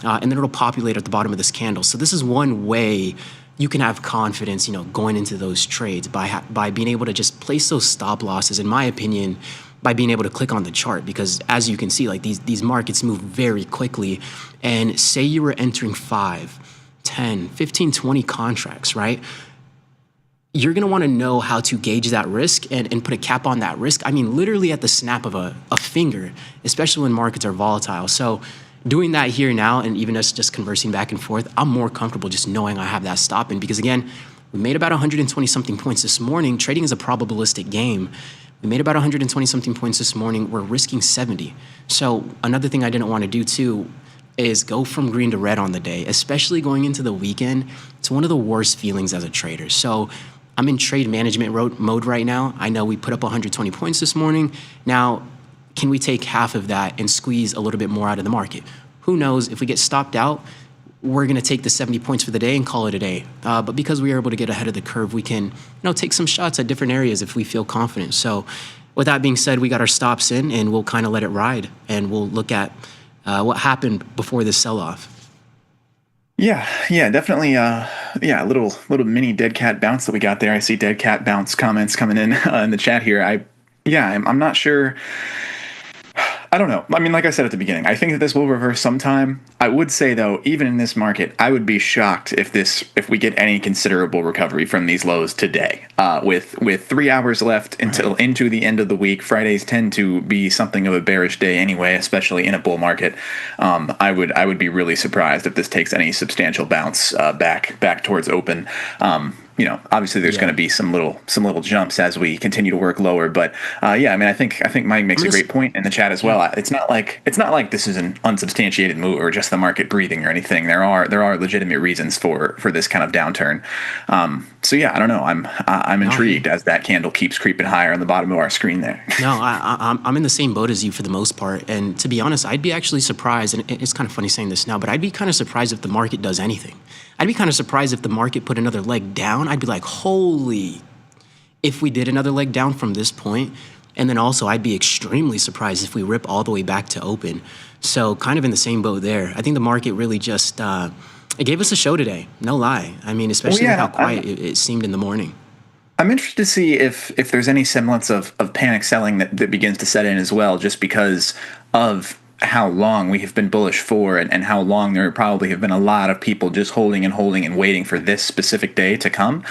and then it'll populate at the bottom of this candle. So this is one way you can have confidence, going into those trades by being able to just place those stop losses, in my opinion, by being able to click on the chart, because as you can see, like these markets move very quickly. And say you were entering 5, 10, 15, 20 contracts, right? You're going to want to know how to gauge that risk and put a cap on that risk. I mean, literally at the snap of a finger, especially when markets are volatile. So doing that here now, and even us just conversing back and forth, I'm more comfortable just knowing I have that stop in, because again, we made about 120 something points this morning. Trading is a probabilistic game. We made about 120 something points this morning. We're risking 70. So another thing I didn't want to do too is go from green to red on the day, especially going into the weekend. It's one of the worst feelings as a trader. So I'm in trade management mode right now. I know we put up 120 points this morning. Now, can we take half of that and squeeze a little bit more out of the market? Who knows? If we get stopped out, we're going to take the 70 points for the day and call it a day. But because we were able to get ahead of the curve, we can take some shots at different areas if we feel confident. So with that being said, we got our stops in, and we'll kind of let it ride, and we'll look at what happened before this sell-off. Yeah, definitely. A little mini dead cat bounce that we got there. I see dead cat bounce comments coming in the chat here. I'm not sure. I don't know. I mean, like I said at the beginning, I think that this will reverse sometime. I would say, though, even in this market, I would be shocked if we get any considerable recovery from these lows today. With 3 hours left into the end of the week, Fridays tend to be something of a bearish day anyway, especially in a bull market. I would be really surprised if this takes any substantial bounce back towards open. Obviously there's going to be some little jumps as we continue to work lower, but I mean, I think Mike makes a great point in the chat as well. It's not like this is an unsubstantiated move or just the market breathing or anything. There are legitimate reasons for this kind of downturn. I don't know. I'm intrigued as that candle keeps creeping higher on the bottom of our screen there. No, I'm in the same boat as you for the most part, and to be honest, I'd be actually surprised, and it's kind of funny saying this now, but I'd be kind of surprised if the market does anything. I'd be kind of surprised if the market put another leg down down, I'd be like, holy, if we did another leg down from this point. And then also, I'd be extremely surprised if we rip all the way back to open. So kind of in the same boat there. I think the market really just, it gave us a show today, no lie. I mean, especially with how quiet it seemed in the morning. I'm interested to see if there's any semblance of panic selling that begins to set in as well, just because of how long we have been bullish for and how long there probably have been a lot of people just holding and waiting for this specific day to come.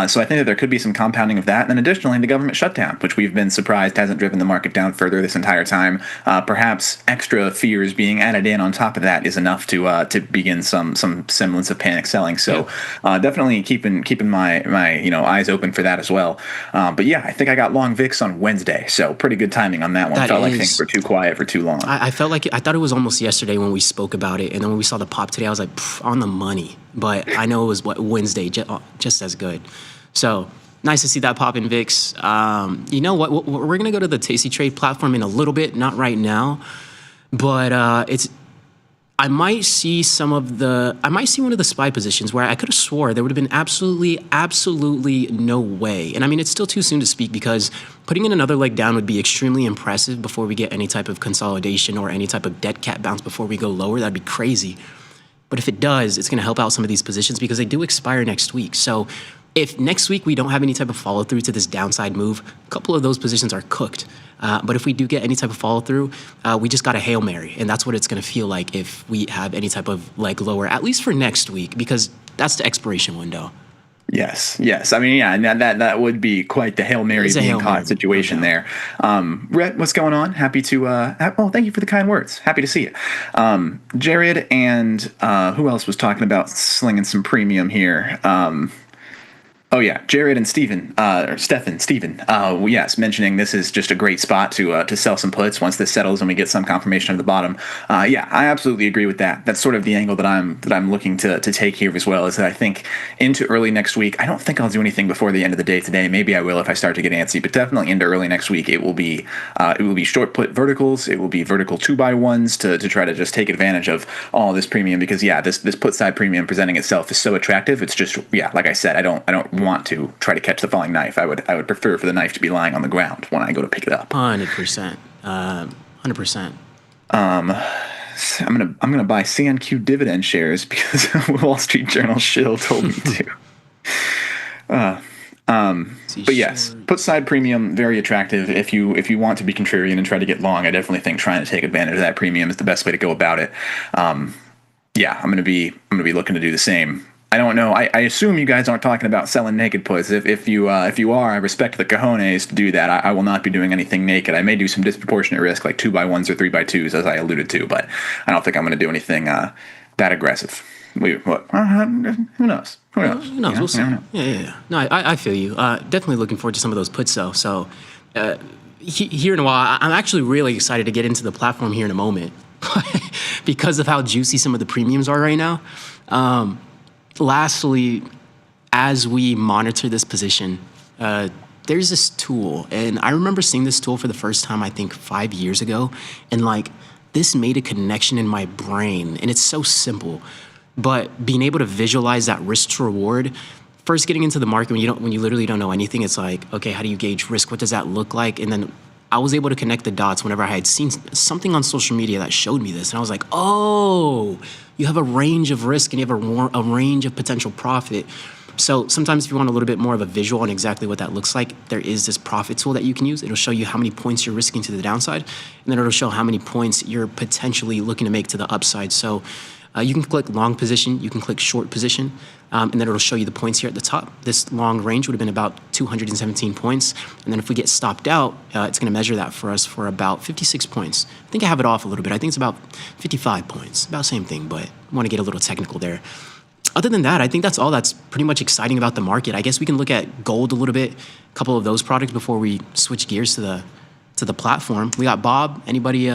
So I think that there could be some compounding of that. And then additionally, the government shutdown, which we've been surprised hasn't driven the market down further this entire time. Perhaps extra fears being added in on top of that is enough to begin some semblance of panic selling. So definitely keeping my eyes open for that as well. But yeah, I think I got long VIX on Wednesday, so pretty good timing on that one. Felt like things were too quiet for too long. I felt like I thought it was almost yesterday when we spoke about it, and then when we saw the pop today, I was like, on the money. But I know it was Wednesday, just as good. So nice to see that pop in VIX. You know what? We're gonna go to the Tasty Trade platform in a little bit, not right now, but I might see one of the SPY positions where I could have swore there would have been absolutely no way. And I mean, it's still too soon to speak because putting in another leg down would be extremely impressive before we get any type of consolidation or any type of dead cat bounce before we go lower. That'd be crazy. But if it does, it's going to help out some of these positions because they do expire next week. So if next week we don't have any type of follow through to this downside move, a couple of those positions are cooked. But if we do get any type of follow through, we just got a Hail Mary. And that's what it's going to feel like if we have any type of leg lower, at least for next week, because that's the expiration window. Yes. I mean, yeah, and that would be quite the Hail Mary being caught situation there. Rhett, what's going on? Happy to, thank you for the kind words. Happy to see you. Jared and who else was talking about slinging some premium here? Oh yeah, Jared and Stephen, yes, mentioning this is just a great spot to sell some puts once this settles and we get some confirmation of the bottom. Yeah, I absolutely agree with that. That's sort of the angle that I'm looking to take here as well. Is that I think into early next week. I don't think I'll do anything before the end of the day today. Maybe I will if I start to get antsy, but definitely into early next week. It will be short put verticals. It will be vertical 2x1s to try to just take advantage of all this premium because yeah, this put side premium presenting itself is so attractive. It's just like I said, I don't want to try to catch the falling knife. I would prefer for the knife to be lying on the ground when I go to pick it up. 100%. 100%. I'm gonna buy CNQ dividend shares because Wall Street Journal shill told me to. But yes, put side premium, very attractive. If you want to be contrarian and try to get long, I definitely think trying to take advantage of that premium is the best way to go about it. Yeah, I'm gonna be looking to do the same. I don't know. I assume you guys aren't talking about selling naked puts. If you are, I respect the cojones to do that. I will not be doing anything naked. I may do some disproportionate risk like 2x1s or 3x2s as I alluded to, but I don't think I'm going to do anything that aggressive. Who knows? Who knows? We'll see. Yeah. No, I feel you. Definitely looking forward to some of those puts though. So here in a while, I'm actually really excited to get into the platform here in a moment because of how juicy some of the premiums are right now. Lastly, as we monitor this position, there's this tool, and I remember seeing this tool for the first time, I think 5 years ago, and this made a connection in my brain, and it's so simple, but being able to visualize that risk to reward, first getting into the market when you literally don't know anything, it's like, okay, how do you gauge risk? What does that look like? And then I was able to connect the dots whenever I had seen something on social media that showed me this. And I was like, oh, you have a range of risk and you have a range of potential profit. So sometimes if you want a little bit more of a visual on exactly what that looks like, there is this profit tool that you can use. It'll show you how many points you're risking to the downside, and then it'll show how many points you're potentially looking to make to the upside. So you can click long position, you can click short position, and then it'll show you the points here at the top. This long range would have been about 217 points. And then if we get stopped out, it's going to measure that for us for about 56 points. I think I have it off a little bit. I think it's about 55 points, about the same thing, but I want to get a little technical there. Other than that, I think that's all that's pretty much exciting about the market. I guess we can look at gold a little bit, a couple of those products before we switch gears to the platform. We got Bob, anybody,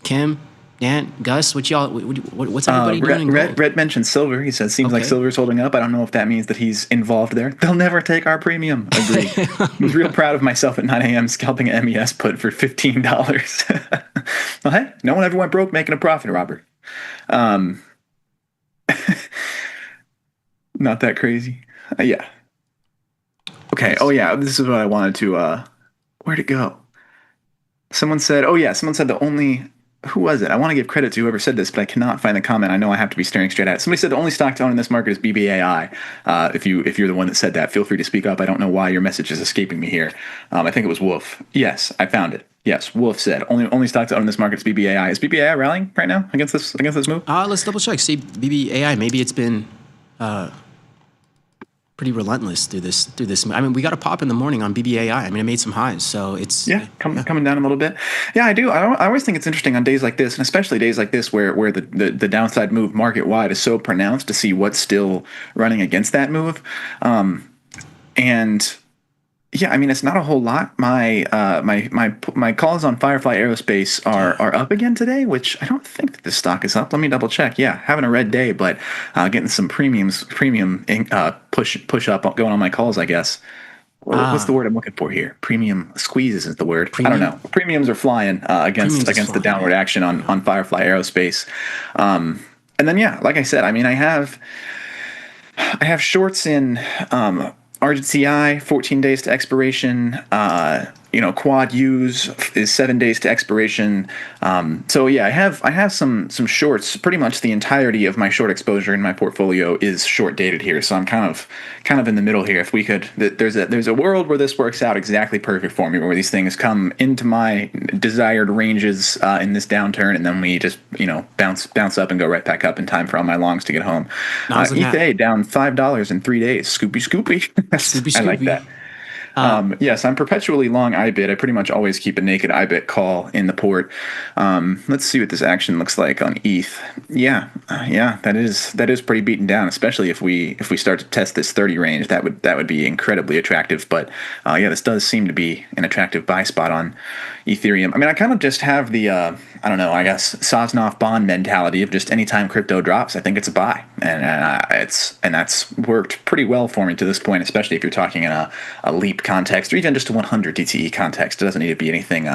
Kim, Dan, Gus, what's everybody doing in gold? Red mentioned silver. He says, seems like silver's holding up. I don't know if that means that he's involved there. They'll never take our premium. Agreed. I was real proud of myself at 9 a.m. scalping an MES put for $15. Well, hey, no one ever went broke making a profit, Robert. Not that crazy. Yeah. Okay. Oh yeah, this is what I wanted to. Where'd it go? Someone said, the only. Who was it? I want to give credit to whoever said this, but I cannot find the comment. I know I have to be staring straight at it. Somebody said the only stock to own in this market is BBAI. If you're the one that said that, feel free to speak up. I don't know why your message is escaping me here. I think it was Wolf. Yes, I found it. Yes, Wolf said only stock to own in this market is BBAI. Is BBAI rallying right now against this move? Let's double check. See BBAI. Maybe it's been pretty relentless through this. I mean, we got a pop in the morning on BBAI. I mean, it made some highs, so it's coming down a little bit. Yeah, I do. I always think it's interesting on days like this, and especially days like this where the downside move market wide is so pronounced, to see what's still running against that move. And yeah, I mean, it's not a whole lot. My calls on Firefly Aerospace are up again today, which I don't think that this stock is up. Let me double check. Yeah, having a red day, but getting some premium push up going on my calls, I guess. What's the word I'm looking for here? Premium squeeze isn't the word. I don't know. Premiums are flying against the downward action on Firefly Aerospace. And then like I said, I mean, I have shorts in RGCI, 14 days to expiration. Quad U's is 7 days to expiration. So yeah, I have some shorts. Pretty much the entirety of my short exposure in my portfolio is short dated here. So I'm kind of in the middle here. If we could, there's a world where this works out exactly perfect for me, where these things come into my desired ranges in this downturn, and then we just bounce up and go right back up in time for all my longs to get home. ETH down $5 in 3 days. Scoopy. I like that. Yes, I'm perpetually long IBIT. I pretty much always keep a naked IBIT call in the port. Let's see what this action looks like on ETH. Yeah, that is pretty beaten down, especially if we start to test this 30 range. That would be incredibly attractive. But this does seem to be an attractive buy spot on Ethereum. I mean, I kind of just have the I don't know, I guess Sosnoff bond mentality of just anytime crypto drops, I think it's a buy, and that's worked pretty well for me to this point, especially if you're talking in a leap context, or even just a 100 DTE context. It doesn't need to be anything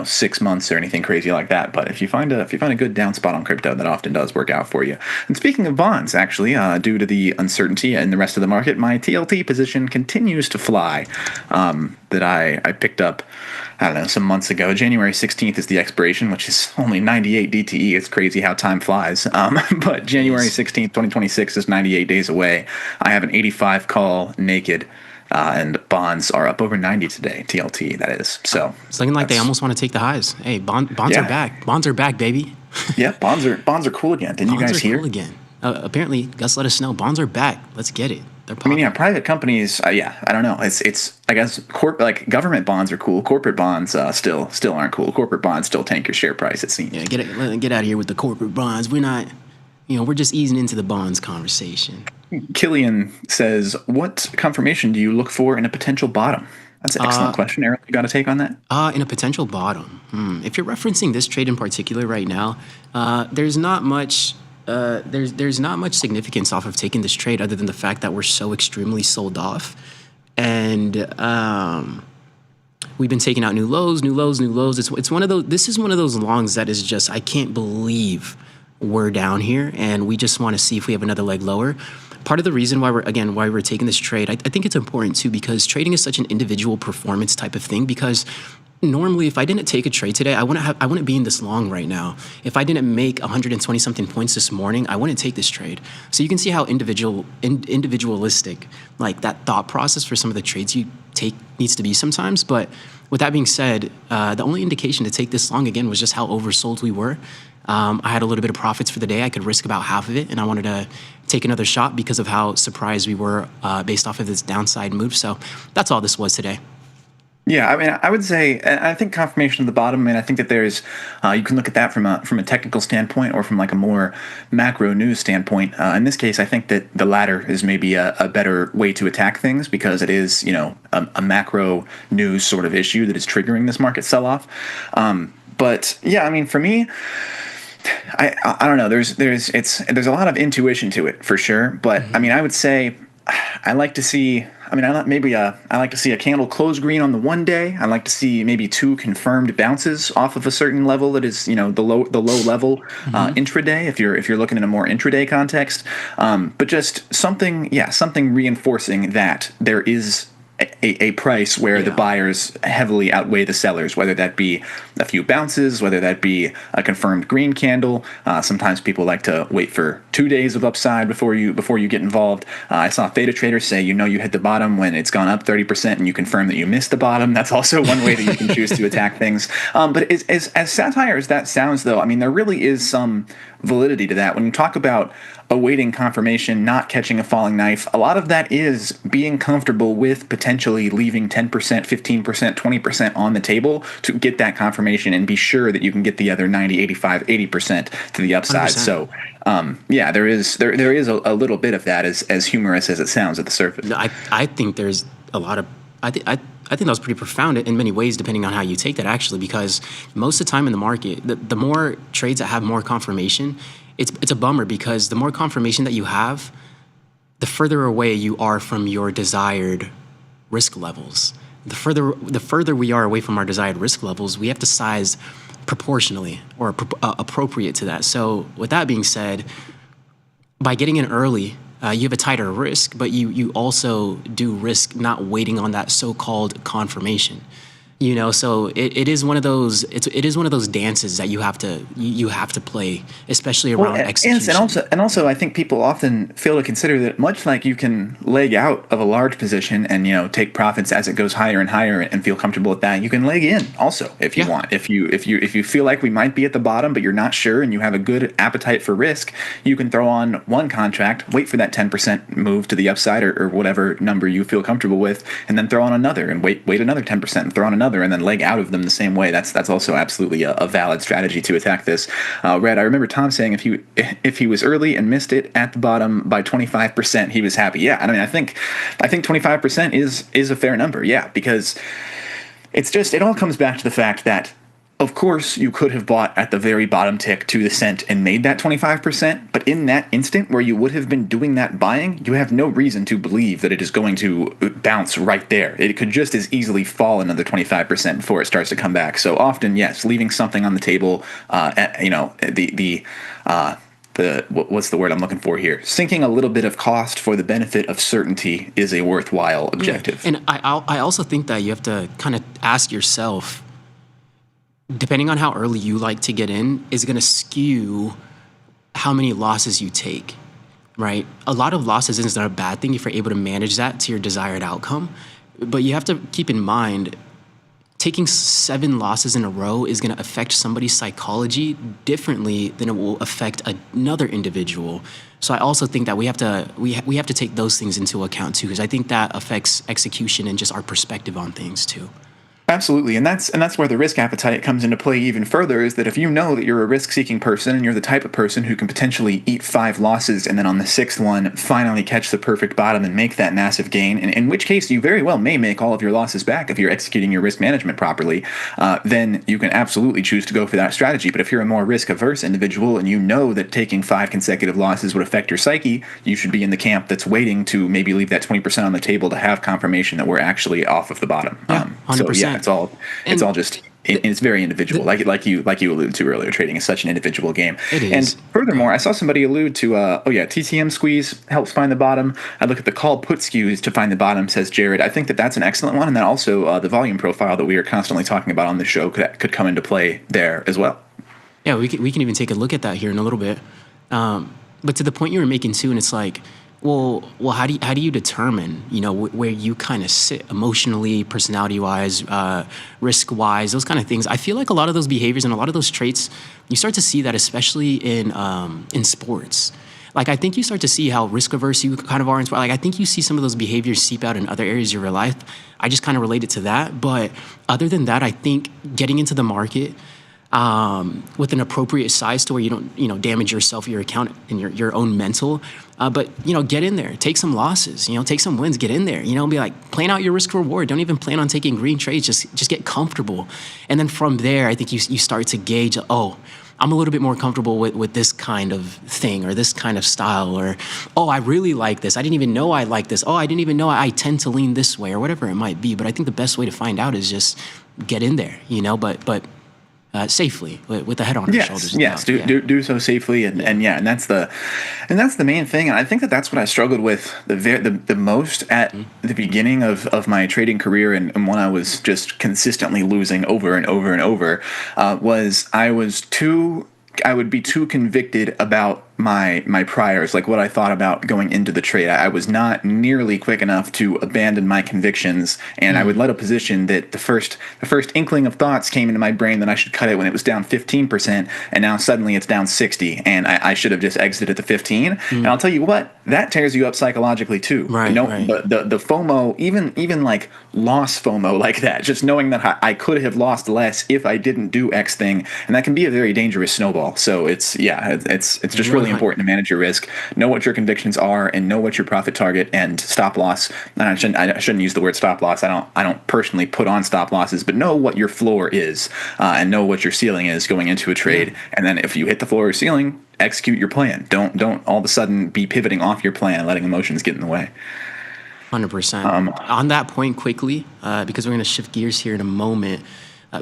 6 months or anything crazy like that. But if you find a good down spot on crypto, that often does work out for you. And speaking of bonds, actually, due to the uncertainty in the rest of the market, my TLT position continues to fly. That I picked up, I don't know, some months ago. January 16th is the expiration, which is only 98 DTE. It's crazy how time flies. But January 16th, 2026 is 98 days away. I have an 85 call naked, and bonds are up over 90 today. TLT, that is. So it's looking like they almost want to take the highs. Hey, bonds are back. Bonds are back, baby. Yeah, bonds are cool again. Didn't you guys hear? Cool again. Apparently, Gus let us know bonds are back. Let's get it. I mean, private companies. I don't know. It's. I guess government bonds are cool. Corporate bonds still aren't cool. Corporate bonds still tank your share price, it seems. Yeah, get out of here with the corporate bonds. We're not. We're just easing into the bonds conversation. Killian says, "What confirmation do you look for in a potential bottom?" That's an excellent question, Aaron. You got a take on that? In a potential bottom. If you're referencing this trade in particular right now, there's not much. There's not much significance off of taking this trade other than the fact that we're so extremely sold off, and we've been taking out new lows. It's one of those. This is one of those longs that is just, I can't believe we're down here, and we just want to see if we have another leg lower. Part of the reason why we're taking this trade, I think it's important too, because trading is such an individual performance type of thing. Because normally, if I didn't take a trade today, I wouldn't be in this long right now. If I didn't make 120 something points this morning, I wouldn't take this trade. So you can see how individualistic like that thought process for some of the trades you take needs to be sometimes. But with that being said, the only indication to take this long again was just how oversold we were. I had a little bit of profits for the day. I could risk about half of it, and I wanted to take another shot because of how surprised we were based off of this downside move. So that's all this was today. Yeah, I mean, I would say, I think confirmation of the bottom. I mean, I think that there's, you can look at that from a technical standpoint or from like a more macro news standpoint. In this case, I think that the latter is maybe a better way to attack things, because it is, a macro news sort of issue that is triggering this market sell-off. But yeah, I mean, for me, I don't know. There's a lot of intuition to it for sure. But I mean, I would say I like to see. I like to see a candle close green on the 1 day. I like to see maybe 2 confirmed bounces off of a certain level that is, the low level intraday. If you're looking in a more intraday context, but just something reinforcing that there is a price where the buyers heavily outweigh the sellers, whether that be a few bounces, whether that be a confirmed green candle. Sometimes people like to wait for 2 days of upside before you get involved. I saw Theta Trader say, you hit the bottom when it's gone up 30% and you confirm that you missed the bottom. That's also one way that you can choose to attack things. But as satire as that sounds, though, I mean, there really is some validity to that. When you talk about awaiting confirmation, not catching a falling knife, a lot of that is being comfortable with potentially leaving 10%, 15%, 20% on the table to get that confirmation and be sure that you can get the other 90, 85, 80% to the upside. 100%. So, there is a little bit of that, as humorous as it sounds at the surface. I think there's a lot of I think that was pretty profound in many ways, depending on how you take that, actually, because most of the time in the market, the more trades that have more confirmation, it's a bummer, because the more confirmation that you have, the further away you are from your desired risk levels. The further we are away from our desired risk levels, we have to size proportionally or appropriate to that. So with that being said, by getting in early, you have a tighter risk, but you also do risk not waiting on that so-called confirmation. So it is one of those dances that you have to play, especially around execution. And also I think people often fail to consider that, much like you can leg out of a large position and take profits as it goes higher and higher and feel comfortable with that, you can leg in also if you want. If you feel like we might be at the bottom but you're not sure and you have a good appetite for risk, you can throw on one contract, wait for that 10% move to the upside or whatever number you feel comfortable with, and then throw on another and wait another 10% and throw on another and then leg out of them the same way. That's also absolutely a valid strategy to attack this. Red, I remember Tom saying if he was early and missed it at the bottom by 25%, he was happy. Yeah, I mean, I think 25% is a fair number. Yeah, because it all comes back to the fact that, of course, you could have bought at the very bottom tick to the cent and made that 25%, but in that instant where you would have been doing that buying, you have no reason to believe that it is going to bounce right there. It could just as easily fall another 25% before it starts to come back. So often, yes, leaving something on the table, what's the word I'm looking for here? Sinking a little bit of cost for the benefit of certainty is a worthwhile objective. Yeah. And I also think that you have to kind of ask yourself, depending on how early you like to get in, is going to skew how many losses you take, right? A lot of losses isn't a bad thing if you're able to manage that to your desired outcome. But you have to keep in mind, taking 7 losses in a row is going to affect somebody's psychology differently than it will affect another individual. So I also think that we have to take those things into account too, because I think that affects execution and just our perspective on things too. Absolutely, and that's where the risk appetite comes into play even further, is that if you know that you're a risk-seeking person and you're the type of person who can potentially eat 5 losses and then on the 6th one finally catch the perfect bottom and make that massive gain, and in which case you very well may make all of your losses back if you're executing your risk management properly, then you can absolutely choose to go for that strategy. But if you're a more risk-averse individual and you know that taking 5 consecutive losses would affect your psyche, you should be in the camp that's waiting to maybe leave that 20% on the table to have confirmation that we're actually off of the bottom. 100%. So yeah, it's all just it's very individual, like you alluded to earlier. Trading is such an individual game. It is. And furthermore, I saw somebody allude to TTM squeeze helps find the bottom. I look at the call put skews to find the bottom, says Jared. I think that's an excellent one, and then also the volume profile that we are constantly talking about on the show could come into play there as well. Yeah, we can even take a look at that here in a little bit. But to the point you were making too, and it's like, well, how do you determine, where you kind of sit emotionally, personality-wise, risk-wise, those kind of things? I feel like a lot of those behaviors and a lot of those traits, you start to see that especially in sports. Like, I think you start to see how risk-averse you kind of are in sport. Like, I think you see some of those behaviors seep out in other areas of your life. I just kind of relate it to that. But other than that, I think getting into the market with an appropriate size to where you don't, damage yourself, your account, and your own mental. But get in there, take some losses, take some wins, get in there, be like, plan out your risk reward. Don't even plan on taking green trades. Just get comfortable. And then from there, I think you start to gauge, I'm a little bit more comfortable with this kind of thing or this kind of style, or, I really like this. I didn't even know I like this. I didn't even know I tend to lean this way, or whatever it might be. But I think the best way to find out is just get in there, but safely with the head on our shoulders. Yes, do so safely, and that's the main thing. And I think that's what I struggled with the most at the beginning of my trading career, and when I was just consistently losing over and over and over, was I would be too convicted about my priors, like what I thought about going into the trade. I was not nearly quick enough to abandon my convictions, and I would let a position that the first inkling of thoughts came into my brain that I should cut it when it was down 15%, and now suddenly it's down 60, and I should have just exited at the 15. And I'll tell you what, that tears you up psychologically too. Right. The FOMO, even like loss FOMO like that, just knowing that I could have lost less if I didn't do X thing, and that can be a very dangerous snowball. So it's just really important to manage your risk, know what your convictions are, and know what your profit target and stop loss. And I shouldn't use the word stop loss. I don't personally put on stop losses, but know what your floor is, and know what your ceiling is going into a trade. And then if you hit the floor or ceiling, execute your plan. Don't all of a sudden be pivoting off your plan, letting emotions get in the way. 100%. On that point quickly, because we're going to shift gears here in a moment,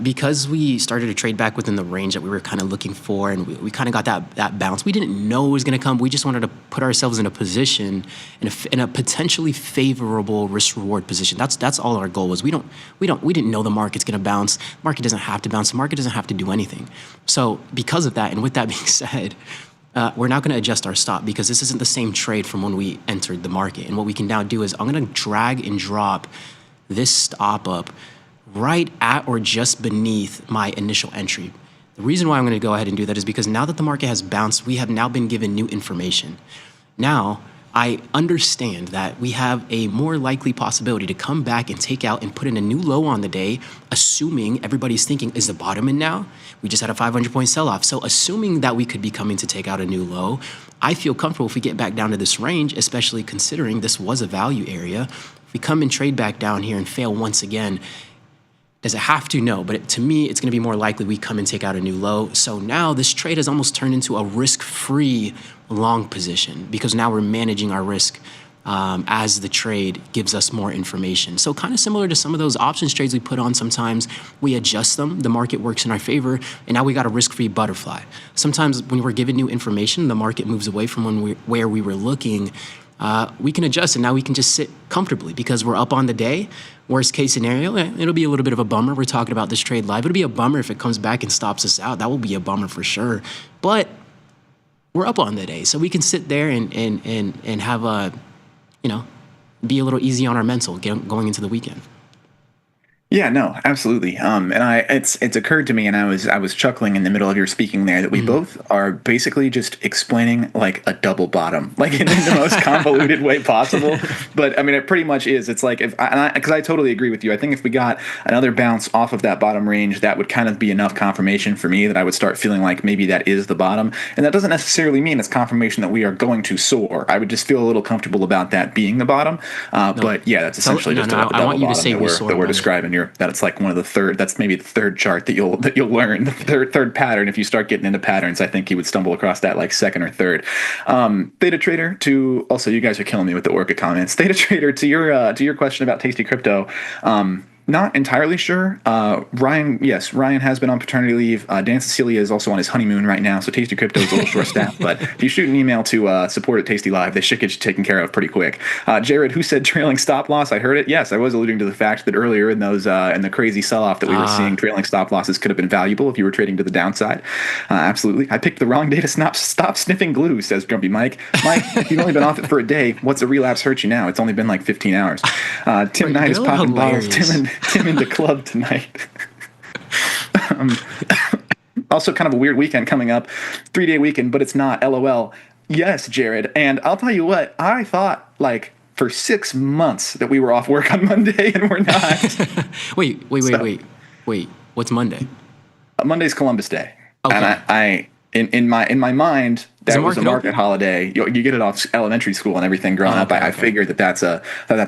because we started to trade back within the range that we were kind of looking for, and we kind of got that bounce. We didn't know it was going to come. We just wanted to put ourselves in a position, in a potentially favorable risk-reward position. That's all our goal was. We didn't know the market's going to bounce. The market doesn't have to bounce. The market doesn't have to do anything. So because of that, and with that being said, we're now going to adjust our stop, because this isn't the same trade from when we entered the market. And what we can now do is I'm going to drag and drop this stop up right at or just beneath my initial entry. The reason why I'm going to go ahead and do that is because now that the market has bounced, we have now been given new information. Now, I understand that we have a more likely possibility to come back and take out and put in a new low on the day, assuming everybody's thinking, is the bottom in now? We just had a 500-point sell-off. So assuming that we could be coming to take out a new low, I feel comfortable if we get back down to this range, especially considering this was a value area. If we come and trade back down here and fail once again, does it have to? No, but to me, it's going to be more likely we come and take out a new low. So now this trade has almost turned into a risk-free long position, because now we're managing our risk as the trade gives us more information. So kind of similar to some of those options trades we put on sometimes, we adjust them, the market works in our favor, and now we got a risk-free butterfly. Sometimes when we're given new information, the market moves away from where we were looking. We can adjust, and now we can just sit comfortably because we're up on the day. Worst case scenario, it'll be a little bit of a bummer. We're talking about this trade live. It'll be a bummer if it comes back and stops us out. That will be a bummer for sure. But we're up on the day, so we can sit there and have a, be a little easy on our mental going into the weekend. Yeah, no, absolutely. And it's occurred to me, and I was chuckling in the middle of your speaking there, that we both are basically just explaining like a double bottom, like in the most convoluted way possible. But I mean, it pretty much is. It's like because I totally agree with you. I think if we got another bounce off of that bottom range, that would kind of be enough confirmation for me that I would start feeling like maybe that is the bottom. And that doesn't necessarily mean it's confirmation that we are going to soar. I would just feel a little comfortable about that being the bottom. But yeah, that's essentially just a double bottom that we're describing here. That it's like one of the third. That's maybe the third chart that you'll learn. The third pattern. If you start getting into patterns, I think you would stumble across that like second or third. Theta Trader, to also, you guys are killing me with the Orca comments. Theta Trader, to your question about Tasty Crypto. Not entirely sure. Ryan has been on paternity leave. Dan Cecilia is also on his honeymoon right now, so Tasty Crypto is a little short-staffed. But if you shoot an email to support at tastylive, they should get you taken care of pretty quick. Jared, who said trailing stop loss? I heard it. Yes, I was alluding to the fact that earlier in those in the crazy sell-off that we were seeing, trailing stop losses could have been valuable if you were trading to the downside. Absolutely. I picked the wrong day to stop sniffing glue, says Grumpy Mike. Mike, if you've only been off it for a day, what's a relapse hurt you now? It's only been like 15 hours. Tim Knight is popping bottles. Tim in the club tonight. Also kind of a weird weekend coming up. 3-day weekend, but it's not. LOL. Yes, Jared. And I'll tell you what, I thought like for 6 months that we were off work on Monday, and we're not. Wait. What's Monday? Monday's Columbus Day. Okay. And I in my mind, that was a market holiday. You get it off elementary school and everything growing up. I figured that's a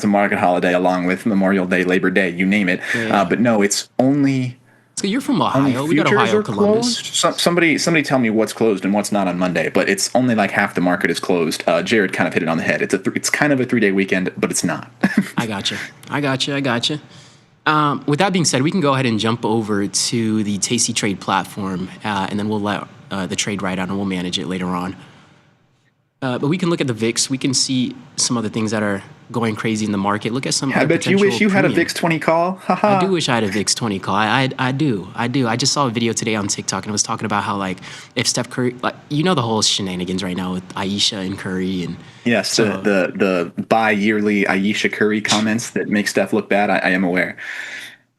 market holiday along with Memorial Day, Labor Day, you name it. Yeah. But no, it's only. So you're from Ohio. We got Ohio, Columbus. Somebody tell me what's closed and what's not on Monday. But it's only like half the market is closed. Jared kind of hit it on the head. It's kind of a 3-day weekend, but it's not. I gotcha. With that being said, we can go ahead and jump over to the Tasty Trade platform, and then we'll let the trade write out and we'll manage it later on. But we can look at the VIX. We can see some other things that are going crazy in the market. Look at some. I bet you wish you had a VIX 20 call. I do wish I had a VIX 20 call. I do. I just saw a video today on TikTok and it was talking about how like if Steph Curry, like the whole shenanigans right now with Ayesha and Curry and yes, so, the bi-yearly Ayesha Curry comments that make Steph look bad. I am aware.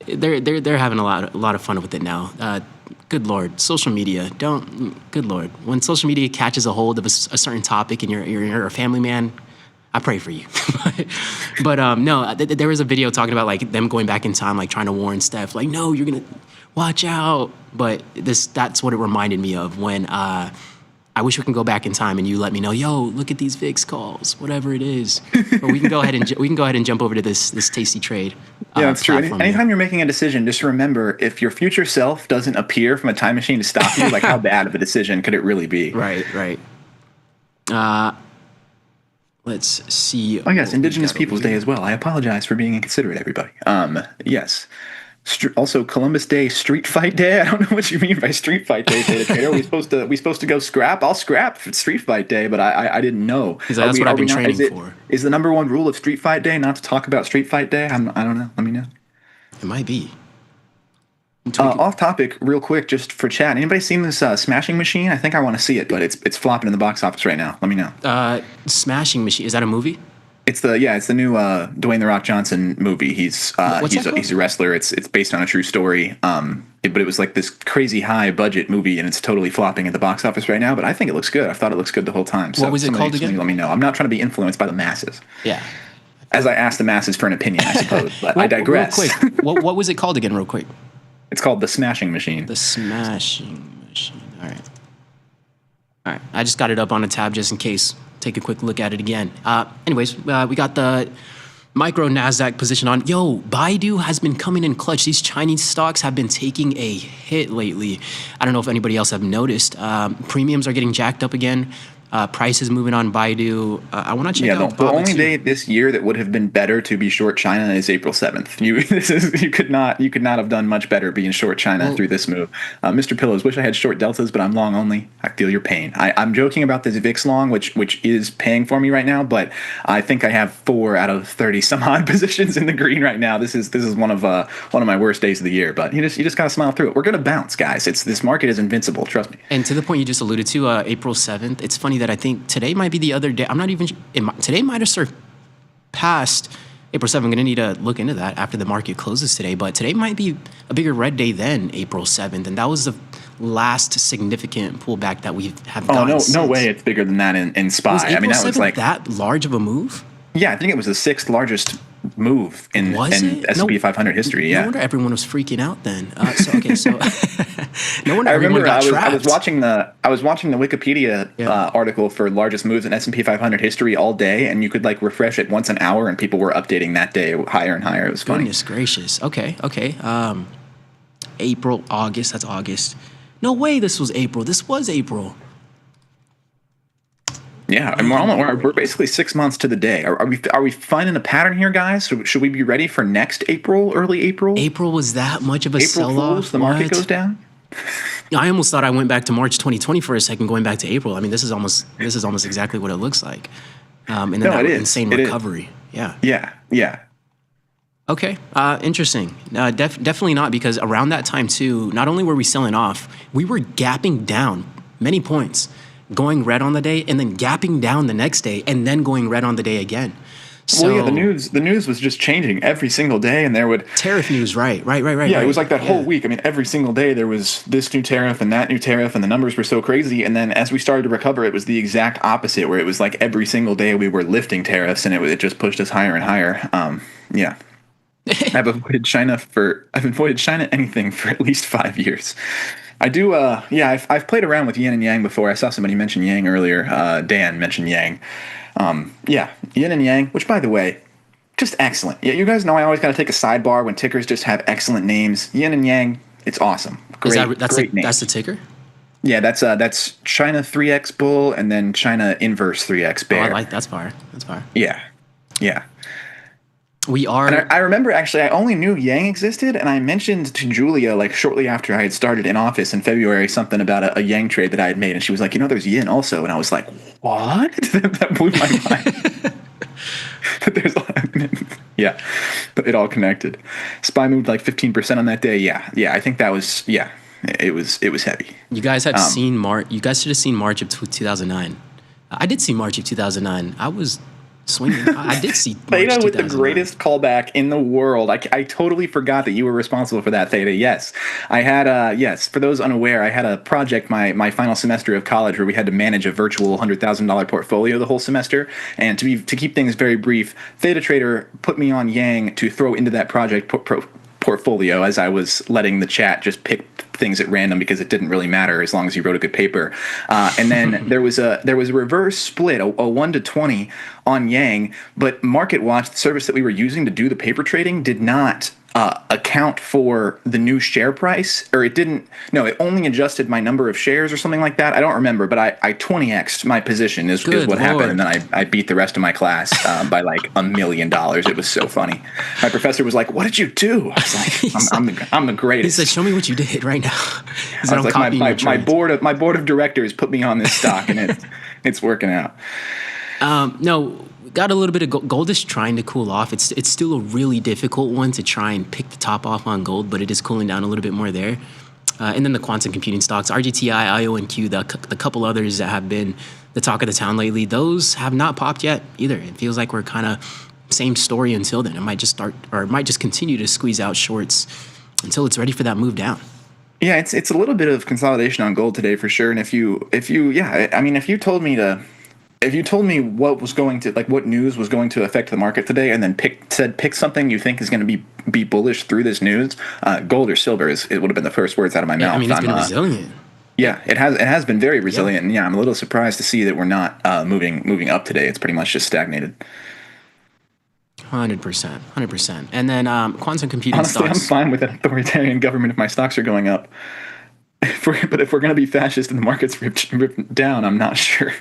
They're having a lot of fun with it now. Good Lord, social media. Good Lord. When social media catches a hold of a certain topic and you're a family man, I pray for you. but no, there was a video talking about like them going back in time, like trying to warn Steph, like, no, you're going to watch out. But that's what it reminded me of when I wish we can go back in time and you let me know, yo, look at these VIX calls, whatever it is. But we can go ahead and jump over to this Tasty Trade. Yeah, that's true. Anytime you're making a decision, just remember if your future self doesn't appear from a time machine to stop you, like how bad of a decision could it really be? Right. Let's see. Oh yes, Indigenous Peoples Day as well. I apologize for being inconsiderate, everybody. Yes. Also, Columbus Day, Street Fight Day. I don't know what you mean by Street Fight Day, Data Trader. We supposed to go scrap? I'll scrap if it's Street Fight Day, but I didn't know. That's what I've been training for. Is the number one rule of Street Fight Day not to talk about Street Fight Day? I don't know. Let me know. It might be. Off topic, real quick, just for chat. Anybody seen this Smashing Machine? I think I want to see it, but it's flopping in the box office right now. Let me know. Smashing Machine, is that a movie? It's the new Dwayne the Rock Johnson movie. He's a wrestler. It's based on a true story. But it was like this crazy high budget movie, and it's totally flopping at the box office right now. But I think it looks good. I thought it looks good the whole time. So what was it called again? Let me know. I'm not trying to be influenced by the masses. Yeah. As I asked the masses for an opinion, I suppose. But I digress. Real quick, what was it called again? Real quick. It's called The Smashing Machine. The Smashing Machine. All right. I just got it up on a tab just in case. Take a quick look at it again. Anyways, we got the micro NASDAQ position on. Yo, Baidu has been coming in clutch. These Chinese stocks have been taking a hit lately. I don't know if anybody else have noticed. Premiums are getting jacked up again. Prices moving on Baidu. I want to check out. The only day this year that would have been better to be short China is April 7th. You could not have done much better being short China through this move. Mr. Pillows, wish I had short deltas, but I'm long only. I feel your pain. I'm joking about this VIX long, which is paying for me right now, but I think I have 4 out of 30 some odd positions in the green right now. This is one of my worst days of the year, but you just gotta smile through it. We're gonna bounce, guys. This market is invincible. Trust me. And to the point you just alluded to, April 7th. It's funny that I think today might be the other day. I'm not even. Today might have surpassed April 7th. I'm going to need to look into that after the market closes today. But today might be a bigger red day than April 7th, and that was the last significant pullback that we have gotten. Oh no way! It's bigger than that in SPY. Was April 7th was like that large of a move. Yeah, I think it was the 6th largest move in S&P 500 history. Yeah. No wonder everyone was freaking out then. So no wonder everyone got trapped. I was watching the Wikipedia article for largest moves in S&P 500 history all day, and you could like refresh it once an hour, and people were updating that day higher and higher. It was funny. Goodness gracious. Okay. April, August. That's August. No way. This was April. This was April. Yeah, and we're basically 6 months to the day. Are we finding a pattern here, guys? Should we be ready for next April, early April? April was that much of a sell-off? The market goes down? I almost thought I went back to March 2020 for a second, going back to April. I mean, this is almost exactly what it looks like. And then that insane recovery. Yeah. Okay, interesting. Definitely not, because around that time too, not only were we selling off, we were gapping down many points, going red on the day, and then gapping down the next day, and then going red on the day again. So, the news was just changing every single day, and there would tariff news, right. Yeah, it was like that whole week. I mean, every single day there was this new tariff and that new tariff, and the numbers were so crazy. And then as we started to recover, it was the exact opposite, where it was like every single day we were lifting tariffs, and it just pushed us higher and higher. Yeah. I've avoided China anything for at least 5 years. I do, I've played around with yin and yang before. I saw somebody mention yang earlier. Dan mentioned yang. Yin and yang, which, by the way, just excellent. Yeah, you guys know I always got to take a sidebar when tickers just have excellent names. Yin and yang, it's awesome. Great names. That's the ticker? Yeah, that's China 3x bull and then China inverse 3x bear. Oh, that's fire. That's fire. Yeah. We are. And I remember, actually, I only knew Yang existed, and I mentioned to Julia, like, shortly after I had started in office in February, something about a Yang trade that I had made, and she was like, there's Yin also, and I was like, what? That blew my mind. Yeah, but it all connected. SPY moved like 15% on that day. Yeah, I think that was, it was heavy. You guys have seen March. You guys should have seen March of 2009. I did see March of 2009. I was swinging. I did see March Theta with the greatest callback in the world. I totally forgot that you were responsible for that, Theta. Yes. I had, for those unaware, I had a project my final semester of college where we had to manage a virtual $100,000 portfolio the whole semester. And to keep things very brief, Theta Trader put me on Yang to throw into that project portfolio as I was letting the chat just pick things at random because it didn't really matter as long as you wrote a good paper. And then there was a reverse split, a 1 to 20 on Yang, but MarketWatch, the service that we were using to do the paper trading, did not account for the new share price, or it only adjusted my number of shares or something like that. I don't remember, but I 20x'd my position is what happened, and then I beat the rest of my class by like $1 million. It was so funny. My professor was like, "What did you do?" I was like, "I'm the greatest." He said, "Show me what you did right now." I was like, my board of directors put me on this stock, and it's working out. No. Got a little bit of gold is trying to cool off. It's still a really difficult one to try and pick the top off on gold, but it is cooling down a little bit more there. And then the quantum computing stocks, RGTI, IONQ, the couple others that have been the talk of the town lately, those have not popped yet either. It feels like we're kind of same story until then. It might just continue to squeeze out shorts until it's ready for that move down. Yeah, it's a little bit of consolidation on gold today for sure. And if you told me what was going to, like, what news was going to affect the market today, and then pick something you think is going to be bullish through this news, gold or silver it would have been the first words out of my mouth. I mean, it's been resilient. Yeah, it has been very resilient, and I'm a little surprised to see that we're not moving up today. It's pretty much just stagnated. 100%. And then quantum computing Honestly, stocks. I'm fine with an authoritarian government if my stocks are going up. But if we're going to be fascist and the market's ripped down, I'm not sure.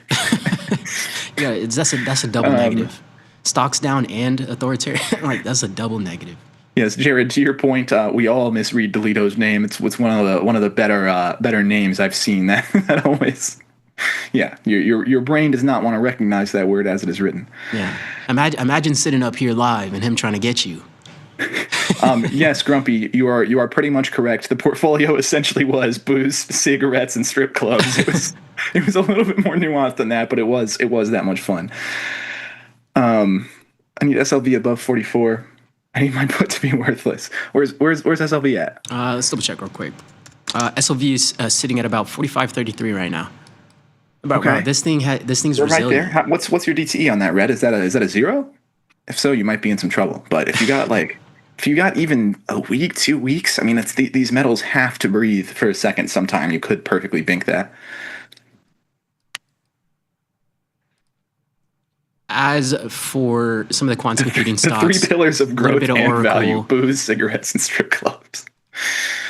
Yeah, that's a double negative. Stocks down and authoritarian, like, that's a double negative. Yes, Jared. To your point, we all misread Delito's name. It's one of the better names I've seen. That always, yeah. Your brain does not want to recognize that word as it is written. Yeah. Imagine sitting up here live and him trying to get you. Yes, Grumpy, you are pretty much correct. The portfolio essentially was booze, cigarettes, and strip clubs. It was a little bit more nuanced than that, but it was that much fun. I need SLV above 44. I need my put to be worthless. Where's SLV at? Let's double check real quick. SLV is sitting at about 45.33 right now. Okay. Wow, this thing's We're resilient. right there. What's your DTE on that, Red? Is that a zero? If so, you might be in some trouble. But if you got even a week, 2 weeks, I mean, these metals have to breathe for a second sometime. You could perfectly bink that. As for some of the quantum computing stocks, the 3 pillars of growth and Oracle, value: booze, cigarettes, and strip clubs.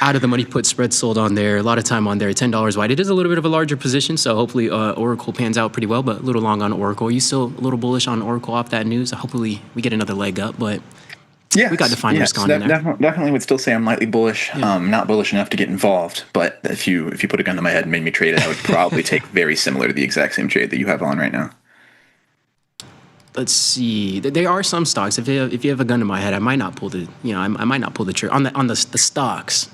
Out of the money put spread sold on there, a lot of time on there, $10 wide. It is a little bit of a larger position, so hopefully Oracle pans out pretty well, but a little long on Oracle. Are you still a little bullish on Oracle off that news? Hopefully we get another leg up, but yes, we got defined risk on there. Definitely would still say I'm lightly bullish. Yeah. Not bullish enough to get involved, but if you put a gun to my head and made me trade it, I would probably take very similar to the exact same trade that you have on right now. Let's see. There are some stocks. If you have a gun to my head, I might not pull the. I might not pull the trigger on the stocks.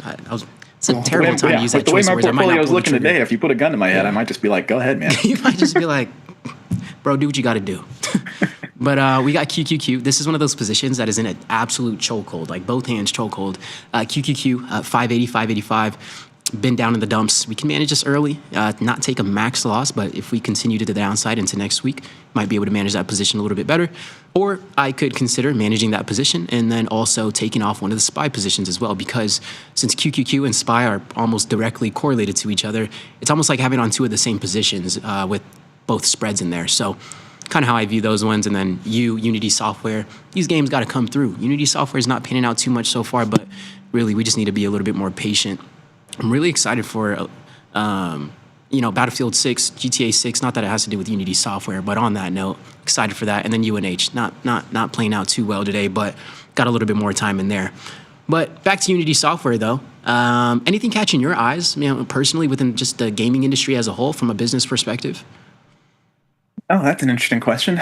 It's a terrible time to use that choice of words. The way my portfolio is looking today, if you put a gun to my head, I might just be like, "Go ahead, man." You might just be like, "Bro, do what you got to do." But we got QQQ. This is one of those positions that is in an absolute chokehold, like both hands chokehold. QQQ 580, 585. Been down in the dumps. We can manage this early, not take a max loss, but if we continue to the downside into next week, might be able to manage that position a little bit better. Or I could consider managing that position and then also taking off one of the SPY positions as well, because since QQQ and SPY are almost directly correlated to each other, it's almost like having on 2 of the same positions with both spreads in there. So kind of how I view those ones. And then Unity Software, these games got to come through. Unity Software is not panning out too much so far, but really we just need to be a little bit more patient. I'm really excited for Battlefield 6, GTA 6, not that it has to do with Unity software, but on that note, excited for that. And then UNH, not playing out too well today, but got a little bit more time in there. But back to Unity software, though. Anything catching your eyes, personally, within just the gaming industry as a whole, from a business perspective? Oh, that's an interesting question.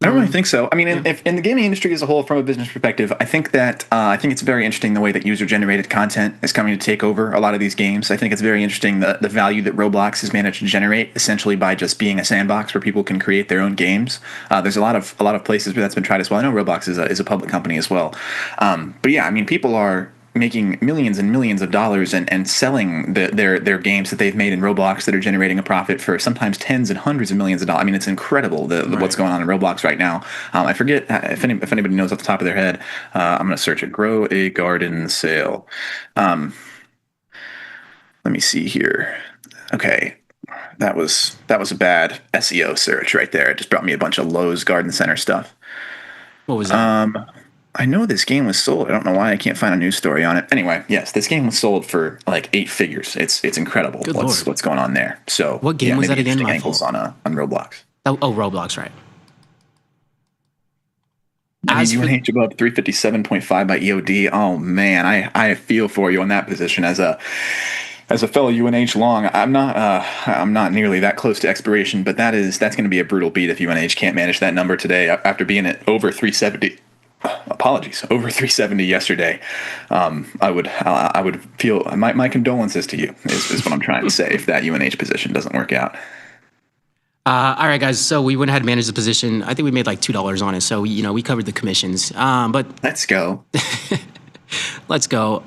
I don't really think so. I mean, if in the gaming industry as a whole, from a business perspective, I think that I think it's very interesting the way that user-generated content is coming to take over a lot of these games. I think it's very interesting the value that Roblox has managed to generate, essentially by just being a sandbox where people can create their own games. There's a lot of places where that's been tried as well. I know Roblox is a public company as well, but yeah, I mean, people are making millions and millions of dollars and selling their games that they've made in Roblox that are generating a profit for sometimes tens and hundreds of millions of dollars. I mean, it's incredible what's going on in Roblox right now. I forget if anybody knows off the top of their head. I'm going to search it. Grow a garden sale. Let me see here. Okay. That was a bad SEO search right there. It just brought me a bunch of Lowe's Garden Center stuff. What was that? I know this game was sold. I don't know why I can't find a news story on it. Anyway, yes, this game was sold for like 8 figures. It's incredible what's going on there. So what game was that again? My ankles on Roblox. Oh, Roblox, right? UNH above 357.5 by EOD. Oh man, I feel for you on that position as a fellow UNH long. I'm not nearly that close to expiration, but that's going to be a brutal beat if UNH can't manage that number today after being at over 370. Apologies, over 370 yesterday. I would feel my condolences to you is what I'm trying to say if that UNH position doesn't work out. All right, guys. So we went ahead and managed the position. I think we made like $2 on it. So we covered the commissions. But let's go. Let's go.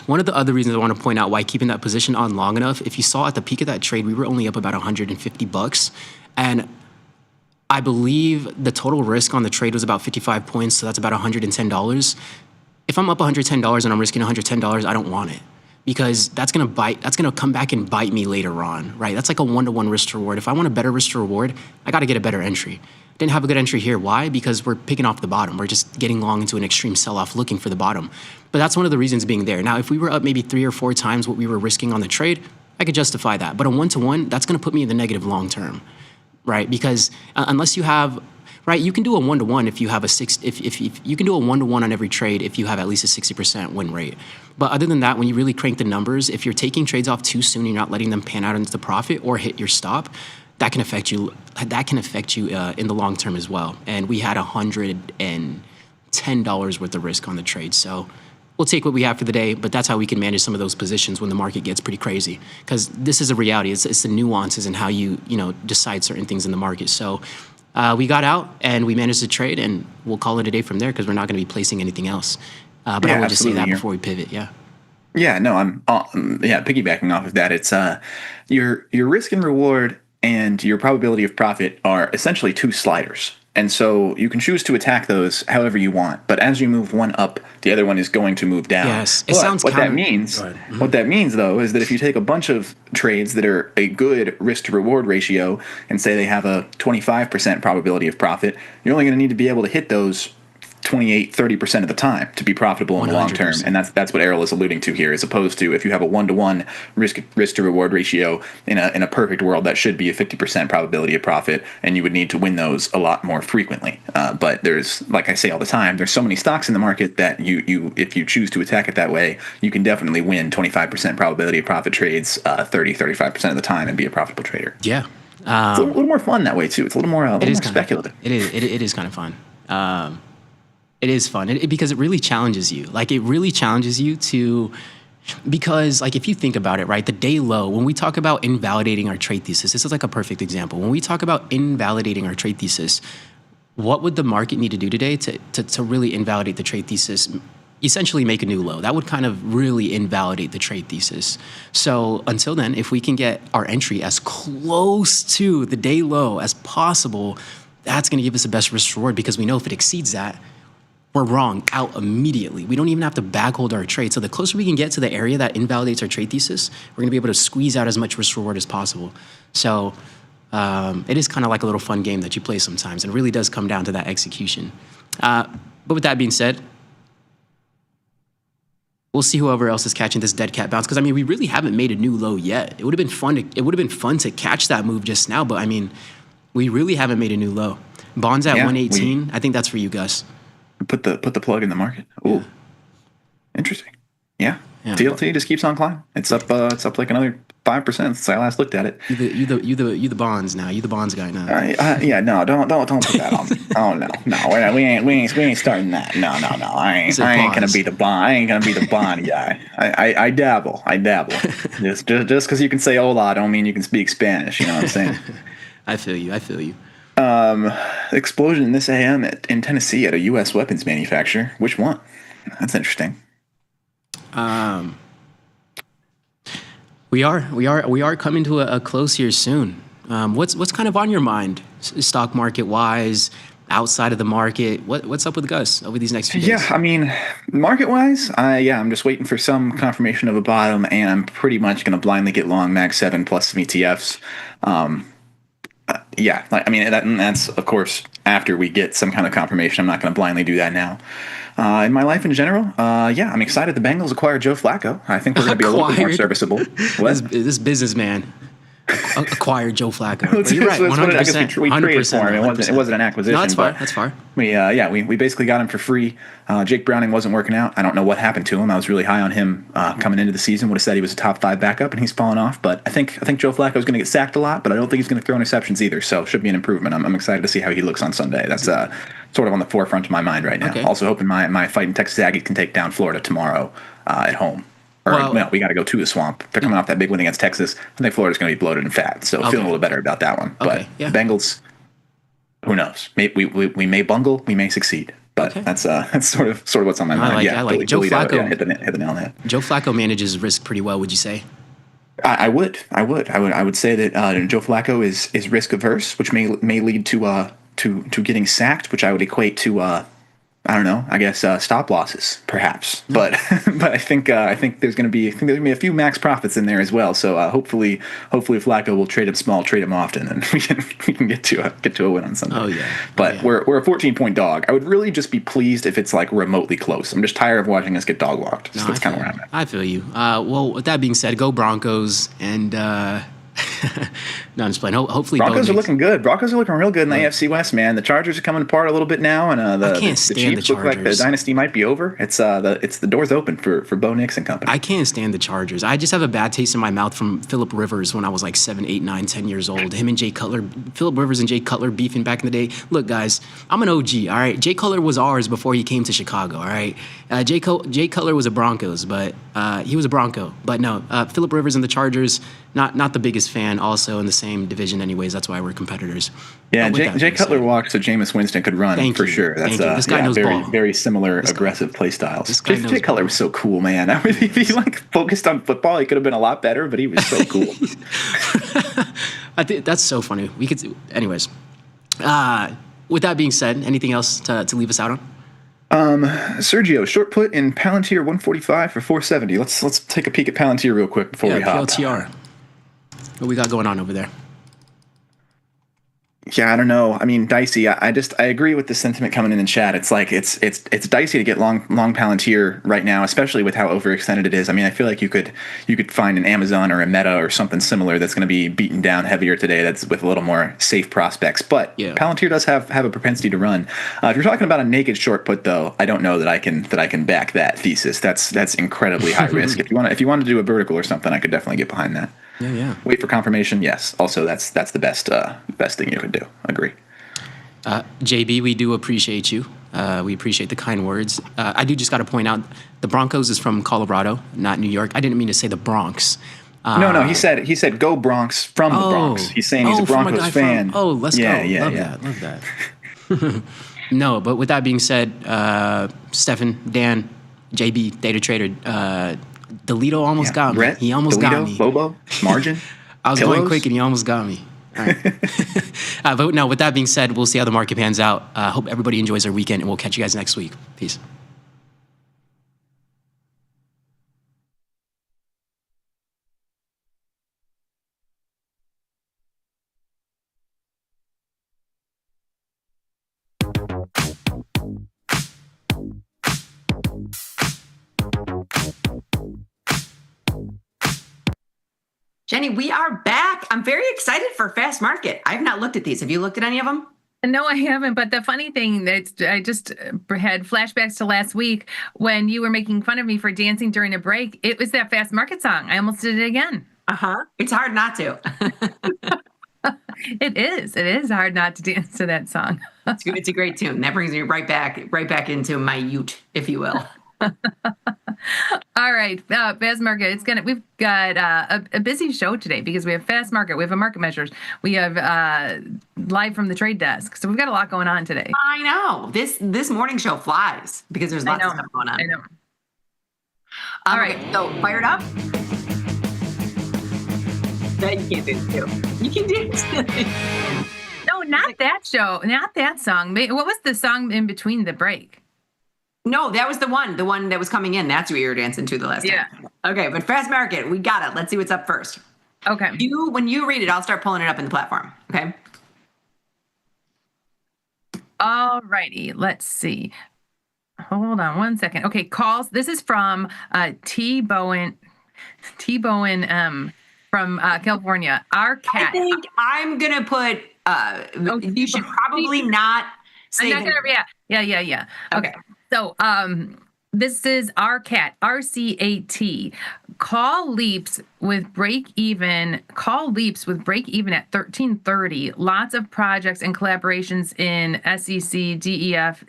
One of the other reasons I want to point out why keeping that position on long enough. If you saw at the peak of that trade, we were only up about $150, and I believe the total risk on the trade was about 55 points, so that's about $110. If I'm up $110 and I'm risking $110, I don't want it, because that's gonna come back and bite me later on, right? That's like a 1-to-1 risk to reward. If I want a better risk to reward, I got to get a better entry. Didn't have a good entry here. Why? Because we're picking off the bottom. We're just getting long into an extreme sell-off looking for the bottom. But that's one of the reasons being there. Now, if we were up maybe 3 or 4 times what we were risking on the trade, I could justify that. But a 1-to-1, that's gonna put me in the negative long term. Right, because unless you have, right, you can do a 1-to-1 if you have if you can do a 1-to-1 on every trade if you have at least a 60% win rate. But other than that, when you really crank the numbers, if you're taking trades off too soon, you're not letting them pan out into the profit or hit your stop, that can affect you. That can affect you in the long term as well. And we had $110 worth of risk on the trade, so we'll take what we have for the day, but that's how we can manage some of those positions when the market gets pretty crazy. Because this is a reality. It's the nuances and how you decide certain things in the market. So we got out and we managed the trade, and we'll call it a day from there because we're not going to be placing anything else. But I will just say that before we pivot. Yeah. Yeah. No, I'm piggybacking off of that. It's your risk and reward and your probability of profit are essentially 2 sliders. And so you can choose to attack those however you want. But as you move one up, the other one is going to move down. Yes, it sounds what that means. Mm-hmm. What that means, though, is that if you take a bunch of trades that are a good risk to reward ratio and say they have a 25% probability of profit, you're only going to need to be able to hit those 28-30% of the time to be profitable in the long term. And that's what Errol is alluding to here, as opposed to if you have a 1-to-1 risk to reward ratio in a perfect world, that should be a 50% probability of profit, and you would need to win those a lot more frequently. But there's, like I say all the time, there's so many stocks in the market that you if you choose to attack it that way, you can definitely win 25% probability of profit trades 30-35% of the time and be a profitable trader. Yeah. It's a little more fun that way too. It's a little more speculative. It is kind of fun. It is fun because it really challenges you. Like, it really challenges you because, like, if you think about it, right, the day low, when we talk about invalidating our trade thesis, this is like a perfect example. When we talk about invalidating our trade thesis, what would the market need to do today to really invalidate the trade thesis? Essentially make a new low. That would kind of really invalidate the trade thesis. So until then, if we can get our entry as close to the day low as possible, that's going to give us the best risk reward, because we know if it exceeds that, we're wrong out immediately. We don't even have to backhold our trade. So the closer we can get to the area that invalidates our trade thesis, we're going to be able to squeeze out as much risk reward as possible. So it is kind of like a little fun game that you play sometimes, and it really does come down to that execution. But with that being said, we'll see whoever else is catching this dead cat bounce. Because I mean, we really haven't made a new low yet. It would have been fun. It would have been fun to catch that move just now. But I mean, we really haven't made a new low. Bonds at 118. I think that's for you, Gus. Put the plug in the market. Ooh, interesting. Yeah. TLT just keeps on climbing. It's up. It's up like another 5% since I last looked at it. You the bonds now. You the bonds guy now. Yeah. No. Don't put that on me. Oh no. We ain't starting that. No. I ain't gonna be the bond. I ain't gonna be the bond guy. I dabble. Just because you can say hola, don't mean you can speak Spanish. You know what I'm saying? I feel you. Explosion this AM in Tennessee at a U.S. weapons manufacturer. Which one? That's interesting. We are coming to a close here soon. What's kind of on your mind, stock market wise, outside of the market? What's up with Gus over these next few days? Yeah, I mean, market wise, I'm just waiting for some confirmation of a bottom, and I'm pretty much going to blindly get long Mag 7 plus some ETFs. That's of course after we get some kind of confirmation. I'm not going to blindly do that now. In my life in general, I'm excited the Bengals acquired Joe Flacco. I think we're going to be a little bit more serviceable. This businessman acquired Joe Flacco. But you're right, 100%. I guess we traded for him. It wasn't an acquisition. No, that's fine. We basically got him for free. Jake Browning wasn't working out. I don't know what happened to him. I was really high on him coming into the season. Would have said he was a top 5 backup, and he's fallen off. But I think Joe Flacco is going to get sacked a lot, but I don't think he's going to throw interceptions either. So should be an improvement. I'm excited to see how he looks on Sunday. That's sort of on the forefront of my mind right now. Okay. Also hoping my fighting Texas Aggies can take down Florida tomorrow at home. We got to go to the Swamp. They're coming off that big win against Texas. I think Florida's going to be bloated and fat, so feeling a little better about that one. But Bengals, who knows? We may bungle, we may succeed. But that's sort of what's on my mind. I like Joe Flacco. Hit the nail on that. Joe Flacco manages risk pretty well, would you say? I would say that Joe Flacco is risk averse, which may lead to getting sacked, which I would equate to stop losses perhaps. But I think there's going to be a few max profits in there as well. So hopefully Flacco will trade him small, trade him often, and we can get to a win on Sunday. Oh yeah. But we're a 14-point dog. I would really just be pleased if it's like remotely close. I'm just tired of watching us get dog walked. So that's kind of where I'm at. I feel you. Well, with that being said, go Broncos and. No, I'm just playing. Hopefully, Broncos are looking good. Broncos are looking real good in the AFC West, man. The Chargers are coming apart a little bit now, and the Chiefs look like the dynasty might be over. It's the doors open for Bo Nix and company. I can't stand the Chargers. I just have a bad taste in my mouth from Phillip Rivers when I was like 7, 8, 9, 10 years old. Him and Jay Cutler, Phillip Rivers and Jay Cutler beefing back in the day. Look, guys, I'm an OG. All right, Jay Cutler was ours before he came to Chicago. All right, Jay Cutler was a Broncos, but he was a Bronco. But no, Phillip Rivers and the Chargers. Not the biggest fan. Also in the same division, anyways. That's why we're competitors. Yeah, Jay Cutler walks so Jameis Winston could run for sure. That's this guy knows very ball. very similar aggressive play styles. Jay Cutler was so cool, man. I mean, if he focused on football, he could have been a lot better. But he was so cool. I think that's so funny. Anyways. With that being said, anything else to leave us out on? Sergio, short put in Palantir 145 for 470. Let's take a peek at Palantir real quick before we hop. PLTR. What we got going on over there? Yeah, I don't know. I mean, dicey. I agree with the sentiment coming in the chat. It's like it's dicey to get long Palantir right now, especially with how overextended it is. I mean, I feel like you could find an Amazon or a Meta or something similar that's going to be beaten down heavier today. That's with a little more safe prospects. But Palantir does have a propensity to run. If you're talking about a naked short put, though, I don't know that I can back that thesis. That's incredibly high risk. If you want to do a vertical or something, I could definitely get behind that. Yeah. Wait for confirmation. Yes. Also, that's the best thing you could do. Agree. JB, we do appreciate you. We appreciate the kind words. I do just got to point out the Broncos is from Colorado, not New York. I didn't mean to say the Bronx. No. He said go Bronx from the Bronx. He's saying he's a Broncos fan. Let's go. Love that. No, but with that being said, Stefan, Dan, JB, Data Trader. Delito almost got me. Brett, he almost got me. Bobo, Margin. I was going quick and he almost got me. All right. But no, with that being said, we'll see how the market pans out. Hope everybody enjoys their weekend, and we'll catch you guys next week. Peace. Jenny, we are back. I'm very excited for Fast Market. I've not looked at these. Have you looked at any of them? No, I haven't. But the funny thing that I just had flashbacks to last week when you were making fun of me for dancing during a break. It was that Fast Market song. I almost did it again. It's hard not to. It is. It is hard not to dance to that song. It's a great tune. That brings me right back into my ute, if you will. All right, Fast Market. We've got a busy show today because we have Fast Market, we have a market measures, we have live from the trade desk. So we've got a lot going on today. I know this morning show flies because there's lots of stuff going on. I know. All right, so fired up. That you can't dance to. You can dance. No, not that show, not that song. What was the song in between the break? No, that was the one that was coming in. That's what you were dancing to the last time. Okay, but Fast Market, we got it. Let's see what's up first. Okay. When you read it, I'll start pulling it up in the platform. Okay. All righty. Let's see. Hold on one second. Okay, calls. This is from T Bowen from California. Our cat. I think I'm gonna put. You should probably not say. I'm not gonna. Yeah. Okay. So, this is our cat, RCAT. Call leaps with break even at 1330. Lots of projects and collaborations in SEC, DEF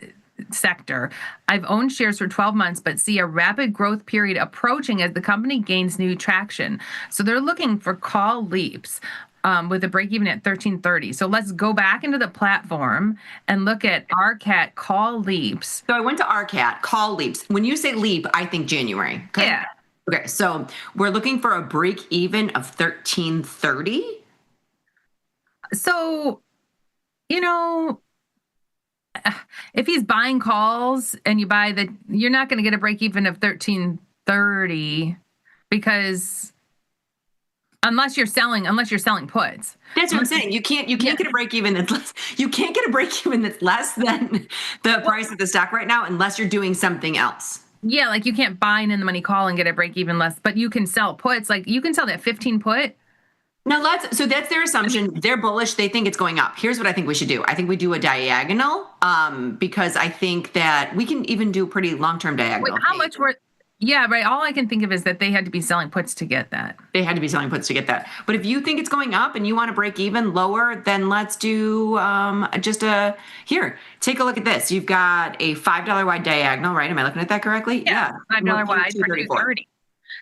sector. I've owned shares for 12 months, but see a rapid growth period approaching as the company gains new traction. So they're looking for call leaps. With a break even at 1330. So let's go back into the platform and look at RCAT call leaps. So I went to RCAT call leaps. When you say leap, I think January. Okay? Yeah. Okay. So we're looking for a break even of 1330. So, if he's buying calls and you're not going to get a break even of 1330 because unless you're selling puts. That's what I'm saying. You can't get a break even that's less. You can't get a break even that's less than the price of the stock right now unless you're doing something else. Yeah, like you can't buy an in the money call and get a break even less, but you can sell puts. Like you can sell that 15 put. Now so that's their assumption. They're bullish. They think it's going up. Here's what I think we should do. I think we do a diagonal because I think that we can even do pretty long-term diagonal. Wait, how much were? Yeah, right. All I can think of is that they had to be selling puts to get that. They had to be selling puts to get that. But if you think it's going up and you want to break even lower, then let's do here, take a look at this. You've got a $5 wide diagonal, right? Am I looking at that correctly? Yeah. $5 wide for 230.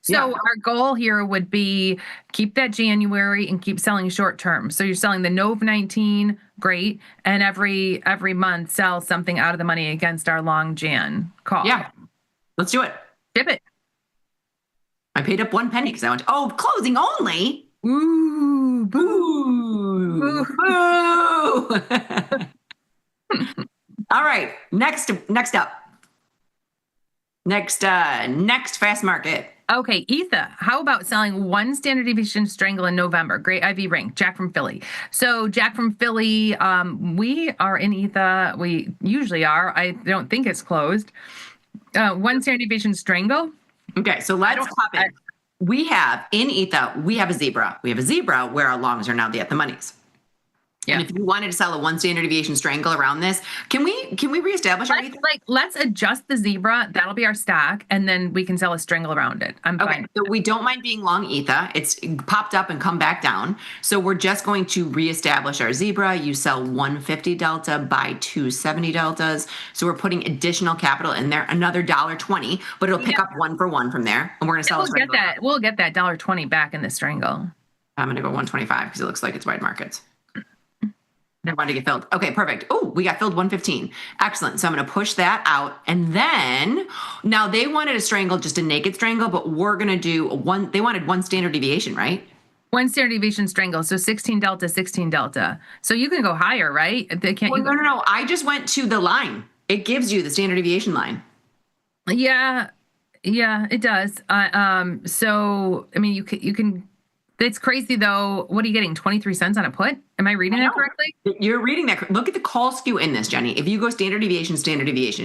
So our goal here would be keep that January and keep selling short term. So you're selling the Nov 19, great. And every month sell something out of the money against our long Jan call. Yeah. Let's do it. Ship it. I paid up 1 penny because I went, closing only. Ooh, boo. Boo. All right. Next up. Next Fast Market. Okay, Etha, how about selling one standard deviation strangle in November? Great IV rank, Jack from Philly. So Jack from Philly, we are in Etha. We usually are. I don't think it's closed. One standard deviation strangle. Okay, so let's pop in. We have in Etha, we have a zebra. We have a zebra where our longs are now at the monies. Yeah. And if you wanted to sell a one standard deviation strangle around this, can we reestablish our Etha? Let's adjust the zebra. That'll be our stock, and then we can sell a strangle around it. I'm fine. Okay, so we don't mind being long Etha. It's popped up and come back down. So we're just going to reestablish our zebra. You sell 150 delta, buy 270 deltas. So we're putting additional capital in there, another $1.20, but it'll pick up 1 for 1 from there, and we're going to sell. We'll get that $1.20 back in the strangle. I'm going to go 125 because it looks like it's wide markets. I wanted to get filled. Okay, perfect. Oh, we got filled 115. Excellent. So I'm going to push that out. And then, now they wanted a strangle, just a naked strangle, but we're going to do they wanted one standard deviation, right? One standard deviation strangle. So 16 delta, 16 delta. So you can go higher, right? They can't. Well, no. I just went to the line. It gives you the standard deviation line. Yeah, it does. So, I mean, you can. It's crazy though. What are you getting? 23 cents on a put? Am I reading that correctly? You're reading that. Look at the call skew in this, Jenny. If you go standard deviation,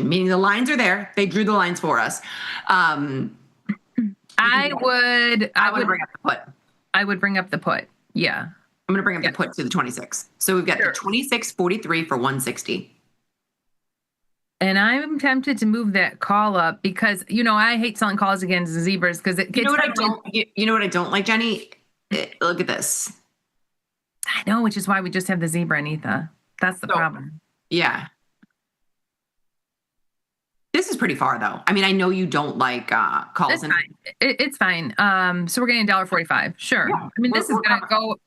meaning the lines are there. They drew the lines for us. I would bring up the put. I would bring up the put. Yeah. I'm going to bring up the put to the 26. So we've got the 26.43 for 160. And I'm tempted to move that call up because, I hate selling calls against zebras because it gets. You know what I don't like, Jenny? Look at this. I know, which is why we just have the zebra, Anita. That's the problem. Yeah. This is pretty far, though. I mean, I know you don't like calls. It's fine. It's fine. So we're getting $1.45. Sure. Yeah, I mean, this is going to go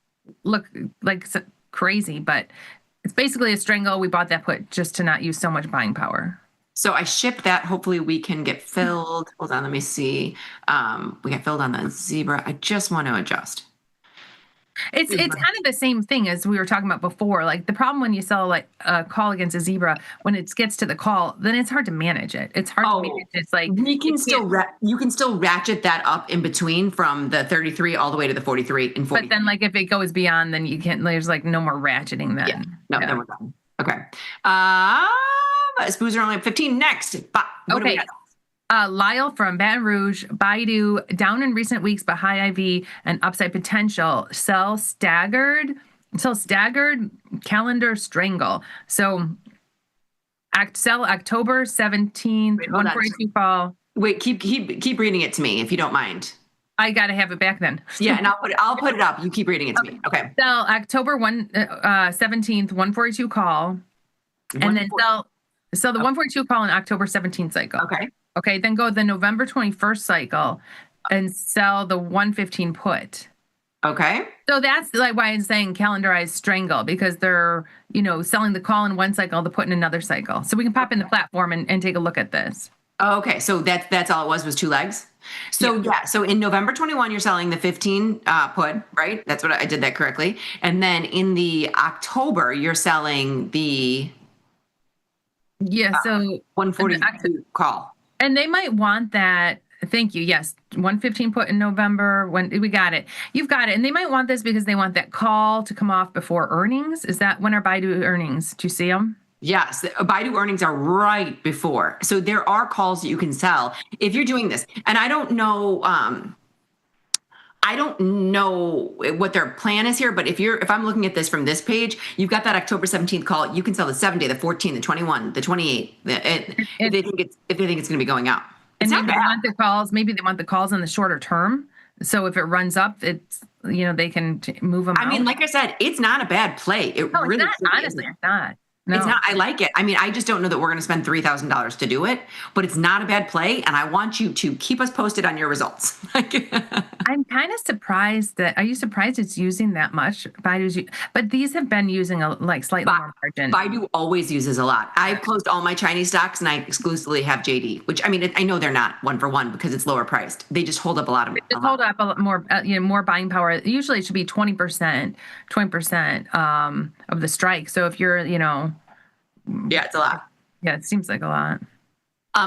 look like crazy, but it's basically a strangle. We bought that put just to not use so much buying power. So I shipped that. Hopefully we can get filled. Hold on, let me see. We got filled on the zebra. I just want to adjust. It's kind of the same thing as we were talking about before. Like the problem when you sell like a call against a zebra, when it gets to the call, then it's hard to manage it. It's hard to manage. It's like you can still ratchet that up in between from the 33 all the way to the 43 and 40. But then like if it goes beyond, then you can't. There's like no more ratcheting then. Yeah. No, then we're done. Okay. Spoos are only up 15. Next. What do we got? Lyle from Baton Rouge, Baidu, down in recent weeks, but high IV and upside potential. Sell staggered calendar strangle. So sell October 17th, 142 call. Wait, keep reading it to me if you don't mind. I got to have it back then. Yeah, and I'll put it up. You keep reading it to me. Okay. Sell October 17th, 142 call. And then sell the 142 call in October 17th cycle. Okay, then go the November 21st cycle and sell the 115 put. Okay. So that's like why I'm saying calendarized strangle, because they're, selling the call in one cycle, the put in another cycle. So we can pop in the platform and take a look at this. Okay, so that's all it was 2 legs. So so in November 21, you're selling the 15 put, right? That's what I did that correctly. And then in the October, you're selling the so 142 call. And they might want that. Thank you. Yes. 115 put in November. When we got it. You've got it. And they might want this because they want that call to come off before earnings. Is that when are Baidu earnings? Do you see them? Yes. Baidu earnings are right before. So there are calls that you can sell if you're doing this. And I don't know what their plan is here, but if I'm looking at this from this page, you've got that October 17th call. You can sell the 7-day, the 14, the 21, the 28, if they think it's going to be going up. And maybe they want the calls. Maybe they want the calls in the shorter term. So if it runs up, it's they can move them. I mean, like I said, it's not a bad play. It's not. Honestly, it's not. No. It's not. I like it. I mean, I just don't know that we're going to spend $3,000 to do it, but it's not a bad play, and I want you to keep us posted on your results. I'm kind of surprised are you surprised it's using that much? But these have been using slightly more margin. Baidu always uses a lot. I've closed all my Chinese stocks, and I exclusively have JD, which I mean, I know they're not 1-for-1 because it's lower priced. They just hold up a lot of. Hold up a lot more, more buying power. Usually, it should be 20% of the strike. So if you're, yeah, it's a lot. Yeah, it seems like a lot.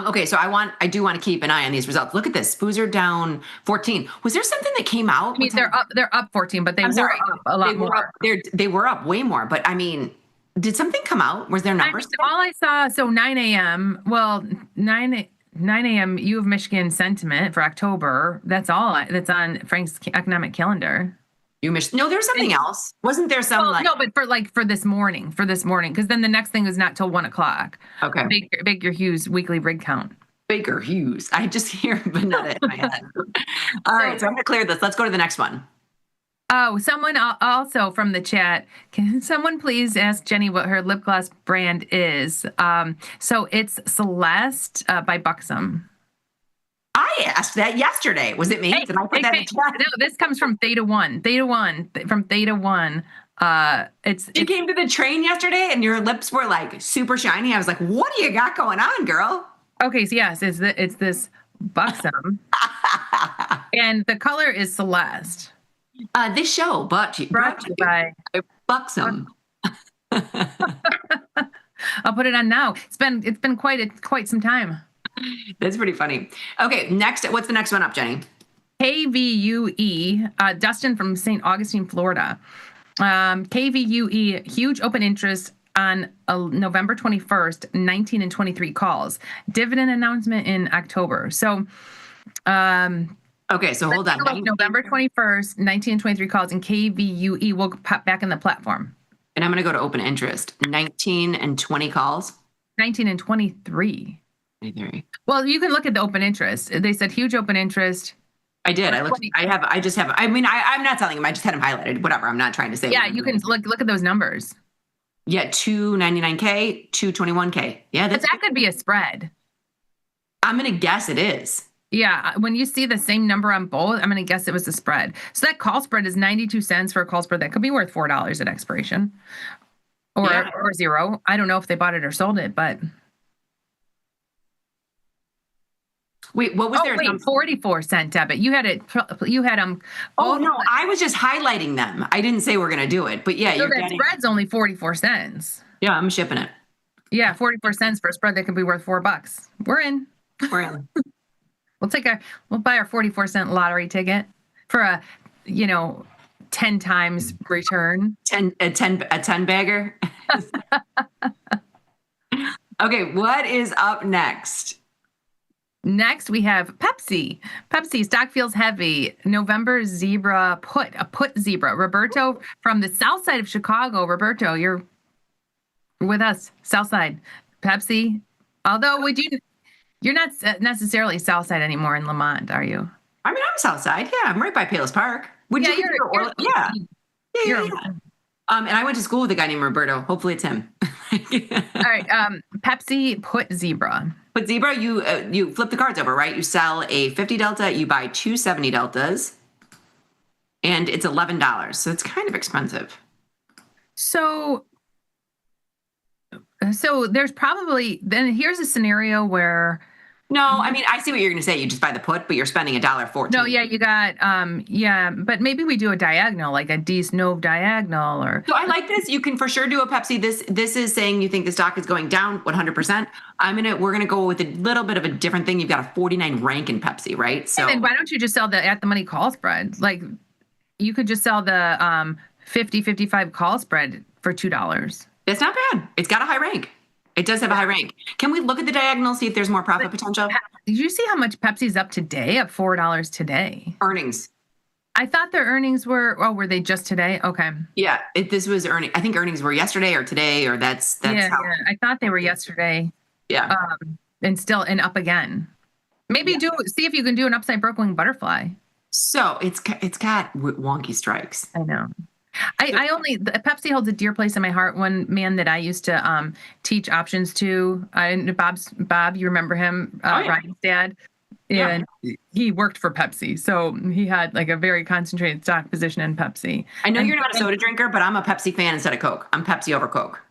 Okay, so I do want to keep an eye on these results. Look at this. Spoos are down 14. Was there something that came out? I mean, they're up 14, but they were up a lot more. They were up way more, but I mean, did something come out? Was there numbers? All I saw, so 9 a.m. Well, 9 a.m. U of Michigan sentiment for October. That's all that's on Frank's economic calendar. No, there's something else. Wasn't there some no, but for this morning, because then the next thing is not till 1:00. Okay. Baker Hughes weekly rig count. Baker Hughes. I just hear Vanetta in my head. All right, so I'm gonna clear this. Let's go to the next one. Oh, someone also from the chat. Can someone please ask Jenny what her lip gloss brand is? So it's Celeste by Buxom. I asked that yesterday. Was it me? Did I put that in chat? No, this comes from Theta One. From Theta One. You came to the train yesterday and your lips were like super shiny. I was like, what do you got going on, girl? Okay, so yes, it's this Buxom. And the color is Celeste. This show brought to you by Buxom. I'll put it on now. It's been quite some time. That's pretty funny. Okay, next, what's the next one up, Jenny? KVUE, Dustin from St. Augustine, Florida. KVUE, huge open interest on November 21st, 19 and 23 calls. Dividend announcement in October. So Okay, so hold on. November 21st, 19 and 23 calls, and KVUE will pop back in the platform. And I'm going to go to open interest. 19 and 20 calls. 19 and 23. 23. Well, you can look at the open interest. They said huge open interest. I did. I looked. I'm not telling him. I just had him highlighted. Whatever. I'm not trying to say. Yeah, you can look at those numbers. Yeah, 299K, 221K. Yeah, that could be a spread. I'm going to guess it is. Yeah, when you see the same number on both, I'm going to guess it was a spread. So that call spread is 92 cents for a call spread that could be worth $4 at expiration, or zero. I don't know if they bought it or sold it, but. Wait, what was there? 44-cent debit. You had it. You had them. Oh no, I was just highlighting them. I didn't say we're going to do it, but yeah, so that spread's only 44 cents. Yeah, I'm shipping it. Yeah, 44 cents for a spread that could be worth $4. We're in. We're in. We'll buy our 44-cent lottery ticket for a 10 times return. A 10 bagger. Okay, what is up next? Next, we have Pepsi. Pepsi stock feels heavy. November zebra put, a put zebra. Roberto from the south side of Chicago. Roberto, you're with us, south side. Pepsi. Although you're not necessarily south side anymore in Lamont, are you? I mean, I'm south side. Yeah, I'm right by Palos Park. Yeah. And I went to school with a guy named Roberto. Hopefully it's him. All right. Pepsi put zebra. Put zebra, you flip the cards over, right? You sell a 50 delta, you buy two 70 deltas, and it's $11. So it's kind of expensive. So there's probably, then here's a scenario where. No, I mean, I see what you're going to say. You just buy the put, but you're spending $1.14. No, yeah, you got, but maybe we do a diagonal, like a D-Snove diagonal or. So I like this. You can for sure do a Pepsi. This is saying you think the stock is going down 100%. We're going to go with a little bit of a different thing. You've got a 49 rank in Pepsi, right? So and then why don't you just sell the at the money call spread? Like you could just sell the 50-55 call spread for $2. It's not bad. It's got a high rank. It does have a high rank. Can we look at the diagonal, see if there's more profit potential? Did you see how much Pepsi's up today? Up $4 today. Earnings. I thought their earnings were they just today? Okay. Yeah, this was earning. I think earnings were yesterday or today, or that's how. Yeah. I thought they were yesterday. Yeah. And up again. Maybe see if you can do an upside Brooklyn butterfly. So it's got wonky strikes. I know. Pepsi holds a dear place in my heart. One man that I used to teach options to, Bob, you remember him, Ryan's dad, and he worked for Pepsi, so he had like a very concentrated stock position in Pepsi. I know you're not a soda drinker, but I'm a Pepsi fan instead of Coke. I'm Pepsi over Coke.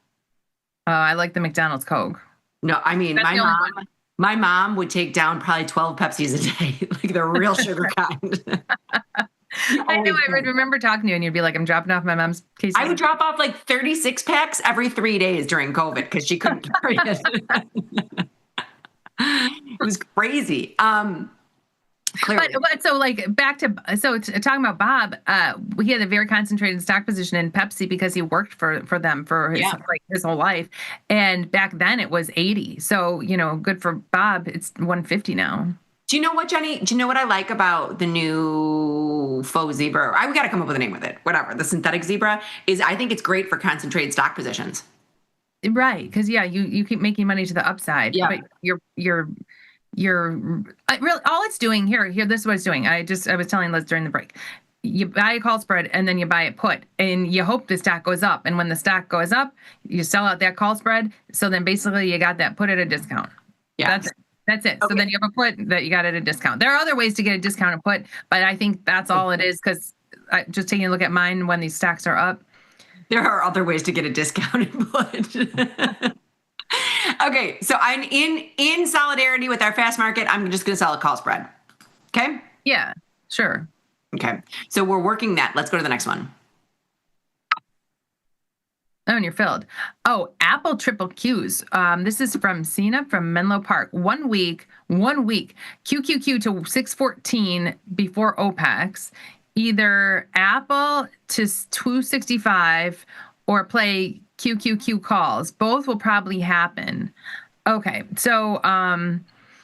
I like the McDonald's Coke. No, I mean my mom would take down probably 12 Pepsis a day, like the real sugar kind. I know. I remember talking to you, and you'd be like, "I'm dropping off my mom's case." I would drop off like 36 packs every 3 days during COVID because she couldn't carry it. It was crazy. But so like back to talking about Bob, he had a very concentrated stock position in Pepsi because he worked for them for his whole life, and back then it was 80. So good for Bob. It's 150 now. Do you know what, Jenny? Do you know what I like about the new faux zebra? We got to come up with a name with it. Whatever. The synthetic zebra is, I think it's great for concentrated stock positions. Right. Because, you keep making money to the upside. Yeah. But you're really, all it's doing here, this is what it's doing. I was telling Liz during the break. You buy a call spread and then you buy a put and you hope the stock goes up. And when the stock goes up, you sell out that call spread. So then basically you got that put at a discount. Yeah. That's it. Okay. So then you have a put that you got at a discount. There are other ways to get a discounted put, but I think that's all it is because just taking a look at mine when these stocks are up. There are other ways to get a discounted put. Okay, so I'm in solidarity with our fast market. I'm just going to sell a call spread. Okay? Yeah, sure. Okay, so we're working that. Let's go to the next one. Oh, and you're filled. Oh, Apple triple Qs. This is from Cena from Menlo Park. 1 week, QQQ to 614 before OPEX. Either Apple to 265 or play QQQ calls. Both will probably happen. Okay, so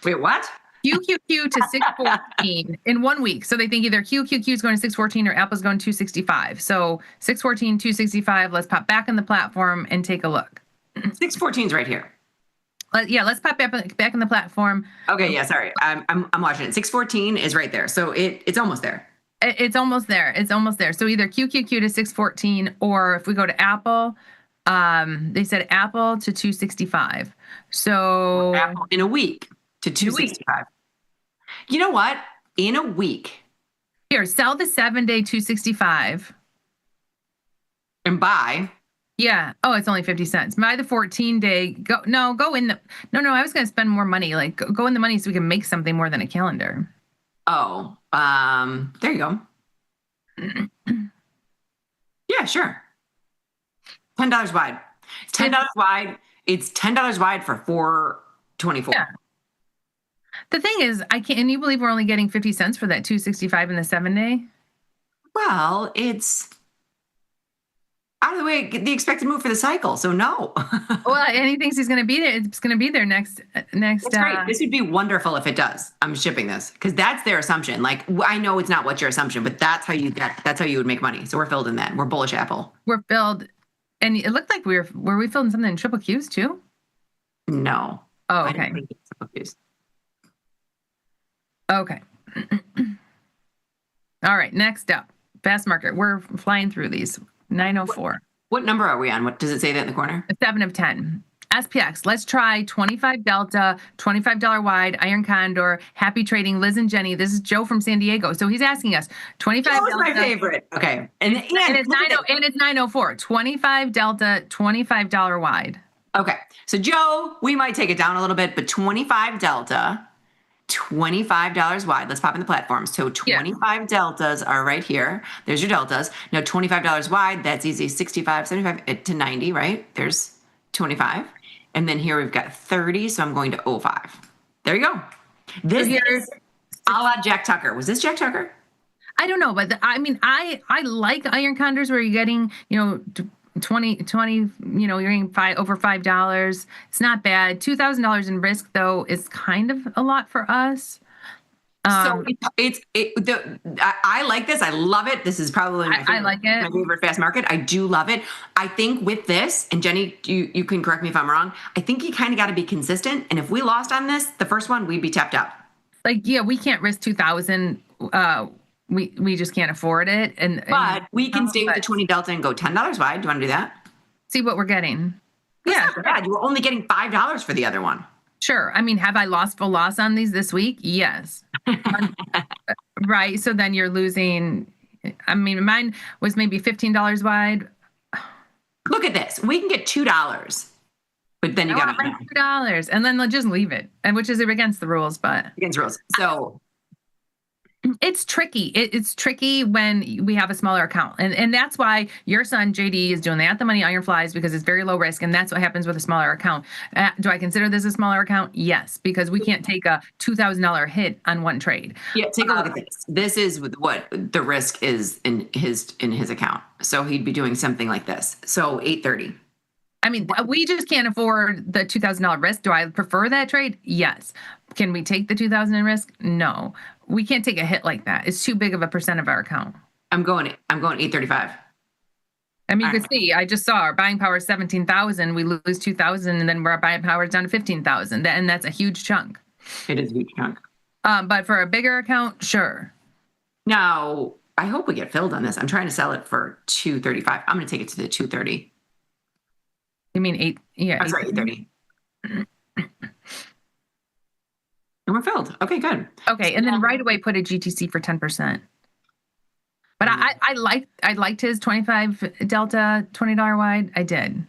wait, what? QQQ to 614 in 1 week. So they think either QQQ is going to 614 or Apple's going 265. So 614, 265. Let's pop back in the platform and take a look. 614 is right here. Let's pop back in the platform. Okay, yeah, sorry. I'm watching it. 614 is right there. So it's almost there. It's almost there. It's almost there. So either QQQ to 614, or if we go to Apple, they said Apple to 265. So Apple in a week to 265. You know what? In a week. Here, sell the 7-day 265. And buy. Yeah. Oh, it's only 50 cents. Buy the 14-day. Go in the. No, I was going to spend more money. Like go in the money so we can make something more than a calendar. Oh, there you go. Yeah, sure. $10 wide. $10 wide. It's $10 wide for $4.24. Yeah. The thing is, can you believe we're only getting 50 cents for that 265 in the 7-day? Well, it's out of the way, the expected move for the cycle. So no. Well, and he thinks he's going to be there. It's going to be there next. That's great. This would be wonderful if it does. I'm shipping this because that's their assumption. Like, I know it's not what your assumption, but that's how you would make money. So we're filled in that. We're bullish Apple. We're filled, and it looked like were we filled in something in triple Qs too? No. Oh, okay. Triple Qs. Okay. All right. Next up, fast market. We're flying through these. 904. What number are we on? What does it say that in the corner? 7 of 10. SPX. Let's try 25 Delta, $25 wide, Iron Condor, happy trading, Liz and Jenny. This is Joe from San Diego. So he's asking us 25 Joe's Delta. My favorite. Okay. And it's 904. 25 Delta, $25 wide. Okay. So Joe, we might take it down a little bit, but 25 Delta, $25 wide. Let's pop in the platform. So 25 deltas are right here. There's your deltas. Now $25 wide, that's easy. 65, 75 to 90, right? There's 25. And then here we've got 30. So I'm going to 05. There you go. This is a la Jack Tucker. Was this Jack Tucker? I don't know, but I like Iron Condors where you're getting, 20, you're getting over $5. It's not bad. $2,000 in risk though is kind of a lot for us. So I like this. I love it. This is probably my favorite fast market. I do love it. I think with this, and Jenny, you can correct me if I'm wrong. I think you kind of got to be consistent. And if we lost on this, the first one, we'd be tapped out. We can't risk 2,000. We just can't afford it. But we can stay with the 20 delta and go $10 wide. Do you want to do that? See what we're getting. That's not bad. You were only getting $5 for the other one. Sure. Have I lost full loss on these this week? Yes. Right. So then you're losing. Mine was maybe $15 wide. Look at this. We can get $2. But then you got $2, and then they'll just leave it, and which is against the rules, but against rules. So it's tricky. It's tricky when we have a smaller account, and that's why your son JD is doing the at the money iron flies because it's very low risk, and that's what happens with a smaller account. Do I consider this a smaller account? Yes, because we can't take a $2,000 hit on one trade. Yeah, take a look at this. This is what the risk is in his account. So he'd be doing something like this. So 830. We just can't afford the $2,000 risk. Do I prefer that trade? Yes. Can we take the $2,000 in risk? No. We can't take a hit like that. It's too big of a percent of our account. I'm going 835. You could see, I just saw our buying power is 17,000. We lose 2,000, and then our buying power is down to 15,000. And that's a huge chunk. It is a huge chunk. But for a bigger account, sure. Now, I hope we get filled on this. I'm trying to sell it for 235. I'm going to take it to the 230. You mean 8? Yeah. I'm sorry, 830. And we're filled. Okay, good. Okay, and then right away put a GTC for 10%. But I liked his 25 delta $20 wide. I did.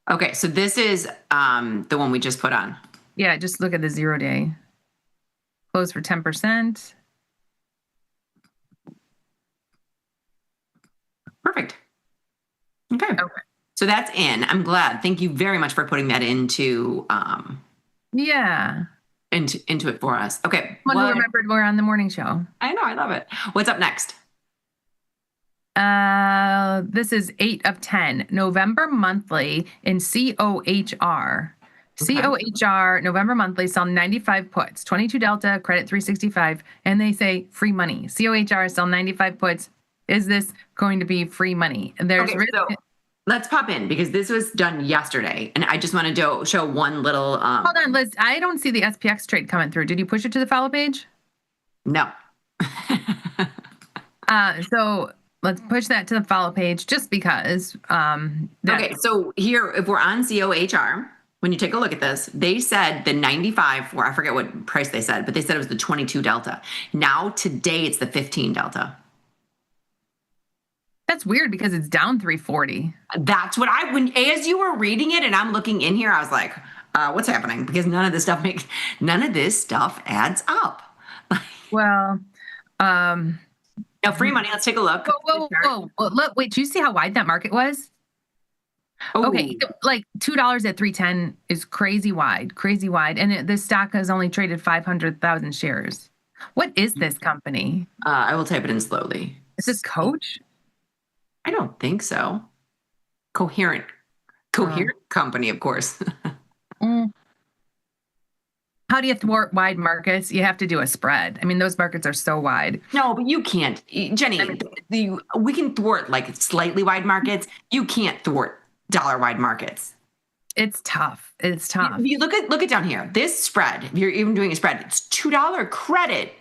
Okay, so this is the one we just put on. Yeah, just look at the 0-day. Close for 10%. Perfect. Okay. So that's in. I'm glad. Thank you very much for putting that into into it for us. Okay. One who remembered we're on the morning show. I know. I love it. What's up next? This is 8 of 10. November monthly in COHR. COHR November monthly sell 95 puts, 22 delta, credit 365, and they say free money. COHR sell 95 puts. Is this going to be free money? There's so let's pop in because this was done yesterday, and I just wanted to show one little. Hold on, Liz. I don't see the SPX trade coming through. Did you push it to the follow page? No. So let's push that to the follow page just because. Okay, so here, if we're on COHR, when you take a look at this, they said the 95, or I forget what price they said, but they said it was the 22 delta. Now, today, it's the 15 delta. That's weird because it's down 340. That's what as you were reading it and I'm looking in here, I was like, what's happening? Because none of this stuff adds up. Well, now free money, let's take a look. Whoa. Look, wait, do you see how wide that market was? Oh. Okay, like $2 at 310 is crazy wide. And this stock has only traded 500,000 shares. What is this company? I will type it in slowly. Is this Coach? I don't think so. Coherent company, of course. How do you thwart wide markets? You have to do a spread. I mean, those markets are so wide. No, but you can't. Jenny, we can thwart like slightly wide markets. You can't thwart dollar wide markets. It's tough. You look at down here. This spread, if you're even doing a spread, it's $2 credit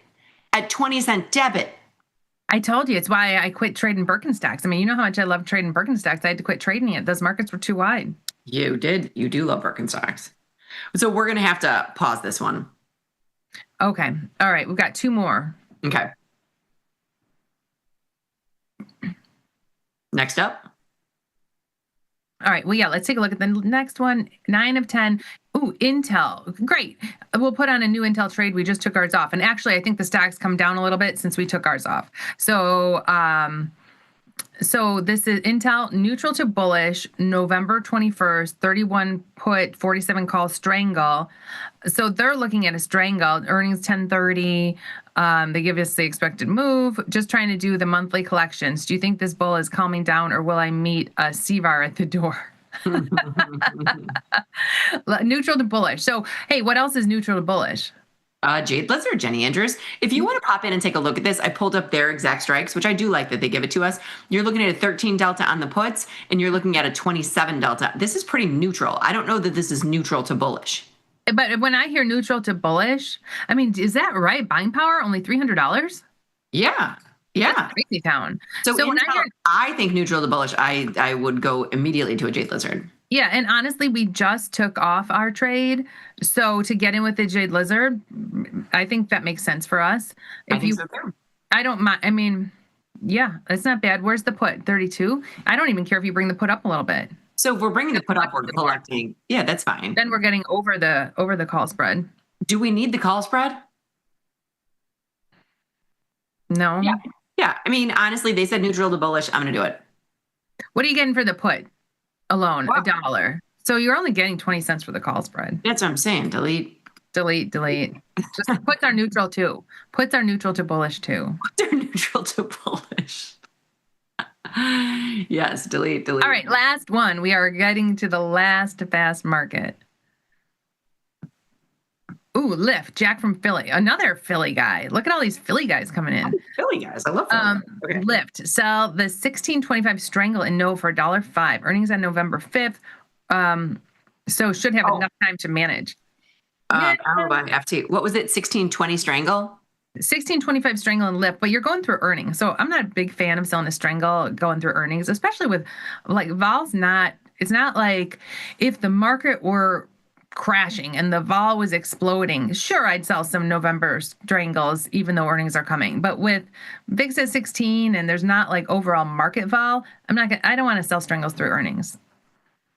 at 20-cent debit. I told you, it's why I quit trading Birkenstocks. I mean, you know how much I love trading Birkenstocks. I had to quit trading it. Those markets were too wide. You did. You do love Birkenstocks. So we're going to have to pause this one. Okay. All right. We've got two more. Okay. Next up. All right. Well, yeah, let's take a look at the next one. 9 of 10. Ooh, Intel. Great. We'll put on a new Intel trade. We just took ours off. And actually, I think the stock's come down a little bit since we took ours off. So, so this is Intel neutral to bullish, November 21st, 31 put, 47 call strangle. So they're looking at a strangle, earnings 1030. They give us the expected move, just trying to do the monthly collections. Do you think this bull is calming down or will I meet a CVAR at the door? Neutral to bullish. So, hey, what else is neutral to bullish? Jade Lizard, Jenny Andrews. If you want to pop in and take a look at this, I pulled up their exact strikes, which I do like that they give it to us. You're looking at a 13 delta on the puts, and you're looking at a 27 delta. This is pretty neutral. I don't know that this is neutral to bullish. But when I hear neutral to bullish, I mean, is that right? Buying power, only $300? Yeah. Yeah. That's crazy town. So when I think neutral to bullish, I would go immediately to a Jade Lizard. Yeah, and honestly, we just took off our trade. So to get in with the Jade Lizard, I think that makes sense for us. I think so too. I don't mind. I mean, yeah, it's not bad. Where's the put? 32? I don't even care if you bring the put up a little bit. So if we're bringing the put up, we're collecting. Yeah, that's fine. Then we're getting over the call spread. Do we need the call spread? No. Yeah. I mean, honestly, they said neutral to bullish. I'm going to do it. What are you getting for the put alone? Wow. $1. So you're only getting 20 cents for the call spread. That's what I'm saying. Delete. Just puts are neutral too. Puts are neutral to bullish too. Puts are neutral to bullish. Yes, delete. All right, last one. We are getting to the last fast market. Ooh, Lyft, Jack from Philly. Another Philly guy. Look at all these Philly guys coming in. Philly guys. I love Philly guys. Okay. Lyft, sell the 1625 strangle and no for $1.05. Earnings on November 5th. So should have enough time to manage. FT. What was it? 1620 strangle? 1625 strangle and Lyft, but you're going through earnings. So I'm not a big fan of selling a strangle going through earnings, especially with like Vol's not, it's not like if the market were crashing and the vol was exploding, sure, I'd sell some November strangles even though earnings are coming. But with VIX at 16 and there's not like overall market vol, I don't want to sell strangles through earnings.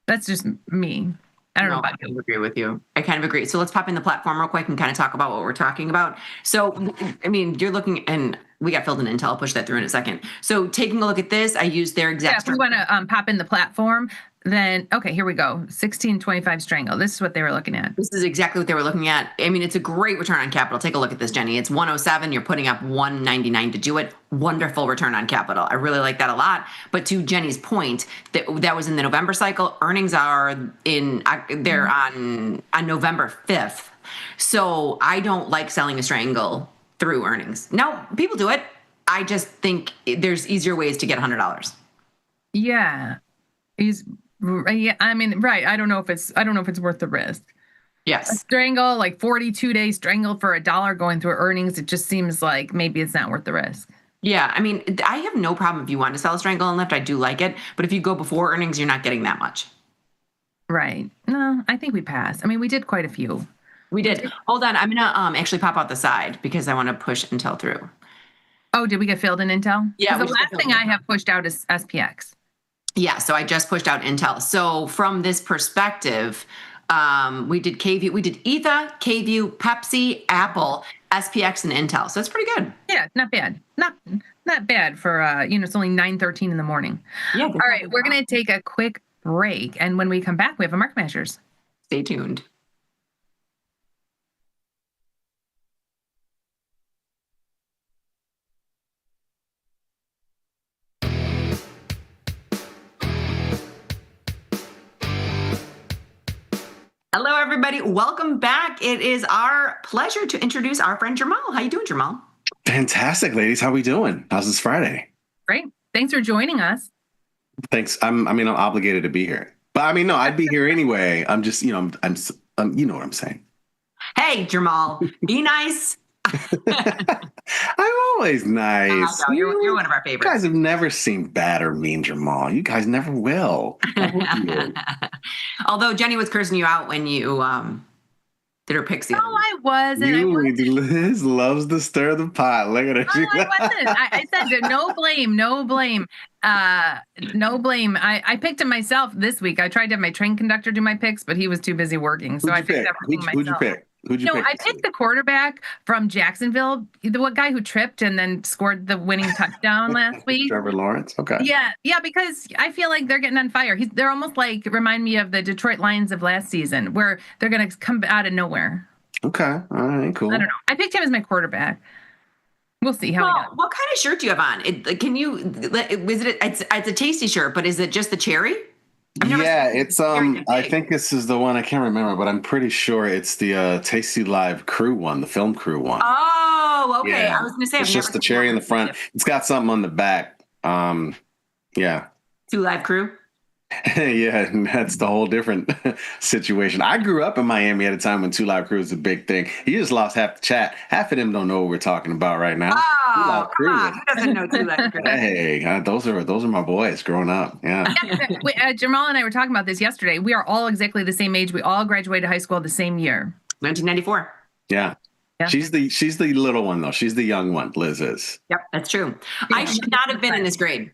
That's just me. I don't know about you. I agree with you. I kind of agree. So let's pop in the platform real quick and kind of talk about what we're talking about. So, I mean, you're looking, and we got filled in Intel. I'll push that through in a second. So taking a look at this, I used their exact. Yeah, if we want to pop in the platform. then, okay, here we go. 1625 strangle. This is what they were looking at. This is exactly what they were looking at. I mean, it's a great return on capital. Take a look at this, Jenny. It's 107. You're putting up 199 to do it. Wonderful return on capital. I really like that a lot. But to Jenny's point, that was in the November cycle. Earnings are they're on November 5th. So I don't like selling a strangle through earnings. No, people do it. I just think there's easier ways to get $100. Yeah. Yeah, I mean, right. I don't know if it's worth the risk. Yes. A strangle, like 42-day strangle for $1 going through earnings, it just seems like maybe it's not worth the risk. Yeah, I mean, I have no problem if you want to sell a strangle and lift. I do like it. But if you go before earnings, you're not getting that much. Right. No, I think we passed. I mean, we did quite a few. We did. Hold on. I'm going to actually pop out the side because I want to push Intel through. Oh, did we get filled in Intel? Yeah. The last thing I have pushed out is SPX. Yeah, so I just pushed out Intel. So from this perspective, we did KView, we did ETHA, KView, Pepsi, Apple, SPX, and Intel. So it's pretty good. Yeah, not bad. Not bad for it's only 9:13 in the morning. Yeah. All right, we're gonna take a quick break, and when we come back, we have a market measures. Stay tuned. Hello, everybody. Welcome back. It is our pleasure to introduce our friend Jamal. How you doing, Jamal? Fantastic, ladies. How we doing? How's this Friday? Great. Thanks for joining us. Thanks. I'm obligated to be here, but I mean, no, I'd be here anyway. I'm just, I'm you know what I'm saying. Hey, Jamal, be nice. I'm always nice. You're one of our favorites. You guys have never seen bad or mean Jamal. You guys never will. Although Jenny was cursing you out when you did her picks. No, I wasn't. Liz loves to stir the pot. Look at her. No, I wasn't. I said no blame, no blame. No blame. I picked him myself this week. I tried to have my train conductor do my picks, but he was too busy working. So I picked everything myself. Who'd you pick? I picked the quarterback from Jacksonville, the guy who tripped and then scored the winning touchdown last week. Trevor Lawrence? Okay. Yeah, because I feel like they're getting on fire. They're almost like, remind me of the Detroit Lions of last season, where they're going to come out of nowhere. Okay. All right, cool. I don't know. I picked him as my quarterback. We'll see how he does. What kind of shirt do you have on? It's a Tasty shirt, but is it just the cherry? Yeah, it's I think this is the one, I can't remember, but I'm pretty sure it's the Tasty Live crew one, the film crew one. Oh, okay. Yeah. I was going to say, it's just the cherry in the front. It's got something on the back. Yeah. 2 Live crew. Yeah, and that's the whole different situation. I grew up in Miami at a time when 2 Live Crew was a big thing. You just lost half the chat. Half of them don't know what we're talking about right now. Oh, who doesn't know 2 Live Crew? Hey, those are my boys growing up. Yeah. Jamal and I were talking about this yesterday. We are all exactly the same age. We all graduated high school the same year. 1994. Yeah. She's the little one though. She's the young one. Liz is. Yep, that's true. I should not have been in this grade.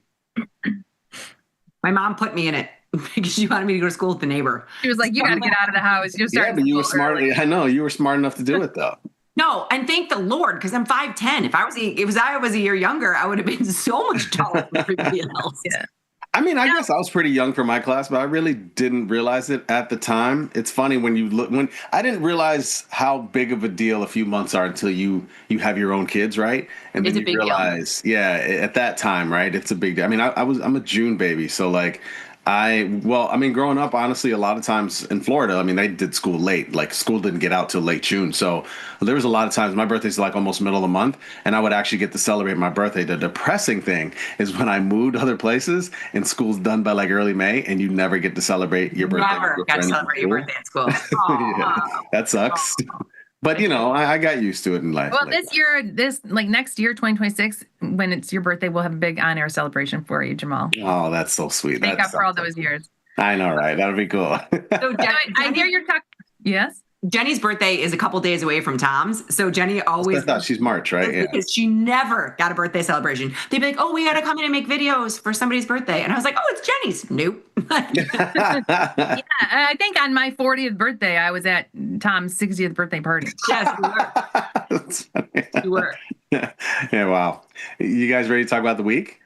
My mom put me in it because she wanted me to go to school with the neighbor. She was like, "You got to get out of the house." You're starting. Yeah, but you were smart. Early. I know you were smart enough to do it though. No, and thank the Lord, because I'm 5'10". If I was a year younger, I would have been so much taller than everybody else. Yeah. I mean, I guess I was pretty young for my class, but I really didn't realize it at the time. It's funny when I didn't realize how big of a deal a few months are until you have your own kids, right? And then you realize, yeah, at that time, right? It's a big deal. I mean, I'm a June baby, so like growing up, honestly, a lot of times in Florida, I mean, they did school late. Like, school didn't get out till late June. So there was a lot of times, my birthday's like almost middle of the month, and I would actually get to celebrate my birthday. The depressing thing is when I moved other places and school's done by like early May, and you never get to celebrate your birthday. Never got to celebrate your birthday at school. Yeah, that sucks. But, I got used to it in life. Well, next year, 2026, when it's your birthday, we'll have a big on-air celebration for you, Jamal. Oh, that's so sweet. Make up for all those years. I know, right? That'll be cool. So I hear you're talking. Yes? Jenny's birthday is a couple days away from Tom's. So Jenny always... I thought she's March, right? Yeah. Because she never got a birthday celebration. They'd be like, oh, we got to come in and make videos for somebody's birthday. And I was like, oh, it's Jenny's. Nope. Yeah, I think on my 40th birthday, I was at Tom's 60th birthday party. Yes, you were. That's funny. You were. Yeah, wow. You guys ready to talk about the week?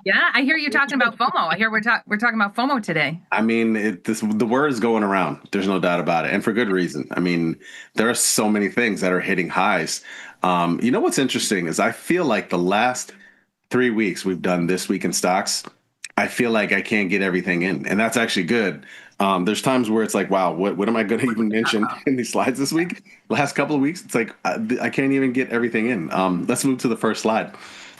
Yeah, I hear you talking about FOMO. I hear we're talking about FOMO today. I mean, the word is going around. There's no doubt about it, and for good reason. I mean, there are so many things that are hitting highs. You know what's interesting is I feel like the last 3 weeks we've done This Week in Stocks, I feel like I can't get everything in, and that's actually good. There's times where it's like, wow, what am I going to even mention in these slides this week? Last couple of weeks, it's like I can't even get everything in. Let's move to the first slide.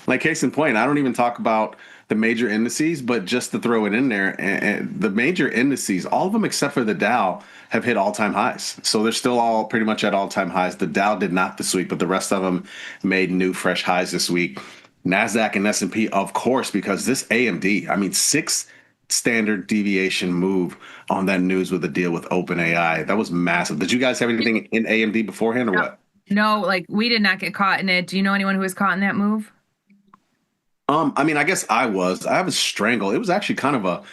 Like case in point, I don't even talk about the major indices, but just to throw it in there, and the major indices, all of them except for the Dow, have hit all-time highs. So they're still all pretty much at all-time highs. The Dow did not this week, but the rest of them made new, fresh highs this week. NASDAQ and S&P, of course, because this AMD, I mean, 6 standard deviation move on that news with the deal with OpenAI. That was massive. Did you guys have anything in AMD beforehand or what? No, like we did not get caught in it. Do you know anyone who was caught in that move? I mean, I guess I have a strangle. It was actually kind of a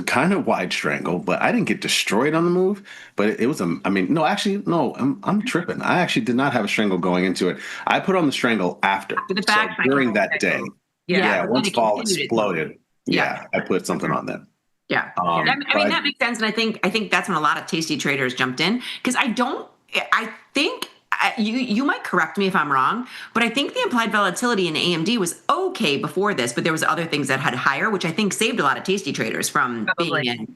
kind of wide strangle, but I didn't get destroyed on the move. But it was I'm tripping. I actually did not have a strangle going into it. I put on the strangle after the so back during that day. Yeah, once it fall continued. exploded. Yeah, I put something on them. Yeah, that makes sense, and I think that's when a lot of tasty traders jumped in because I think you might correct me if I'm wrong, but I think the implied volatility in AMD was okay before this, but there was other things that had higher, which I think saved a lot of tasty traders from being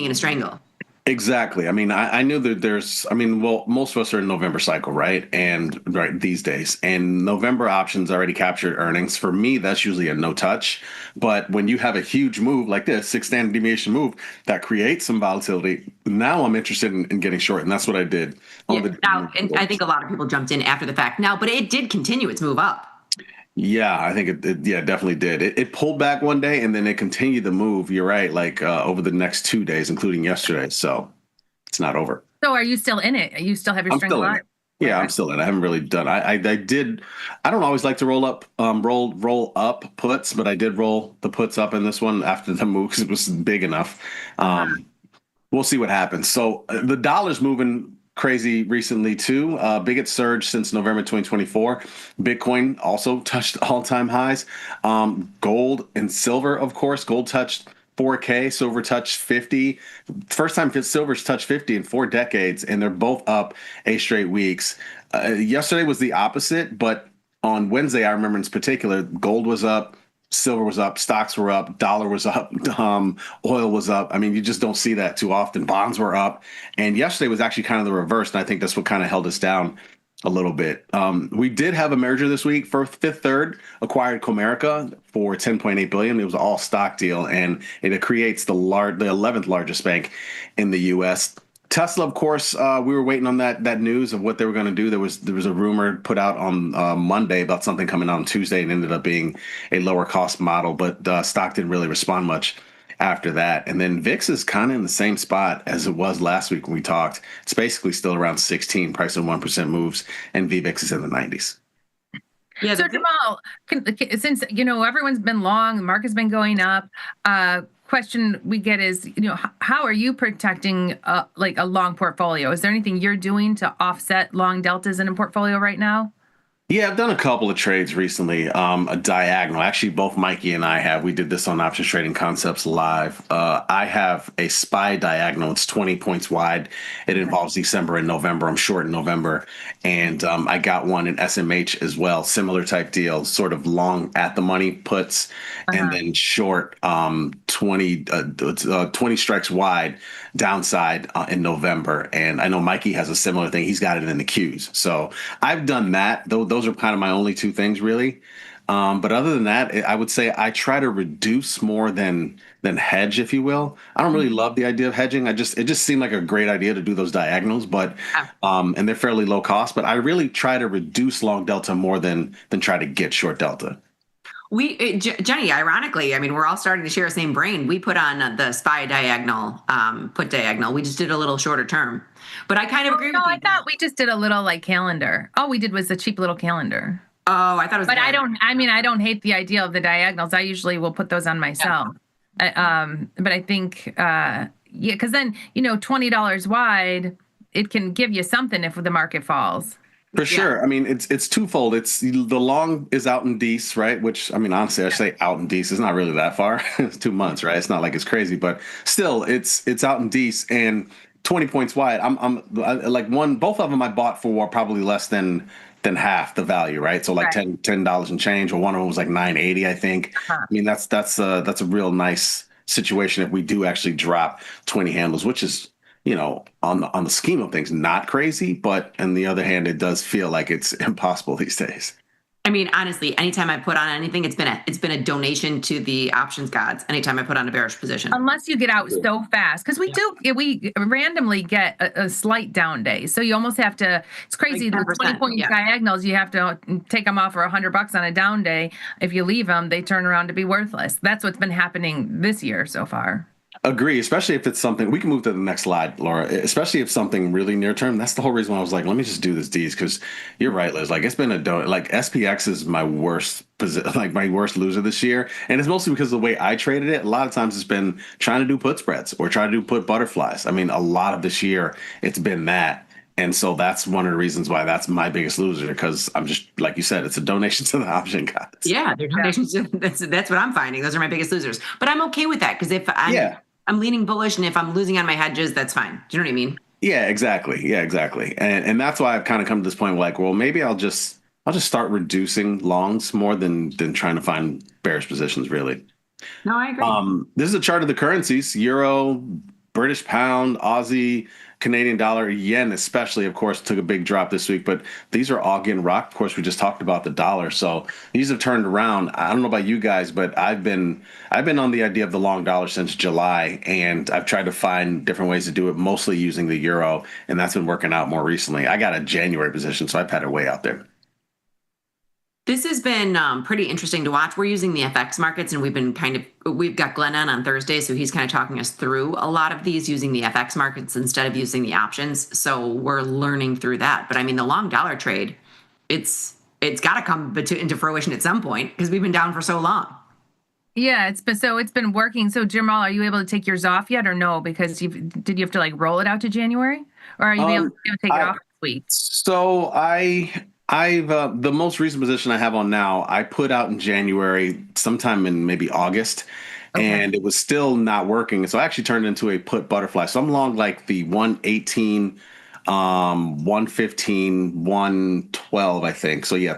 in a strangle. Exactly. I mean, I knew that most of us are in November cycle, right? And these days, and November options already captured earnings. For me, that's usually a no touch. But when you have a huge move like this, 6 standard deviation move that creates some volatility, now I'm interested in getting short. And that's what I did. And I think a lot of people jumped in after the fact now, but it did continue its move up. Yeah, I think it definitely did. It pulled back one day and then it continued the move. You're right, like over the next 2 days, including yesterday. So it's not over. So are you still in it? You still have your I'm strangle still in on? it. Yeah, I'm still in it. I haven't really done. I did. I don't always like to roll up puts, but I did roll the puts up in this one after the move because it was big enough. We'll see what happens. So the dollar's moving crazy recently too. Biggest surge since November 2024. Bitcoin also touched all-time highs. Gold and silver, of course. Gold touched 4K, silver touched 50. First time silver's touched 50 in 4 decades, and they're both up 8 straight weeks. Yesterday was the opposite, but on Wednesday, I remember in particular, gold was up, silver was up, stocks were up, dollar was up, oil was up. I mean, you just don't see that too often. Bonds were up. And yesterday was actually kind of the reverse. And I think that's what kind of held us down a little bit. We did have a merger this week. Fifth Third acquired Comerica for $10.8 billion. It was an all stock deal, and it creates the 11th largest bank in the U.S. Tesla, of course, we were waiting on that news of what they were going to do. There was a rumor put out on Monday about something coming out on Tuesday, and ended up being a lower cost model. But stock didn't really respond much after that. And then VIX is kind of in the same spot as it was last week when we talked. It's basically still around 16, price of 1% moves, and VVIX is in the 90s. Yeah. So Jamal, since everyone's been long, the market's been going up. Question we get is, how are you protecting like a long portfolio? Is there anything you're doing to offset long deltas in a portfolio right now? Yeah, I've done a couple of trades recently. A diagonal. Actually, both Mikey and I have. We did this on Options Trading Concepts Live. I have a SPY diagonal. It's 20 points wide. It involves December and November. I'm short in November. And I got one in SMH as well. Similar type deal, sort of long at the money puts, and then short 20 strikes wide downside in November. And I know Mikey has a similar thing. He's got it in the Qs. So I've done that. Those are kind of my only 2 things really. But other than that, I would say I try to reduce more than hedge, if you will. I don't really love the idea of hedging. It just seemed like a great idea to do those diagonals, but and they're fairly low cost. But I really try to reduce long delta more than try to get short delta. Jenny, ironically, I mean, we're all starting to share the same brain. We put on the SPY diagonal, put diagonal. We just did a little shorter term. But I kind of agree with you. I thought we just did a little like calendar. All we did was a cheap little calendar. Oh, I thought it was. But I don't hate the idea of the diagonals. I usually will put those on myself. Yeah. But I think, because then, $20 wide, it can give you something if the market falls. For sure. I mean, it's twofold. It's the long is out in Dece, right? Which, I mean, honestly, I say out in Dece. It's not really that far. It's 2 months, right? It's not like it's crazy, but still, it's out in Dece and 20 points wide. Both of them I bought for probably less than half the value, right? So like $10 and change, or one of them was like $9.80, I think. I mean, that's a real nice situation if we do actually drop 20 handles, which is, on the scheme of things, not crazy, but on the other hand, it does feel like it's impossible these days. I mean, honestly, anytime I put on anything, it's been a donation to the options gods. Anytime I put on a bearish position, unless you get out so fast, because we randomly get a slight down day, so you almost have to. It's crazy. Like the 20-point diagonals, you have to take them off for $100 on a down day. If you leave them, they turn around to be worthless. That's what's been happening this year so far. Agree, especially if it's something we can move to the next slide, Laura. Especially if something really near term. That's the whole reason why I was like, let me just do this D's, because you're right, Liz. Like it's been like SPX is my worst my worst loser this year, and it's mostly because of the way I traded it. A lot of times it's been trying to do put spreads or trying to do put butterflies. I mean, a lot of this year it's been that. And so that's one of the reasons why that's my biggest loser, because I'm just, like you said, it's a donation to the option gods. Yeah, they're donations. That's what I'm finding. Those are my biggest losers. But I'm okay with that, because if I'm leaning bullish, and if I'm losing on my hedges, that's fine. Do you know what I mean? Yeah, exactly. And that's why I've kind of come to this point where, like, well, maybe I'll just start reducing longs more than trying to find bearish positions, really. No, I agree. This is a chart of the currencies: euro, British pound, Aussie, Canadian dollar, yen especially, of course, took a big drop this week, but these are all getting rocked. Of course, we just talked about the dollar, so these have turned around. I don't know about you guys, but I've been on the idea of the long dollar since July, and I've tried to find different ways to do it, mostly using the euro, and that's been working out more recently. I got a January position, so I've had it way out there. This has been pretty interesting to watch. We're using the FX markets, and we've got Glenn on Thursday, so he's kind of talking us through a lot of these using the FX markets instead of using the options. So we're learning through that. But I mean, the long dollar trade, it's got to come into fruition at some point, because we've been down for so long. Yeah, it's been working. So Jamal, are you able to take yours off yet, or no? Because did you have to like roll it out to January, or are you able to take it off this week? So I've the most recent position I have on now, I put out in January, sometime in maybe August, and it was still not working. So I actually turned it into a put butterfly. So I'm long like the 118, 115, 112, I think. So yeah,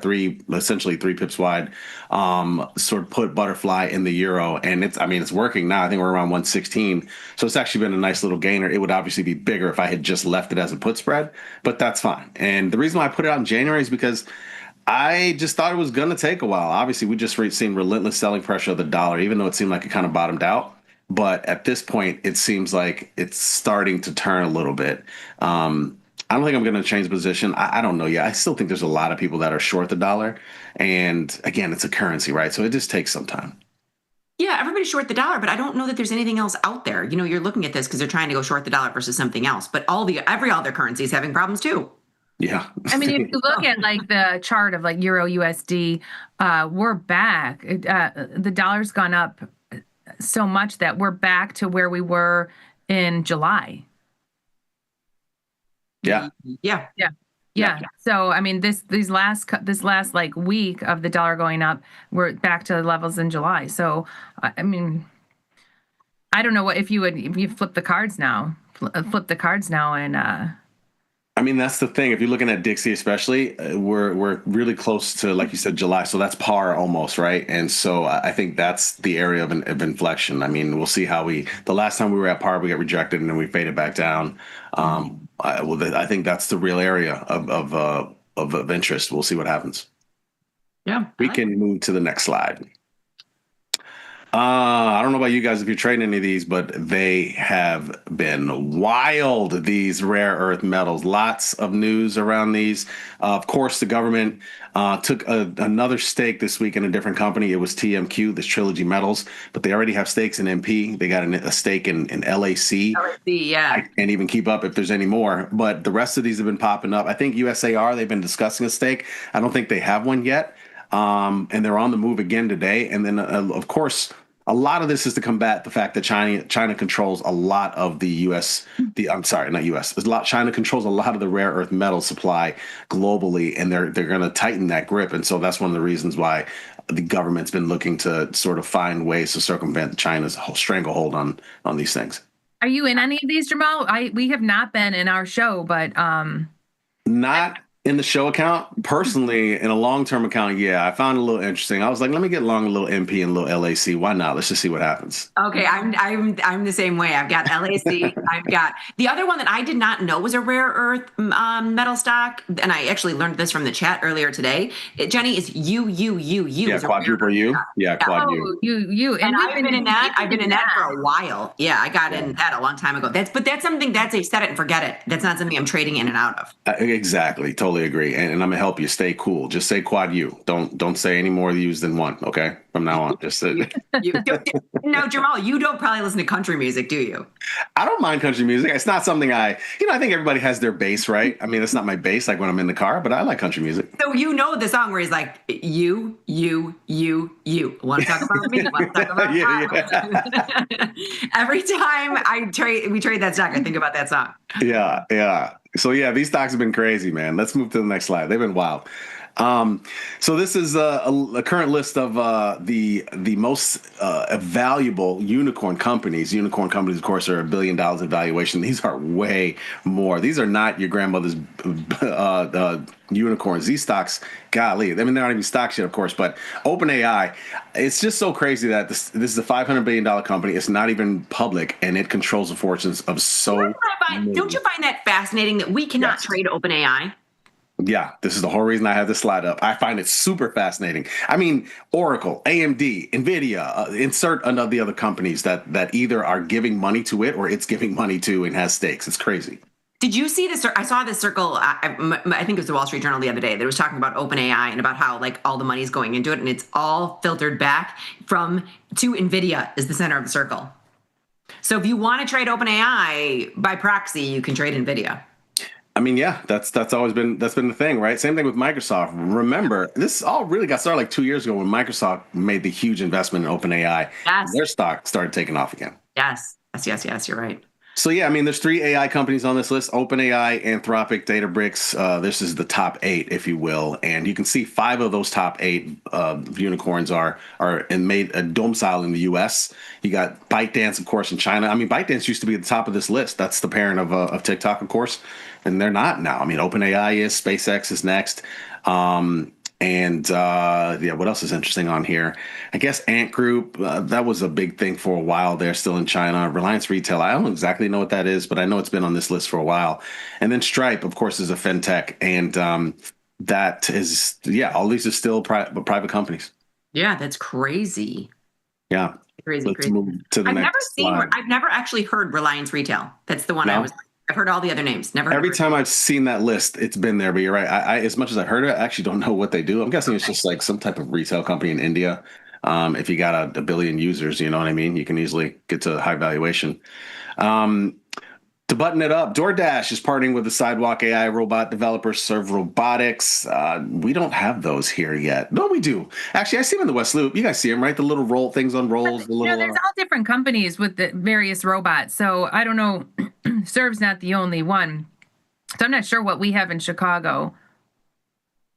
essentially three pips wide, sort of put butterfly in the euro. And it's working now. I think we're around 116. So it's actually been a nice little gainer. It would obviously be bigger if I had just left it as a put spread, but that's fine. And the reason why I put it out in January is because I just thought it was going to take a while. Obviously, we just seen relentless selling pressure of the dollar, even though it seemed like it kind of bottomed out. But at this point, it seems like it's starting to turn a little bit. I don't think I'm going to change position. I don't know yet. I still think there's a lot of people that are short the dollar. And again, it's a currency, right? So it just takes some time. Yeah, everybody's short the dollar, but I don't know that there's anything else out there. You're looking at this because they're trying to go short the dollar versus something else. But every other currency is having problems too. Yeah. I mean, if you look at like the chart of like Euro USD, we're back. The dollar's gone up so much that we're back to where we were in July. Yeah. So I mean, this last like week of the dollar going up, we're back to the levels in July. So I mean, I don't know what if you flip the cards now, and I mean, that's the thing. If you're looking at Dixie, especially, we're really close to, like you said, July. So that's par almost, right? And so I think that's the area of inflection. I mean, we'll see how the last time we were at par, we got rejected and then we faded back down. I think that's the real area of interest. We'll see what happens. Yeah. We can move to the next slide. I don't know about you guys if you're trading any of these, but they have been wild, these rare earth metals. Lots of news around these. Of course, the government took another stake this week in a different company. It was TMQ, this Trilogy Metals, but they already have stakes in MP. They got a stake in LAC. Yeah. I can't even keep up if there's any more, but the rest of these have been popping up. I think USAR, they've been discussing a stake. I don't think they have one yet. And they're on the move again today. And then, of course, A lot of this is to combat the fact that China controls a lot of the U.S. I'm sorry, not U.S. China controls a lot of the rare earth metal supply globally, and they're going to tighten that grip. And so that's one of the reasons why the government's been looking to sort of find ways to circumvent China's stranglehold on these things. Are you in any of these, Jamal? We have not been in our show, but not in the show account. Personally, in a long-term account, yeah, I found it a little interesting. I was like, let me get along a little MP and a little LAC. Why not? Let's just see what happens. Okay, I'm the same way. I've got LAC. I've got the other one that I did not know was a rare earth metal stock, and I actually learned this from the chat earlier today. Jenny is U. Yeah, quadruple U. Yeah, quad U. You. And I've been in that. I've been in that for a while. Yeah, I got in that a long time ago. That's something that's a set it and forget it. That's not something I'm trading in and out of. Exactly. Totally agree. And I'm gonna help you stay cool. Just say quad U. Don't say any more U's than one. Okay, from now on, just say. No, Jamal, you don't probably listen to country music, do you? I don't mind country music. It's not something I think everybody has their bass, right? I mean, it's not my bass like when I'm in the car, but I like country music. So you know the song where he's like, you. Want to talk about me? Want to talk about yeah. Every time we trade that stock, I think about that song. Yeah. So yeah, these stocks have been crazy, man. Let's move to the next slide. They've been wild. So this is a current list of the most valuable unicorn companies. Unicorn companies, of course, are $1 billion in valuation. These are way more. These are not your grandmother's unicorns. These stocks, golly, I mean, they're not even stocks yet, of course, but OpenAI, it's just so crazy that this is a $500 billion company. It's not even public, and it controls the fortunes of so many. Don't you find that fascinating that we cannot trade OpenAI? Yeah, this is the whole reason I have this slide up. I find it super fascinating. I mean, Oracle, AMD, NVIDIA, insert another the other companies that either are giving money to it or it's giving money to and has stakes. It's crazy. Did you see this? I saw this circle. I think it was the Wall Street Journal the other day that was talking about OpenAI and about how like all the money's going into it, and it's all filtered back to NVIDIA is the center of the circle. So if you want to trade OpenAI by proxy, you can trade NVIDIA. I mean, yeah, that's always been the thing, right? Same thing with Microsoft. Remember, this all really got started like 2 years ago when Microsoft made the huge investment in OpenAI. Yes. Their stock started taking off again. Yes. You're right. So yeah, I mean, there's 3 AI companies on this list: OpenAI, Anthropic, Databricks. This is the top 8, if you will, and you can see 5 of those top 8 unicorns are and made a domicile in the U.S. You got ByteDance, of course, in China. I mean, ByteDance used to be at the top of this list. That's the parent of TikTok, of course, and they're not now. I mean, OpenAI is, SpaceX is next. What else is interesting on here? I guess Ant Group, that was a big thing for a while. They're still in China. Reliance Retail, I don't exactly know what that is, but I know it's been on this list for a while. And then Stripe, of course, is a fintech. And that is, all these are still private companies. Yeah, that's crazy. Yeah. Crazy. Move to the next slide. I've never actually heard Reliance Retail. That's the one I've heard all the other names. Never. Every time I've seen that list, it's been there. But you're right. I as much as I heard it, I actually don't know what they do. I'm guessing it's just like some type of retail company in India. If you got a billion users, you know what I mean? You can easily get to a high valuation. To button it up, DoorDash is partnering with the Sidewalk AI robot developer Serve Robotics. We don't have those here yet. No, we do. Actually, I see them in the West Loop. You guys see them, right? The little roll things on rolls. There's all different companies with the various robots. So I don't know. Serve's not the only one. So I'm not sure what we have in Chicago.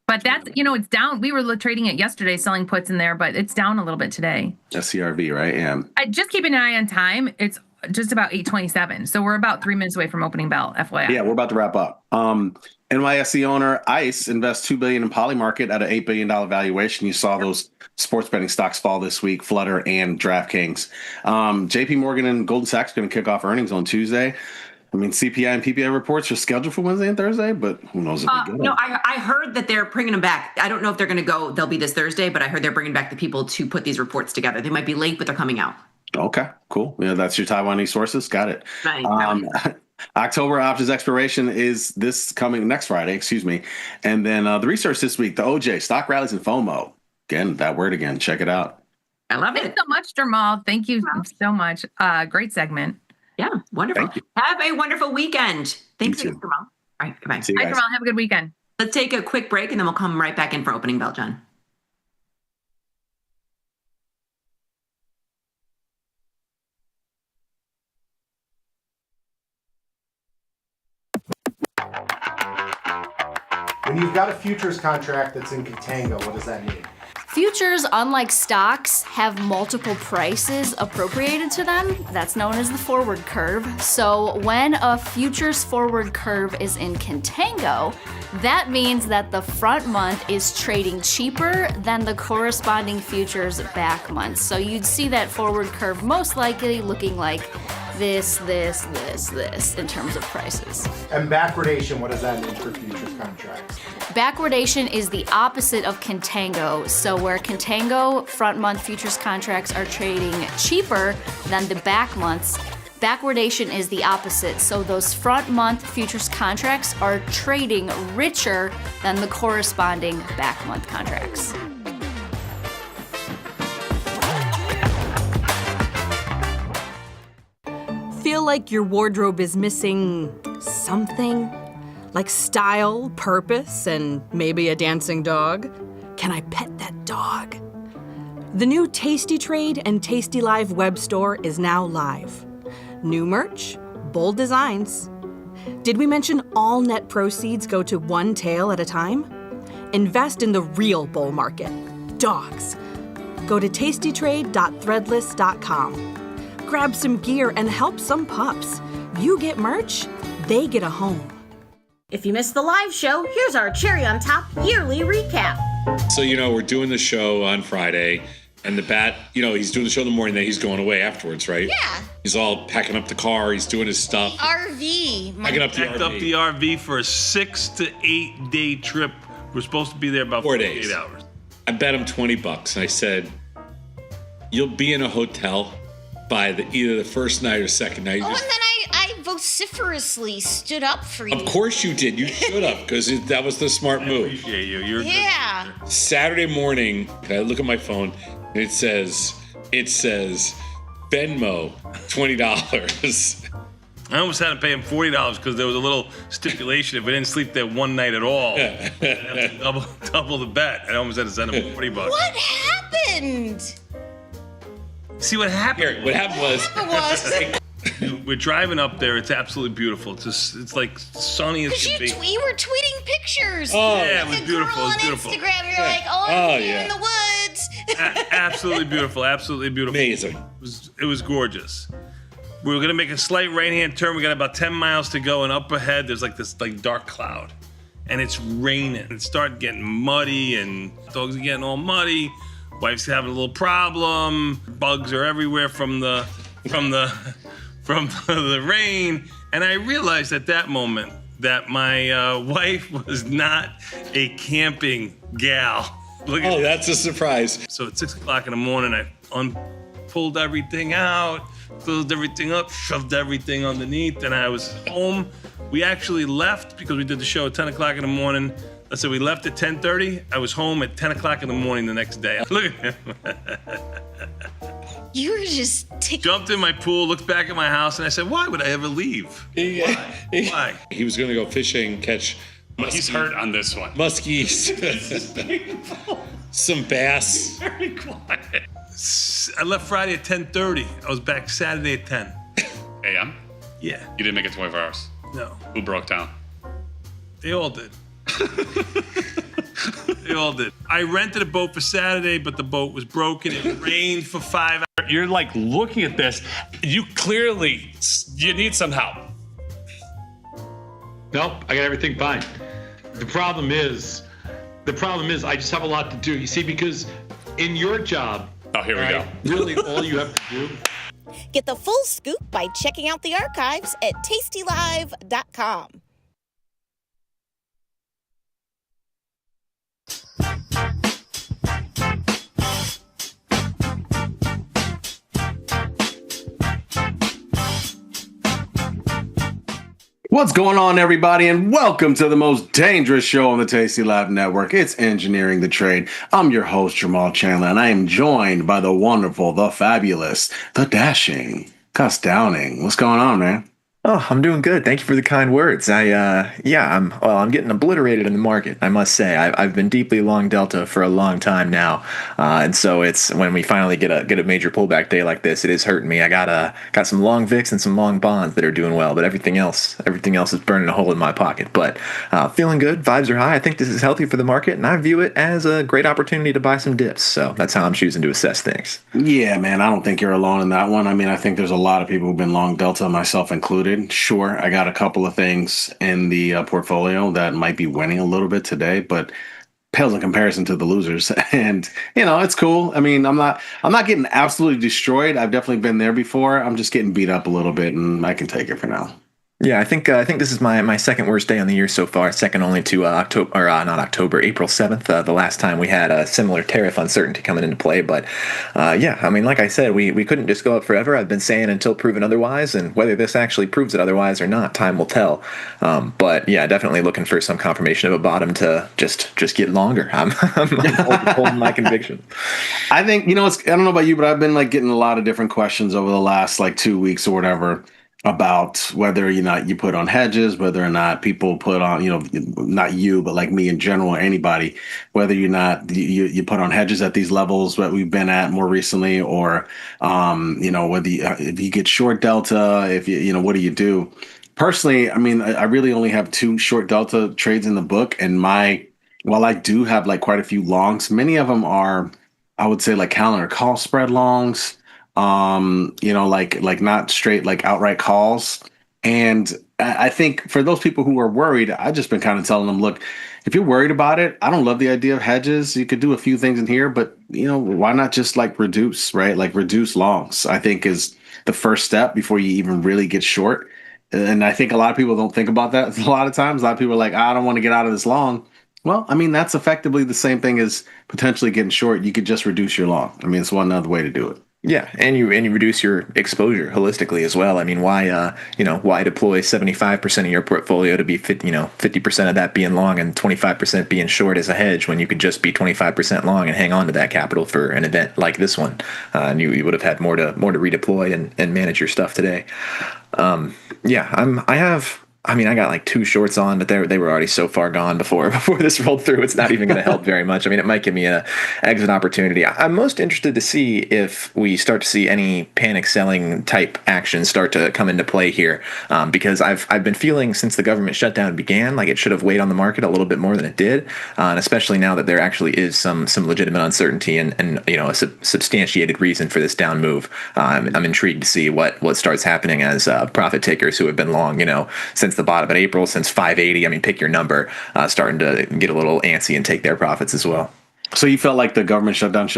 But that's, it's down. We were trading it yesterday, selling puts in there, but it's down a little bit today. SCRV, right? Yeah. I just keep an eye on time. It's just about 8:27. So we're about 3 minutes away from opening bell, FYI. Yeah, we're about to wrap up. NYSE owner ICE invests $2 billion in Polymarket at an $8 billion valuation. You saw those sports betting stocks fall this week, Flutter and DraftKings. JP Morgan and Goldman Sachs are going to kick off earnings on Tuesday. I mean, CPI and PPI reports are scheduled for Wednesday and Thursday, but who knows if we go. No, I heard that they're bringing them back. I don't know if they're going to go. They'll be this Thursday, but I heard they're bringing back the people to put these reports together. They might be late, but they're coming out. Okay, cool. Yeah, that's your Taiwanese sources. Got it. Right. October options expiration is next Friday, excuse me. And then the research this week, the OJ, stock rallies and FOMO. Again, that word again. Check it out. I love it. Thanks so much, Jamal. Thank you so much. Great segment. Yeah, wonderful. Have a wonderful weekend. Thanks, Jamal. All right, goodbye. Bye, Jamal. Have a good weekend. Let's take a quick break, and then we'll come right back in for opening bell, John. When you've got a futures contract that's in contango, what does that mean? Futures, unlike stocks, have multiple prices appropriated to them. That's known as the forward curve. So when a futures forward curve is in contango, that means that the front month is trading cheaper than the corresponding futures back month. So you'd see that forward curve most likely looking like this in terms of prices. And backwardation, what does that mean for futures contracts? Backwardation is the opposite of contango. So where contango front month futures contracts are trading cheaper than the back months, backwardation is the opposite. So those front month futures contracts are trading richer than the corresponding back month contracts. Feel like your wardrobe is missing something? Like style, purpose, and maybe a dancing dog? Can I pet that dog? The new Tasty Trade and tastylive web store is now live. New merch, bold designs. Did we mention all net proceeds go to one tail at a time? Invest in the real bull market, dogs. Go to tastytrade.threadless.com. Grab some gear and help some pups. You get merch, they get a home. If you missed the live show, here's our cherry on top yearly recap. So, we're doing the show on Friday, and the bat, he's doing the show in the morning, then he's going away afterwards, right? Yeah. He's all packing up the car, he's doing his stuff. RV. Packing up the Packed RV. up the RV for a 6 to 8 day trip. We're supposed to be there about 4 48 days. hours. I bet him $20, and I said, you'll be in a hotel by either the first night or second night. And then I vociferously stood up for you. Of course you did. You should have, because that was the smart move. I appreciate you. You're Yeah. Saturday morning, I look at my phone, and it says Venmo, $20. I almost had to pay him $40 because there was a little stipulation. If we didn't sleep there one night at all, I'd have to double the bet. I almost had to send him $40. What happened? See what happened? Here, what happened was we're driving up there. It's absolutely beautiful. It's like sunny as can be. You were tweeting pictures. Oh, yeah, it was beautiful. It was beautiful. Instagram, you're like, I'm here in the woods. Absolutely beautiful. Absolutely beautiful. Amazing. It was gorgeous. We were gonna make a slight right-hand turn. We got about 10 miles to go, and up ahead there's this dark cloud, and it's raining. It started getting muddy, and dogs are getting all muddy. Wife's having a little problem. Bugs are everywhere from the rain. And I realized at that moment that my wife was not a camping gal. That's a surprise. So at 6 o'clock in the morning, I pulled everything out, closed everything up, shoved everything underneath, and I was home. We actually left because we did the show at 10 o'clock in the morning. I said we left at 10:30. I was home at 10 o'clock in the morning the next day. Look at him. You were just jumped in my pool, looked back at my house, and I said, why would I ever leave? Why? He was going to go fishing, catch. He's hurt on this one. Muskies. Some bass. Very quiet. I left Friday at 10:30. I was back Saturday at 10. AM? Yeah. You didn't make it 24 hours? No. Who broke down? They all did. They all did. I rented a boat for Saturday, but the boat was broken. It rained for 5 hours. You're looking at this. You need some help. Nope, I got everything fine. The problem is I just have a lot to do. You see, because in your job, here we go. Really, all you have to do. Get the full scoop by checking out the archives at tastylive.com. What's going on, everybody, and welcome to the most dangerous show on the Tasty Live Network. It's Engineering the Trade. I'm your host, Jamal Chandler, and I am joined by the wonderful, the fabulous, the dashing, Gus Downing. What's going on, man? Oh, I'm doing good. Thank you for the kind words. I'm getting obliterated in the market, I must say. I've been deeply long Delta for a long time now, and so it's when we finally get a major pullback day like this, it is hurting me. I got some long VIX and some long bonds that are doing well, but everything else is burning a hole in my pocket. But feeling good, vibes are high. I think this is healthy for the market, and I view it as a great opportunity to buy some dips. So that's how I'm choosing to assess things. Yeah, man, I don't think you're alone in that one. I mean, I think there's a lot of people who've been long Delta, myself included. Sure, I got a couple of things in the portfolio that might be winning a little bit today, but pales in comparison to the losers. And it's cool. I mean, I'm not getting absolutely destroyed. I've definitely been there before. I'm just getting beat up a little bit, and I can take it for now. Yeah, I think this is my second worst day on the year so far, second only to April 7th, the last time we had a similar tariff uncertainty coming into play. But yeah, I mean, like I said, we couldn't just go up forever. I've been saying until proven otherwise, and whether this actually proves it otherwise or not, time will tell. But yeah, definitely looking for some confirmation of a bottom to just get longer. I'm holding my conviction. I think, I don't know about you, but I've been like getting a lot of different questions over the last like 2 weeks or whatever about whether or not you put on hedges, whether or not people put on, not you, but like me in general or anybody, whether you're not you put on hedges at these levels that we've been at more recently, or whether if you get short delta, if what do you do? Personally, I mean, I really only have two short delta trades in the book, and while I do have like quite a few longs, many of them are, I would say, like calendar call spread longs, like not straight like outright calls. And I think for those people who are worried, I've just been kind of telling them, look, if you're worried about it, I don't love the idea of hedges. You could do a few things in here, but why not just like reduce, right? Like reduce longs, I think, is the first step before you even really get short. And I think a lot of people don't think about that a lot of times. A lot of people are like, I don't want to get out of this long. Well, I mean, that's effectively the same thing as potentially getting short. You could just reduce your long. I mean, it's one other way to do it. Yeah, and you reduce your exposure holistically as well. I mean, why deploy 75% of your portfolio to be 50% of that being long and 25% being short as a hedge when you could just be 25% long and hang on to that capital for an event like this one, and you would have had more to redeploy and manage your stuff today. I got like two shorts on, but they were already so far gone before this rolled through. It's not even going to help very much. I mean, it might give me a exit opportunity. I'm most interested to see if we start to see any panic selling type actions start to come into play here, because I've been feeling since the government shutdown began like it should have weighed on the market a little bit more than it did, and especially now that there actually is some legitimate uncertainty and a substantiated reason for this down move. I'm intrigued to see what starts happening as profit takers who have been long, since the bottom of April, since 580. I mean, pick your number, starting to get a little antsy and take their profits as well. So you felt like the government shutdown we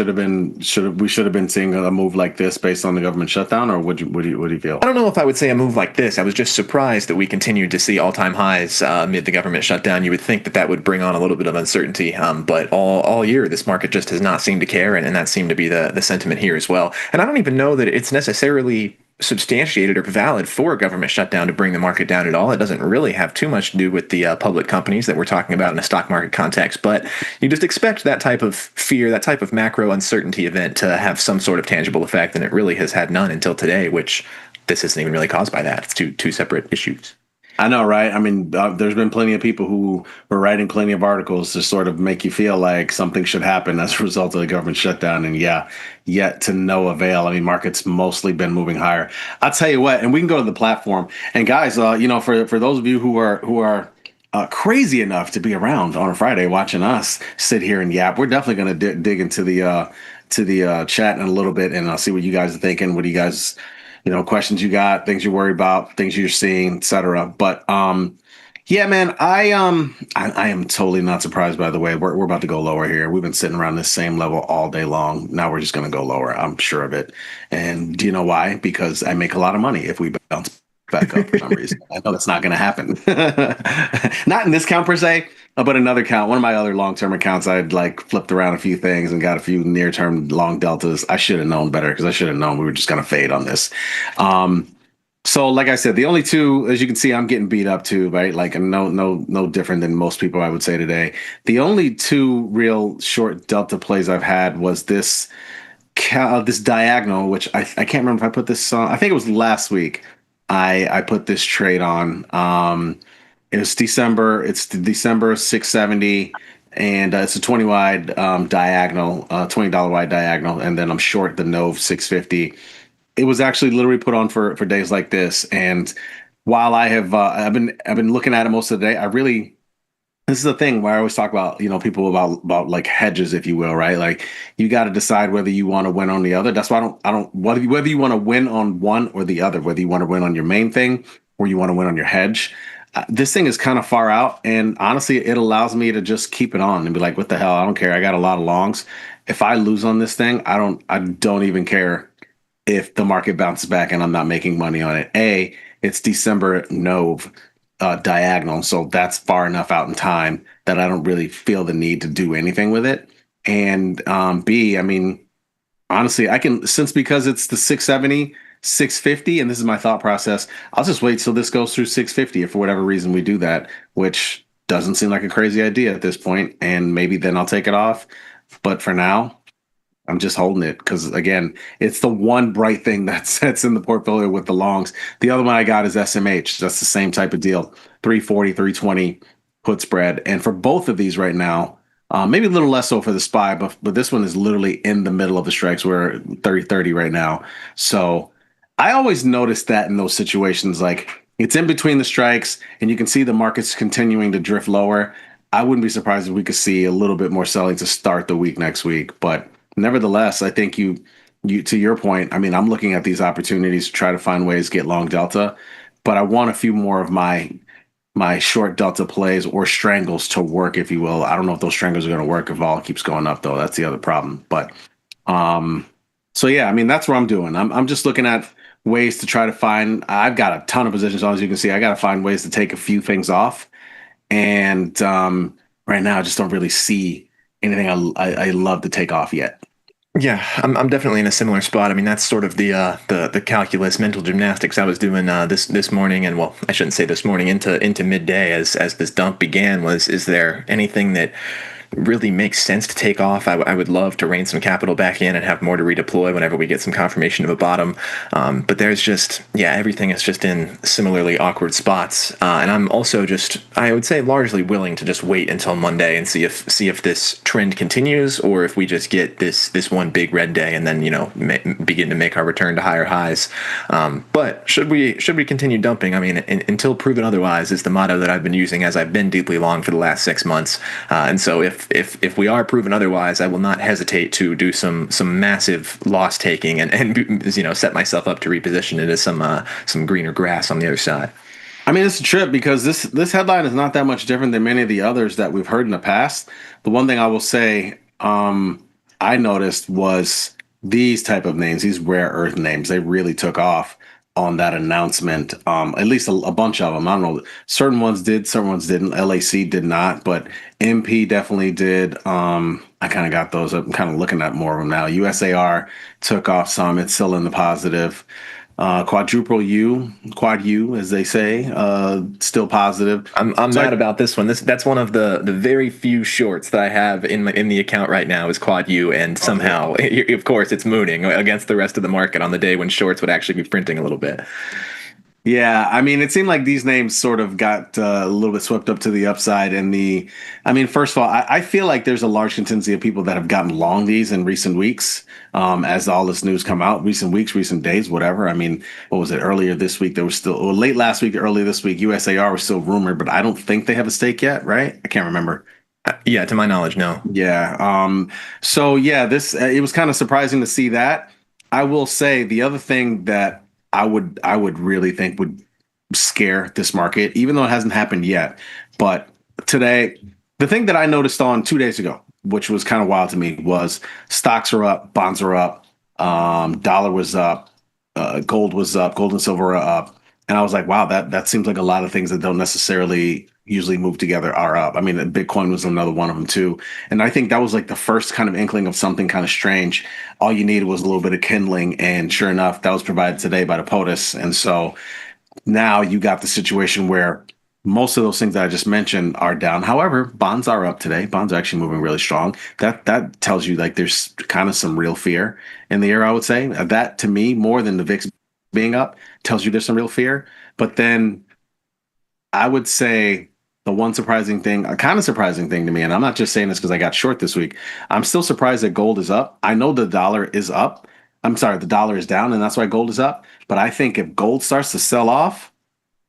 should have been seeing a move like this based on the government shutdown, or what do you feel? I don't know if I would say a move like this. I was just surprised that we continued to see all-time highs amid the government shutdown. You would think that would bring on a little bit of uncertainty, but all year this market just has not seemed to care, and that seemed to be the sentiment here as well. And I don't even know that it's necessarily substantiated or valid for a government shutdown to bring the market down at all. It doesn't really have too much to do with the public companies that we're talking about in a stock market context, but you just expect that type of fear, that type of macro uncertainty event to have some sort of tangible effect, and it really has had none until today, which this isn't even really caused by that. It's two separate issues. I know, right? I mean, there's been plenty of people who were writing plenty of articles to sort of make you feel like something should happen as a result of the government shutdown. And yeah, yet to no avail. I mean, markets mostly been moving higher. I'll tell you what, and we can go to the platform. And guys, for those of you who are crazy enough to be around on a Friday watching us sit here and yap, we're definitely going to dig into the chat in a little bit, and I'll see what you guys are thinking. What do you guys, questions you got, things you're worried about, things you're seeing, etc. But yeah, man, I am totally not surprised. By the way, we're about to go lower here. We've been sitting around this same level all day long. Now we're just going to go lower. I'm sure of it. And do you know why? Because I make a lot of money if we bounce back up for some reason. I know that's not going to happen. Not in this count per se, but another count. One of my other long-term accounts, I'd like flipped around a few things and got a few near-term long deltas. I should have known better, because I should have known we were just going to fade on this. So like I said, the only two, as you can see, I'm getting beat up too, right? Like no different than most people, I would say, today. The only two real short delta plays I've had was this diagonal, which I can't remember if I put this on. I think it was last week. I put this trade on. It was December. It's the December 670, and it's a 20 wide diagonal, $20 wide diagonal, and then I'm short the Nove 650. It was actually literally put on for days like this, and while I've been looking at it most of the day, this is the thing where I always talk about, people about like hedges, if you will, right? Like you got to decide whether you want to win on the other. That's why I don't whether you want to win on one or the other, whether you want to win on your main thing or you want to win on your hedge. This thing is kind of far out, and honestly, it allows me to just keep it on and be like, what the hell? I don't care. I got a lot of longs. If I lose on this thing, I don't even care if the market bounces back and I'm not making money on it. It's December Nove diagonal, so that's far enough out in time that I don't really feel the need to do anything with it. And B, I mean, honestly, because it's the 670, 650, and this is my thought process, I'll just wait till this goes through 650 if for whatever reason we do that, which doesn't seem like a crazy idea at this point, and maybe then I'll take it off. But for now, I'm just holding it because, again, it's the one bright thing that's in the portfolio with the longs. The other one I got is SMH. That's the same type of deal, 340, 320 put spread. And for both of these right now, maybe a little less so for the SPY, but this one is literally in the middle of the strikes. We're 30-30 right now. So I always notice that in those situations, like it's in between the strikes and you can see the market's continuing to drift lower. I wouldn't be surprised if we could see a little bit more selling to start the week next week. But nevertheless, I think you to your point, I mean, I'm looking at these opportunities to try to find ways to get long delta, but I want a few more of my short delta plays or strangles to work, if you will. I don't know if those strangles are going to work if vol keeps going up, though. That's the other problem. But so yeah, I mean, that's what I'm doing. I'm just looking at ways to try to find. I've got a ton of positions on, as you can see. I got to find ways to take a few things off, and right now I just don't really see anything I love to take off yet. Yeah, I'm definitely in a similar spot. I mean, that's sort of the calculus, mental gymnastics I was doing this morning, and well, I shouldn't say this morning, into midday as this dump began. Is there anything that really makes sense to take off? I would love to rein some capital back in and have more to redeploy whenever we get some confirmation of a bottom. But there's just, everything is just in similarly awkward spots. And I'm also I would say largely willing to just wait until Monday and see if this trend continues or if we just get this one big red day and then, begin to make our return to higher highs. But should we continue dumping? I mean, until proven otherwise is the motto that I've been using as I've been deeply long for the last 6 months. And so if we are proven otherwise, I will not hesitate to do some massive loss taking and set myself up to reposition into some greener grass on the other side. I mean, it's a trip because this headline is not that much different than many of the others that we've heard in the past. The one thing I will say I noticed was these type of names, these rare earth names, they really took off on that announcement. At least a bunch of them. I don't know. Certain ones did, certain ones didn't. LAC did not, but MP definitely did. I kind of got those. I'm kind of looking at more of them now. USAR took off some. It's still in the positive. Quad U, as they say, still positive. I'm mad about this one. That's one of the very few shorts that I have in the account right now is Quad U, and somehow, of course, it's mooning against the rest of the market on the day when shorts would actually be printing a little bit. Yeah, I mean, it seemed like these names sort of got a little bit swept up to the upside. And first of all, I feel like there's a large contingency of people that have gotten long these in recent weeks as all this news come out, recent weeks, recent days, whatever. I mean, what was it? Earlier this week, there was still, or late last week, earlier this week, USAR was still rumored, but I don't think they have a stake yet, right? I can't remember. Yeah, to my knowledge, no. Yeah. So, yeah, it was kind of surprising to see that. I will say the other thing that I would really think would scare this market, even though it hasn't happened yet. But today, the thing that I noticed on 2 days ago, which was kind of wild to me, was stocks are up, bonds are up, dollar was up, gold was up, gold and silver are up. And I was like, wow, that seems like a lot of things that don't necessarily usually move together are up. I mean, Bitcoin was another one of them too. And I think that was like the first kind of inkling of something kind of strange. All you needed was a little bit of kindling. And sure enough, that was provided today by the POTUS. And so now you got the situation where most of those things that I just mentioned are down. However, bonds are up today. Bonds are actually moving really strong. That tells you like there's kind of some real fear in the air, I would say. That to me, more than the VIX being up tells you there's some real fear. But then I would say the one surprising thing, a kind of surprising thing to me, and I'm not just saying this because I got short this week. I'm still surprised that gold is up. I know the dollar is up. I'm sorry, the dollar is down, and that's why gold is up. But I think if gold starts to sell off,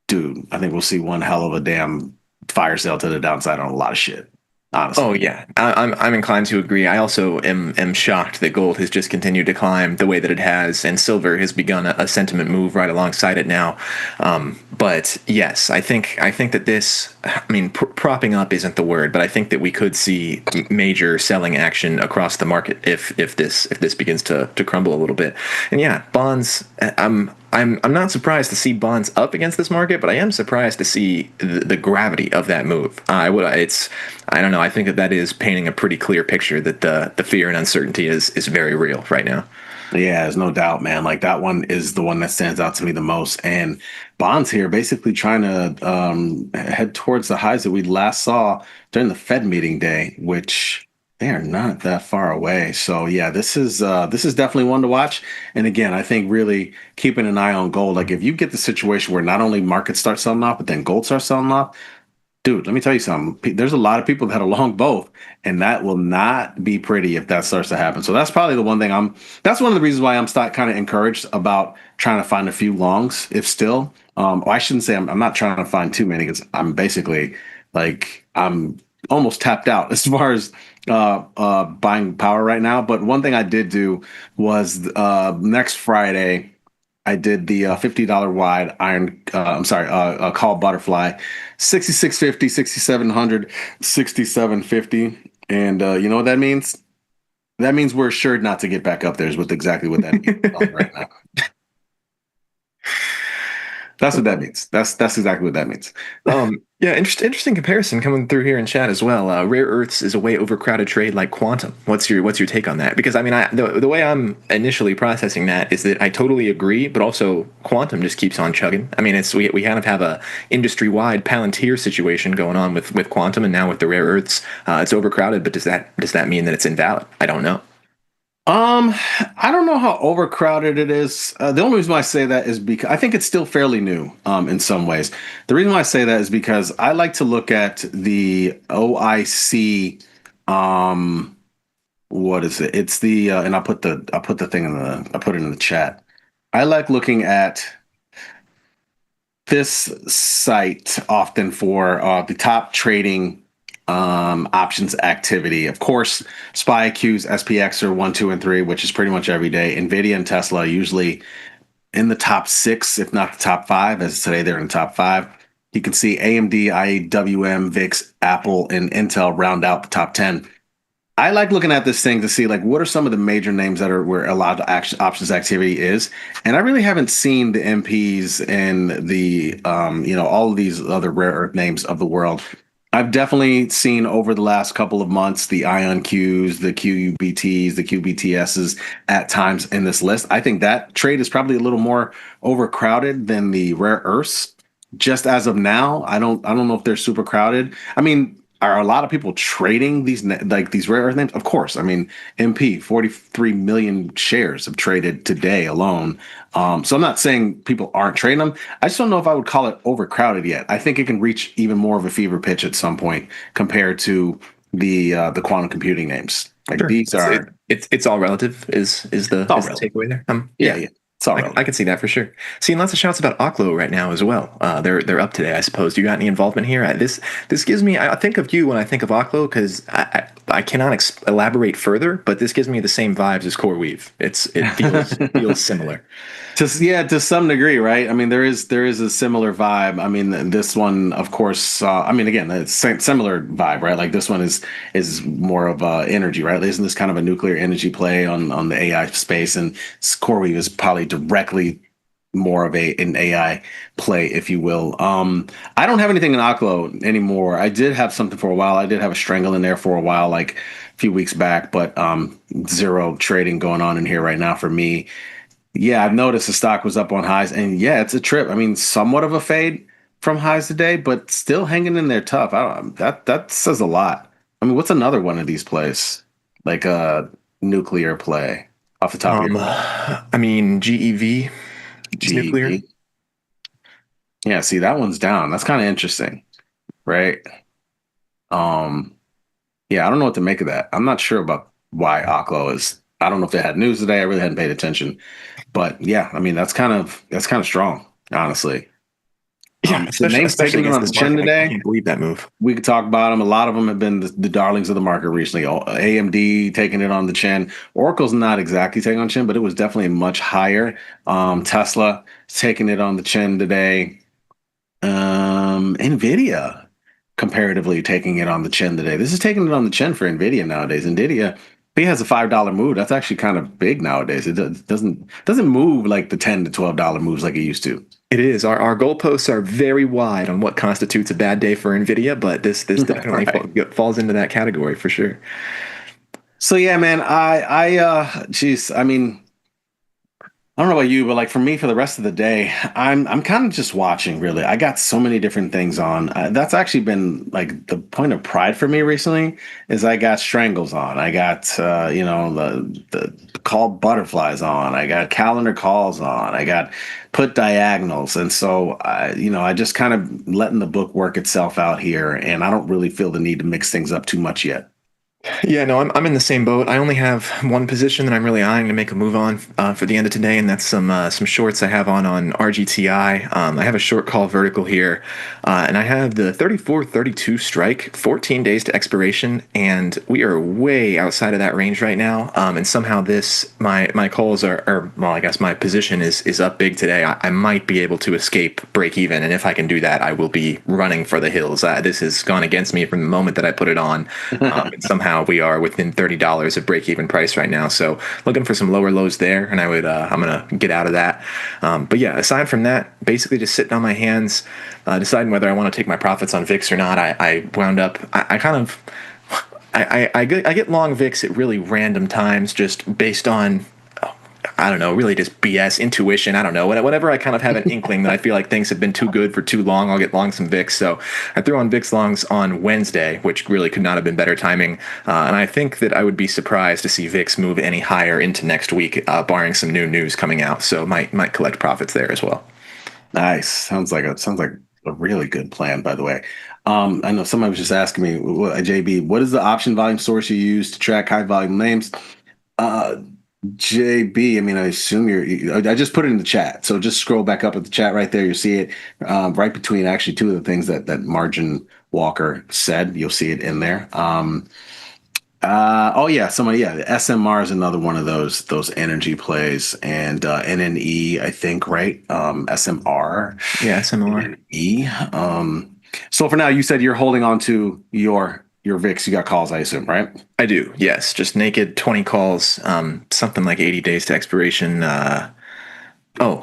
dude, I think we'll see one hell of a damn fire sale to the downside on a lot of shit. Honestly. Oh yeah, I'm inclined to agree. I also am shocked that gold has just continued to climb the way that it has, and silver has begun a sentiment move right alongside it now. But yes, I think that this, I mean, propping up isn't the word, but I think that we could see major selling action across the market if this begins to crumble a little bit. And yeah, bonds. I'm not surprised to see bonds up against this market, but I am surprised to see the gravity of that move. I don't know. I think that is painting a pretty clear picture that the fear and uncertainty is very real right now. Yeah, there's no doubt, man. Like that one is the one that stands out to me the most. And bonds here basically trying to head towards the highs that we last saw during the Fed meeting day, which they are not that far away. So yeah, this is definitely one to watch. And again, I think really keeping an eye on gold. Like if you get the situation where not only markets start selling off, but then gold starts selling off, dude, let me tell you something. There's a lot of people that are long both, and that will not be pretty if that starts to happen. So that's probably the one thing that's one of the reasons why I'm kind of encouraged about trying to find a few longs, if still. I shouldn't say I'm not trying to find too many because I'm basically like, I'm almost tapped out as far as buying power right now. But one thing I did do was next Friday, I did the $50 wide iron, call butterfly, 6650, 6700, 6750. And you know what that means? That means we're assured not to get back up there is exactly what that means right now. That's what that means. That's exactly what that means. Yeah, interesting comparison coming through here in chat as well. Rare earths is a way overcrowded trade like quantum. What's your take on that? Because I mean, the way I'm initially processing that is that I totally agree, but also quantum just keeps on chugging. I mean, we kind of have a industry wide Palantir situation going on with quantum, and now with the rare earths, it's overcrowded. But does that mean that it's invalid? I don't know. I don't know how overcrowded it is. The only reason why I say that is because I think it's still fairly new, in some ways. The reason why I say that is because I like to look at the OIC, what is it? It's the, and I put it in the chat. I like looking at this site often for the top trading options activity. Of course, SPY Qs, SPX are 1, 2, and 3, which is pretty much every day. Nvidia and Tesla usually in the top 6, if not the top 5. As today, they're in the top 5. You can see AMD, IWM, VIX, Apple, and Intel round out the top 10. I like looking at this thing to see like what are some of the major names that are where a lot of options activity is, and I really haven't seen the MPs and the all of these other rare earth names of the world. I've definitely seen over the last couple of months the IonQs, the QUBTs, the QBTSs at times in this list. I think that trade is probably a little more overcrowded than the rare earths. Just as of now, I don't know if they're super crowded. I mean, are a lot of people trading these rare earth names? Of course. I mean, MP 43 million shares have traded today alone. So I'm not saying people aren't trading them. I just don't know if I would call it overcrowded yet. I think it can reach even more of a fever pitch at some point compared to the quantum computing names. Like sure. These are it's all relative. Is the takeaway there? Yeah. I can see that for sure. Seeing lots of shouts about Oklo right now as well. They're up today, I suppose. Do you got any involvement here? This gives me. I think of you when I think of Oklo because I cannot elaborate further, but this gives me the same vibes as CoreWeave. It feels similar. To some degree, right? I mean, there is a similar vibe. I mean, this one, of course. I mean, again, it's similar vibe, right? Like this one is more of energy, right? Isn't this kind of a nuclear energy play on the AI space? And CoreWeave is probably directly more of an AI play, if you will. I don't have anything in Oklo anymore. I did have something for a while. I did have a strangle in there for a while, like a few weeks back, but zero trading going on in here right now for me. Yeah, I've noticed the stock was up on highs, and yeah, it's a trip. I mean, somewhat of a fade from highs today, but still hanging in there tough. That says a lot. I mean, what's another one of these plays? Like a nuclear play off the top of your head? I mean, GEV. GEP. Yeah, see, that one's down. That's kind of interesting, right? Yeah, I don't know what to make of that. I'm not sure about why Aklo is. I don't know if they had news today. I really hadn't paid attention, but yeah, I mean that's kind of strong, honestly. Yeah, The names especially taking it against on the this chin market. I today. can't believe that move. We could talk about them. A lot of them have been the darlings of the market recently. AMD taking it on the chin. Oracle's not exactly taking on chin, but it was definitely much higher. Tesla taking it on the chin today. Nvidia comparatively taking it on the chin today. This is taking it on the chin for Nvidia nowadays. Nvidia, if he has a $5 move, that's actually kind of big nowadays. It doesn't move like the $10 to $12 moves like it used to. It is. Our goalposts are very wide on what constitutes a bad day for Nvidia, but this definitely falls into that category for sure. So yeah, man, geez, I mean, I don't know about you, but like for me, for the rest of the day, I'm kind of just watching. Really, I got so many different things on. That's actually been like the point of pride for me recently. Is I got strangles on. I got the call butterflies on. I got calendar calls on. I got put diagonals, and so I just kind of letting the book work itself out here, and I don't really feel the need to mix things up too much yet. Yeah, no, I'm in the same boat. I only have one position that I'm really eyeing to make a move on for the end of today, and that's some shorts I have on RGTI. I have a short call vertical here, and I have the 34.32 strike, 14 days to expiration, and we are way outside of that range right now. And somehow my calls are well, I guess my position is up big today. I might be able to escape break even, and if I can do that, I will be running for the hills. This has gone against me from the moment that I put it on, and somehow we are within $30 of break-even price right now. So looking for some lower lows there, and I'm gonna get out of that. But yeah, aside from that, basically just sitting on my hands, deciding whether I want to take my profits on VIX or not. I wound up. I get long VIX at really random times, just based on, I don't know, really just BS, intuition. I don't know. Whenever I kind of have an inkling that I feel like things have been too good for too long, I'll get long some VIX. So I threw on VIX longs on Wednesday, which really could not have been better timing. And I think that I would be surprised to see VIX move any higher into next week, barring some new news coming out. So might collect profits there as well. Nice. Sounds like a really good plan, by the way. I know somebody was just asking me, JB, what is the option volume source you use to track high volume names? JB, I mean, I assume I just put it in the chat. So just scroll back up at the chat right there. You'll see it right between actually two of the things that Margin Walker said. You'll see it in there. The SMR is another one of those energy plays, and NNE, I think, right? SMR. Yeah, SMR. NNE. So for now, you said you're holding on to your VIX. You got calls, I assume, right? I do, yes. Just naked 20 calls, something like 80 days to expiration.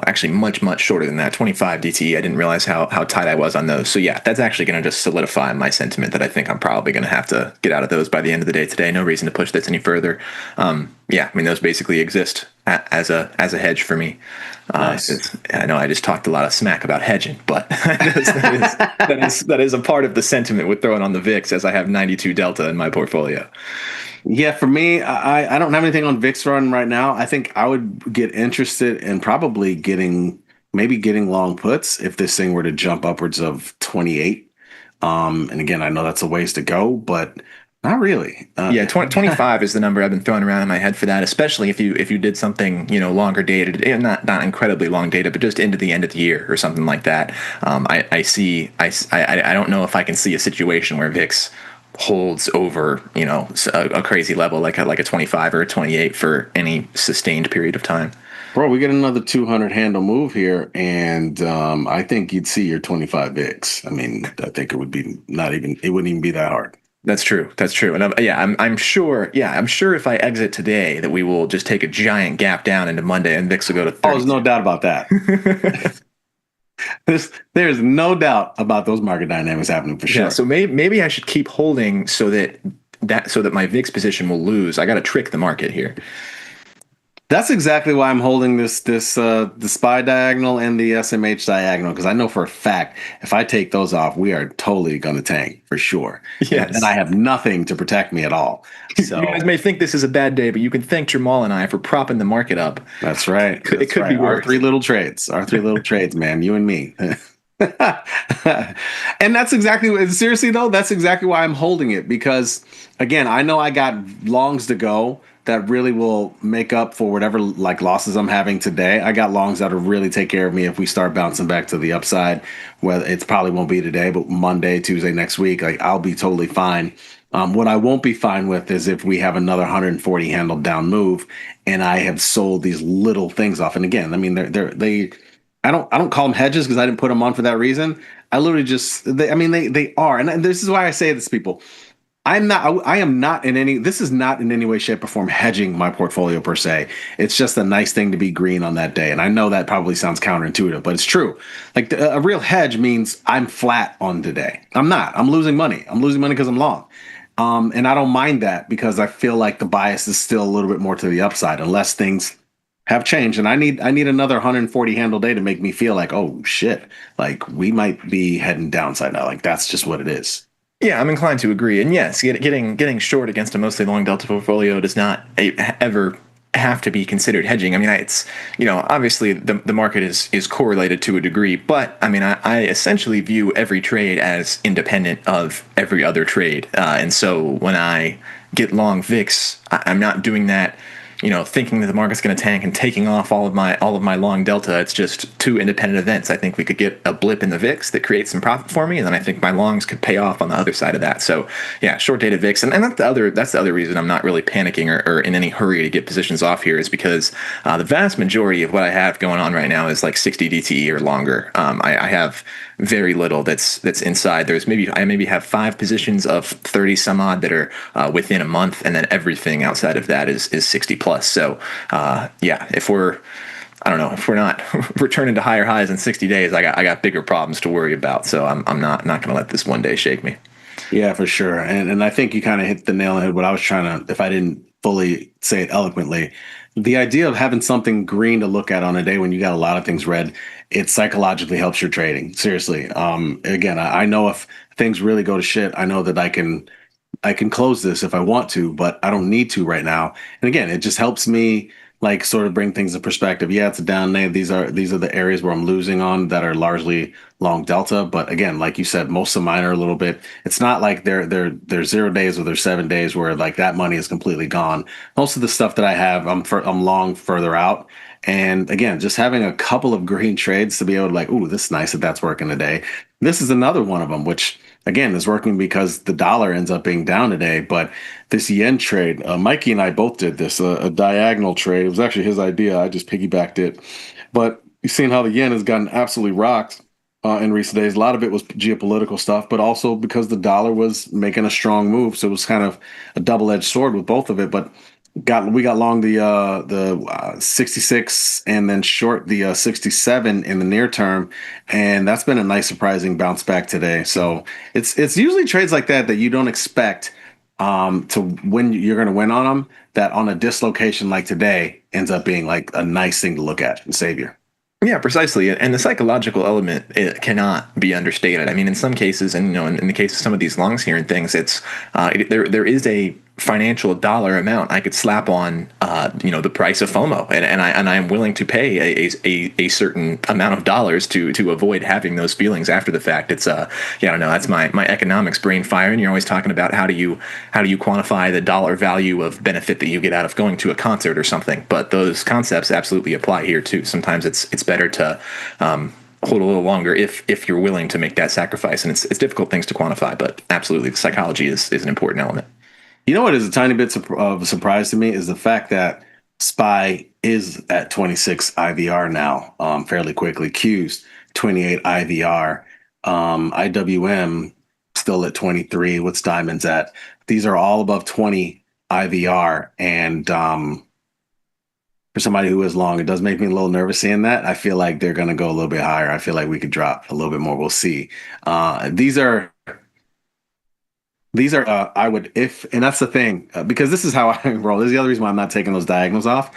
Actually much shorter than that, 25 DTE. I didn't realize how tight I was on those. So yeah, that's actually going to just solidify my sentiment that I think I'm probably going to have to get out of those by the end of the day today. No reason to push this any further. Yeah, I mean, those basically exist as a hedge for me. Nice. I know I just talked a lot of smack about hedging, but that is a part of the sentiment with throwing on the VIX, as I have 92 delta in my portfolio. Yeah, for me, I don't have anything on VIX run right now. I think I would get interested in probably getting long puts if this thing were to jump upwards of 28. And again, I know that's a ways to go, but not really. 25 is the number I've been throwing around in my head for that, especially if you did something, longer dated, and not incredibly long dated, but just into the end of the year or something like that. I don't know if I can see a situation where VIX holds over, a crazy level like a 25 or a 28 for any sustained period of time. Bro, we get another 200 handle move here, and I think you'd see your 25 VIX. I mean, I think it would be it wouldn't even be that hard. That's true. And I'm sure if I exit today that we will just take a giant gap down into Monday and VIX will go to 30. Oh, there's no doubt about that. There's no doubt about those market dynamics happening for sure. Yeah, so maybe I should keep holding so that my VIX position will lose. I got to trick the market here. That's exactly why I'm holding the SPY diagonal and the SMH diagonal, because I know for a fact if I take those off, we are totally going to tank for sure. Yes. And I have nothing to protect me at all. So you guys may think this is a bad day, but you can thank Jamal and I for propping the market up. That's right. It could be worse. Our three little trades, man, you and me. And that's exactly, seriously though, that's exactly why I'm holding it, because again, I know I got longs to go that really will make up for whatever like losses I'm having today. I got longs that'll really take care of me if we start bouncing back to the upside. Whether it's probably won't be today, but Monday, Tuesday next week, like I'll be totally fine. What I won't be fine with is if we have another 140 handle down move and I have sold these little things off. And again, I mean, I don't call them hedges because I didn't put them on for that reason. I literally just, they are. And this is why I say this, people. I am not in any, this is not in any way, shape, or form hedging my portfolio per se. It's just a nice thing to be green on that day. And I know that probably sounds counterintuitive, but it's true. Like a real hedge means I'm flat on today. I'm not. I'm losing money. I'm losing money because I'm long. And I don't mind that because I feel like the bias is still a little bit more to the upside unless things have changed. And I need another 140 handle day to make me feel like, oh shit, like we might be heading downside now. Like that's just what it is. Yeah, I'm inclined to agree. And yes, getting short against a mostly long delta portfolio does not ever have to be considered hedging. I mean, it's, obviously the market is correlated to a degree, but I mean, I essentially view every trade as independent of every other trade. And so when I get long VIX, I'm not doing that, thinking that the market's going to tank and taking off all of my long delta. It's just two independent events. I think we could get a blip in the VIX that creates some profit for me, and then I think my longs could pay off on the other side of that. So yeah, short dated VIX, and that's the other reason I'm not really panicking or in any hurry to get positions off here is because the vast majority of what I have going on right now is like 60 DTE or longer. I have very little that's inside. I maybe have 5 positions of 30 some odd that are within a month, and then everything outside of that is 60 plus. So yeah, if we're not returning to higher highs in 60 days, I got bigger problems to worry about. So I'm not going to let this one day shake me. Yeah, for sure. And I think you kind of hit the nail on the head. What I was trying to, if I didn't fully say it eloquently, the idea of having something green to look at on a day when you got a lot of things red, it psychologically helps your trading. Seriously. Again, I know if things really go to shit, I know that I can close this if I want to, but I don't need to right now. And again, it just helps me like sort of bring things in perspective. Yeah, it's a down day. These are the areas where I'm losing on that are largely long delta. But again, like you said, most of mine are a little bit. It's not like they're 0 days or they're 7 days where like that money is completely gone. Most of the stuff that I have, I'm long further out. And again, just having a couple of green trades to be able to like, ooh, this is nice that that's working today. This is another one of them, which again is working because the dollar ends up being down today. But this yen trade, Mikey and I both did this, a diagonal trade. It was actually his idea. I just piggybacked it. But you've seen how the yen has gotten absolutely rocked in recent days. A lot of it was geopolitical stuff, but also because the dollar was making a strong move. So it was kind of a double-edged sword with both of it. But we got long the 66 and then short the 67 in the near term, and that's been a nice surprising bounce back today. So it's usually trades like that you don't expect to win. You're going to win on them. That on a dislocation like today ends up being like a nice thing to look at and save you. Yeah, precisely. And the psychological element, it cannot be understated. I mean, in some cases, and in the case of some of these longs here and things, it's there is a financial dollar amount I could slap on the price of FOMO, and I am willing to pay a certain amount of dollars to avoid having those feelings after the fact. It's I don't know, that's my economics brain firing. You're always talking about how do you quantify the dollar value of benefit that you get out of going to a concert or something, but those concepts absolutely apply here too. Sometimes it's better to hold a little longer if you're willing to make that sacrifice, and it's difficult things to quantify, but absolutely the psychology is an important element. You know what is a tiny bit of a surprise to me is the fact that SPY is at 26 IVR now, fairly quickly. Q's 28 IVR, IWM still at 23. What's Diamonds at? These are all above 20 IVR, and for somebody who is long, it does make me a little nervous seeing that. I feel like they're going to go a little bit higher. I feel like we could drop a little bit more. We'll see. These are I would, and that's the thing, because this is how I roll. This is the other reason why I'm not taking those diagonals off.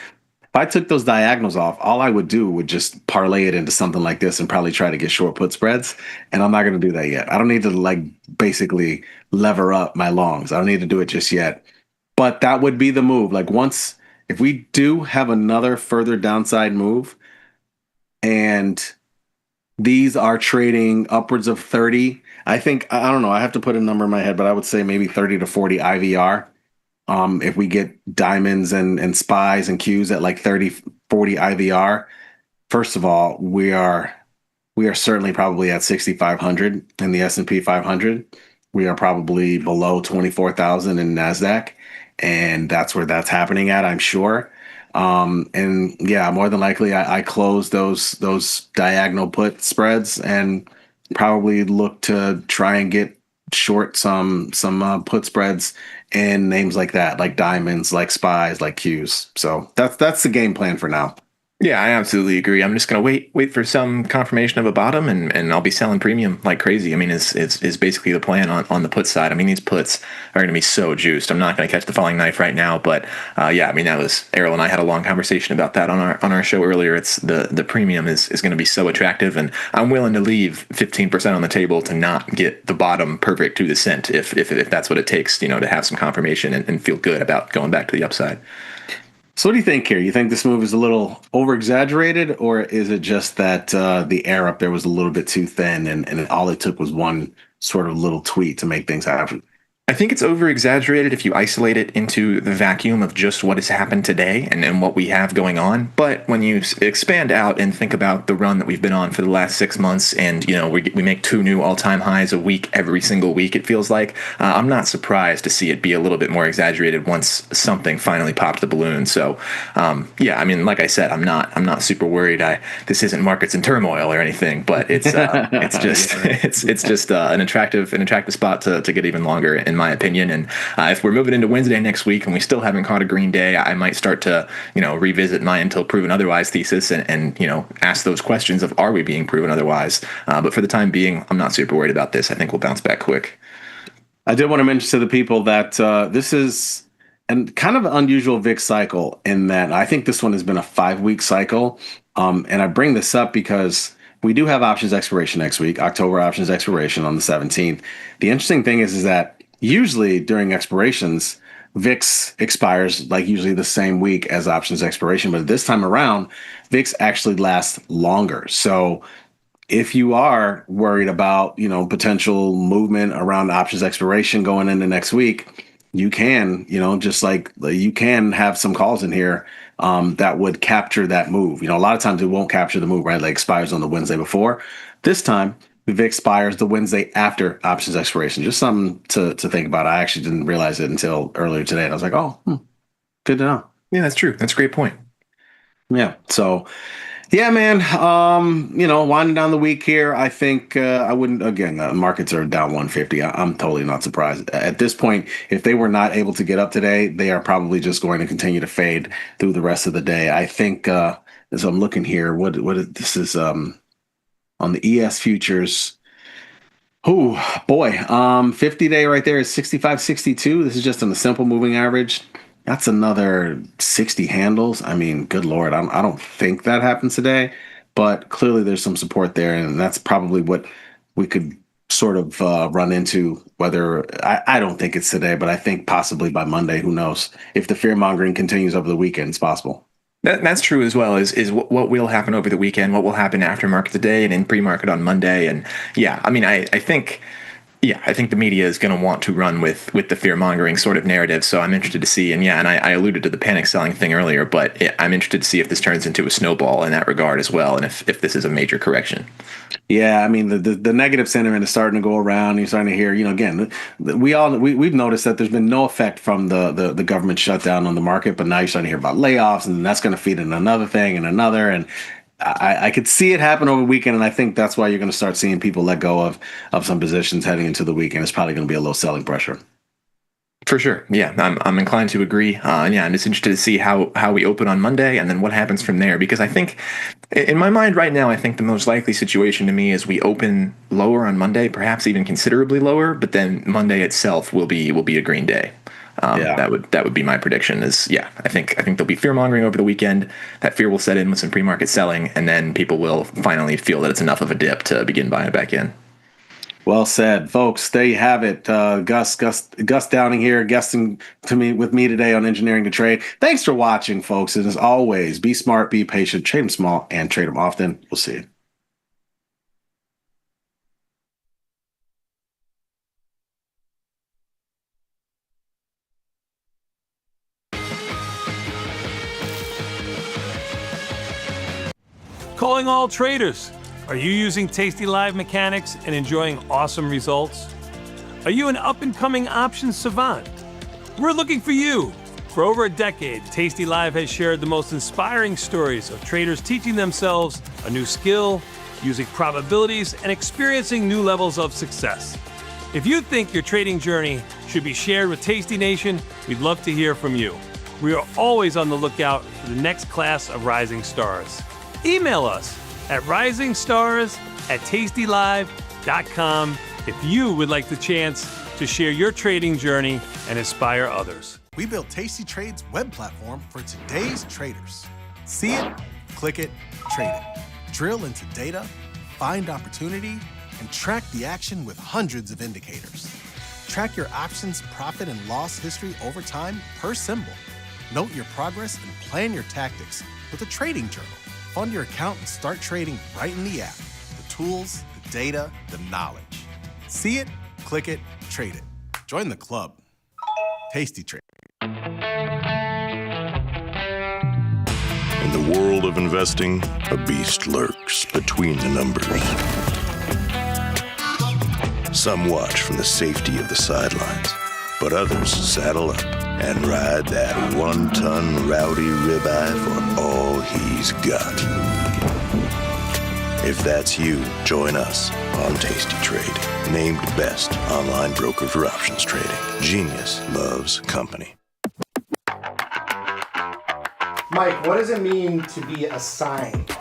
I took those diagonals off, all I would do would just parlay it into something like this and probably try to get short put spreads. And I'm not going to do that yet. I don't need to like basically lever up my longs. I don't need to do it just yet. But that would be the move. Like once, if we do have another further downside move and these are trading upwards of 30, I think, I don't know, I have to put a number in my head, but I would say maybe 30 to 40 IVR. If we get diamonds and spies and Qs at like 30, 40 IVR, first of all, we are certainly probably at 6,500 in the S&P 500. We are probably below 24,000 in NASDAQ, and that's where that's happening at, I'm sure. And yeah, more than likely, I close those diagonal put spreads and probably look to try and get short some put spreads and names like that, like diamonds, like spies, like Qs. So that's the game plan for now. Yeah, I absolutely agree. I'm just going to wait for some confirmation of a bottom, and I'll be selling premium like crazy. I mean, it's basically the plan on the put side. I mean, these puts are going to be so juiced. I'm not going to catch the falling knife right now, but yeah, I mean, that was Errol and I had a long conversation about that on our show earlier. It's the premium is going to be so attractive, and I'm willing to leave 15% on the table to not get the bottom perfect to the cent if that's what it takes, to have some confirmation and feel good about going back to the upside. So what do you think here? You think this move is a little over-exaggerated, or is it just that the air up there was a little bit too thin and all it took was one sort of little tweet to make things happen? I think it's over-exaggerated if you isolate it into the vacuum of just what has happened today and what we have going on. But when you expand out and think about the run that we've been on for the last 6 months, and we make 2 new all-time highs a week every single week, it feels like, I'm not surprised to see it be a little bit more exaggerated once something finally popped the balloon. So yeah, I mean, like I said, I'm not super worried. This isn't markets in turmoil or anything, but it's just an attractive spot to get even longer in my opinion. And if we're moving into Wednesday next week and we still haven't caught a green day, I might start to revisit my until proven otherwise thesis and ask those questions of, are we being proven otherwise? But for the time being, I'm not super worried about this. I think we'll bounce back quick. I did want to mention to the people that this is kind of an unusual VIX cycle in that I think this one has been a 5-week cycle. And I bring this up because we do have options expiration next week, October options expiration on the 17th. The interesting thing is that usually during expirations, VIX expires like usually the same week as options expiration. But this time around, VIX actually lasts longer. So if you are worried about, potential movement around options expiration going into next week, you can, just like you can have some calls in here that would capture that move. A lot of times it won't capture the move, right? Like expires on the Wednesday before. This time, the VIX expires the Wednesday after options expiration. Just something to think about. I actually didn't realize it until earlier today. And I was like, oh, good to know. Yeah, that's true. That's a great point. Yeah. So, yeah, man, winding down the week here, I think I wouldn't, again, markets are down 150. I'm totally not surprised. At this point, if they were not able to get up today, they are probably just going to continue to fade through the rest of the day. I think, as I'm looking here, this is on the ES futures. Oh, boy. 50-day right there is 65.62. This is just on the simple moving average. That's another 60 handles. I mean, good Lord. I don't think that happens today, but clearly there's some support there. And that's probably what we could sort of run into, whether I don't think it's today, but I think possibly by Monday, who knows? If the fear mongering continues over the weekend, it's possible. That's true as well. Is what will happen over the weekend, what will happen after market today and in pre-market on Monday. And yeah, I mean, I think the media is going to want to run with the fear-mongering sort of narrative. So I'm interested to see. And yeah, and I alluded to the panic selling thing earlier, but I'm interested to see if this turns into a snowball in that regard as well, and if this is a major correction. Yeah, I mean, the negative sentiment is starting to go around. You're starting to hear, again, we've noticed that there's been no effect from the government shutdown on the market, but now you're starting to hear about layoffs, and that's going to feed in another thing and another. And I could see it happen over the weekend, and I think that's why you're going to start seeing people let go of some positions heading into the weekend. It's probably going to be a low selling pressure. For sure. Yeah, I'm inclined to agree. I'm just interested to see how we open on Monday and then what happens from there. Because I think, in my mind right now, I think the most likely situation to me is we open lower on Monday, perhaps even considerably lower, but then Monday itself will be a green day. That would be my prediction. I think there'll be fear mongering over the weekend. That fear will set in with some pre-market selling, and then people will finally feel that it's enough of a dip to begin buying back in. Well said, folks. There you have it. Gus Downing here, guesting with me today on Engineering to Trade. Thanks for watching, folks. And as always, be smart, be patient, trade them small, and trade them often. We'll see you. Calling all traders. Are you using tastylive mechanics and enjoying awesome results? Are you an up-and-coming options savant? We're looking for you. For over a decade, tastylive has shared the most inspiring stories of traders teaching themselves a new skill, using probabilities, and experiencing new levels of success. If you think your trading journey should be shared with Tasty Nation, we'd love to hear from you. We are always on the lookout for the next class of rising stars. Email us at risingstars@tastylive.com if you would like the chance to share your trading journey and inspire others. We built Tasty Trade's web platform for today's traders. See it, click it, trade it. Drill into data, find opportunity, and track the action with hundreds of indicators. Track your options profit and loss history over time per symbol. Note your progress and plan your tactics with a trading journal. Fund your account and start trading right in the app. The tools, the data, the knowledge. See it, click it, trade it. Join the club. Tasty Trade. In the world of investing, a beast lurks between the numbers. Some watch from the safety of the sidelines, but others saddle up and ride that one-ton rowdy ribeye for all he's got. If that's you, join us on Tasty Trade, named best online broker for options trading. Genius loves company. Mike, what does it mean to be assigned?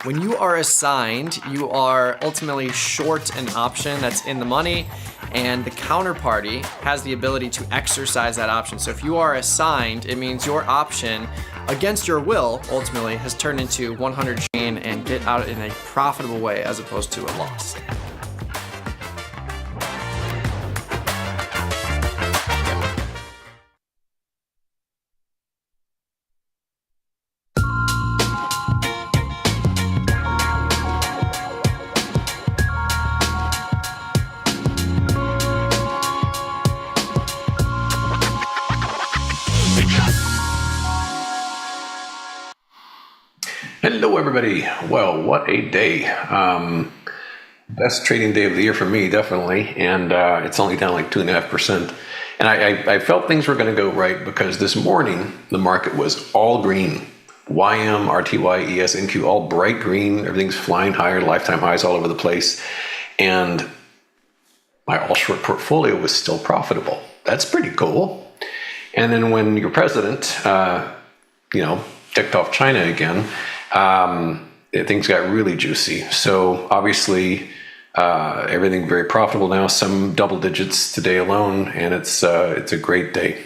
When you are assigned, you are ultimately short an option that's in the money, and the counterparty has the ability to exercise that option. So if you are assigned, it means your option, against your will, ultimately has turned into 100 chain and get out in a profitable way as opposed to a loss. Hello, everybody. Well, what a day. Best trading day of the year for me, definitely. And it's only down like 2.5%. And I felt things were going to go right because this morning the market was all green. YM, RTY, ES, NQ, all bright green. Everything's flying higher, lifetime highs all over the place. And my all short portfolio was still profitable. That's pretty cool. And then when your president, ticked off China again, things got really juicy. So obviously, everything very profitable now, some double digits today alone, and it's a great day.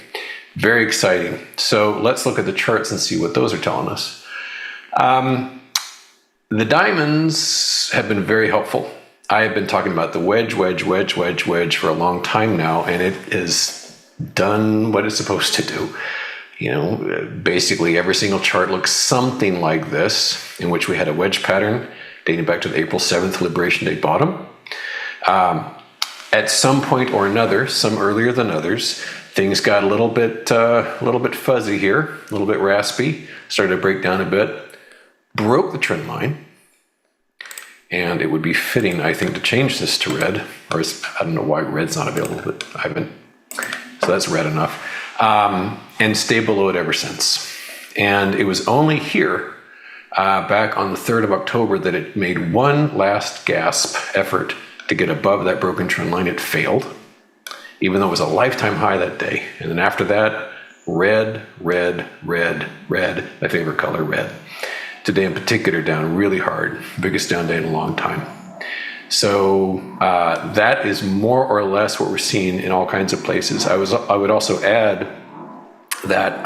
Very exciting. So let's look at the charts and see what those are telling us. The diamonds have been very helpful. I have been talking about the wedge for a long time now, and it has done what it's supposed to do. Basically every single chart looks something like this, in which we had a wedge pattern dating back to the April 7th Liberation Day bottom. At some point or another, some earlier than others, things got a little bit fuzzy here, a little bit raspy, started to break down a bit, broke the trend line, and it would be fitting, I think, to change this to red, or I don't know why red's not available, but I haven't, so that's red enough. And stay below it ever since. And it was only here, back on the 3rd of October, that it made one last gasp effort to get above that broken trend line. It failed, even though it was a lifetime high that day. And then after that, red, my favorite color, red. Today in particular, down really hard, biggest down day in a long time. So that is more or less what we're seeing in all kinds of places. I would also add that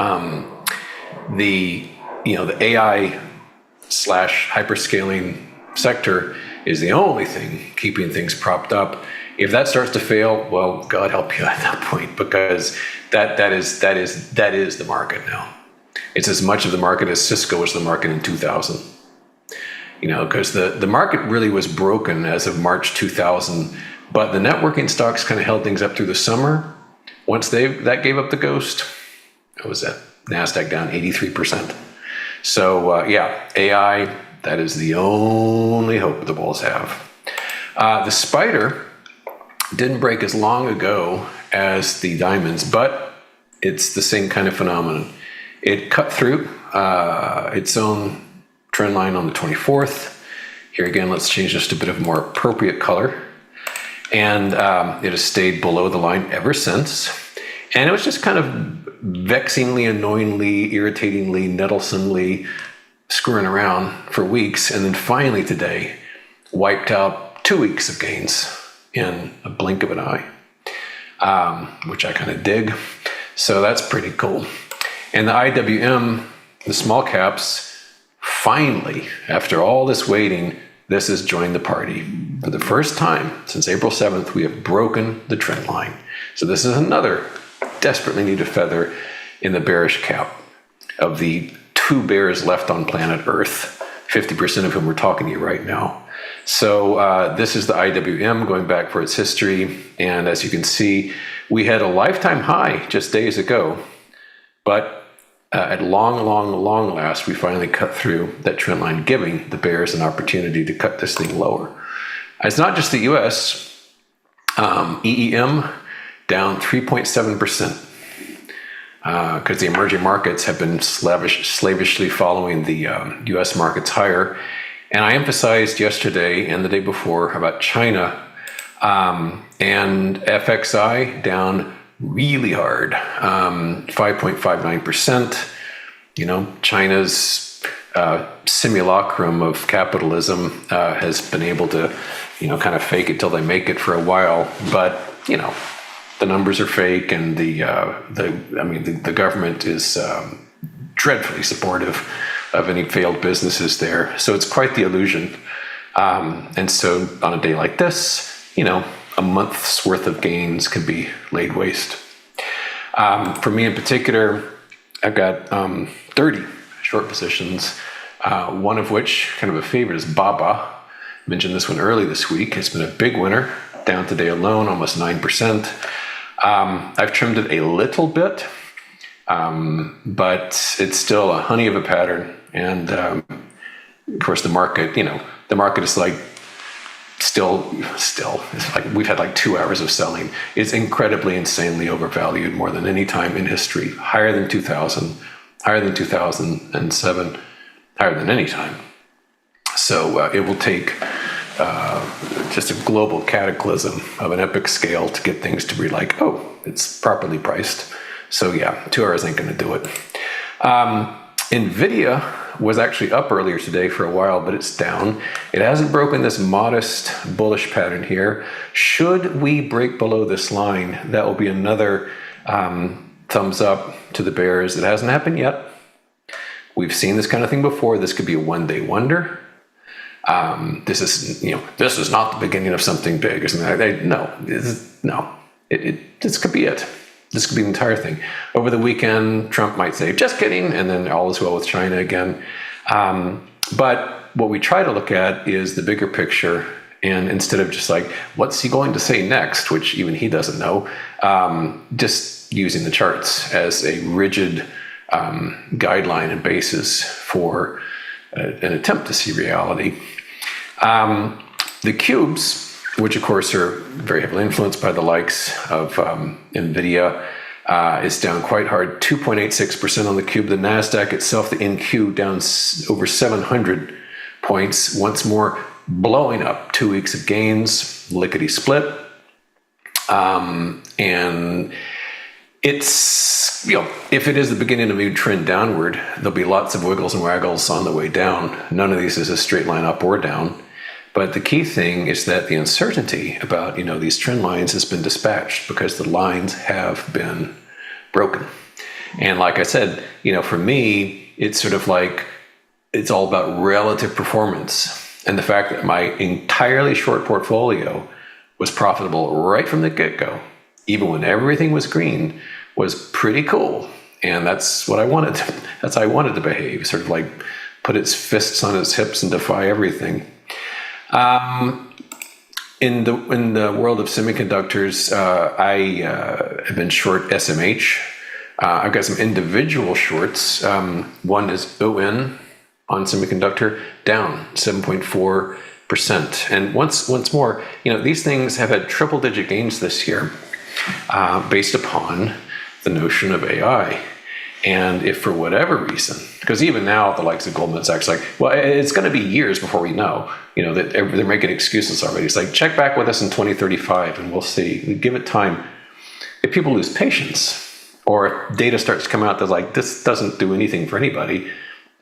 the AI / hyperscaling sector is the only thing keeping things propped up. If that starts to fail, well, God help you at that point, because that is the market now. It's as much of the market as Cisco was the market in 2000. Because the market really was broken as of March 2000, but the networking stocks kind of held things up through the summer. Once that gave up the ghost, what was that? NASDAQ down 83%. So AI, that is the only hope the bulls have. The spider didn't break as long ago as the diamonds, but it's the same kind of phenomenon. It cut through its own trend line on the 24th. Here again, let's change this to a bit of a more appropriate color. And it has stayed below the line ever since. And it was just kind of vexingly, annoyingly, irritatingly, nettlesomely screwing around for weeks. And then finally today, wiped out 2 weeks of gains in a blink of an eye, which I kind of dig. So that's pretty cool. And the IWM, the small caps, finally, after all this waiting, this has joined the party. For the first time since April 7th, we have broken the trend line. So this is another desperately needed feather in the bearish cap of the 2 bears left on planet Earth, 50% of whom we're talking to you right now. So this is the IWM going back for its history. And as you can see, we had a lifetime high just days ago, but at long last, we finally cut through that trend line, giving the bears an opportunity to cut this thing lower. It's not just the US. EEM down 3.7%. Because the emerging markets have been slavishly following the US markets higher. And I emphasized yesterday and the day before about China, and FXI down really hard, 5.59%. China's simulacrum of capitalism has been able to, kind of fake it till they make it for a while. But the numbers are fake, and the government is dreadfully supportive of any failed businesses there. So it's quite the illusion. And so on a day like this, a month's worth of gains can be laid waste. For me in particular, I've got 30 short positions, one of which, kind of a favorite, is Baba. I mentioned this one early this week. It's been a big winner, down today alone, almost 9%. I've trimmed it a little bit, but it's still a honey of a pattern. And of course, the market is like, still, it's like we've had like 2 hours of selling. It's incredibly, insanely overvalued, more than any time in history. Higher than 2000, higher than 2007, higher than any time. So it will take just a global cataclysm of an epic scale to get things to be like, oh, it's properly priced. So yeah, 2 hours ain't going to do it. NVIDIA was actually up earlier today for a while, but it's down. It hasn't broken this modest bullish pattern here. Should we break below this line, that will be another thumbs up to the bears. It hasn't happened yet. We've seen this kind of thing before. This could be a one-day wonder. This is not the beginning of something big or something like that. No, this could be it. This could be the entire thing. Over the weekend, Trump might say, just kidding, and then all is well with China again. But what we try to look at is the bigger picture, and instead of just like, what's he going to say next, which even he doesn't know, just using the charts as a rigid guideline and basis for an attempt to see reality. The cubes, which of course are very heavily influenced by the likes of NVIDIA, is down quite hard, 2.86% on the cube. The NASDAQ itself, the NQ, down over 700 points, once more blowing up 2 weeks of gains, lickety split. And it's, if it is the beginning of a new trend downward, there'll be lots of wiggles and waggles on the way down. None of these is a straight line up or down. But the key thing is that the uncertainty about, these trend lines has been dispatched because the lines have been broken. And like I said, for me, it's sort of like, it's all about relative performance. And the fact that my entirely short portfolio was profitable right from the get-go, even when everything was green, was pretty cool. And that's what I wanted. That's how I wanted to behave, sort of like put its fists on its hips and defy everything. In the world of semiconductors, I have been short SMH. I've got some individual shorts. One is ON on semiconductor, down 7.4%. And once more, these things have had triple-digit gains this year, based upon the notion of AI. And if for whatever reason, because even now the likes of Goldman Sachs, like, well, it's going to be years before we know, that they're making excuses already. It's like, check back with us in 2035 and we'll see. We give it time. If people lose patience, or if data starts to come out that's like, this doesn't do anything for anybody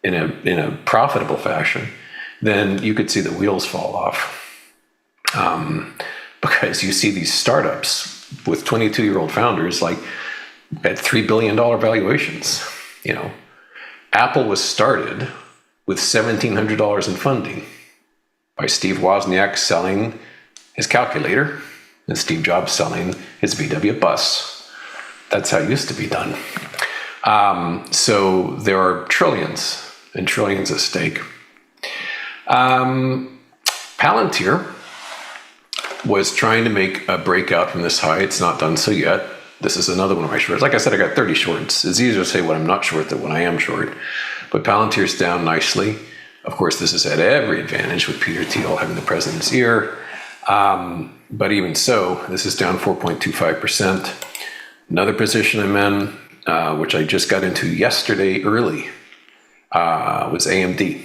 in a profitable fashion, then you could see the wheels fall off. Because you see these startups with 22-year-old founders, like, at $3 billion valuations. Apple was started with $1,700 in funding by Steve Wozniak selling his calculator and Steve Jobs selling his VW bus. That's how it used to be done. So there are trillions and trillions at stake. Palantir was trying to make a breakout from this high. It's not done so yet. This is another one of my shorts. Like I said, I got 30 shorts. It's easier to say when I'm not short than when I am short. But Palantir's down nicely. Of course, this has had every advantage with Peter Thiel having the president's ear. But even so, this is down 4.25%. Another position I'm in, which I just got into yesterday early, was AMD.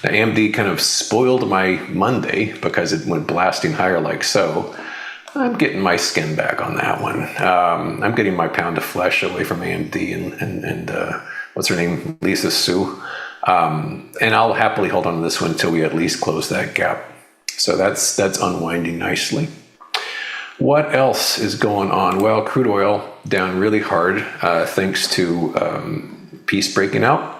Now, AMD kind of spoiled my Monday because it went blasting higher like so. I'm getting my skin back on that one. I'm getting my pound of flesh away from AMD and what's her name? Lisa Su. And I'll happily hold on to this one until we at least close that gap. So that's unwinding nicely. What else is going on? Well, crude oil down really hard thanks to peace breaking out.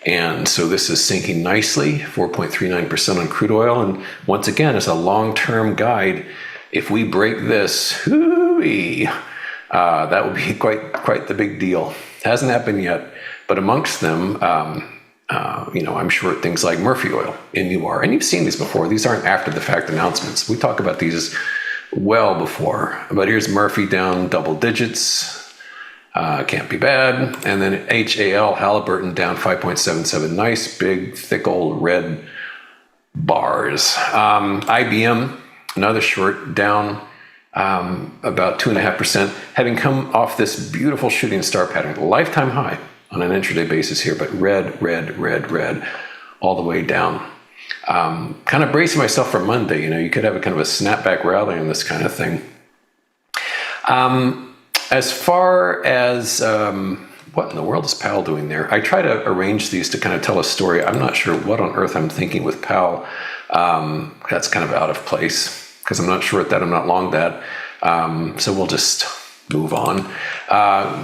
And so this is sinking nicely, 4.39% on crude oil. And once again, as a long-term guide, if we break this, that would be quite the big deal. Hasn't happened yet, but amongst them, I'm short things like Murphy oil, MUR. And you've seen these before. These aren't after-the-fact announcements. We talk about these well before. But here's Murphy down double digits. Can't be bad. And then HAL, Halliburton, down 5.77. Nice, big, thick old red bars. IBM, another short, down about 2.5%, having come off this beautiful shooting star pattern, lifetime high on an intraday basis here, but red, all the way down. Kind of bracing myself for Monday. You could have a kind of a snapback rally on this kind of thing. As far as what in the world is Powell doing there? I try to arrange these to kind of tell a story. I'm not sure what on earth I'm thinking with Powell. That's kind of out of place because I'm not short that, I'm not long that. So we'll just move on. A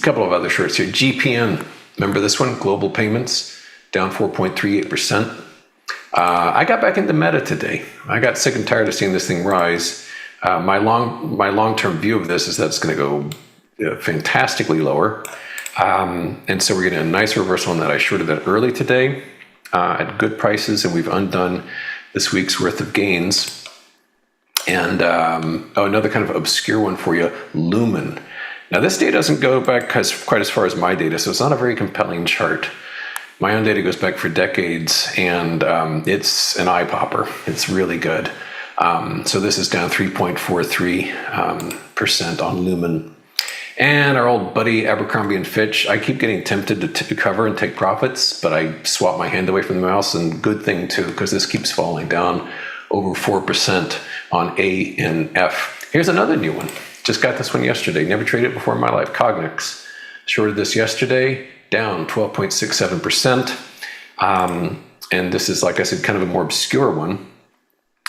couple of other shorts here. GPN, remember this one? Global Payments, down 4.38%. I got back into Meta today. I got sick and tired of seeing this thing rise. My long-term view of this is that it's going to go fantastically lower. And so we're getting a nice reversal on that. I shorted that early today at good prices, and we've undone this week's worth of gains. And another kind of obscure one for you, Lumen. Now, this data doesn't go back quite as far as my data, so it's not a very compelling chart. My own data goes back for decades, and it's an eye popper. It's really good. So this is down 3.43% on Lumen. And our old buddy Abercrombie & Fitch, I keep getting tempted to cover and take profits, but I swap my hand away from the mouse, and good thing too, because this keeps falling down over 4% on A and F. Here's another new one. Just got this one yesterday. Never traded it before in my life. Cognex. Shorted this yesterday, down 12.67%. And this is, like I said, kind of a more obscure one,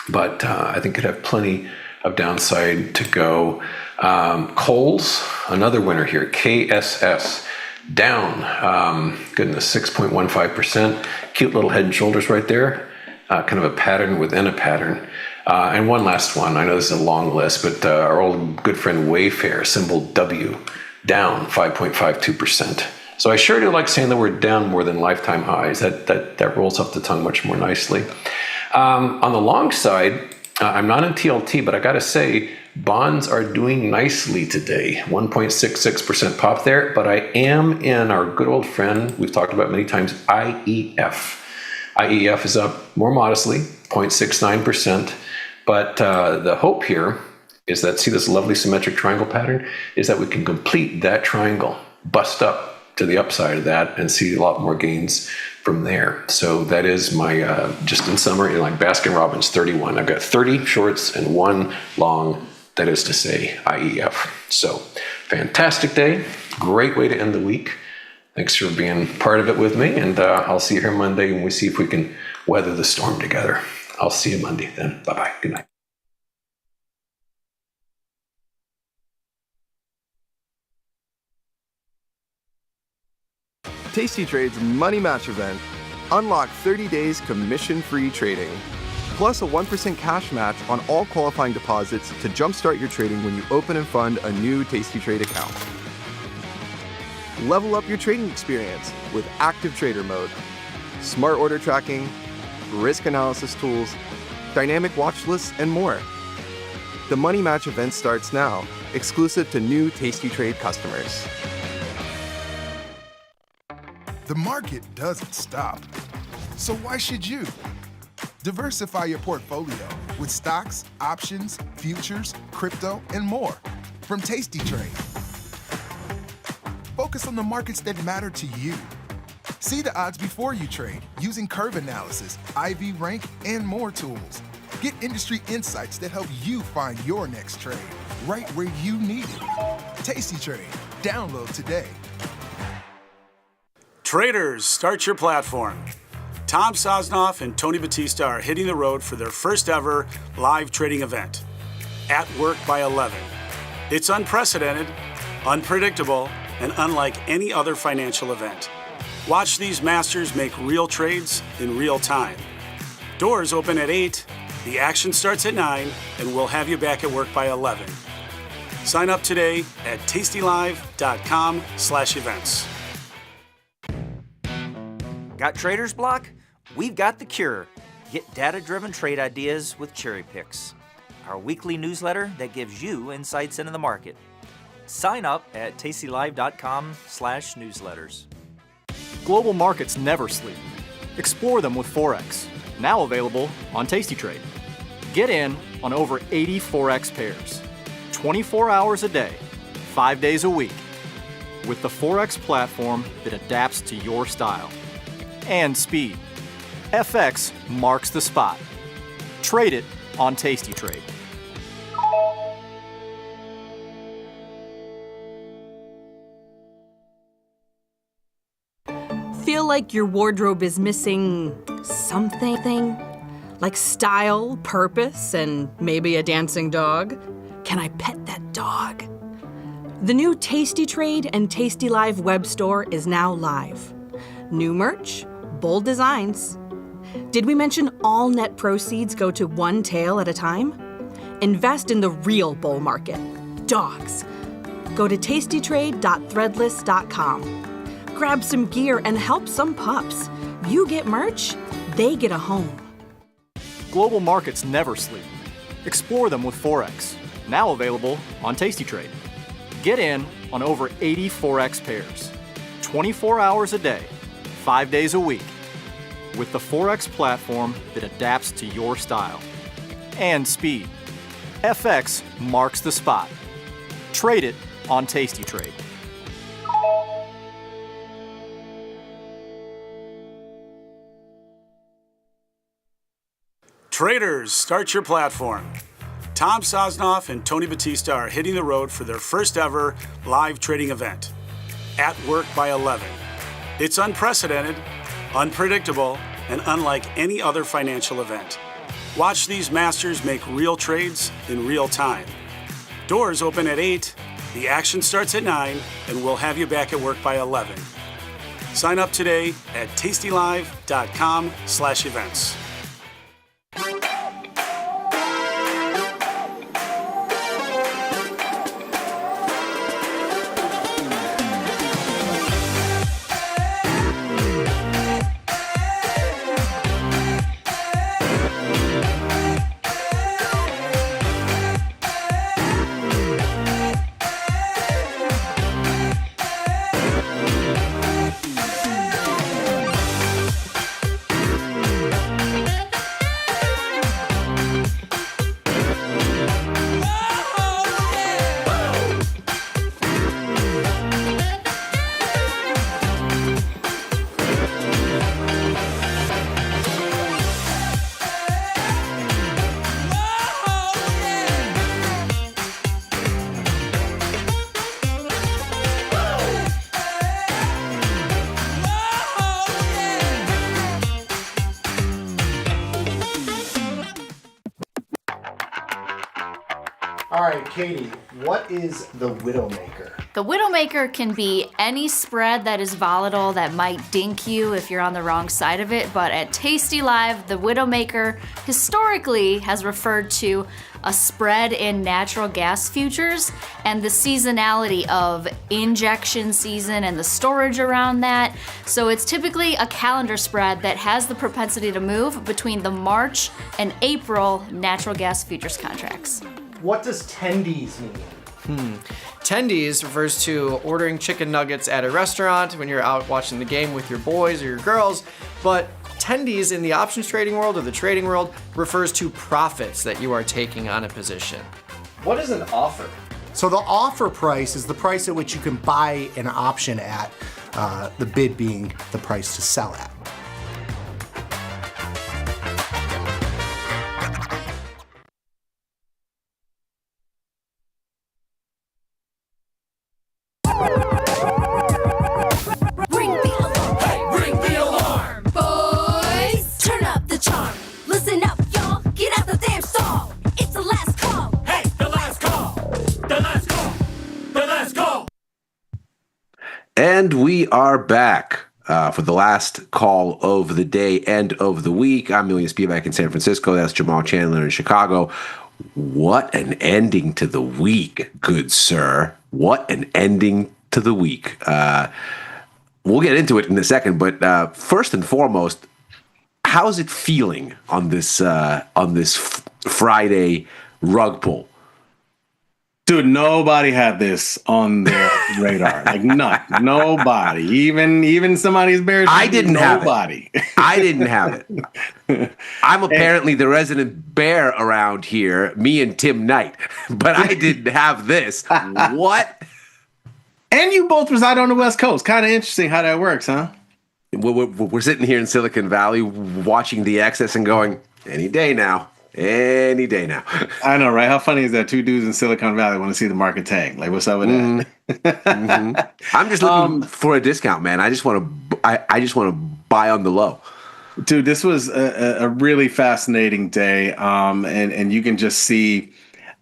but I think could have plenty of downside to go. Kohl's, another winner here, KSS, down, goodness, 6.15%. Cute little head and shoulders right there, kind of a pattern within a pattern. And one last one, I know this is a long list, but our old good friend Wayfair, symbol W, down 5.52%. So I sure do like saying the word down more than lifetime highs. That rolls off the tongue much more nicely. On the long side, I'm not in TLT, but I got to say, bonds are doing nicely today. 1.66% pop there, but I am in our good old friend, we've talked about many times, IEF. IEF is up more modestly, 0.69%. But the hope here is that, see this lovely symmetric triangle pattern, is that we can complete that triangle, bust up to the upside of that, and see a lot more gains from there. So that is my, just in summary, like Baskin-Robbins 31. I've got 30 shorts and 1 long, that is to say, IEF. So fantastic day, great way to end the week. Thanks for being part of it with me, and I'll see you here Monday and we see if we can weather the storm together. I'll see you Monday then. Bye-bye. Good night. Tasty Trade's Money Match event. Unlock 30 days commission-free trading, plus a 1% cash match on all qualifying deposits to jumpstart your trading when you open and fund a new Tasty Trade account. Level up your trading experience with Active Trader Mode, smart order tracking, risk analysis tools, dynamic watch lists, and more. The Money Match event starts now, exclusive to new Tasty Trade customers. The market doesn't stop. So why should you? Diversify your portfolio with stocks, options, futures, crypto, and more from Tasty Trade. Focus on the markets that matter to you. See the odds before you trade using curve analysis, IV rank, and more tools. Get industry insights that help you find your next trade right where you need it. Tasty Trade. Download today. Traders, start your platform. Tom Sosnoff and Tony Batista are hitting the road for their first ever live trading event, At Work by 11. It's unprecedented, unpredictable, and unlike any other financial event. Watch these masters make real trades in real time. Doors open at 8, the action starts at 9, and we'll have you back at work by 11. Sign up today at tastylive.com/events. Got trader's block? We've got the cure. Get data-driven trade ideas with Cherry Picks, our weekly newsletter that gives you insights into the market. Sign up at tastylive.com/newsletters. Global markets never sleep. Explore them with Forex, now available on Tasty Trade. Get in on over 80 Forex pairs, 24 hours a day, 5 days a week, with the Forex platform that adapts to your style and speed. FX marks the spot. Trade it on Tasty Trade. Feel like your wardrobe is missing something? Like style, purpose, and maybe a dancing dog? Can I pet that dog? The new Tasty Trade and Tasty Live web store is now live. New merch, bold designs. Did we mention all net proceeds go to one tail at a time? Invest in the real bull market, dogs. Go to tastytrade.threadless.com. Grab some gear and help some pups. You get merch, they get a home. Global markets never sleep. Explore them with Forex, now available on Tasty Trade. Get in on over 80 Forex pairs, 24 hours a day, 5 days a week, with the Forex platform that adapts to your style and speed. FX marks the spot. Trade it on Tasty Trade. Traders, start your platform. Tom Sosnoff and Tony Batista are hitting the road for their first ever live trading event, At Work by 11. It's unprecedented, unpredictable, and unlike any other financial event. Watch these masters make real trades in real time. Doors open at 8, the action starts at 9, and we'll have you back at work by 11. Sign up today at tastylive.com/events. All right, Katie, what is the Widowmaker? The Widowmaker can be any spread that is volatile that might dink you if you're on the wrong side of it, but at Tasty Live, the Widowmaker historically has referred to a spread in natural gas futures and the seasonality of injection season and the storage around that. So it's typically a calendar spread that has the propensity to move between the March and April natural gas futures contracts. What does tendies mean? Tendies refers to ordering chicken nuggets at a restaurant when you're out watching the game with your boys or your girls, but tendies in the options trading world or the trading world refers to profits that you are taking on a position. What is an offer? So the offer price is the price at which you can buy an option at, the bid being the price to sell at. And we are back for the last call of the day and of the week. I'm Million Spivak in San Francisco. That's Jamal Chandler in Chicago. What an ending to the week, good sir. What an ending to the week. We'll get into it in a second, but first and foremost, how's it feeling on this Friday rug pull? Dude, nobody had this on their radar. Like none. Nobody. Even somebody's bear. I didn't have it. I didn't have it. I'm apparently the resident bear around here, me and Tim Knight, but I didn't have this. What? And you both reside on the West Coast. Kind of interesting how that works, huh? We're sitting here in Silicon Valley watching the excess and going, any day now. Any day now. I know, right? How funny is that? Two dudes in Silicon Valley want to see the market tank. Like, what's up with that? I'm just looking for a discount, man. I just want to buy on the low. Dude, this was a really fascinating day, and you can just see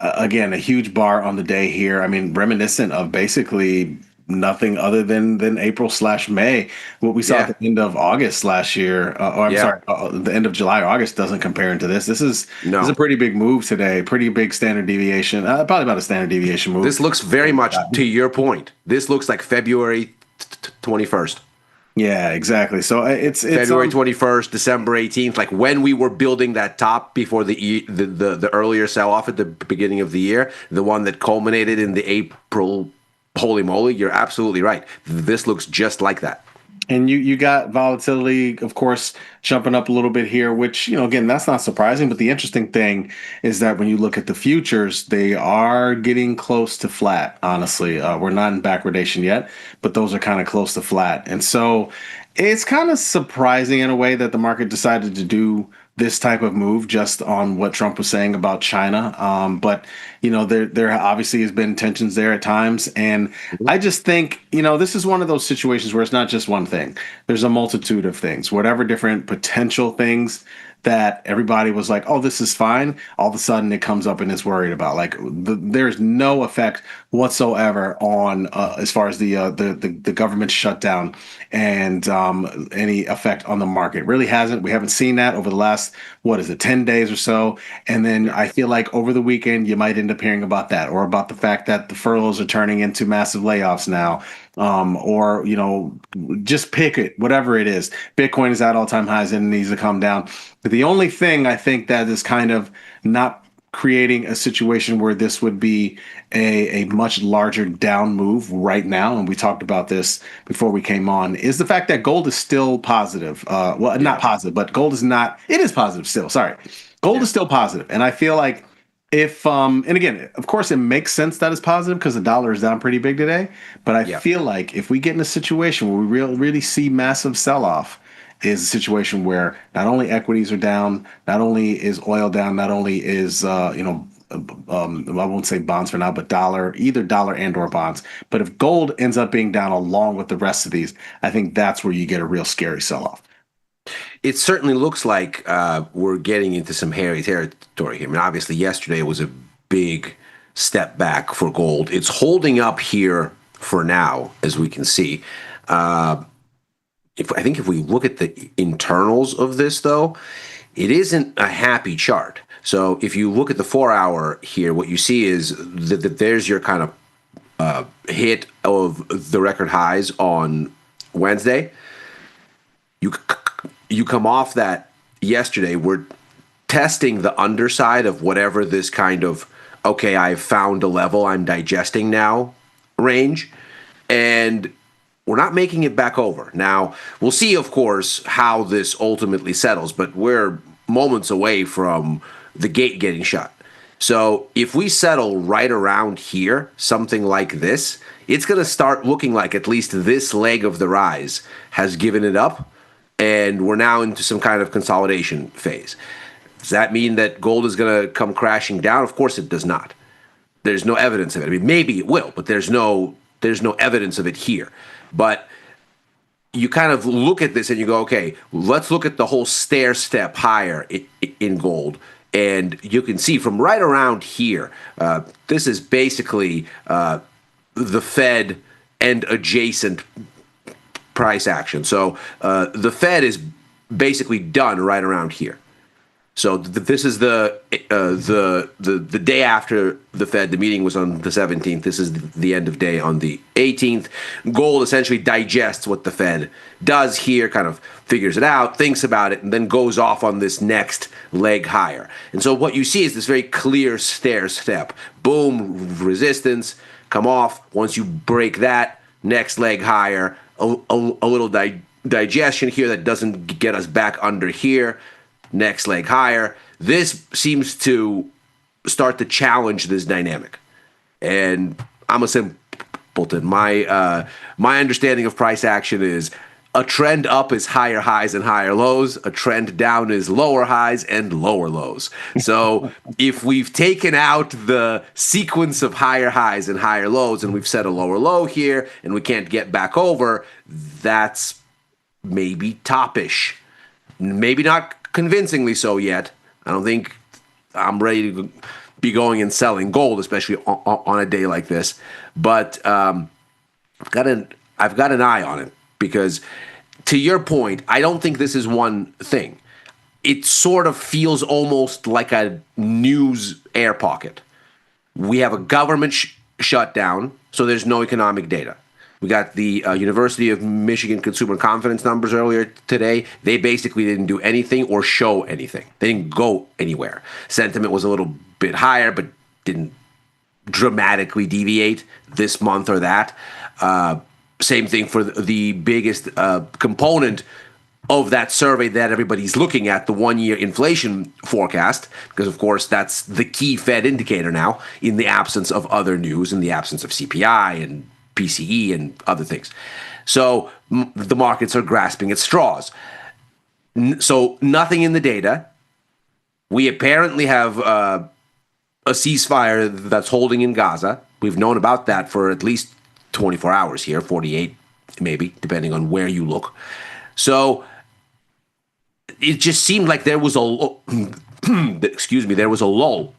again a huge bar on the day here. I mean, reminiscent of basically nothing other than April/May. What we saw at the end of August last year, the end of July or August doesn't compare into this. This is a pretty big move today. Pretty big standard deviation. Probably about a standard deviation move. This looks very much to your point. This looks like February 21st. Yeah, exactly. So it's February 21st, December 18th, like when we were building that top before the earlier sell-off at the beginning of the year, the one that culminated in the April. Holy moly, you're absolutely right. This looks just like that. And you got volatility, of course, jumping up a little bit here, which, again, that's not surprising. But the interesting thing is that when you look at the futures, they are getting close to flat, honestly. We're not in backwardation yet, but those are kind of close to flat. And so It's kind of surprising in a way that the market decided to do this type of move just on what Trump was saying about China. But there obviously has been tensions there at times, and I just think this is one of those situations where it's not just one thing. There's a multitude of things, whatever different potential things that everybody was like, oh, this is fine. All of a sudden it comes up and is worried about. Like there's no effect whatsoever on as far as the government shutdown and any effect on the market. Really hasn't. We haven't seen that over the last, 10 days or so. And then I feel like over the weekend, you might end up hearing about that, or about the fact that the furloughs are turning into massive layoffs now. Or just pick it, whatever it is. Bitcoin is at all-time highs and it needs to come down. But the only thing I think that is kind of not creating a situation where this would be a much larger down move right now, and we talked about this before we came on, is the fact that gold is still positive. Not positive, but gold is not. It is positive still. Sorry, gold is still positive, and I feel like if and again, of course, it makes sense that it's positive because the dollar is down pretty big today. But I feel like if we get in a situation where we really see massive sell-off, is a situation where not only equities are down, not only is oil down, not only is I won't say bonds for now, but either dollar and or bonds. But if gold ends up being down along with the rest of these, I think that's where you get a real scary sell-off. It certainly looks like we're getting into some hairy territory here. I mean, obviously, yesterday was a big step back for gold. It's holding up here for now, as we can see. I think if we look at the internals of this, though, it isn't a happy chart. So if you look at the 4-hour here, what you see is that there's your kind of hit of the record highs on Wednesday. You come off that yesterday. We're testing the underside of whatever this kind of, okay, I've found a level, I'm digesting now range. And we're not making it back over. Now, we'll see, of course, how this ultimately settles, but we're moments away from the gate getting shut. So if we settle right around here, something like this, it's going to start looking like at least this leg of the rise has given it up, and we're now into some kind of consolidation phase. Does that mean that gold is going to come crashing down? Of course it does not. There's no evidence of it. I mean, maybe it will, but there's no evidence of it here. But you kind of look at this and you go, okay, let's look at the whole stair step higher in gold. And you can see from right around here, this is basically the Fed and adjacent price action. So the Fed is basically done right around here. So this is the day after the Fed. The meeting was on the 17th. This is the end of day on the 18th. Gold essentially digests what the Fed does here, kind of figures it out, thinks about it, and then goes off on this next leg higher. And so what you see is this very clear stair step. Boom, resistance, come off. Once you break that, next leg higher, a little digestion here that doesn't get us back under here. Next leg higher. This seems to start to challenge this dynamic. And I'm a simpleton. My understanding of price action is a trend up is higher highs and higher lows. A trend down is lower highs and lower lows. So if we've taken out the sequence of higher highs and higher lows and we've set a lower low here and we can't get back over, that's maybe toppish. Maybe not convincingly so yet. I don't think I'm ready to be going and selling gold, especially on a day like this. But I've got an eye on it because, to your point, I don't think this is one thing. It sort of feels almost like a news air pocket. We have a government shutdown, so there's no economic data. We got the University of Michigan consumer confidence numbers earlier today. They basically didn't do anything or show anything. They didn't go anywhere. Sentiment was a little bit higher, but didn't dramatically deviate this month or that. Same thing for the biggest component of that survey that everybody's looking at, the one-year inflation forecast, because, of course, that's the key Fed indicator now in the absence of other news, in the absence of CPI and PCE and other things. So the markets are grasping at straws. So nothing in the data. We apparently have a ceasefire that's holding in Gaza. We've known about that for at least 24 hours here, 48 maybe, depending on where you look. So it just seemed like there was a there was a lull,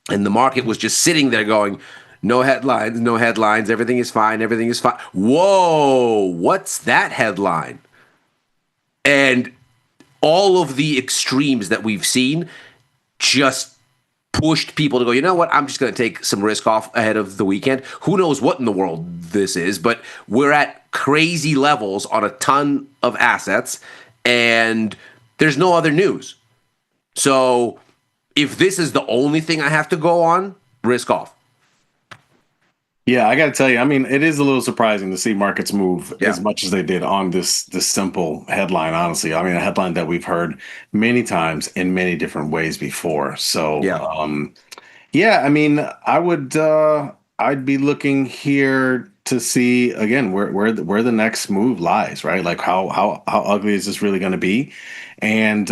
and the market was just sitting there going, no headlines, everything is fine. Whoa, what's that headline? And all of the extremes that we've seen just pushed people to go, you know what, I'm just going to take some risk off ahead of the weekend. Who knows what in the world this is, but we're at crazy levels on a ton of assets, and there's no other news. So if this is the only thing I have to go on, risk off. Yeah, I got to tell you, I mean, it is a little surprising to see markets move as much as they did on this simple headline, honestly. I mean, a headline that we've heard many times in many different ways before. So, I mean, I'd be looking here to see, again, where the next move lies, right? Like how ugly is this really going to be? And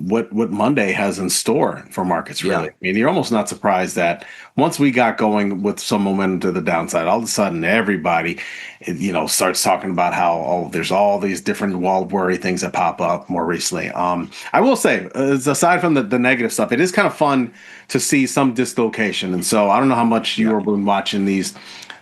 what Monday has in store for markets, really. I mean, you're almost not surprised that once we got going with some momentum to the downside, all of a sudden everybody, starts talking about how, there's all these different wall worry things that pop up more recently. I will say, aside from the negative stuff, it is kind of fun to see some dislocation. And so I don't know how much you have been watching these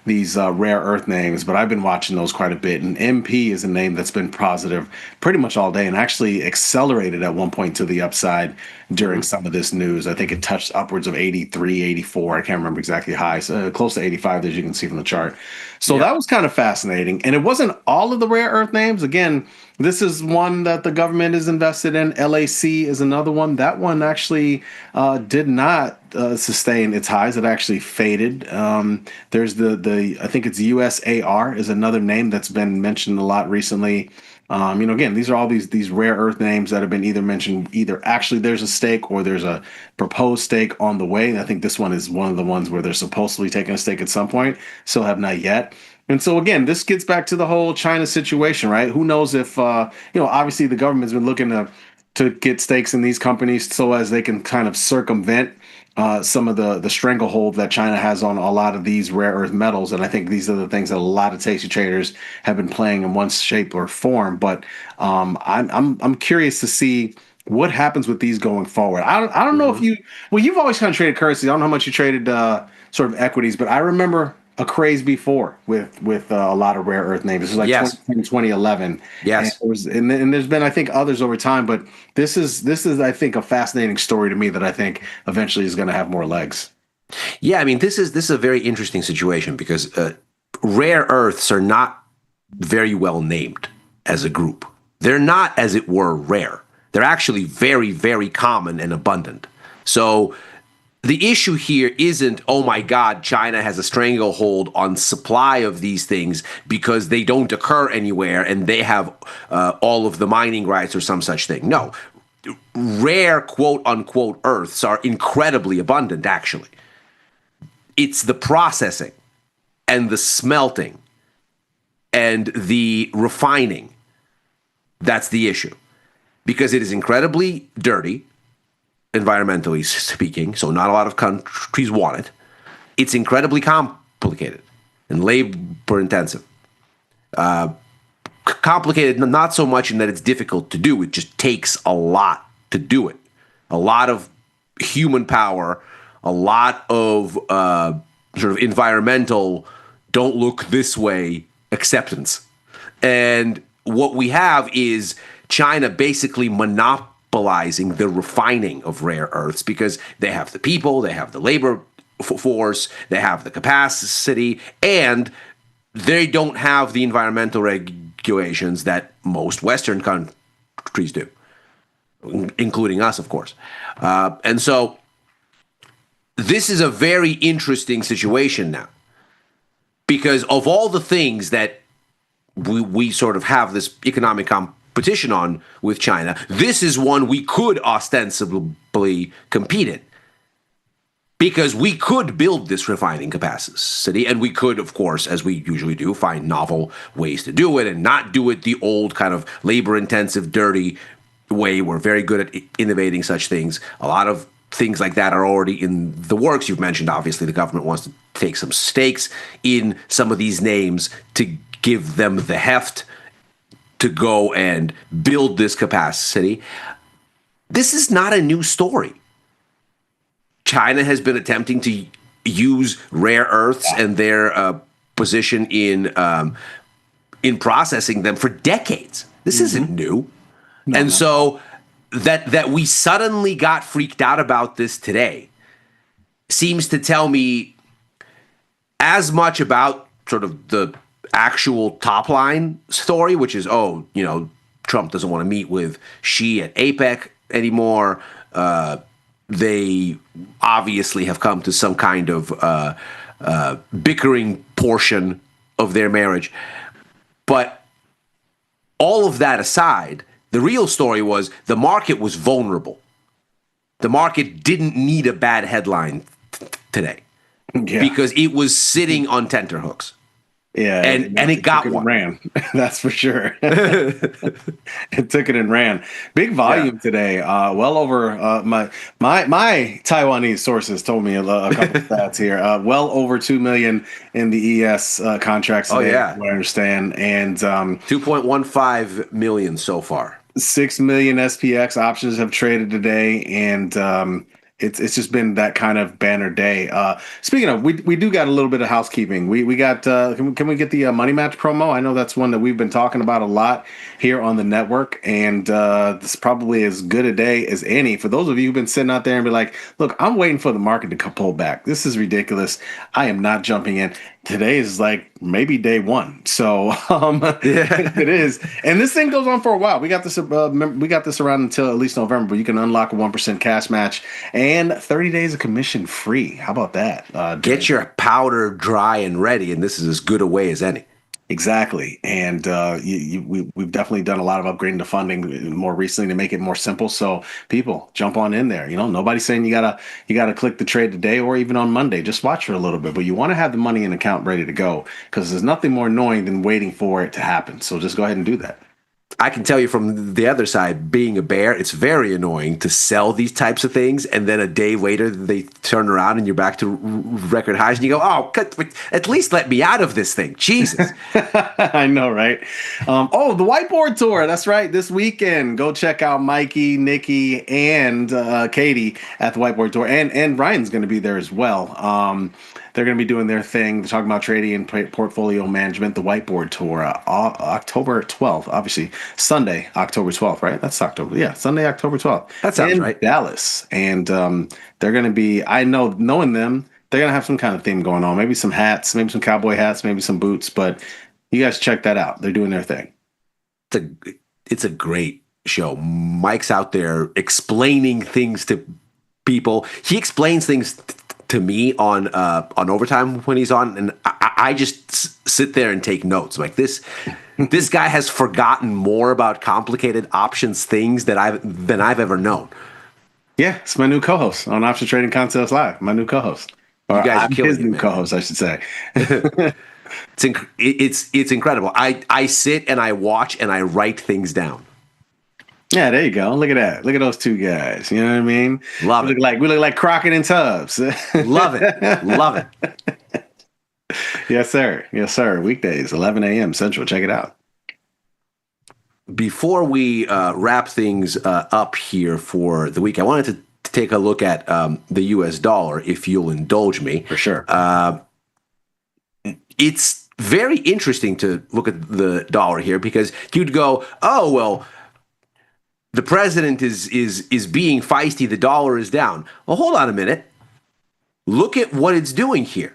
rare earth names, but I've been watching those quite a bit. And MP is a name that's been positive pretty much all day and actually accelerated at one point to the upside during some of this news. I think it touched upwards of 83, 84. I can't remember exactly high. So close to 85, as you can see from the chart. So that was kind of fascinating. And it wasn't all of the rare earth names. Again, this is one that the government is invested in. LAC is another one. That one actually did not sustain its highs. It actually faded. There's I think it's USAR is another name that's been mentioned a lot recently. Again, these are all these rare earth names that have been either mentioned, either actually there's a stake or there's a proposed stake on the way. And I think this one is one of the ones where they're supposedly taking a stake at some point, still have not yet. And so, again, this gets back to the whole China situation, right? Who knows if, obviously the government's been looking to get stakes in these companies so as they can kind of circumvent some of the stranglehold that China has on a lot of these rare earth metals. And I think these are the things that a lot of tasty traders have been playing in one shape or form. But I'm curious to see what happens with these going forward. I don't know if you've always kind of traded currency. I don't know how much you traded sort of equities, but I remember a craze before with a lot of rare earth names. This was like 2010, 2011. Yes. And there's been, I think, others over time, but this is, I think, a fascinating story to me that I think eventually is going to have more legs. Yeah, I mean, this is a very interesting situation because rare earths are not very well named as a group. They're not, as it were, rare. They're actually very, very common and abundant. So the issue here isn't, oh my God, China has a stranglehold on supply of these things because they don't occur anywhere and they have all of the mining rights or some such thing. No, rare quote unquote earths are incredibly abundant, actually. It's the processing and the smelting and the refining that's the issue, because it is incredibly dirty, environmentally speaking, so not a lot of countries want it. It's incredibly complicated and labor intensive. Complicated, not so much in that it's difficult to do. It just takes a lot to do it. A lot of human power, a lot of sort of environmental, don't look this way acceptance. And what we have is China basically monopolizing the refining of rare earths because they have the people, they have the labor force, they have the capacity, and they don't have the environmental regulations that most Western countries do, including us, of course. And so this is a very interesting situation now, because of all the things that we sort of have this economic competition on with China, this is one we could ostensibly compete in. Because we could build this refining capacity, and we could, of course, as we usually do, find novel ways to do it and not do it the old kind of labor-intensive, dirty way. We're very good at innovating such things. A lot of things like that are already in the works. You've mentioned, obviously, the government wants to take some stakes in some of these names to give them the heft to go and build this capacity. This is not a new story. China has been attempting to use rare earths and their position in processing them for decades. This isn't new. So that we suddenly got freaked out about this today seems to tell me as much about sort of the actual top line story, which is, Trump doesn't want to meet with Xi at APEC anymore. They obviously have come to some kind of bickering portion of their marriage. But all of that aside, the real story was the market was vulnerable. The market didn't need a bad headline today because it was sitting on tenterhooks. Yeah, and it got one. Ran. That's for sure. It took it and ran. Big volume today. Well over my Taiwanese sources told me a couple of stats here. Well over 2 million in the ES contracts today, what I understand, and 2.15 million so far. 6 million SPX options have traded today, and it's just been that kind of banner day. Speaking of, we do got a little bit of housekeeping. We got can we get the money match promo? I know that's one that we've been talking about a lot here on the network, and this is probably as good a day as any for those of you who've been sitting out there and be like, look, I'm waiting for the market to pull back. This is ridiculous. I am not jumping in. Today is like maybe day one, so it is. And this thing goes on for a while. We got this around until at least November, but you can unlock a 1% cash match and 30 days of commission free. How about that? Get your powder dry and ready, and this is as good a way as any. Exactly, and we've definitely done a lot of upgrading to funding more recently to make it more simple. So people, jump on in there. Nobody's saying you gotta click the trade today or even on Monday. Just watch for a little bit, but you want to have the money in account ready to go because there's nothing more annoying than waiting for it to happen. So just go ahead and do that. I can tell you from the other side, being a bear, it's very annoying to sell these types of things, and then a day later they turn around and you're back to record highs, and you go, "Oh, at least let me out of this thing." Jesus. I know, right? The Whiteboard tour. That's right. This weekend, go check out Mikey, Nikki, and Katie at the Whiteboard tour, and Ryan's going to be there as well. They're going to be doing their thing. They're talking about trading and portfolio management. The Whiteboard tour, October 12th, obviously Sunday, October 12th, right? That's October. Yeah, Sunday, October 12th. That sounds right. Dallas, and they're going to be. I know, knowing them, they're going to have some kind of theme going on. Maybe some hats, maybe some cowboy hats, maybe some boots. But you guys check that out. They're doing their thing. It's a great show. Mike's out there explaining things to people. He explains things to me on overtime when he's on, and I just sit there and take notes. Like this guy has forgotten more about complicated options things than I've ever known. Yeah, it's my new co-host on Option Trading Concepts Live. My new co-host. You guys are killing his new co-host, I should say. It's incredible. I sit and I watch and I write things down. Yeah, there you go. Look at that. Look at those two guys. You know what I mean? Love it. We look like Crockett and Tubbs. Love it. Love it. Yes, sir. Yes, sir. Weekdays, 11 a.m. Central. Check it out. Before we wrap things up here for the week, I wanted to take a look at the U.S. dollar, if you'll indulge me. For sure. It's very interesting to look at the dollar here because you'd go, oh, well, the president is being feisty. The dollar is down. Well, hold on a minute. Look at what it's doing here.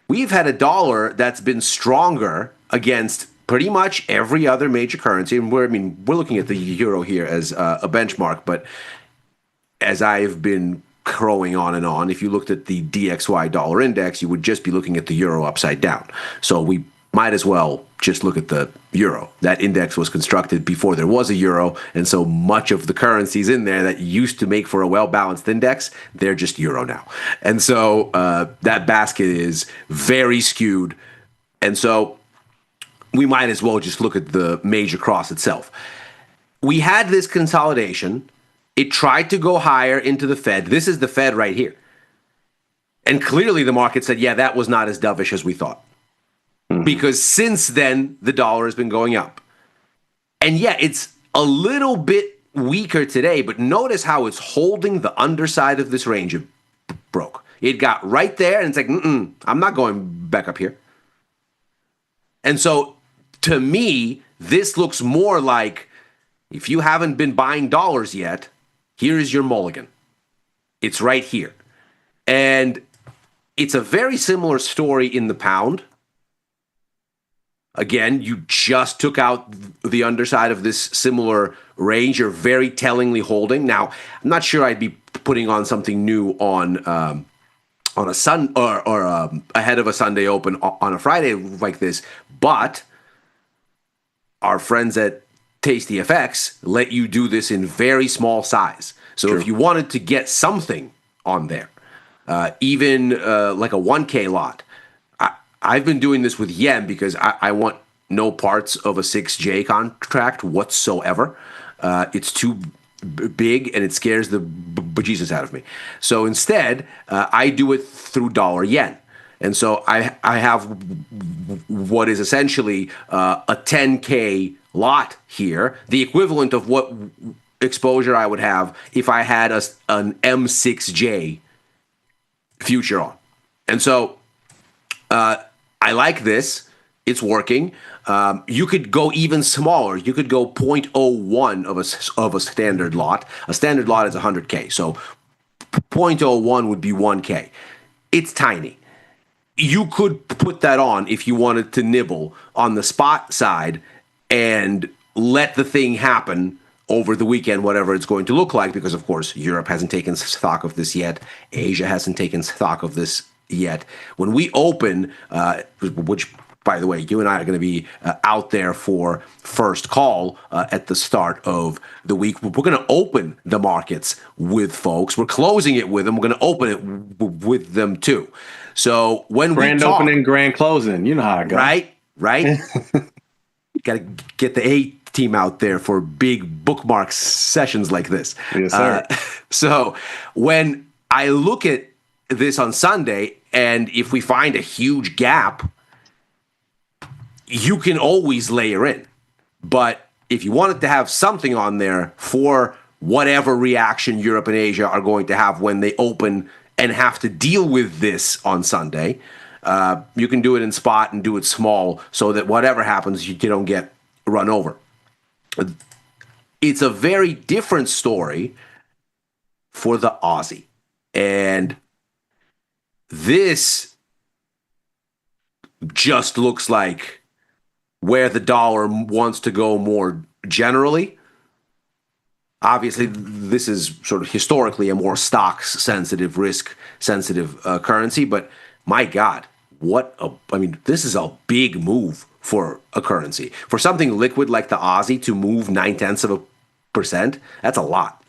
We've had a dollar that's been stronger against pretty much every other major currency. And we're looking at the euro here as a benchmark. But as I've been crowing on and on, if you looked at the DXY dollar index, you would just be looking at the euro upside down. So we might as well just look at the euro. That index was constructed before there was a euro, and so much of the currencies in there that used to make for a well-balanced index, they're just euro now. And so that basket is very skewed, and so we might as well just look at the major cross itself. We had this consolidation. It tried to go higher into the Fed. This is the Fed right here. And clearly the market said, yeah, that was not as dovish as we thought. Because since then, the dollar has been going up. And yeah, it's a little bit weaker today, but notice how it's holding the underside of this range. It broke. It got right there, and it's like, I'm not going back up here. And so, to me, this looks more like, if you haven't been buying dollars yet, here is your mulligan. It's right here. And it's a very similar story in the pound. Again, you just took out the underside of this similar range. You're very tellingly holding. Now, I'm not sure I'd be putting on something new on a ahead of a Sunday open on a Friday like this, but our friends at Tasty FX let you do this in very small size. So if you wanted to get something on there, even like a 1K lot, I've been doing this with yen because I want no parts of a 6J contract whatsoever. It's too big and it scares the bejesus out of me. So instead, I do it through dollar yen. And so I have what is essentially a 10K lot here, the equivalent of what exposure I would have if I had an M6J future on. And so I like this. It's working. You could go even smaller. You could go 0.01 of a standard lot. A standard lot is 100K. So 0.01 would be 1K. It's tiny. You could put that on if you wanted to nibble on the spot side and let the thing happen over the weekend, whatever it's going to look like, because, of course, Europe hasn't taken stock of this yet. Asia hasn't taken stock of this yet. When we open, which, by the way, you and I are going to be out there for first call at the start of the week. We're going to open the markets with folks. We're closing it with them. We're going to open it with them, too. So when grand we talk, opening, grand closing, you know how it goes. Right? Got to get the A team out there for big bookmark sessions like this. Yes, sir. So when I look at this on Sunday, and if we find a huge gap, you can always layer in. But if you wanted to have something on there for whatever reaction Europe and Asia are going to have when they open and have to deal with this on Sunday, you can do it in spot and do it small so that whatever happens, you don't get run over. It's a very different story for the Aussie. And this just looks like where the dollar wants to go more generally. Obviously, this is sort of historically a more stocks-sensitive, risk-sensitive currency. But my God, this is a big move for a currency. For something liquid like the Aussie to move 0.9%, that's a lot.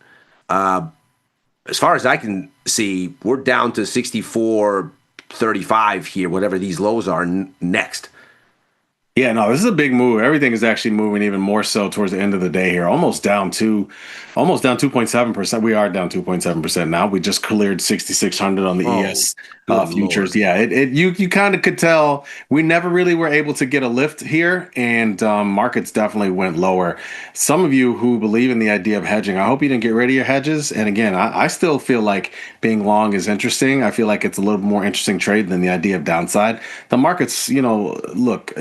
As far as I can see, we're down to 64.35 here, whatever these lows are next. Yeah, no, this is a big move. Everything is actually moving even more so towards the end of the day here. Almost down 2.7%. We are down 2.7% now. We just cleared 6,600 on the ES futures. Lord. Yeah, you kind of could tell we never really were able to get a lift here, and markets definitely went lower. Some of you who believe in the idea of hedging, I hope you didn't get rid of your hedges. And again, I still feel like being long is interesting. I feel like it's a little more interesting trade than the idea of downside. The markets, look,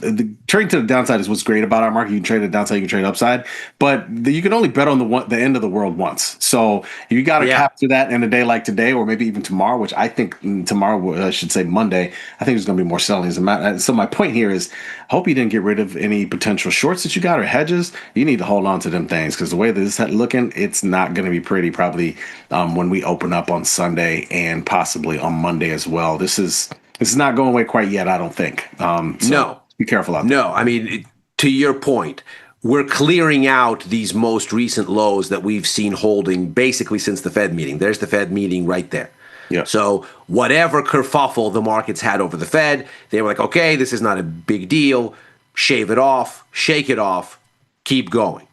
the trading to the downside is what's great about our market. You can trade it downside, you can trade upside, but you can only bet on the end of the world once. So you got to capture that in a day like today, or maybe even tomorrow, which I think tomorrow, I should say Monday, I think there's going to be more selling. So my point here is, I hope you didn't get rid of any potential shorts that you got or hedges. You need to hold on to them things, because the way this is looking, it's not going to be pretty probably when we open up on Sunday and possibly on Monday as well. This is not going away quite yet, I don't think. No. Be careful out there. No, I mean, to your point, we're clearing out these most recent lows that we've seen holding basically since the Fed meeting. There's the Fed meeting right there. Yeah. So whatever kerfuffle the markets had over the Fed, they were like, okay, this is not a big deal. Shave it off, shake it off, keep going.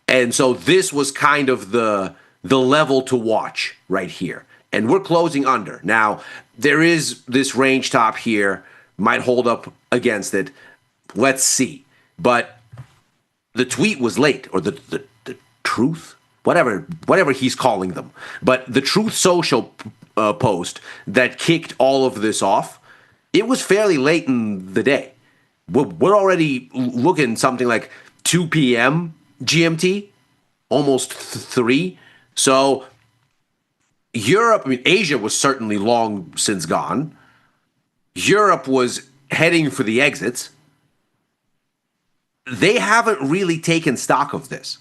And so this was kind of the level to watch right here. And we're closing under. Now, there is this range top here, might hold up against it. Let's see. But the tweet was late, or the truth, whatever he's calling them. But the Truth Social post that kicked all of this off, it was fairly late in the day. We're already looking something like 2 p.m. GMT, almost 3. So Europe, I mean, Asia was certainly long since gone. Europe was heading for the exits. They haven't really taken stock of this.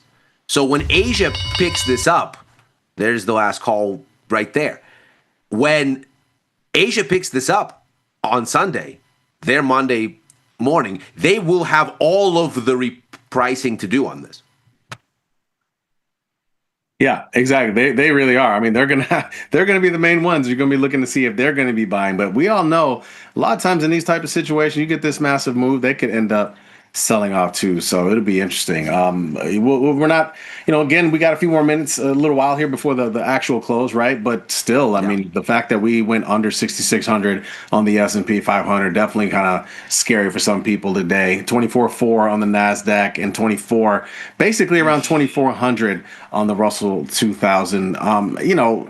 So when Asia picks this up, there's the last call right there. When Asia picks this up on Sunday, their Monday morning, they will have all of the repricing to do on this. Yeah, exactly. They really are. I mean, they're gonna be the main ones. You're gonna be looking to see if they're gonna be buying. But we all know a lot of times in these type of situations, you get this massive move, they could end up selling off too. So it'll be interesting. We're not, again, we got a few more minutes, a little while here before the actual close, right? But still, I mean, the fact that we went under 6,600 on the S&P 500, definitely kind of scary for some people today. 24.4 on the NASDAQ and basically around 2,400 on the Russell 2000.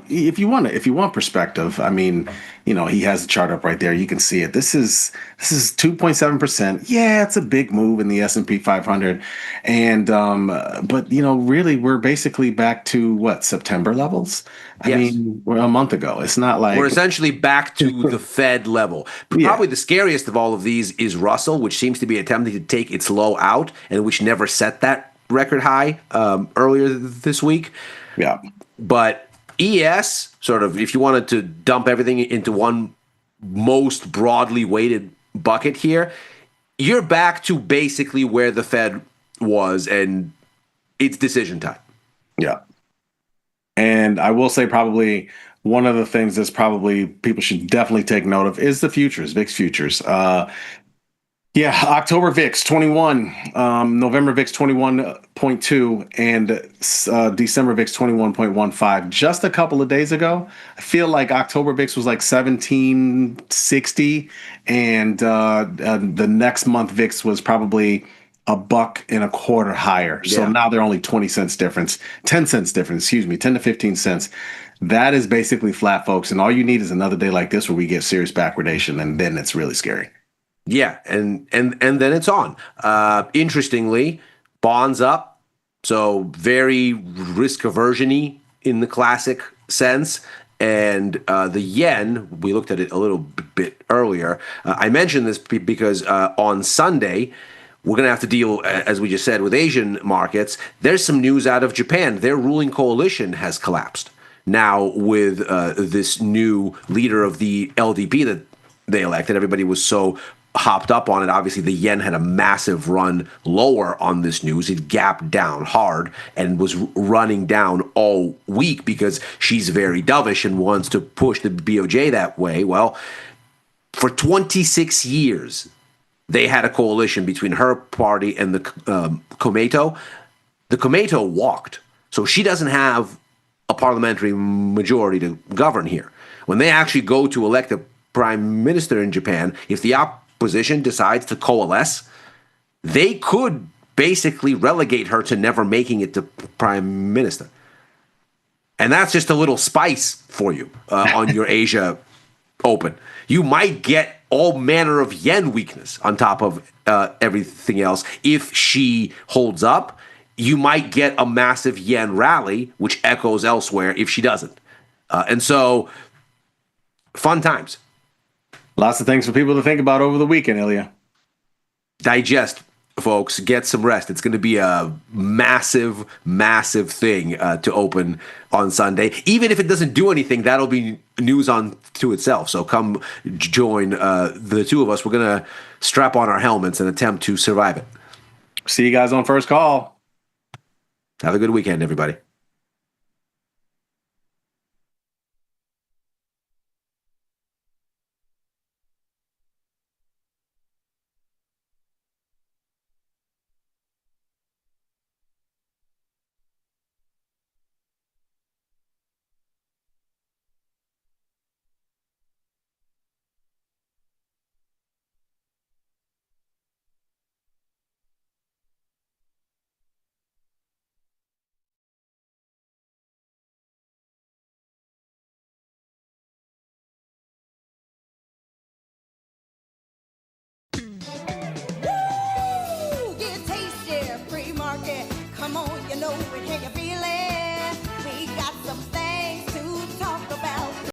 If you want perspective, I mean, he has the chart up right there. You can see it. This is 2.7%. Yeah, it's a big move in the S&P 500. And but really we're basically back to September levels? I mean, we're a month ago. It's not like we're essentially back to the Fed level. Probably the scariest of all of these is Russell, which seems to be attempting to take its low out and which never set that record high earlier this week. Yeah. But ES, sort of, if you wanted to dump everything into one most broadly weighted bucket here, you're back to basically where the Fed was, and it's decision time. Yeah. And I will say probably one of the things that's probably people should definitely take note of is the futures, VIX futures. October VIX 21, November VIX 21.2, and December VIX 21.15. Just a couple of days ago, I feel like October VIX was like 1760, and the next month VIX was probably $1.25 higher. So now they're only 20 cents difference, 10 cents difference, 10 to 15 cents. That is basically flat, folks. And all you need is another day like this where we get serious backwardation, and then it's really scary. Yeah, and then it's on. Interestingly, bonds up, so very risk aversion-y in the classic sense. And the yen, we looked at it a little bit earlier. I mentioned this because on Sunday, we're going to have to deal, as we just said, with Asian markets. There's some news out of Japan. Their ruling coalition has collapsed. Now, with this new leader of the LDP that they elected, everybody was so hopped up on it. Obviously, the yen had a massive run lower on this news. It gapped down hard and was running down all week because she's very dovish and wants to push the BOJ that way. Well, for 26 years, they had a coalition between her party and the Komeito. The Komeito walked. So she doesn't have a parliamentary majority to govern here. When they actually go to elect a prime minister in Japan, if the opposition decides to coalesce, they could basically relegate her to never making it to prime minister. And that's just a little spice for you on your Asia Open. You might get all manner of yen weakness on top of everything else. If she holds up, you might get a massive yen rally, which echoes elsewhere if she doesn't. And so, fun times. Lots of things for people to think about over the weekend, Ilya. Digest, folks. Get some rest. It's going to be a massive, massive thing to open on Sunday. Even if it doesn't do anything, that'll be news on to itself. So come join the two of us. We're going to strap on our helmets and attempt to survive it. See you guys on First Call. Have a good weekend, everybody. Get tasty, free market. Come on, you know it, hey,